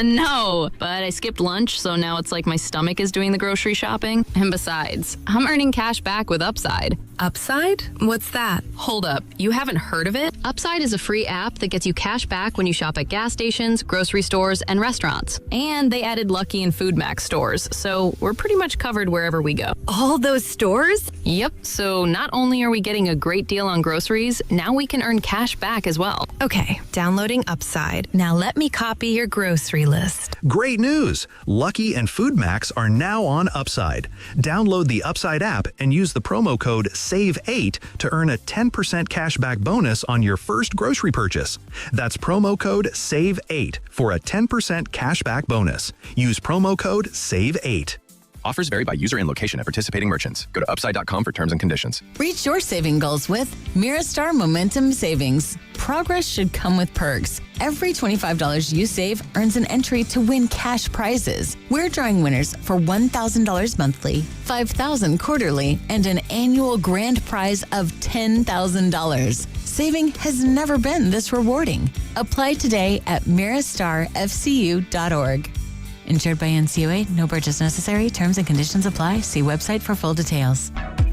No, but I skipped lunch, so now it's like my stomach is doing the grocery shopping. And besides, I'm earning cash back with Upside. Upside? What's that? Hold up, you haven't heard of it? Upside is a free app that gets you cash back when you shop at gas stations, grocery stores, and restaurants. And they added Lucky and Food Max stores, so we're pretty much covered wherever we go. All those stores? Yep, so not only are we getting a great deal on groceries, now we can earn cash back as well. Okay, downloading Upside. Now let me copy your grocery list. Great news! Lucky and Food Max are now on Upside. Download the Upside app and use the promo code SAVE8 to earn a 10% cashback bonus on your first grocery purchase. That's promo code SAVE8 for a 10% cashback bonus. Use promo code SAVE8. Offers vary by user and location at participating merchants. Go to upside.com for terms and conditions. Reach your saving goals with Miristar Momentum Savings. Progress should come with perks. Every $25 you save earns an entry to win cash prizes. We're drawing winners for $1,000 monthly, $5,000 quarterly, and an annual grand prize of $10,000. Saving has never been this rewarding. Apply today at miristarfcu.org. Insured by NCUA, no purchase necessary. Terms and conditions apply. See website for full details.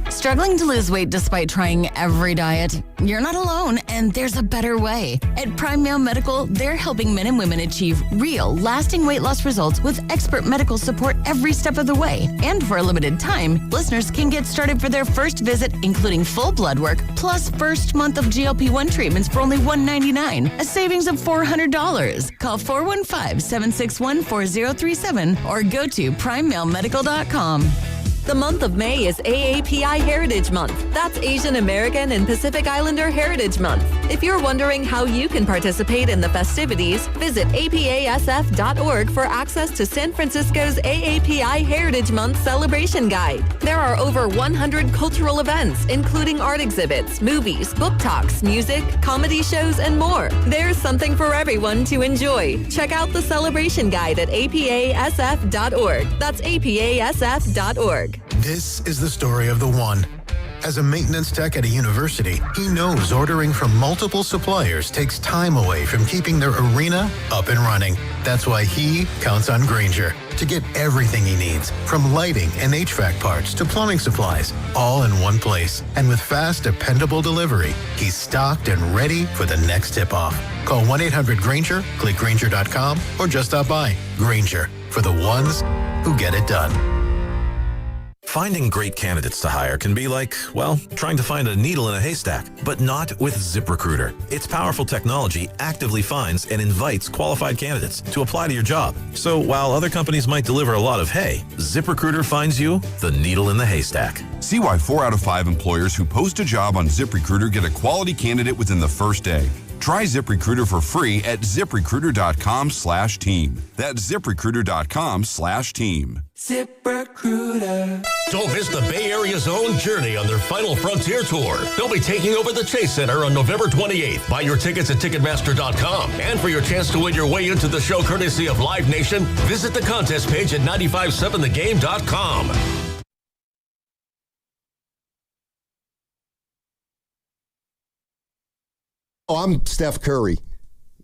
Struggling to lose weight despite trying every diet? You're not alone, and there's a better way. At Prime Male Medical, they're helping men and women achieve real, lasting weight loss results with expert medical support every step of the way. And for a limited time, listeners can get started for their first visit, including full blood work, plus first month of GLP-1 treatments for only $199, a savings of $400. Call 415-761-4037 or go to primemalemedical.com. The month of May is AAPI Heritage Month. That's Asian American and Pacific Islander Heritage Month. If you're wondering how you can participate in the festivities, visit apasf.org for access to San Francisco's AAPI Heritage Month celebration guide. There are over 100 cultural events, including art exhibits, movies, book talks, music, comedy shows, and more. There's something for everyone to enjoy. Check out the celebration guide at apasf.org. That's apasf.org. This is the story of the one. As a maintenance tech at a university, he knows ordering from multiple suppliers takes time away from keeping their arena up and running. That's why he counts on Grainger to get everything he needs, from lighting and HVAC parts to plumbing supplies, all in one place. And with fast, dependable delivery, he's stocked and ready for the next tip-off. Call 1-800-GRAINGER, click Grainger.com, or just stop by. Grainger, for the ones who get it done. Finding great candidates to hire can be like, well, trying to find a needle in a haystack, but not with ZipRecruiter. Its powerful technology actively finds and invites qualified candidates to apply to your job. So while other companies might deliver a lot of hay, ZipRecruiter finds you the needle in the haystack. See why 4 out of 5 employers who post a job on ZipRecruiter get a quality candidate within the first day. Try ZipRecruiter for free at ZipRecruiter.com/team. That's ZipRecruiter.com/team. ZipRecruiter. Don't miss the Bay Area's own Journey on their final Frontier Tour. They'll be taking over the Chase Center on November 28th. Buy your tickets at Ticketmaster.com. And for your chance to win your way into the show courtesy of Live Nation, visit the contest page at 957thegame.com. Oh, I'm Steph Curry.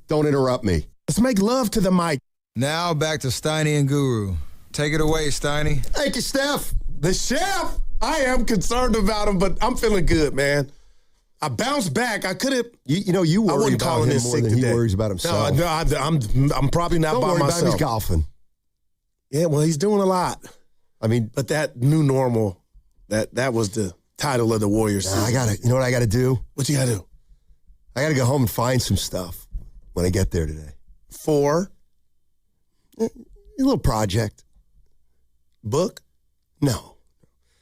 Don't interrupt me. Let's make love to the mic. Now back to Steiny and Guru. Take it away, Steiny. Thank you, Steph. The chef. I am concerned about him, but I'm feeling good, man. I bounced back. I could have. You worry about him more than he worries about himself. No, I'm probably not by myself. Don't worry about him. He's golfing. Yeah, well, he's doing a lot. I mean, but that new normal, that was the title of the Warriors season. You know what I got to do? What you got to do? I got to go home and find some stuff when I get there today. For? A little project. Book? No.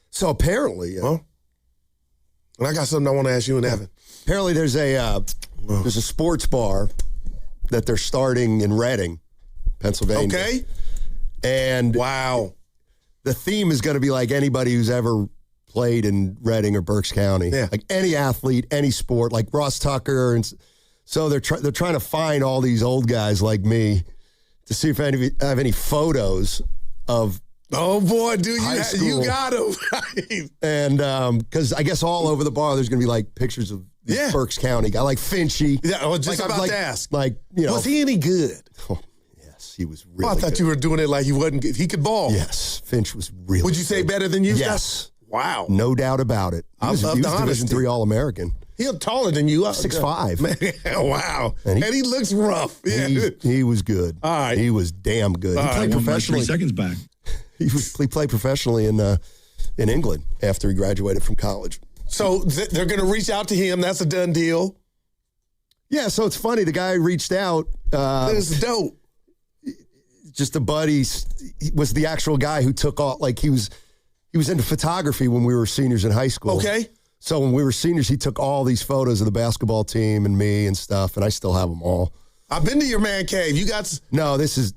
So apparently... and I got something I want to ask you and Evan. Apparently there's a sports bar that they're starting in Reading, Pennsylvania. Okay. And... Wow. The theme is going to be like anybody who's ever played in Reading or Berks County. Yeah. Like any athlete, any sport, like Ross Tucker. And so they're trying to find all these old guys like me to see if I have any photos of Oh, boy, dude, you got him. And because I guess all over the bar, there's going to be like pictures of the Berks County guy, like Finchy. Yeah, I was just about to ask. Like, was he any good? Oh, yes, he was really I thought good. you were doing it like he wasn't good. He could ball. Yes, Finch was really Would you say better than you? Yes. Wow. No doubt about it. He was Division III All-American. He's taller than you. 6'5". Man, wow. And he looks rough. Yeah. He was good. All right. He was damn good. He played professionally. 3 seconds back. He played professionally in England after he graduated from college. So they're going to reach out to him. That's a done deal. Yeah, so it's funny. The guy reached out. That's dope. Just a buddy. He was the actual guy who took off. Like he was into photography when we were seniors in high school. Okay. So when we were seniors, he took all these photos of the basketball team and me and stuff, and I still have them all. I've been to your man cave. You got this is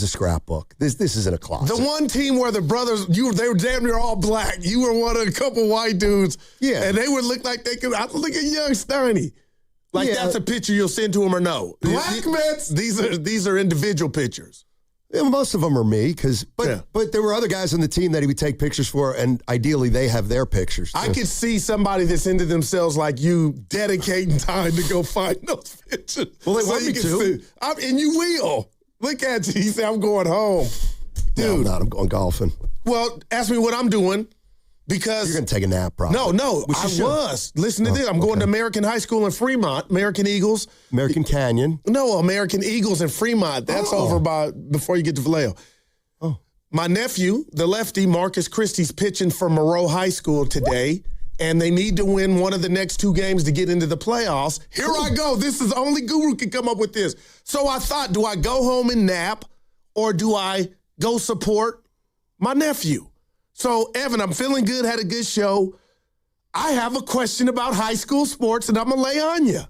a scrapbook. This isn't a closet. The one team where the brothers they were damn near all black. You were one of a couple white dudes. Yeah, and they would look like they could. I look at young Steiny. Like that's a picture you'll send to him or no? Black Mets. These are individual pictures. Yeah, most of them are me, but there were other guys on the team that he would take pictures for, and ideally they have their pictures too. I could see somebody that's into themselves like you dedicating time to go find those pictures. Well, they want me to. And you will. Look at you. You say, I'm going home. Dude. No, I'm not. I'm going golfing. Well, ask me what I'm doing. Because you're going to take a nap, probably. No, I was. Listen to this. I'm going to American High School in Fremont, American Eagles. American Canyon. No, American Eagles in Fremont. That's over before you get to Vallejo. Oh. My nephew, the lefty, Marcus Christie's pitching for Moreau High School today, and they need to win one of the next 2 games to get into the playoffs. Here I go. This is only Guru can come up with this. So I thought, do I go home and nap, or do I go support my nephew? So, Evan, I'm feeling good, had a good show. I have a question about high school sports, and I'm going to lay on you.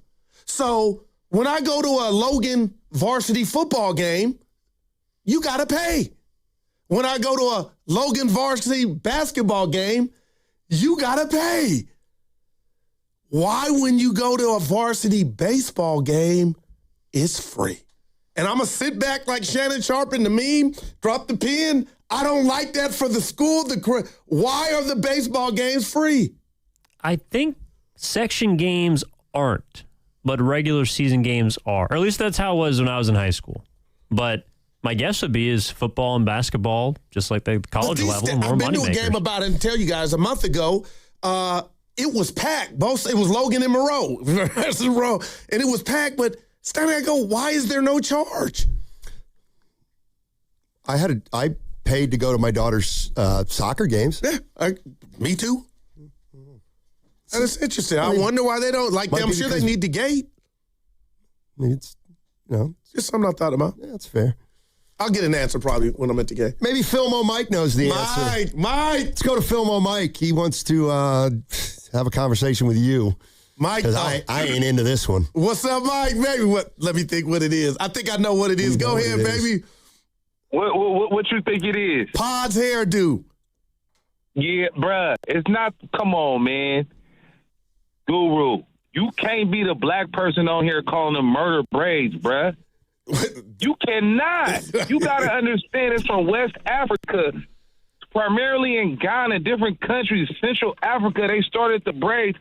So, when I go to a Logan varsity football game, you got to pay. When I go to a Logan varsity basketball game, you got to pay. Why, when you go to a varsity baseball game, it's free? And I'm going to sit back like Shannon Sharp in the meme, drop the pen. I don't like that for the school. Why are the baseball games free? I think section games aren't, but regular season games are. Or at least that's how it was when I was in high school. But my guess would be is football and basketball, just like the college level, more money makers. I've been to a game about it and tell you guys a month ago, it was packed. It was Logan and Moreau. And it was packed, but Steiny, I go, why is there no charge? I paid to go to my daughter's soccer games. Yeah, me too. And it's interesting. I wonder why they don't. Like, I'm sure they need the gate. It's just something I thought about. Yeah, that's fair. I'll get an answer probably when I'm at the game. Maybe Filmo Mike knows the answer. Mike. Let's go to Filmo Mike. He wants to have a conversation with you. Mike. Because I ain't into this one. What's up, Mike? Baby, let me think what it is. I think I know what it is. Go ahead, baby. What you think it is? Pod's hairdo. Yeah, bruh. It's not. Come on, man. Guru, you can't be the black person on here calling them murder braids, bruh. You cannot. You got to understand it's from West Africa, primarily in Ghana, different countries, Central Africa. They started the braids.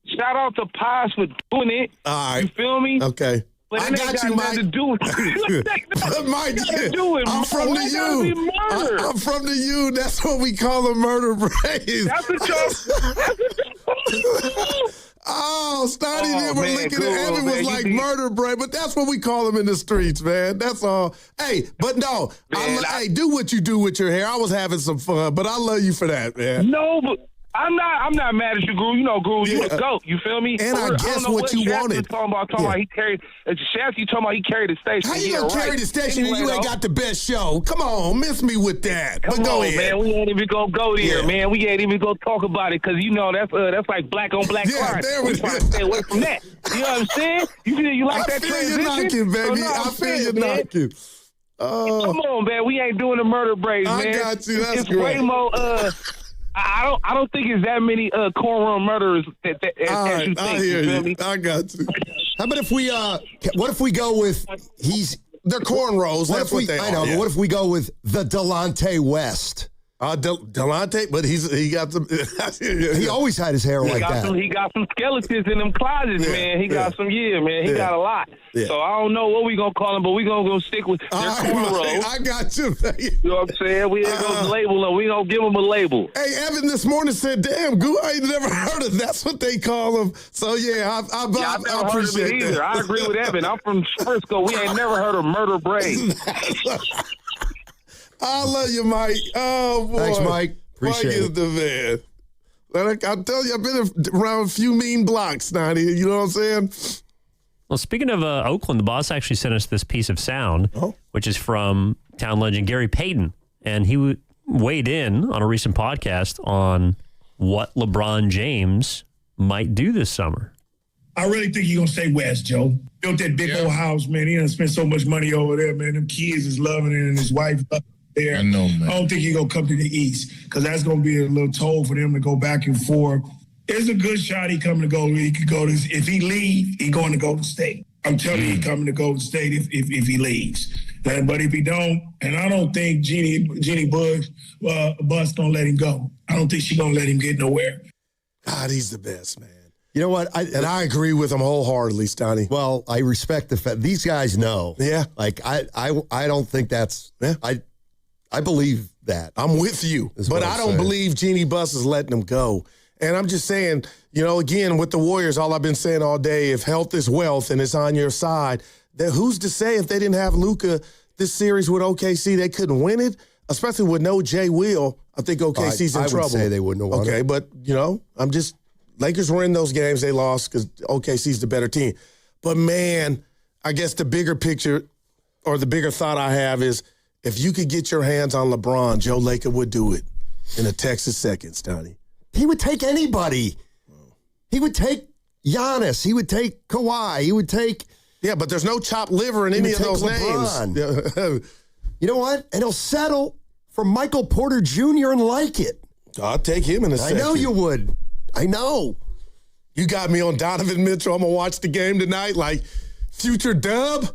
Shout out to Paz for doing it. All right. You feel me? Okay. But I got you, Mike. To do with Mike, I'm from the U. I'm from the U. That's what we call them, murder braids. That's what y'all. Oh, Steiny and were looking at Evan was like murder braid, but that's what we call them in the streets, man. That's all. Hey, but no, hey, do what you do with your hair. I was having some fun, but I love you for that, man. No, but I'm not mad at you, Guru. You know, Guru, you a goat. You feel me? And I guess what you wanted. Talking about he carried. Shasky talking about he carried the station. How you gonna carry the station and you ain't got the best show? Come on, miss me with that. Come but go on, ahead, man. We ain't even gonna go there, man. We ain't even gonna talk about it because you know that's like black on black crime. We trying to stay away from that. You know what I'm saying? You like that transition? I feel you knocking, baby. I feel you knocking. Come on, man. We ain't doing the murder braids, man. I got you. That's it's great. Way more. I don't think it's that many cornrow murderers as you think. I hear you. I got you. How about if we what if we go with they're cornrows. That's what they are. I know, but what if we go with the Delonte West? Delonte, but he got some. He always had his hair like that. He got some skeletons in them closets, man. He got some, man. He got a lot. Yeah. So I don't know what we gonna call him, but we gonna go stick with their cornrows. I got you. You know what I'm saying? We ain't gonna label them. We gonna give them a label. Hey, Evan this morning said, "Damn, Goo, I ain't never heard of that." That's what they call them. So yeah, I appreciate heard of it either. that. I agree with Evan. I'm from Frisco. We ain't never heard of murder braids. I love you, Mike. Oh, boy. Thanks, Mike. Appreciate Mike is the man. I'll tell you, I've been around a few mean blocks now. You know what I'm saying? Well, speaking of Oakland, the boss actually sent us this piece of sound, which is from town legend Gary Payton. And he weighed in on a recent podcast on what LeBron James might do this summer. I really think he's going to stay west, Joe. Built that big old house, man. He done spent so much money over there, man. Them kids is loving it and his wife there. I know, man. I don't think he's going to come to the east because that's going to be a little toll for them to go back and forth. It's a good shot he coming to go. He could go to, if he leaves, he's going to Golden State. I'm telling you, he's coming to Golden State if he leaves. But if he don't, and I don't think Jeannie Bush Bus going to let him go. I don't think she's going to let him get nowhere. God, he's the best, man. You know what? I agree with him wholeheartedly, Stoney. Well, I respect the fact these guys know. Yeah. Like I don't think that's. Yeah. I believe that. I'm with you, but I don't believe Jeannie Buss is letting him go. And I'm just saying, again, with the Warriors, all I've been saying all day, if health is wealth and it's on your side, then who's to say if they didn't have Luka this series with OKC, they couldn't win it? Especially with no Jay Will, I think OKC's in trouble. I would say they wouldn't have won it. Okay, but, I'm just – Lakers were in those games. They lost because OKC's the better team. But, man, I guess the bigger picture or the bigger thought I have is if you could get your hands on LeBron, Joe Laker would do it in a Texas second, Stoney. He would take anybody. He would take Giannis. He would take Kawhi. He would take – Yeah, but there's no chopped liver in any of those LeBron. names. You know what? And he'll settle for Michael Porter Jr. and like it. I'll take him in a second. I know you would. I know. You got me on Donovan Mitchell. I'm going to watch the game tonight like future Dub.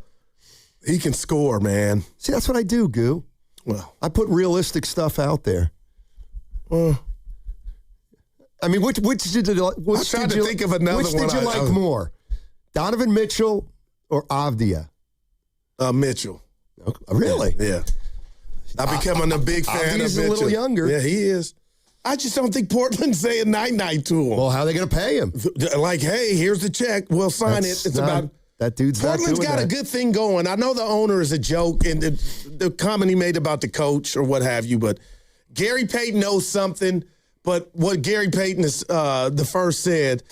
He can score, man. See, that's what I do, Goo. Well, I put realistic stuff out there. I mean, which did you think of another Which did you like more? Donovan Mitchell or Avdia? Mitchell. Really? Yeah. I'm becoming a big fan of Mitchell. He's a little younger. Yeah, he is. I just don't think Portland's saying night-night to him. Well, how are they going to pay him? Like, hey, here's the check. We'll sign it. It's about that dude's Portland's not doing got that. a good thing going. I know the owner is a joke and the comment he made about the coach or what have you, but Gary Payton knows something. But what Gary Payton is the first said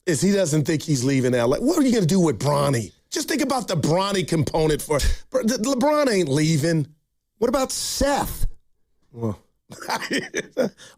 is he doesn't think he's leaving LA. What are you going to do with Bronny? Just think about the Bronny component for LeBron ain't leaving. What about Seth? Well,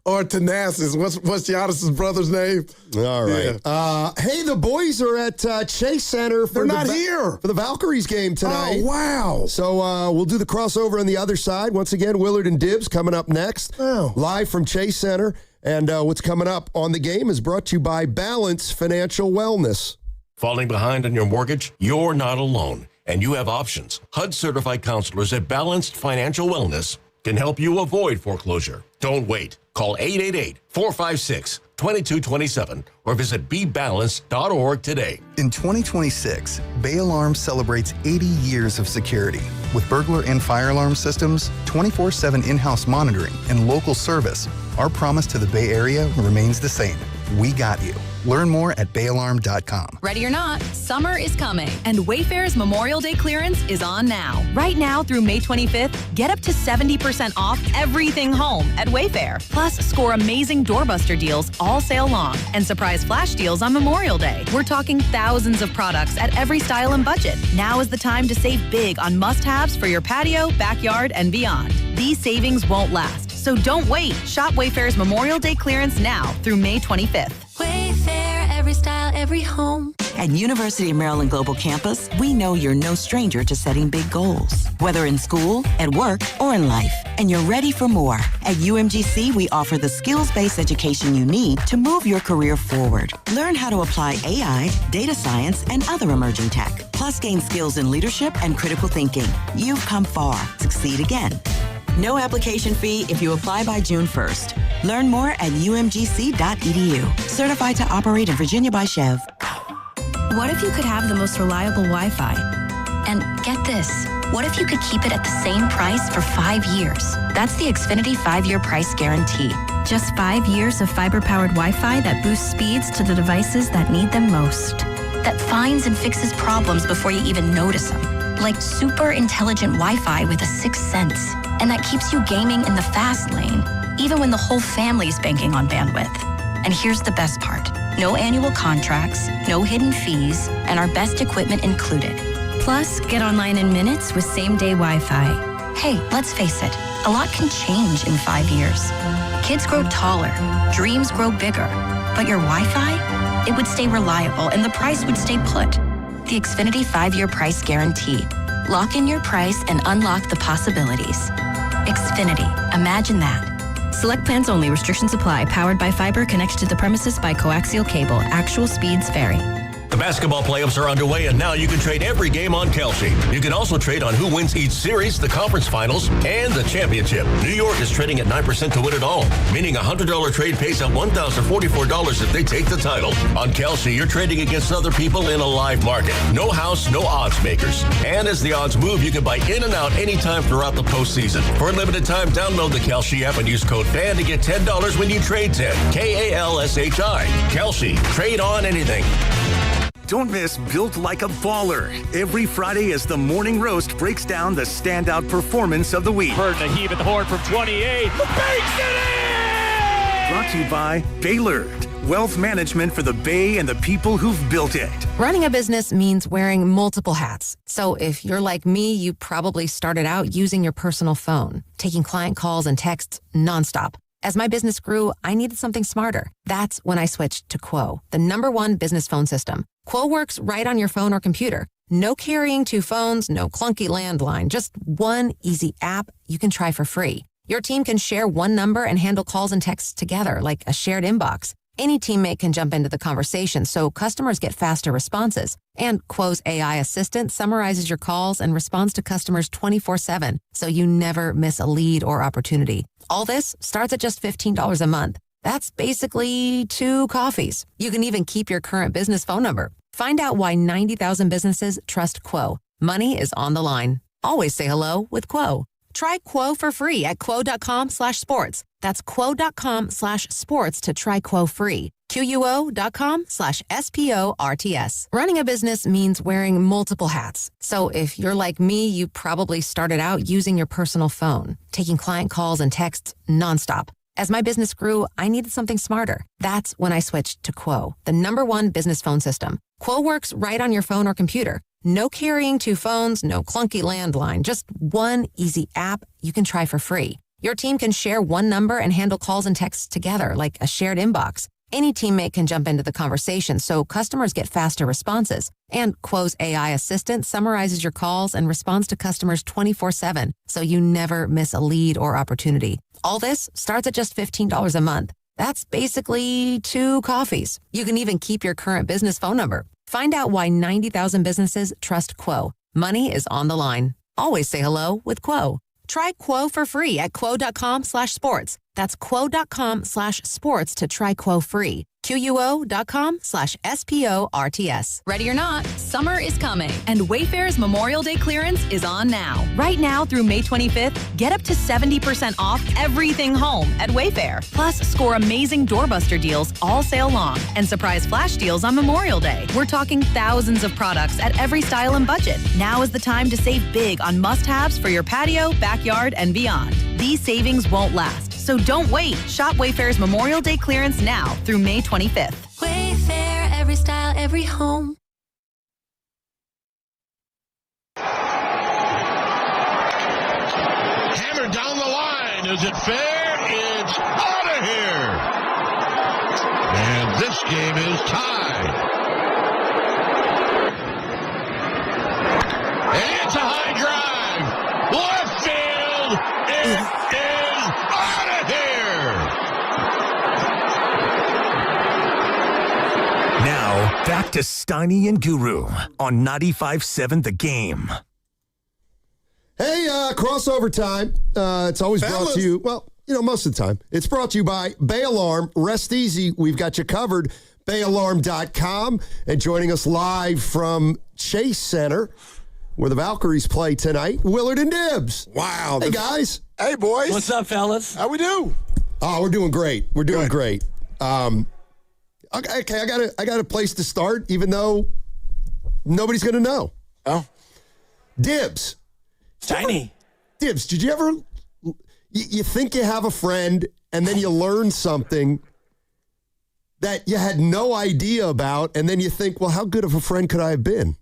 or Thanasis. What's Giannis' brother's name? All right. Yeah. Hey, the boys are at Chase Center for here for the Valkyries game tonight. Oh, wow. So we'll do the crossover on the other side. Once again, Willard and Dibbs coming up next. Wow. Live from Chase Center. And what's coming up on the game is brought to you by Balance Financial Wellness. Falling behind on your mortgage? You're not alone, and you have options. HUD-certified counselors at Balanced Financial Wellness can help you avoid foreclosure. Don't wait. Call 888-456-2227 or visit BeBalanced.org today. In 2026, Bay Alarm celebrates 80 years of security. With burglar and fire alarm systems, 24/7 in-house monitoring, and local service, our promise to the Bay Area remains the same. We got you. Learn more at bayalarm.com. Ready or not, summer is coming, and Wayfair's Memorial Day clearance is on now. Right now through May 25th, get up to 70% off everything home at Wayfair. Plus, score amazing doorbuster deals all sale long and surprise flash deals on Memorial Day. We're talking thousands of products at every style and budget. Now is the time to save big on must-haves for your patio, backyard, and beyond. These savings won't last, so don't wait. Shop Wayfair's Memorial Day clearance now through May 25th. Wayfair, every style, every home. At University of Maryland Global Campus, we know you're no stranger to setting big goals, whether in school, at work, or in life, and you're ready for more. At UMGC, we offer the skills-based education you need to move your career forward. Learn how to apply AI, data science, and other emerging tech, plus gain skills in leadership and critical thinking. You've come far. Succeed again. No application fee if you apply by June 1st. Learn more at umgc.edu. Certified to operate in Virginia by Chev. What if you could have the most reliable Wi-Fi? And get this, what if you could keep it at the same price for 5 years? That's the Xfinity 5-year price guarantee. Just 5 years of fiber-powered Wi-Fi that boosts speeds to the devices that need them most. That finds and fixes problems before you even notice them. Like super intelligent Wi-Fi with a sixth sense. And that keeps you gaming in the fast lane, even when the whole family's banking on bandwidth. And here's the best part. No annual contracts, no hidden fees, and our best equipment included. Plus, get online in minutes with same-day Wi-Fi. Hey, let's face it, a lot can change in 5 years. Kids grow taller, dreams grow bigger, but your Wi-Fi, it would stay reliable and the price would stay put. The Xfinity 5-year price guarantee. Lock in your price and unlock the possibilities. Xfinity, imagine that. Select plans only. Restrictions apply. Powered by fiber. Connected to the premises by coaxial cable. Actual speeds vary. The basketball playoffs are underway, and now you can trade every game on Kalshi. You can also trade on who wins each series, the conference finals, and the championship. New York is trading at 9% to win it all, meaning a $100 trade pays out $1,044 if they take the title. On Kalshi, you're trading against other people in a live market. No house, no odds makers. And as the odds move, you can buy in and out anytime throughout the postseason. For a limited time, download the Kalshi app and use code FAN to get $10 when you trade 10. Kalshi. Kalshi. Trade on anything. Don't miss Built Like a Baller every Friday as the Morning Roast breaks down the standout performance of the week. Burton a heave at the horn from 28. Banks it in! Brought to you by Bailard, wealth management for the Bay and the people who've built it. Running a business means wearing multiple hats. So if you're like me, you probably started out using your personal phone, taking client calls and texts nonstop. As my business grew, I needed something smarter. That's when I switched to Quo, the #1 business phone system. Quo works right on your phone or computer. No carrying 2 phones, no clunky landline, just one easy app you can try for free. Your team can share one number and handle calls and texts together like a shared inbox. Any teammate can jump into the conversation so customers get faster responses. And Quo's AI assistant summarizes your calls and responds to customers 24/7, so you never miss a lead or opportunity. All this starts at just $15 a month. That's basically 2 coffees. You can even keep your current business phone number. Find out why 90,000 businesses trust Quo. Money is on the line. Always say hello with Quo. Try Quo for free at quo.com/sports. That's quo.com/sports to try Quo free. QUO.com/SPORTS. Running a business means wearing multiple hats. So if you're like me, you probably started out using your personal phone, taking client calls and texts nonstop. As my business grew, I needed something smarter. That's when I switched to Quo, the #1 business phone system. Quo works right on your phone or computer. No carrying 2 phones, no clunky landline, just one easy app you can try for free. Your team can share one number and handle calls and texts together like a shared inbox. Any teammate can jump into the conversation so customers get faster responses. And Quo's AI assistant summarizes your calls and responds to customers 24/7, so you never miss a lead or opportunity. All this starts at just $15 a month. That's basically 2 coffees. You can even keep your current business phone number. Find out why 90,000 businesses trust Quo. Money is on the line. Always say hello with Quo. Try Quo for free at quo.com/sports. That's quo.com/sports to try Quo free. QUO.com/SPORTS. Ready or not, summer is coming, and Wayfair's Memorial Day clearance is on now. Right now through May 25th, get up to 70% off everything home at Wayfair. Plus, score amazing doorbuster deals all sale long and surprise flash deals on Memorial Day. We're talking thousands of products at every style and budget. Now is the time to save big on must-haves for your patio, backyard, and beyond. These savings won't last, so don't wait. Shop Wayfair's Memorial Day clearance now through May 25th. Wayfair, every style, every home. Hammered down the line. Is it fair? It's out of here. And this game is tied. And it's a high drive. Left field. It is out of here. Now, back to Steiny and Guru on 95.7 The Game. Hey, crossover time. It's always brought to you, well, most of the time. It's brought to you by Bailard. Rest easy. We've got you covered. Bailalarm.com. And joining us live from Chase Center, where the Valkyries play tonight, Willard and Dibbs. Wow. Hey, guys. Hey, boys. What's up, fellas? How we do? Oh, we're doing great. We're doing great. Okay, I got a place to start, even though nobody's going to know. Oh. Dibbs. Tiny. Dibbs, did you ever, you think you have a friend and then you learn something that you had no idea about, and then you think, well, how good of a friend could I have been?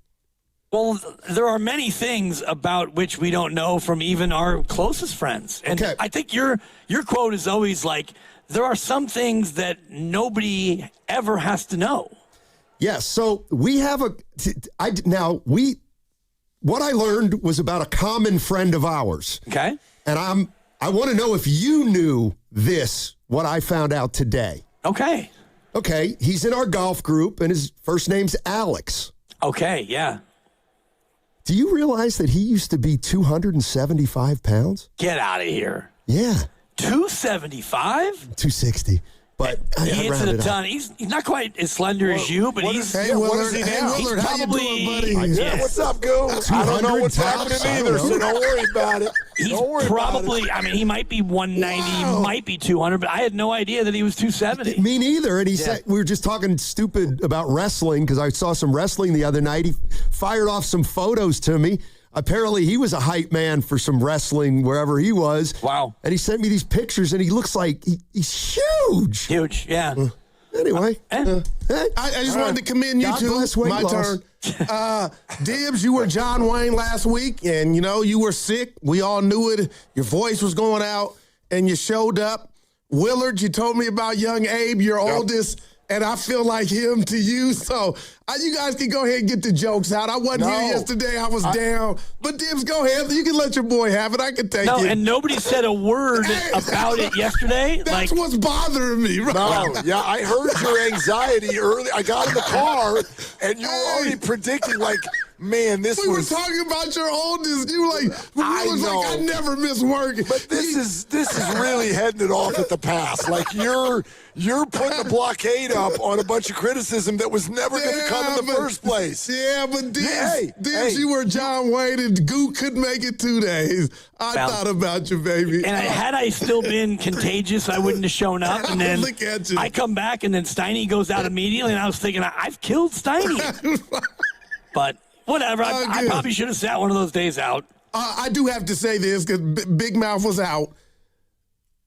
Well, there are many things about which we don't know from even our closest friends. And I think your quote is always like, there are some things that nobody ever has to know. Yes, so we have what I learned was about a common friend of ours. Okay. And I want to know if you knew what I found out today. Okay. Okay, he's in our golf group, and his first name's Alex. Okay, yeah. Do you realize that he used to be 275 pounds? Get out of here. Yeah. 275? 260. But he hits it a ton. He's not quite as slender as you, but he's... Hey, Willard, he's probably... how you doing, buddy? Yeah, what's up, Goo? I don't know what's happening either, so don't worry about it. He's probably, I mean, he might be 190, might be 200, but I had no idea that he was 270. Me neither. And he said, we were just talking stupid about wrestling because I saw some wrestling the other night. He fired off some photos to me. Apparently, he was a hype man for some wrestling wherever he was. Wow. And he sent me these pictures, and he looks like he's huge. Huge, yeah. Anyway. I just wanted to commend you two. My turn. Dibbs, you were John Wayne last week, and, you were sick. We all knew it. Your voice was going out, and you showed up. Willard, you told me about young Abe, your oldest, and I feel like him to you. So you guys can go ahead and get the jokes out. I wasn't here yesterday. I was down. But Dibbs, go ahead. You can let your boy have it. I can take it. No, and nobody said a word about it yesterday. That's what's bothering me, right? No, yeah, I heard your anxiety early. I got in the car, and you were already predicting, man, we were talking about your oldest. You were like, I never miss work. But this is really heading it off at the pass. You're putting a blockade up on a bunch of criticism that was never going to come in the first place. Yeah, but Dibbs, you were John Wayne, and Goo couldn't make it 2 days. I thought about you, baby. And had I still been contagious, I wouldn't have shown up. And then look at you. I come back, and then Steiny goes out immediately, and I was thinking, I've killed Steiny. But whatever. I probably should have sat one of those days out. I do have to say this because Big Mouth was out.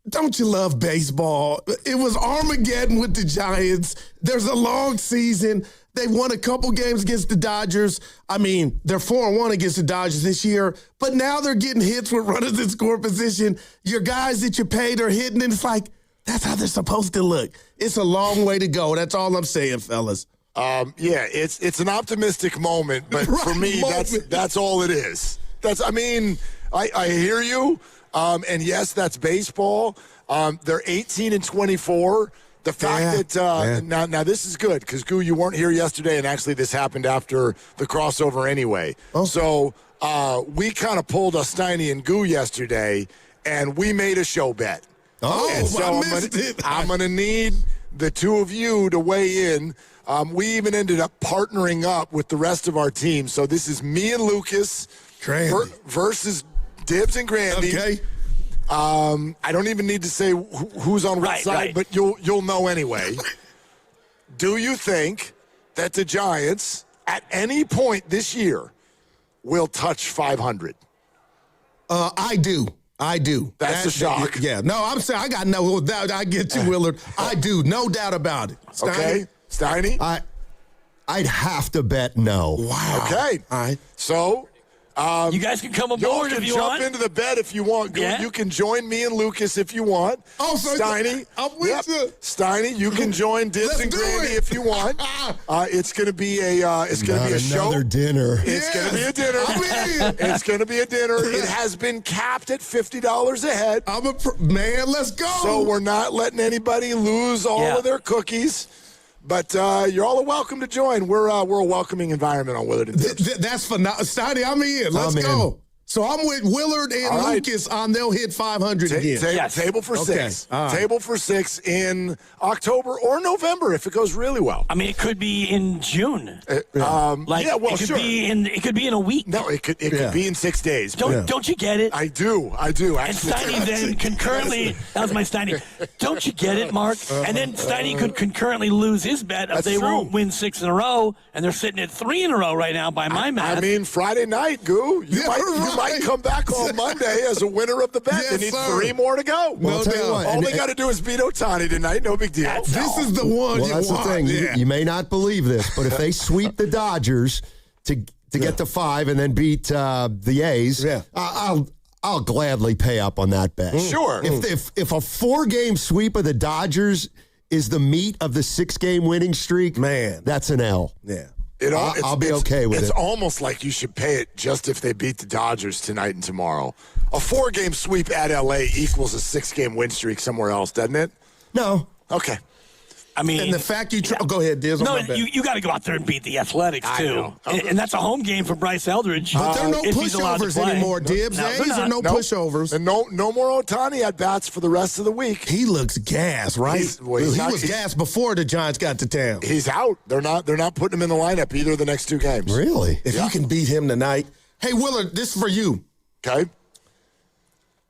Don't you love baseball? It was Armageddon with the Giants. There's a long season. They won a couple games against the Dodgers. I mean, they're 4-1 against the Dodgers this year, but now they're getting hits with runners in score position. Your guys that you paid are hitting, and it's like, that's how they're supposed to look. It's a long way to go. That's all I'm saying, fellas. It's an optimistic moment, but for me, that's all it is. I hear you. And yes, that's baseball. They're 18-24. The fact that now this is good because Goo, you weren't here yesterday, and actually this happened after the crossover anyway. Oh. So we kind of pulled a Steiny and Goo yesterday, and we made a show bet. Oh, and so I'm gonna need the two of you to weigh in. We even ended up partnering up with the rest of our team. So this is me and Lucas versus Dibbs and Grandy. Okay. I don't even need to say who's on what side, but you'll know anyway. Do you think that the Giants, at any point this year, will touch 500? I do. That's a shock. Yeah. No, I'm saying I got no doubt. I get you, Willard. I do. No doubt about it. Steiny? Okay. Steiny? I'd have to bet no. Wow. Okay. All right. So... you guys can come aboard if you want. Jump into the bet if you want. Yeah. You can join me and Lucas if you want. Oh, so Steiny. I'm with you. Steiny, you can join Dibbs and Grandy if you want. It's going to be a show. Another dinner. It's going to be a dinner. It's going to be a dinner. It has been capped at $50 a head. Man, let's go. So we're not letting anybody lose all of their cookies. But you're all welcome to join. We're a welcoming environment on Willard and Dibbs. That's phenomenal. Steiny, I'm in. Let's go. So I'm with Willard and Lucas on they'll hit 500 again. Table for six. Right. Table for six in October or November if it goes really well. I mean, it could be in June. It could be in a week. No, it could be in 6 days. Don't you get it? I do. And Steiny then concurrently, that was my Steiny. Don't you get it, Mark? And then Steiny could concurrently lose his bet if they won't win 6 in a row, and they're sitting at 3 in a row right now by my math. I mean, Friday night, Goo. You might come back on Monday as a winner of the bet. They need 3 more to go. Well, all they got to do is beat Otani tonight. No big deal. This is the one you that's want. the thing. You may not believe this, but if they sweep the Dodgers to get to 5 and then beat the A's, I'll gladly pay up on that bet. Sure. If a 4-game sweep of the Dodgers is the meat of the 6-game winning streak, man, that's an L. Yeah. I'll be okay with it. It's almost like you should pay it just if they beat the Dodgers tonight and tomorrow. A 4-game sweep at L.A. equals a 6-game win streak somewhere else, doesn't it? No. Okay. I mean, and the fact go ahead, Diz. No, you got to go out there and beat the Athletics too, and that's a home game for Bryce Eldridge. But there are no pushovers anymore, Dibs. These are no pushovers, and no more Otani at bats for the rest of the week. He looks gas, right? He was gas before the Giants got to town. He's out. They're not putting him in the lineup either of the next 2 games. Really? If you can beat him tonight, hey Willard, this is for you. Okay.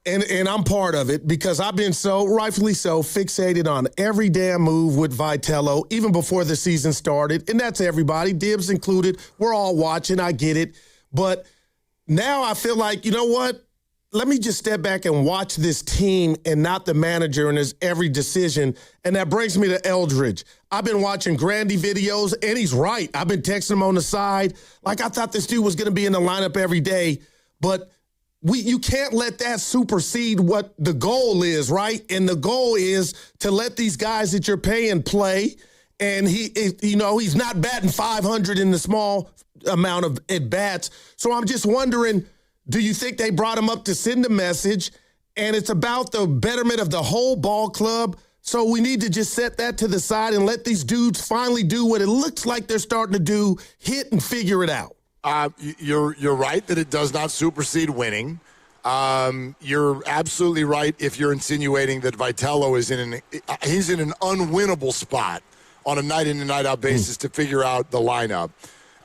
And I'm part of it because I've been rightfully so, fixated on every damn move with Vitello, even before the season started. And that's everybody, Dibs included. We're all watching. I get it. But now I feel like, you know what? Let me just step back and watch this team and not the manager and his every decision. And that brings me to Eldridge. I've been watching Grandy videos, and he's right. I've been texting him on the side. Like, I thought this dude was going to be in the lineup every day. But you can't let that supersede what the goal is, right? And the goal is to let these guys that you're paying play. And he's not batting 500 in the small amount of at-bats. So I'm just wondering, do you think they brought him up to send a message? And it's about the betterment of the whole ball club. So we need to just set that to the side and let these dudes finally do what it looks like they're starting to do, hit and figure it out. You're right that it does not supersede winning. You're absolutely right if you're insinuating that Vitello is he's in an unwinnable spot on a night in and night out basis to figure out the lineup.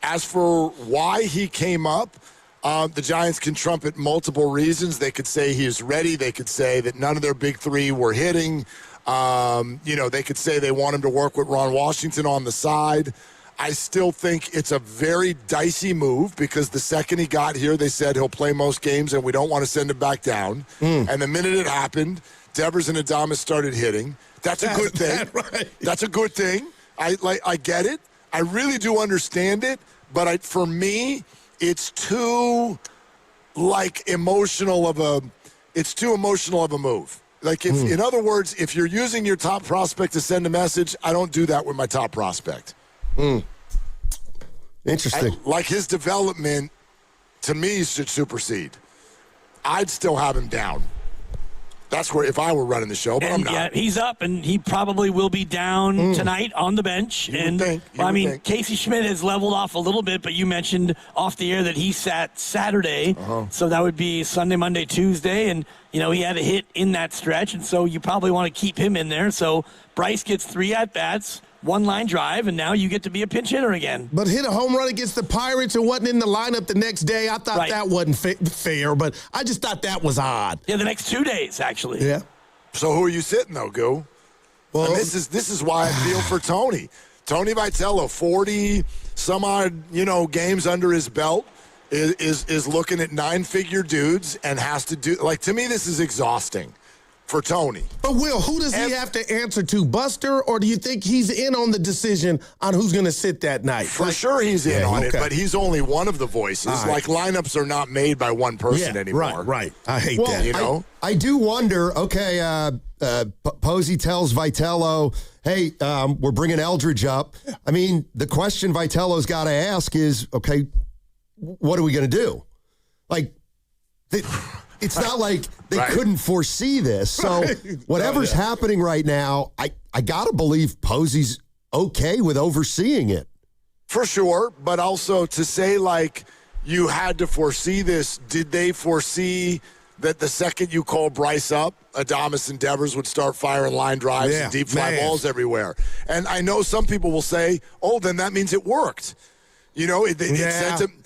As for why he came up, the Giants can trumpet multiple reasons. They could say he is ready. They could say that none of their big 3 were hitting. They could say they want him to work with Ron Washington on the side. I still think it's a very dicey move because the second he got here, they said he'll play most games and we don't want to send him back down. And the minute it happened, Devers and Adames started hitting. That's a good thing. Right. That's a good thing. I get it. I really do understand it. But for me, it's too emotional of a move. Like, in other words, if you're using your top prospect to send a message, I don't do that with my top prospect. Interesting. Like his development, to me, should supersede. I'd still have him down. That's where, if I were running the show, but I'm not. Yeah, he's up, and he probably will be down tonight on the bench. Casey Schmidt has leveled off a little bit, but you mentioned off the air that he sat Saturday, so that would be Sunday, Monday, Tuesday, and he had a hit in that stretch, and so you probably want to keep him in there. So Bryce gets 3 at-bats, 1 line drive, and now you get to be a pinch hitter again. But hit a home run against the Pirates and wasn't in the lineup the next day. I thought that wasn't fair, but I just thought that was odd. Yeah, the next 2 days, actually. Yeah. So who are you sitting, though, Goo? Well, and this is why I feel for Tony. Tony Vitello, 40-some-odd, games under his belt, is looking at 9-figure dudes and has to do, to me, this is exhausting for Tony. But, Will, who does he have to answer to, Buster, or do you think he's in on the decision on who's going to sit that night? For sure he's in on it, but he's only one of the voices. Right. Lineups are not made by one person anymore. Right. I hate that. I do wonder, Posey tells Vitello, hey, we're bringing Eldridge up. I mean, the question Vitello's got to ask is, okay, what are we going to do? It's not like they couldn't foresee this. So whatever's happening right now, I got to believe Posey's okay with overseeing it. For sure, but also to say, you had to foresee this. Did they foresee that the second you call Bryce up, Adames and Devers would start firing line drives and deep fly balls everywhere? And I know some people will say, oh, then that means it worked. You know, it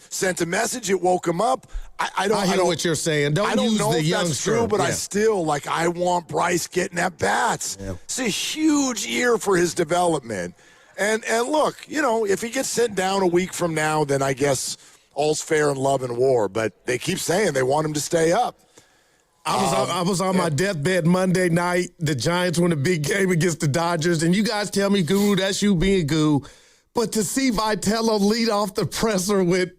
sent a message. It woke him up. I hear what you're saying. Don't use know the if youngster. That's true, but I still, I want Bryce getting at bats. Yeah. It's a huge year for his development. And look, if he gets sent down a week from now, then I guess all's fair in love and war. But they keep saying they want him to stay up. I was on my deathbed Monday night. The Giants won a big game against the Dodgers. And you guys tell me, Guru, that's you being Guru. But to see Vitello lead off the presser with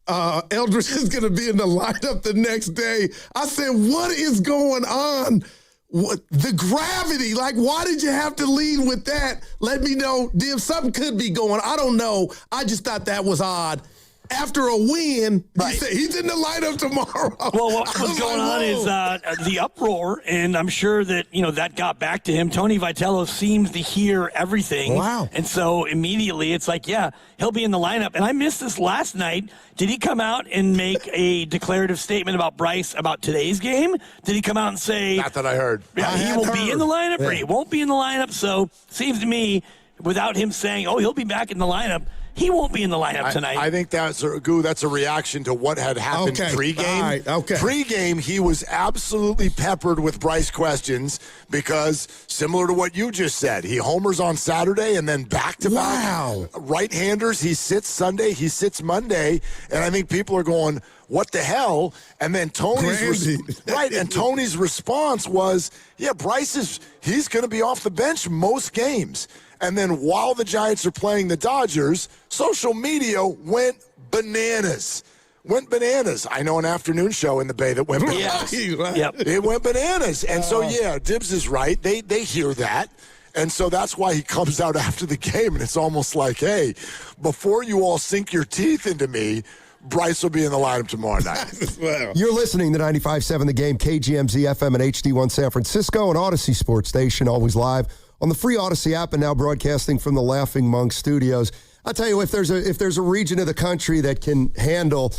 Eldridge is going to be in the lineup the next day, I said, what is going on? The gravity, why did you have to lead with that? Let me know. Something could be going. I don't know. I just thought that was odd. After a win, right. He's in the lineup tomorrow. Well, what was going on is the uproar, and I'm sure that that got back to him. Tony Vitello seems to hear everything. Wow. And so immediately it's he'll be in the lineup. And I missed this last night. Did he come out and make a declarative statement about Bryce about today's game? Did he come out and say... Not that I heard. Yeah, he will be in the lineup or he won't be in the lineup. So seems to me, without him saying, he'll be back in the lineup, he won't be in the lineup tonight. I think that's a reaction to what had happened pregame. Right. Okay. Pregame, he was absolutely peppered with Bryce questions because, similar to what you just said, he homers on Saturday and then back-to-back right-handers. He sits Sunday, he sits Monday, and I think people are going, what the hell? And then Tony's Tony's response was, Bryce he's going to be off the bench most games. And then while the Giants are playing the Dodgers, social media went bananas. I know an afternoon show in the Bay that went bananas. Yep. It went bananas. And so, Dibbs is right. They hear that. And so that's why he comes out after the game, and it's almost like, hey, before you all sink your teeth into me, Bryce will be in the lineup tomorrow night. Well. You're listening to 95.7 The Game, KGMZ FM and HD1 San Francisco, and Odyssey Sports Station, always live on the free Odyssey app and now broadcasting from the Laughing Monk Studios. I'll tell you, if there's a region of the country that can handle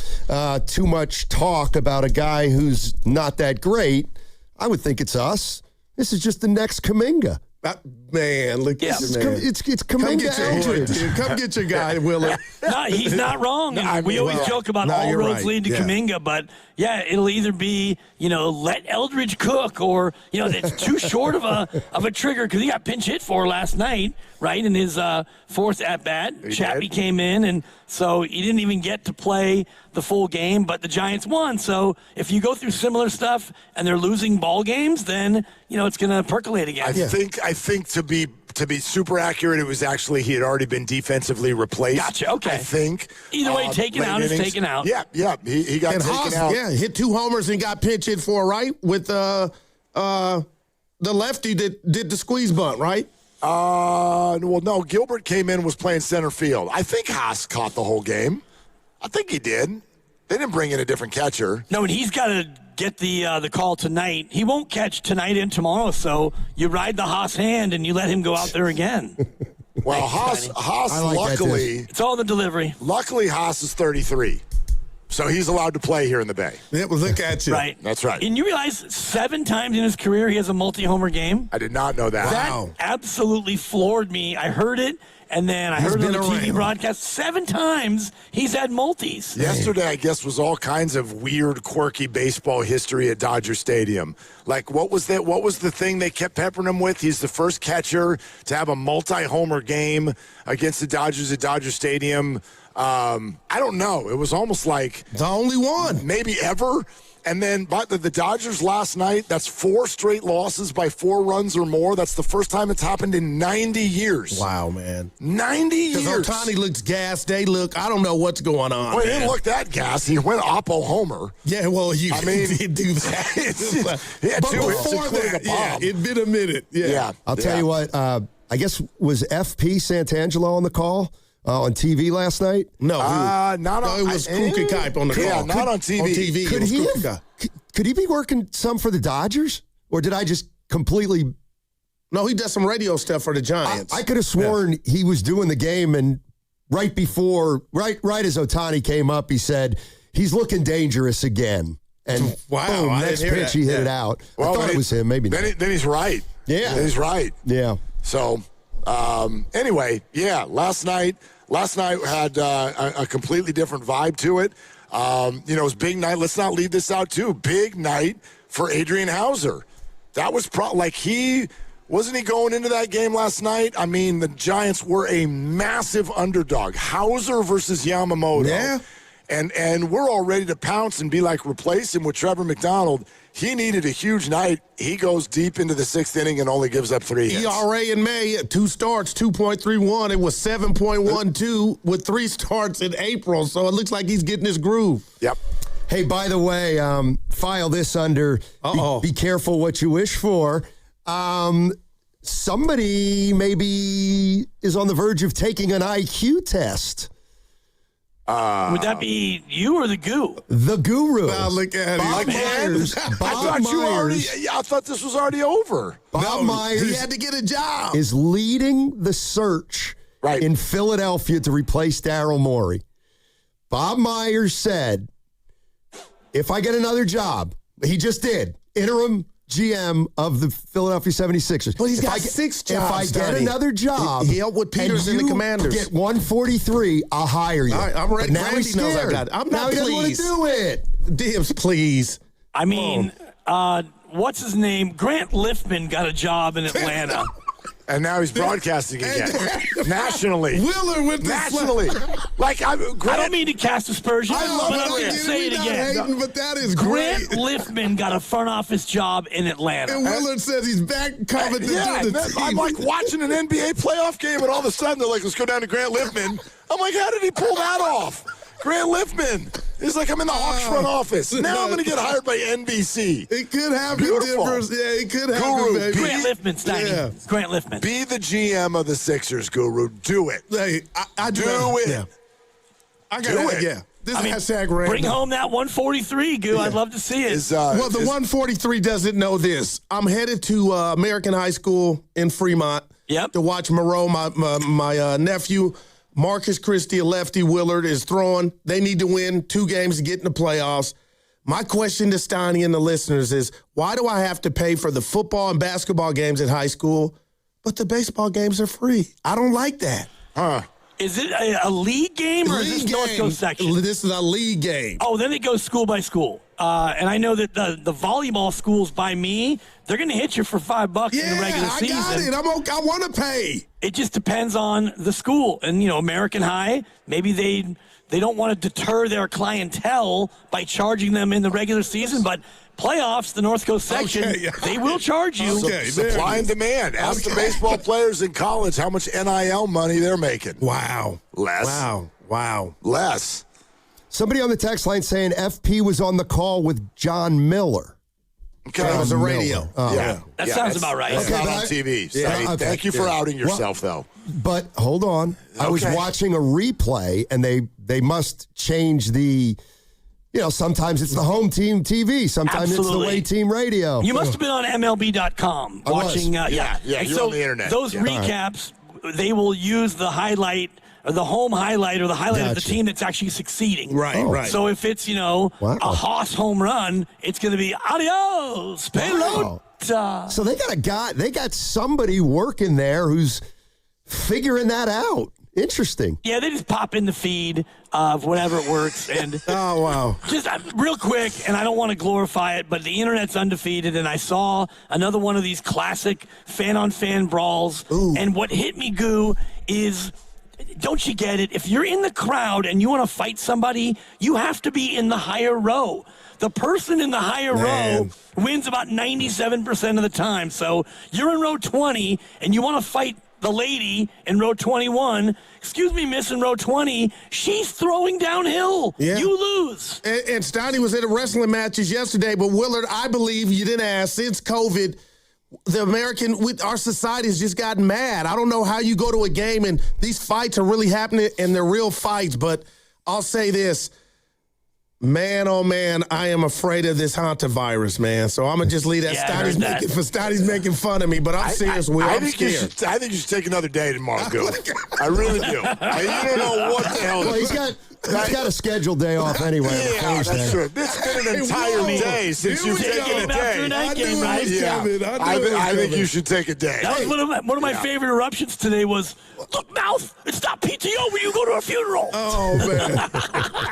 too much talk about a guy who's not that great, I would think it's us. This is just the next Kuminga. Man, look at you, man. It's Kuminga Eldridge. Come get your guy, Willard. No, he's not wrong. We always joke about all roads lead to Kuminga, but it'll either be let Eldridge cook, or it's too short of a trigger because he got pinch hit for last night, right in his fourth at bat. Chappie came in, and so he didn't even get to play the full game. But the Giants won. So if you go through similar stuff and they're losing ball games, then it's going to percolate again. I think to be super accurate, it was actually he had already been defensively replaced. Gotcha. Okay. I think either way, taken out is taken out. Yeah. He got taken Haas, out. Yeah, hit 2 homers and got pinch hit for, right? With the lefty that did the squeeze bunt, right? No. Gilbert came in and was playing center field. I think Haas caught the whole game. I think he did. They didn't bring in a different catcher. No, and he's got to get the call tonight. He won't catch tonight and tomorrow, so you ride the Haas hand and you let him go out there again. Well, Haas like luckily, it's all the delivery. Luckily, Haas is 33. So he's allowed to play here in the Bay. Yeah, well, look at you. Right. That's right. And you realize 7 times in his career he has a multi-homer game? I did not know that. That absolutely floored me. I heard it, and then I heard it on the TV broadcast. 7 times he's had multis. Yesterday, I guess, was all kinds of weird, quirky baseball history at Dodger Stadium. Like, what was that? What was the thing they kept peppering him with? He's the first catcher to have a multi-homer game against the Dodgers at Dodger Stadium. I don't know. It was almost like the only one, maybe ever. And then, but the Dodgers last night, that's 4 straight losses by 4 runs or more. That's the first time it's happened in 90 years. Wow, man. 90 years. Because Otani looks gassed. I don't know what's going on. Well, he didn't look that gassed. He went Oppo homer. Yeah, well, did do that. But before that, it'd been a minute. Yeah. I'll tell you what, I guess, was FP Santangelo on the call? On TV last night? No, it was Krukenkuip on the call. Yeah, not on TV. Could he be working some for the Dodgers? Or did I just completely... No, he does some radio stuff for the Giants. I could have sworn he was doing the game, and right as Otani came up, he said, he's looking dangerous again. And wow, boom, I next didn't hear pitch, that. he hit it out. Well, I thought it was him, maybe not. Then he's right. Yeah. Then he's right. Yeah. So, anyway, yeah, last night had a completely different vibe to it. It was big night. Let's not leave this out, too. Big night for Adrian Hauser. That was wasn't he going into that game last night? I mean, the Giants were a massive underdog. Hauser versus Yamamoto. Yeah. And we're all ready to pounce and be like, replace him with Trevor McDonald. He needed a huge night. He goes deep into the 6th inning and only gives up 3 hits. ERA in May, 2 starts, 2.31. It was 7.12 with 3 starts in April. So it looks like he's getting his groove. Yep. Hey, by the way, file this under be careful what you wish for. Somebody maybe is on the verge of taking an IQ test. Would that be you or the goo? The guru. Now look at Bob Myers. I thought this was already over. Bob Myers. He had to get a job. Is leading the search in Philadelphia to replace Daryl Morey. Bob Myers said, if I get another job, he just did, interim GM of the Philadelphia 76ers. Well, he's got 6 jobs. If I get another job, he helped with Peters and the Commanders. Get 143, I'll hire you. All right, I'm ready. But now he's knows I scared. got it. I'm now not he doesn't want to pleased. do it. Dibs, please. I mean, what's his name? Grant Liftman got a job in Atlanta. And now he's broadcasting again. Nationally. Willard with the Nationally. I don't mean to cast aspersions, but I'm going to say it again. Hating, but that is Grant great. Liftman got a front office job in Atlanta. And Willard says he's back coming to do the team. I'm like watching an NBA playoff game, and all of a sudden they're like, let's go down to Grant Liftman. I'm like, how did he pull that off? Grant Liftman. He's like, I'm in the Hawks front office. Now I'm going to get hired by NBC. It could happen. Beautiful. Yeah, it could happen, Guru, baby. Grant Liftman, Steiny. Yeah. Grant Liftman. Be the GM of the Sixers, Guru. Do it. Hey, I do it. Yeah. I got it. Yeah. This is hashtag random. Bring home that 143, Goo. I'd love to see it. Well, the 143 doesn't know this. I'm headed to American High School in Fremont to watch Moreau, my nephew. Marcus Christie, a lefty, Willard is throwing. They need to win 2 games to get in the playoffs. My question to Steiny and the listeners is, why do I have to pay for the football and basketball games at high school, but the baseball games are free? I don't like that. Is it a league game or is this North Coast section? This is a league game. Oh, then it goes school by school. And I know that the volleyball schools by me, they're going to hit you for $5 in the regular season. I got it. I want to pay. It just depends on the school. And, American High, maybe they don't want to deter their clientele by charging them in the regular season, but playoffs, the North Coast section, they will charge you. Supply and demand. Ask the baseball players in college how much NIL money they're making. Wow. Less. Wow. Less. Somebody on the text line saying FP was on the call with John Miller. Okay. That was the radio. That sounds about right. That's not on TV. Thank you for outing yourself, though. But hold on. I was watching a replay, and they must change the, sometimes it's the home team TV. Sometimes it's the away team radio. You must have been on MLB.com watching. Yeah, and you're so on the internet. Those recaps, they will use the highlight, or the home highlight, or the highlight of the team that's actually succeeding. Right. So if it's, a Haas home run, it's going to be adios, pelota. So they got somebody working there who's figuring that out. Interesting. Yeah, they just pop in the feed of whatever it works. And oh, wow. Just real quick, and I don't want to glorify it, but the internet's undefeated, and I saw another one of these classic fan-on-fan brawls. Ooh. And what hit me, Goo, is, don't you get it? If you're in the crowd and you want to fight somebody, you have to be in the higher row. The person in the higher row wins about 97% of the time. So you're in row 20, and you want to fight the lady in row 21, excuse me, miss, in row 20, she's throwing downhill. Yeah. You lose. And Steiny was at a wrestling matches yesterday, but Willard, I believe you didn't ask, since COVID, our society has just gotten mad. I don't know how you go to a game and these fights are really happening and they're real fights, but I'll say this. Man, oh man, I am afraid of this hantavirus, man. So I'm gonna just leave that. Stotty's making fun of me, but I'm serious. I'm scared. I think you should take another day tomorrow, Gil. I really do. You don't know what the hell. Well, he's got a scheduled day off anyway. Yeah, that's true. It's been an entire day since you've taken a day. I think you should take a day. That was one of my favorite eruptions today was, look, mouth, it's not PTO when you go to a funeral. Oh, man.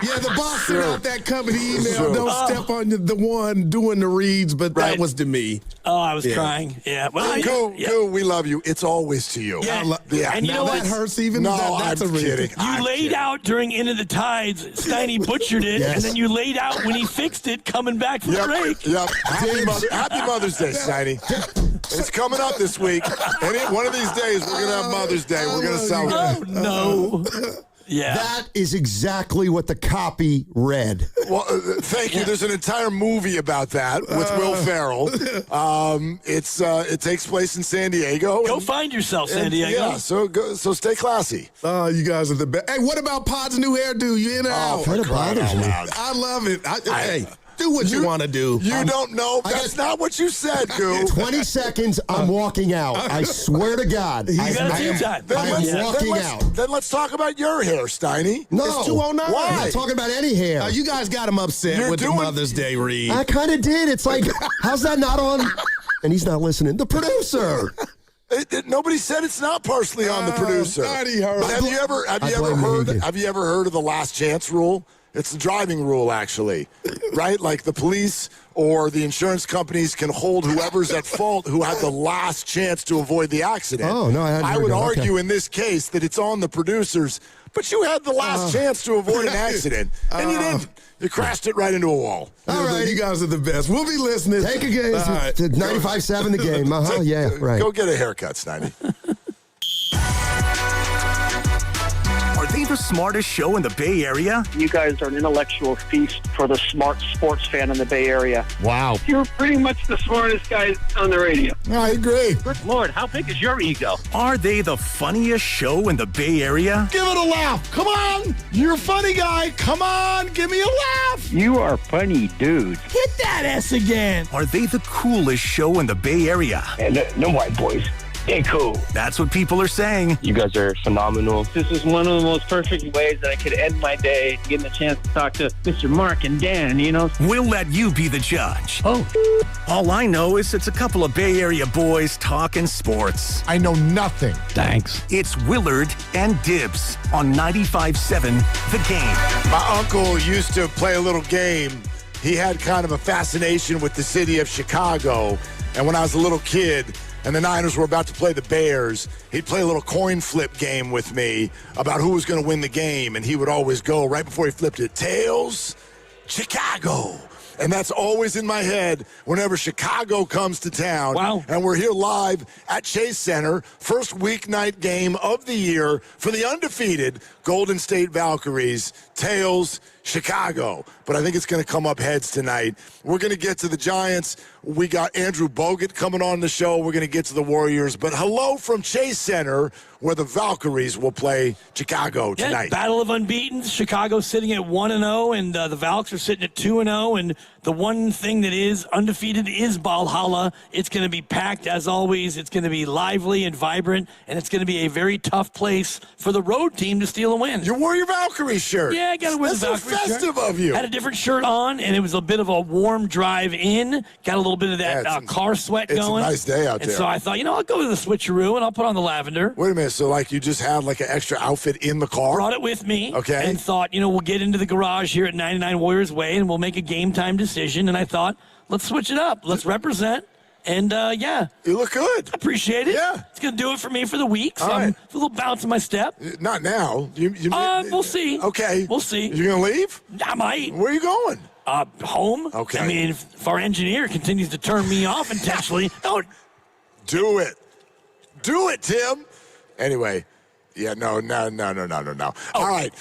Yeah, the boss sent out that company email, don't step on the one doing the reads, but that was to me. Oh, I was crying. Yeah. Well, Go, we love you. It's always to you. Yeah. And you know what? That hurts even. No, that's I'm kidding. You laid out during Into the Tides. Steiny butchered it, and then you laid out when he fixed it coming back from break. Yep. Happy Mother's Day, Steiny. It's coming up this week. And one of these days, we're going to have Mother's Day. We're going to celebrate. Oh, no. Yeah. That is exactly what the copy read. Well, thank you. There's an entire movie about that with Will Ferrell. It takes place in San Diego. Go find yourself, San Diego. Yeah, so stay classy. You guys are the best. Hey, what about Pod's new hairdo? You in or out? I love it. Hey, do what you want to do. You don't know. That's not what you said, Goo. 20 seconds, I'm walking out. I swear to God. I am walking out. Then let's talk about your hair, Steiny. No. It's 209. Why? I'm not talking about any hair. You guys got him upset with the Mother's Day read. I kind of did. It's like, how's that not on? And he's not listening. The producer. Nobody said it's not partially on the producer. Have you ever heard of the last chance rule? It's the driving rule, actually, right? Like the police or the insurance companies can hold whoever's at fault who had the last chance to avoid the accident. Oh, no, I would argue in this case that it's on the producers, but you had the last chance to avoid an accident, and you didn't. You crashed it right into a wall. All right, you guys are the best. We'll be listening. Take a gaze to 95.7 the game. Yeah, right. Go get a haircut, Steiny. Are they the smartest show in the Bay Area? You guys are an intellectual feast for the smart sports fan in the Bay Area. Wow. You're pretty much the smartest guys on the radio. I agree. Good Lord, how big is your ego? Are they the funniest show in the Bay Area? Give it a laugh. Come on. You're a funny guy. Come on. Give me a laugh. You are funny, dude. Hit that S again. Are they the coolest show in the Bay Area? And no white boys. They're cool. That's what people are saying. You guys are phenomenal. This is one of the most perfect ways that I could end my day, getting a chance to talk to Mr. Mark and Dan, you know? We'll let you be the judge. Oh. All I know is it's a couple of Bay Area boys talking sports. I know nothing. Thanks. It's Willard and Dibs on 95.7 The Game. My uncle used to play a little game. He had kind of a fascination with the city of Chicago. And when I was a little kid, and the Niners were about to play the Bears, he'd play a little coin flip game with me about who was going to win the game, and he would always go right before he flipped it, tails, Chicago. And that's always in my head whenever Chicago comes to town. Wow. And we're here live at Chase Center, first weeknight game of the year for the undefeated Golden State Valkyries, tails, Chicago. But I think it's going to come up heads tonight. We're going to get to the Giants. We got Andrew Bogut coming on the show. We're going to get to the Warriors. But hello from Chase Center, where the Valkyries will play Chicago tonight. Yeah, battle of unbeatens. Chicago sitting at 1-0, and the Valks are sitting at 2-0. And the one thing that is undefeated is Valhalla. It's going to be packed, as always. It's going to be lively and vibrant, and it's going to be a very tough place for the road team to steal a win. You wore your Valkyrie shirt. Yeah, I got to wear the Valkyrie shirt. Festive of you. Had a different shirt on, and it was a bit of a warm drive in. Got a little bit of that car sweat going. It's a nice day out there. And so I thought, I'll go to the switcheroo, and I'll put on the lavender. Wait a minute. So, you just had, an extra outfit in the car? Brought it with me. Okay. And thought, we'll get into the garage here at 99 Warriors Way, and we'll make a game time decision. And I thought, let's switch it up. Let's represent. And, yeah. You look good. I appreciate it. Yeah. It's going to do it for me for the week. So I'm a little bounce in my step. Not now. We'll see. Okay. We'll see. You're going to leave? I might. Where are you going? Home. Okay. I mean, if our engineer continues to turn me off intentionally, do it. Do it, Tim. Anyway. Yeah, no. Oh. All right.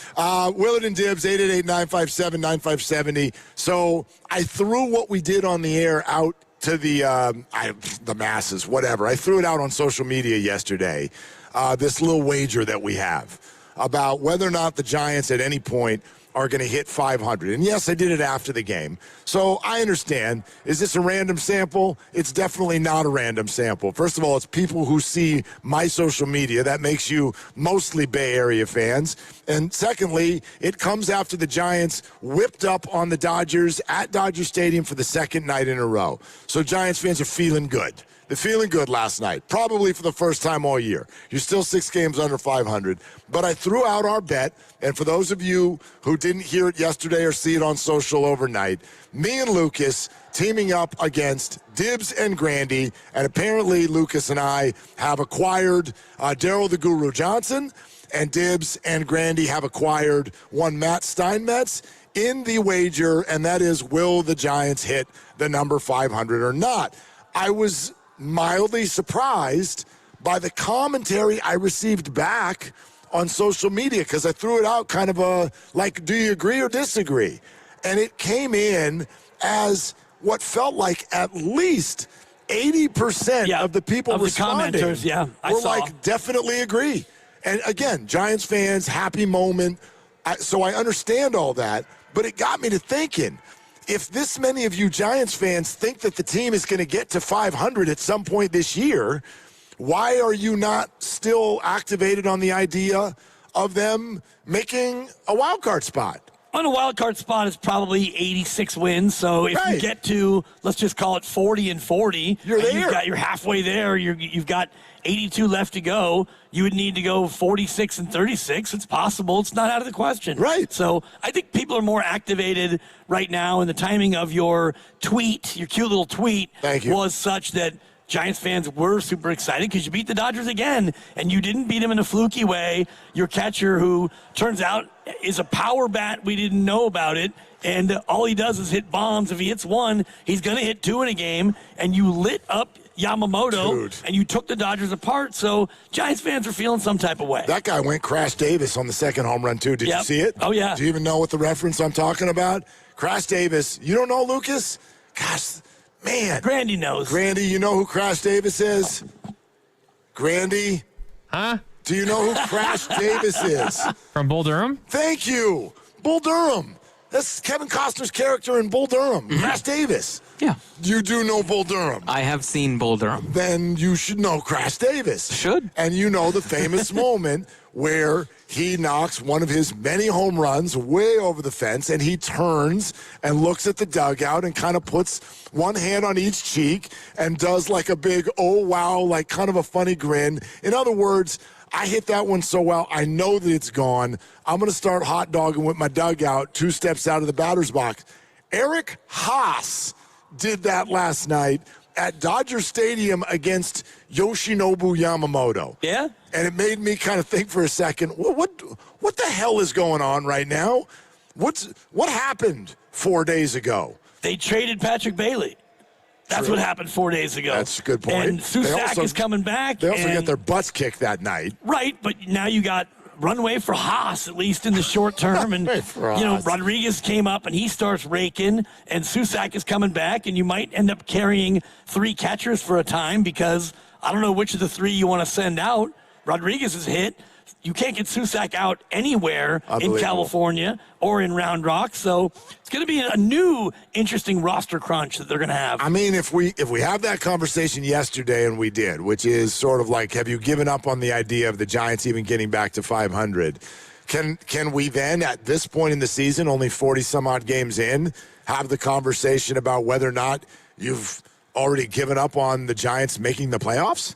Willard and Dibs, 888-957-9570. So I threw what we did on the air out to the masses, whatever. I threw it out on social media yesterday, this little wager that we have about whether or not the Giants at any point are going to hit 500. And yes, I did it after the game. So I understand. Is this a random sample? It's definitely not a random sample. First of all, it's people who see my social media. That makes you mostly Bay Area fans. And secondly, it comes after the Giants whipped up on the Dodgers at Dodger Stadium for the second night in a row. So Giants fans are feeling good. They're feeling good last night, probably for the first time all year. You're still 6 games under 500. But I threw out our bet, and for those of you who didn't hear it yesterday or see it on social overnight, me and Lucas teaming up against Dibs and Grandy, and apparently Lucas and I have acquired Daryl the Guru Johnson, and Dibs and Grandy have acquired one Matt Steinmetz in the wager, and that is, will the Giants hit the number 500 or not? I was mildly surprised by the commentary I received back on social media, because I threw it out kind of like, do you agree or disagree? And it came in as what felt like at least 80% of the people of responding the commenters, were like, definitely agree. And again, Giants fans, happy moment. So I understand all that, but it got me to thinking, if this many of you Giants fans think that the team is going to get to 500 at some point this year, why are you not still activated on the idea of them making a wild card spot? On a wild card spot is probably 86 wins. So if you get to, let's just call it 40 and 40, you're there. You're halfway there. You've got 82 left to go. You would need to go 46 and 36. It's possible. It's not out of the question. Right. So I think people are more activated right now, and the timing of your tweet, your cute little tweet, was such that Giants fans were super excited because you beat the Dodgers again, and you didn't beat them in a fluky way. Your catcher, who turns out is a power bat, we didn't know about it, and all he does is hit bombs. If he hits one, he's going to hit 2 in a game, and you lit up Yamamoto, and you took the Dodgers apart. So Giants fans are feeling some type of way. That guy went Crash Davis on the second home run, too. Did you see it? Oh, yeah. Do you even know what the reference I'm talking about? Crash Davis. You don't know, Lucas? Gosh, man. Grandy knows. Grandy, you know who Crash Davis is? Grandy? Huh? Do you know who Crash Davis is? From Bull Durham? Thank you. Bull Durham. That's Kevin Costner's character in Bull Durham. Crash Davis. Yeah. You do know Bull Durham. I have seen Bull Durham. Then you should know Crash Davis. Should. And you know the famous moment where he knocks one of his many home runs way over the fence, and he turns and looks at the dugout and kind of puts one hand on each cheek and does like a big, oh, wow, like kind of a funny grin. In other words, I hit that one so well, I know that it's gone. I'm going to start hot dogging with my dugout 2 steps out of the batter's box. Eric Haas did that last night at Dodger Stadium against Yoshinobu Yamamoto. Yeah? And it made me kind of think for a second, what the hell is going on right now? What happened 4 days ago? They traded Patrick Bailey. That's what happened 4 days ago. That's a good point. And Susak is coming back. They also get their butts kicked that night. Right, but now you got runway for Haas, at least in the short term. And, Rodriguez came up and he starts raking, and Susak is coming back, and you might end up carrying 3 catchers for a time because I don't know which of the 3 you want to send out. Rodriguez is hit. You can't get Susak out anywhere in California or in Round Rock, so it's going to be a new, interesting roster crunch that they're going to have. I mean, if we have that conversation yesterday, and we did, which is sort of like, have you given up on the idea of the Giants even getting back to 500? Can we then, at this point in the season, only 40-some-odd games in, have the conversation about whether or not you've already given up on the Giants making the playoffs?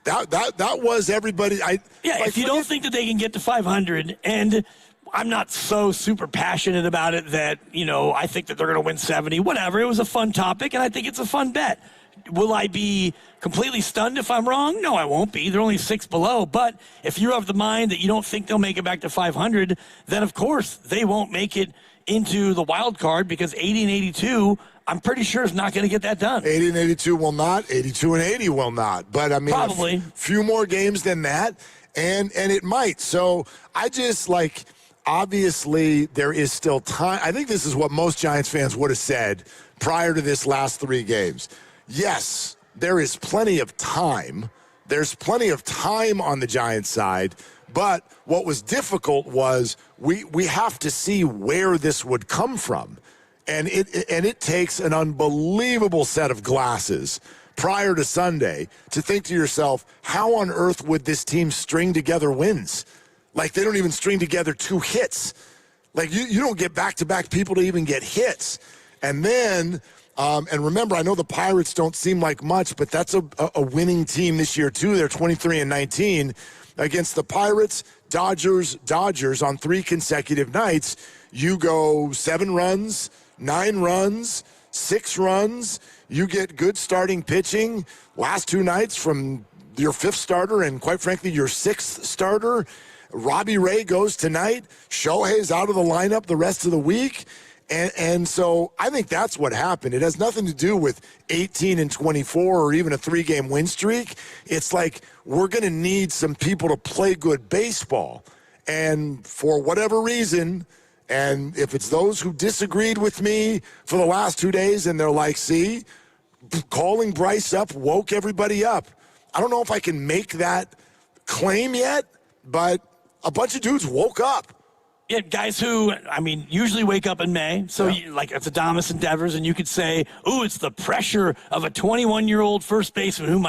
That was everybody. If you don't think that they can get to 500, and I'm not so super passionate about it that, I think that they're going to win 70, whatever. It was a fun topic, and I think it's a fun bet. Will I be completely stunned if I'm wrong? No, I won't be. They're only 6 below. But if you're of the mind that you don't think they'll make it back to 500, then, of course, they won't make it into the wild card because 80 and 82 I'm pretty sure is not going to get that done. 80 and 82 will not. 82 and 80 will not. But, I mean, probably a few more games than that, and it might. So I just, obviously there is still time. I think this is what most Giants fans would have said prior to this last 3 games. Yes, there is plenty of time. There's plenty of time on the Giants side, But what was difficult was we have to see where this would come from. And it takes an unbelievable set of glasses prior to Sunday to think to yourself, how on earth would this team string together wins? Like, they don't even string together 2 hits. Like, you don't get back-to-back people to even get hits. And then, and remember, I know the Pirates don't seem like much, but that's a winning team this year, too. They're 23-19 against the Pirates, Dodgers on 3 consecutive nights. You go 7 runs, 9 runs, 6 runs. You get good starting pitching last 2 nights from your 5th starter and, quite frankly, your 6th starter. Robbie Ray goes tonight. Shohei's out of the lineup the rest of the week. And so I think that's what happened. It has nothing to do with 18-24 or even a 3-game win streak. It's like, we're going to need some people to play good baseball. And for whatever reason, and if it's those who disagreed with me for the last 2 days and they're like, see, calling Bryce up woke everybody up. I don't know if I can make that claim yet, but a bunch of dudes woke up. Yeah, guys who, usually wake up in May. So, it's Adames and Devers, and you could say, ooh, it's the pressure of a 21-year-old first baseman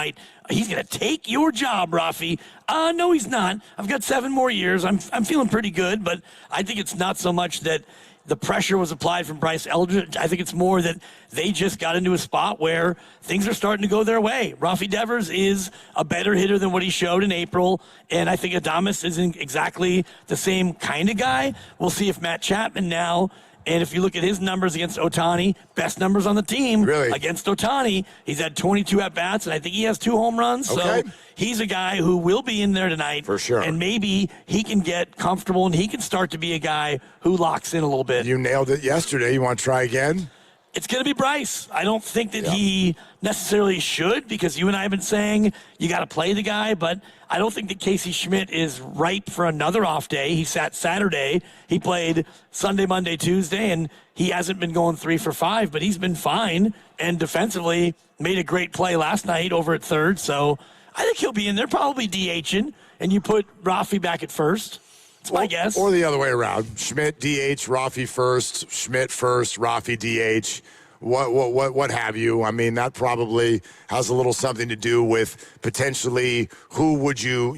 he's going to take your job, Rafi. No, he's not. I've got 7 more years. I'm feeling pretty good, but I think it's not so much that the pressure was applied from Bryce Eldridge. I think it's more that they just got into a spot where things are starting to go their way. Rafi Devers is a better hitter than what he showed in April, and I think Adames isn't exactly the same kind of guy. We'll see if Matt Chapman now, and if you look at his numbers against Otani, best numbers on the team against Otani, he's had 22 at-bats, and I think he has 2 home runs. Okay. So he's a guy who will be in there tonight. For sure. And maybe he can get comfortable, and he can start to be a guy who locks in a little bit. You nailed it yesterday. You want to try again? It's going to be Bryce. I don't think that he necessarily should, because you and I have been saying you got to play the guy, but I don't think that Casey Schmidt is ripe for another off day. He sat Saturday. He played Sunday, Monday, Tuesday, and he hasn't been going 3 for 5, but he's been fine, and defensively made a great play last night over at third. So I think he'll be in there, probably DHing, and you put Rafi back at first. That's my guess. Or the other way around. Schmidt DH, Rafi first, Schmidt first, Rafi DH. What have you? I mean, that probably has a little something to do with potentially who would you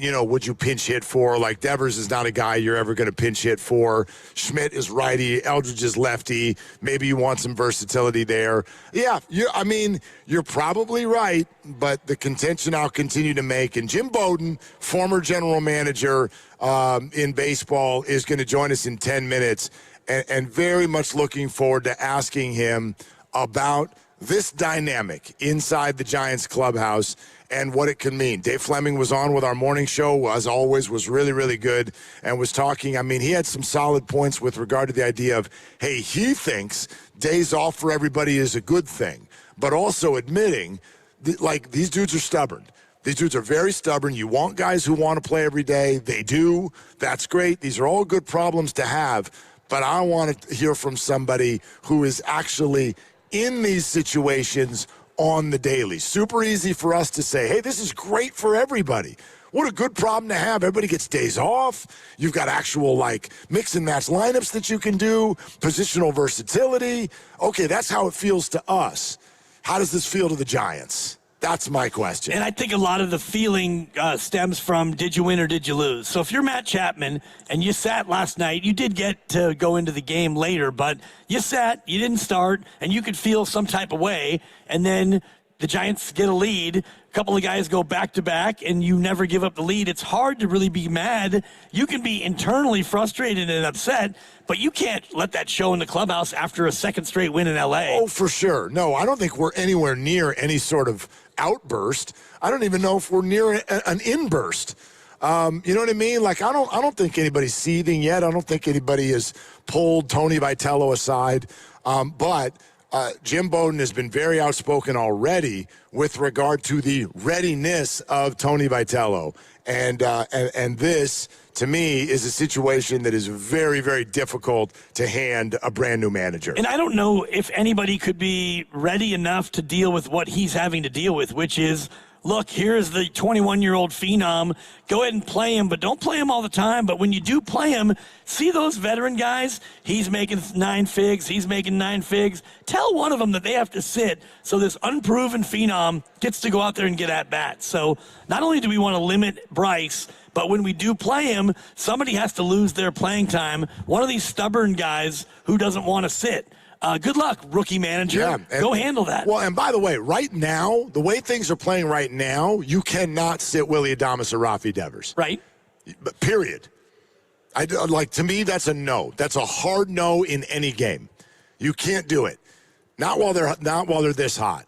pinch hit for? Like, Devers is not a guy you're ever going to pinch hit for. Schmidt is righty. Eldridge is lefty. Maybe you want some versatility there. Yeah, you're probably right, but the contention I'll continue to make, and Jim Bowden, former general manager in baseball, is going to join us in 10 minutes, and very much looking forward to asking him about this dynamic inside the Giants clubhouse and what it could mean. Dave Fleming was on with our morning show, as always, was really, really good, and was talking. He had some solid points with regard to the idea of, hey, he thinks days off for everybody is a good thing, but also admitting, these dudes are stubborn. These dudes are very stubborn. You want guys who want to play every day. They do. That's great. These are all good problems to have, but I want to hear from somebody who is actually in these situations on the daily. Super easy for us to say, hey, this is great for everybody. What a good problem to have. Everybody gets days off. You've got actual, mix and match lineups that you can do, positional versatility. Okay, that's how it feels to us. How does this feel to the Giants? That's my question. And I think a lot of the feeling stems from, did you win or did you lose? So if you're Matt Chapman and you sat last night, you did get to go into the game later, but you sat, you didn't start, and you could feel some type of way, and then the Giants get a lead, a couple of guys go back-to-back, and you never give up the lead. It's hard to really be mad. You can be internally frustrated and upset, but you can't let that show in the clubhouse after a second straight win in L.A. Oh, for sure. No, I don't think we're anywhere near any sort of outburst. I don't even know if we're near an inburst. You know what I mean? I don't think anybody's seething yet. I don't think anybody has pulled Tony Vitello aside. But Jim Bowden has been very outspoken already with regard to the readiness of Tony Vitello. And this, to me, is a situation that is very, very difficult to hand a brand new manager. And I don't know if anybody could be ready enough to deal with what he's having to deal with, which is look, here's the 21-year-old phenom. Go ahead and play him, but don't play him all the time. But when you do play him, see those veteran guys? He's making 9 figs. He's making 9 figs. Tell one of them that they have to sit so this unproven phenom gets to go out there and get at bats. So not only do we want to limit Bryce, but when we do play him, somebody has to lose their playing time. One of these stubborn guys who doesn't want to sit. Good luck, rookie manager. Yeah, go handle that. Well, and by the way, right now, the way things are playing right now, you cannot sit Willy Adames or Rafi Devers. Right. Period. To me, that's a no. That's a hard no in any game. You can't do it. Not while they're this hot.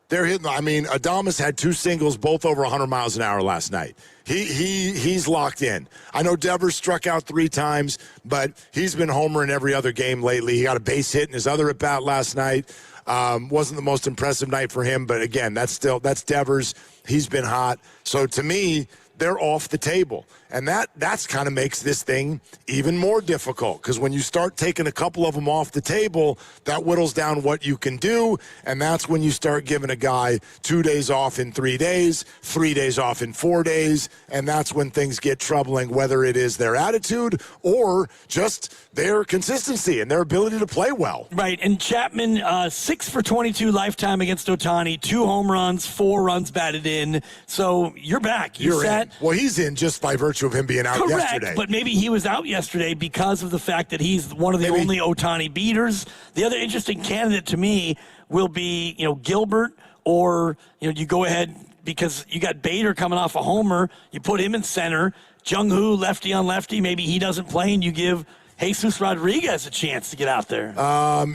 They're hitting. I mean, Adames had 2 singles, both over 100 miles an hour last night. He's locked in. I know Devers struck out 3 times, but he's been homering every other game lately. He got a base hit in his other at bat last night. Wasn't the most impressive night for him, but again, that's Devers. He's been hot. So to me, they're off the table. And that's kind of makes this thing even more difficult, because when you start taking a couple of them off the table, that whittles down what you can do, and that's when you start giving a guy 2 days off in 3 days, 3 days off in 4 days, and that's when things get troubling, whether it is their attitude or just their consistency and their ability to play well. Right, and Chapman, 6 for 22 lifetime against Otani, 2 home runs, 4 runs batted in, so you're back. You're set. Well, he's in just by virtue of him being out yesterday. But maybe he was out yesterday because of the fact that he's one of the only Otani beaters. The other interesting candidate to me will be, Gilbert, or, you go ahead because you got Bader coming off a homer. You put him in center. Jung-Hoo, lefty on lefty. Maybe he doesn't play and you give Jesus Rodriguez a chance to get out there. I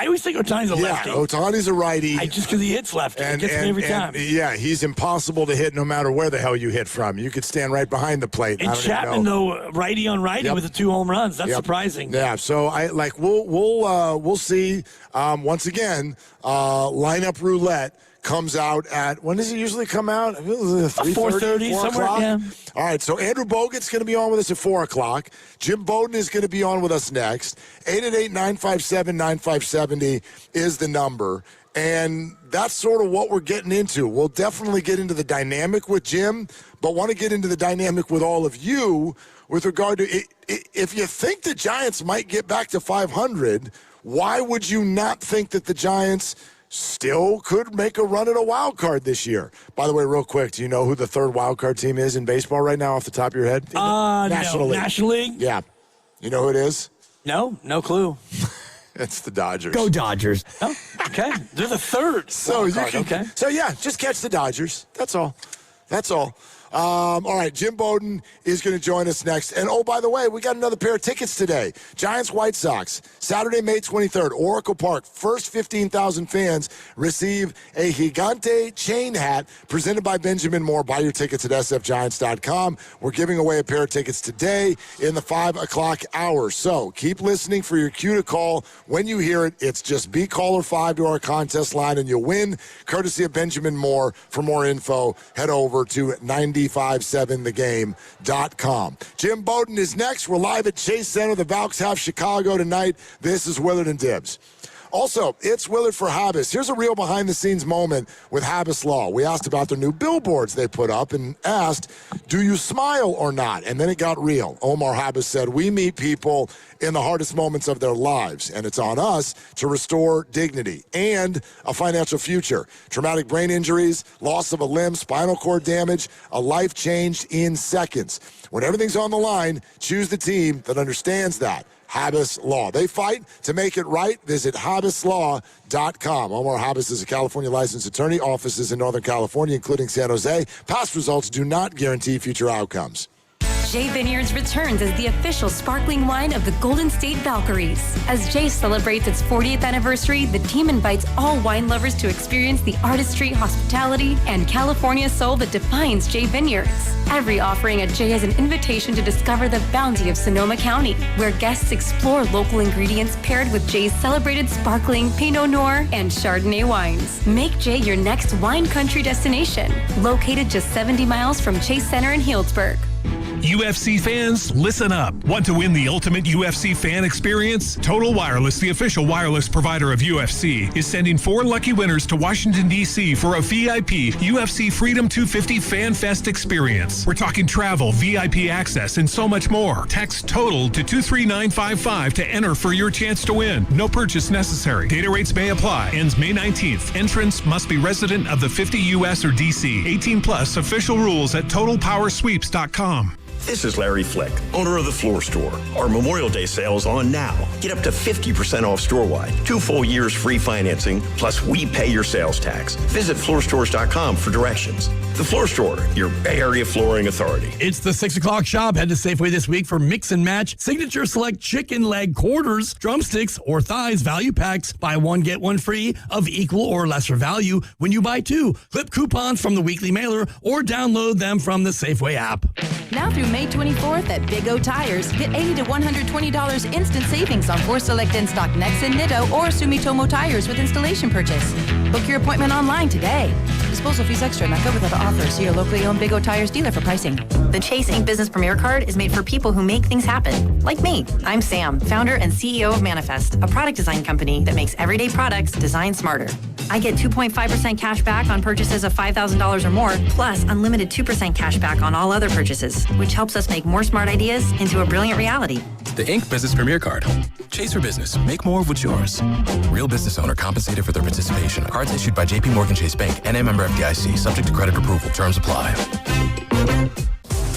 always think Otani's a lefty. Yeah, Otani's a righty. Just because he hits lefty. It gets me every time. Yeah, he's impossible to hit no matter where the hell you hit from. You could stand right behind the plate. And Chapman, though, righty on righty with the 2 home runs. That's surprising. Yeah, so we'll see. Once again, lineup roulette comes out at, when does it usually come out? 4:30, somewhere. Yeah. All right, so Andrew Bogut's going to be on with us at 4 o'clock. Jim Bowden is going to be on with us next. 888-957-9570 is the number. And that's sort of what we're getting into. We'll definitely get into the dynamic with Jim, but want to get into the dynamic with all of you with regard to if you think the Giants might get back to 500, why would you not think that the Giants still could make a run at a wild card this year? By the way, real quick, do you know who the 3rd wild card team is in baseball right now off the top of your head? National League. National League? Yeah. You know who it is? No clue. It's the Dodgers. Go Dodgers. Oh, okay. They're the 3rd. So just catch the Dodgers. That's all. All right, Jim Bowden is going to join us next. And, oh, by the way, we got another pair of tickets today. Giants-White Sox, Saturday, May 23rd, Oracle Park. First 15,000 fans receive a Gigante chain hat presented by Benjamin Moore. Buy your tickets at sfgiants.com. We're giving away a pair of tickets today in the 5 o'clock hour. So keep listening for your cue to call. When you hear it, it's just be caller 5 to our contest line, and you'll win, courtesy of Benjamin Moore. For more info, head over to 957thegame.com. Jim Bowden is next. We're live at Chase Center. The Valks have Chicago tonight. This is Willard and Dibs. Also, it's Willard for Habis. Here's a real behind-the-scenes moment with Habis Law. We asked about their new billboards they put up and asked, do you smile or not? And then it got real. Omar Habis said, we meet people in the hardest moments of their lives, and it's on us to restore dignity and a financial future. Traumatic brain injuries, loss of a limb, spinal cord damage, a life changed in seconds. When everything's on the line, choose the team that understands that. Habis Law. They fight to make it right. Visit habislaw.com. Omar Habis is a California licensed attorney. Offices in Northern California, including San Jose. Past results do not guarantee future outcomes. Jay Vineyards returns as the official sparkling wine of the Golden State Valkyries. As Jay celebrates its 40th anniversary, the team invites all wine lovers to experience the artistry, hospitality, and California soul that defines Jay Vineyards. Every offering at Jay is an invitation to discover the bounty of Sonoma County, where guests explore local ingredients paired with Jay's celebrated sparkling Pinot Noir and Chardonnay wines. Make Jay your next wine country destination, located just 70 miles from Chase Center in Healdsburg. UFC fans, listen up. Want to win the ultimate UFC fan experience? Total Wireless, the official wireless provider of UFC, is sending 4 lucky winners to Washington, D.C. for a VIP UFC Freedom 250 Fan Fest experience. We're talking travel, VIP access, and so much more. Text TOTAL to 23955 to enter for your chance to win. No purchase necessary. Data rates may apply. Ends May 19th. Entrants must be resident of the 50 U.S. or D.C. 18 plus. Official rules at TotalPowerSweeps.com. This is Larry Flick, owner of The Floor Store. Our Memorial Day sale is on now. Get up to 50% off store-wide, 2 full years free financing, plus we pay your sales tax. Visit floorstores.com for directions. The Floor Store, your Bay Area flooring authority. It's the 6 o'clock shop. Head to Safeway this week for mix and match signature select chicken leg quarters, drumsticks, or thighs value packs. Buy one, get one free of equal or lesser value when you buy 2. Clip coupons from the weekly mailer or download them from the Safeway app. Now through May 24th at Big O Tires, get $80 to $120 instant savings on 4 select in-stock Nexen, Nitto, or Sumitomo tires with installation purchase. Book your appointment online today. Disposal fees extra, not covered with other offers. See your locally owned Big O Tires dealer for pricing. The Chase Ink Business Premier Card is made for people who make things happen, like me. I'm Sam, founder and CEO of Manifest, a product design company that makes everyday products designed smarter. I get 2.5% cash back on purchases of $5,000 or more, plus unlimited 2% cash back on all other purchases, which helps us make more smart ideas into a brilliant reality. The Ink Business Premier Card. Chase for business. Make more of what's yours. Real business owner compensated for their participation. Cards issued by J.P. Morgan Chase Bank and a member FDIC. Subject to credit approval. Terms apply.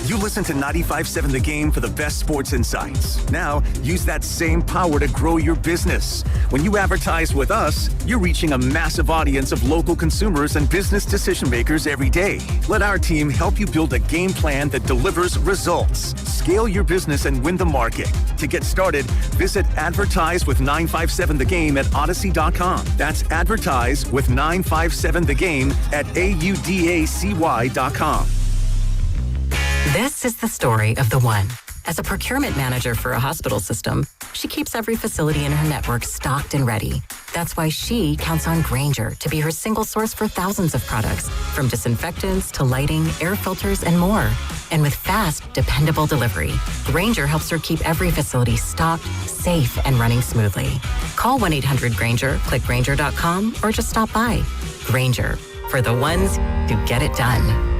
You listen to 95.7 The Game for the best sports insights. Now, use that same power to grow your business. When you advertise with us, you're reaching a massive audience of local consumers and business decision makers every day. Let our team help you build a game plan that delivers results. Scale your business and win the market. To get started, visit Advertise with 957 The Game at Odyssey.com. That's Advertise with 957 The Game at AUDACY.com. This is the story of the one. As a procurement manager for a hospital system, she keeps every facility in her network stocked and ready. That's why she counts on Grainger to be her single source for thousands of products, from disinfectants to lighting, air filters, and more. And with fast, dependable delivery, Grainger helps her keep every facility stocked, safe, and running smoothly. Call 1-800-GRAINGER, click Grainger.com, or just stop by. Grainger, for the ones who get it done.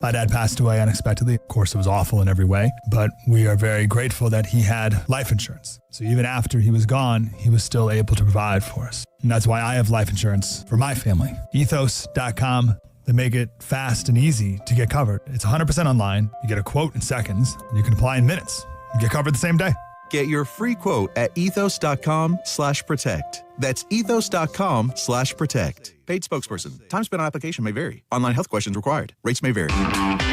My dad passed away unexpectedly. Of course, it was awful in every way, but we are very grateful that he had life insurance. So even after he was gone, he was still able to provide for us. And that's why I have life insurance for my family. Ethos.com. They make it fast and easy to get covered. It's 100% online. You get a quote in seconds, and you can apply in minutes. You get covered the same day. Get your free quote at ethos.com/protect. That's ethos.com/protect. Paid spokesperson. Time spent on application may vary. Online health questions required. Rates may vary.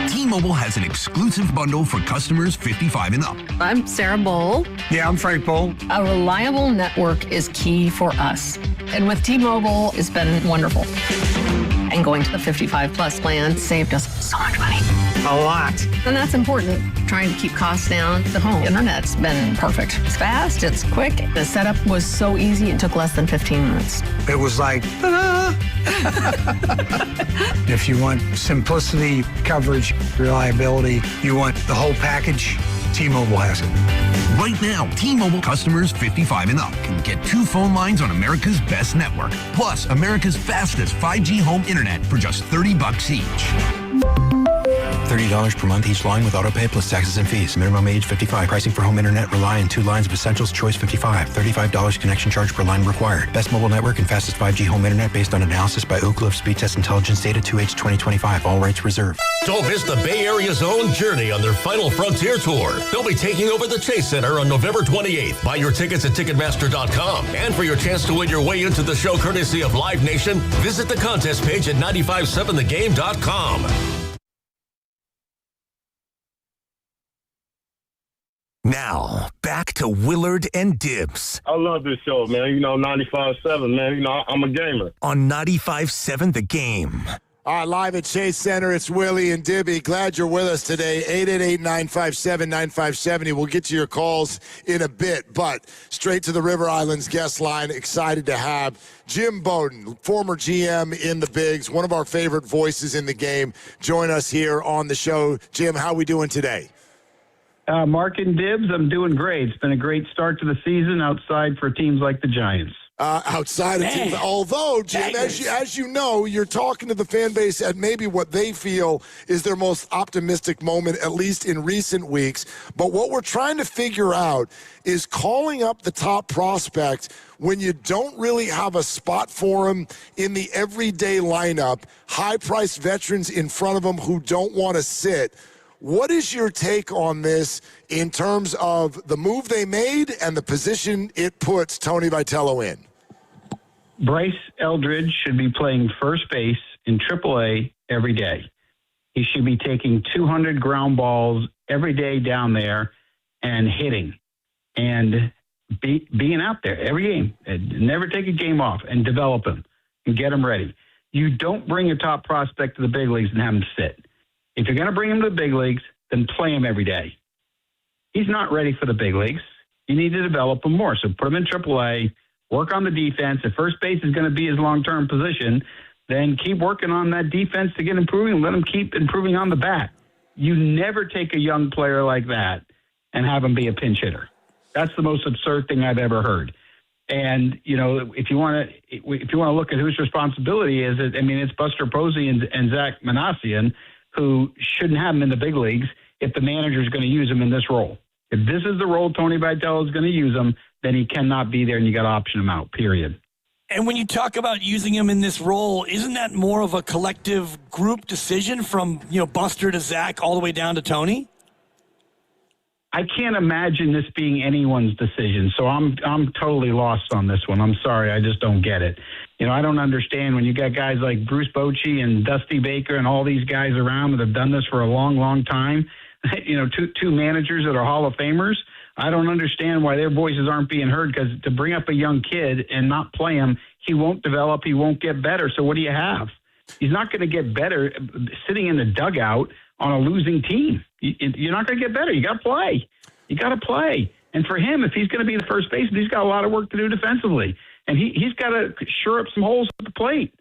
T-Mobile has an exclusive bundle for customers 55 and up. I'm Sarah Bowl. Yeah, I'm Frank Bowl. A reliable network is key for us. And with T-Mobile, it's been wonderful. And going to the 55 plus plan saved us so much money. A lot. And that's important. Trying to keep costs down. The home internet's been perfect. It's fast, it's quick. The setup was so easy, it took less than 15 minutes. It was like, If you want simplicity, coverage, reliability, you want the whole package, T-Mobile has it. Right now, T-Mobile customers 55 and up can get 2 phone lines on America's best network, plus America's fastest 5G home internet for just $30 each. $30 per month each line with autopay plus taxes and fees. Minimum age 55. Pricing for home internet rely on 2 lines of Essentials Choice 55. $35 connection charge per line required. Best mobile network and fastest 5G home internet based on analysis by Oak Cliff Speed Test Intelligence data 2H 2025. All rights reserved. Don't miss the Bay Area's own Journey on their final Frontier Tour. They'll be taking over the Chase Center on November 28th. Buy your tickets at Ticketmaster.com. And for your chance to win your way into the show courtesy of Live Nation, visit the contest page at 957thegame.com. Now, back to Willard and Dibbs. I love this show, man. 95.7, man. I'm a gamer. On 95.7 The Game. Live at Chase Center, it's Willie and Dibby. Glad you're with us today. 888-957-9570. We'll get to your calls in a bit, but straight to the River Islands guest line. Excited to have Jim Bowden, former GM in the Bigs, one of our favorite voices in the game, join us here on the show. Jim, how we doing today? Mark and Dibs, I'm doing great. It's been a great start to the season outside for teams like the Giants. Outside of teams. Although, Jim, as you know, you're talking to the fan base at maybe what they feel is their most optimistic moment, at least in recent weeks. But what we're trying to figure out is calling up the top prospect when you don't really have a spot for him in the everyday lineup, high-priced veterans in front of him who don't want to sit. What is your take on this in terms of the move they made and the position it puts Tony Vitello in? Bryce Eldridge should be playing first base in Triple-A every day. He should be taking 200 ground balls every day down there and hitting and being out there every game. Never take a game off and develop him and get him ready. You don't bring a top prospect to the big leagues and have him sit. If you're going to bring him to the big leagues, then play him every day. He's not ready for the big leagues. You need to develop him more. So put him in Triple-A. Work on the defense. If first base is going to be his long-term position, then keep working on that defense to get improving and let him keep improving on the bat. You never take a young player like that and have him be a pinch hitter. That's the most absurd thing I've ever heard. And, you know, if you want to look at whose responsibility is it, I mean, it's Buster Posey and Zach Manassian who shouldn't have him in the big leagues if the manager is going to use him in this role. If this is the role Tony Vitello is going to use him, then he cannot be there and you got to option him out, period. And when you talk about using him in this role, isn't that more of a collective group decision from, Buster to Zach all the way down to Tony? I can't imagine this being anyone's decision, so I'm totally lost on this one. I'm sorry, I just don't get it. I don't understand when you got guys like Bruce Bochy and Dusty Baker and all these guys around that have done this for a long, long time. Two managers that are Hall of Famers. I don't understand why their voices aren't being heard, because to bring up a young kid and not play him, he won't develop, he won't get better. So what do you have? He's not going to get better sitting in the dugout on a losing team. You're not going to get better. You got to play. You got to play. And for him, if he's going to be the first baseman, he's got a lot of work to do defensively. And he's got to shore up some holes at the plate.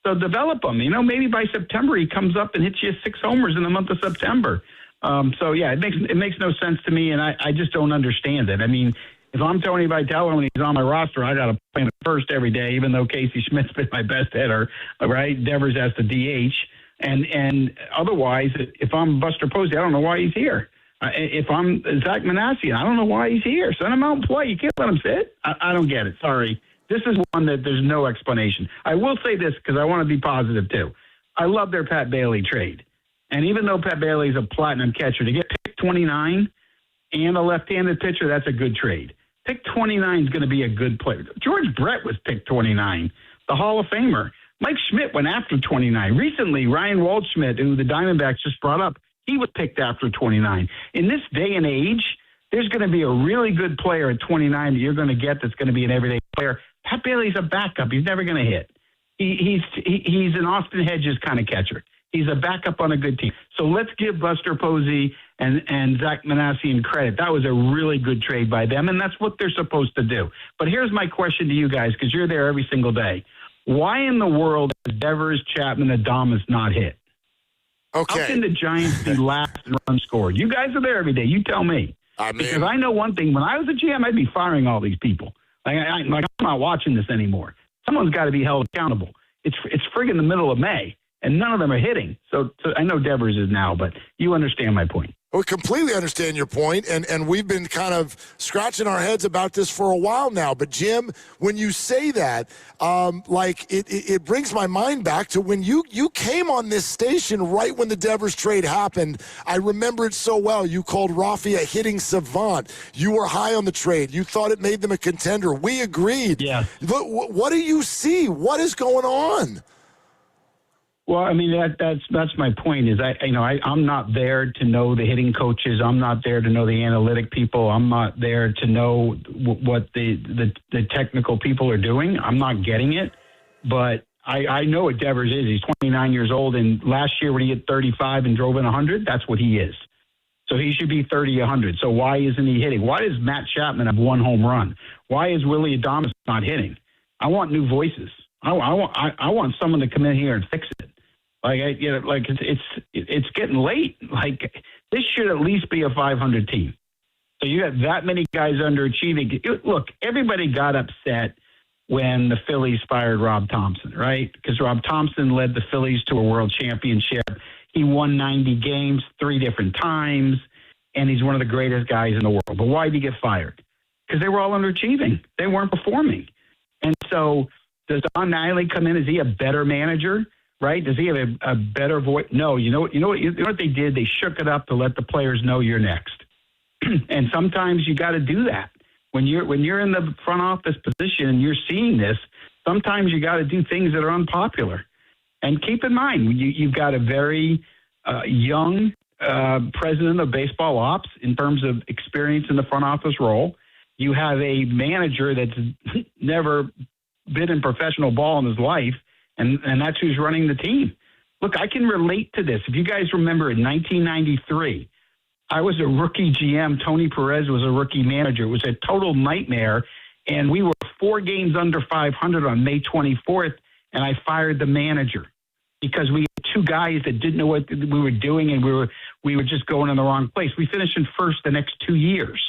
So develop him. Maybe by September he comes up and hits you 6 homers in the month of September. It makes no sense to me, and I just don't understand it. I mean, if I'm Tony Vitello and he's on my roster, I got to play him first every day, even though Casey Schmidt's been my best hitter, right? Devers has the DH. And otherwise, if I'm Buster Posey, I don't know why he's here. If I'm Zach Manassian, I don't know why he's here. Send him out and play. You can't let him sit. I don't get it. Sorry. This is one that there's no explanation. I will say this because I want to be positive, too. I love their Pat Bailey trade. And even though Pat Bailey is a platinum catcher, to get pick 29 and a left-handed pitcher, that's a good trade. Pick 29 is going to be a good player. George Brett was picked 29, the Hall of Famer. Mike Schmidt went after 29. Recently, Ryan Waldschmidt, who the Diamondbacks just brought up, he was picked after 29. In this day and age, there's going to be a really good player at 29 that you're going to get that's going to be an everyday player. Pat Bailey's a backup. He's never going to hit. He's an Austin Hedges kind of catcher. He's a backup on a good team. So let's give Buster Posey and Zach Manassian credit. That was a really good trade by them, and that's what they're supposed to do. But here's my question to you guys, because you're there every single day. Why in the world has Devers, Chapman, and Adames not hit? Okay. How can the Giants be last in runs scored? You guys are there every day. You tell me. Because I know one thing. When I was a GM, I'd be firing all these people. I'm not watching this anymore. Someone's got to be held accountable. It's friggin' the middle of May, and none of them are hitting. So I know Devers is now, but you understand my point. We completely understand your point, and we've been kind of scratching our heads about this for a while now. But, Jim, when you say that, it brings my mind back to when you came on this station right when the Devers trade happened. I remember it so well. You called Rafi a hitting savant. You were high on the trade. You thought it made them a contender. We agreed. Yeah. What do you see? What is going on? Well, I mean, that's my point is I'm not there to know the hitting coaches. I'm not there to know the analytic people. I'm not there to know what the technical people are doing. I'm not getting it. But I know what Devers is. He's 29 years old, and last year when he hit 35 and drove in 100, that's what he is. So he should be 30, 100. So why isn't he hitting? Why does Matt Chapman have 1 home run? Why is Willie Adames not hitting? I want new voices. I want someone to come in here and fix it. It's getting late. Like, this should at least be a 500 team. So you have that many guys underachieving. Look, everybody got upset when the Phillies fired Rob Thompson, right? Because Rob Thompson led the Phillies to a world championship. He won 90 games 3 different times, and he's one of the greatest guys in the world. But why did he get fired? Because they were all underachieving. They weren't performing. And so does Don Niley come in? Is he a better manager, right? Does he have a better voice? No. You know what they did? They shook it up to let the players know you're next. And sometimes you got to do that. When you're in the front office position and you're seeing this, sometimes you got to do things that are unpopular. And keep in mind, you've got a very young president of baseball ops in terms of experience in the front office role. You have a manager that's never been in professional ball in his life, and that's who's running the team. Look, I can relate to this. If you guys remember in 1993, I was a rookie GM. Tony Perez was a rookie manager. It was a total nightmare, and we were 4 games under 500 on May 24th, and I fired the manager because we had 2 guys that didn't know what we were doing, and we were just going in the wrong place. We finished in first the next 2 years.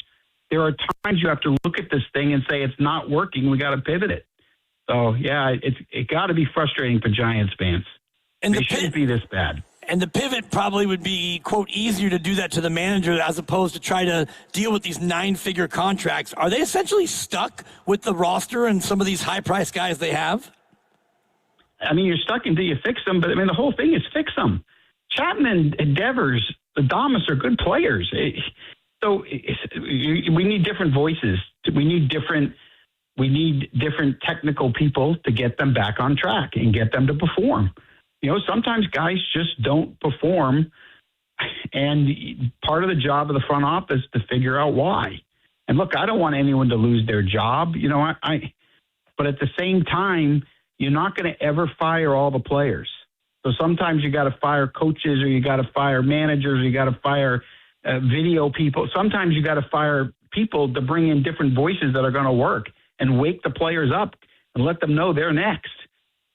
There are times you have to look at this thing and say it's not working. We got to pivot it. So, yeah, it got to be frustrating for Giants fans. And they shouldn't be this bad. And the pivot probably would be, quote, easier to do that to the manager as opposed to try to deal with these 9-figure contracts. Are they essentially stuck with the roster and some of these high-priced guys they have? I mean, you're stuck until you fix them, but, I mean, the whole thing is fix them. Chapman and Devers, Adames are good players. So we need different voices. We need different technical people to get them back on track and get them to perform. You know, sometimes guys just don't perform, and part of the job of the front office is to figure out why. And look, I don't want anyone to lose their job, you know, but at the same time, you're not going to ever fire all the players. So sometimes you got to fire coaches, or you got to fire managers, or you got to fire video people. Sometimes you got to fire people to bring in different voices that are going to work and wake the players up and let them know they're next.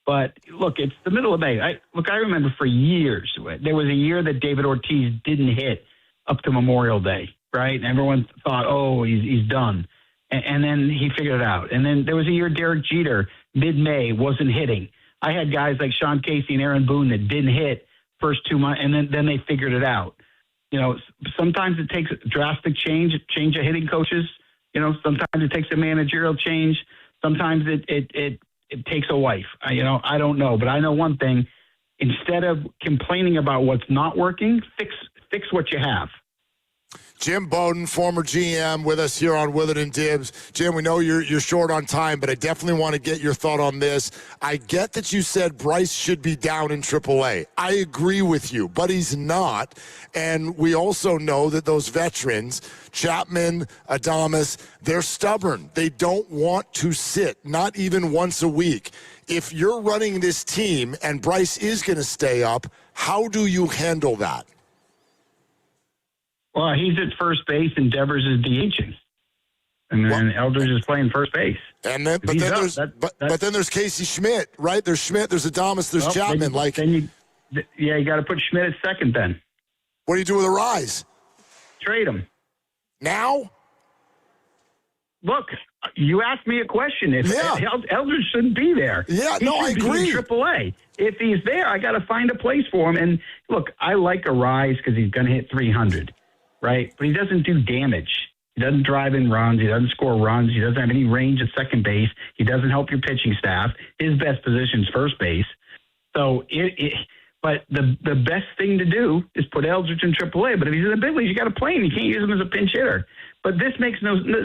But look, it's the middle of May. I remember for years, there was a year that David Ortiz didn't hit up to Memorial Day, right? And everyone thought, oh, he's done. And then he figured it out. And then there was a year Derek Jeter, mid-May, wasn't hitting. I had guys like Sean Casey and Aaron Boone that didn't hit first 2 months, and then they figured it out. You know, sometimes it takes drastic change of hitting coaches. You know, sometimes it takes a managerial change. Sometimes it takes a wife. I don't know. But I know one thing. Instead of complaining about what's not working, fix what you have. Jim Bowden, former GM, with us here on Willard and Dibs. Jim, we know you're short on time, but I definitely want to get your thought on this. I get that you said Bryce should be down in AAA. I agree with you, but he's not. And we also know that those veterans, Chapman, Adames, they're stubborn. They don't want to sit, not even once a week. If you're running this team and Bryce is going to stay up, how do you handle that? Well, he's at first base and Devers is DHing. And then Eldridge is playing first base. And then, but then there's Casey Schmidt, right? There's Schmidt, there's Adames, there's Chapman. You got to put Schmidt at second then. What do you do with Arise? Trade him. Now? Look, you asked me a question. Eldridge shouldn't be there. Yeah, I agree. He should be in AAA. If he's there, I got to find a place for him. And look, I like Arise because he's going to hit 300. Right? But he doesn't do damage. He doesn't drive in runs. He doesn't score runs. He doesn't have any range at second base. He doesn't help your pitching staff. His best position is first base. So, but the best thing to do is put Eldridge in AAA. But if he's in the big leagues, you got to play him. You can't use him as a pinch hitter. But this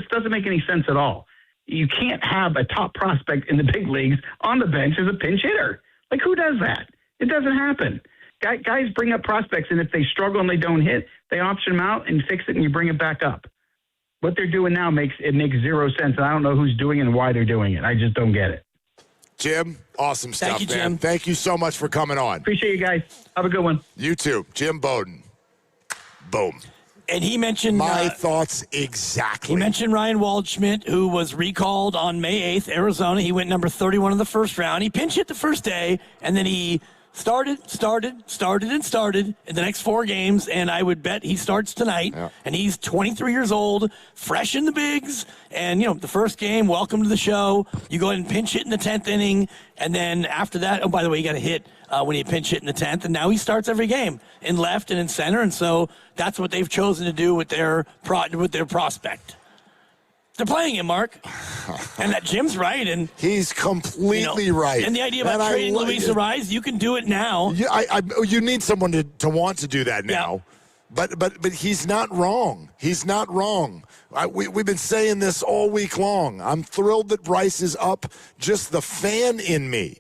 doesn't make any sense at all. You can't have a top prospect in the big leagues on the bench as a pinch hitter. Like, who does that? It doesn't happen. Guys bring up prospects, and if they struggle and they don't hit, they option them out and fix it, and you bring it back up. What they're doing now makes zero sense, and I don't know who's doing it and why they're doing it. I just don't get it. Jim, awesome stuff, Thank you, man. Jim. Thank you so much for coming on. Appreciate you guys. Have a good one. You too. Jim Bowden. Boom. And he mentioned my thoughts exactly. He mentioned Ryan Waldschmidt, who was recalled on May 8th, Arizona. He went number 31 in the first round. He pinch hit the first day, and then he started in the next 4 games, and I would bet he starts tonight. Yeah. And he's 23 years old, fresh in the bigs, and, the first game, welcome to the show. You go ahead and pinch hit in the 10th inning, and then after that, oh, by the way, you got a hit when he pinch hit in the 10th, and now he starts every game in left and in center, and so that's what they've chosen to do with their prospect. They're playing him, Mark. And that Jim's right. And he's completely right. And the idea about trading Luis Arraez, you can do it now. Yeah, you need someone to want to do that now. Yeah. But he's not wrong. He's not wrong. We've been saying this all week long. I'm thrilled that Bryce is up. Just the fan in me.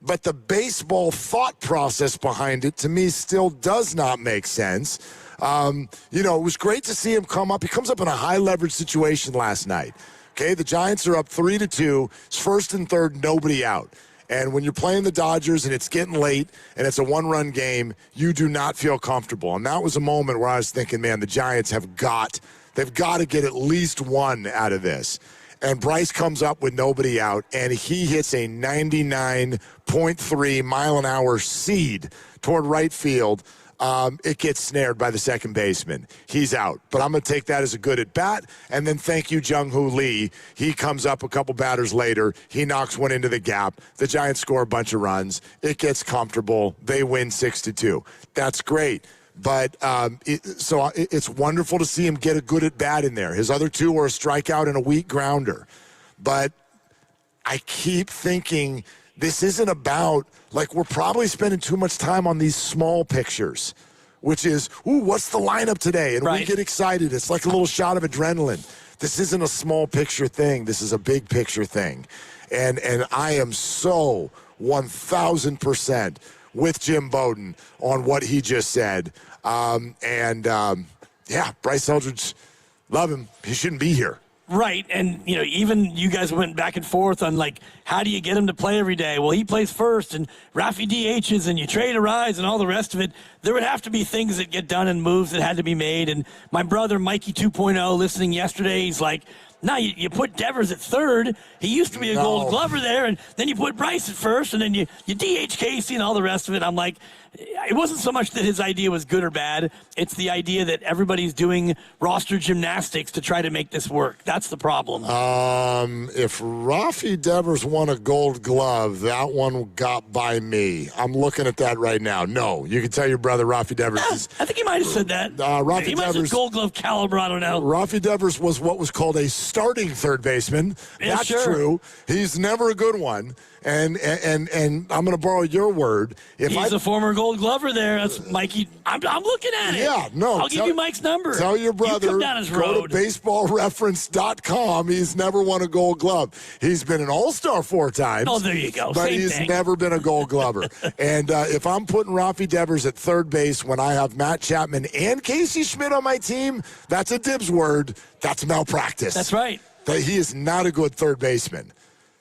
But the baseball thought process behind it, to me, still does not make sense. It was great to see him come up. He comes up in a high-leverage situation last night. Okay, the Giants are up 3-2. It's first and third, nobody out. And when you're playing the Dodgers and it's getting late and it's a one-run game, you do not feel comfortable. And that was a moment where I was thinking, man, the Giants they've got to get at least one out of this. And Bryce comes up with nobody out, and he hits a 99.3 mile-an-hour seed toward right field. It gets snared by the second baseman. He's out. But I'm going to take that as a good at-bat. And then thank you, Jung-Hoo Lee. He comes up a couple batters later. He knocks one into the gap. The Giants score a bunch of runs. It gets comfortable. They win 6-2. That's great. But it's wonderful to see him get a good at-bat in there. His other 2 were a strikeout and a weak grounder. But I keep thinking this isn't about, we're probably spending too much time on these small pictures, which is, what's the lineup today? And we get excited. It's like a little shot of adrenaline. This isn't a small picture thing. This is a big picture thing. And I am so 1,000% with Jim Bowden on what he just said. Bryce Eldridge, love him. He shouldn't be here. Right, and even you guys went back and forth on how do you get him to play every day? Well, he plays first, and Rafi DHs, and you trade Arraez, and all the rest of it. There would have to be things that get done and moves that had to be made. And my brother Mikey 2.0 listening yesterday, he's like, "No, you put Devers at third. He used to be a Gold Glover there, and then you put Bryce at first, and then you DH Casey and all the rest of it." I'm like, it wasn't so much that his idea was good or bad. It's the idea that everybody's doing roster gymnastics to try to make this work. That's the problem. If Rafi Devers won a Gold Glove, that one got by me. I'm looking at that right now. No, you can tell your brother Rafi Devers is. I think he might have said that. Rafi he might have Devers, said Gold Glove caliber. I don't know. Rafi Devers was what was called a starting third baseman. Yeah, That's sure. true. He's never a good one. And I'm going to borrow your word. He's a former Gold Glover there. That's Mikey. I'm looking at it. Yeah, no. I'll give you Mike's number. Tell your brother, you come down his go road. to baseballreference.com. He's never won a Gold Glove. He's been an All-Star 4 times. Oh, there you go. But Same he's thing. never been a Gold Glover. And if I'm putting Rafi Devers at third base when I have Matt Chapman and Casey Schmidt on my team, that's a dibs word. That's malpractice. That's right. That he is not a good third baseman.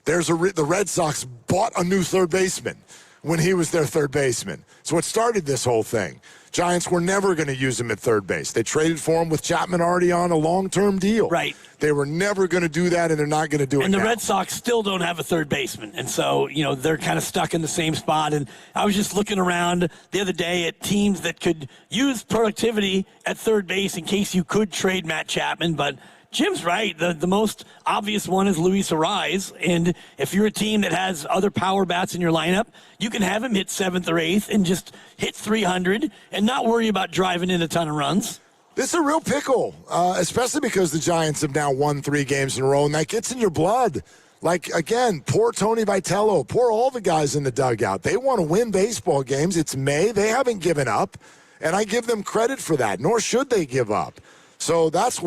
The Red Sox bought a new third baseman when he was their third baseman. So it started this whole thing. Giants were never going to use him at third base. They traded for him with Chapman already on a long-term deal. Right. They were never going to do that, and they're not going to do it now. And the Red Sox still don't have a third baseman. And so, they're kind of stuck in the same spot. And I was just looking around the other day at teams that could use productivity at third base in case you could trade Matt Chapman, but Jim's right. The most obvious one is Luis Arraez. And if you're a team that has other power bats in your lineup, you can have him hit 7th or 8th and just hit 300 and not worry about driving in a ton of runs. This is a real pickle, especially because the Giants have now won 3 games in a row, and that gets in your blood. Again, poor Tony Vitello, poor all the guys in the dugout. They want to win baseball games. It's May. They haven't given up, and I give them credit for that, nor should they give up. So that's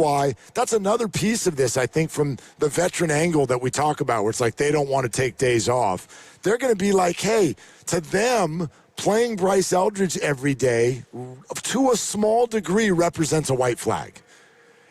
another piece of this, I think, from the veteran angle that we talk about, where it's like they don't want to take days off. They're going to be like, hey, to them, playing Bryce Eldridge every day, to a small degree, represents a white flag.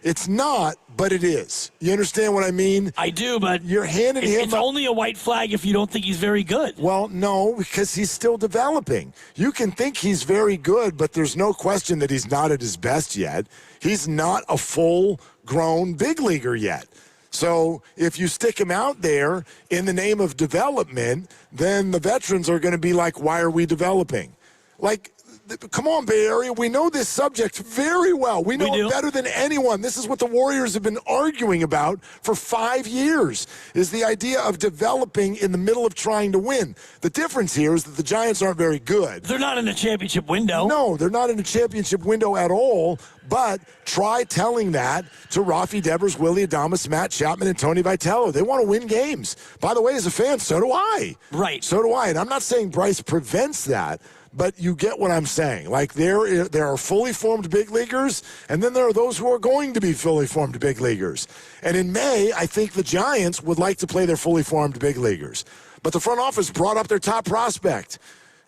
It's not, but it is. You understand what I mean? I do, but you're handing him. It's only a white flag if you don't think he's very good. Well, no, because he's still developing. You can think he's very good, but there's no question that he's not at his best yet. He's not a full-grown big leaguer yet. So if you stick him out there in the name of development, then the veterans are going to be like, why are we developing? Like, come on, Bay Area. We know this subject very well. We know it better than anyone. This is what the Warriors have been arguing about for 5 years, is the idea of developing in the middle of trying to win. The difference here is that the Giants aren't very good. They're not in a championship window. No, they're not in a championship window at all. But try telling that to Rafi Devers, Willie Adames, Matt Chapman, and Tony Vitello. They want to win games. By the way, as a fan, so do I. Right. So do I. And I'm not saying Bryce prevents that, but you get what I'm saying. Like, there are fully formed big leaguers, and then there are those who are going to be fully formed big leaguers. And in May, I think the Giants would like to play their fully formed big leaguers. But the front office brought up their top prospect.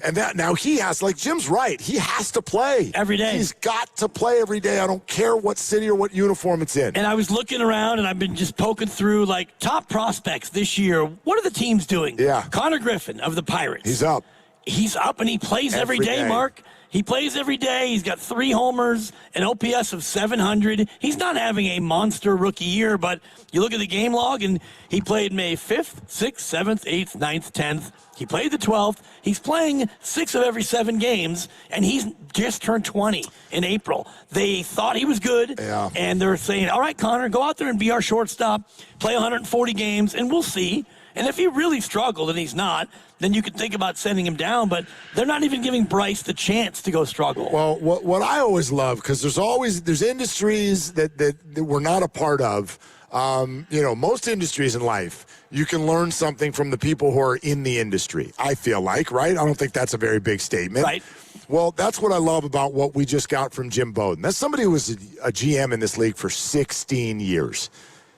And that now he has, like Jim's right, he has to play. Every day. He's got to play every day. I don't care what city or what uniform it's in. And I was looking around, and I've been just poking through, like, top prospects this year. What are the teams doing? Yeah. Connor Griffin of the Pirates. He's up. He's up, and he plays every day, Mark. He plays every day. He's got 3 homers, an OPS of 700. He's not having a monster rookie year, but you look at the game log, and he played May 5th, 6th, 7th, 8th, 9th, 10th. He played the 12th. He's playing 6 of every 7 games, and he's just turned 20 in April. They thought he was good, and they're saying, all right, Connor, go out there and be our shortstop, play 140 games, and we'll see. And if he really struggled, and he's not, then you could think about sending him down, but they're not even giving Bryce the chance to go struggle. Well, what I always love, because there's industries that we're not a part of. Most industries in life, you can learn something from the people who are in the industry, I feel like, right? I don't think that's a very big statement. Right. Well, that's what I love about what we just got from Jim Bowden. That's somebody who was a GM in this league for 16 years.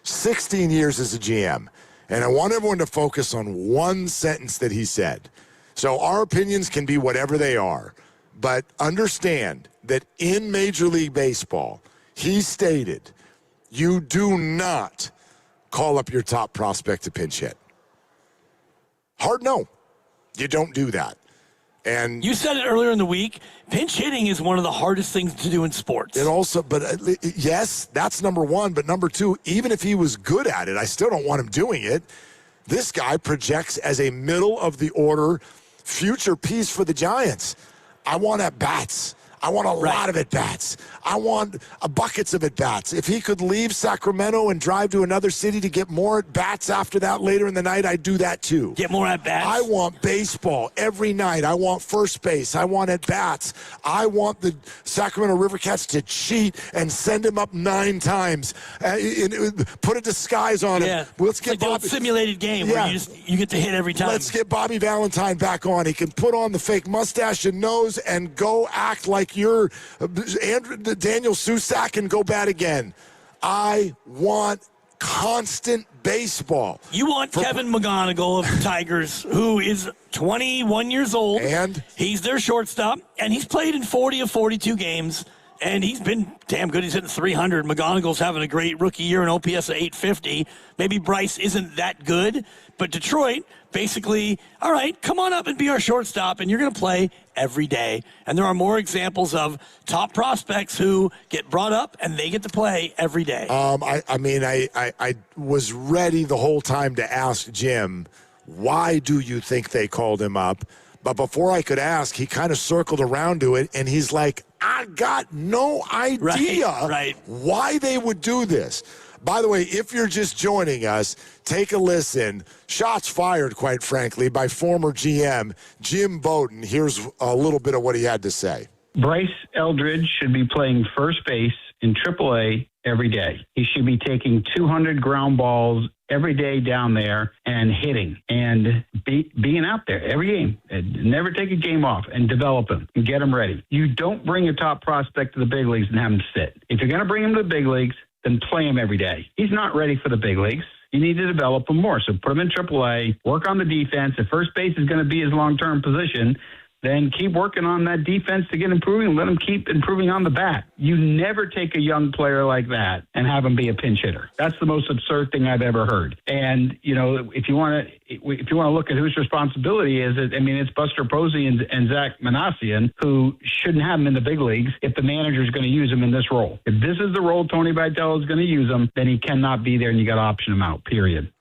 16 years as a GM. And I want everyone to focus on one sentence that he said. So our opinions can be whatever they are, but understand that in Major League Baseball, he stated, you do not call up your top prospect to pinch hit. Hard no. You don't do that. And you said it earlier in the week, pinch hitting is one of the hardest things to do in sports. It also, but yes, that's number one. But number two, even if he was good at it, I still don't want him doing it. This guy projects as a middle of the order future piece for the Giants. I want at-bats. I want a lot of at-bats. I want buckets of at-bats. If he could leave Sacramento and drive to another city to get more at-bats after that later in the night, I'd do that too. Get more at-bats? I want baseball every night. I want first base. I want at-bats. I want the Sacramento River Cats to cheat and send him up 9 times. Put a disguise on him. Let's get the old simulated game where you get to hit every time. Let's get Bobby Valentine back on. He can put on the fake mustache and nose and go act like you're Daniel Susak and go bat again. I want constant baseball. You want Kevin McGonigal of the Tigers, who is 21 years old. And? He's their shortstop, and he's played in 40 of 42 games, and he's been damn good. He's hitting 300. McGonigal's having a great rookie year, an OPS of 850. Maybe Bryce isn't that good, but Detroit basically, all right, come on up and be our shortstop, and you're going to play every day. And there are more examples of top prospects who get brought up, and they get to play every day. I was ready the whole time to ask Jim, why do you think they called him up? But before I could ask, he kind of circled around to it, and he's like, I got no idea why they would do this. By the way, if you're just joining us, take a listen. Shots fired, quite frankly, by former GM Jim Bowden. Here's a little bit of what he had to say. Bryce Eldridge should be playing first base in Triple-A every day. He should be taking 200 ground balls every day down there and hitting and being out there every game. And never take a game off and develop him and get him ready. You don't bring a top prospect to the big leagues and have him sit. If you're going to bring him to the big leagues, then play him every day. He's not ready for the big leagues. You need to develop him more. So put him in AAA, work on the defense. If first base is going to be his long-term position, then keep working on that defense to get improving and let them keep improving on the bat. You never take a young player like that and have him be a pinch hitter. That's the most absurd thing I've ever heard. And, if you want to look at whose responsibility is it, it's Buster Posey and Zach Manassian, who shouldn't have him in the big leagues if the manager's going to use him in this role. If this is the role Tony Vitello is going to use him, then he cannot be there and you got to option him out, period.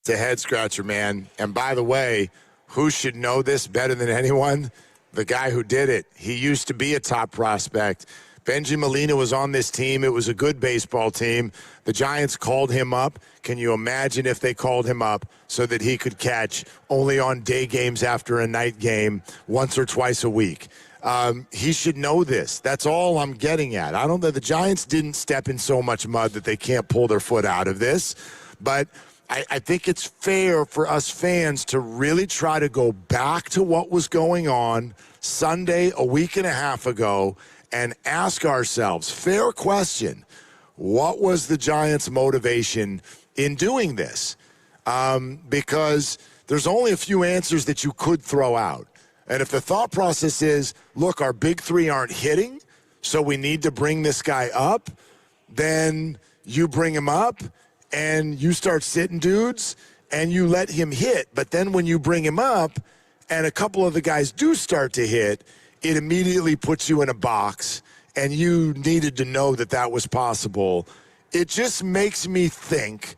It's a head scratcher, man. And by the way, who should know this better than anyone? The guy who did it. He used to be a top prospect. Benji Molina was on this team. It was a good baseball team. The Giants called him up. Can you imagine if they called him up so that he could catch only on day games after a night game once or twice a week? He should know this. That's all I'm getting at. I don't know. The Giants didn't step in so much mud that they can't pull their foot out of this, but I think it's fair for us fans to really try to go back to what was going on Sunday a week and a half ago and ask ourselves, fair question, what was the Giants' motivation in doing this? Because there's only a few answers that you could throw out. And if the thought process is, look, our big three aren't hitting, so we need to bring this guy up, then you bring him up and you start sitting dudes and you let him hit. But then when you bring him up and a couple of the guys do start to hit, it immediately puts you in a box, and you needed to know that that was possible. It just makes me think,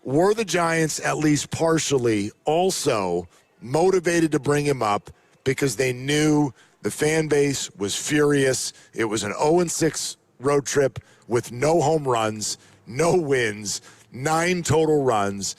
were the Giants at least partially also motivated to bring him up because they knew the fan base was furious? It was an 0-6 road trip with no home runs, no wins, 9 total runs,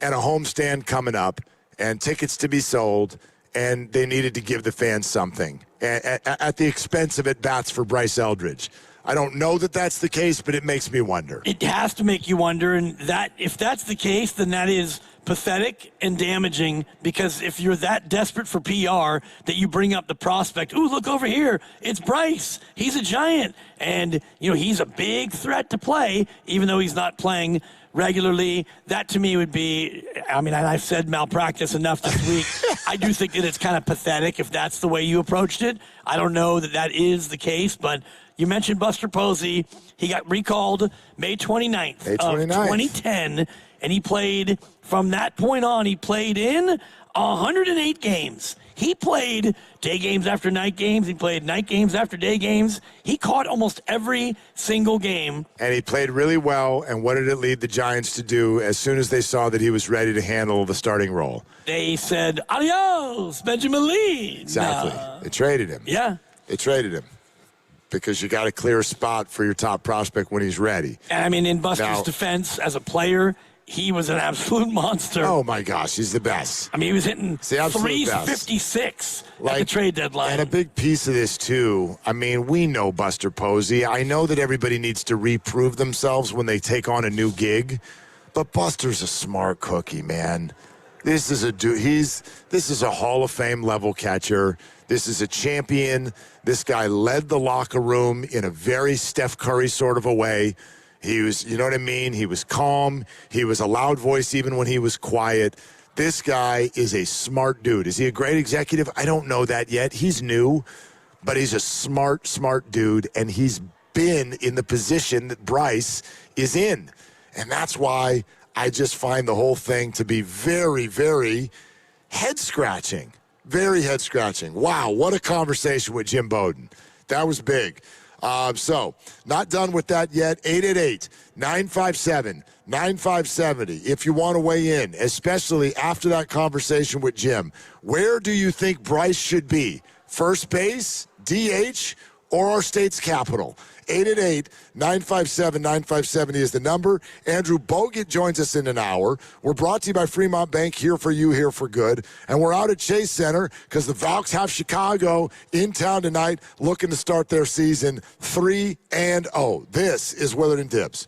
and a homestand coming up, and tickets to be sold, and they needed to give the fans something at the expense of at-bats for Bryce Eldridge. I don't know that that's the case, but it makes me wonder. It has to make you wonder, and that if that's the case, then that is pathetic and damaging, because if you're that desperate for PR that you bring up the prospect, ooh, look over here, it's Bryce. He's a Giant, and he's a big threat to play, even though he's not playing regularly. That to me would be, and I've said malpractice enough this week. I do think that it's kind of pathetic if that's the way you approached it. I don't know that that is the case, but you mentioned Buster Posey. He got recalled May 29th of 2010, and he played, from that point on, he played in 108 games. He played day games after night games. He played night games after day games. He caught almost every single game. And he played really well. And what did it lead the Giants to do as soon as they saw that he was ready to handle the starting role? They said, adios, Benjamin Lee. Exactly. They traded him. Yeah. They traded him because you got to clear a spot for your top prospect when he's ready. And in Buster's defense, as a player, he was an absolute monster. Oh, my gosh, he's the best. He was hitting 356 at the trade deadline. And a big piece of this, too, we know Buster Posey. I know that everybody needs to reprove themselves when they take on a new gig, but Buster's a smart cookie, man. This is a Hall of Fame level catcher. This is a champion. This guy led the locker room in a very Steph Curry sort of a way. He was, He was calm. He was a loud voice even when he was quiet. This guy is a smart dude. Is he a great executive? I don't know that yet. He's new, but he's a smart dude, and he's been in the position that Bryce is in. And that's why I just find the whole thing to be very, very head-scratching. Very head-scratching. Wow, what a conversation with Jim Bowden. That was big. So, not done with that yet. 888-957-9570. If you want to weigh in, especially after that conversation with Jim, where do you think Bryce should be? First base, DH, or our state's capital? 888-957-9570 is the number. Andrew Bogut joins us in an hour. We're brought to you by Fremont Bank, here for you, here for good. And we're out at Chase Center because the Valks have Chicago in town tonight looking to start their season 3-0. This is Willard and Dibbs.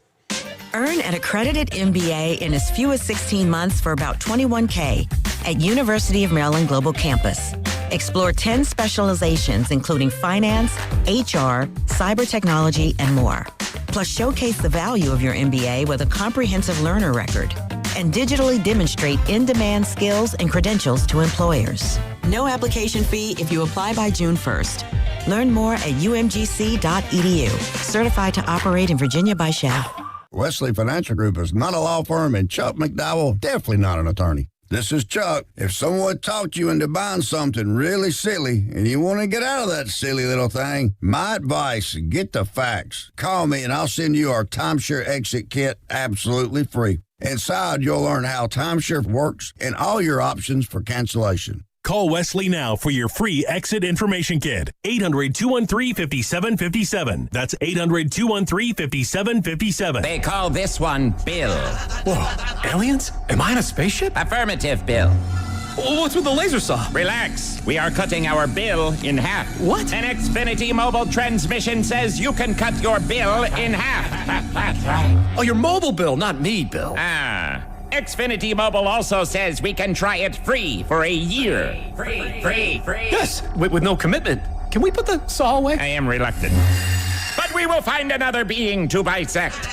Earn an accredited MBA in as few as 16 months for about $21K at University of Maryland Global Campus. Explore 10 specializations, including finance, HR, cyber technology, and more. Plus, showcase the value of your MBA with a comprehensive learner record and digitally demonstrate in-demand skills and credentials to employers. No application fee if you apply by June 1st. Learn more at umgc.edu. Certified to operate in Virginia by Shell. Wesley Financial Group is not a law firm, and Chuck McDowell definitely not an attorney. This is Chuck. If someone talked you into buying something really silly and you want to get out of that silly little thing, my advice, get the facts. Call me and I'll send you our timeshare exit kit absolutely free. Inside, you'll learn how timeshare works and all your options for cancellation. Call Wesley now for your free exit information kit. 800-213-5757. That's 800-213-5757. They call this one Bill. Whoa, aliens? Am I in a spaceship? Affirmative, Bill. What's with the laser saw? Relax. We are cutting our bill in half. What? An Xfinity mobile transmission says you can cut your bill in half. Oh, your mobile bill, not me, Bill. Xfinity Mobile also says we can try it free for a year. Free. Yes, with no commitment. Can we put the saw away? I am reluctant. But we will find another being to bisect.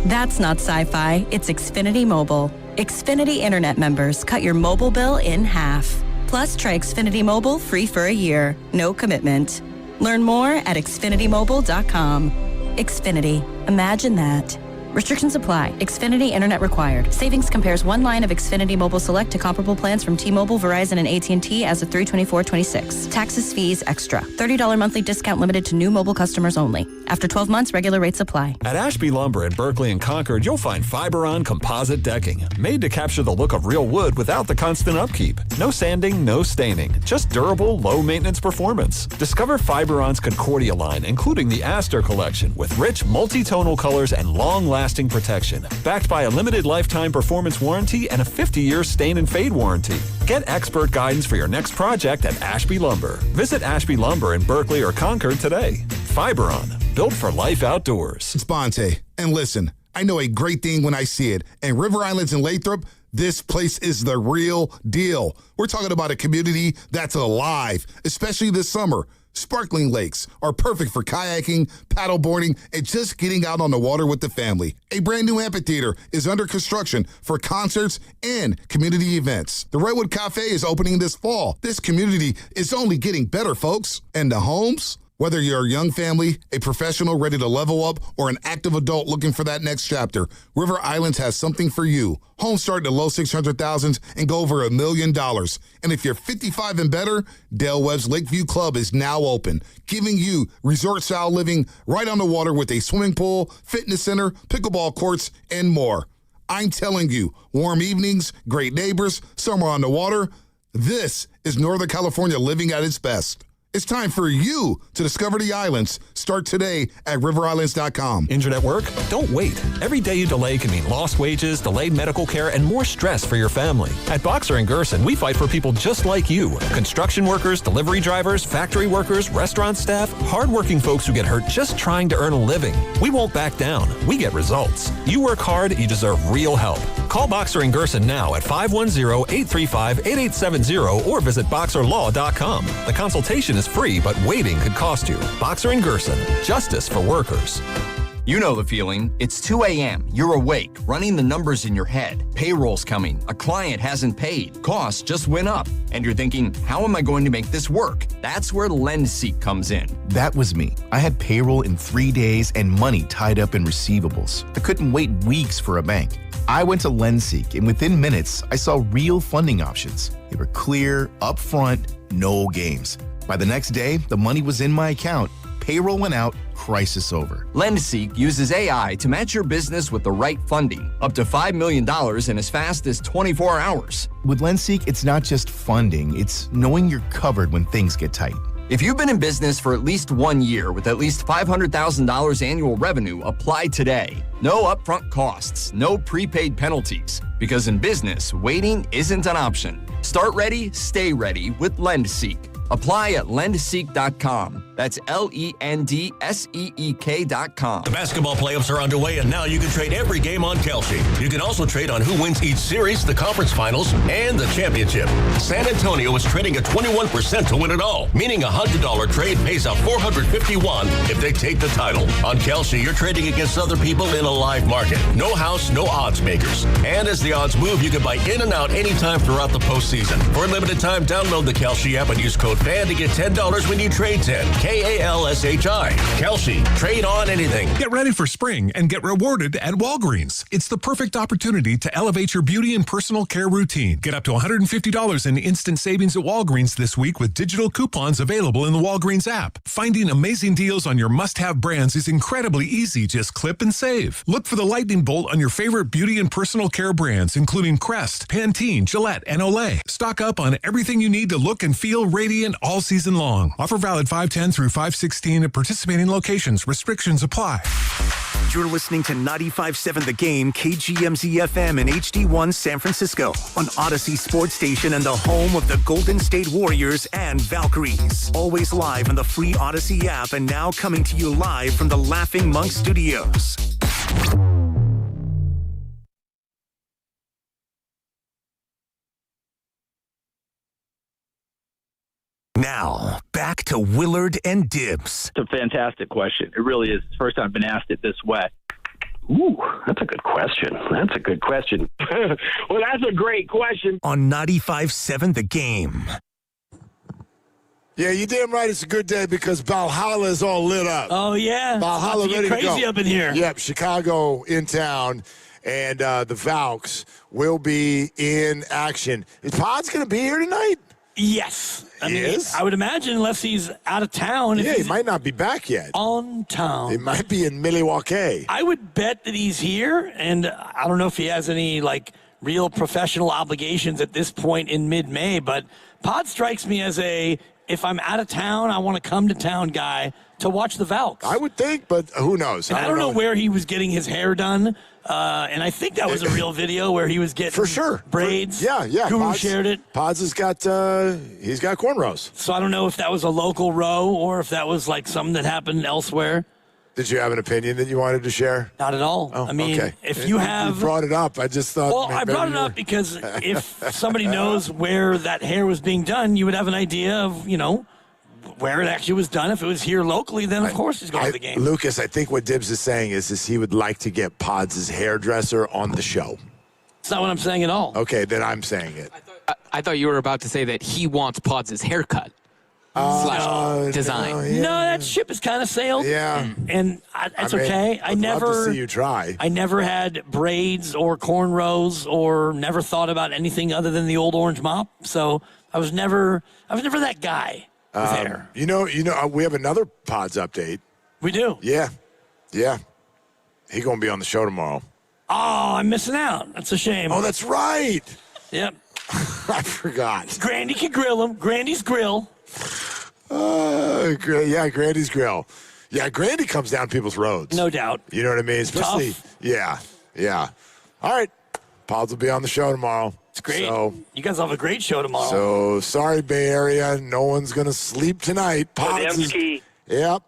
That's not sci-fi, it's Xfinity Mobile. Xfinity Internet members cut your mobile bill in half. Plus, try Xfinity Mobile free for a year. No commitment. Learn more at xfinitymobile.com. Xfinity. Imagine that. Restrictions apply. Xfinity Internet required. Savings compares one line of Xfinity Mobile Select to comparable plans from T-Mobile, Verizon, and AT&T as of 3/24/26. Taxes, fees, extra. $30 monthly discount limited to new mobile customers only. After 12 months, regular rates apply. At Ashby Lumber in Berkeley and Concord, you'll find Fiberon composite decking, made to capture the look of real wood without the constant upkeep. No sanding, no staining, just durable, low-maintenance performance. Discover Fiberon's Concordia line, including the Aster collection, with rich, multi-tonal colors and long-lasting protection, backed by a limited lifetime performance warranty and a 50-year stain and fade warranty. Get expert guidance for your next project at Ashby Lumber. Visit Ashby Lumber in Berkeley or Concord today. Fiberon, built for life outdoors. It's Bonte, and listen, I know a great thing when I see it. And River Islands in Lathrop, this place is the real deal. We're talking about a community that's alive, especially this summer. Sparkling lakes are perfect for kayaking, paddleboarding, and just getting out on the water with the family. A brand new amphitheater is under construction for concerts and community events. The Redwood Cafe is opening this fall. This community is only getting better, folks. And the homes? Whether you're a young family, a professional ready to level up, or an active adult looking for that next chapter, River Islands has something for you. Homes start in the low 600,000s and go over $1 million. And if you're 55 and better, Del Webb's Lakeview Club is now open, giving you resort-style living right on the water with a swimming pool, fitness center, pickleball courts, and more. I'm telling you, warm evenings, great neighbors, summer on the water. This is Northern California living at its best. It's time for you to discover the islands. Start today at riverislands.com. Injured at work? Don't wait. Every day you delay can mean lost wages, delayed medical care, and more stress for your family. At Boxer & Gerson, we fight for people just like you. Construction workers, delivery drivers, factory workers, restaurant staff, hardworking folks who get hurt just trying to earn a living. We won't back down. We get results. You work hard, you deserve real help. Call Boxer & Gerson now at 510-835-8870 or visit boxerlaw.com. The consultation is free, but waiting could cost you. Boxer & Gerson, justice for workers. You know the feeling. It's 2 a.m. You're awake, running the numbers in your head. Payroll's coming. A client hasn't paid. Costs just went up. And you're thinking, how am I going to make this work? That's where LendSeek comes in. That was me. I had payroll in 3 days and money tied up in receivables. I couldn't wait weeks for a bank. I went to LendSeek, and within minutes, I saw real funding options. They were clear, upfront, no games. By the next day, the money was in my account. Payroll went out, crisis over. LendSeek uses AI to match your business with the right funding, up to $5 million in as fast as 24 hours. With LendSeek, it's not just funding, it's knowing you're covered when things get tight. If you've been in business for at least 1 year with at least $500,000 annual revenue, apply today. No upfront costs, no prepaid penalties. Because in business, waiting isn't an option. Start ready, stay ready with LendSeek. Apply at lendseek.com. That's LENDSEEK.com. The basketball playoffs are underway, and now you can trade every game on Kalshi. You can also trade on who wins each series, the conference finals, and the championship. San Antonio is trading at 21% to win it all, meaning a $100 trade pays out $451 if they take the title. On Kalshi, you're trading against other people in a live market. No house, no odds makers. And as the odds move, you can buy in and out anytime throughout the postseason. For a limited time, download the Kalshi app and use code FAN to get $10 when you trade 10. KALSHI. Kalshi. Trade on anything. Get ready for spring and get rewarded at Walgreens. It's the perfect opportunity to elevate your beauty and personal care routine. Get up to $150 in instant savings at Walgreens this week with digital coupons available in the Walgreens app. Finding amazing deals on your must-have brands is incredibly easy. Just clip and save. Look for the lightning bolt on your favorite beauty and personal care brands, including Crest, Pantene, Gillette, and Olay. Stock up on everything you need to look and feel radiant all season long. Offer valid 5/10 through 5/16 at participating locations. Restrictions apply. You're listening to 95.7 The Game, KGMZ FM and HD1 San Francisco on Odyssey Sports Station and the home of the Golden State Warriors and Valkyries. Always live on the free Odyssey app and now coming to you live from the Laughing Monk Studios. Now, back to Willard and Dibbs. It's a fantastic question. It really is. It's the first time I've been asked it this way. Ooh, that's a good question. Well, that's a great question. On 95.7 The Game. Yeah, you damn right it's a good day because Valhalla is all lit up. Oh, yeah. Valhalla ready to go. Crazy up in here. Yep, Chicago in town, and the Valks will be in action. Is Pod's going to be here tonight? Yes. He is? I would imagine, unless he's out of town. Yeah, he might not be back yet. On town. He might be in Milwaukee. I would bet that he's here, and I don't know if he has any, real professional obligations at this point in mid-May, but Pod strikes me as if I'm out of town, I want to come to town guy to watch the Valks. I would think, but who knows? And I don't know where he was getting his hair done. And I think that was a real video where he was getting for sure braids. Yeah. Guru Pods shared it. Pods has got he's got cornrows. So I don't know if that was a local row or if that was something that happened elsewhere. Did you have an opinion that you wanted to share? Not at all. Oh, I mean, okay. If you have you brought it up, I just thought. Well, I brought it up because if somebody knows where that hair was being done, you would have an idea of where it actually was done. If it was here locally, then of course he's going to the game. Lucas, I think what Dibbs is saying is he would like to get Pods' hairdresser on the show. That's not what I'm saying at all. Okay, then I'm saying it. I thought you were about to say that he wants Pods' haircut. Design. No, that ship has kind of sailed. Yeah. And that's okay. I'd love to see you try. I never had braids or cornrows or never thought about anything other than the old orange mop. So I was never that guy. We have another Pods update. We do? Yeah. He going to be on the show tomorrow. Oh, I'm missing out. That's a shame. Oh, that's right. Yep. I forgot. Grandy can grill him. Grandy's Grill. Grandy's Grill. Yeah, Grandy comes down people's roads. No doubt. You know what I mean? Especially, tough. Yeah. All right. Pods will be on the show tomorrow. It's great. So, you guys will have a great show tomorrow. So, sorry, Bay Area. No one's going to sleep tonight. Yep.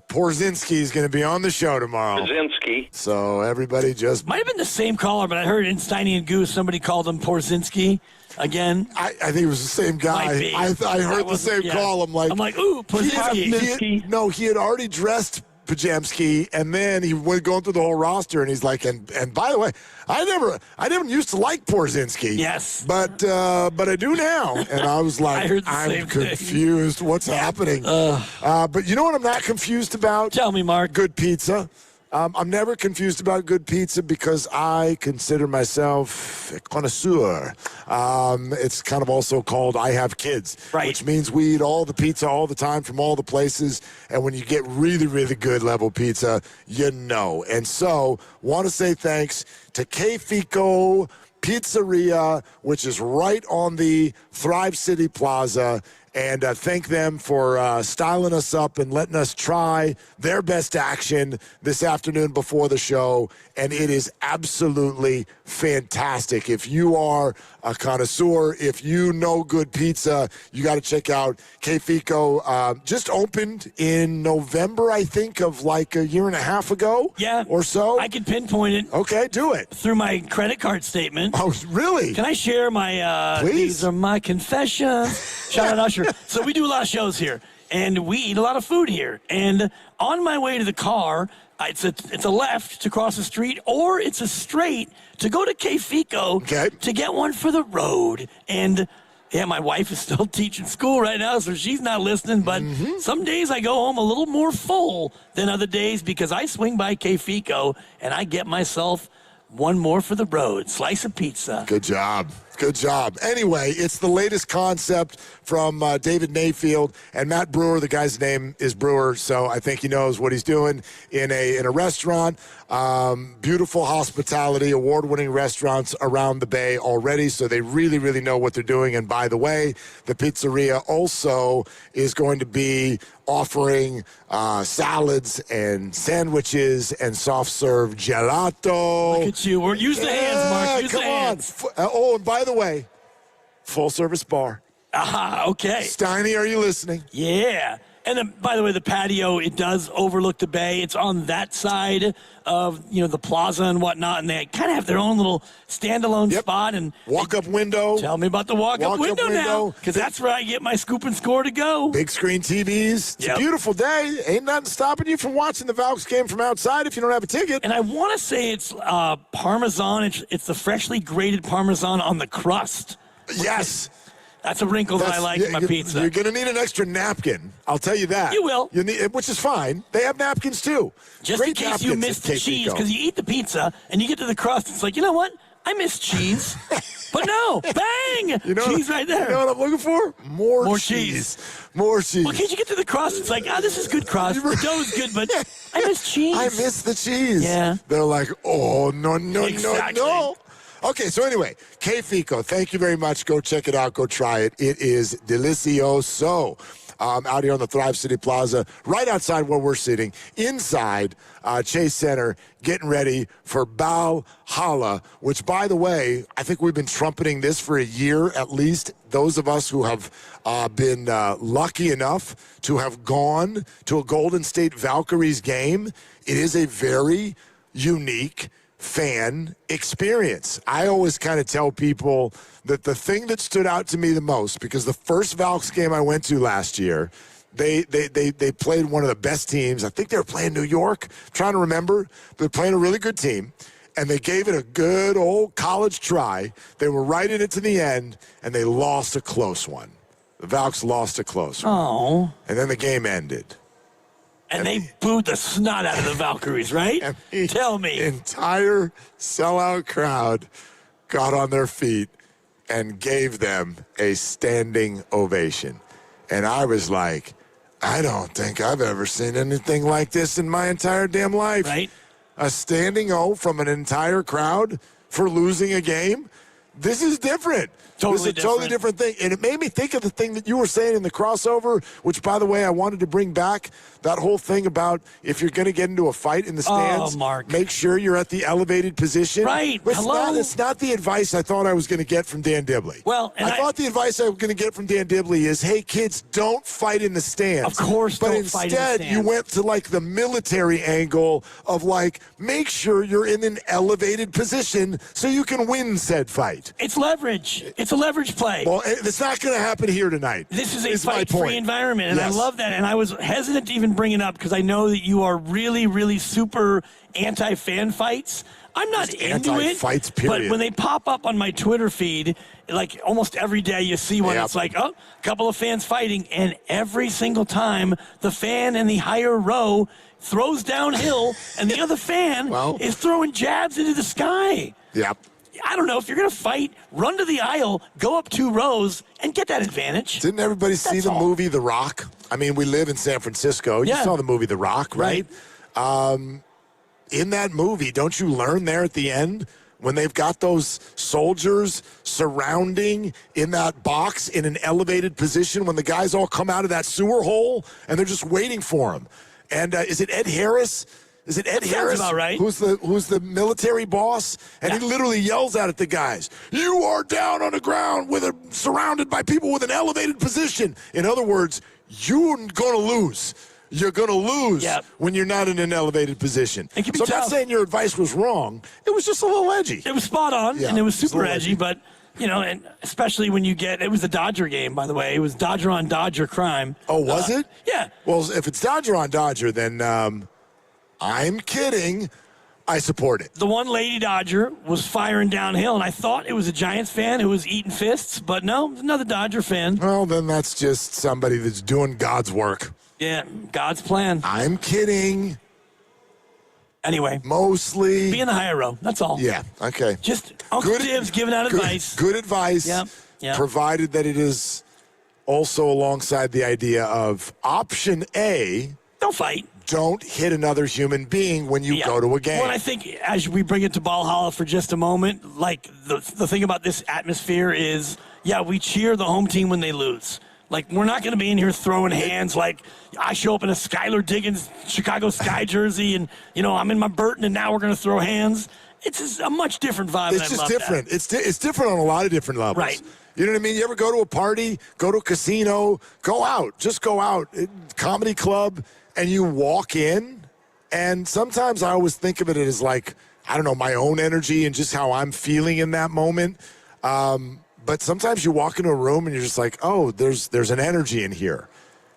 Porzinski's going to be on the show tomorrow. Porzinski. So, everybody just... Might have been the same caller, but I heard in Steiny and Goose somebody called him Porzinski again. I think it was the same guy. Might be. I heard the same call. I'm like, ooh, Porzinski. He had already dressed Pajamski, and then he went going through the whole roster, and he's like, and by the way, I never used to like Porzinski. Yes, but I do now, and I was like, I'm confused. What's happening? But you know what I'm not confused about? Tell me, Mark. Good pizza. I'm never confused about good pizza because I consider myself a connoisseur. It's kind of also called I have kids, which means we eat all the pizza all the time from all the places. And when you get really, really good level pizza, And so want to say thanks to K Fico Pizzeria, which is right on the Thrive City Plaza. and thank them for styling us up and letting us try their best action this afternoon before the show, and it is absolutely fantastic. If you are a connoisseur, if you know good pizza, you got to check out K-Fico. Just opened in November, I think, of like a year and a half ago or so. I can pinpoint it. Okay, do it. Through my credit card statement. Oh, really? Can I share my, Please. These are my confessions. Shout out Usher. So we do a lot of shows here, and we eat a lot of food here. And on my way to the car, it's a left to cross the street, or it's a straight to go to K-Fico to get one for the road. And yeah, my wife is still teaching school right now, so she's not listening. But some days I go home a little more full than other days because I swing by K-Fico and I get myself one more for the road. Slice of pizza. Good job. Good job. Anyway, it's the latest concept from David Mayfield and Matt Brewer. The guy's name is Brewer, so I think he knows what he's doing in a restaurant. Beautiful hospitality, award-winning restaurants around the Bay already, so they really, really know what they're doing. And by the way, the pizzeria also is going to be offering salads and sandwiches and soft-serve gelato. Look at you. We're use the hands, Mark. Use the hands. Oh, and by the way, full-service bar. Aha, okay. Steiny, are you listening? Yeah. And then, by the way, the patio, it does overlook the bay. It's on that side of, the plaza and whatnot, and they kind of have their own little standalone spot. And walk-up window. Tell me about the walk-up window now, because that's where I get my scoop and score to go. Big screen TVs. It's a beautiful day. Ain't nothing stopping you from watching the Valks game from outside if you don't have a ticket. And I want to say it's Parmesan. It's the freshly grated Parmesan on the crust. Yes. That's a wrinkle that I like in my pizza. You're going to need an extra napkin. I'll tell you that. You will. Which is fine. They have napkins, too. Just in case you miss the cheese, because you eat the pizza, and you get to the crust, it's like, you know what? I miss cheese. But no, bang! Cheese right there. You know what I'm looking for? More cheese. More cheese. Well, can't you get to the crust? It's like, this is good crust. The dough is good, but I miss cheese. I miss the cheese. Yeah. They're like, oh, no. Exactly. Okay, so anyway, K-Fico, thank you very much. Go check it out. Go try it. It is delicioso. Out here on the Thrive City Plaza, right outside where we're sitting, inside Chase Center, getting ready for Valhalla, which, by the way, I think we've been trumpeting this for a year at least. Those of us who have been lucky enough to have gone to a Golden State Valkyries game, it is a very unique fan experience. I always kind of tell people that the thing that stood out to me the most, because the first Valks game I went to last year, they played one of the best teams. I think they were playing New York. I'm trying to remember. They're playing a really good team, and they gave it a good old college try. They were right in it to the end, and they lost a close one. The Valks lost a close one. Oh. And then the game ended. And they booed the snot out of the Valkyries, right? Tell me. Entire sellout crowd got on their feet and gave them a standing ovation. And I was like, I don't think I've ever seen anything like this in my entire damn life. Right. A standing O from an entire crowd for losing a game. This is different. This is a totally different thing. And it made me think of the thing that you were saying in the crossover, which, by the way, I wanted to bring back that whole thing about if you're going to get into a fight in the stands, Mark, make sure you're at the elevated position. Right. But it's not the advice I thought I was going to get from Dan Dibley. Well, and I thought the advice I was going to get from Dan Dibley is, hey, kids, don't fight in the stands. Of course, but don't fight in the instead, you went to like the military angle of like, make sure you're in an elevated position so you can win said fight. It's leverage. It's a leverage play. Well, it's not going to happen here tonight. This is a fight-free environment, and I love that. And I was hesitant to even bring it up because I know that you are really, really super anti-fan fights. I'm not into it, fights, period. But when they pop up on my Twitter feed, like almost every day you see one, it's like, a couple of fans fighting, and every single time the fan in the higher row throws downhill, and the other fan is throwing jabs into the sky. Yep. I don't know. If you're going to fight, run to the aisle, go up 2 rows, and get that advantage. Didn't everybody see the movie The Rock? I mean, we live in San Francisco. You saw the movie The Rock, right? In that movie, don't you learn there at the end when they've got those soldiers surrounding in that box in an elevated position, when the guys all come out of that sewer hole and they're just waiting for them. And is it Ed Harris? Is it Ed Harris? About right. Who's the military boss? And he literally yells out at the guys, "You are down on the ground surrounded by people with an elevated position." In other words, you're going to lose. You're going to lose when you're not in an elevated position. It can be so I'm tough. not saying your advice was wrong. It was just a little edgy. It was spot on, and it was super edgy, but, and especially when it was the Dodger game, by the way. It was Dodger on Dodger crime. Oh, was it? Yeah. Well, if it's Dodger on Dodger, then I'm kidding. I support it. The one lady Dodger was firing downhill, and I thought it was a Giants fan who was eating fists, but no, another Dodger fan. Well, then that's just somebody that's doing God's work. Yeah, God's plan. I'm kidding. Anyway. Mostly. Be in the higher row. That's all. Yeah, okay. Just Uncle Jim's giving out advice. Good advice. Yep. Provided that it is also alongside the idea of option A. Don't fight. Don't hit another human being when you go to a game. Well, I think as we bring it to Ball Hall for just a moment, like the thing about this atmosphere is, we cheer the home team when they lose. Like, we're not going to be in here throwing hands like I show up in a Skylar Diggins Chicago Sky jersey and, I'm in my Burton and now we're going to throw hands. It's just a much different vibe. It's just different. It's different on a lot of different levels. Right. You know what I mean? You ever go to a party, go to a casino, go out, comedy club, and you walk in, and sometimes I always think of it as like, I don't know, my own energy and just how I'm feeling in that moment. But sometimes you walk into a room and you're just like, oh, there's an energy in here.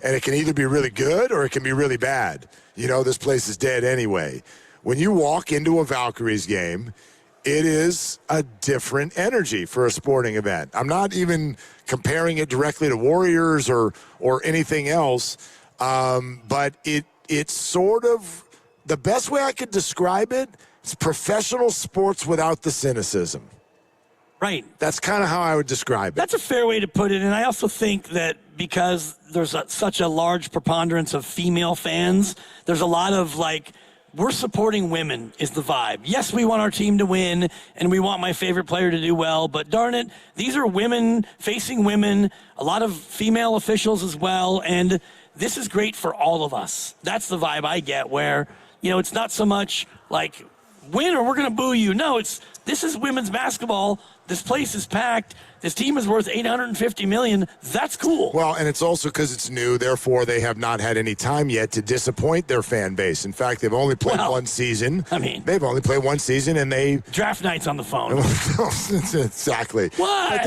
And it can either be really good or it can be really bad. This place is dead anyway. When you walk into a Valkyries game, it is a different energy for a sporting event. I'm not even comparing it directly to Warriors or anything else, but it's sort of, the best way I could describe it, it's professional sports without the cynicism. Right. That's kind of how I would describe it. That's a fair way to put it, and I also think that because there's such a large preponderance of female fans, there's a lot of, we're supporting women is the vibe. Yes, we want our team to win, and we want my favorite player to do well, but darn it, these are women facing women, a lot of female officials as well, and this is great for all of us. That's the vibe I get where, it's not so much like, win or we're going to boo you. No, this is women's basketball. This place is packed. This team is worth $850 million. That's cool. Well, and it's also because it's new. Therefore, they have not had any time yet to disappoint their fan base. In fact, they've only played one season. They've only played one season, and they draft nights on the phone. Exactly. What?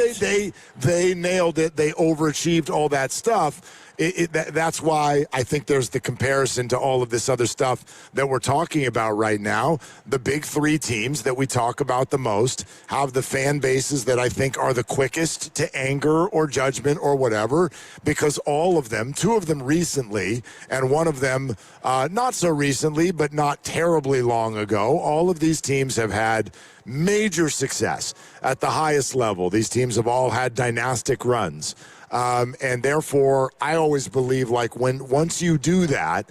They nailed it. They overachieved all that stuff. That's why I think there's the comparison to all of this other stuff that we're talking about right now. The big three teams that we talk about the most have the fan bases that I think are the quickest to anger or judgment or whatever, because all of them, two of them recently, and one of them not so recently, but not terribly long ago, all of these teams have had major success at the highest level. These teams have all had dynastic runs. And therefore, I always believe once you do that,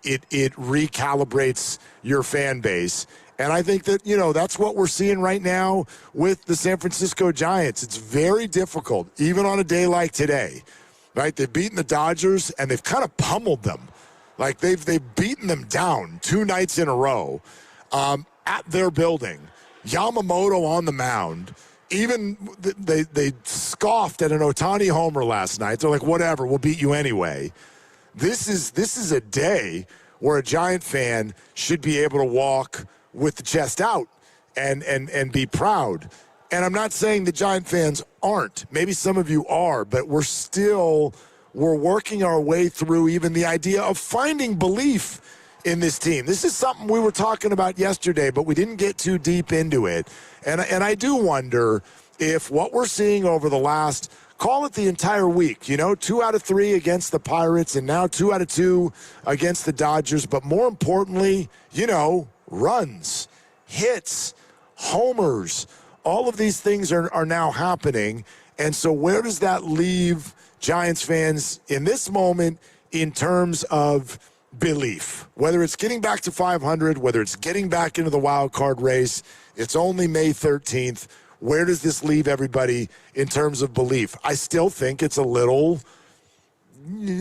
it recalibrates your fan base. And I think that, that's what we're seeing right now with the San Francisco Giants. It's very difficult, even on a day like today, right? They've beaten the Dodgers and they've kind of pummeled them. Like they've beaten them down 2 nights in a row at their building. Yamamoto on the mound. Even they scoffed at an Otani homer last night. They're like, whatever, we'll beat you anyway. This is a day where a Giant fan should be able to walk with the chest out and be proud. And I'm not saying the Giant fans aren't. Maybe some of you are, but we're working our way through even the idea of finding belief in this team. This is something we were talking about yesterday, but we didn't get too deep into it. And I do wonder if what we're seeing over the last, call it the entire week, 2 out of 3 against the Pirates and now 2 out of 2 against the Dodgers, but more importantly, runs, hits, homers, all of these things are now happening. And so where does that leave Giants fans in this moment in terms of belief. Whether it's getting back to 500, whether it's getting back into the wild card race, it's only May 13th. Where does this leave everybody in terms of belief? I still think it's a little,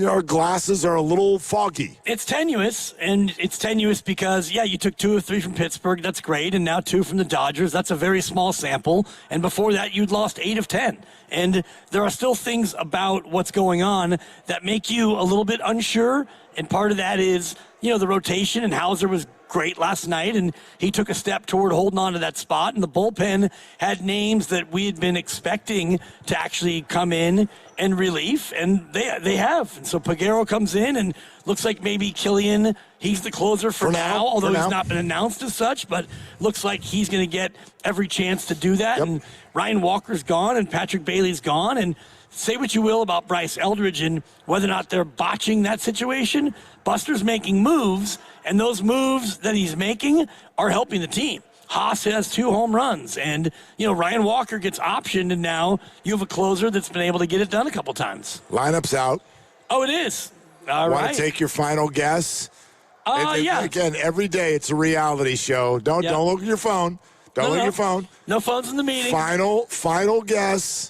our glasses are a little foggy. It's tenuous, and it's tenuous because, you took 2 of 3 from Pittsburgh. That's great, and now 2 from the Dodgers. That's a very small sample, and before that, you'd lost 8 of 10. And there are still things about what's going on that make you a little bit unsure, and part of that is, the rotation, and Hauser was great last night, and he took a step toward holding on to that spot, and the bullpen had names that we had been expecting to actually come in and relief, and they have. And so Peguero comes in, and looks like maybe Killian, he's the closer for now, although he's not been announced as such, but looks like he's going to get every chance to do that. Yep. And Ryan Walker's gone, and Patrick Bailey's gone, and say what you will about Bryce Eldridge and whether or not they're botching that situation, Buster's making moves, and those moves that he's making are helping the team. Haas has 2 home runs, and, Ryan Walker gets optioned, and now you have a closer that's been able to get it done a couple times. Lineup's out. Oh, it is. All right. Want to take your final guess? Yeah. Again, every day it's a reality show. Don't look at your phone. Don't look at your phone. No phones in the meeting. Final guess.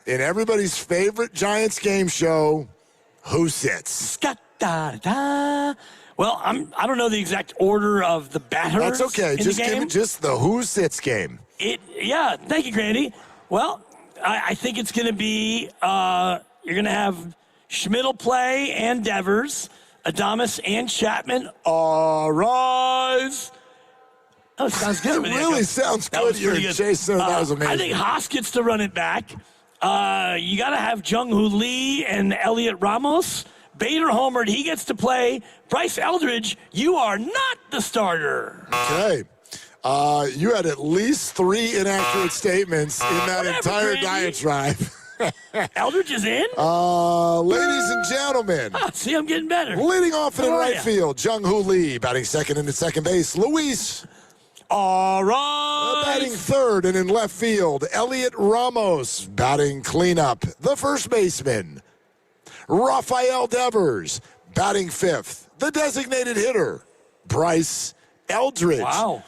In everybody's favorite Giants game show, who sits? Well, I don't know the exact order of the batters. That's okay. Just give it just the who sits game. Thank you, Grandy. Well, I think it's going to be you're going to have Schmidl play and Devers, Adames and Chapman. All rise. Oh, it sounds good. It really sounds good. You're Jason. That was amazing. I think Haas gets to run it back. You got to have Jung-Hoo Lee and Elliot Ramos. Bader homered. He gets to play. Bryce Eldridge, you are not the starter. Okay. You had at least 3 inaccurate statements in that entire diatribe. Eldridge is in? Ladies and gentlemen. See, I'm getting better. Leading off in right field, Jung-Hoo Lee. Batting second and at second base, Luis. All right. Batting third and in left field, Elliot Ramos. Batting cleanup, the first baseman, Rafael Devers. Batting fifth, the designated hitter, Bryce Eldridge. Wow.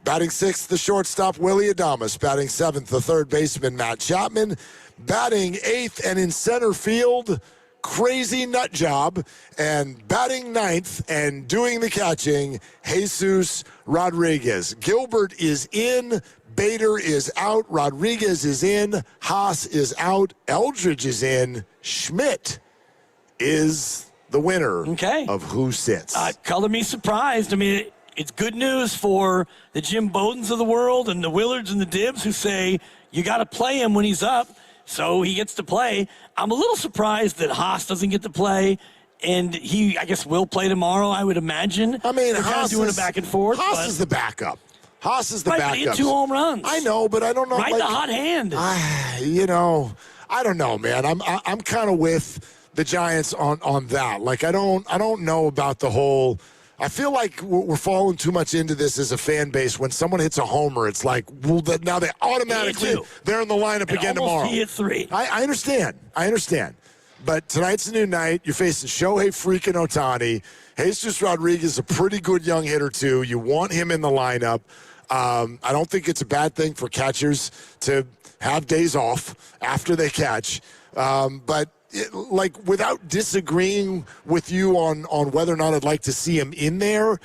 Batting sixth, the shortstop, Willie Adames. Batting seventh, the third baseman, Matt Chapman. Batting eighth and in center field, crazy nut job. And batting ninth and doing the catching, Jesus Rodriguez. Gilbert is in. Bader is out. Rodriguez is in. Haas is out. Eldridge is in. Schmidt is the winner of who sits. Color me surprised. I mean, it's good news for the Jim Bowdens of the world and the Willards and the Dibbs who say you got to play him when he's up, so he gets to play. I'm a little surprised that Haas doesn't get to play, and he, I guess, will play tomorrow, I would imagine. I mean, they're kind of doing it back and forth. Haas is the backup. Haas is the backup. But he had 2 home runs. I know, but I don't know. Right, the hot hand. I don't know, man. I'm kind of with the Giants on that. Like, I don't know about the whole. I feel like we're falling too much into this as a fan base. When someone hits a homer, it's like, well, now they automatically they're in the lineup again tomorrow. He hit 3. I understand. But tonight's a new night. You're facing Shohei freaking Otani. Jesus Rodriguez is a pretty good young hitter too. You want him in the lineup. I don't think it's a bad thing for catchers to have days off after they catch. But without disagreeing with you on whether or not I'd like to see him in there,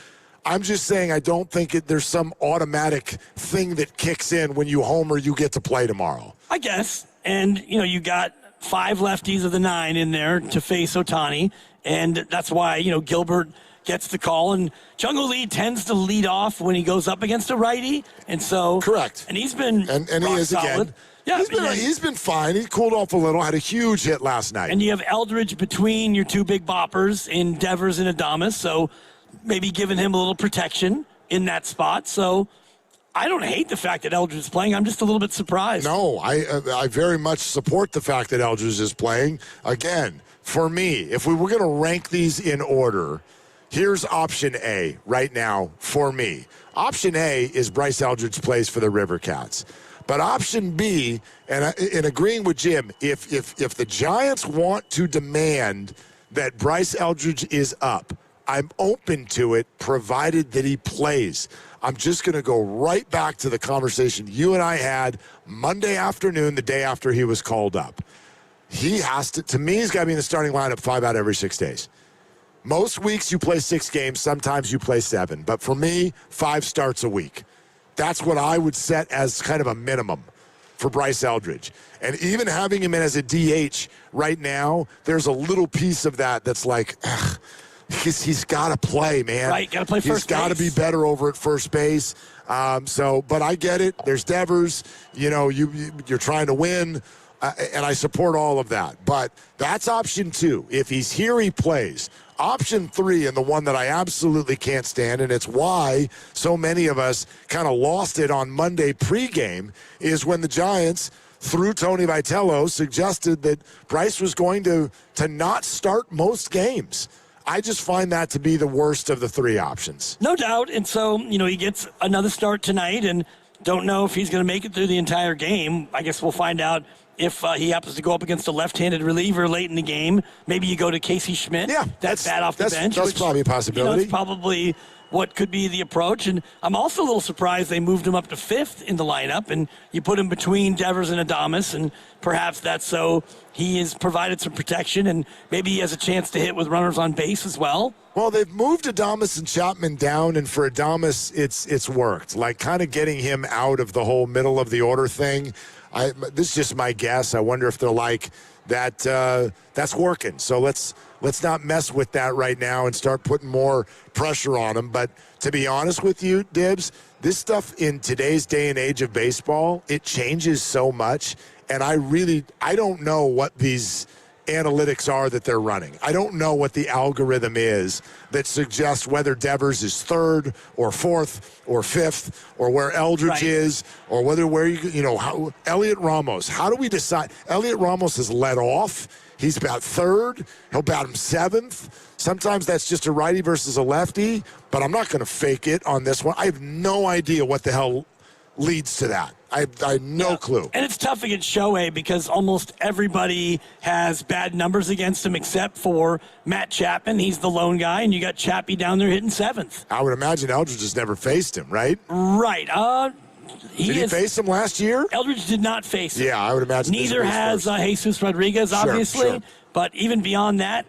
I'm just saying I don't think there's some automatic thing that kicks in when you homer, you get to play tomorrow. I guess. And, you got 5 lefties of the 9 in there to face Otani, and that's why, Gilbert gets the call, and Jung-Hoo Lee tends to lead off when he goes up against a righty, and so... Correct. And he's been and he is solid. Again. Yeah, he's been fine. He cooled off a little, had a huge hit last night. And you have Eldridge between your 2 big boppers in Devers and Adames, so maybe giving him a little protection in that spot, so... I don't hate the fact that Eldridge is playing. I'm just a little bit surprised. No, I very much support the fact that Eldridge is playing. Again, for me, if we were going to rank these in order, here's option A right now for me. Option A is Bryce Eldridge plays for the River Cats. But option B, and in agreeing with Jim, if the Giants want to demand that Bryce Eldridge is up, I'm open to it, provided that he plays. I'm just going to go right back to the conversation you and I had Monday afternoon, the day after he was called up. He has to me, he's got to be in the starting lineup 5 out of every 6 days. Most weeks you play 6 games, sometimes you play 7. But for me, 5 starts a week. That's what I would set as kind of a minimum for Bryce Eldridge. And even having him in as a DH right now, there's a little piece of that that's like, he's got to play, man. Right, got to play first base. He's got to be better over at first base. But I get it. There's Devers. You're trying to win. And I support all of that. But that's option 2. If he's here, he plays. Option 3, and the one that I absolutely can't stand, and it's why so many of us kind of lost it on Monday pregame, is when the Giants, through Tony Vitello, suggested that Bryce was going to not start most games. I just find that to be the worst of the 3 options. No doubt. And so, he gets another start tonight, and don't know if he's going to make it through the entire game. I guess we'll find out if he happens to go up against a left-handed reliever late in the game. Maybe you go to Casey Schmidt. Yeah, that's bad off the bench. That's probably a possibility. It's probably what could be the approach. And I'm also a little surprised they moved him up to 5th in the lineup, and you put him between Devers and Adames, and perhaps that's so he has provided some protection, and maybe he has a chance to hit with runners on base as well. Well, they've moved Adames and Chapman down, and for Adames, it's worked. Like kind of getting him out of the whole middle of the order thing. This is just my guess. I wonder if they're like that. That's working. So let's not mess with that right now and start putting more pressure on them. But to be honest with you, Dibs, this stuff in today's day and age of baseball, it changes so much. And I don't know what these analytics are that they're running. I don't know what the algorithm is that suggests whether Devers is 3rd or 4th or 5th or where Eldridge is or how Elliot Ramos. How do we decide? Elliot Ramos has led off. He's about 3rd. He'll bat him 7th. Sometimes that's just a righty versus a lefty, but I'm not going to fake it on this one. I have no idea what the hell leads to that. I have no clue. And it's tough against Shohei because almost everybody has bad numbers against him except for Matt Chapman. He's the lone guy, and you got Chappie down there hitting 7th. I would imagine Eldridge has never faced him, right? Right. Did he face him last year? Eldridge did not face him. Yeah, I would imagine. Neither has Jesus Rodriguez, obviously. Sure. But even beyond that,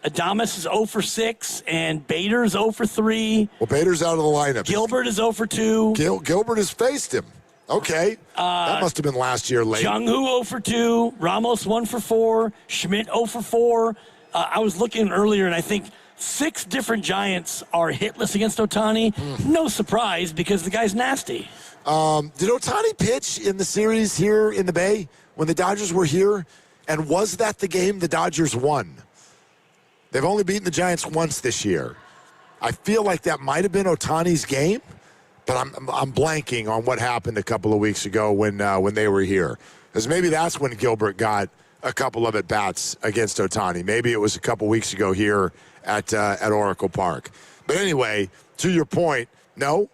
Adames is 0 for 6, and Bader's 0 for 3. Well, Bader's out of the lineup. Gilbert is 0 for 2. Gilbert has faced him. Okay. That must have been last year late. Jung-Hoo 0 for 2. Ramos 1 for 4. Schmidt 0 for 4. I was looking earlier, and I think 6 different Giants are hitless against Otani. No surprise because the guy's nasty. Did Otani pitch in the series here in the Bay when the Dodgers were here? And was that the game the Dodgers won? They've only beaten the Giants once this year. I feel like that might have been Otani's game, but I'm blanking on what happened a couple of weeks ago when they were here. Because maybe that's when Gilbert got a couple of at-bats against Otani. Maybe it was a couple weeks ago here at Oracle Park. But anyway, to your point, no.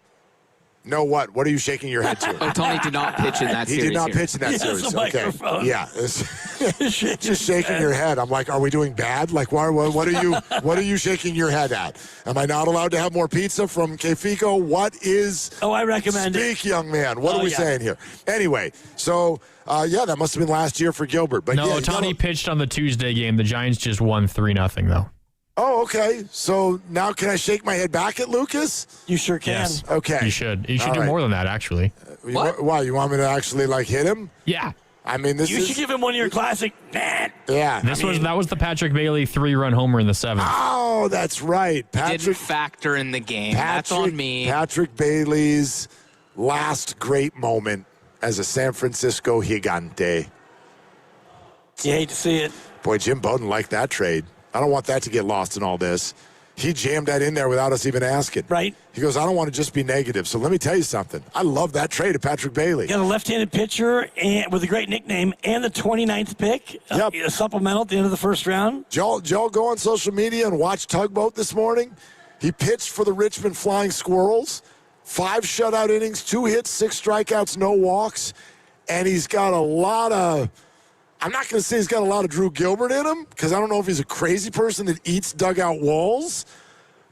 No what? What are you shaking your head to? Otani did not pitch in that series. He did not pitch in that series. Okay. Yeah. Just shaking your head. I'm like, are we doing bad? Like, what are you shaking your head at? Am I not allowed to have more pizza from Kefico? What is? Oh, I recommend it. Speak, young man. What are we saying here? Anyway, so that must have been last year for Gilbert. But no, Otani pitched on the Tuesday game. The Giants just won 3-0 though. Oh, okay. So now can I shake my head back at Lucas? You sure can. Yes. Okay. You should. You should do more than that, actually. Why? You want me to actually hit him? Yeah. I mean, you should give him one of your classic. Yeah. That was the Patrick Bailey 3-run homer in the 7th. Oh, that's right. Didn't factor in the game. That's on me. Patrick Bailey's last great moment as a San Francisco Gigante. You hate to see it. Boy, Jim Bowden liked that trade. I don't want that to get lost in all this. He jammed that in there without us even asking. Right. He goes, I don't want to just be negative. So let me tell you something. I love that trade of Patrick Bailey. You got a left-handed pitcher with a great nickname and the 29th pick. A supplemental at the end of the first round. Did y'all go on social media and watch Tugboat this morning? He pitched for the Richmond Flying Squirrels. 5 shutout innings, 2 hits, 6 strikeouts, no walks. And he's got a lot of... I'm not going to say he's got a lot of Drew Gilbert in him because I don't know if he's a crazy person that eats dugout walls,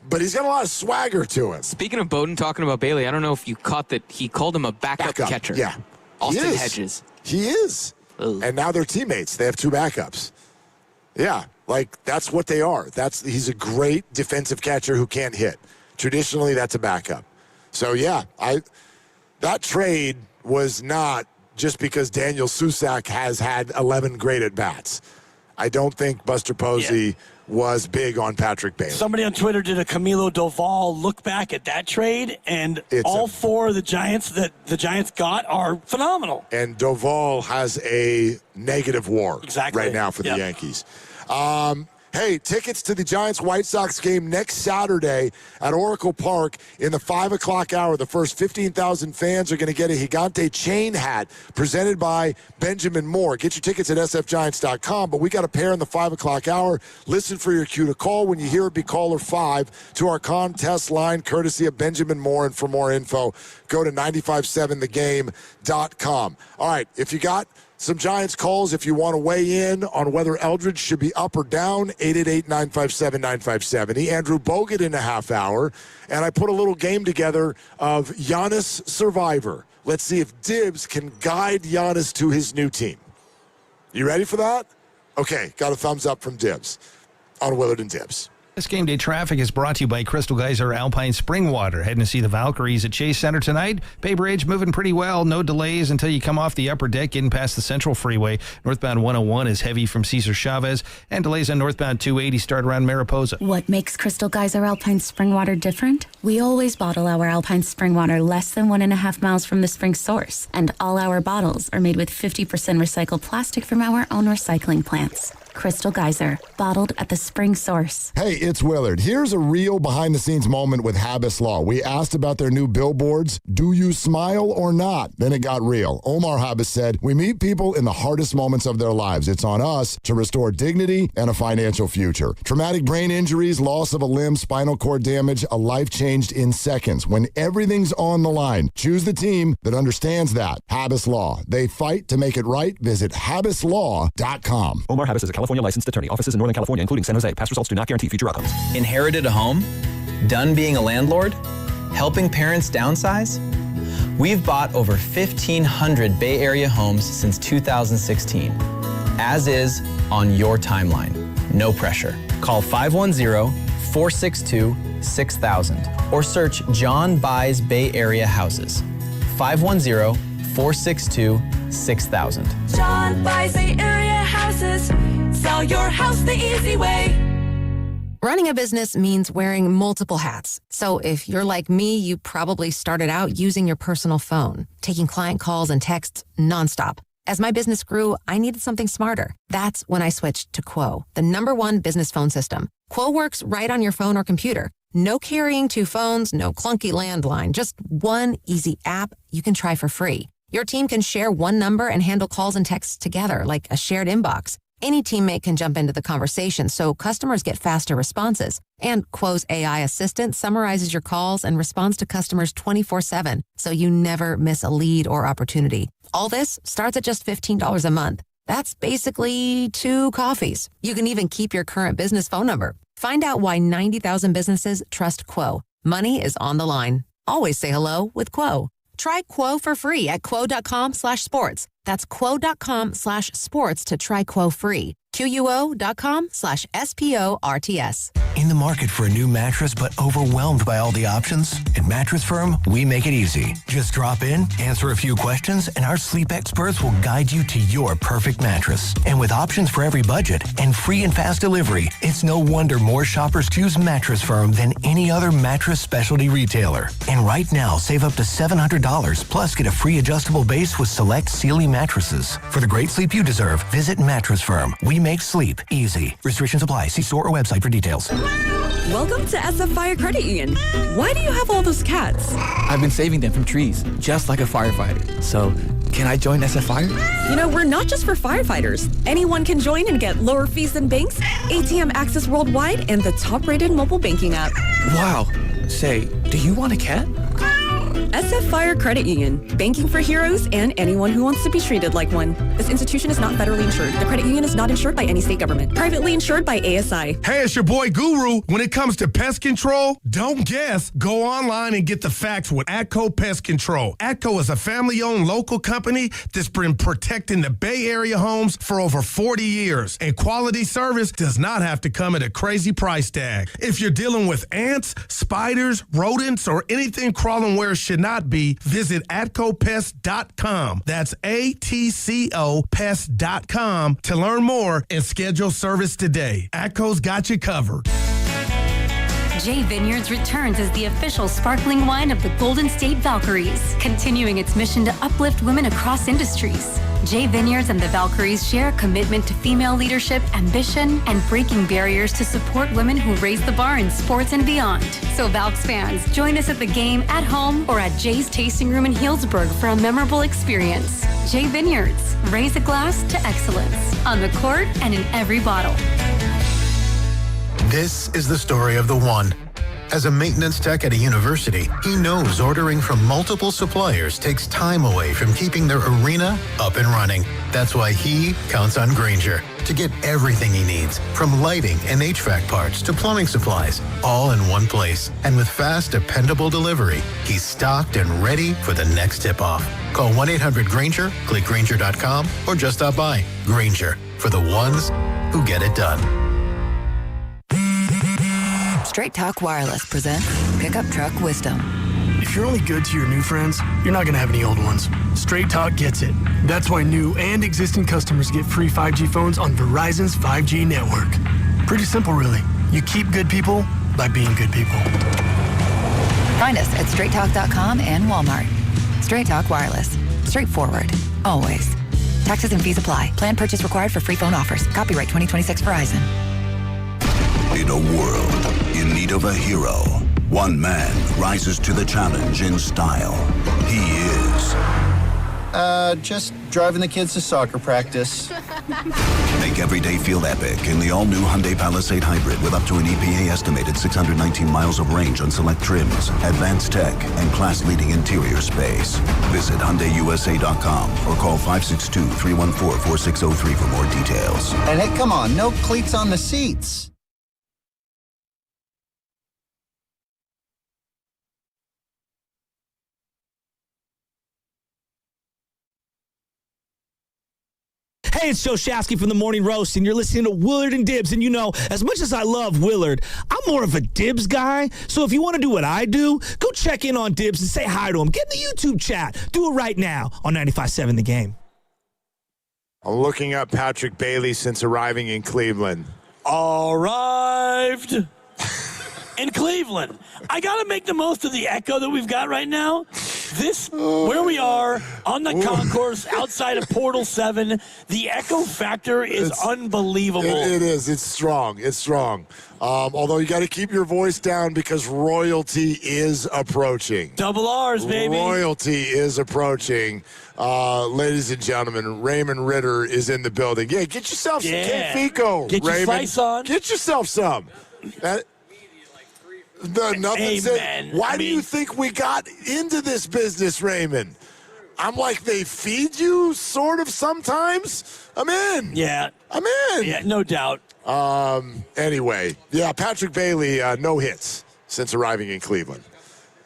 but he's got a lot of swagger to him. Speaking of Bowden talking about Bailey, I don't know if you caught that he called him a backup catcher. Yeah. Austin Hedges. He is. Ugh. And now they're teammates. They have 2 backups. Yeah, like that's what they are. He's a great defensive catcher who can't hit. Traditionally, that's a backup. So, yeah, that trade was not just because Daniel Susac has had 11 great at-bats. I don't think Buster Posey was big on Patrick Bailey. Somebody on Twitter did a Camilo Doval look back at that trade, and all 4 of the Giants that the Giants got are phenomenal. And Doval has a negative WAR right now for the Yankees. Hey, tickets to the Giants-White Sox game next Saturday at Oracle Park in the 5 o'clock hour. The first 15,000 fans are going to get a Gigante chain hat presented by Benjamin Moore. Get your tickets at sfgiants.com, but we got a pair in the 5 o'clock hour. Listen for your cue to call. When you hear it, be caller 5 to our contest line, courtesy of Benjamin Moore. And for more info, go to 957thegame.com. All right, if you got some Giants calls, if you want to weigh in on whether Eldridge should be up or down, 888-957-9570. Andrew Bogut in a half hour. And I put a little game together of Giannis Survivor. Let's see if Dibs can guide Giannis to his new team. You ready for that? Okay, got a thumbs up from Dibs on Willard and Dibs. This game day traffic is brought to you by Crystal Geyser Alpine Spring Water. Heading to see the Valkyries at Chase Center tonight. Bay Bridge moving pretty well. No delays until you come off the upper deck getting past the Central Freeway. Northbound 101 is heavy from Cesar Chavez. And delays on northbound 280 start around Mariposa. What makes Crystal Geyser Alpine Spring Water different? We always bottle our Alpine Spring Water less than 1.5 miles from the spring source. And all our bottles are made with 50% recycled plastic from our own recycling plants. Crystal Geyser, bottled at the spring source. Hey, it's Willard. Here's a real behind-the-scenes moment with Habis Law. We asked about their new billboards. Do you smile or not? Then it got real. Omar Habis said, we meet people in the hardest moments of their lives. It's on us to restore dignity and a financial future. Traumatic brain injuries, loss of a limb, spinal cord damage, a life changed in seconds. When everything's on the line, choose the team that understands that. Habis Law. They fight to make it right. Visit habislaw.com. Omar Habis is a California licensed attorney. Offices in Northern California, including San Jose. Past results do not guarantee future outcomes. Inherited a home? Done being a landlord? Helping parents downsize? We've bought over 1,500 Bay Area homes since 2016. As is, on your timeline. No pressure. Call 510-462-6000 or search John Buys Bay Area Houses. 510-462-6000. John Buys Bay Area Houses. Sell your house the easy way. Running a business means wearing multiple hats. So if you're like me, you probably started out using your personal phone, taking client calls and texts nonstop. As my business grew, I needed something smarter. That's when I switched to Quo, the #1 business phone system. Quo works right on your phone or computer. No carrying 2 phones, no clunky landline, just one easy app you can try for free. Your team can share one number and handle calls and texts together like a shared inbox. Any teammate can jump into the conversation, so customers get faster responses. And Quo's AI assistant summarizes your calls and responds to customers 24/7, so you never miss a lead or opportunity. All this starts at just $15 a month. That's basically 2 coffees. You can even keep your current business phone number. Find out why 90,000 businesses trust Quo. Money is on the line. Always say hello with Quo. Try Quo for free at quo.com/sports. That's quo.com/sports to try Quo free. QUO.com/SPORTS. In the market for a new mattress but overwhelmed by all the options? At Mattress Firm, we make it easy. Just drop in, answer a few questions, and our sleep experts will guide you to your perfect mattress. And with options for every budget and free and fast delivery, it's no wonder more shoppers choose Mattress Firm than any other mattress specialty retailer. And right now, save up to $700, plus get a free adjustable base with select Sealy mattresses. For the great sleep you deserve, visit Mattress Firm. We make sleep easy. Restrictions apply. See store or website for details. Welcome to SF Fire Credit Union. Why do you have all those cats? I've been saving them from trees, just like a firefighter. So, can I join SF Fire? You know, we're not just for firefighters. Anyone can join and get lower fees than banks, ATM access worldwide, and the top-rated mobile banking app. Wow. Say, do you want a cat? SF Fire Credit Union. Banking for heroes and anyone who wants to be treated like one. This institution is not federally insured. The credit union is not insured by any state government. Privately insured by ASI. Hey, it's your boy Guru. When it comes to pest control, don't guess. Go online and get the facts with Atco Pest Control. Atco is a family-owned local company that's been protecting the Bay Area homes for over 40 years. And quality service does not have to come at a crazy price tag. If you're dealing with ants, spiders, rodents, or anything crawling where it should not be, visit AtcoPest.com. That's ATCO Pest.com to learn more and schedule service today. Atco's got you covered. J Vineyards returns as the official sparkling wine of the Golden State Valkyries, continuing its mission to uplift women across industries. J Vineyards and the Valkyries share a commitment to female leadership, ambition, and breaking barriers to support women who raise the bar in sports and beyond. So Valks fans, join us at the game, at home, or at Jay's Tasting Room in Healdsburg for a memorable experience. J Vineyards, raise a glass to excellence, on the court and in every bottle. This is the story of the one. As a maintenance tech at a university, he knows ordering from multiple suppliers takes time away from keeping their arena up and running. That's why he counts on Grainger to get everything he needs, from lighting and HVAC parts to plumbing supplies, all in one place. And with fast, dependable delivery, he's stocked and ready for the next tip-off. Call 1-800-GRAINGER, click Grainger.com, or just stop by. Grainger, for the ones who get it done. Straight Talk Wireless presents Pickup Truck Wisdom. If you're only good to your new friends, you're not going to have any old ones. Straight Talk gets it. That's why new and existing customers get free 5G phones on Verizon's 5G network. Pretty simple, really. You keep good people by being good people. Find us at straighttalk.com and Walmart. Straight Talk Wireless. Straightforward. Always. Taxes and fees apply. Plan purchase required for free phone offers. Copyright 2026 Verizon. In a world in need of a hero, one man rises to the challenge in style. He is... just driving the kids to soccer practice. Make every day feel epic in the all-new Hyundai Palisade Hybrid with up to an EPA-estimated 619 miles of range on select trims, advanced tech, and class-leading interior space. Visit HyundaiUSA.com or call 562-314-4603 for more details. And hey, come on, no cleats on the seats. Hey, it's Joe Shasky from the Morning Roast, and you're listening to Willard and Dibs. And you know, as much as I love Willard, I'm more of a Dibs guy. So if you want to do what I do, go check in on Dibs and say hi to him. Get in the YouTube chat. Do it right now on 95.7 The Game. I'm looking up Patrick Bailey since arriving in Cleveland. Arrived in Cleveland. I got to make the most of the echo that we've got right now. Where we are on the concourse outside of Portal 7, the echo factor is unbelievable. It is. It's strong. It's strong. Although you got to keep your voice down because royalty is approaching. Double R's, baby. Royalty is approaching. Ladies and gentlemen, Raymond Ritter is in the building. Yeah, get yourself some Fico, Get your Raymond. slice on. Get yourself some. Nothing said. Why do you think we got into this business, Raymond? I'm like, they feed you sort of sometimes. I'm in. Yeah. I'm in. Yeah, no doubt. Anyway, yeah, Patrick Bailey, no hits since arriving in Cleveland.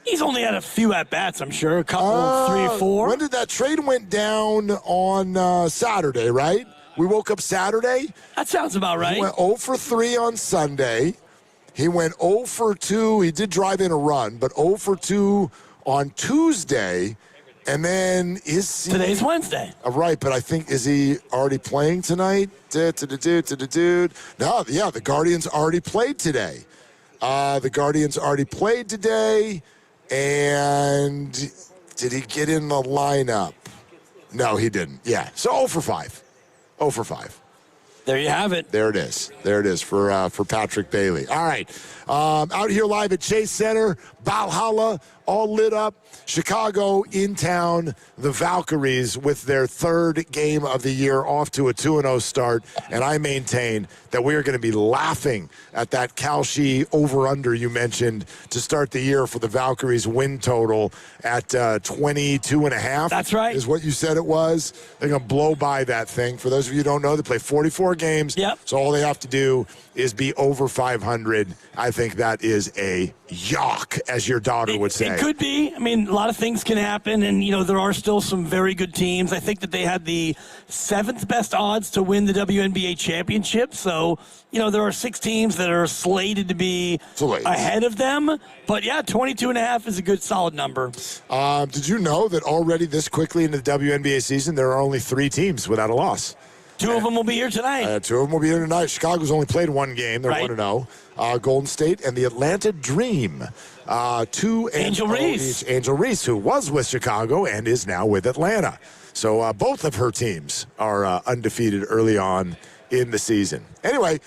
He's only had a few at-bats, I'm sure. A couple, 3 or 4. When did that trade went down on Saturday, right? We woke up Saturday. That sounds about right. He went 0 for 3 on Sunday. He went 0 for 2. He did drive in a run, but 0 for 2 on Tuesday. And then today's Wednesday. Right, but I think, is he already playing tonight? No, yeah, the Guardians already played today. And did he get in the lineup? No, he didn't. Yeah, so 0 for 5. 0 for 5. There you have it. There it is. There it is for Patrick Bailey. All right. Out here live at Chase Center, Valhalla, all lit up. Chicago in town, the Valkyries with their third game of the year off to a 2-0 start. And I maintain that we are going to be laughing at that Kalshi over-under you mentioned to start the year for the Valkyries win total at 22.5. That's right. Is what you said it was. They're going to blow by that thing. For those of you who don't know, they play 44 games. Yep. So all they have to do is be over 500. I think that is a yuck, as your daughter would say. It could be. I mean, a lot of things can happen, and, there are still some very good teams. I think that they had the 7th best odds to win the WNBA championship. So, there are 6 teams that are slated to be ahead of them. But, yeah, 22.5 is a good, solid number. Did you know that already this quickly into the WNBA season, there are only 3 teams without a loss? 2 of them will be here tonight. 2 of them will be here tonight. Chicago's only played 1 game. They're 1-0. Golden State and the Atlanta Dream. 2 Angel Reese. Angel Reese, who was with Chicago and is now with Atlanta. So both of her teams are undefeated early on in the season. Anyway,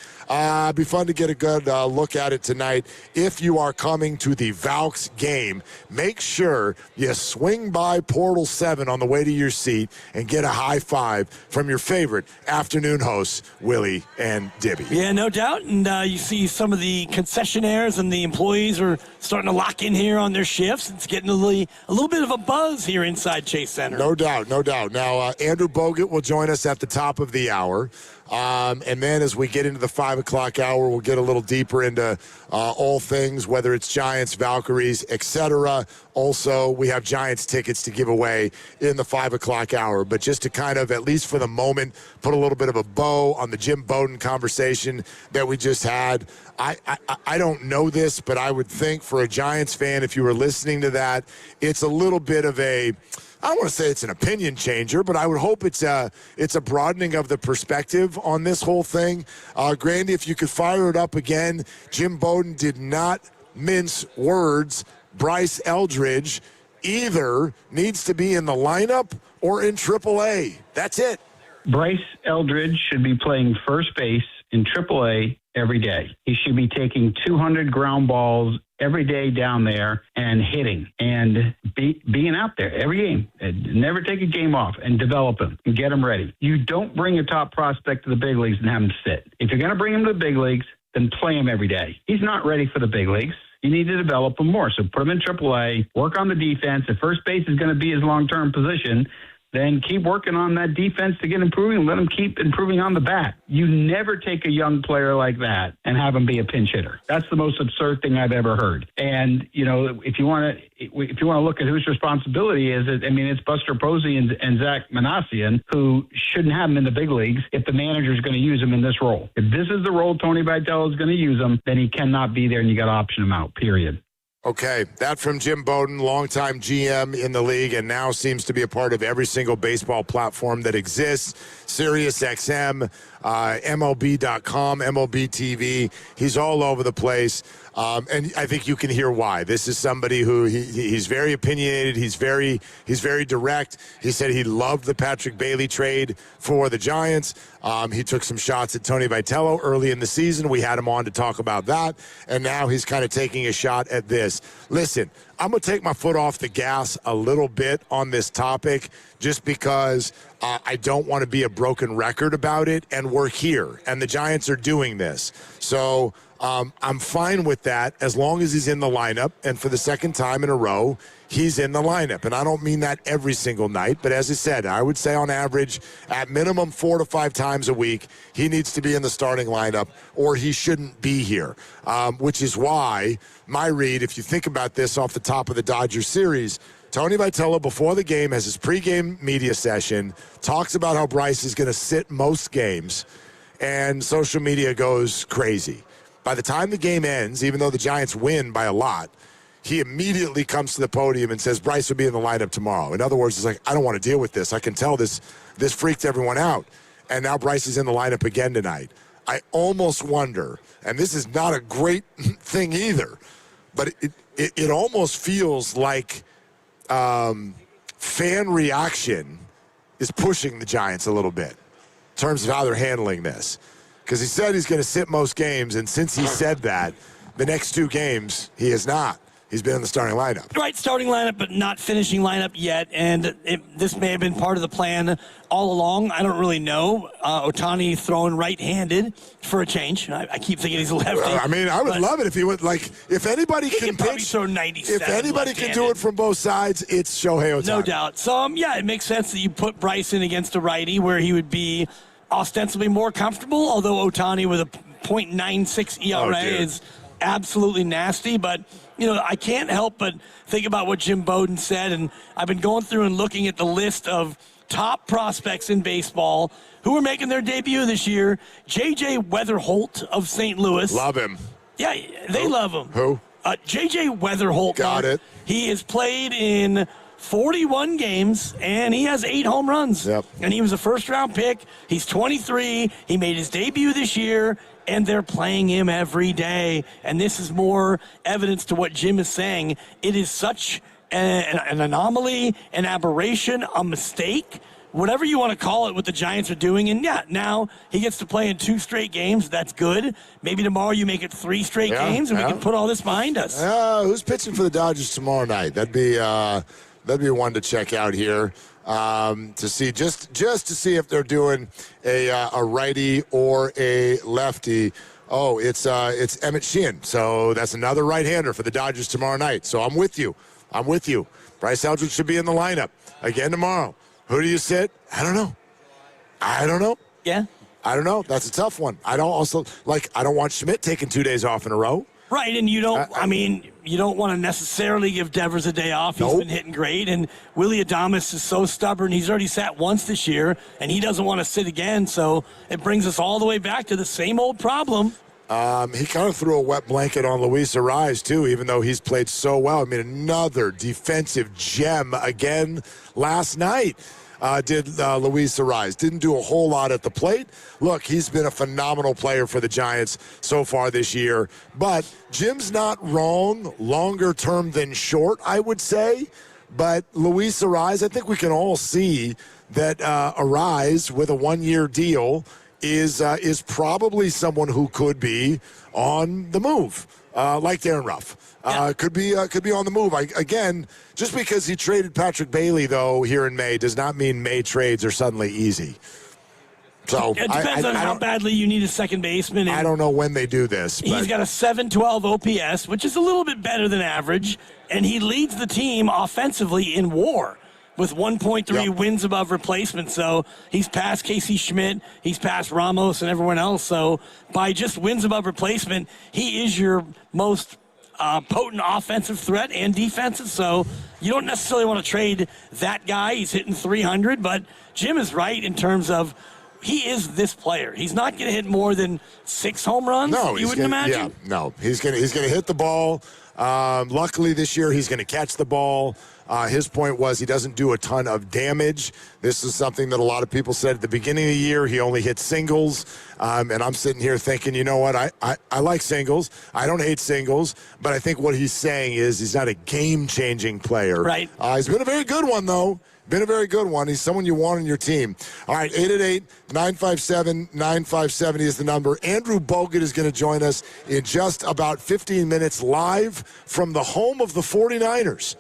be fun to get a good look at it tonight. If you are coming to the Valks game, make sure you swing by Portal 7 on the way to your seat and get a high five from your favorite afternoon hosts, Willie and Dibby. Yeah, no doubt. And you see some of the concessionaires and the employees are starting to lock in here on their shifts. It's getting a little bit of a buzz here inside Chase Center. No doubt, no doubt. Now, Andrew Bogut will join us at the top of the hour. And then as we get into the 5 o'clock hour, we'll get a little deeper into all things, whether it's Giants, Valkyries, etc. Also, we have Giants tickets to give away in the 5 o'clock hour. But just to kind of, at least for the moment, put a little bit of a bow on the Jim Bowden conversation that we just had. I don't know this, but I would think for a Giants fan, if you were listening to that, it's a little bit of a, I don't want to say it's an opinion changer, but I would hope it's a broadening of the perspective on this whole thing. Grandy, if you could fire it up again, Jim Bowden did not mince words. Bryce Eldridge either needs to be in the lineup or in AAA. That's it. Bryce Eldridge should be playing first base in AAA every day. He should be taking 200 ground balls every day down there and hitting and being out there every game. And never take a game off and develop him and get him ready. You don't bring a top prospect to the big leagues and have him sit. If you're going to bring him to the big leagues, then play him every day. He's not ready for the big leagues. You need to develop him more. So put him in AAA, work on the defense. If first base is going to be his long-term position, then keep working on that defense to get improving. Let him keep improving on the bat. You never take a young player like that and have him be a pinch hitter. That's the most absurd thing I've ever heard. And, if you want to look at whose responsibility is it, it's Buster Posey and Zach Manassian, who shouldn't have him in the big leagues if the manager is going to use him in this role. If this is the role Tony Vitello is going to use him, then he cannot be there and you got to option him out, period. Okay, that from Jim Bowden, longtime GM in the league, and now seems to be a part of every single baseball platform that exists. Sirius XM, MLB.com, MLB TV. He's all over the place. And I think you can hear why. This is somebody who he's very opinionated. He's very direct. He said he loved the Patrick Bailey trade for the Giants. He took some shots at Tony Vitello early in the season. We had him on to talk about that. And now he's kind of taking a shot at this. Listen, I'm going to take my foot off the gas a little bit on this topic just because I don't want to be a broken record about it. And we're here. And the Giants are doing this. So I'm fine with that as long as he's in the lineup. And for the second time in a row, he's in the lineup. And I don't mean that every single night. But as I said, I would say on average, at minimum 4 to 5 times a week, he needs to be in the starting lineup or he shouldn't be here, which is why my read, if you think about this off the top of the Dodgers series, Tony Vitello, before the game, has his pregame media session, talks about how Bryce is going to sit most games, and social media goes crazy. By the time the game ends, even though the Giants win by a lot, he immediately comes to the podium and says Bryce will be in the lineup tomorrow. In other words, it's like, I don't want to deal with this. I can tell this freaked everyone out. And now Bryce is in the lineup again tonight. I almost wonder, and this is not a great thing either, but it almost feels like fan reaction is pushing the Giants a little bit. terms of how they're handling this. Because he said he's going to sit most games, and since he said that, the next 2 games, he has not. He's been in the starting lineup. Right, starting lineup, but not finishing lineup yet. And this may have been part of the plan all along. I don't really know. Otani throwing right-handed for a change. I keep thinking he's a lefty. I mean, I would love it if he would. Like, if anybody can pitch, throw 97. If anybody can do it from both sides, it's Shohei Otani. No doubt. So, yeah, it makes sense that you put Bryce in against a righty where he would be ostensibly more comfortable, although Otani with a .96 ERA is absolutely nasty. But, you know, I can't help but think about what Jim Bowden said, and I've been going through and looking at the list of top prospects in baseball who are making their debut this year. J.J. Weatherholt of St. Louis. Love him. Yeah, they love him. Who? J.J. Weatherholt. Got it. He has played in 41 games, and he has 8 home runs. Yep. And he was a first-round pick. He's 23. He made his debut this year, and they're playing him every day. And this is more evidence to what Jim is saying. It is such an anomaly, an aberration, a mistake, whatever you want to call it, what the Giants are doing. And, yeah, now he gets to play in 2 straight games. That's good. Maybe tomorrow you make it 3 straight games, and we can put all this behind us. Who's pitching for the Dodgers tomorrow night? That'd be one to check out here to see just to see if they're doing a righty or a lefty. Oh, it's Emmett Sheehan. So that's another right-hander for the Dodgers tomorrow night. So I'm with you. Bryce Eldridge should be in the lineup again tomorrow. Who do you sit? I don't know. Yeah. I don't know. That's a tough one. I don't want Schmidt taking 2 days off in a row. Right, and you don't, you don't want to necessarily give Devers a day off. He's been hitting great, and Willie Adames is so stubborn. He's already sat once this year, and he doesn't want to sit again, so it brings us all the way back to the same old problem. He kind of threw a wet blanket on Luis Arraez, too, even though he's played so well. I mean, another defensive gem again last night. Did Luis Arraez. Didn't do a whole lot at the plate. Look, he's been a phenomenal player for the Giants so far this year. But Jim's not wrong, longer term than short, I would say. But Luis Arraez, I think we can all see that Arraez with a 1-year deal is probably someone who could be on the move, like Darren Ruff. Could be on the move. Again, just because he traded Patrick Bailey, though, here in May, does not mean May trades are suddenly easy. So it depends on how badly you need a second baseman. I don't know when they do this. He's got a 712 OPS, which is a little bit better than average, and he leads the team offensively in WAR with 1.3 wins above replacement. So he's past Casey Schmidt, he's past Ramos and everyone else. So by just wins above replacement, he is your most potent offensive threat and defensive. So you don't necessarily want to trade that guy. He's hitting 300, but Jim is right in terms of he is this player. He's not going to hit more than 6 home runs. No, you wouldn't imagine. Yeah, no, he's going to hit the ball. Luckily this year he's going to catch the ball. His point was he doesn't do a ton of damage. This is something that a lot of people said at the beginning of the year. He only hit singles. And I'm sitting here thinking, you know what? I like singles. I don't hate singles. But I think what he's saying is he's not a game-changing player. Right. He's been a very good one, though. Been a very good one. He's someone you want on your team. All right, 888-957-9570 is the number. Andrew Bogut is going to join us in just about 15 minutes live from the home of the 49ers.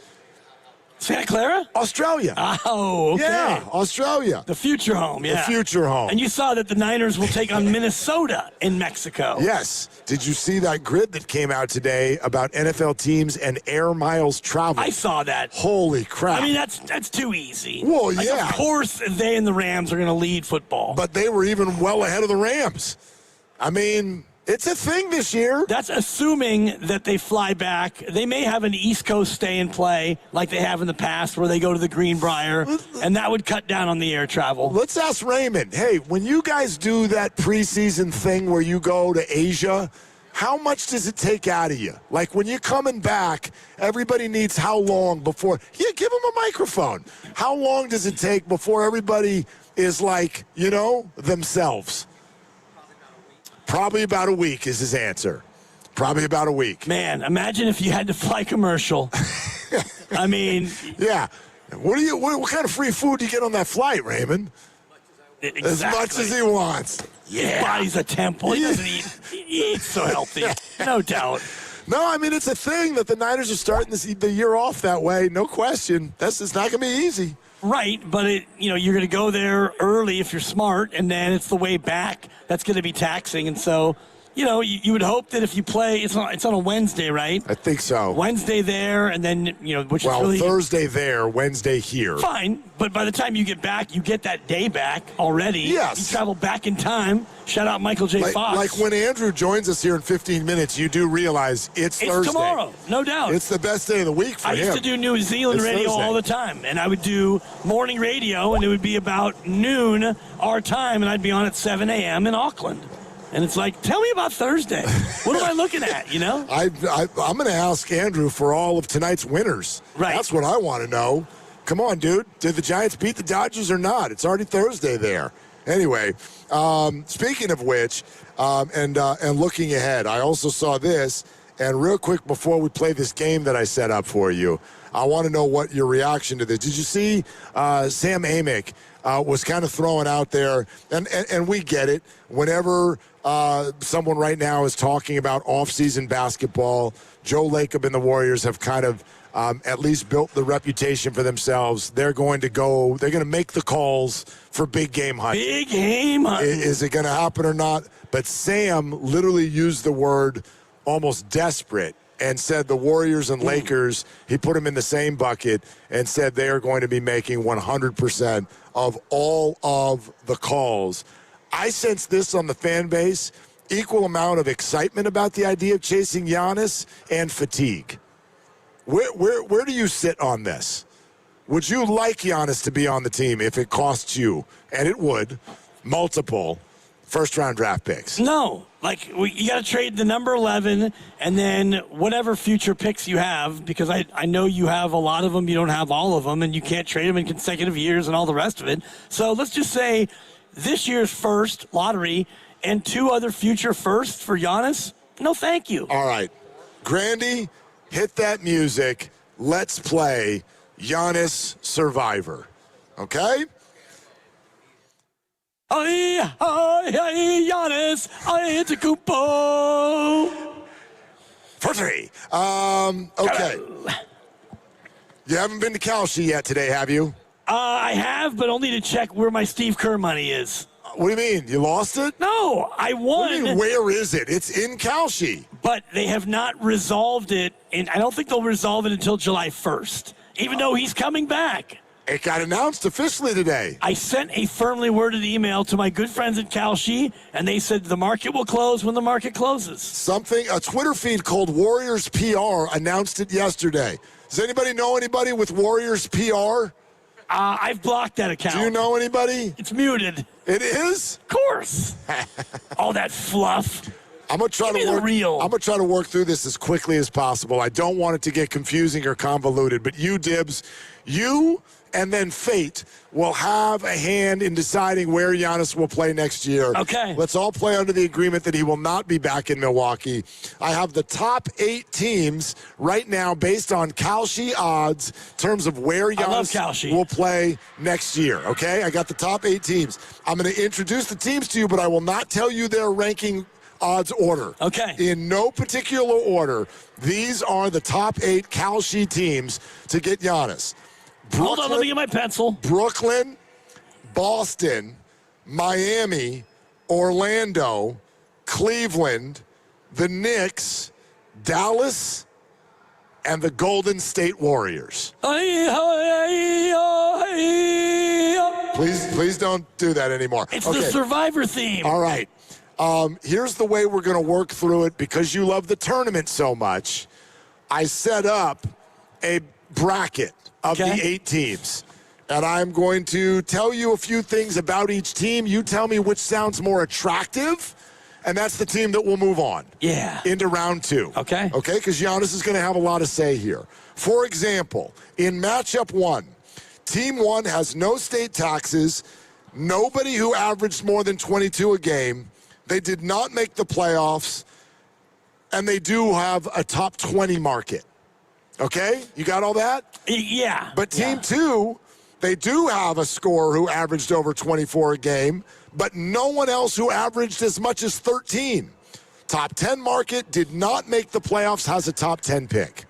Santa Clara? Australia. Oh, okay. Yeah, Australia. The future home, yeah. The future home. And you saw that the Niners will take on Minnesota in Mexico. Yes. Did you see that grid that came out today about NFL teams and air miles traveled? I saw that. Holy crap. I mean, that's too easy. Well, like, yeah. Of course they and the Rams are going to lead football. But they were even well ahead of the Rams. I mean, it's a thing this year. That's assuming that they fly back. They may have an East Coast stay and play like they have in the past where they go to the Greenbrier, and that would cut down on the air travel. Let's ask Raymond. Hey, when you guys do that preseason thing where you go to Asia, how much does it take out of you? Like when you're coming back, everybody needs how long before? Yeah, give them a microphone. How long does it take before everybody is like, themselves? Probably about a week is his answer. Probably about a week. Man, imagine if you had to fly commercial. I mean. Yeah. What kind of free food do you get on that flight, Raymond? Exactly. As much as he wants. His body's a temple. He doesn't eat. He eats so healthy. No doubt. No, I mean, it's a thing that the Niners are starting the year off that way. No question. It's not going to be easy. Right, but you're going to go there early if you're smart, and then it's the way back that's going to be taxing. And so, you would hope that if you play, it's on a Wednesday, right? I think so. Wednesday there, and then which is really Thursday there, Wednesday here. Fine, but by the time you get back, you get that day back already. Yes, you travel back in time. Shout out Michael J. Fox. Like when Andrew joins us here in 15 minutes, you do realize it's Thursday. Tomorrow, no doubt. It's the best day of the week for him. I used to do New Zealand radio all the time, and I would do morning radio, and it would be about noon our time, and I'd be on at 7 a.m. in Auckland. And it's like, tell me about Thursday. What am I looking at, I'm going to ask Andrew for all of tonight's winners. Right. That's what I want to know. Come on, dude. Did the Giants beat the Dodgers or not? It's already Thursday there. Anyway, speaking of which, and looking ahead, I also saw this. And real quick, before we play this game that I set up for you, I want to know what your reaction to this. Did you see Sam Amick was kind of throwing out there, and we get it. Whenever someone right now is talking about off-season basketball, Joe Lacob and the Warriors have kind of at least built the reputation for themselves. They're going to make the calls for big game hunting. Big game hunting. Is it going to happen or not? But Sam literally used the word almost desperate and said the Warriors and Lakers, he put them in the same bucket and said they are going to be making 100% of all of the calls. I sense this on the fan base, equal amount of excitement about the idea of chasing Giannis and fatigue. Where do you sit on this? Would you like Giannis to be on the team if it costs you, and it would, multiple first-round draft picks? No. You got to trade the number 11 and then whatever future picks you have, because I know you have a lot of them. You don't have all of them, and you can't trade them in consecutive years and all the rest of it. So let's just say this year's first lottery and 2 other future firsts for Giannis. No, thank you. All right. Grandy, hit that music. Let's play Giannis Survivor. Okay? Giannis, Antetokounmpo. For 3. Okay. You haven't been to Kalshi yet today, have you? I have, but only to check where my Steve Kerr money is. What do you mean? You lost it? No, I won. What do you mean, where is it? It's in Kalshi. But they have not resolved it, and I don't think they'll resolve it until July 1st, even though he's coming back. It got announced officially today. I sent a firmly worded email to my good friends at Kalshi, and they said the market will close when the market closes. A Twitter feed called Warriors PR announced it yesterday. Does anybody know anybody with Warriors PR? I've blocked that account. Do you know anybody? It's muted. It is? Of course. All that fluff. I'm gonna try to work through this as quickly as possible. I don't want it to get confusing or convoluted, but you, Dibs, you and then Fate will have a hand in deciding where Giannis will play next year. Okay. Let's all play under the agreement that he will not be back in Milwaukee. I have the top 8 teams right now based on Kalshi odds in terms of where Giannis will play next year, okay? I got the top 8 teams. I'm going to introduce the teams to you, but I will not tell you their ranking odds order. Okay. In no particular order, these are the top 8 Kalshi teams to get Giannis. Hold on, let me get my pencil. Brooklyn, Boston, Miami, Orlando, Cleveland, the Knicks, Dallas, and the Golden State Warriors. Please don't do that anymore. It's the Survivor theme. All right. Here's the way we're going to work through it because you love the tournament so much. I set up a bracket of the 8 teams. And I'm going to tell you a few things about each team. You tell me which sounds more attractive, and that's the team that will move on. Yeah. Into round 2. Okay. Okay, because Giannis is going to have a lot to say here. For example, in matchup 1, Team 1 has no state taxes, nobody who averaged more than 22 a game. They did not make the playoffs, and they do have a top 20 market. Okay? You got all that? Yeah. But Team 2 They do have a scorer who averaged over 24 a game, but no one else who averaged as much as 13. Top 10 market, did not make the playoffs, has a top 10 pick.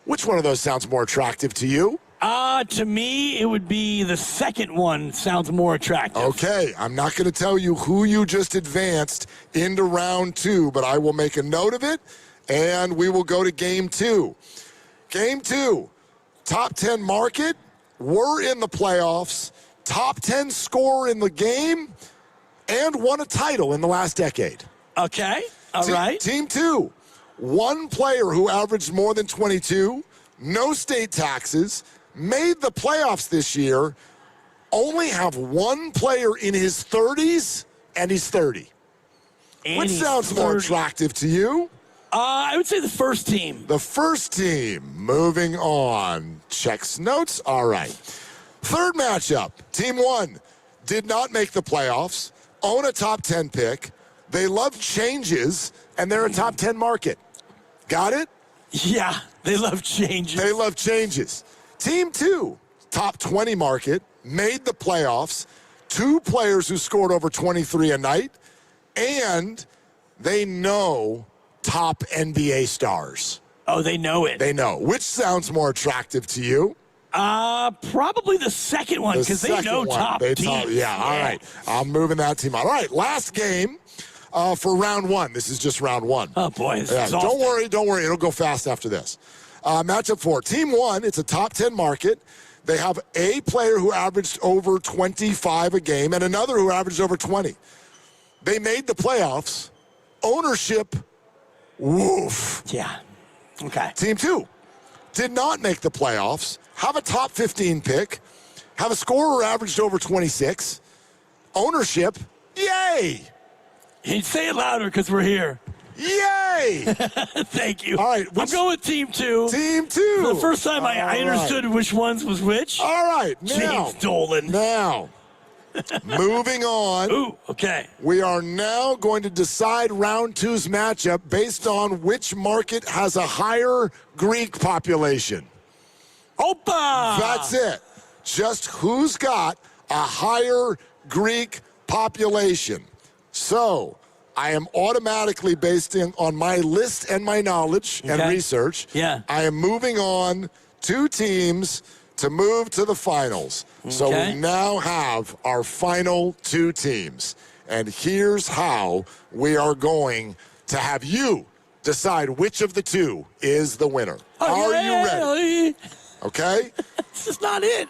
Which one of those sounds more attractive to you? To me, it would be the second one sounds more attractive. Okay, I'm not going to tell you who you just advanced into round 2, but I will make a note of it, and we will go to game 2. Game 2, top 10 market, were in the playoffs, top 10 scorer in the game, and won a title in the last decade. Okay, all right. Team 2, one player who averaged more than 22, no state taxes, made the playoffs this year, only have one player in his 30s, and he's 30. And Which he's sounds more 30. attractive to you? I would say the first team. The first team. Moving on. Checks notes. All right. Third matchup. Team 1 did not make the playoffs, own a top 10 pick. They love changes, and they're a top 10 market. Got it? Yeah, they love changes. They love changes. Team 2, top 20 market, made the playoffs. 2 players who scored over 23 a night, and they know top NBA stars. Oh, they know it. They know. Which sounds more attrtive to you? Probably the second one, because they know top teams. Yeah, all right. I'm moving that team out. All right, last game for round 1. This is just round 1. Oh, boy. Don't worry. It'll go fast after this. Matchup 4. Team 1, it's a top 10 market. They have a player who averaged over 25 a game and another who averaged over 20. They made the playoffs. Ownership, woof. Yeah. Okay. Team 2 did not make the playoffs, have a top 15 pick, have a scorer who averaged over 26. Ownership, yay! Hey, say it louder because we're here. Yay! Thank you. All right. I'm going with Team 2. Team 2. For the first time, I understood which ones was which. All right. Now, James Dolan. Now, moving on. Ooh, okay. We are now going to decide round 2's matchup based on which market has a higher Greek population. Opa! That's it. Just who's got a higher Greek population. So, I am automatically based on my list and my knowledge and research. Yeah. I am moving on 2 teams to move to the finals. So we now have our final 2 teams. And here's how we are going to have you decide which of the 2 is the winner. Are you ready? Okay? This is not it.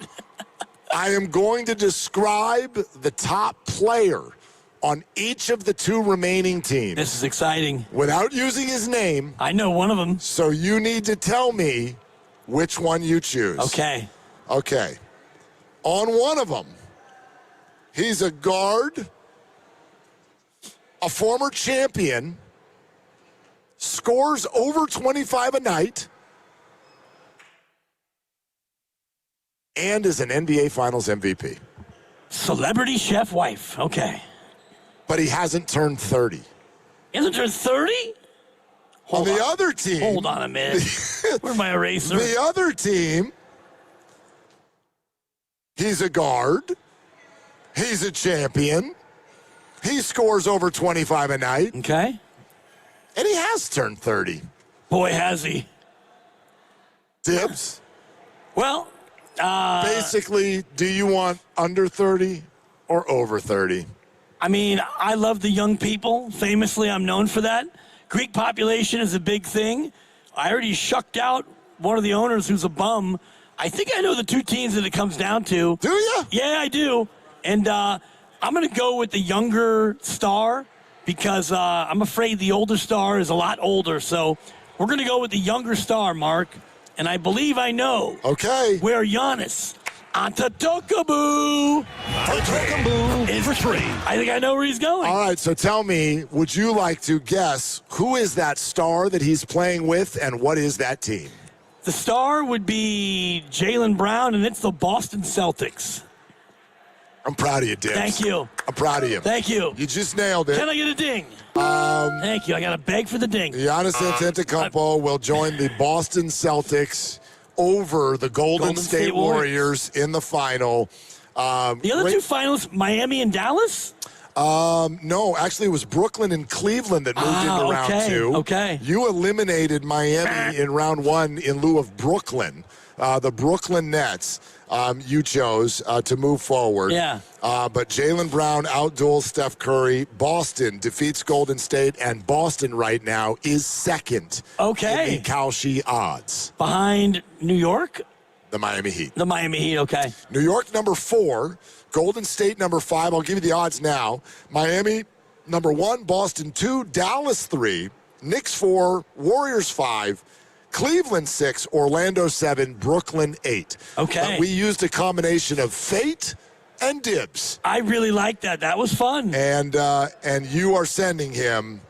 I am going to describe the top player on each of the 2 remaining teams. This is exciting. Without using his name. I know one of them. So you need to tell me which one you choose. Okay. Okay. On one of them, he's a guard, a former champion, scores over 25 a night, and is an NBA Finals MVP. Celebrity chef wife. Okay. But he hasn't turned 30. He hasn't turned 30? On the other team. Hold on a minute. Where's my eraser? The other team, he's a guard. He's a champion. He scores over 25 a night. Okay. And he has turned 30. Boy, has he. Dibs. Well, basically, do you want under 30 or over 30? I mean, I love the young people. Famously, I'm known for that. Greek population is a big thing. I already shucked out one of the owners who's a bum. I think I know the 2 teams that it comes down to. Do you? Yeah, I do. And I'm going to go with the younger star because I'm afraid the older star is a lot older. So we're going to go with the younger star, Mark. And I believe I know where Giannis Antetokounmpo is for 3. I think I know where he's going. All right, so tell me, would you like to guess who is that star that he's playing with and what is that team? The star would be Jaylen Brown, and it's the Boston Celtics. I'm proud of you, Dibs. Thank you. I'm proud of you. Thank you. You just nailed it. Can I get a ding? Thank you. I got to beg for the ding. Giannis Antetokounmpo will join the Boston Celtics over the Golden State Warriors in the final. The other two finals, Miami and Dallas? No, actually it was Brooklyn and Cleveland that moved into round 2. Okay. You eliminated Miami in round 1 in lieu of Brooklyn. The Brooklyn Nets, you chose to move forward. Yeah. But Jaylen Brown outduels Steph Curry. Boston defeats Golden State, and Boston right now is second in the Kalshi odds. Behind New York? The Miami Heat. The Miami Heat, okay. New York, number 4. Golden State, number 5. I'll give you the odds now. Miami, number 1. Boston, 2. Dallas, 3. Knicks, 4. Warriors, 5. Cleveland, 6. Orlando, 7. Brooklyn, 8. Okay. We used a combination of fate and dibs. I really like that. That was fun. And you are sending him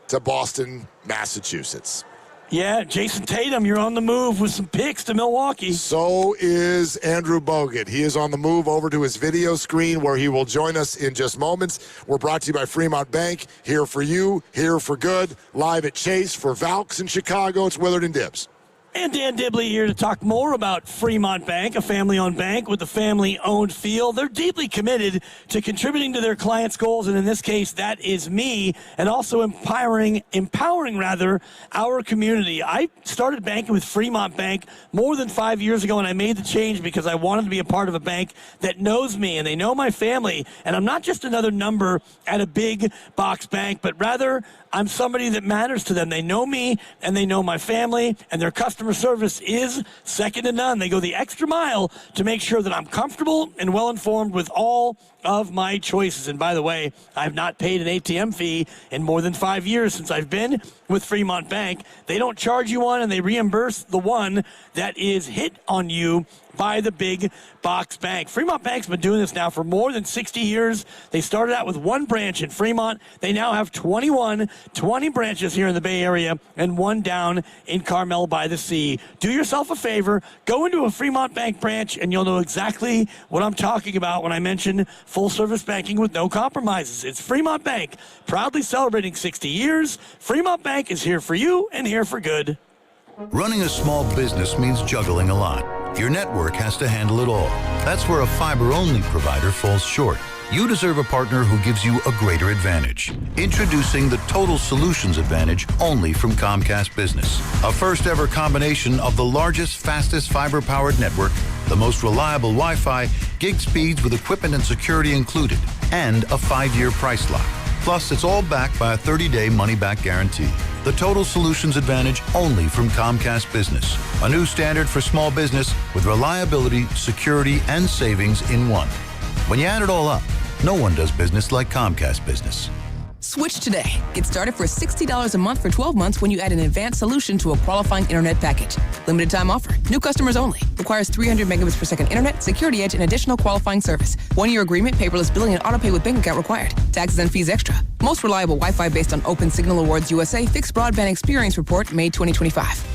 to Boston, Massachusetts. Yeah, Jason Tatum, you're on the move with some picks to Milwaukee. So is Andrew Bogut. He is on the move over to his video screen where he will join us in just moments. We're brought to you by Fremont Bank. Here for you, here for good. Live at Chase for Valks in Chicago. It's Willard and Dibs. And Dan Dibley here to talk more about Fremont Bank, a family-owned bank with a family-owned feel. They're deeply committed to contributing to their clients' goals, and in this case, that is me, and also empowering our community. I started banking with Fremont Bank more than 5 years ago, and I made the change because I wanted to be a part of a bank that knows me, and they know my family, and I'm not just another number at a big box bank, but rather I'm somebody that matters to them. They know me, and they know my family, and their customer service is second to none. They go the extra mile to make sure that I'm comfortable and well-informed with all of my choices. And by the way, I've not paid an ATM fee in more than 5 years since I've been with Fremont Bank. They don't charge you one, and they reimburse the one that is hit on you by the big box bank. Fremont Bank's been doing this now for more than 60 years. They started out with 1 branch in Fremont. They now have 20 branches here in the Bay Area and 1 down in Carmel by the Sea. Do yourself a favor, go into a Fremont Bank branch, and you'll know exactly what I'm talking about when I mention full-service banking with no compromises. It's Fremont Bank, proudly celebrating 60 years. Fremont Bank is here for you and here for good. Running a small business means juggling a lot. Your network has to handle it all. That's where a fiber-only provider falls short. You deserve a partner who gives you a greater advantage. Introducing the Total Solutions Advantage only from Comcast Business. A first-ever combination of the largest, fastest fiber-powered network, the most reliable Wi-Fi, gig speeds with equipment and security included, and a 5-year price lock. Plus, it's all backed by a 30-day money-back guarantee. The Total Solutions Advantage only from Comcast Business. A new standard for small business with reliability, security, and savings in one. When you add it all up, no one does business like Comcast Business. Switch today. Get started for $60 a month for 12 months when you add an advanced solution to a qualifying internet package. Limited time offer. New customers only. Requires 300 megabits per second internet, security edge, and additional qualifying service. 1-year agreement, paperless billing, and autopay with bank account required. Taxes and fees extra. Most reliable Wi-Fi based on Open Signal Awards USA Fixed Broadband Experience Report, May 2025.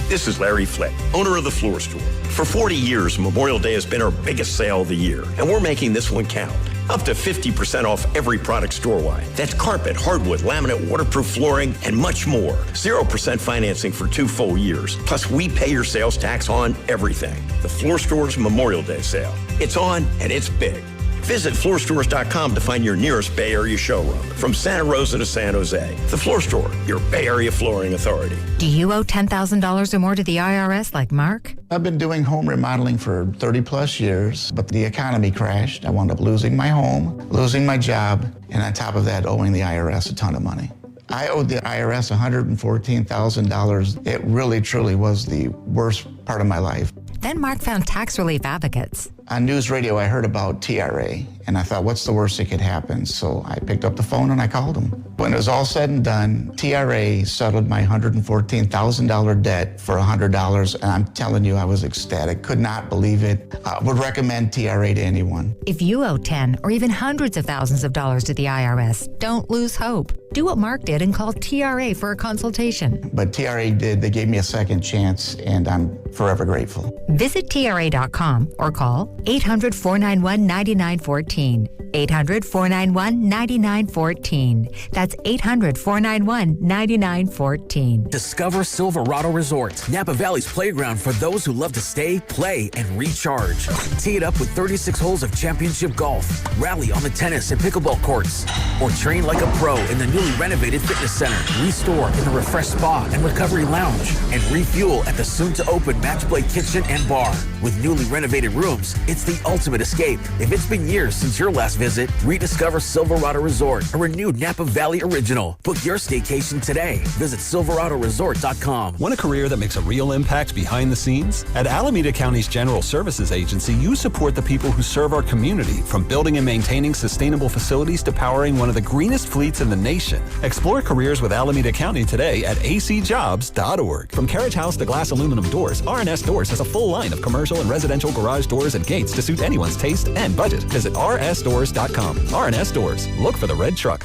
This is Larry Flick, owner of The Floor Store. For 40 years, Memorial Day has been our biggest sale of the year, and we're making this one count. Up to 50% off every product store-wide. That's carpet, hardwood, laminate, waterproof flooring, and much more. 0% financing for 2 full years. Plus, we pay your sales tax on everything. The Floor Store's Memorial Day sale. It's on, and it's big. Visit floorstores.com to find your nearest Bay Area showroom. From Santa Rosa to San Jose, The Floor Store, your Bay Area flooring authority. Do you owe $10,000 or more to the IRS like Mark? I've been doing home remodeling for 30 plus years, but the economy crashed. I wound up losing my home, losing my job, and on top of that, owing the IRS a ton of money. I owed the IRS $114,000. It really, truly was the worst part of my life. Then Mark found tax relief advocates. On news radio, I heard about TRA, and I thought, what's the worst that could happen? So I picked up the phone and I called them. When it was all said and done, TRA settled my $114,000 debt for $100, and I'm telling you, I was ecstatic. Could not believe it. Would recommend TRA to anyone. If you owe 10 or even hundreds of thousands of dollars to the IRS, don't lose hope. Do what Mark did and call TRA for a consultation. But TRA did. They gave me a second chance, and I'm forever grateful. Visit TRA.com or call 800-491-9914. 9914. 800-491-9914. That's 800-491-9914. Discover Silverado Resort, Napa Valley's playground for those who love to stay, play, and recharge. Tee it up with 36 holes of championship golf, rally on the tennis and pickleball courts, or train like a pro in the newly renovated fitness center, restore in the refreshed spa and recovery lounge, and refuel at the soon-to-open Match Play kitchen and bar. With newly renovated rooms, it's the ultimate escape. If it's been years since your last visit, rediscover Silverado Resort, a renewed Napa Valley original. Book your staycation today. Visit silveradoresort.com. Want a career that makes a real impact behind the scenes? At Alameda County's General Services Agency, you support the people who serve our community, from building and maintaining sustainable facilities to powering one of the greenest fleets in the nation. Explore careers with Alameda County today at acjobs.org. From carriage house to glass aluminum doors, R&S Doors has a full line of commercial and residential garage doors and gates to suit anyone's taste and budget. Visit rsdoors.com. R&S Doors. Look for the red truck.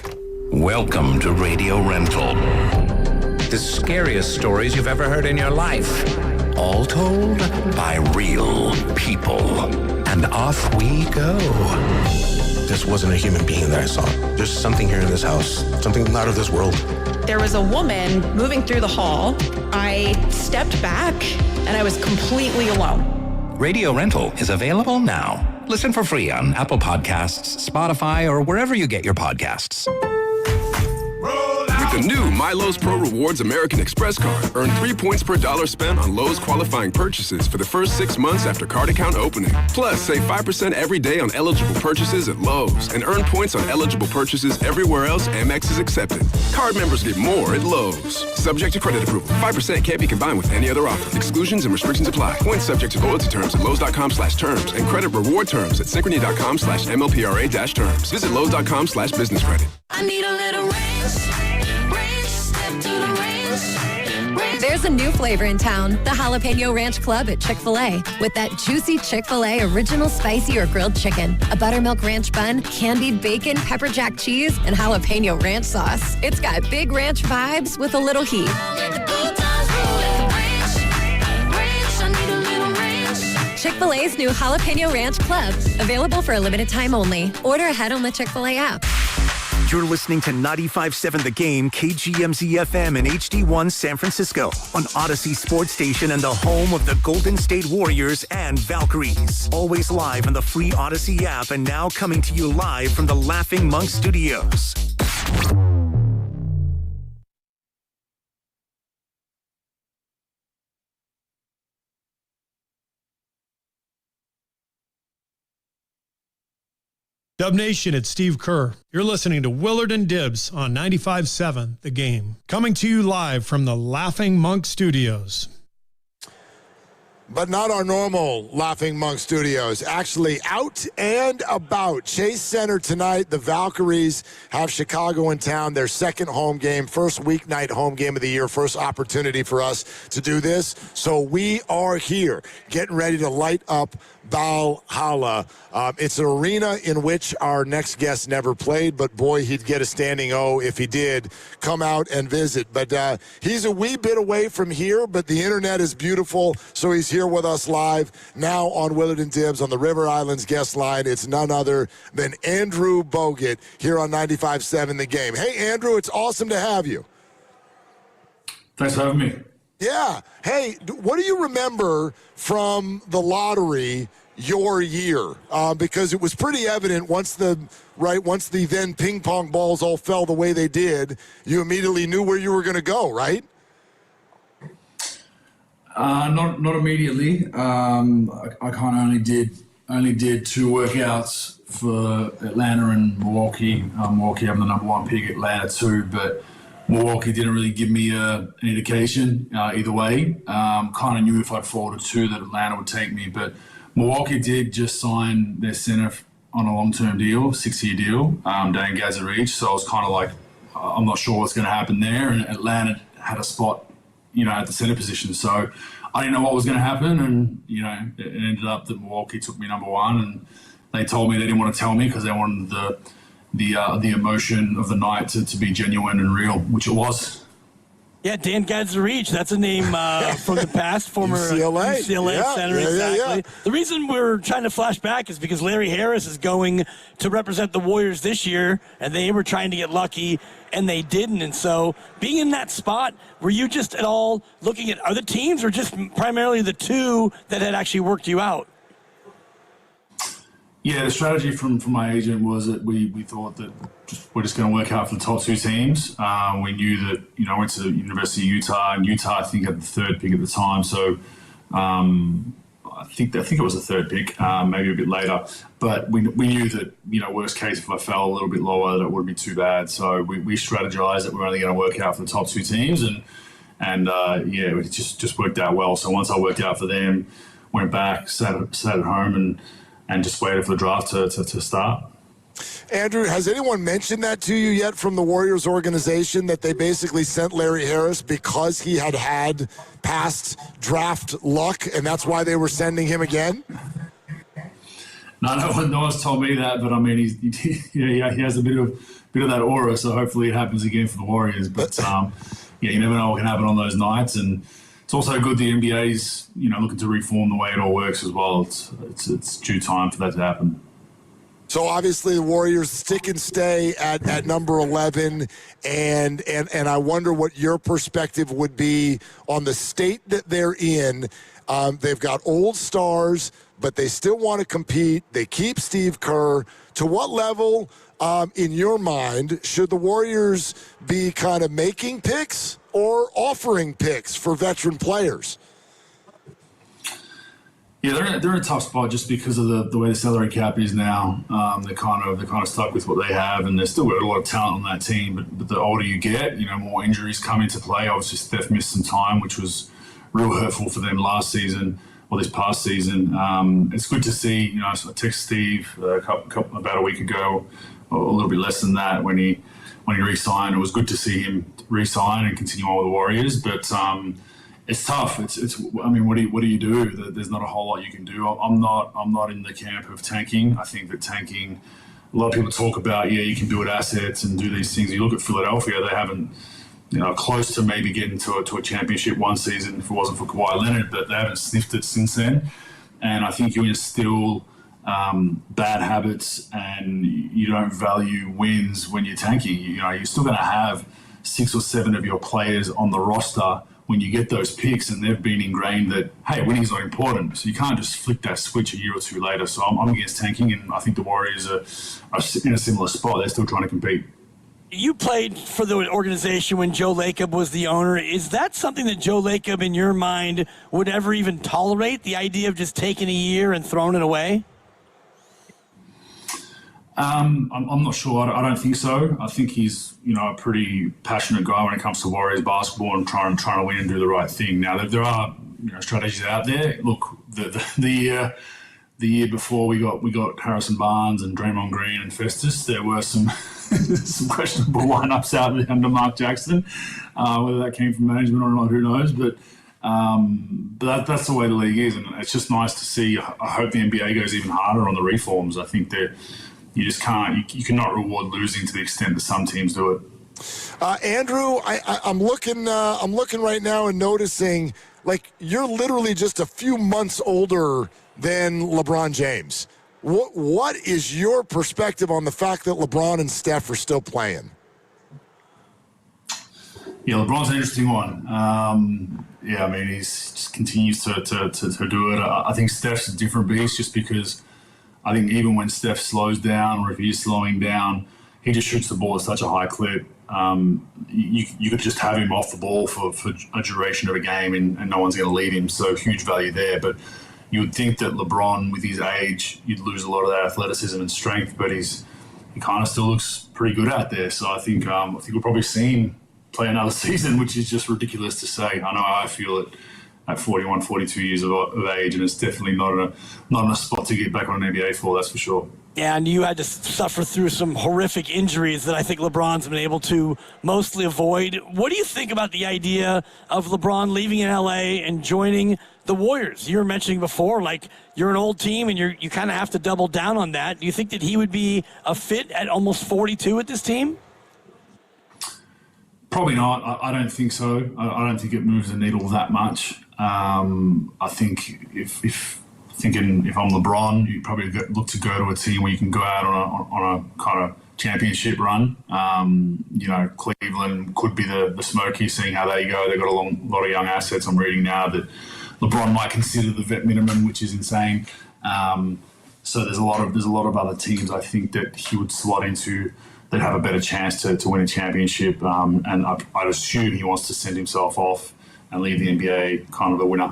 Welcome to Radio Rental. The scariest stories you've ever heard in your life. All told by real people. And off we go. This wasn't a human being that I saw. There's something here in this house. Something not of this world. There was a woman moving through the hall. I stepped back and I was completely alone. Radio Rental is available now. Listen for free on Apple Podcasts, Spotify, or wherever you get your podcasts. With the new My Lowe's Pro Rewards American Express card, earn 3 points per dollar spent on Lowe's qualifying purchases for the first 6 months after card account opening. Plus, save 5% every day on eligible purchases at Lowe's and earn points on eligible purchases everywhere else Amex is accepted. Card members get more at Lowe's. Subject to credit approval. 5% can't be combined with any other offer. Exclusions and restrictions apply. Points subject to loyalty terms at Lowe's.com/terms and credit reward terms at Synchrony.com/MLPRA-terms. Visit Lowe's.com/business credit. I need a little range. There's a new flavor in town, the Jalapeno Ranch Club at Chick-fil-A. With that juicy Chick-fil-A original spicy or grilled chicken, a buttermilk ranch bun, candied bacon, pepper jack cheese, and jalapeno ranch sauce. It's got big ranch vibes with a little heat. Chick-fil-A's new Jalapeno Ranch Club, available for a limited time only. Order ahead on the Chick-fil-A app. You're listening to 95.7 The Game, KGMZ-FM and HD1 San Francisco on Odyssey Sports Station and the home of the Golden State Warriors and Valkyries. Always live on the free Odyssey app and now coming to you live from the Laughing Monk Studios. Dub Nation, it's Steve Kerr. You're listening to Willard and Dibbs on 95.7 The Game. Coming to you live from the Laughing Monk Studios. But not our normal Laughing Monk Studios. Actually out and about. Chase Center tonight. The Valkyries have Chicago in town. Their second home game, first weeknight home game of the year, first opportunity for us to do this. So we are here getting ready to light up Valhalla. It's an arena in which our next guest never played, but boy, he'd get a standing O if he did come out and visit. But he's a wee bit away from here, but the internet is beautiful, so he's here with us live now on Willard and Dibbs on the River Islands guest line. It's none other than Andrew Bogut here on 95.7 The Game. Hey, Andrew, it's awesome to have you. Thanks for having me. Yeah. Hey, what do you remember from the lottery your year? Because it was pretty evident once the then ping pong balls all fell the way they did, you immediately knew where you were going to go, right? Not immediately. I kind of only did 2 workouts for Atlanta and Milwaukee. Milwaukee having the number 1 pick, Atlanta 2, but Milwaukee didn't really give me an indication either way. Kind of knew if I'd fall to 2 that Atlanta would take me, but Milwaukee did just sign their center on a long-term deal, 6-year deal, Dan Geyser each. So I was kind of like, I'm not sure what's going to happen there. And Atlanta had a spot, at the center position. So I didn't know what was going to happen. And, it ended up that Milwaukee took me number 1. And they told me they didn't want to tell me because they wanted the emotion of the night to be genuine and real, which it was. Yeah, Dan Geyser, that's a name from the past, former UCLA center. Exactly. The reason we're trying to flash back is because Larry Harris is going to represent the Warriors this year, and they were trying to get lucky, and they didn't. And so being in that spot, were you just at all looking at other teams or just primarily the two that had actually worked you out? Yeah, the strategy from my agent was that we thought that we're just going to work out for the top two teams. We knew that, I went to the University of Utah, and Utah, I think, had the third pick at the time. So I think it was the third pick, maybe a bit later. But we knew that, worst case, if I fell a little bit lower, that wouldn't be too bad. So we strategized that we're only going to work out for the top two teams. And it just worked out well. So once I worked out for them, went back, sat at home and just waited for the draft to start. Andrew, has anyone mentioned that to you yet from the Warriors organization, that they basically sent Larry Harris because he had past draft luck, and that's why they were sending him again? No one's told me that, but I mean, he has a bit of that aura, so hopefully it happens again for the Warriors. But you never know what can happen on those nights, and it's also good the NBA's looking to reform the way it all works as well. It's due time for that to happen. So obviously the Warriors stick and stay at number 11, and I wonder what your perspective would be on the state that they're in. They've got old stars, but they still want to compete. They keep Steve Kerr. To what level, in your mind, should the Warriors be kind of making picks or offering picks for veteran players? Yeah, they're in a tough spot just because of the way the salary cap is now. They're kind of stuck with what they have, and there's still got a lot of talent on that team. But the older you get, more injuries come into play. Obviously, Steph missed some time, which was real hurtful for them last season or this past season. It's good to see. I texted Steve about a week ago, or a little bit less than that, when he re-signed. It was good to see him re-sign and continue on with the Warriors, but. It's tough. I mean, what do you do? There's not a whole lot you can do. I'm not in the camp of tanking. I think that tanking, a lot of people talk about, you can build assets and do these things. You look at Philadelphia, they haven't, close to maybe getting to a championship one season if it wasn't for Kawhi Leonard, but they haven't sniffed it since then. And I think you instill bad habits and you don't value wins when you're tanking. You're still going to have 6 or 7 of your players on the roster when you get those picks, and they've been ingrained that, hey, winning's not important. So you can't just flick that switch a year or two later. So I'm against tanking, and I think the Warriors are in a similar spot. They're still trying to compete. You played for the organization when Joe Lacob was the owner. Is that something that Joe Lacob, in your mind, would ever even tolerate, the idea of just taking a year and throwing it away? I'm not sure. I don't think so. I think he's, a pretty passionate guy when it comes to Warriors basketball and trying to win and do the right thing. Now, there are strategies out there. Look, the year before we got Harrison Barnes and Draymond Green and Festus, there were some questionable lineups out there under Mark Jackson. Whether that came from management or not, who knows? But that's the way the league is, and it's just nice to see. I hope the NBA goes even harder on the reforms. I think that. You just can't. You cannot reward losing to the extent that some teams do it. Andrew, I'm looking right now and noticing, like, you're literally just a few months older than LeBron James. What is your perspective on the fact that LeBron and Steph are still playing? Yeah, LeBron's an interesting one. He just continues to do it. I think Steph's a different beast just because. I think even when Steph slows down or if he's slowing down, he just shoots the ball at such a high clip. You could just have him off the ball for a duration of a game and no one's going to lead him, so huge value there. But you would think that LeBron, with his age, you'd lose a lot of that athleticism and strength, but he kind of still looks pretty good out there. So I think we'll probably see him play another season, which is just ridiculous to say. I know how I feel it. At 41, 42 years of age, and it's definitely not in a spot to get back on an NBA floor, that's for sure. Yeah, and you had to suffer through some horrific injuries that I think LeBron's been able to mostly avoid. What do you think about the idea of LeBron leaving in LA and joining the Warriors? You were mentioning before, like, you're an old team and you kind of have to double down on that. Do you think that he would be a fit at almost 42 with this team? Probably not. I don't think so. I don't think it moves the needle that much. I think if I'm LeBron, you probably look to go to a team where you can go out on a kind of championship run. Cleveland could be the Smokies, seeing how they go. They've got a lot of young assets. I'm reading now that LeBron might consider the vet minimum, which is insane. So there's a lot of other teams I think that he would slot into that have a better chance to win a championship. And I'd assume he wants to send himself off and leave the NBA kind of a winner.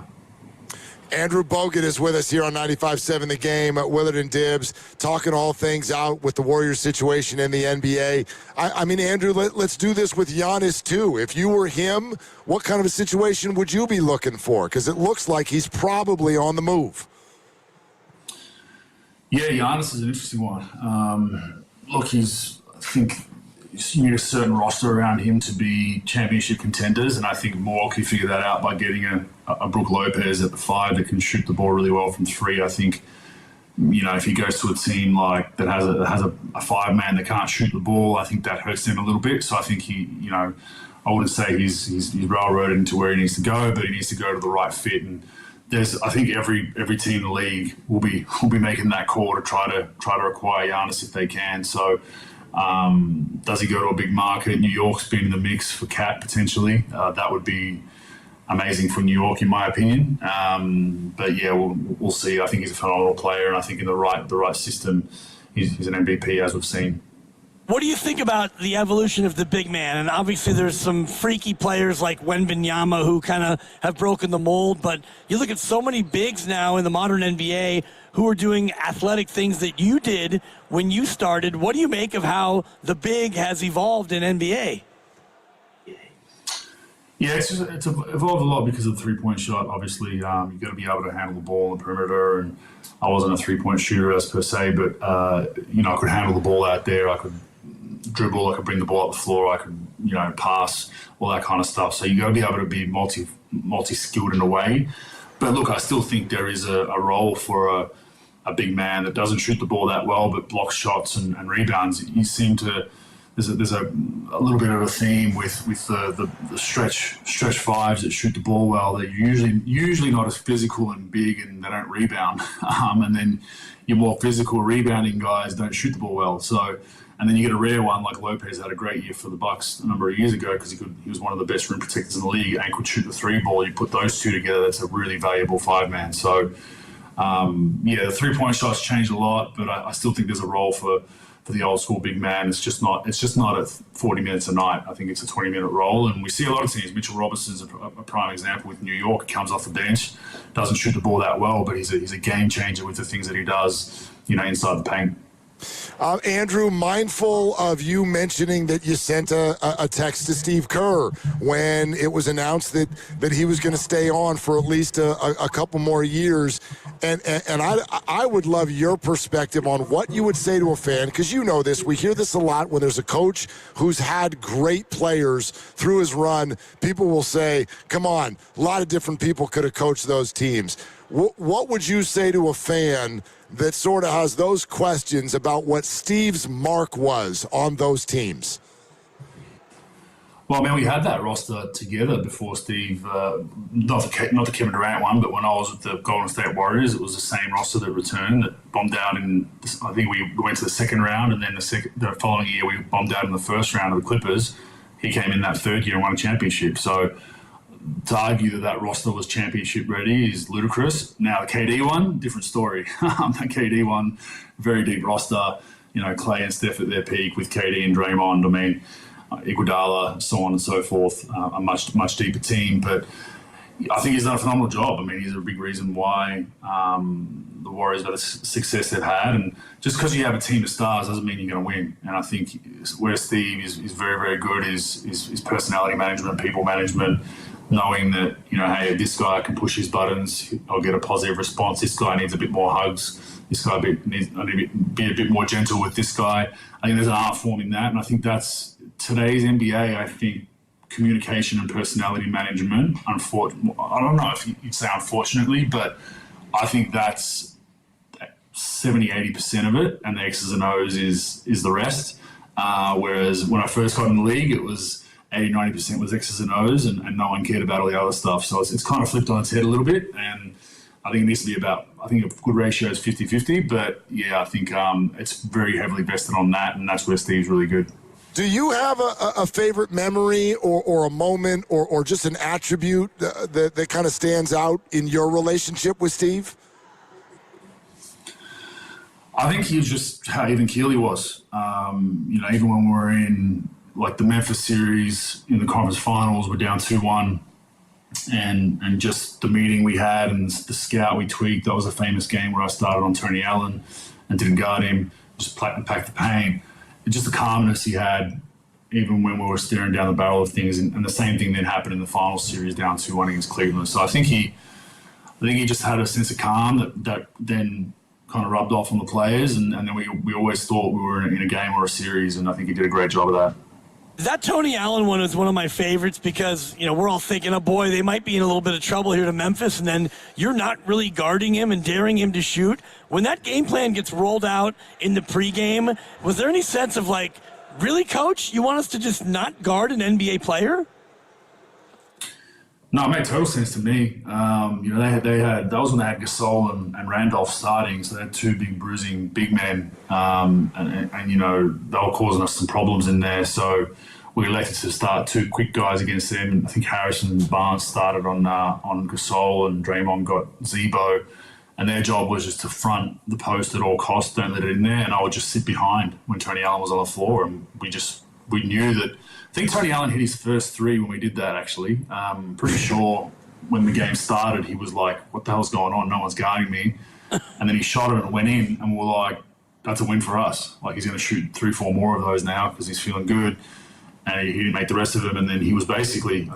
Andrew Bogut is with us here on 95.7 The Game at Willard and Dibbs, talking all things out with the Warriors situation in the NBA. I mean, Andrew, let's do this with Giannis, too. If you were him, what kind of a situation would you be looking for? Because it looks like he's probably on the move. Yeah, Giannis is an interesting one. Look, I think you need a certain roster around him to be championship contenders, and I think Milwaukee figured that out by getting a Brook Lopez at the 5 that can shoot the ball really well from 3. I think, if he goes to a team like that has a 5-man that can't shoot the ball, I think that hurts them a little bit. So I think I wouldn't say he's railroaded into where he needs to go, but he needs to go to the right fit. And I think every team in the league will be making that call to try to acquire Giannis if they can. So. Does he go to a big market? New York's been in the mix for Cat potentially. That would be amazing for New York, in my opinion. But yeah, we'll see. I think he's a phenomenal player, and I think in the right system, he's an MVP, as we've seen. What do you think about the evolution of the big man? And obviously there's some freaky players like Wembanyama who kind of have broken the mold, but you look at so many bigs now in the modern NBA who are doing athletic things that you did when you started. What do you make of how the big has evolved in NBA? Yeah, it's evolved a lot because of the three-point shot. Obviously, you've got to be able to handle the ball on the perimeter, and I wasn't a three-point shooter as per se, but I could handle the ball out there. I could dribble, I could bring the ball up the floor, I could pass, all that kind of stuff. So you got to be able to be multi-skilled in a way. But look, I still think there is a role for a big man that doesn't shoot the ball that well, but blocks shots and rebounds. You seem to there's a little bit of a theme with the stretch fives that shoot the ball well. They're usually not as physical and big, and they don't rebound. And then your more physical rebounding guys don't shoot the ball well. So. And then you get a rare one like Lopez had a great year for the Bucks a number of years ago because he was one of the best rim protectors in the league and could shoot the 3 ball. You put those two together, that's a really valuable 5-man. So, the 3-point shots changed a lot, but I still think there's a role for the old school big man. It's just not at 40 minutes a night. I think it's a 20-minute role, and we see a lot of teams. Mitchell Robinson's a prime example with New York. He comes off the bench, doesn't shoot the ball that well, but he's a game changer with the things that he does, inside the paint. Andrew, mindful of you mentioning that you sent a text to Steve Kerr when it was announced that he was going to stay on for at least a couple more years. And I would love your perspective on what you would say to a fan, because you know this. We hear this a lot when there's a coach who's had great players through his run. People will say, come on, a lot of different people could have coached those teams. What would you say to a fan that sort of has those questions about what Steve's mark was on those teams? Well, we had that roster together before Steve, not the Kevin Durant one, but when I was with the Golden State Warriors, it was the same roster that returned, that bombed out I think we went to the second round, and then the following year we bombed out in the first round of the Clippers. He came in that third year and won a championship. So to argue that roster was championship ready is ludicrous. Now the KD one, different story. That KD one, very deep roster. Clay and Steph at their peak with KD and Draymond. Iguodala, so on and so forth. A much deeper team, but I think he's done a phenomenal job. He's a big reason why the Warriors have the success they've had. And just because you have a team of stars doesn't mean you're going to win. And I think where Steve is very, very good is personality management, people management. Knowing that, hey, this guy can push his buttons, I'll get a positive response. This guy needs a bit more hugs. This guy needs to be a bit more gentle with this guy. I think there's an art form in that, and I think that's today's NBA. I think communication and personality management. I don't know if you'd say unfortunately, but I think that's 70-80% of it, and the X's and O's is the rest. Whereas when I first got in the league, it was 80-90% was X's and O's, and no one cared about all the other stuff. So it's kind of flipped on its head a little bit, and I think it needs to be about, I think a good ratio is 50-50, but yeah, I think it's very heavily vested on that, and that's where Steve's really good. Do you have a favorite memory or a moment or just an attribute that kind of stands out in your relationship with Steve? I think he was just how even keel he was. Even when we were in like the Memphis series in the conference finals, we're down 2-1, and just the meeting we had and the scout we tweaked. That was a famous game where I started on Tony Allen and didn't guard him, just packed the pain. And just the calmness he had, even when we were staring down the barrel of things. And the same thing then happened in the final series, down 2-1 against Cleveland. So I think he just had a sense of calm that then kind of rubbed off on the players, and then we always thought we were in a game or a series, and I think he did a great job of that. That Tony Allen one is one of my favorites because, we're all thinking, oh boy, they might be in a little bit of trouble here to Memphis, and then you're not really guarding him and daring him to shoot. When that game plan gets rolled out in the pregame, was there any sense of like, really, coach, you want us to just not guard an NBA player? No, it made total sense to me. They had that was when they had Gasol and Randolph starting, so they had two big bruising big men, and they were causing us some problems in there. So we elected to start two quick guys against them. I think Harrison and Barnes started on Gasol, and Draymond got Zebo, and their job was just to front the post at all costs, don't let it in there, and I would just sit behind when Tony Allen was on the floor, and we knew that. I think Tony Allen hit his first three when we did that, actually. Pretty sure when the game started, he was like, what the hell's going on? No one's guarding me. And then he shot it and it went in, and we're like, that's a win for us. Like, he's going to shoot 3-4 more of those now because he's feeling good. And he didn't make the rest of them. And then he was basically,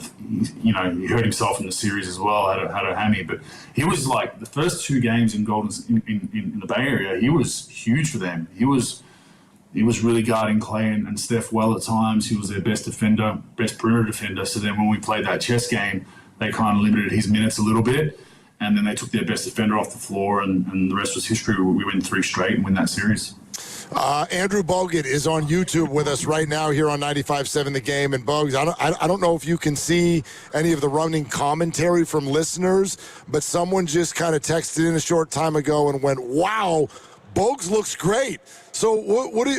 he hurt himself in the series as well, had a hammy. But he was like, the first two games in in the Bay Area, he was huge for them. He was really guarding Clay and Steph well at times. He was their best defender, best perimeter defender. So then when we played that chess game, they kind of limited his minutes a little bit. And then they took their best defender off the floor, and the rest was history. We win 3 straight and win that series. Andrew Bogut is on YouTube with us right now here on 95.7 The Game. And Bogues, I don't know if you can see any of the running commentary from listeners, but someone just kind of texted in a short time ago and went, wow, Bogues looks great. So what are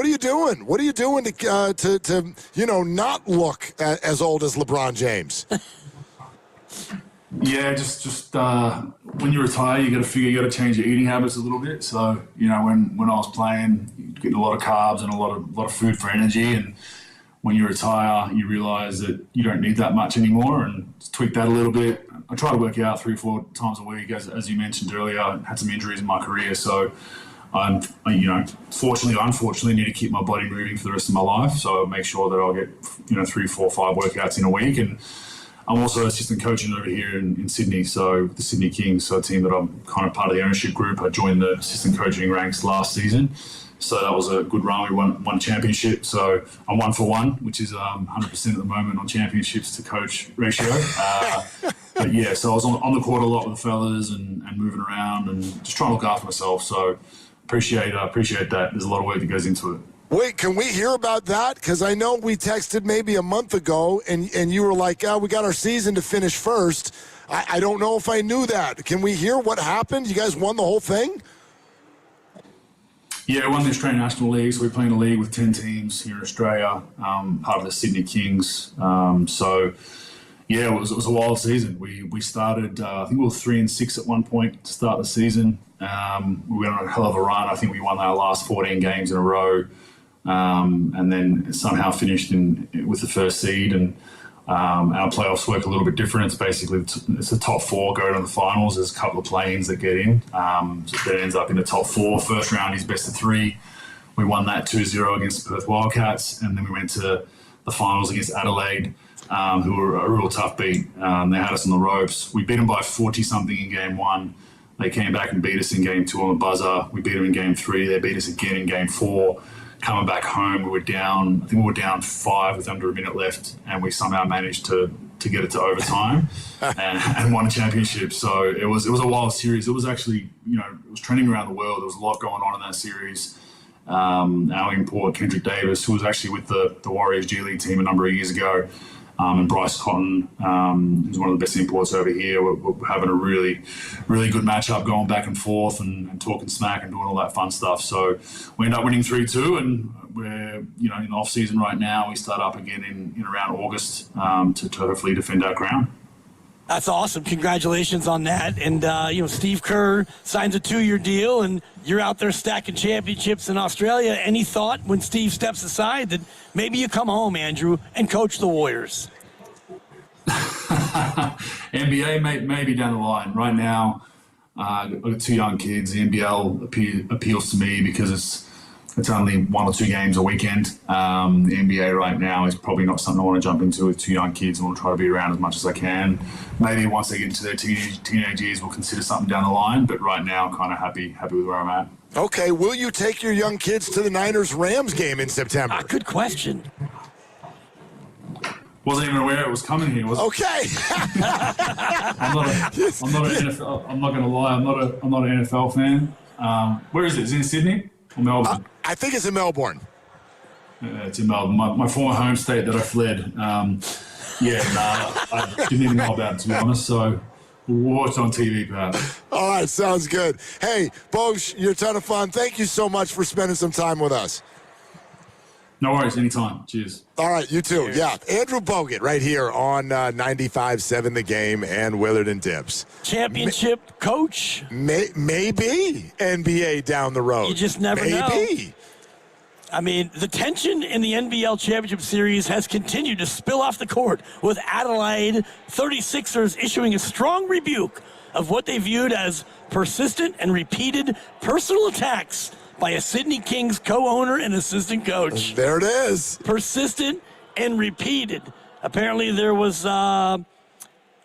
you doing? What are you doing to not look as old as LeBron James? Yeah, just when you retire, you got to change your eating habits a little bit. So when I was playing, getting a lot of carbs and a lot of food for energy, and when you retire, you realize that you don't need that much anymore, and tweak that a little bit. I try to work out 3-4 times a week, as you mentioned earlier. I had some injuries in my career, so fortunately or unfortunately, need to keep my body moving for the rest of my life. So I make sure that I'll get 3, 4, 5 workouts in a week. And I'm also assistant coaching over here in Sydney, so the Sydney Kings, so a team that I'm kind of part of the ownership group. I joined the assistant coaching ranks last season, so that was a good run. We won a championship, so I'm 1 for 1, which is 100% at the moment on championships to coach ratio. But yeah, so I was on the court a lot with the fellas and moving around and just trying to look after myself. So appreciate that. There's a lot of work that goes into it. Wait, can we hear about that? Because I know we texted maybe a month ago, and you were like, we got our season to finish first. I don't know if I knew that. Can we hear what happened? You guys won the whole thing? Yeah, we won the Australian National League, so we play in a league with 10 teams here in Australia, part of the Sydney Kings. Yeah, it was a wild season. We started, I think we were 3-6 at one point to start the season. We went on a hell of a run. I think we won our last 14 games in a row, and then somehow finished with the first seed. And our playoffs work a little bit different. It's basically it's the top 4 go to the finals. There's a couple of play-ins that get in. So that ends up in the top 4. First round is best of 3. We won that 2-0 against the Perth Wildcats, and then we went to the finals against Adelaide, who were a real tough beat. They had us on the ropes. We beat them by 40-something in game 1. They came back and beat us in game 2 on the buzzer. We beat them in game 3. They beat us again in game 4. Coming back home, we were down, I think we were down 5 with under a minute left, and we somehow managed to get it to overtime and won a championship. So it was a wild series. It was actually, it was trending around the world. There was a lot going on in that series. our import, Kendrick Davis, who was actually with the Warriors G League team a number of years ago, and Bryce Cotton, who's one of the best imports over here. We're having a really, really good matchup going back and forth and talking smack and doing all that fun stuff. So we end up winning 3-2, and we're, in the off season right now. We start up again in around August to hopefully defend our crown. That's awesome. Congratulations on that. And, Steve Kerr signs a 2-year deal, and you're out there stacking championships in Australia. Any thought when Steve steps aside that maybe you come home, Andrew, and coach the Warriors? NBA maybe down the line. Right now, I've got 2 young kids. The NBL appeals to me because it's only 1 or 2 games a weekend. The NBA right now is probably not something I want to jump into with 2 young kids. I want to try to be around as much as I can. Maybe once they get into their teenage years, we'll consider something down the line. But right now, I'm kind of happy with where I'm at. Okay, will you take your young kids to the Niners-Rams game in September? Good question. Wasn't even aware it was coming here. Okay. I'm not an NFL. I'm not going to lie. I'm not an NFL fan. Where is it? Is it in Sydney or Melbourne? I think it's in Melbourne. It's in Melbourne. My former home state that I fled. I didn't even know about it, to be honest. So we'll watch on TV, perhaps. All right, sounds good. Hey, Bosh, you're a ton of fun. Thank you so much for spending some time with us. No worries, anytime. Cheers. All right, you too. Cheers. Yeah, Andrew Bogut right here on 95.7 The Game and Willard and Dibbs. Championship coach? Maybe NBA down the road. You just never know. Maybe. I mean, the tension in the NBL Championship Series has continued to spill off the court, with Adelaide 36ers issuing a strong rebuke of what they viewed as persistent and repeated personal attacks by a Sydney Kings co-owner and assistant coach. There it is. Persistent and repeated. Apparently there was some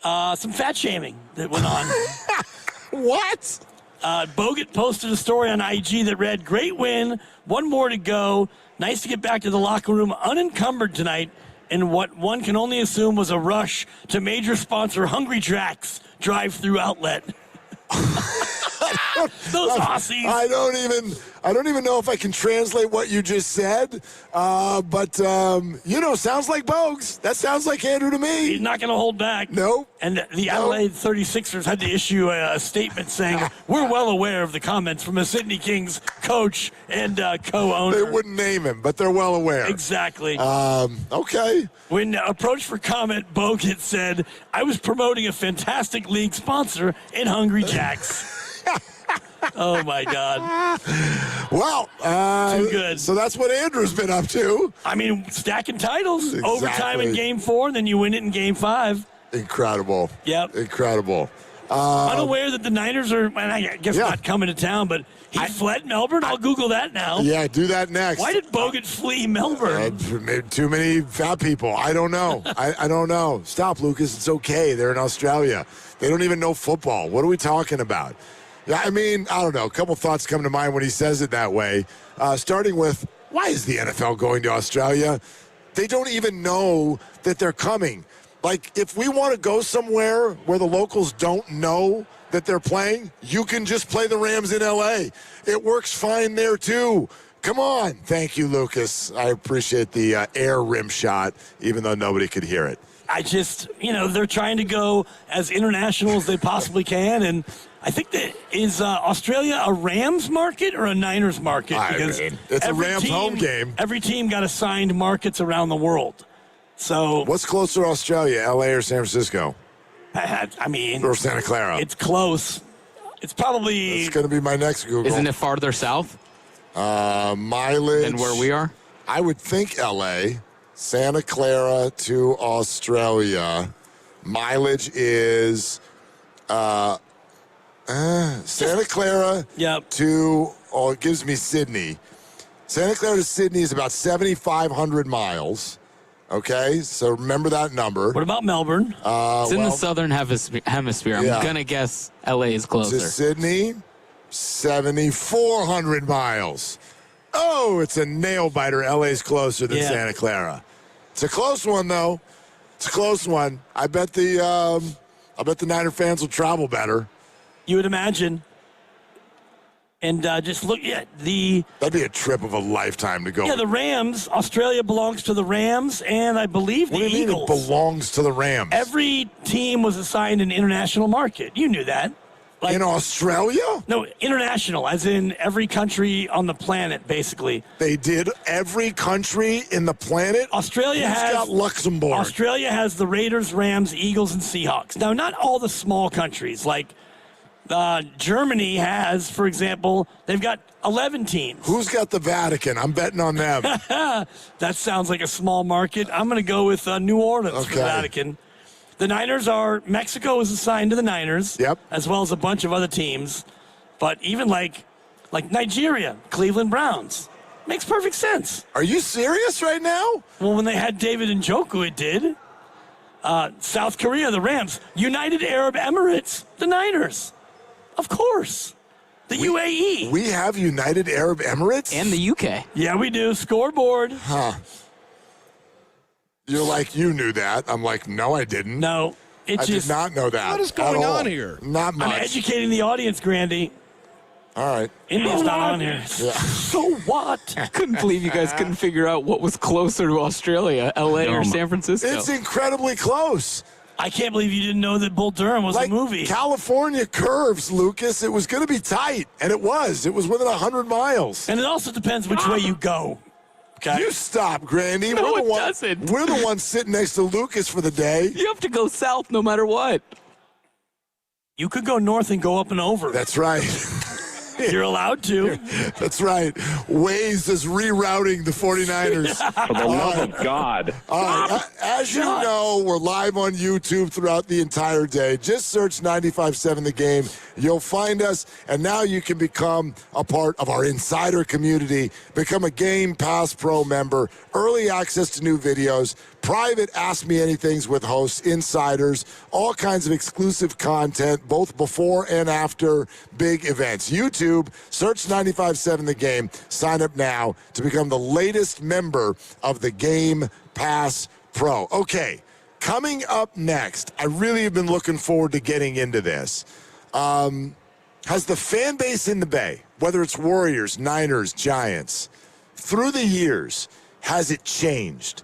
fat shaming that went on. What? Bogut posted a story on IG that read, "Great win, 1 more to go. Nice to get back to the locker room unencumbered tonight in what one can only assume was a rush to major sponsor Hungry Jack's drive-through outlet." Those Aussies. I don't even know if I can translate what you just said, but sounds like Bogues. That sounds like Andrew to me. He's not going to hold back. Nope. And the Adelaide 36ers had to issue a statement saying, "We're well aware of the comments from a Sydney Kings coach and co-owner." They wouldn't name him, but they're well aware. Exactly. Okay. When approached for comment, Bogut said, "I was promoting a fantastic league sponsor in Hungry Jack's." Oh, my God. Well, too good. So that's what Andrew's been up to. I mean, stacking titles. Exactly. Overtime in Game 4, and then you win it in Game 5. Incredible. Yep. Incredible. Unaware that the Niners are, and I guess not coming to town, but he fled Melbourne. I'll Google that now. Yeah, do that next. Why did Bogut flee Melbourne? Too many fat people. I don't know. I don't know. Stop, Lucas. It's okay. They're in Australia. They don't even know football. What are we talking about? I mean, I don't know. A couple thoughts come to mind when he says it that way. Starting with, why is the NFL going to Australia? They don't even know that they're coming. Like, if we want to go somewhere where the locals don't know that they're playing, you can just play the Rams in L.A. It works fine there, too. Come on. Thank you, Lucas. I appreciate the air rim shot, even though nobody could hear it. I just, they're trying to go as international as they possibly can, and I think that is Australia a Rams market or a Niners market? Because it's a Rams home game. Every team got assigned markets around the world. So what's closer to Australia, L.A. or San Francisco? I mean, or Santa Clara? It's close. It's probably. It's going to be my next Google. Isn't it farther south? Mileage. Than where we are? I would think L.A. Santa Clara to Australia. Mileage is Santa Clara to, it gives me Sydney. Santa Clara to Sydney is about 7,500 miles. Okay, so remember that number. What about Melbourne? It's in the southern hemisphere. I'm going to guess LA is closer. To Sydney, 7,400 miles. Oh, it's a nail biter. LA's closer than Santa Clara. It's a close one, though. It's a close one. I bet the Niner fans will travel better. You would imagine. And just look at the... That'd be a trip of a lifetime to go. Yeah, the Rams. Australia belongs to the Rams, and I believe the Eagles. What do you mean it belongs to the Rams? Every team was assigned an international market. You knew that. Like, in Australia? No, international, as in every country on the planet, basically. They did every country in the planet? Australia has got Luxembourg. Australia has the Raiders, Rams, Eagles, and Seahawks. Now, not all the small countries, like Germany has, for example, they've got 11 teams. Who's got the Vatican? I'm betting on them. That sounds like a small market. I'm going to go with New Orleans for the Vatican. The Niners Mexico is assigned to the Niners, as well as a bunch of other teams. But even like Nigeria, Cleveland Browns, makes perfect sense. Are you serious right now? Well, when they had David Njoku, it did. South Korea, the Rams. United Arab Emirates, the Niners. Of course. The UAE. We have United Arab Emirates? And the UK. Yeah, we do. Scoreboard. Huh. You're like, you knew that. I'm like, no, I didn't. No. I did not know that. What is going on here? Not much. I'm educating the audience, Grandy. All right. India's not on here. Yeah. So what? I couldn't believe you guys couldn't figure out what was closer to Australia, LA or San Francisco. It's incredibly close. I can't believe you didn't know that Bull Durham was a movie. California curves, Lucas. It was going to be tight, and it was. It was within 100 miles. And it also depends which way you go. Okay. You stop, Grandy. No, it doesn't. We're the ones sitting next to Lucas for the day. You have to go south no matter what. You could go north and go up and over. That's right. You're allowed to. That's right. Waze is rerouting the 49ers. For the love of God. All right. As you know, we're live on YouTube throughout the entire day. Just search 95.7 The Game. You'll find us, and now you can become a part of our insider community, become a Game Pass Pro member, early access to new videos, private Ask Me Anythings with hosts, insiders, all kinds of exclusive content, both before and after big events. YouTube, search 95.7 The Game. Sign up now to become the latest member of the Game Pass Pro. Okay, coming up next, I really have been looking forward to getting into this. Has the fan base in the Bay, whether it's Warriors, Niners, Giants, through the years, has it changed?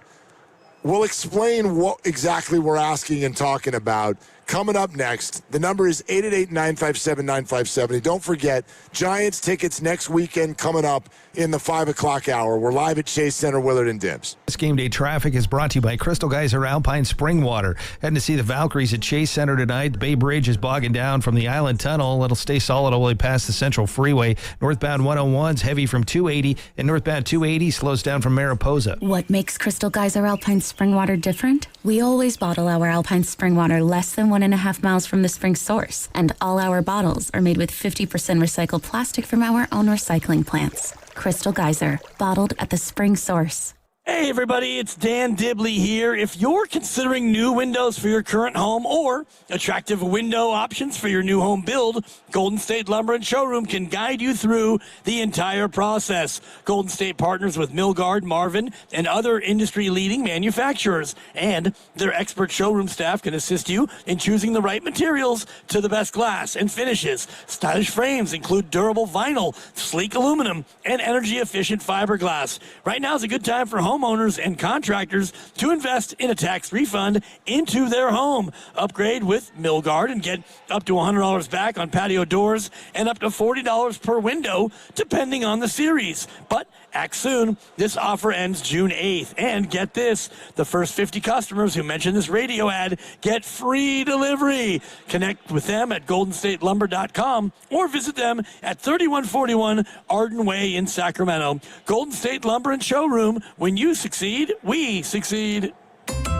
We'll explain what exactly we're asking and talking about coming up next. The number is 888-957-9570. Don't forget, Giants tickets next weekend coming up in the 5 o'clock hour. We're live at Chase Center, Willard and Dibbs. This game day traffic is brought to you by Crystal Geyser Alpine Spring Water. Heading to see the Valkyries at Chase Center tonight. The Bay Bridge is bogging down from the Island Tunnel. It'll stay solid all the way past the Central Freeway. Northbound 101's heavy from 280, and northbound 280 slows down from Mariposa. What makes Crystal Geyser Alpine Spring Water different? We always bottle our Alpine Spring Water less than 1.5 miles from the spring source, and all our bottles are made with 50% recycled plastic from our own recycling plants. Crystal Geyser, bottled at the spring source. Hey everybody, it's Dan Dibley here. If you're considering new windows for your current home or attractive window options for your new home build, Golden State Lumber and Showroom can guide you through the entire process. Golden State partners with Milgard, Marvin, and other industry-leading manufacturers, and their expert showroom staff can assist you in choosing the right materials to the best glass and finishes. Stylish frames include durable vinyl, sleek aluminum, and energy-efficient fiberglass. Right now is a good time for homeowners and contractors to invest in a tax refund into their home. Upgrade with Milgard and get up to $100 back on patio doors and up to $40 per window, depending on the series. But act soon. This offer ends June 8th. And get this, the first 50 customers who mention this radio ad get free delivery. Connect with them at goldenstatelumber.com or visit them at 3141 Arden Way in Sacramento. Golden State Lumber and Showroom. When you succeed, we succeed.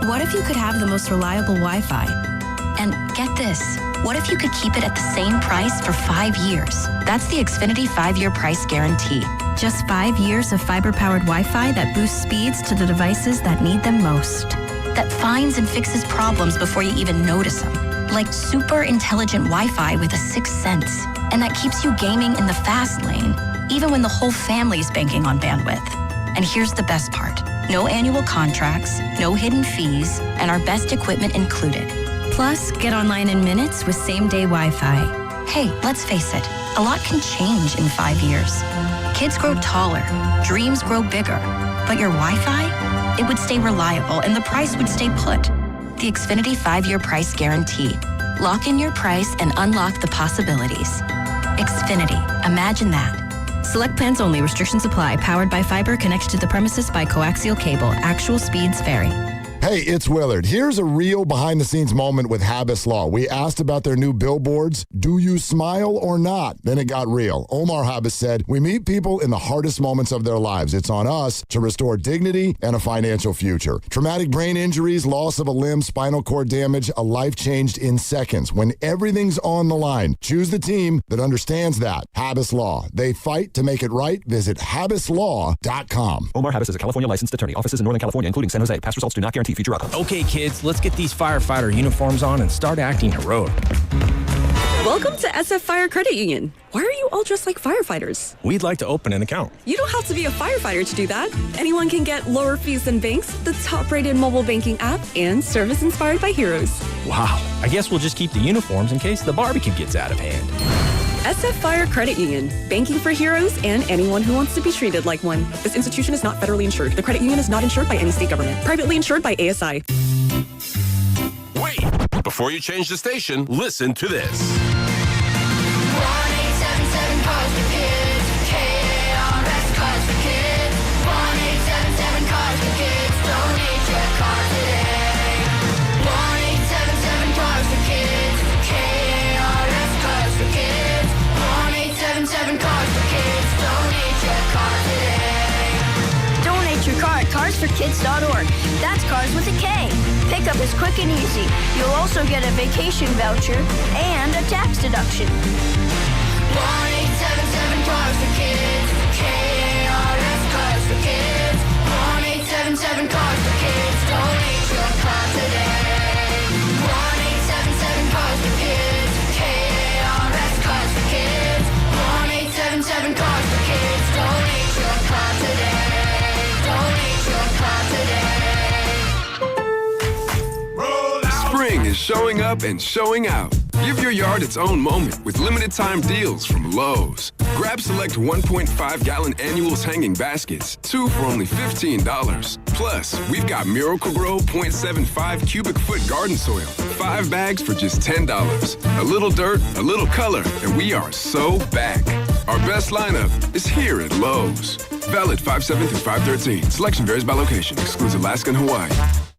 What if you could have the most reliable Wi-Fi? And get this, what if you could keep it at the same price for 5 years? That's the Xfinity 5-year price guarantee. Just 5 years of fiber-powered Wi-Fi that boosts speeds to the devices that need them most. That finds and fixes problems before you even notice them. Like super intelligent Wi-Fi with a sixth sense. And that keeps you gaming in the fast lane, even when the whole family's banking on bandwidth. And here's the best part. No annual contracts, no hidden fees, and our best equipment included. Plus, get online in minutes with same-day Wi-Fi. Hey, let's face it, a lot can change in 5 years. Kids grow taller, dreams grow bigger, but your Wi-Fi? It would stay reliable and the price would stay put. The Xfinity 5-year price guarantee. Lock in your price and unlock the possibilities. Xfinity, imagine that. Select plans only. Restrictions apply. Powered by fiber. Connected to the premises by coaxial cable. Actual speeds vary. Hey, it's Willard. Here's a real behind-the-scenes moment with Habis Law. We asked about their new billboards. Do you smile or not? Then it got real. Omar Habis said, we meet people in the hardest moments of their lives. It's on us to restore dignity and a financial future. Traumatic brain injuries, loss of a limb, spinal cord damage, a life changed in seconds. When everything's on the line, choose the team that understands that. Habis Law. They fight to make it right. Visit habislaw.com. Omar Habis is a California licensed attorney. Offices in Northern California, including San Jose. Past results do not guarantee future outcomes. Okay, kids, let's get these firefighter uniforms on and start acting heroic. Welcome to SF Fire Credit Union. Why are you all dressed like firefighters? We'd like to open an account. You don't have to be a firefighter to do that. Anyone can get lower fees than banks, the top-rated mobile banking app, and service inspired by heroes. Wow. I guess we'll just keep the uniforms in case the barbecue gets out of hand. SF Fire Credit Union. Banking for heroes and anyone who wants to be treated like one. This institution is not federally insured. The credit union is not insured by any state government. Privately insured by ASI. Wait! Before you change the station, listen to this. 1-877 Cars for Kids. KARS Cars for Kids. 1-877 Cars for Kids. Donate your car today. 1-877 Cars for Kids. KARS Cars for Kids. 1-877 Cars for Kids. Donate your car today. Donate your car at carsforkids.org. That's cars with a K. Pickup is quick and easy. You'll also get a vacation voucher and a tax deduction. 1-877 Cars for Kids. KARS Cars for Kids. 1-877 Cars for Kids. Donate your car today. 1-877 Cars for Kids. KARS Cars for Kids. 1-877 Cars for Kids. Donate your car today. Donate your car today. Spring is showing up and showing out. Give your yard its own moment with limited time deals from Lowe's. Grab select 1.5-gallon annuals hanging baskets, 2 for only $15. Plus, we've got Miracle-Gro 0.75 cubic foot garden soil, 5 bags for just $10. A little dirt, a little color, and we are so back. Our best lineup is here at Lowe's. Valid 5/7 through 5/13. Selection varies by location. Excludes Alaska and Hawaii.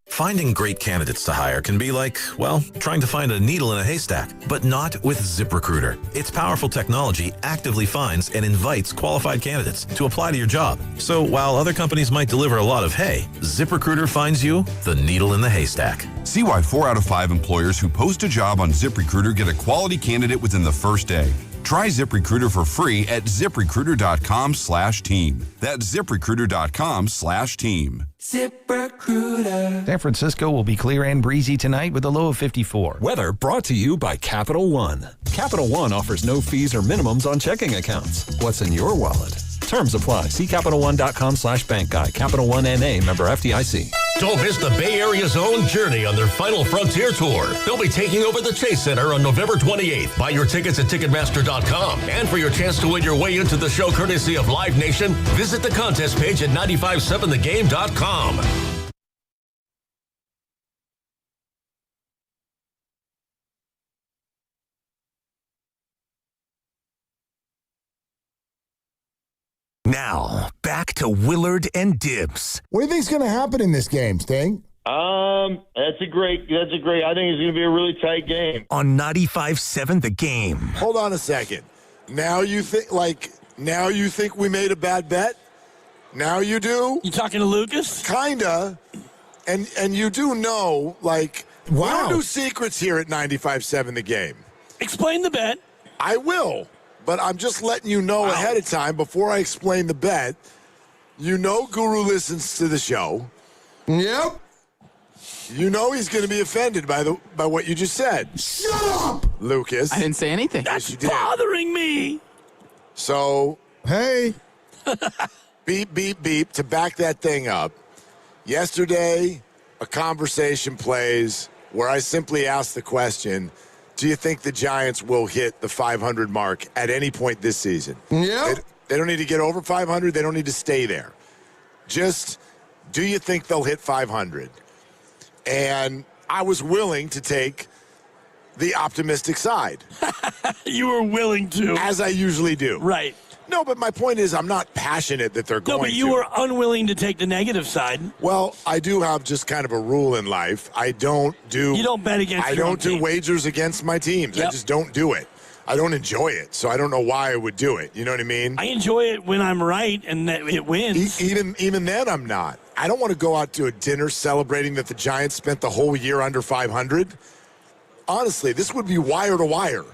Finding great candidates to hire can be like, well, trying to find a needle in a haystack, but not with ZipRecruiter. Its powerful technology actively finds and invites qualified candidates to apply to your job. So while other companies might deliver a lot of hay, ZipRecruiter finds you the needle in the haystack. See why 4 out of 5 employers who post a job on ZipRecruiter get a quality candidate within the first day. Try ZipRecruiter for free at ZipRecruiter.com/team. That's ZipRecruiter.com/team. ZipRecruiter. San Francisco will be clear and breezy tonight with a low of 54. Weather brought to you by Capital One. Capital One offers no fees or minimums on checking accounts. What's in your wallet? Terms apply. See CapitalOne.com/bank guide. Capital One NA, member FDIC. Don't miss the Bay Area's own Journey on their final Frontier Tour. They'll be taking over the Chase Center on November 28th. Buy your tickets at Ticketmaster.com. And for your chance to win your way into the show courtesy of Live Nation, visit the contest page at 957thegame.com. Now, back to Willard and Dibbs. What do you think's going to happen in this game, Sting? That's a great. I think it's going to be a really tight game. On 95.7 The Game. Hold on a second. Now you think we made a bad bet? Now you do? You talking to Lucas? Kinda. And you do know, like, we don't do secrets here at 95.7 The Game. Explain the bet. I will. But I'm just letting you know ahead of time, before I explain the bet. You know Guru listens to the show. Yep. You know he's going to be offended by what you just said. Shut up, Lucas. I didn't say anything. That's bothering me. So, hey. Beep, beep, beep. To back that thing up, yesterday, a conversation plays where I simply asked the question, do you think the Giants will hit the 500 mark at any point this season? Yeah. They don't need to get over 500. They don't need to stay there. Just, do you think they'll hit 500? And I was willing to take the optimistic side. You were willing to. As I usually do. Right. No, but my point is I'm not passionate that they're going to. No, but you were unwilling to take the negative side. Well, I do have just kind of a rule in life. You don't bet against I your own don't do team. wagers against my teams. Yep. I just don't do it. I don't enjoy it, so I don't know why I would do it. You know what I mean? I enjoy it when I'm right and that it wins. Even then, I'm not. I don't want to go out to a dinner celebrating that the Giants spent the whole year under 500. Honestly, this would be wire to wire.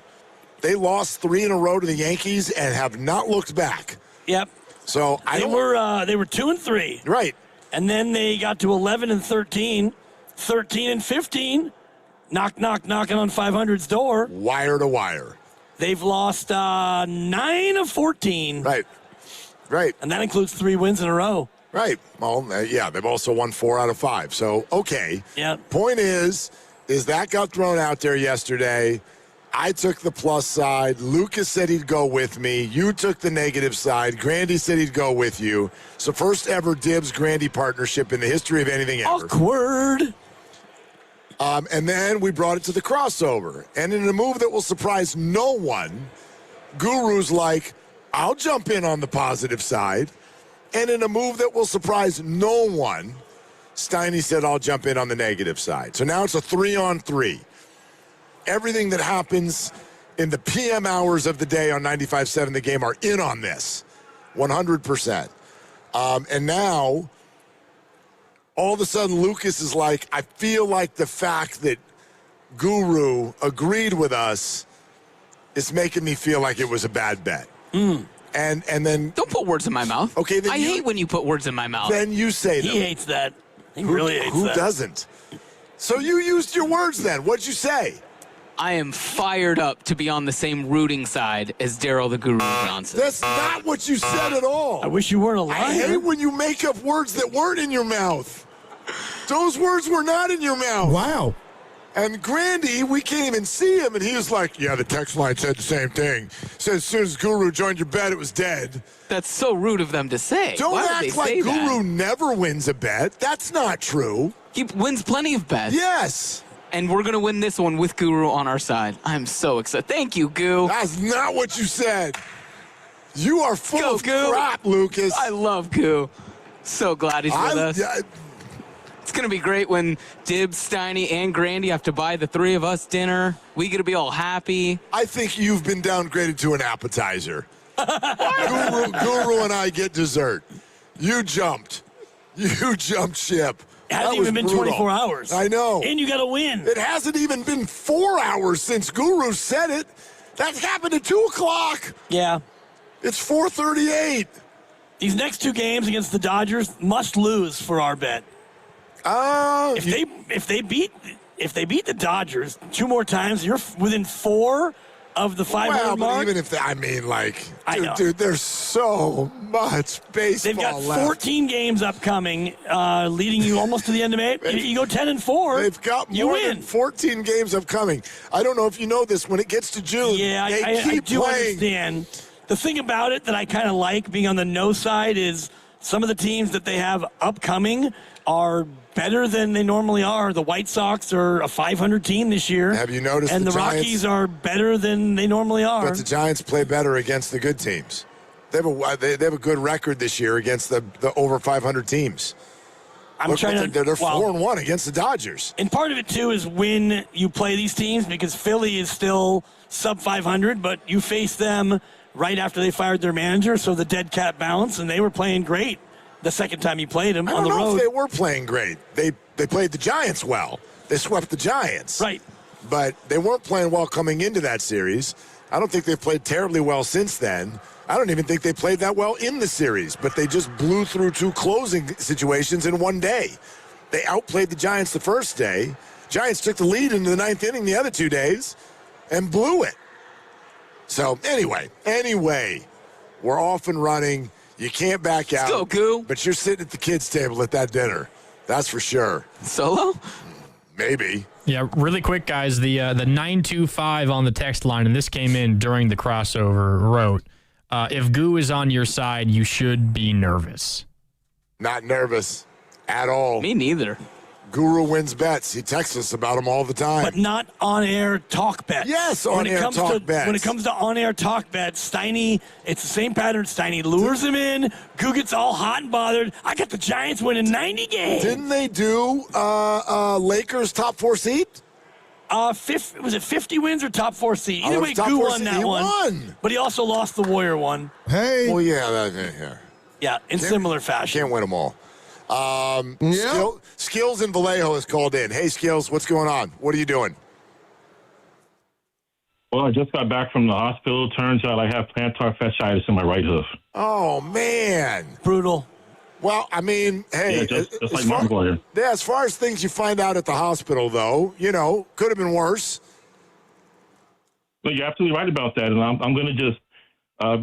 They lost 3 in a row to the Yankees and have not looked back. Yep. So they were 2-3. Right. And then they got to 11-13, 13-15. Knock, knock, knocking on 500's door. Wire to wire. They've lost 9 of 14. Right. And that includes 3 wins in a row. Right. Well, yeah, they've also won 4 out of 5. So, okay. Yeah. Point is that got thrown out there yesterday. I took the plus side. Lucas said he'd go with me. You took the negative side. Grandy said he'd go with you. So first ever Dibs-Grandy partnership in the history of anything ever. Awkward. And then we brought it to the crossover. And in a move that will surprise no one, Guru's like, I'll jump in on the positive side. And in a move that will surprise no one, Steiny said, I'll jump in on the negative side. So now it's a 3-on-3. Everything that happens in the PM hours of the day on 95.7 The Game are in on this, 100%. And now, all of a sudden, Lucas is like, I feel like the fact that Guru agreed with us is making me feel like it was a bad bet. And then... Don't put words in my mouth. Okay, then I hate when you put words in my mouth. Then you say them. He hates that. He really hates that. Who doesn't? So you used your words then. What'd you say? I am fired up to be on the same rooting side as Daryl the Guru Johnson. That's not what you said at all. I wish you weren't a liar. I hate when you make up words that weren't in your mouth. Those words were not in your mouth. Wow. And Grandy, we can't even see him, and he was like, yeah, the text line said the same thing. Said as soon as Guru joined your bet, it was dead. That's so rude of them to say. Don't Why would act they like say Guru that? never wins a bet. That's not true. He wins plenty of bets. Yes. And we're going to win this one with Guru on our side. I'm so excited. Thank you, Goo. That's not what you said. You are full Go, of Goo. crap, Lucas. I love Goo. So glad he's with us. It's going to be great when Dibs, Steiny, and Grandy have to buy the 3 of us dinner. We get to be all happy. I think you've been downgraded to an appetizer. Guru and I get dessert. You jumped. You jumped ship. It hasn't even been 24 hours. I know. And you got to win. It hasn't even been 4 hours since Guru said it. That happened at 2 o'clock. Yeah. It's 4:38. These next 2 games against the Dodgers must lose for our bet. If they beat the Dodgers 2 more times, you're within 4 of the 500 mark. Even if dude, there's so much baseball. They've got left. 14 games upcoming, leading you almost to the end of May. You go 10-4. They've got you more win. than 14 games upcoming. I don't know if you know this. When it gets to June, Yeah, they I keep do playing. understand. The thing about it that I kind of like being on the no side is some of the teams that they have upcoming are better than they normally are. The White Sox are a 500 team this year. Have you noticed And the Giants, Rockies are better than they normally are. But the Giants play better against the good teams. They have a good record this year against the over 500 teams. They're 4-1 against the Dodgers. And part of it, too, is when you play these teams, because Philly is still sub 500, but you face them right after they fired their manager, so the dead cat bounce, and they were playing great the second time you played them on the road. I don't know if they were playing great. They played the Giants well. They swept the Giants. Right. But they weren't playing well coming into that series. I don't think they've played terribly well since then. I don't even think they played that well in the series, but they just blew through 2 closing situations in 1 day. They outplayed the Giants the first day. Giants took the lead into the 9th inning the other 2 days and blew it. So anyway, we're off and running. You can't back out. Let's go, Goo. But you're sitting at the kids' table at that dinner. That's for sure. Solo? Maybe. Yeah, really quick, guys. The 925 on the text line, and this came in during the crossover, wrote, if Goo is on your side, you should be nervous. Not nervous at all. Me neither. Guru wins bets. He texts us about them all the time. But not on-air talk bets. Yes, on-air talk bets. When it comes to on-air talk bets, Steiny, it's the same pattern. Steiny lures him in. Goo gets all hot and bothered. I got the Giants winning 90 games. Didn't they do Lakers top 4 seed? Was it 50 wins or top 4 seed? Either way, Goo won that one. Won. But he also lost the Warrior one. Hey. Well, yeah. Yeah, in similar fashion. Can't win them all. Skills in Vallejo is called in. Hey, Skills, what's going on? What are you doing? Well, I just got back from the hospital. Turns out I have plantar fasciitis in my right hoof. Oh, man. Brutal. Well, I mean, hey. Yeah, just like Mark Lawyer. Yeah, as far as things you find out at the hospital, though, could have been worse. Well, you're absolutely right about that, and I'm going to just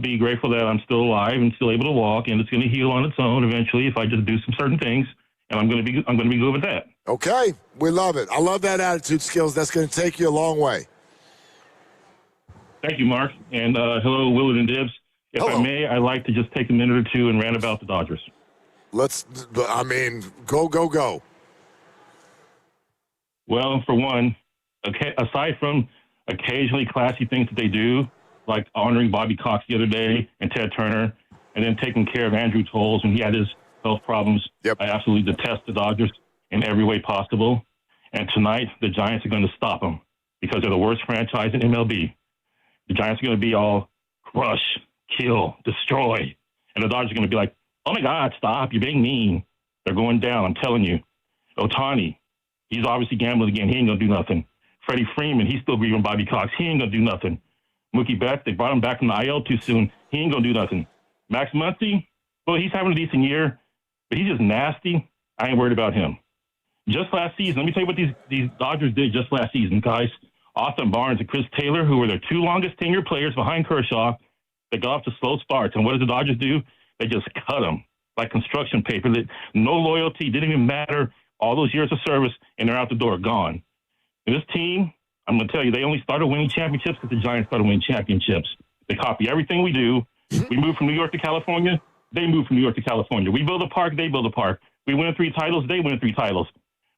be grateful that I'm still alive and still able to walk, and it's going to heal on its own eventually if I just do some certain things, and I'm going to be good with that. Okay, we love it. I love that attitude, Skills. That's going to take you a long way. Thank you, Mark, and hello, Willard and Dibbs. If I may, I'd like to just take a minute or two and rant about the Dodgers. Go. Well, for one, aside from occasionally classy things that they do, like honoring Bobby Cox the other day and Ted Turner, and then taking care of Andrew Tolles when he had his health problems. Yep. I absolutely detest the Dodgers in every way possible. And tonight, the Giants are going to stop them because they're the worst franchise in MLB. The Giants are going to be all crush, kill, destroy. And the Dodgers are going to be like, oh, my God, stop. You're being mean. They're going down. I'm telling you. Otani, he's obviously gambling again. He ain't going to do nothing. Freddie Freeman, he's still grieving Bobby Cox. He ain't going to do nothing. Mookie Betts, they brought him back from the IL too soon. He ain't going to do nothing. Max Muncy, well, he's having a decent year, but he's just nasty. I ain't worried about him. Just last season, let me tell you what these Dodgers did just last season, guys. Austin Barnes and Chris Taylor, who were their two longest tenured players behind Kershaw, they got off to slow starts. And what did the Dodgers do? They just cut them like construction paper. No loyalty, didn't even matter. All those years of service, and they're out the door, gone. And this team, I'm going to tell you, they only started winning championships because the Giants started winning championships. They copy everything we do. We moved from New York to California. They moved from New York to California. We build a park. They build a park. We win 3 titles. They win 3 titles.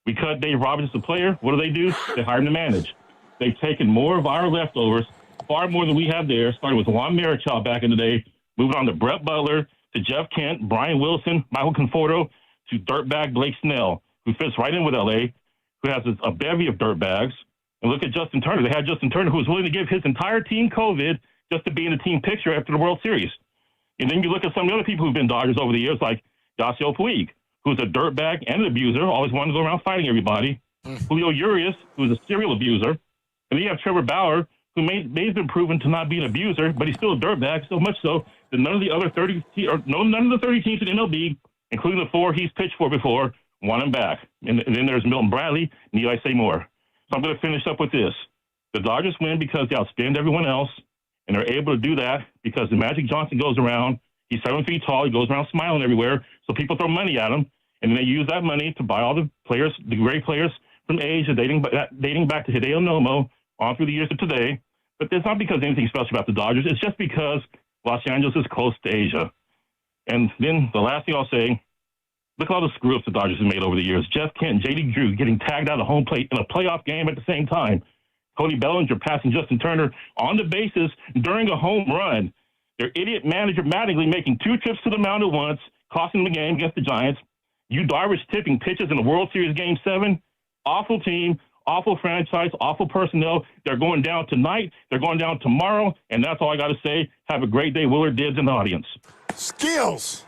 We cut Dave Roberts as a player. What do? They hire him to manage. They've taken more of our leftovers, far more than we have there. Started with Juan Marichal back in the day, moving on to Brett Butler, to Jeff Kent, Brian Wilson, Michael Conforto, to dirtbag Blake Snell, who fits right in with L.A., who has a bevy of dirtbags. And look at Justin Turner. They had Justin Turner, who was willing to give his entire team COVID just to be in the team picture after the World Series. And then you look at some of the other people who've been Dodgers over the years, like Yasiel Puig, who's a dirtbag and an abuser, always wanted to go around fighting everybody. Julio Urias, who's a serial abuser. And then you have Trevor Bauer, who may have been proven to not be an abuser, but he's still a dirtbag, so much so that none of the 30 teams in MLB, including the 4 he's pitched for before, want him back. And then there's Milton Bradley, need I say more. So I'm going to finish up with this. The Dodgers win because they outspend everyone else, and they're able to do that because the Magic Johnson goes around. He's 7 feet tall. He goes around smiling everywhere, so people throw money at him, and then they use that money to buy all the players, the great players from Asia, dating back to Hideo Nomo on through the years of today. But it's not because anything special about the Dodgers. It's just because Los Angeles is close to Asia. And then the last thing I'll say, look at all the screw-ups the Dodgers have made over the years. Jeff Kent, J.D. Drew getting tagged out of home plate in a playoff game at the same time. Cody Bellinger passing Justin Turner on the bases during a home run. Their idiot manager Mattingly making 2 trips to the mound at once, costing the game against the Giants. Yu Darvish tipping pitches in the World Series Game 7. Awful team, awful franchise, awful personnel. They're going down tonight. They're going down tomorrow. And that's all I got to say. Have a great day, Willard, Dibbs, and the audience. Skills.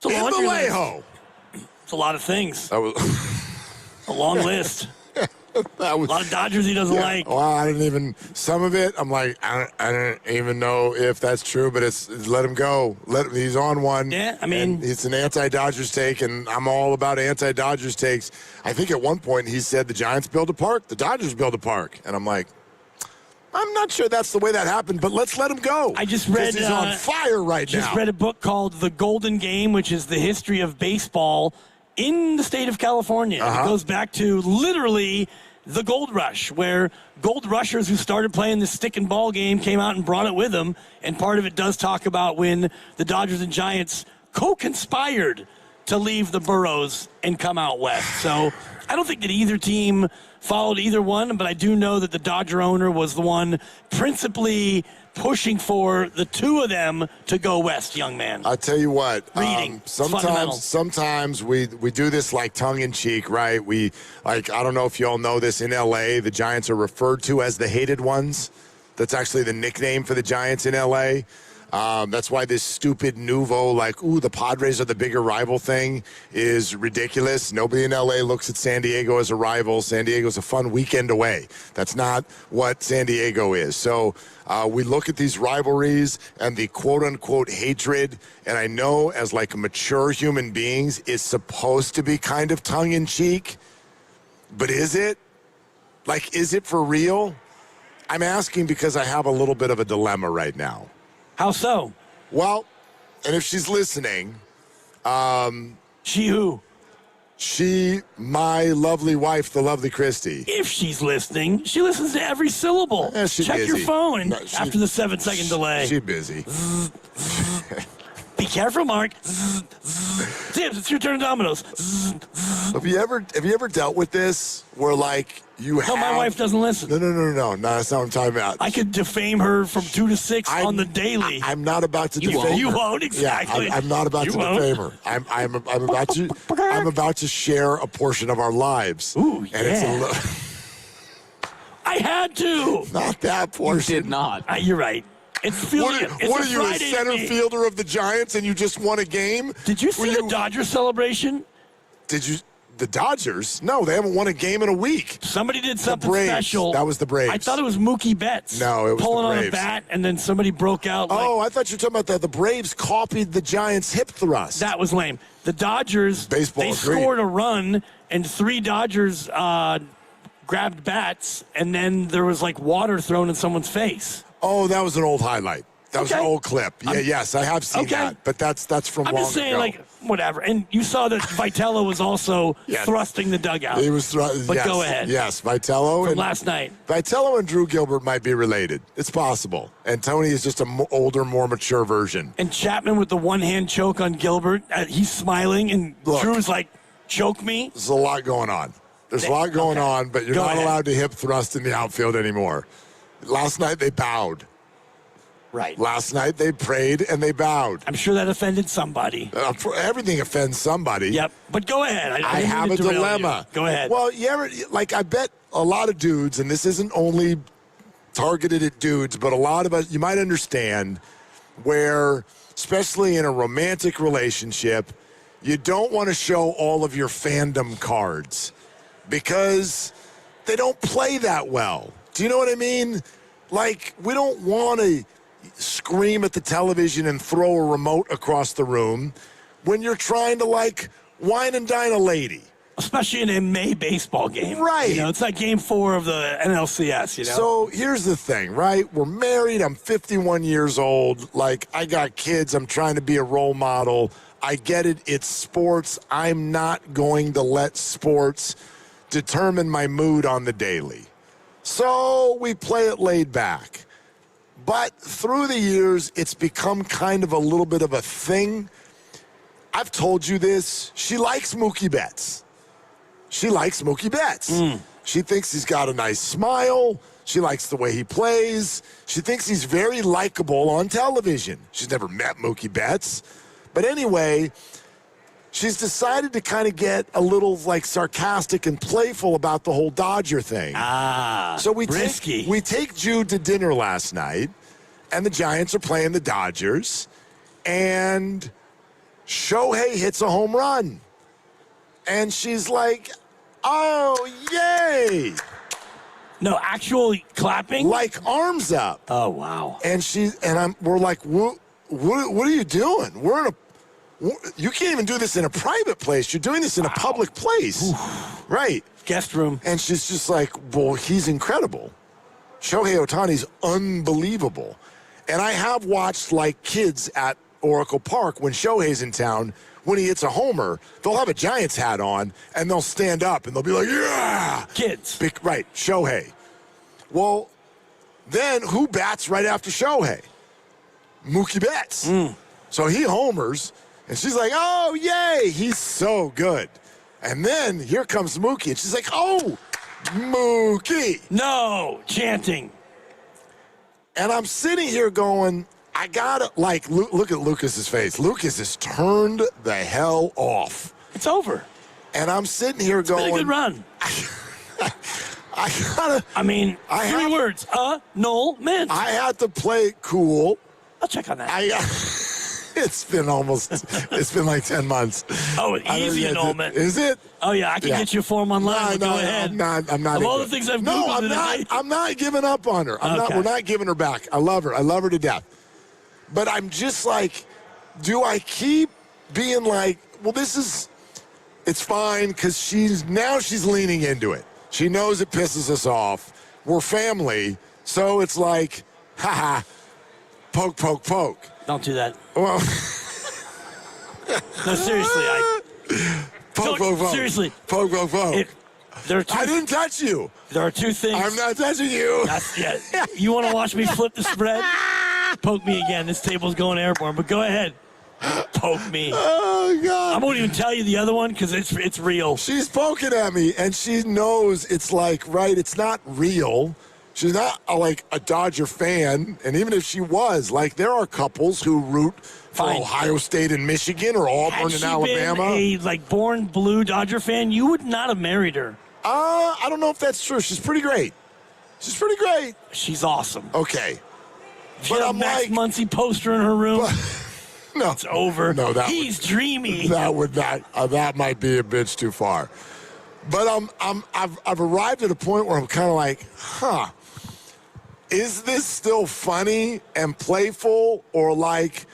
It's a lot of things. That was a long list. That was a lot of Dodgers he doesn't like. Well, I didn't even, some of it, I'm like, I don't even know if that's true, but it's let him go. He's on one. Yeah, I mean. It's an anti-Dodgers take, and I'm all about anti-Dodgers takes. I think at one point he said the Giants build a park, the Dodgers build a park. And I'm like, I'm not sure that's the way that happened, but let's let him go. I just read. He's on fire right now. Just read a book called The Golden Game, which is the history of baseball. in the state of California. It goes back to literally the gold rush, where gold rushers who started playing the stick and ball game came out and brought it with them. And part of it does talk about when the Dodgers and Giants co-conspired to leave the boroughs and come out west. So I don't think that either team followed either one, but I do know that the Dodger owner was the one principally pushing for the two of them to go west, young man. I tell you what, Reading, sometimes we do this like tongue-in-cheek, right? I don't know if you all know this, in L.A., the Giants are referred to as the hated ones. That's actually the nickname for the Giants in L.A. That's why this stupid nouveau, the Padres are the bigger rival thing is ridiculous. Nobody in L.A. looks at San Diego as a rival. San Diego's a fun weekend away. That's not what San Diego is. So we look at these rivalries and the quote-unquote hatred, and I know as mature human beings, it's supposed to be kind of tongue-in-cheek, but is it? Is it for real? I'm asking because I have a little bit of a dilemma right now. How so? Well, and if she's listening, she who? She, my lovely wife, the lovely Christy. If she's listening, she listens to every syllable. Yeah, she's Check busy. your phone No, after the 7-second delay. She's busy. Be careful, Mark. Tibbs, it's your turn to dominoes. Have you ever dealt with this where you have? No, my wife doesn't listen. No, that's not what I'm talking about. I could defame her from 2 to 6 on the daily. I'm not about to defame her. You won't, exactly. Yeah, I'm not about to defame her. I'm about to share a portion of our lives. Ooh, and it's a little. I had to. Not that portion. You did not. You're right. What are you, a center fielder of the Giants, and you just won a game? Did you see the Dodgers celebration? The Dodgers? No, they haven't won a game in a week. Somebody did something Braves. special. That was the Braves. I thought it was Mookie Betts. No, it was pulling the Braves. on a bat, and then somebody broke out. I thought you were talking about that. The Braves copied the Giants' hip thrust. That was lame. The Dodgers, they agreed. scored a run, and 3 Dodgers grabbed bats, and then there was water thrown in someone's face. Oh, that was an old highlight. That was an old clip. Yes, I have seen that. But that's from long ago. I'm just saying, whatever. And you saw that Vitello was also thrusting the dugout. He was But go ahead. Yes, Vitello. From last night. Vitello and Drew Gilbert might be related. It's possible. And Tony is just an older, more mature version. And Chapman with the one-hand choke on Gilbert. He's smiling, and Drew's like, choke me. There's a lot going on. There's a lot going on, but you're not allowed to hip thrust in the outfield anymore. Last night they bowed. Right. Last night they prayed and they bowed. I'm sure that offended somebody. Everything offends somebody. Yep. But go ahead. I have a dilemma. Go ahead. Well, I bet a lot of dudes, and this isn't only targeted at dudes, but a lot of us, you might understand, where, especially in a romantic relationship, you don't want to show all of your fandom cards because they don't play that well. Do you know what I mean? We don't want to scream at the television and throw a remote across the room when you're trying to wine and dine a lady. Especially in a May baseball game. Right. It's like game 4 of the NLCS, So here's the thing, right? We're married. I'm 51 years old. I got kids. I'm trying to be a role model. I get it. It's sports. I'm not going to let sports determine my mood on the daily. So we play it laid back. But through the years, it's become kind of a little bit of a thing. I've told you this. She likes Mookie Betts. She thinks he's got a nice smile. She likes the way he plays. She thinks he's very likable on television. She's never met Mookie Betts. But anyway, she's decided to kind of get a little sarcastic and playful about the whole Dodger thing. So we take Jude to dinner last night, and the Giants are playing the Dodgers, and Shohei hits a home run. And she's like, oh, yay. No, actual clapping? Arms up. Oh, wow. And we're like, what are you doing? You can't even do this in a private place. You're doing this in a public place. Oof. Right. Guest room. And she's just like, well, he's incredible. Shohei Otani's unbelievable. And I have watched kids at Oracle Park when Shohei's in town. When he hits a homer, they'll have a Giants hat on, and they'll stand up, and they'll be like, yeah! Kids. Right, Shohei. Well, then who bats right after Shohei? Mookie Betts. So he homers, and she's like, oh, yay, he's so good. And then here comes Mookie, and she's like, oh, Mookie. No, chanting. And I'm sitting here going, I gotta, like, look at Lucas's face. Lucas is turned the hell off. It's over. And I'm sitting here going, It's been a good run. I gotta. I mean, three words. Annulment. I had to play it cool. I'll check on that. It's been like 10 months. Oh, an easy annulment. Is it? Oh, yeah, I can get you a form online. No, Go ahead. I'm not. Of all the things I've Googled I'm not giving up on her. Okay. We're not giving her back. I love her. I love her to death. But I'm just like, do I keep being like, well, it's fine because she's leaning into it. She knows it pisses us off. We're family. So it's like, haha, poke, poke, poke. Don't do that. Well, no, seriously. Poke, poke, poke. Seriously. Poke, poke, poke. I didn't touch you. There are two things. I'm not touching you. You want to watch me flip the spread? Poke me again. This table's going airborne, but go ahead. Poke me. Oh, God. I won't even tell you the other one because it's real. She's poking at me, and she knows it's like, right, it's not real. She's not like a Dodger fan, and even if she was, like, there are couples who root for Ohio State and Michigan or Auburn and Alabama. Had she been a born blue Dodger fan, you would not have married her. I don't know if that's true. She's pretty great. She's awesome. Okay. She had a Max Muncy poster in her room. No, it's over. No, he's dreamy. That might be a bitch too far. But I've arrived at a point where I'm kind of like, is this still funny and playful, or like,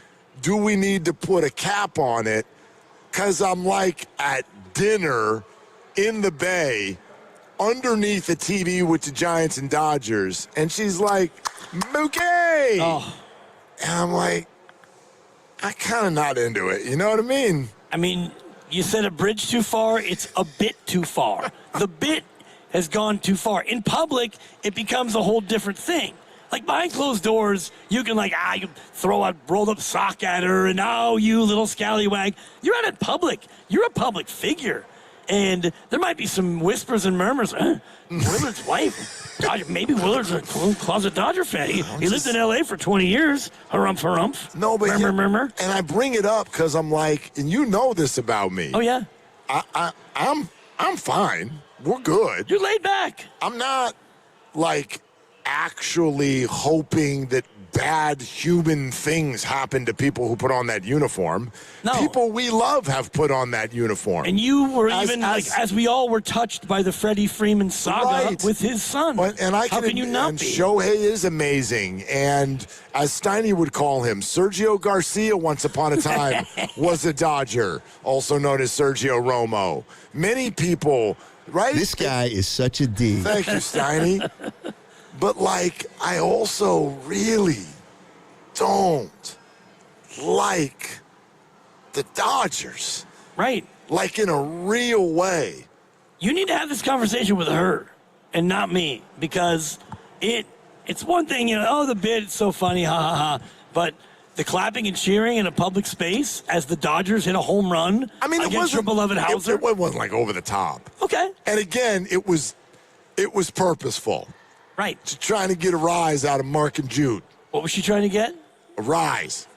do we need to put a cap on it? Because I'm like at dinner in the Bay, underneath the TV with the Giants and Dodgers, and she's like, Mookie! Oh. And I'm like, I'm kind of not into it. You know what I mean? I mean, you said a bridge too far. It's a bit too far. The bit has gone too far. In public, it becomes a whole different thing. Like behind closed doors, you can you throw a rolled up sock at her and you little scallywag. You're out in public. You're a public figure. And there might be some whispers and murmurs. Willard's wife. Maybe Willard's a closet Dodger fan. He lived in L.A. for 20 years. Harumph, harumph. No, but murmur. And I bring it up because I'm like, and you know this about me. Oh, yeah? I'm fine. We're good. You're laid back. I'm not, like, actually hoping that bad human things happen to people who put on that uniform. No. People we love have put on that uniform. And you were as we all were touched by the Freddie Freeman saga with his son. How can you not be? Shohei is amazing. And as Steiny would call him, Sergio Garcia once upon a time was a Dodger, also known as Sergio Romo. Many people, right? This guy is such a D. Thank you, Steiny. But, like, I also really don't like the Dodgers. Right. Like, in a real way. You need to have this conversation with her and not me, because it's one thing, the bit, it's so funny, ha, ha, ha. But the clapping and cheering in a public space as the Dodgers hit a home run against your beloved Hauser. It wasn't, like, over the top. Okay. And, again, it was purposeful. Right. Trying to get a rise out of Mark and Jude. What was she trying to get? A rise.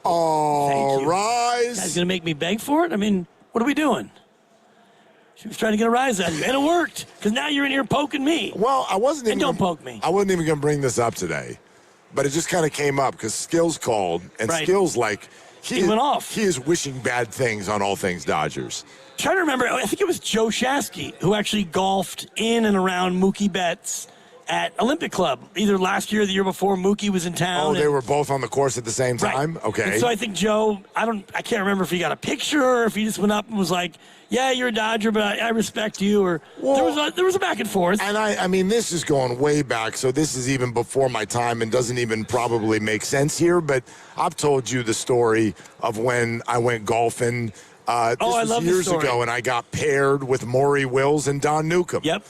Oh, rise. That's going to make me beg for it? I mean, what are we doing? She was trying to get a rise out of you, and it worked, because now you're in here poking me. Well, I wasn't even... don't poke me. I wasn't even going to bring this up today, but it just kind of came up, because Skills called, and Skills, like... He went off. He is wishing bad things on all things Dodgers. I'm trying to remember, I think it was Joe Shasky who actually golfed in and around Mookie Betts at Olympic Club, either last year or the year before. Mookie was in town. Oh, they were both on the course at the same time? Right. Okay. And so I think Joe, I can't remember if he got a picture or if he just went up and was like, yeah, you're a Dodger, but I respect you. Or there was a back and forth. And I mean, this is going way back, so this is even before my time and doesn't even probably make sense here, but I've told you the story of when I went golfing. This was years ago, and I got paired with Maury Wills and Don Newcomb. Yep.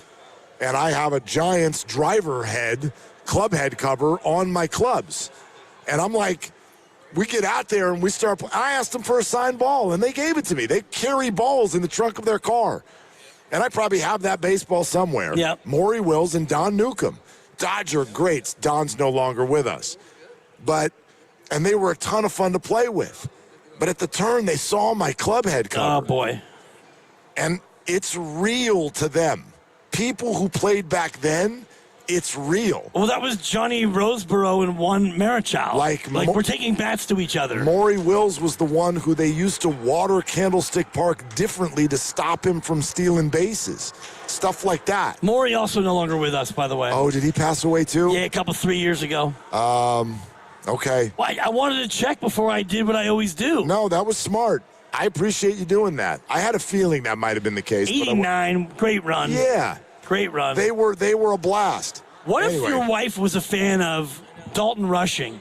And I have a Giants driver head, club head cover on my clubs. And I'm like, we get out there and we start. I asked them for a signed ball, and they gave it to me. They carry balls in the trunk of their car. And I probably have that baseball somewhere. Yep. Maury Wills and Don Newcomb. Dodger greats. Don's no longer with us. And they were a ton of fun to play with. But at the turn, they saw my club head cover. Oh, boy. And it's real to them. People who played back then, it's real. Well, that was Johnny Roseborough and Juan Marichal. Like we're taking bats to each other. Maury Wills was the one who they used to water Candlestick Park differently to stop him from stealing bases. Stuff like that. Maury also no longer with us, by the way. Oh, did he pass away too? Yeah, 3 years ago. Okay. Well, I wanted to check before I did what I always do. No, that was smart. I appreciate you doing that. I had a feeling that might have been the case. 89, great run. Yeah. Great run. They were a blast. What if your wife was a fan of Dalton Rushing?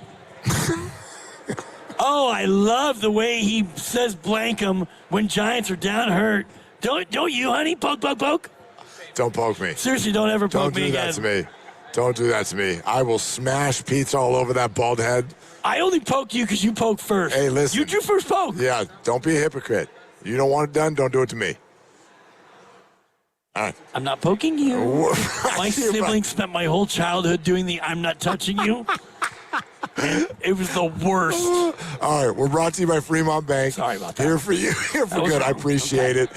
Oh, I love the way he says blank 'em when Giants are down hurt. Don't you, honey? Poke, poke, poke. Don't poke me. Seriously, don't ever poke me again. Don't do that to me. Don't do that to me. I will smash pizza all over that bald head. I only poke you because you poke first. Hey, listen. You drew first poke. Yeah, don't be a hypocrite. You don't want it done, don't do it to me. All right. I'm not poking you. My siblings spent my whole childhood doing the I'm not touching you. It was the worst. All right, we're brought to you by Fremont Bank. Sorry about that. Here for you. Here for good. I appreciate it.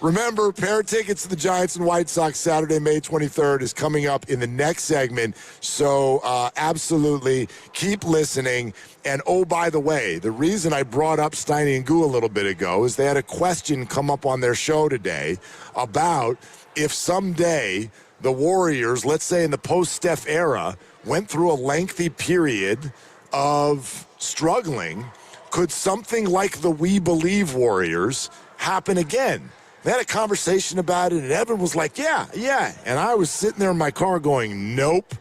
Remember, pair of tickets to the Giants and White Sox Saturday, May 23rd is coming up in the next segment. So absolutely keep listening. And oh, by the way, the reason I brought up Steiny and Goo a little bit ago is they had a question come up on their show today about if someday the Warriors, let's say in the post-Steph era, went through a lengthy period of struggling, could something like the We Believe Warriors happen again? They had a conversation about it, and Evan was like, yeah. And I was sitting there in my car going, nope,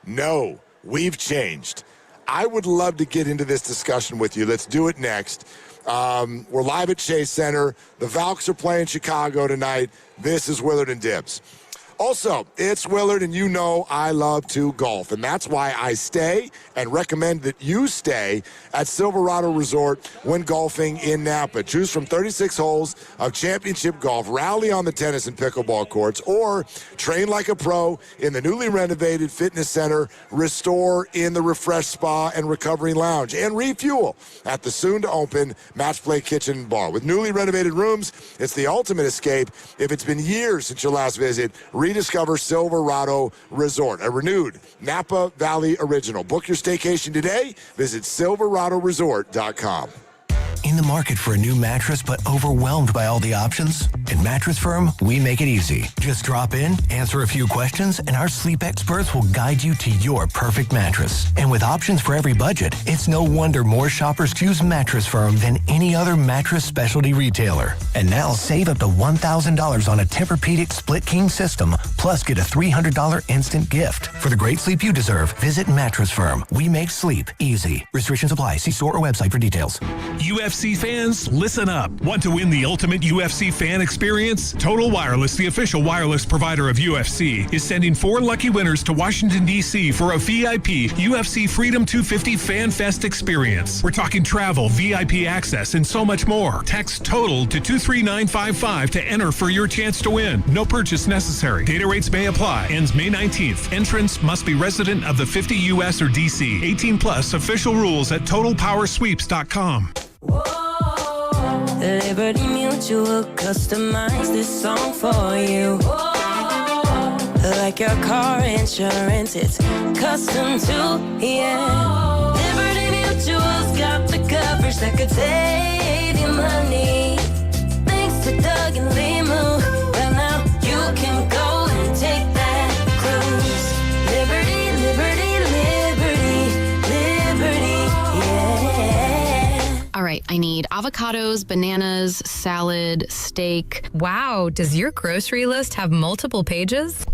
no, we've changed. I would love to get into this discussion with you. Let's do it next. We're live at Chase Center. The Valks are playing Chicago tonight. This is Willard and Dibs. Also, it's Willard, and you know I love to golf, and that's why I stay and recommend that you stay at Silverado Resort when golfing in Napa. Choose from 36 holes of championship golf, rally on the tennis and pickleball courts, or train like a pro in the newly renovated fitness center, restore in the refresh spa and recovery lounge, and refuel at the soon-to-open Match Play Kitchen and Bar. With newly renovated rooms, it's the ultimate escape. If it's been years since your last visit, rediscover Silverado Resort, a renewed Napa Valley original. Book your staycation today. Visit silveradoresort.com. In the market for a new mattress but overwhelmed by all the options? At Mattress Firm, we make it easy. Just drop in, answer a few questions, and our sleep experts will guide you to your perfect mattress. And with options for every budget, it's no wonder more shoppers choose Mattress Firm than any other mattress specialty retailer. And now save up to $1,000 on a Tempur-Pedic split king system, plus get a $300 instant gift. For the great sleep you deserve, visit Mattress Firm. We make sleep easy. Restrictions apply. See store or website for details. UFC fans, listen up. Want to win the ultimate UFC fan experience? Total Wireless, the official wireless provider of UFC, is sending 4 lucky winners to Washington, D.C. for a VIP UFC Freedom 250 Fan Fest experience. We're talking travel, VIP access, and so much more. Text TOTAL to 23955 to enter for your chance to win. No purchase necessary. Data rates may apply. Ends May 19th. Entrants must be resident of the 50 U.S. or D.C. 18 plus. Official rules at TotalPowerSweeps.com. Liberty Mutual customized this song for you. Like your car insurance, it's custom too, yeah. Liberty Mutual's got the coverage that could save you money. Thanks to Doug and Limu, well now you can go and take that right, I need avocados, bananas, salad, steak. Wow, does your grocery list have multiple pages?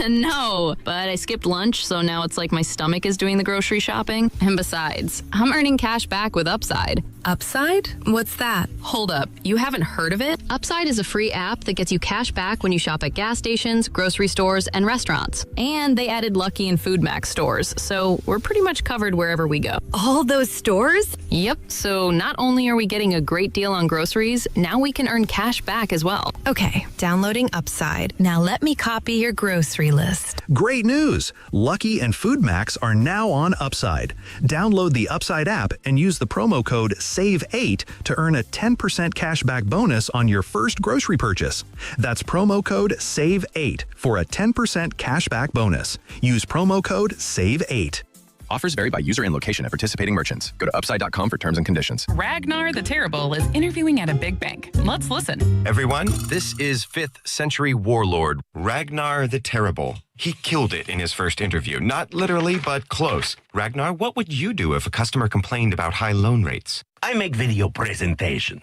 No, but I skipped lunch, so now it's like my stomach is doing the grocery shopping. And besides, I'm earning cash back with Upside. Upside? What's that? Hold up, you haven't heard of it? Upside is a free app that gets you cash back when you shop at gas stations, grocery stores, and restaurants. And they added Lucky and Food Max stores, so we're pretty much covered wherever we go. All those stores? Yep, so not only are we getting a great deal on groceries, now we can earn cash back as well. Okay, downloading Upside. Now let me copy your grocery list. Great news! Lucky and Food Max are now on Upside. Download the Upside app and use the promo code SAVE8 to earn a 10% cashback bonus on your first grocery purchase. That's promo code SAVE8 for a 10% cashback bonus. Use promo code SAVE8. Offers vary by user and location at participating merchants. Go to upside.com for terms and conditions. Ragnar the Terrible is interviewing at a big bank. Let's listen. Everyone, this is 5th century warlord Ragnar the Terrible. He killed it in his first interview. Not literally, but close. Ragnar, what would you do if a customer complained about high loan rates? I make video presentation.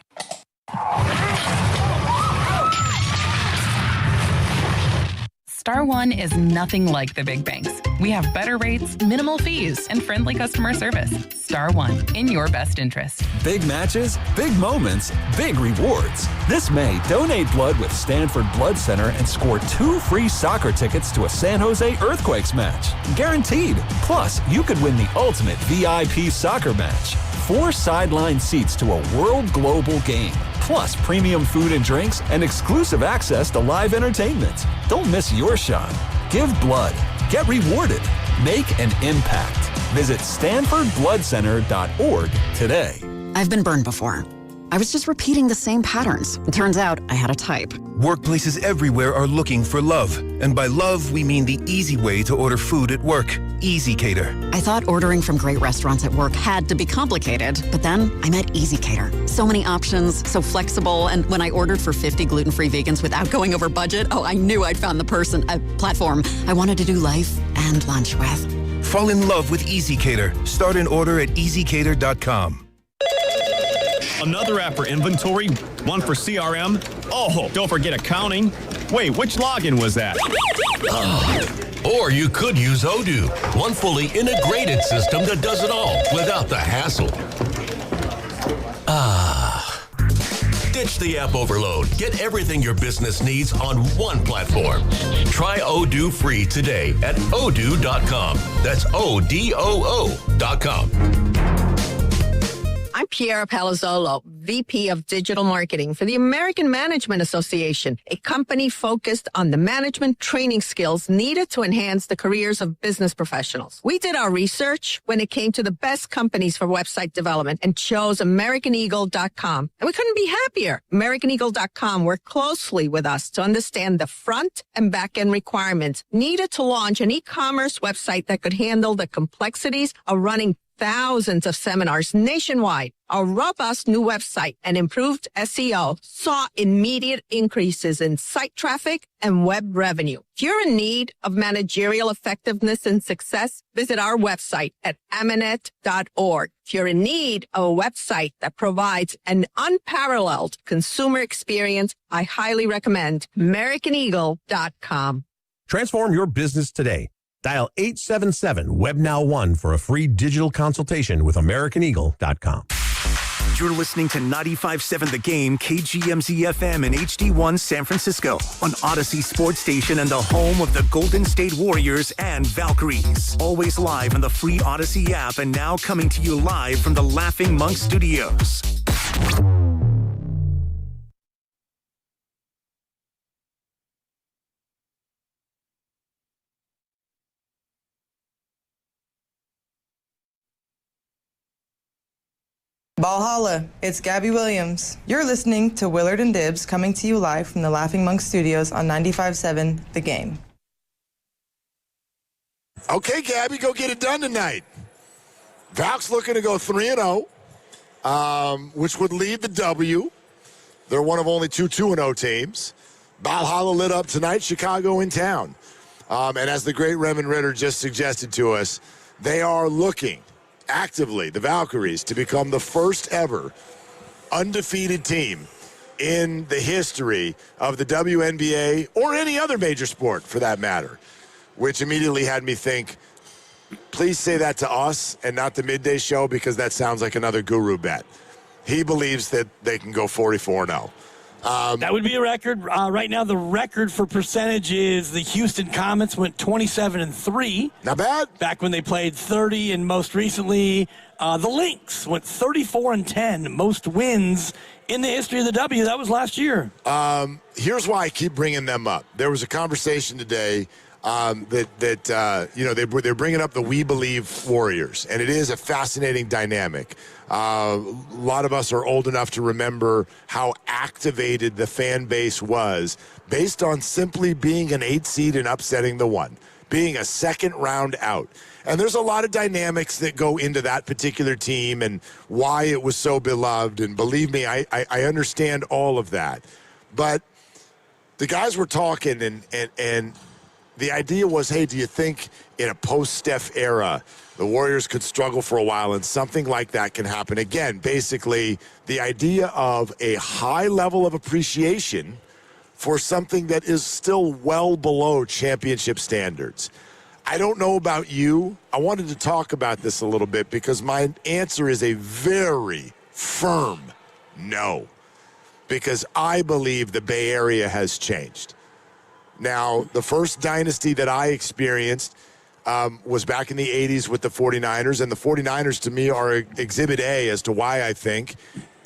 Star One is nothing like the big banks. We have better rates, minimal fees, and friendly customer service. Star One, in your best interest. Big matches, big moments, big rewards. This May, donate blood with Stanford Blood Center and score 2 free soccer tickets to a San Jose Earthquakes match. Guaranteed. Plus, you could win the ultimate VIP soccer match. 4 sideline seats to a world global game. Plus premium food and drinks and exclusive access to live entertainment. Don't miss your shot. Give blood. Get rewarded. Make an impact. Visit StanfordBloodCenter.org today. I've been burned before. I was just repeating the same patterns. It turns out I had a type. Workplaces everywhere are looking for love. And by love, we mean the easy way to order food at work. Easy Cater. I thought ordering from great restaurants at work had to be complicated, but then I met Easy Cater. So many options, so flexible, and when I ordered for 50 gluten-free vegans without going over budget, I knew I'd found the platform I wanted to do life and lunch with. Fall in love with Easy Cater. Start an order at easycater.com. Another app for inventory, one for CRM. Oh, don't forget accounting. Wait, which login was that? Or you could use Odoo, one fully integrated system that does it all without the hassle. Ditch the app overload. Get everything your business needs on one platform. Try Odoo free today at odoo.com. That's ODOO.com. I'm Piera Palazzolo, VP of Digital Marketing for the American Management Association, a company focused on the management training skills needed to enhance the careers of business professionals. We did our research when it came to the best companies for website development and chose AmericanEagle.com. And we couldn't be happier. AmericanEagle.com worked closely with us to understand the front and back end requirements needed to launch an e-commerce website that could handle the complexities of running thousands of seminars nationwide. Our robust new website and improved SEO saw immediate increases in site traffic and web revenue. If you're in need of managerial effectiveness and success, visit our website at amanet.org. If you're in need of a website that provides an unparalleled consumer experience, I highly recommend AmericanEagle.com. Transform your business today. Dial 877-WEB-NOW1 for a free digital consultation with AmericanEagle.com. You're listening to 95.7 The Game, KGMZ-FM and HD1 San Francisco on Odyssey Sports Station and the home of the Golden State Warriors and Valkyries. Always live on the free Odyssey app and now coming to you live from the Laughing Monk Studios. Valhalla, it's Gabby Williams. You're listening to Willard and Dibbs coming to you live from the Laughing Monk Studios on 95.7 The Game. Okay, Gabby, go get it done tonight. Valk's looking to go 3-0, which would lead the W. They're one of only two 2-0 teams. Valhalla lit up tonight, Chicago in town. And as the great Remen Ritter just suggested to us, they are looking actively, the Valkyries, to become the first ever undefeated team in the history of the WNBA or any other major sport for that matter, which immediately had me think, please say that to us and not the midday show, because that sounds like another guru bet. He believes that they can go 44-0. That would be a record. Right now, the record for percentage is the Houston Comets went 27-3. Not bad. Back when they played 30, and most recently, the Lynx went 34-10. Most wins in the history of the W. That was last year. Here's why I keep bringing them up. There was a conversation today they're bringing up the We Believe Warriors, and it is a fascinating dynamic. A lot of us are old enough to remember how activated the fan base was based on simply being an 8 seed and upsetting the 1, being a second round out. And there's a lot of dynamics that go into that particular team and why it was so beloved. And believe me, I understand all of that. But the guys were talking, and the idea was, hey, do you think in a post-Steph era, the Warriors could struggle for a while and something like that can happen again? Basically, the idea of a high level of appreciation for something that is still well below championship standards. I don't know about you. I wanted to talk about this a little bit because my answer is a very firm no, because I believe the Bay Area has changed. Now, the first dynasty that I experienced was back in the 80s with the 49ers, and the 49ers to me are Exhibit A as to why I think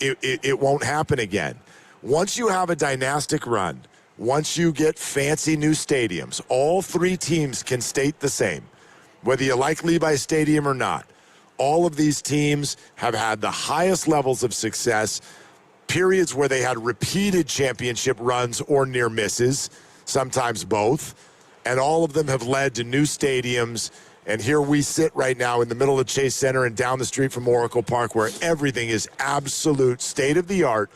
it won't happen again. Once you have a dynastic run, once you get fancy new stadiums, all 3 teams can state the same, whether you like Levi Stadium or not. All of these teams have had the highest levels of success, periods where they had repeated championship runs or near misses, sometimes both, and all of them have led to new stadiums. And here we sit right now in the middle of Chase Center and down the street from Oracle Park, where everything is absolute state-of-the-art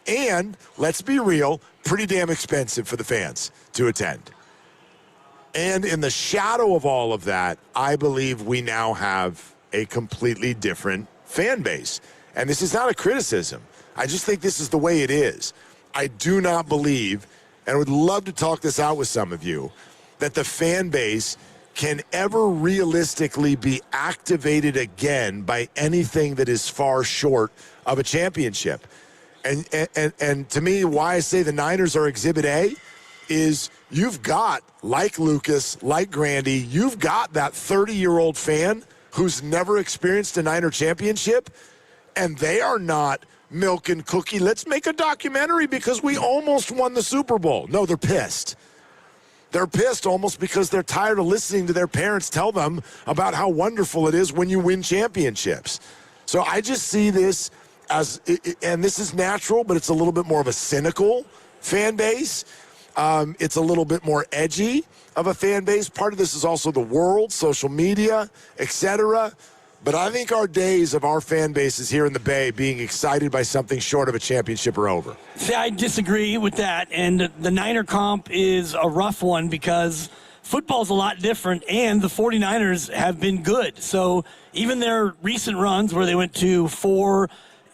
and, let's be real, pretty damn expensive for the fans to attend. And in the shadow of all of that, I believe we now have a completely different fan base. And this is not a criticism. I just think this is the way it is. I do not believe, and I would love to talk this out with some of you, that the fan base can ever realistically be activated again by anything that is far short of a championship. And to me, why I say the Niners are Exhibit A is you've got, like Lucas, like Grandy, you've got that 30-year-old fan who's never experienced a Niner championship, and they are not milk and cookie. Let's make a documentary because we almost won the Super Bowl. No, they're pissed. They're pissed almost because they're tired of listening to their parents tell them about how wonderful it is when you win championships. So I just see this as, and this is natural, but it's a little bit more of a cynical fan base. It's a little bit more edgy of a fan base. Part of this is also the world, social media, etc. But I think our days of our fan bases here in the Bay being excited by something short of a championship are over. See, I disagree with that. And the Niner comp is a rough one because football's a lot different, and the 49ers have been good. So even their recent runs where they went to 4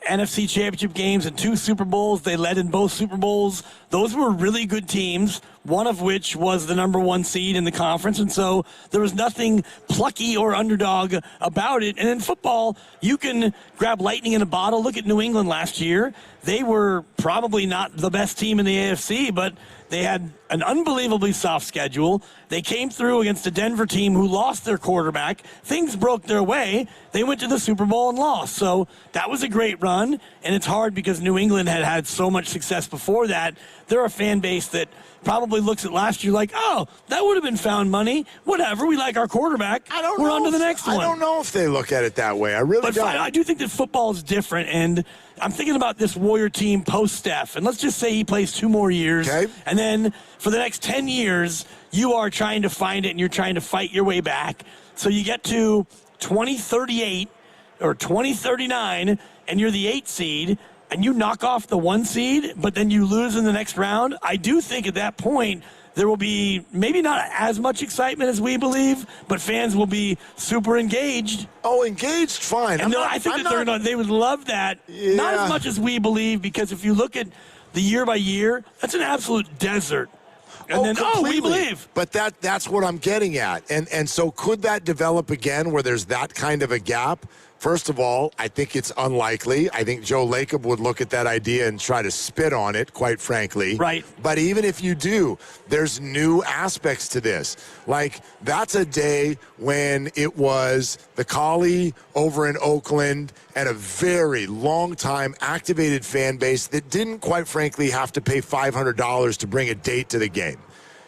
NFC championship games and 2 Super Bowls, they led in both Super Bowls. Those were really good teams, one of which was the number 1 seed in the conference. And so there was nothing plucky or underdog about it. And in football, you can grab lightning in a bottle. Look at New England last year. They were probably not the best team in the AFC, but they had an unbelievably soft schedule. They came through against a Denver team who lost their quarterback. Things broke their way. They went to the Super Bowl and lost. So that was a great run, and it's hard because New England had had so much success before that. They're a fan base that probably looks at last year like, oh, that would have been found money. Whatever, we like our quarterback. We're on to the next one. I don't know if they look at it that way. I really don't. I do think that football is different, and I'm thinking about this Warrior team post-Steph, and let's just say he plays 2 more years, and then for the next 10 years, you are trying to find it, and you're trying to fight your way back. So you get to 2038 or 2039, and you're the 8 seed, and you knock off the 1 seed, but then you lose in the next round. I do think at that point there will be maybe not as much excitement as we believe, but fans will be super engaged. Oh, engaged, fine. And I think they would love that. Yeah. Not as much as we believe, because if you look at the year by year, that's an absolute desert. And we believe. But that's what I'm getting at. And so could that develop again where there's that kind of a gap? First of all, I think it's unlikely. I think Joe Lacob would look at that idea and try to spit on it, quite frankly. Right. But even if you do, there's new aspects to this. Like, that's a day when it was the Collie over in Oakland and a very long-time activated fan base that didn't, quite frankly, have to pay $500 to bring a date to the game.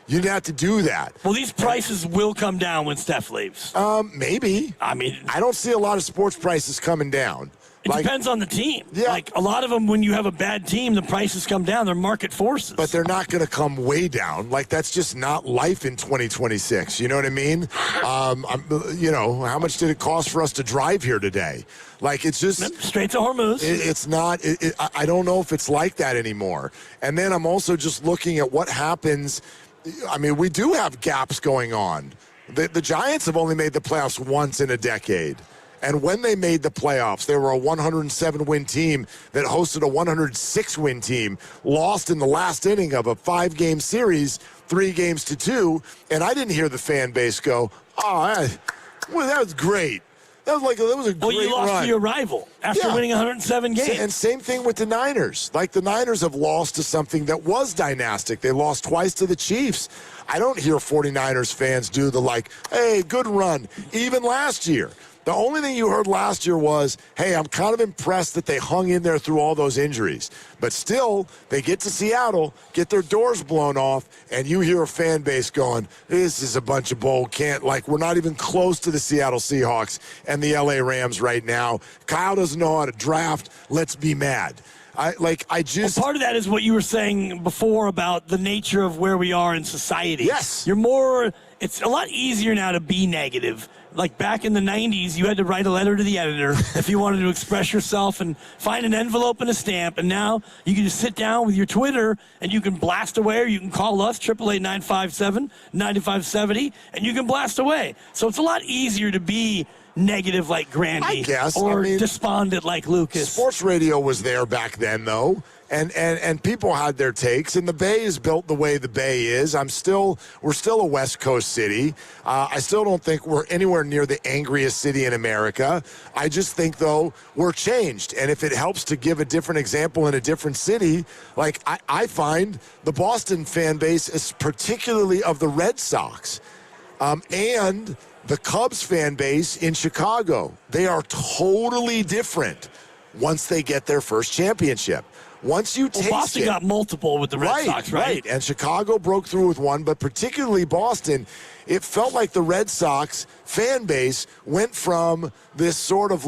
You didn't have to do that. Well, these prices will come down when Steph leaves. Maybe. I mean, I don't see a lot of sports prices coming down. It depends on the team. Yeah. Like, a lot of them, when you have a bad team, the prices come down. They're market forces. But they're not going to come way down. Like, that's just not life in 2026. You know what I mean? How much did it cost for us to drive here today? Like, it's just... Straight to Hormuz. It's not... I don't know if it's like that anymore. And then I'm also just looking at what happens... I mean, we do have gaps going on. The Giants have only made the playoffs once in a decade. And when they made the playoffs, they were a 107-win team that hosted a 106-win team, lost in the last inning of a 5-game series, 3-2. And I didn't hear the fan base go, that was great. That was a great run. Well, you lost to your rival after winning 107 games. And same thing with the Niners. Like, the Niners have lost to something that was dynastic. They lost twice to the Chiefs. I don't hear 49ers fans do the hey, good run. Even last year. The only thing you heard last year was, hey, I'm kind of impressed that they hung in there through all those injuries. But still, they get to Seattle, get their doors blown off, and you hear a fan base going, this is a bunch of bull. We're not even close to the Seattle Seahawks and the LA Rams right now. Kyle doesn't know how to draft. Let's be mad. Part of that is what you were saying before about the nature of where we are in society. Yes. It's a lot easier now to be negative. Like back in the 90s, you had to write a letter to the editor if you wanted to express yourself and find an envelope and a stamp. And now you can just sit down with your Twitter and you can blast away, or you can call us, 888-957-9570, and you can blast away. So it's a lot easier to be negative like Grandy, I guess. or despondent like Lucas. Sports radio was there back then, though, and people had their takes, and the Bay is built the way the Bay is. We're still a West Coast city. I still don't think we're anywhere near the angriest city in America. I just think, though, we're changed, and if it helps to give a different example in a different city, like I find the Boston fan base is particularly of the Red Sox, and the Cubs fan base in Chicago. They are totally different once they get their first championship. Once you taste Boston got multiple with the Red Sox, right? Right, and Chicago broke through with one, but particularly Boston, it felt like the Red Sox fan base went from this sort of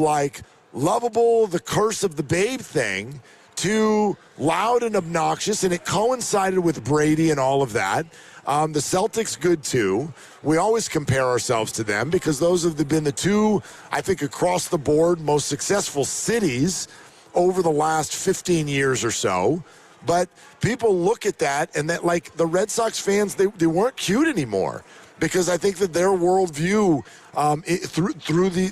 lovable, the curse of the babe thing to loud and obnoxious, and it coincided with Brady and all of that. The Celtics, good too. We always compare ourselves to them because those have been the two, I think, across the board most successful cities over the last 15 years or so. But people look at that and that, the Red Sox fans, they weren't cute anymore because I think that their worldview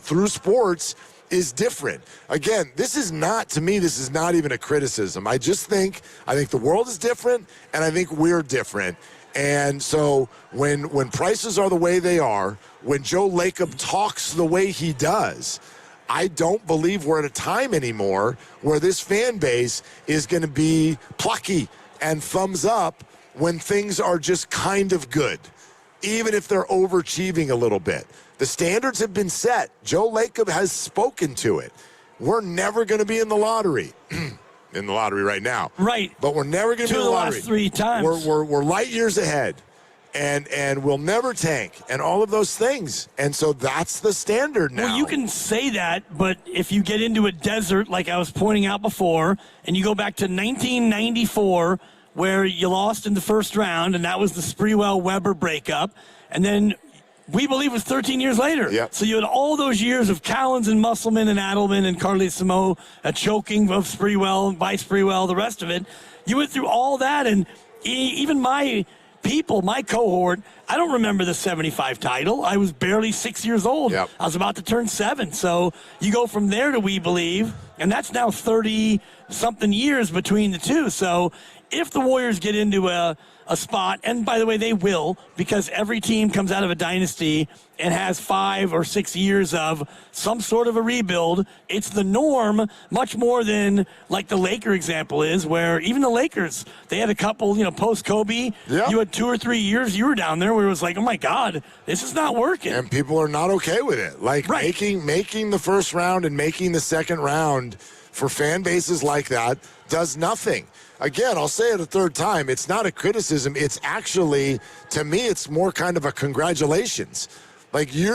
through sports is different. Again, this is not even a criticism. I think the world is different, and I think we're different. And so when prices are the way they are, when Joe Lacob talks the way he does, I don't believe we're at a time anymore where this fan base is going to be plucky and thumbs up when things are just kind of good, even if they're overachieving a little bit. The standards have been set. Joe Lacob has spoken to it. We're never going to be in the lottery. In the lottery right now. Right. But we're never going to be in the lottery. Last 3 times. We're light years ahead. And we'll never tank and all of those things. And so that's the standard now. Well, you can say that, but if you get into a desert, like I was pointing out before, and you go back to 1994, where you lost in the first round, and that was the Sprewell-Weber breakup, and then we believe it was 13 years later. Yep. So you had all those years of Callens and Musselman and Adelman and Carlesimo, a choking of Sprewell, by Sprewell, the rest of it. You went through all that, and even my people, my cohort, I don't remember the 75 title. I was barely 6 years old. Yep. I was about to turn 7. So you go from there to We Believe, and that's now 30-something years between the two. So if the Warriors get into a spot, and by the way, they will, because every team comes out of a dynasty and has 5 or 6 years of some sort of a rebuild. It's the norm, much more than like the Laker example is, where even the Lakers, they had a couple, post-Kobe, you had 2 or 3 years, you were down there where it was like, oh my God, this is not working. And people are not okay with it. Like making the first round and making the second round for fan bases like that does nothing. Again, I'll say it a third time. It's not a criticism. It's actually, to me, it's more kind of a congratulations. Like you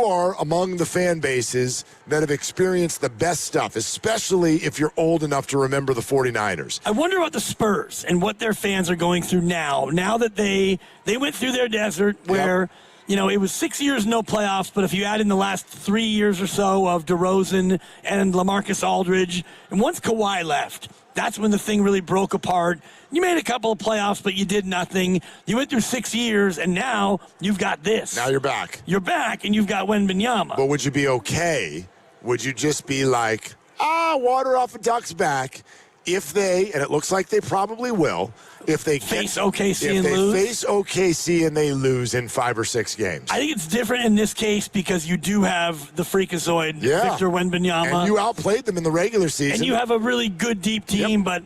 are among the fan bases that have experienced the best stuff, especially if you're old enough to remember the 49ers. I wonder about the Spurs and what their fans are going through now that they went through their desert where it was 6 years, no playoffs, but if you add in the last 3 years or so of DeRozan and LaMarcus Aldridge, and once Kawhi left, that's when the thing really broke apart. You made a couple of playoffs, but you did nothing. You went through 6 years, and now you've got this. Now you're back. You're back, and you've got Wembanyama. But would you be okay? Would you just be like, water off a duck's back, if they, and it looks like they probably will, if they face OKC and lose? If they face OKC and they lose in 5 or 6 games. I think it's different in this case because you do have the freakazoid, Victor Wembanyama. And you outplayed them in the regular season. And you have a really good deep team, but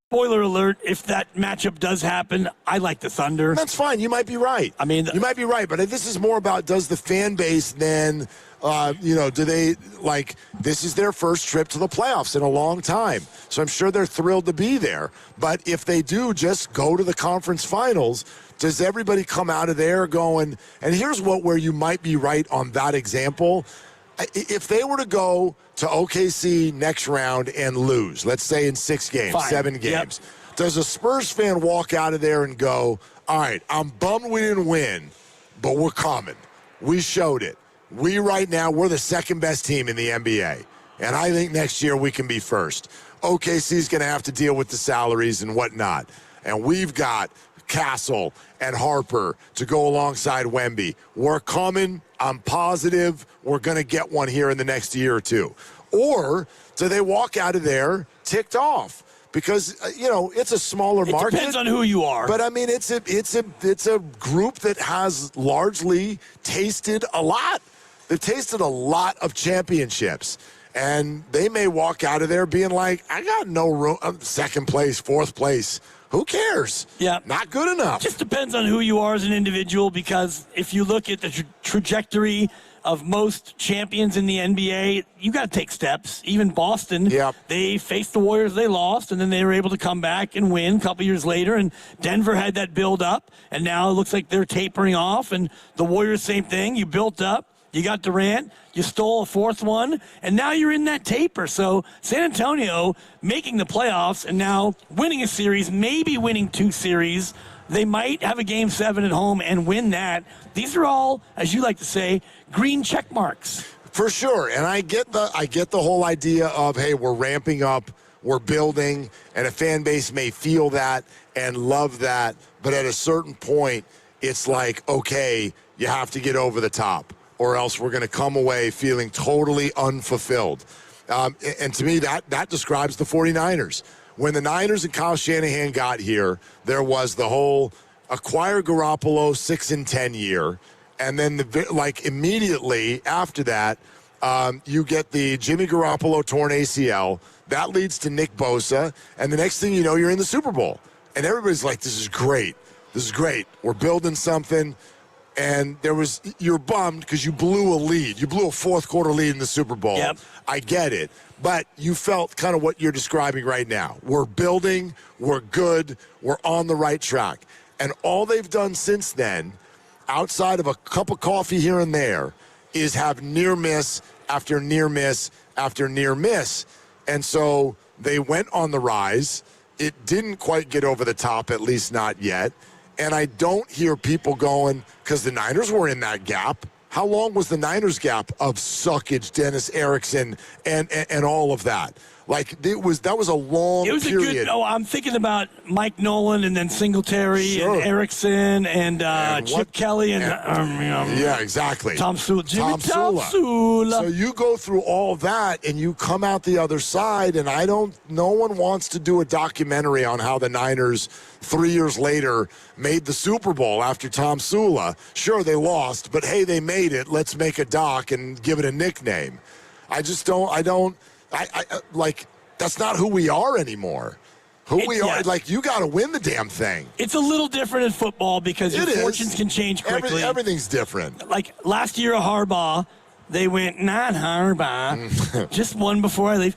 spoiler alert, if that matchup does happen, I like the Thunder. That's fine. You might be right. I mean, you might be right, but this is more about, does the fan base then, do they, like, this is their first trip to the playoffs in a long time. So I'm sure they're thrilled to be there. But if they do just go to the conference finals, does everybody come out of there going, and here's where you might be right on that example. If they were to go to OKC next round and lose, let's say in 6 games, 7 games, does a Spurs fan walk out of there and go, all right, I'm bummed we didn't win, but we're coming. We showed it. We're the second best team in the NBA, and I think next year we can be first. OKC's going to have to deal with the salaries and whatnot, and we've got Castle and Harper to go alongside Wemby. We're coming. I'm positive we're going to get one here in the next year or two. Or do they walk out of there ticked off? Because, it's a smaller market. It depends on who you are. But, I mean, it's a group that has largely tasted a lot. They've tasted a lot of championships. And they may walk out of there being like, I got no room. Second place, fourth place. Who cares? Yeah. Not good enough. Just depends on who you are as an individual, because if you look at the trajectory of most champions in the NBA, you got to take steps. Even Boston, they faced the Warriors, they lost, and then they were able to come back and win a couple years later. And Denver had that build up, and now it looks like they're tapering off. And the Warriors, same thing. You built up. You got Durant, you stole a 4th one, and now you're in that taper. So San Antonio making the playoffs and now winning a series, maybe winning 2 series. They might have a Game 7 at home and win that. These are all, as you like to say, green check marks. For sure, and I get the whole idea of, hey, we're ramping up, we're building, and a fan base may feel that and love that, but at a certain point, it's like, okay, you have to get over the top, or else we're going to come away feeling totally unfulfilled. And to me, that describes the 49ers. When the Niners and Kyle Shanahan got here, there was the whole acquire Garoppolo 6-10 year, and then immediately after that, you get the Jimmy Garoppolo torn ACL. That leads to Nick Bosa, and the next thing you know, you're in the Super Bowl. And everybody's like, this is great. This is great. We're building something. And you're bummed because you blew a lead. You blew a 4th quarter lead in the Super Bowl. Yep. I get it. But you felt kind of what you're describing right now. We're building. We're good. We're on the right track. And all they've done since then, outside of a cup of coffee here and there, is have near miss after near miss after near miss. And so they went on the rise. It didn't quite get over the top, at least not yet. And I don't hear people going, because the Niners were in that gap. How long was the Niners gap of suckage, Dennis Erickson, and all of that? Like that was a long It was period. a good. Oh, I'm thinking about Mike Nolan and then Singletary and Erickson and Chip Kelly and yeah, exactly. Tom Sula. Tom Sula. So you go through all that and you come out the other side, and no one wants to do a documentary on how the Niners 3 years later made the Super Bowl after Tom Sula. Sure, they lost, but hey, they made it. Let's make a doc and give it a nickname. I like, that's not who we are anymore. We are, like, you got to win the damn thing. It's a little different in football because your fortunes can change quickly. Everything's different. Like last year at Harbaugh, they went, not Harbaugh, just one before I leave.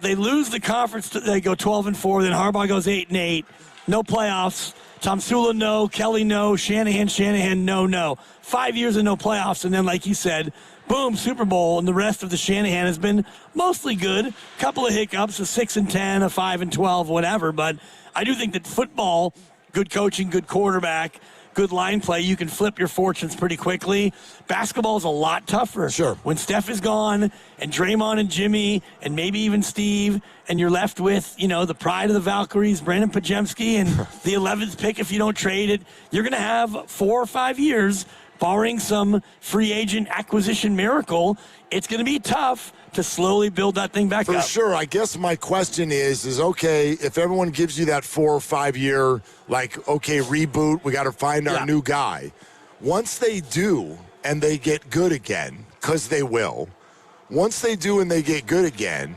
They lose the conference. They go 12-4. Then Harbaugh goes 8-8. No playoffs. Tom Sula, no. Kelly, no. Shanahan, no. 5 years of no playoffs. And then, like you said, boom, Super Bowl. And the rest of the Shanahan has been mostly good. Couple of hiccups, a 6-10, a 5-12, whatever. But I do think that football, good coaching, good quarterback, good line play, you can flip your fortunes pretty quickly. Basketball is a lot tougher. Sure. When Steph is gone and Draymond and Jimmy and maybe even Steve, and you're left with, the pride of the Valkyries, Brandon Pajemski, and the 11th pick if you don't trade it, you're going to have 4 or 5 years, barring some free agent acquisition miracle. It's going to be tough to slowly build that thing back up. For sure. I guess my question is okay, if everyone gives you that 4 or 5 year, reboot, we got to find our new guy. Once they do and they get good again, because they will, once they do and they get good again,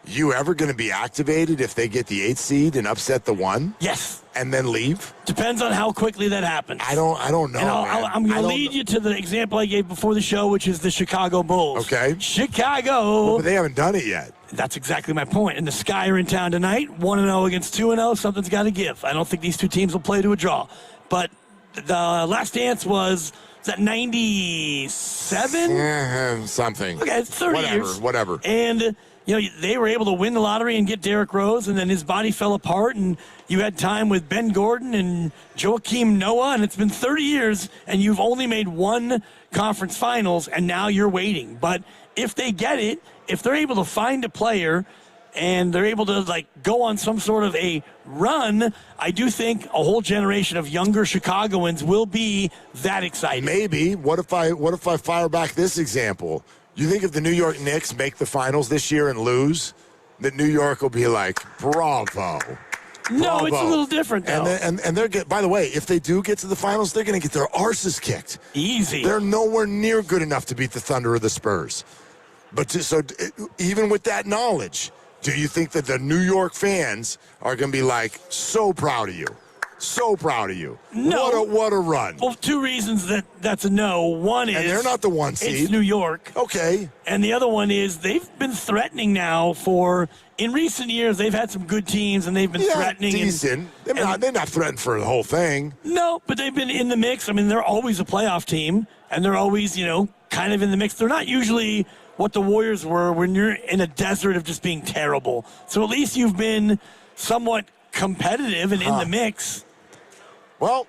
you ever going to be activated if they get the 8th seed and upset the 1? Yes. And then leave? Depends on how quickly that happens. I don't know. And I'm going to lead you to the example I gave before the show, which is the Chicago Bulls. Okay. Chicago. Well, but they haven't done it yet. That's exactly my point. And the Sky are in town tonight, 1-0 against 2-0. Something's got to give. I don't think these two teams will play to a draw. But the last dance was that 97? Something. Okay, it's 30 years. Whatever. And they were able to win the lottery and get Derrick Rose, and then his body fell apart, and you had time with Ben Gordon and Joakim Noah, and it's been 30 years, and you've only made one conference finals, and now you're waiting. But if they get it, if they're able to find a player and they're able to go on some sort of a run, I do think a whole generation of younger Chicagoans will be that excited. Maybe. What if I fire back this example? You think if the New York Knicks make the finals this year and lose, that New York will be like, bravo. No, it's a little different, though. And they're by the way, if they do get to the finals, they're going to get their arses kicked. Easy. They're nowhere near good enough to beat the Thunder or the Spurs. But even with that knowledge, do you think that the New York fans are going to be so proud of you? So proud of you. No. What a run. Well, 2 reasons that's a no. One is... And they're not the 1 seed. It's New York. Okay. And the other one is they've been threatening now for... In recent years, they've had some good teams, and they've been threatening. Decent. They're not threatening for the whole thing. No, but they've been in the mix. I mean, they're always a playoff team, and they're always, kind of in the mix. They're not usually what the Warriors were when you're in a desert of just being terrible. So at least you've been somewhat competitive and in the mix. Well,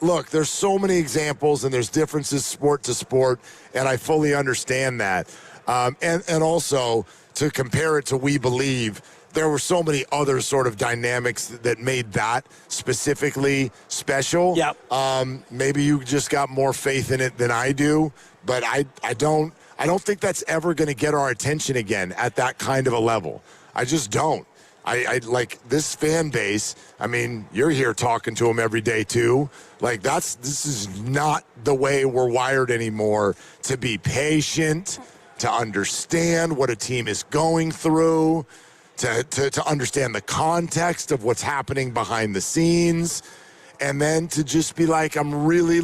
look, there's so many examples and there's differences sport to sport, and I fully understand that. And also, to compare it to We Believe, there were so many other sort of dynamics that made that specifically special. Yep. Maybe you just got more faith in it than I do, but I don't think that's ever going to get our attention again at that kind of a level. I just don't. I like this fan base. I mean, you're here talking to them every day too. This is not the way we're wired anymore, to be patient, to understand what a team is going through, to understand the context of what's happening behind the scenes, and then to just be I'm really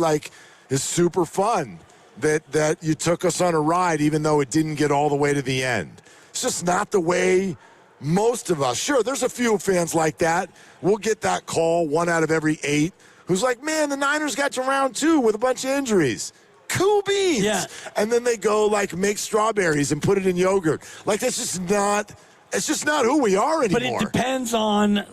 it's super fun that you took us on a ride even though it didn't get all the way to the end. It's just not the way most of us. Sure, there's a few fans like that. We'll get that call 1 out of every 8 who's man, the Niners got to round 2 with a bunch of injuries. Cool beans. Yeah. And then they go make strawberries and put it in yogurt. It's just not who we are anymore. But it depends on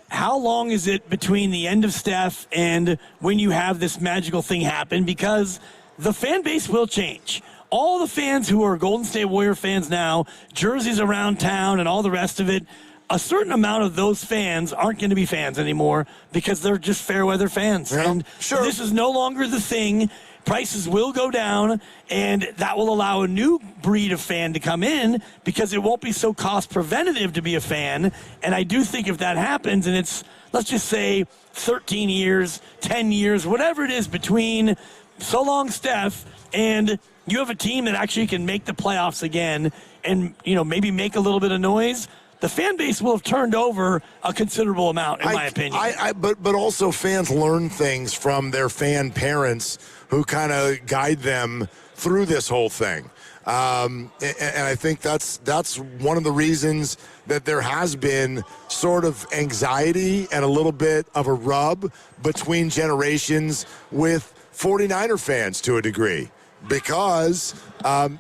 how long is it between the end of Steph and when you have this magical thing happen, because the fan base will change. all the fans who are Golden State Warrior fans now, jerseys around town and all the rest of it, a certain amount of those fans aren't going to be fans anymore because they're just fair weather fans. Yeah, and sure. This is no longer the thing. Prices will go down, and that will allow a new breed of fan to come in because it won't be so cost preventative to be a fan. And I do think if that happens, and it's, let's just say 13 years, 10 years, whatever it is between so long, Steph, and you have a team that actually can make the playoffs again and, maybe make a little bit of noise, the fan base will have turned over a considerable amount, in my opinion. But also fans learn things from their fan parents who kind of guide them through this whole thing. And I think that's one of the reasons that there has been sort of anxiety and a little bit of a rub between generations with 49er fans to a degree. Because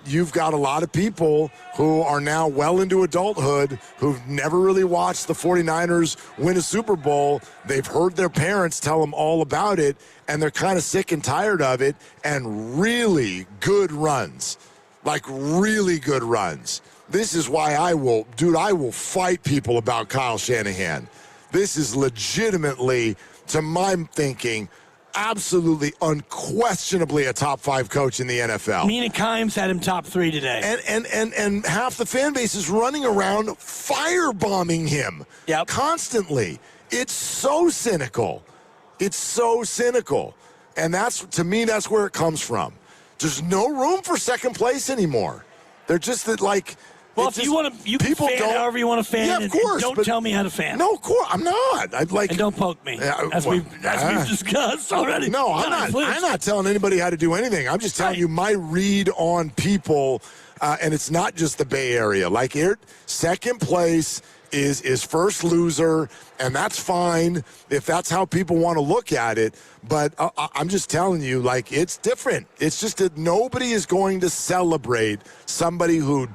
you've got a lot of people who are now well into adulthood who've never really watched the 49ers win a Super Bowl. They've heard their parents tell them all about it, and they're kind of sick and tired of it, and really good runs. Like really good runs. This is why I will fight people about Kyle Shanahan. This is legitimately, to my thinking, absolutely, unquestionably a top 5 coach in the NFL. Mina Kimes had him top 3 today. And half the fan base is running around firebombing him constantly. It's so cynical. It's so cynical. And to me, that's where it comes from. There's no room for second place anymore. They're just like... Well, if you want to, you can fan however you want to fan. Yeah, of course. Don't tell me how to fan. No, of course, I'm not. And don't poke me, as we've discussed already. No, I'm not. Please. I'm not telling anybody how to do anything. I'm just telling you my read on people, and it's not just the Bay Area. Like second place is first loser, and that's fine if that's how people want to look at it. But I'm just telling you, like, it's different. It's just that nobody is going to celebrate somebody who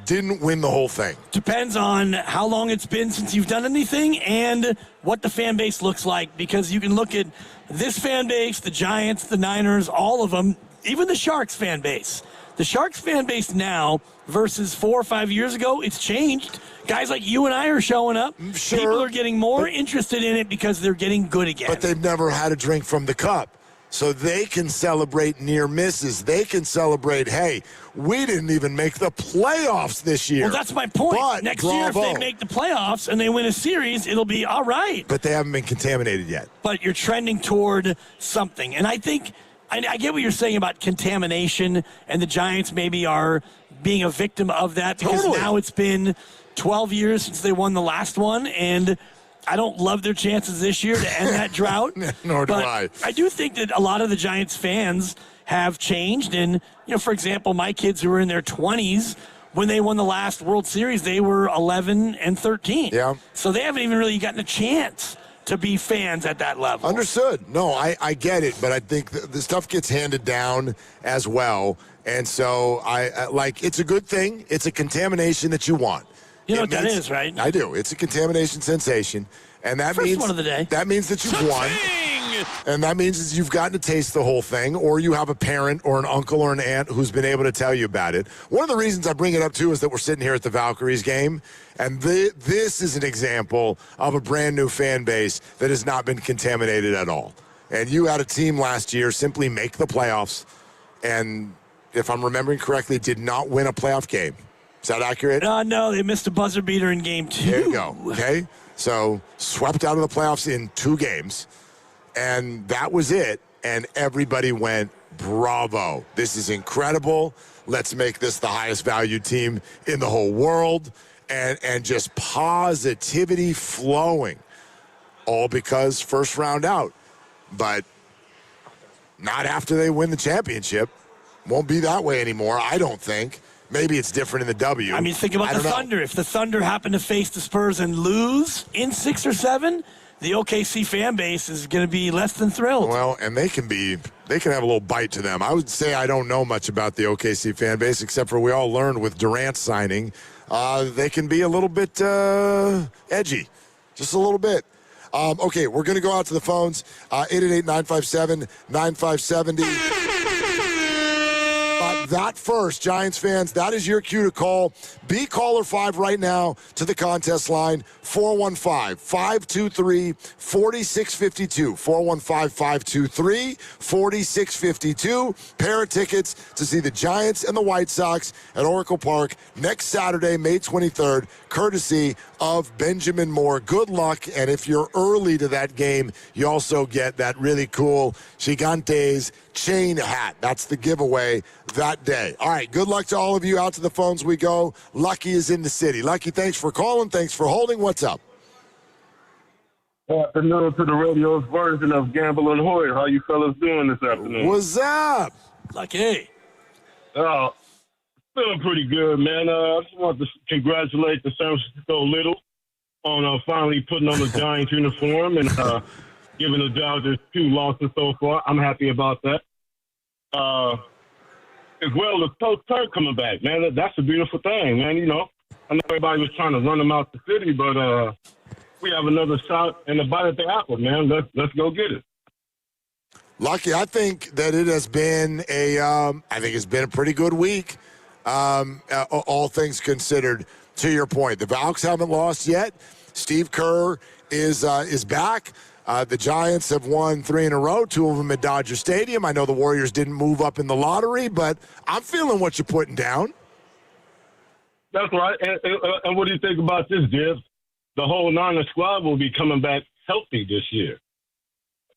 didn't win the whole thing. Depends on how long it's been since you've done anything and what the fan base looks like, because you can look at this fan base, the Giants, the Niners, all of them, even the Sharks fan base. The Sharks fan base now versus 4 or 5 years ago, it's changed. Guys like you and I are showing up. Sure, people are getting more interested in it because they're getting good again. But they've never had a drink from the cup. So they can celebrate near misses. They can celebrate, hey, we didn't even make the playoffs this year. Well, that's my point. But next year, if they make the playoffs and they win a series, it'll be all right. But they haven't been contaminated yet. But you're trending toward something. And I think, I get what you're saying about contamination, and the Giants maybe are being a victim of that because now it's been 12 years since they won the last one, and I don't love their chances this year to end that drought. Nor do I. I do think that a lot of the Giants fans have changed. And, for example, my kids who were in their 20s, when they won the last World Series, they were 11 and 13. Yeah. So they haven't even really gotten a chance to be fans at that level. Understood. No, I get it, but I think the stuff gets handed down as well. And so it's a good thing. It's a contamination that you want. You know what that is, right? I do. It's a contamination sensation. And that First means one of the day. That means that you've won. And that means that you've gotten to taste the whole thing, or you have a parent or an uncle or an aunt who's been able to tell you about it. One of the reasons I bring it up, too, is that we're sitting here at the Valkyries game, and this is an example of a brand new fan base that has not been contaminated at all. And you had a team last year simply make the playoffs, and if I'm remembering correctly, did not win a playoff game. Is that accurate? No, they missed a buzzer beater in game 2. There you go. Okay. So swept out of the playoffs in 2 games. And that was it. And everybody went, bravo. This is incredible. Let's make this the highest valued team in the whole world. And just positivity flowing. All because first round out. But not after they win the championship. Won't be that way anymore, I don't think. Maybe it's different in the W. I mean, think about the Thunder. If the Thunder happen to face the Spurs and lose in 6 or 7, the OKC fan base is going to be less than thrilled. Well, and they can have a little bite to them. I would say I don't know much about the OKC fan base, except for we all learned with Durant signing. They can be a little bit edgy, just a little bit. Okay, we're going to go out to the phones. 888-957-9570. that first, Giants fans, that is your cue to call. Be caller 5 right now to the contest line, 415-523-4652. 415-523-4652. Pair of tickets to see the Giants and the White Sox at Oracle Park next Saturday, May 23rd, courtesy of Benjamin Moore. Good luck, and if you're early to that game, you also get that really cool Gigantes chain hat. That's the giveaway that day. All right, good luck to all of you. Out to the phones we go. Lucky is in the city. Lucky, thanks for calling. Thanks for holding. What's up? Afternoon to the radio's version of Gamble and Hoyer. How you fellas doing this afternoon? What's up? Lucky. Feeling pretty good, man. I just want to congratulate the San Francisco Little on finally putting on the Giants uniform and giving the Dodgers 2 losses so far. I'm happy about that. As well, the Coach Kirk coming back, man. That's a beautiful thing, man. You know, I know everybody was trying to run him out the city, but we have another shot and a bite at the apple, man. Let's go get it. Lucky, I think that it has been a pretty good week, all things considered. To your point, the Valks haven't lost yet. Steve Kerr is back. The Giants have won 3 in a row, 2 of them at Dodger Stadium. I know the Warriors didn't move up in the lottery, but I'm feeling what you're putting down. That's right. And what do you think about this, Gibbs? The whole Niner squad will be coming back healthy this year.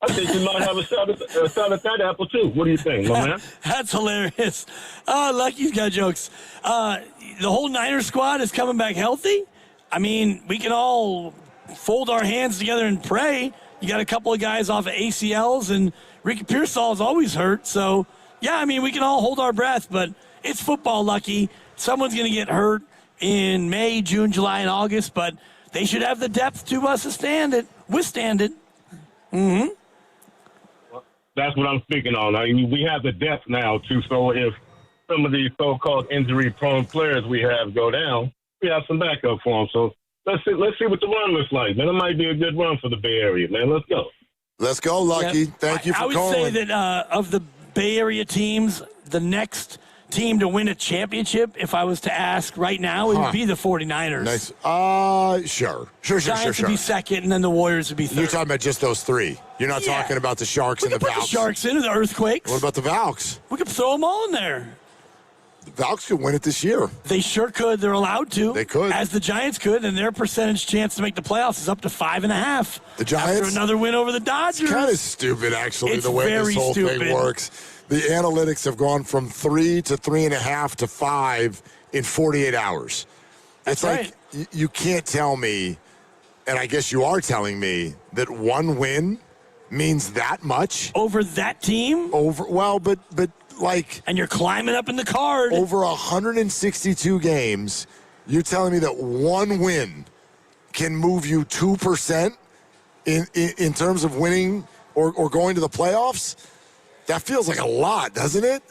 I think you might have a shot at that apple, too. What do you think, my man? That's hilarious. Lucky's got jokes. The whole Niner squad is coming back healthy? I mean, we can all fold our hands together and pray. You got a couple of guys off of ACLs, and Ricky Pearsall is always hurt. So, yeah, I mean, we can all hold our breath, but it's football, Lucky. Someone's going to get hurt in May, June, July, and August, but they should have the depth to withstand it. Mm-hmm. That's what I'm speaking on. I mean, we have the depth now, too, so if some of these so-called injury-prone players we have go down, we have some backup for them. So let's see what the run looks like, man. It might be a good run for the Bay Area, man. Let's go. Let's go, Lucky. Yep. Thank you for calling. I would say that of the Bay Area teams, the next team to win a championship, if I was to ask right now, it would be the 49ers. Nice. Sure. Giants would be second, and then the Warriors would be third. You're talking about just those 3. You're not talking about the Sharks and the Valks. We could put the Sharks in, or the Earthquakes. What about the Valks? We could throw them all in there. The Valks could win it this year. They sure could. They're allowed to. They could. As the Giants could, and their percentage chance to make the playoffs is up to 5.5. The Giants? After another win over the Dodgers. It's kind of stupid, actually, it's the way this whole stupid. thing works. The analytics have gone from 3 to 3.5 to 5 in 48 hours. That's right. Like you can't tell me, and I guess you are telling me, that one win means that much over that team. But like, and you're climbing up in the card over 162 games. You're telling me that one win can move you 2% in terms of winning or going to the playoffs? That feels like a lot, doesn't it?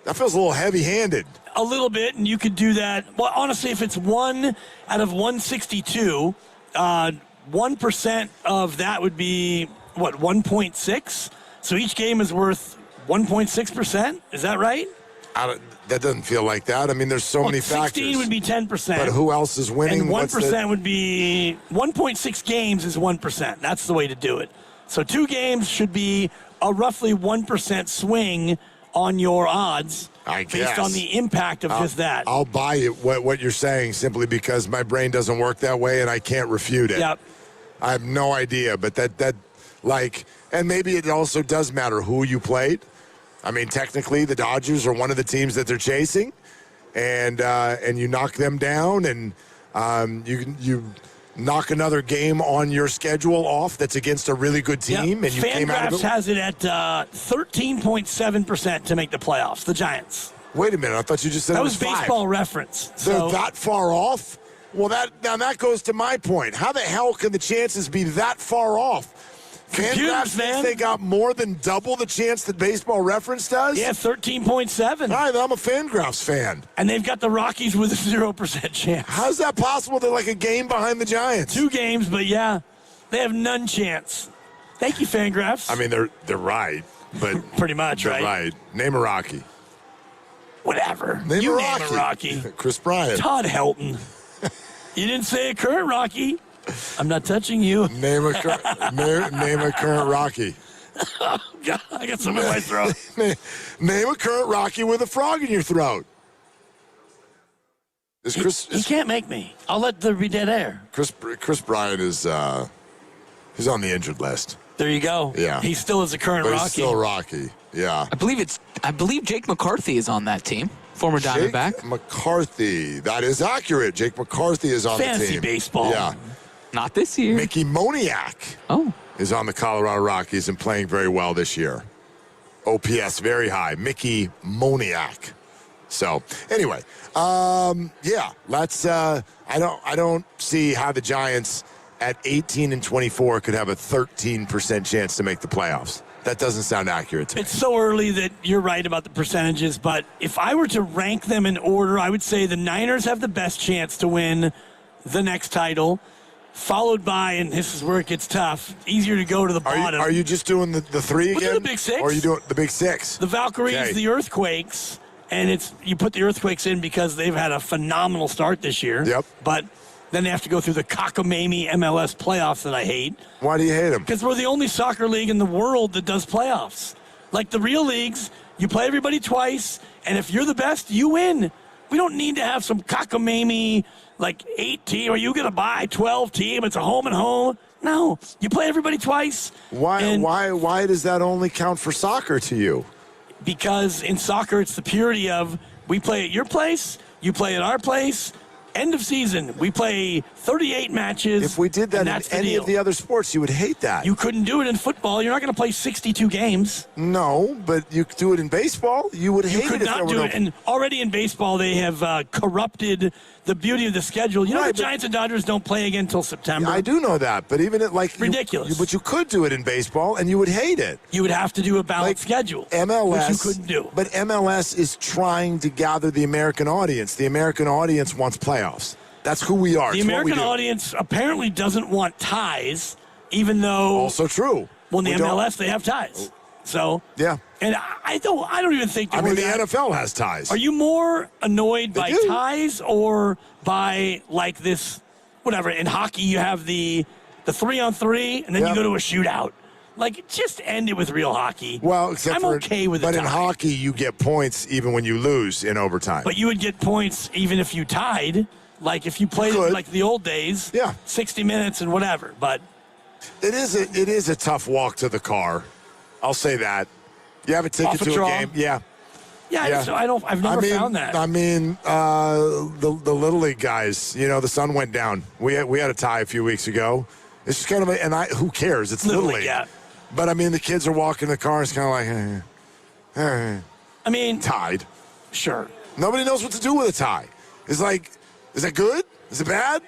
That feels a little heavy-handed. A little bit, and you could do that. Well, honestly, if it's 1 out of 162, 1% of that would be, 1.6? So each game is worth 1.6%? Is that right? That doesn't feel like that. I mean, there's so many factors. 16 would be 10%. But who else is winning? And 1% would be 1.6 games is 1%. That's the way to do it. So 2 games should be a roughly 1% swing on your odds based on the impact of just that. I'll buy it what you're saying simply because my brain doesn't work that way and I can't refute it. Yep. I have no idea, but that and maybe it also does matter who you played. I mean, technically, the Dodgers are one of the teams that they're chasing, and you knock them down, and you knock another game on your schedule off that's against a really good team, and you came out of it. FanGraphs has it at 13.7% to make the playoffs. The Giants. Wait a minute, I thought you just said that it was Baseball Reference. They're that far off. Well, that goes to my point. How the hell can the chances be that far off? FanGraphs thinks they got more than double the chance that Baseball Reference does? Yeah, 13.7. All right, I'm a FanGraphs fan. And they've got the Rockies with a 0% chance. How's that possible? They're like a game behind the Giants. 2 games, but yeah, they have none chance. Thank you, FanGraphs. I mean, they're right, but pretty much, right. Name a Rocky. Whatever. Name You a name Rocky. a Rocky. Chris Bryant. Todd Helton. You didn't say a current Rocky. I'm not touching you. Name a current Rocky. Oh, God, I got some in my throat. Name a current Rocky with a frog in your throat. Is Chris? He can't make me. I'll let there be dead air. Chris Bryant is he's on the injured list. There you go. Yeah. He still is a current But Rocky. he's still Rocky. Yeah. I believe Jake McCarthy is on that team. Former Diamondback. Jake McCarthy. That is accurate. Jake McCarthy is on the team. Fantasy baseball. Yeah. Not this year. Mickey Moniak is on the Colorado Rockies and playing very well this year. OPS very high. Mickey Moniak. So anyway, let's. I don't see how the Giants at 18-24 could have a 13% chance to make the playoffs. That doesn't sound accurate to me. It's so early that you're right about the percentages, but if I were to rank them in order, I would say the Niners have the best chance to win the next title, followed by, and this is where it gets tough, easier to go to the bottom. Are you just doing the three again? We'll do the Big Six. Or are you doing the Big Six? The Valkyries, the Earthquakes, and you put the Earthquakes in because they've had a phenomenal start this year. Yep. But then they have to go through the cockamamie MLS playoffs that I hate. Why do you hate them? Because we're the only soccer league in the world that does playoffs. Like the real leagues, you play everybody twice, and if you're the best, you win. We don't need to have some cockamamie, 8 team, or you going to buy 12 team, it's a home and home. No, you play everybody twice. Why does that only count for soccer to you? Because in soccer, it's the purity of we play at your place, you play at our place. End of season, we play 38 matches. If we did that in any of the other sports, you would hate that. You couldn't do it in football. You're not going to play 62 games. No, but you could do it in baseball. You would hate it. You could if not there do were it. And already in baseball, they have corrupted the beauty of the schedule. You know, the Giants and Dodgers don't play again until September. I do know that, but even ridiculous. But you could do it in baseball, and you would hate it. You would have to do a balanced schedule, MLS, which you couldn't do. But MLS is trying to gather the American audience. The American audience wants playoffs. That's who we are. The American audience apparently doesn't want ties, even though also true. Well, in the MLS they have ties. So yeah, and I don't even think. The NFL has ties. Are you more annoyed by ties or by this? Whatever. In hockey, you have the 3-on-3, and then you go to a shootout. Just end it with real hockey. Well, I'm okay with it. But in hockey, you get points even when you lose in overtime. But you would get points even if you tied. If you played it the old days, 60 minutes and whatever. But it is a tough walk to the car. I'll say that. You have a ticket to a game, I've never found that. I mean, the Little League guys. The sun went down. We had a tie a few weeks ago. It's just kind of who cares? It's Little League. Yeah. But I mean, the kids are walking in the car. It's kind of I mean, tied. Sure. Nobody knows what to do with a tie. It's is that good? Is it bad?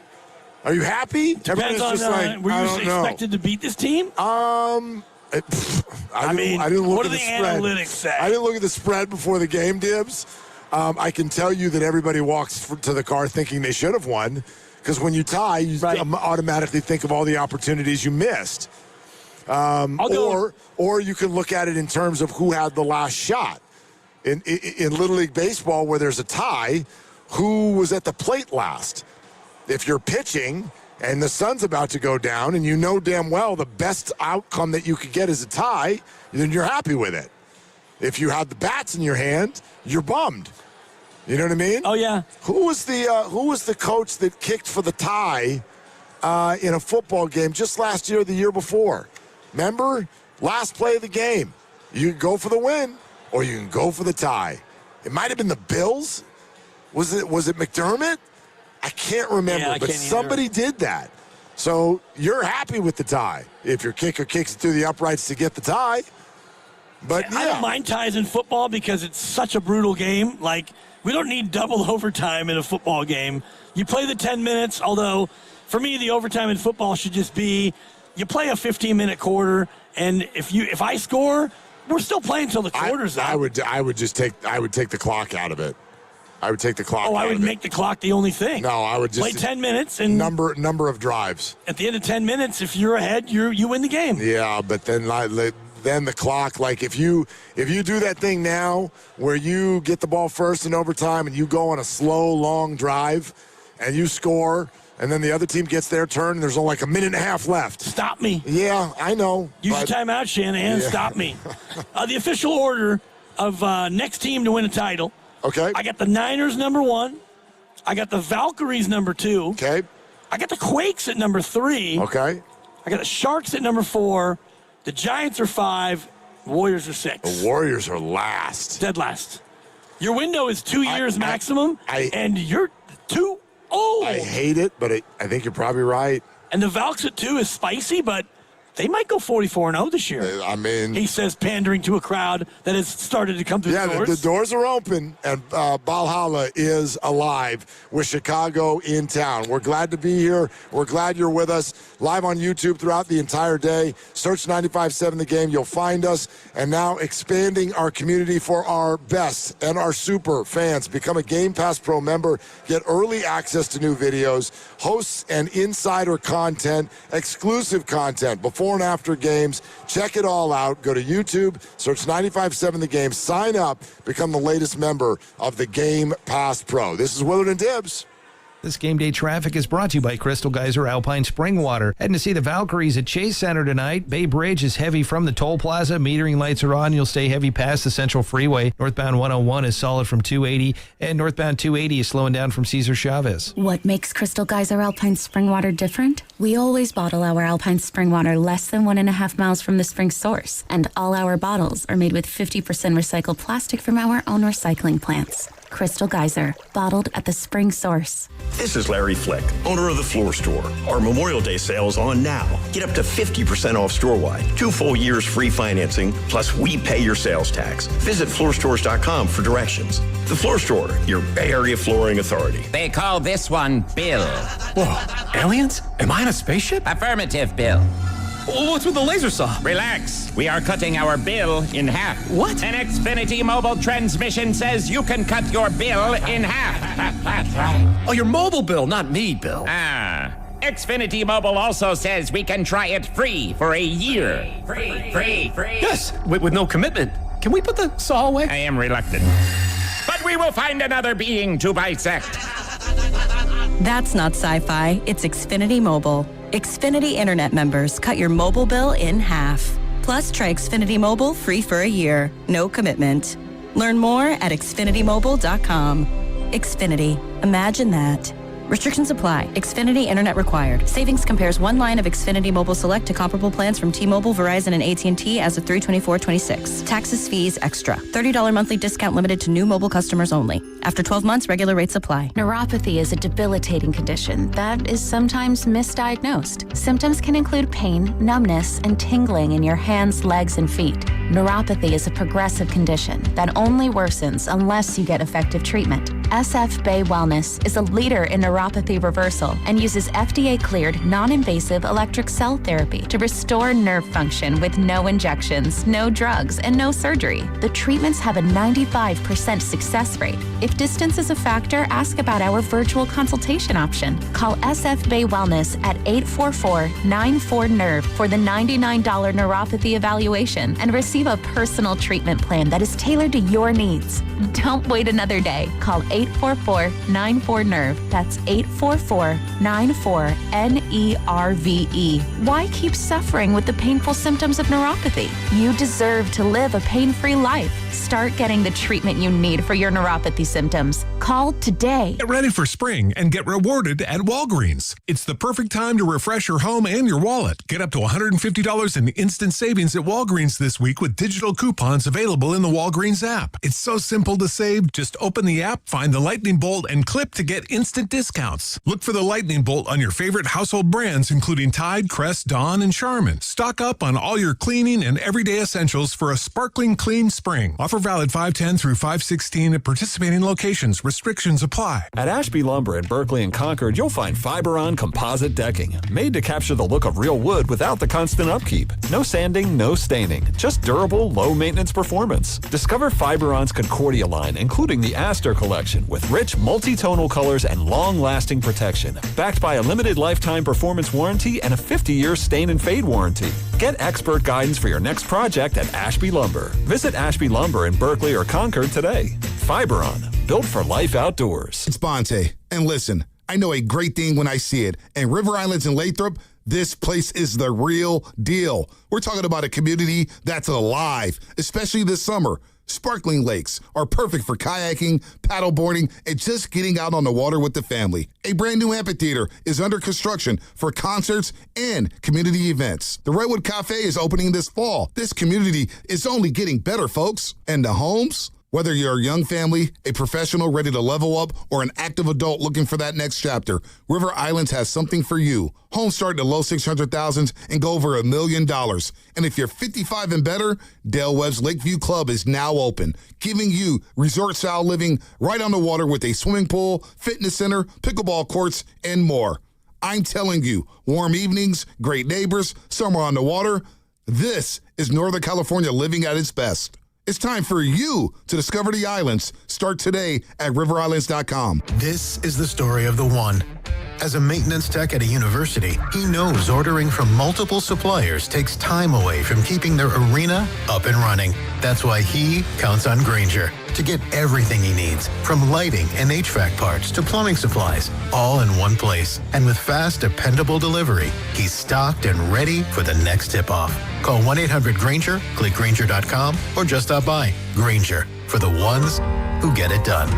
Are you happy? Depends on, were you expected to beat this team? I didn't look what at do the spread. analytics say? I didn't look at the spread before the game, Dibs. I can tell you that everybody walks to the car thinking they should have won, because when you tie, you automatically think of all the opportunities you missed. Or you can look at it in terms of who had the last shot. In Little League Baseball, where there's a tie, who was at the plate last? If you're pitching and the sun's about to go down and you know damn well the best outcome that you could get is a tie, then you're happy with it. If you have the bats in your hand, you're bummed. You know what I mean? Oh, yeah. Who was the coach that kicked for the tie in a football game just last year or the year before? Remember? Last play of the game. You can go for the win or you can go for the tie. It might have been the Bills. Was it McDermott? I can't remember, but somebody did that. So you're happy with the tie if your kicker kicks it through the uprights to get the tie. But I don't mind ties in football because it's such a brutal game. We don't need double overtime in a football game. You play the 10 minutes, although for me the overtime in football should just be you play a 15-minute quarter, and if I score, we're still playing until the quarter's up. I would take the clock out of it. I would take the clock. I would make the clock the only thing. No, I would just play 10 minutes and number of drives. At the end of 10 minutes, if you're ahead, you win the game. Yeah, but then then the clock. Like if you do that thing now where you get the ball first in overtime and you go on a slow, long drive and you score, and then the other team gets their turn, and there's only like a minute and a half left. Stop me. Yeah, I know. Use your timeout, Shanahan. Yeah. Stop me. The official order of next team to win a title. Okay. I got the Niners number 1. I got the Valkyries number 2. Okay. I got the Quakes at number 3. Okay. I got the Sharks at number 4. The Giants are 5. Warriors are 6. The Warriors are last. Dead last. Your window is 2 years maximum, and you're 2-0. I hate it, but I think you're probably right. And the Valks at 2 is spicy, but they might go 44-0 this year. I mean, he says, pandering to a crowd that has started to come through the doors. The doors are open, and Valhalla is alive with Chicago in town. We're glad to be here. We're glad you're with us live on YouTube throughout the entire day. Search 95.7 The Game. You'll find us. And now expanding our community for our best and our super fans. Become a Game Pass Pro member. Get early access to new videos, hosts and insider content, exclusive content before and after games. Check it all out. Go to YouTube, search 95.7 The Game, sign up, become the latest member of the Game Pass Pro. This is Willard and Dibbs. This game day traffic is brought to you by Crystal Geyser Alpine Spring Water. Heading to see the Valkyries at Chase Center tonight. Bay Bridge is heavy from the toll plaza. Metering lights are on. You'll stay heavy past the Central Freeway. Northbound 101 is solid from 280. And northbound 280 is slowing down from Cesar Chavez. What makes Crystal Geyser Alpine Spring Water different? We always bottle our Alpine Spring Water less than 1.5 miles from the spring source. And all our bottles are made with 50% recycled plastic from our own recycling plants. Crystal Geyser, bottled at the spring source. This is Larry Flick, owner of The Floor Store. Our Memorial Day sale is on now. Get up to 50% off store-wide, 2 full years free financing, plus we pay your sales tax. Visit floorstores.com for directions. The Floor Store, your Bay Area flooring authority. They call this one Bill. Whoa, aliens? Am I in a spaceship? Affirmative, Bill. What's with the laser saw? Relax. We are cutting our bill in half. What? An Xfinity mobile transmission says you can cut your bill in half. Oh, your mobile bill, not me, Bill. Xfinity Mobile also says we can try it free for a year. Free. Yes, with no commitment. Can we put the saw away? I am reluctant. But we will find another being to bisect. That's not sci-fi, it's Xfinity Mobile. Xfinity Internet members cut your mobile bill in half. Plus, try Xfinity Mobile free for a year. No commitment. Learn more at xfinitymobile.com. Xfinity. Imagine that. Restrictions apply. Xfinity Internet required. Savings compares one line of Xfinity Mobile Select to comparable plans from T-Mobile, Verizon, and AT&T as of 3/24/26. Taxes, fees, extra. $30 monthly discount limited to new mobile customers only. After 12 months, regular rates apply. Neuropathy is a debilitating condition that is sometimes misdiagnosed. Symptoms can include pain, numbness, and tingling in your hands, legs, and feet. Neuropathy is a progressive condition that only worsens unless you get effective treatment. SF Bay Wellness is a leader in neuropathy reversal and uses FDA-cleared, non-invasive electric cell therapy to restore nerve function with no injections, no drugs, and no surgery. The treatments have a 95% success rate. If distance is a factor, ask about our virtual consultation option. Call SF Bay Wellness at 844-94-NERVE for the $99 neuropathy evaluation and receive a personal treatment plan that is tailored to your needs. Don't wait another day. Call 844-94-NERVE. That's 844-94-NERVE. Why keep suffering with the painful symptoms of neuropathy? You deserve to live a pain-free life. Start getting the treatment you need for your neuropathy symptoms. Call today. Get ready for spring and get rewarded at Walgreens. It's the perfect time to refresh your home and your wallet. Get up to $150 in instant savings at Walgreens this week with digital coupons available in the Walgreens app. It's so simple to save. Just open the app, find the lightning bolt, and clip to get instant discounts. Look for the lightning bolt on your favorite household brands, including Tide, Crest, Dawn, and Charmin. Stock up on all your cleaning and everyday essentials for a sparkling clean spring. Offer valid 5/10 through 5/16 at participating locations. Restrictions apply. At Ashby Lumber in Berkeley and Concord, you'll find Fiberon composite decking, made to capture the look of real wood without the constant upkeep. No sanding, no staining, just durable, low-maintenance performance. Discover Fiberon's Concordia line, including the Aster collection, with rich, multi-tonal colors and long-lasting protection, backed by a limited lifetime performance warranty and a 50-year stain and fade warranty. Get expert guidance for your next project at Ashby Lumber. Visit Ashby Lumber in Berkeley or Concord today. Fiberon, built for life outdoors. It's Bonte. And listen, I know a great thing when I see it. And River Islands and Lathrop, this place is the real deal. We're talking about a community that's alive, especially this summer. Sparkling lakes are perfect for kayaking, paddleboarding, and just getting out on the water with the family. A brand new amphitheater is under construction for concerts and community events. The Redwood Cafe is opening this fall. This community is only getting better, folks. And the homes? Whether you're a young family, a professional ready to level up, or an active adult looking for that next chapter, River Islands has something for you. Homes start in the low 600,000s and go over $1 million. And if you're 55 and better, Dale Webb's Lakeview Club is now open, giving you resort-style living right on the water with a swimming pool, fitness center, pickleball courts, and more. I'm telling you, warm evenings, great neighbors, summer on the water. This is Northern California living at its best. It's time for you to discover the islands. Start today at riverislands.com. This is the story of the one. As a maintenance tech at a university, he knows ordering from multiple suppliers takes time away from keeping their arena up and running. That's why he counts on Grainger to get everything he needs, from lighting and HVAC parts to plumbing supplies, all in one place. And with fast, dependable delivery, he's stocked and ready for the next tip-off. Call 1-800-GRAINGER, click Grainger.com, or just stop by. Grainger, for the ones who get it done.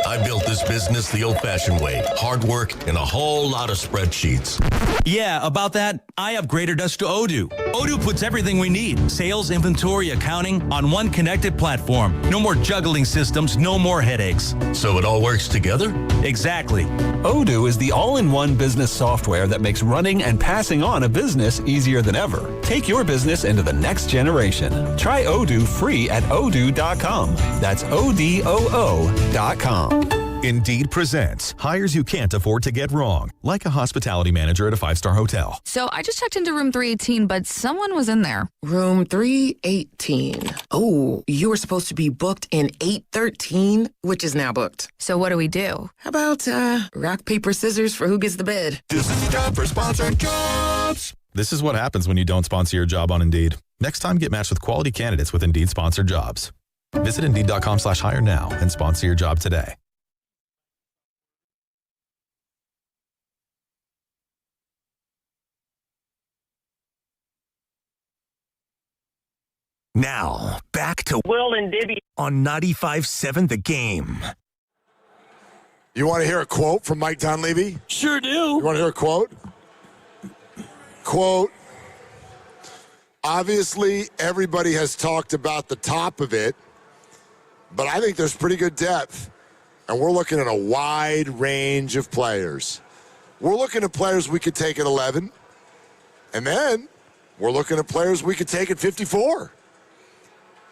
I built this business the old-fashioned way. Hard work and a whole lot of spreadsheets. Yeah, about that, I upgraded us to Odoo. Odoo puts everything we need, sales, inventory, accounting, on one connected platform. No more juggling systems, no more headaches. So it all works together? Exactly. Odoo is the all-in-one business software that makes running and passing on a business easier than ever. Take your business into the next generation. Try Odoo free at odoo.com. That's ODOO.com. Indeed presents hires you can't afford to get wrong, like a hospitality manager at a 5-star hotel. So I just checked into room 318, but someone was in there. Room 318. Oh, you were supposed to be booked in 813, which is now booked. So what do we do? How about rock, paper, scissors for who gets the bid? This is time for sponsored jobs. This is what happens when you don't sponsor your job on Indeed. Next time, get matched with quality candidates with Indeed sponsored jobs. Visit Indeed.com/hire now and sponsor your job today. Now, back to Will and Dibby on 95.7 The Game. You want to hear a quote from Mike Dunleavy? Sure do. You want to hear a quote? Quote, obviously, everybody has talked about the top of it, but I think there's pretty good depth. And we're looking at a wide range of players. We're looking at players we could take at 11. And then we're looking at players we could take at 54.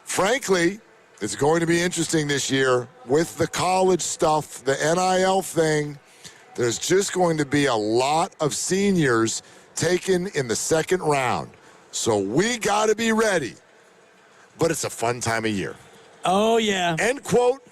Frankly, it's going to be interesting this year with the college stuff, the NIL thing. There's just going to be a lot of seniors taken in the second round. So we got to be ready. But it's a fun time of year. Oh, yeah. End quote,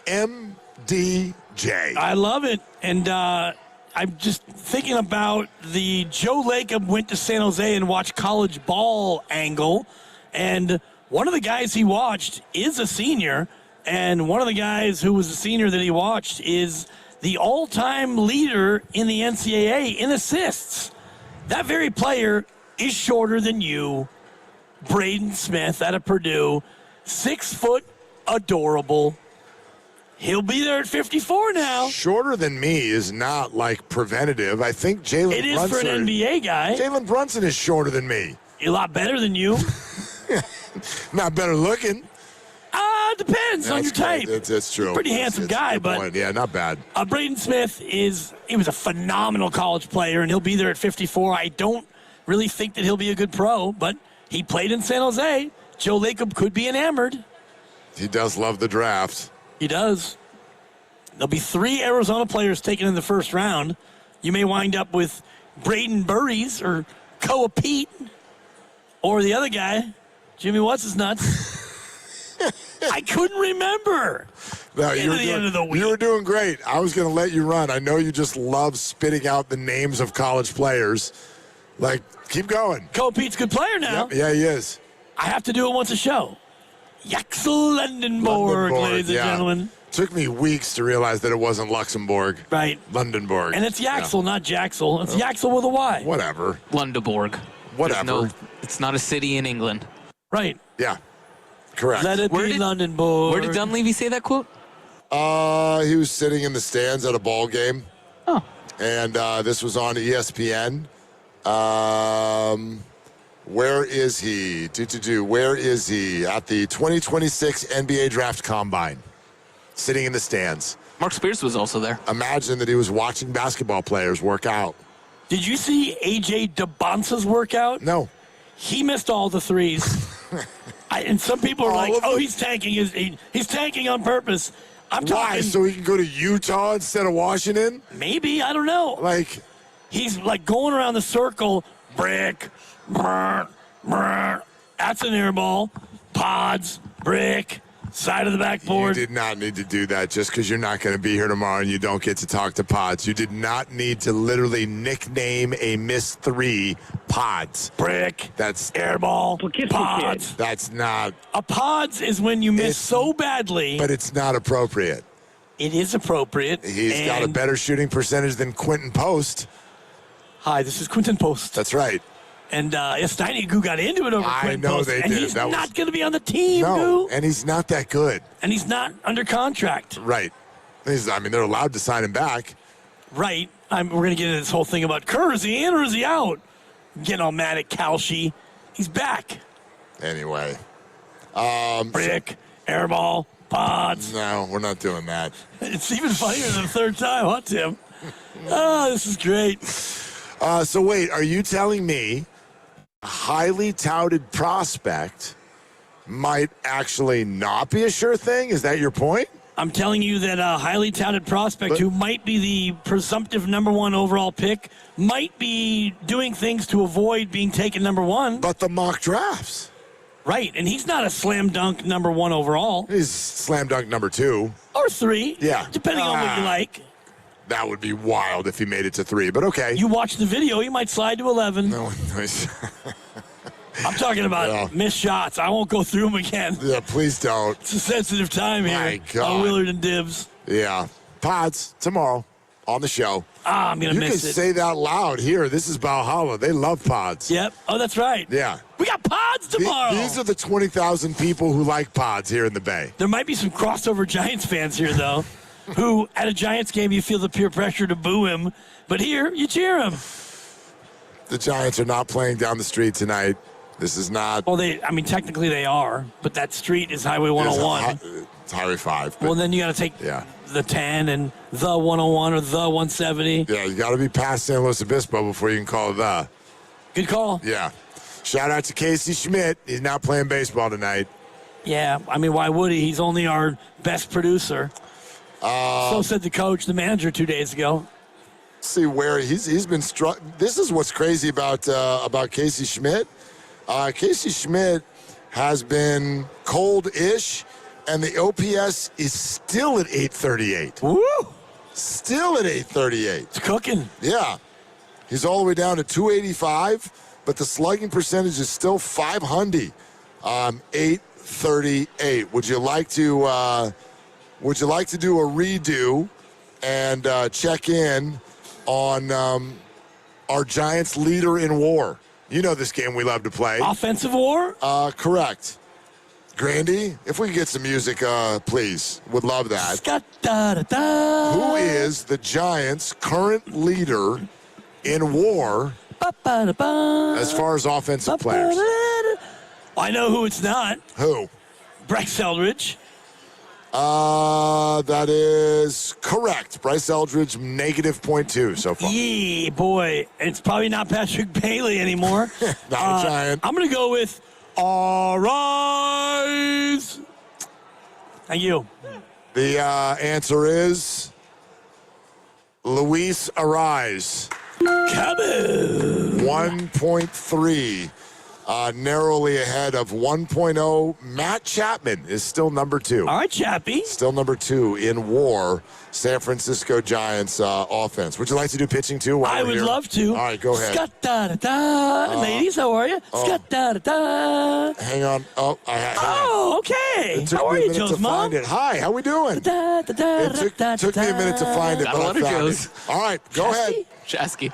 MDJ. I love it. And I'm just thinking about the Joe Lacob went to San Jose and watched college ball angle. And one of the guys he watched is a senior. And one of the guys who was a senior that he watched is the all-time leader in the NCAA in assists. That very player is shorter than you. Braden Smith out of Purdue. 6 foot, adorable. He'll be there at 54 now. Shorter than me is not like preventative. I think Jalen Brunson. It is for an NBA guy. Jalen Brunson is shorter than me. A lot better than you. Not better looking. Depends on your type. That's true. Pretty handsome guy, but point. Yeah, not bad. Braden Smith he was a phenomenal college player, and he'll be there at 54. I don't really think that he'll be a good pro, but he played in San Jose. Joe Lacob could be enamored. He does love the draft. He does. There'll be 3 Arizona players taken in the first round. You may wind up with Braden Burries or Koa Pete or the other guy, Jimmy What's-His-Nuts. I couldn't remember. No, you were doing great. I was going to let you run. I know you just love spitting out the names of college players. Like, keep going. Koa Pete's a good player now. Yep. Yeah, he is. I have to do it once a show. Yaxel Lundenborg, ladies and gentlemen. Took me weeks to realize that it wasn't Luxembourg. Right. Lundenborg. And it's Yaxel, not Jaxel. It's Yaxel with a Y. Whatever. Lundeborg. Whatever. It's not a city in England. Right. Yeah. Correct. Let it be Lundenborg. Where did Dunleavy say that quote? He was sitting in the stands at a ball game. Oh. And this was on ESPN. Where is he? Where is he? At the 2026 NBA Draft Combine. Sitting in the stands. Mark Spears was also there. Imagine that he was watching basketball players work out. Did you see A.J. DeBonsa's workout? No. He missed all the threes. And some people are like, oh, he's tanking. He's tanking on purpose. I'm talking. Why? So he can go to Utah instead of Washington? Maybe. I don't know. Like, he's like going around the circle. Brick. Brr, brr. That's an air ball. Pods. Brick. Side of the backboard. You did not need to do that just because you're not going to be here tomorrow and you don't get to talk to Pods. You did not need to literally nickname a missed 3 Pods. Brick. That's airball. Pods. That's not. A Pods is when you miss so badly. But it's not appropriate. It is appropriate. He's got a better shooting percentage than Quentin Post. Hi, this is Quentin Post. That's right. And Steinig got into it over Quentin Post. They and did. He's not going to be on the team, dude. And he's not that good. And he's not under contract. Right. They're allowed to sign him back. Right. We're going to get into this whole thing about Kerr. Is he in or is he out? Getting all mad at Kalshi. He's back. Anyway. Brick, airball, Pods. No, we're not doing that. It's even funnier than the third time, huh, Tim? Oh, this is great. So wait, are you telling me a highly touted prospect might actually not be a sure thing? Is that your point? I'm telling you that a highly touted prospect who might be the presumptive number 1 overall pick might be doing things to avoid being taken number 1. But the mock drafts. Right, and he's not a slam dunk number 1 overall. He's slam dunk number 2. Or 3. Yeah. Depending on what you like. That would be wild if he made it to 3, but okay. You watch the video, he might slide to 11. No, I'm talking about missed shots. I won't go through them again. Yeah, please don't. It's a sensitive time here. My God. On Willard and Dibs. Yeah. Pods, tomorrow on the show. I'm going to miss it. You can say that loud here. This is Valhalla. They love Pods. Yep. Oh, that's right. Yeah. We got Pods tomorrow. These are the 20,000 people who like Pods here in the Bay. There might be some crossover Giants fans here, though, who at a Giants game you feel the peer pressure to boo him, but here you cheer him. The Giants are not playing down the street tonight. This is not. Well, technically they are, but that street is Highway 101. It's Highway 5. Well, then you got to take the 10 and the 101 or the 170. Yeah, you got to be past San Luis Obispo before you can call it the. Good call. Yeah. Shout out to Casey Schmidt. He's not playing baseball tonight. Yeah, why would he? He's only our best producer. So said the coach, the manager 2 days ago. See where he's been struck. This is what's crazy about Casey Schmidt. Casey Schmidt has been cold-ish, and the OPS is still at 838. Woo! Still at 838. It's cooking. Yeah. He's all the way down to 285, but the slugging percentage is still 500. 838. Would you like to do a redo and check in on our Giants leader in WAR? You know this game we love to play. Offensive WAR? Correct. Grandy, if we could get some music, please. Would love that. Who is the Giants' current leader in WAR as far as offensive players? I know who it's not. Who? Bryce Eldridge. That is correct. Bryce Eldridge, -0.2 so far. Yeah, boy. It's probably not Patrick Bailey anymore. Not a Giant. I'm going to go with All Rise. Thank you. The answer is Luis Arise. Cabin. 1.3. Narrowly ahead of 1.0. Matt Chapman is still number 2. All right, Chappie. Still number 2 in WAR, San Francisco Giants offense. Would you like to do pitching too? I would love to. All right, go ahead. Scott-da-da-da. Ladies, how are you? Scott-da-da-da. Hang on. Okay. It took How are me a you, minute Joe's to mom? find it. Hi, how we doing? It took me a minute to find it, Got a but lot I of found Joes. it. All right, go ahead. Shasky.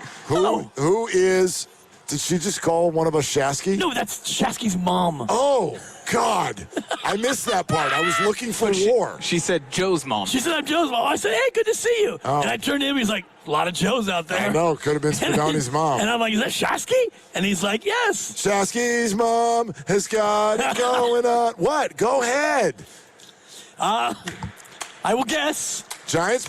Who is... Did she just call one of us Shasky? No, that's Shasky's mom. Oh, God. I missed that part. I was looking for war. She said Joe's mom. She said, I'm Joe's mom. I said, hey, good to see you. Oh. And I turned to him. He's like, a lot of Joes out there. I know. Could have been Spadoni's mom. And I'm like, is that Shasky? And he's like, yes. Shasky's mom has got it going on. What? Go ahead. I will guess. Giants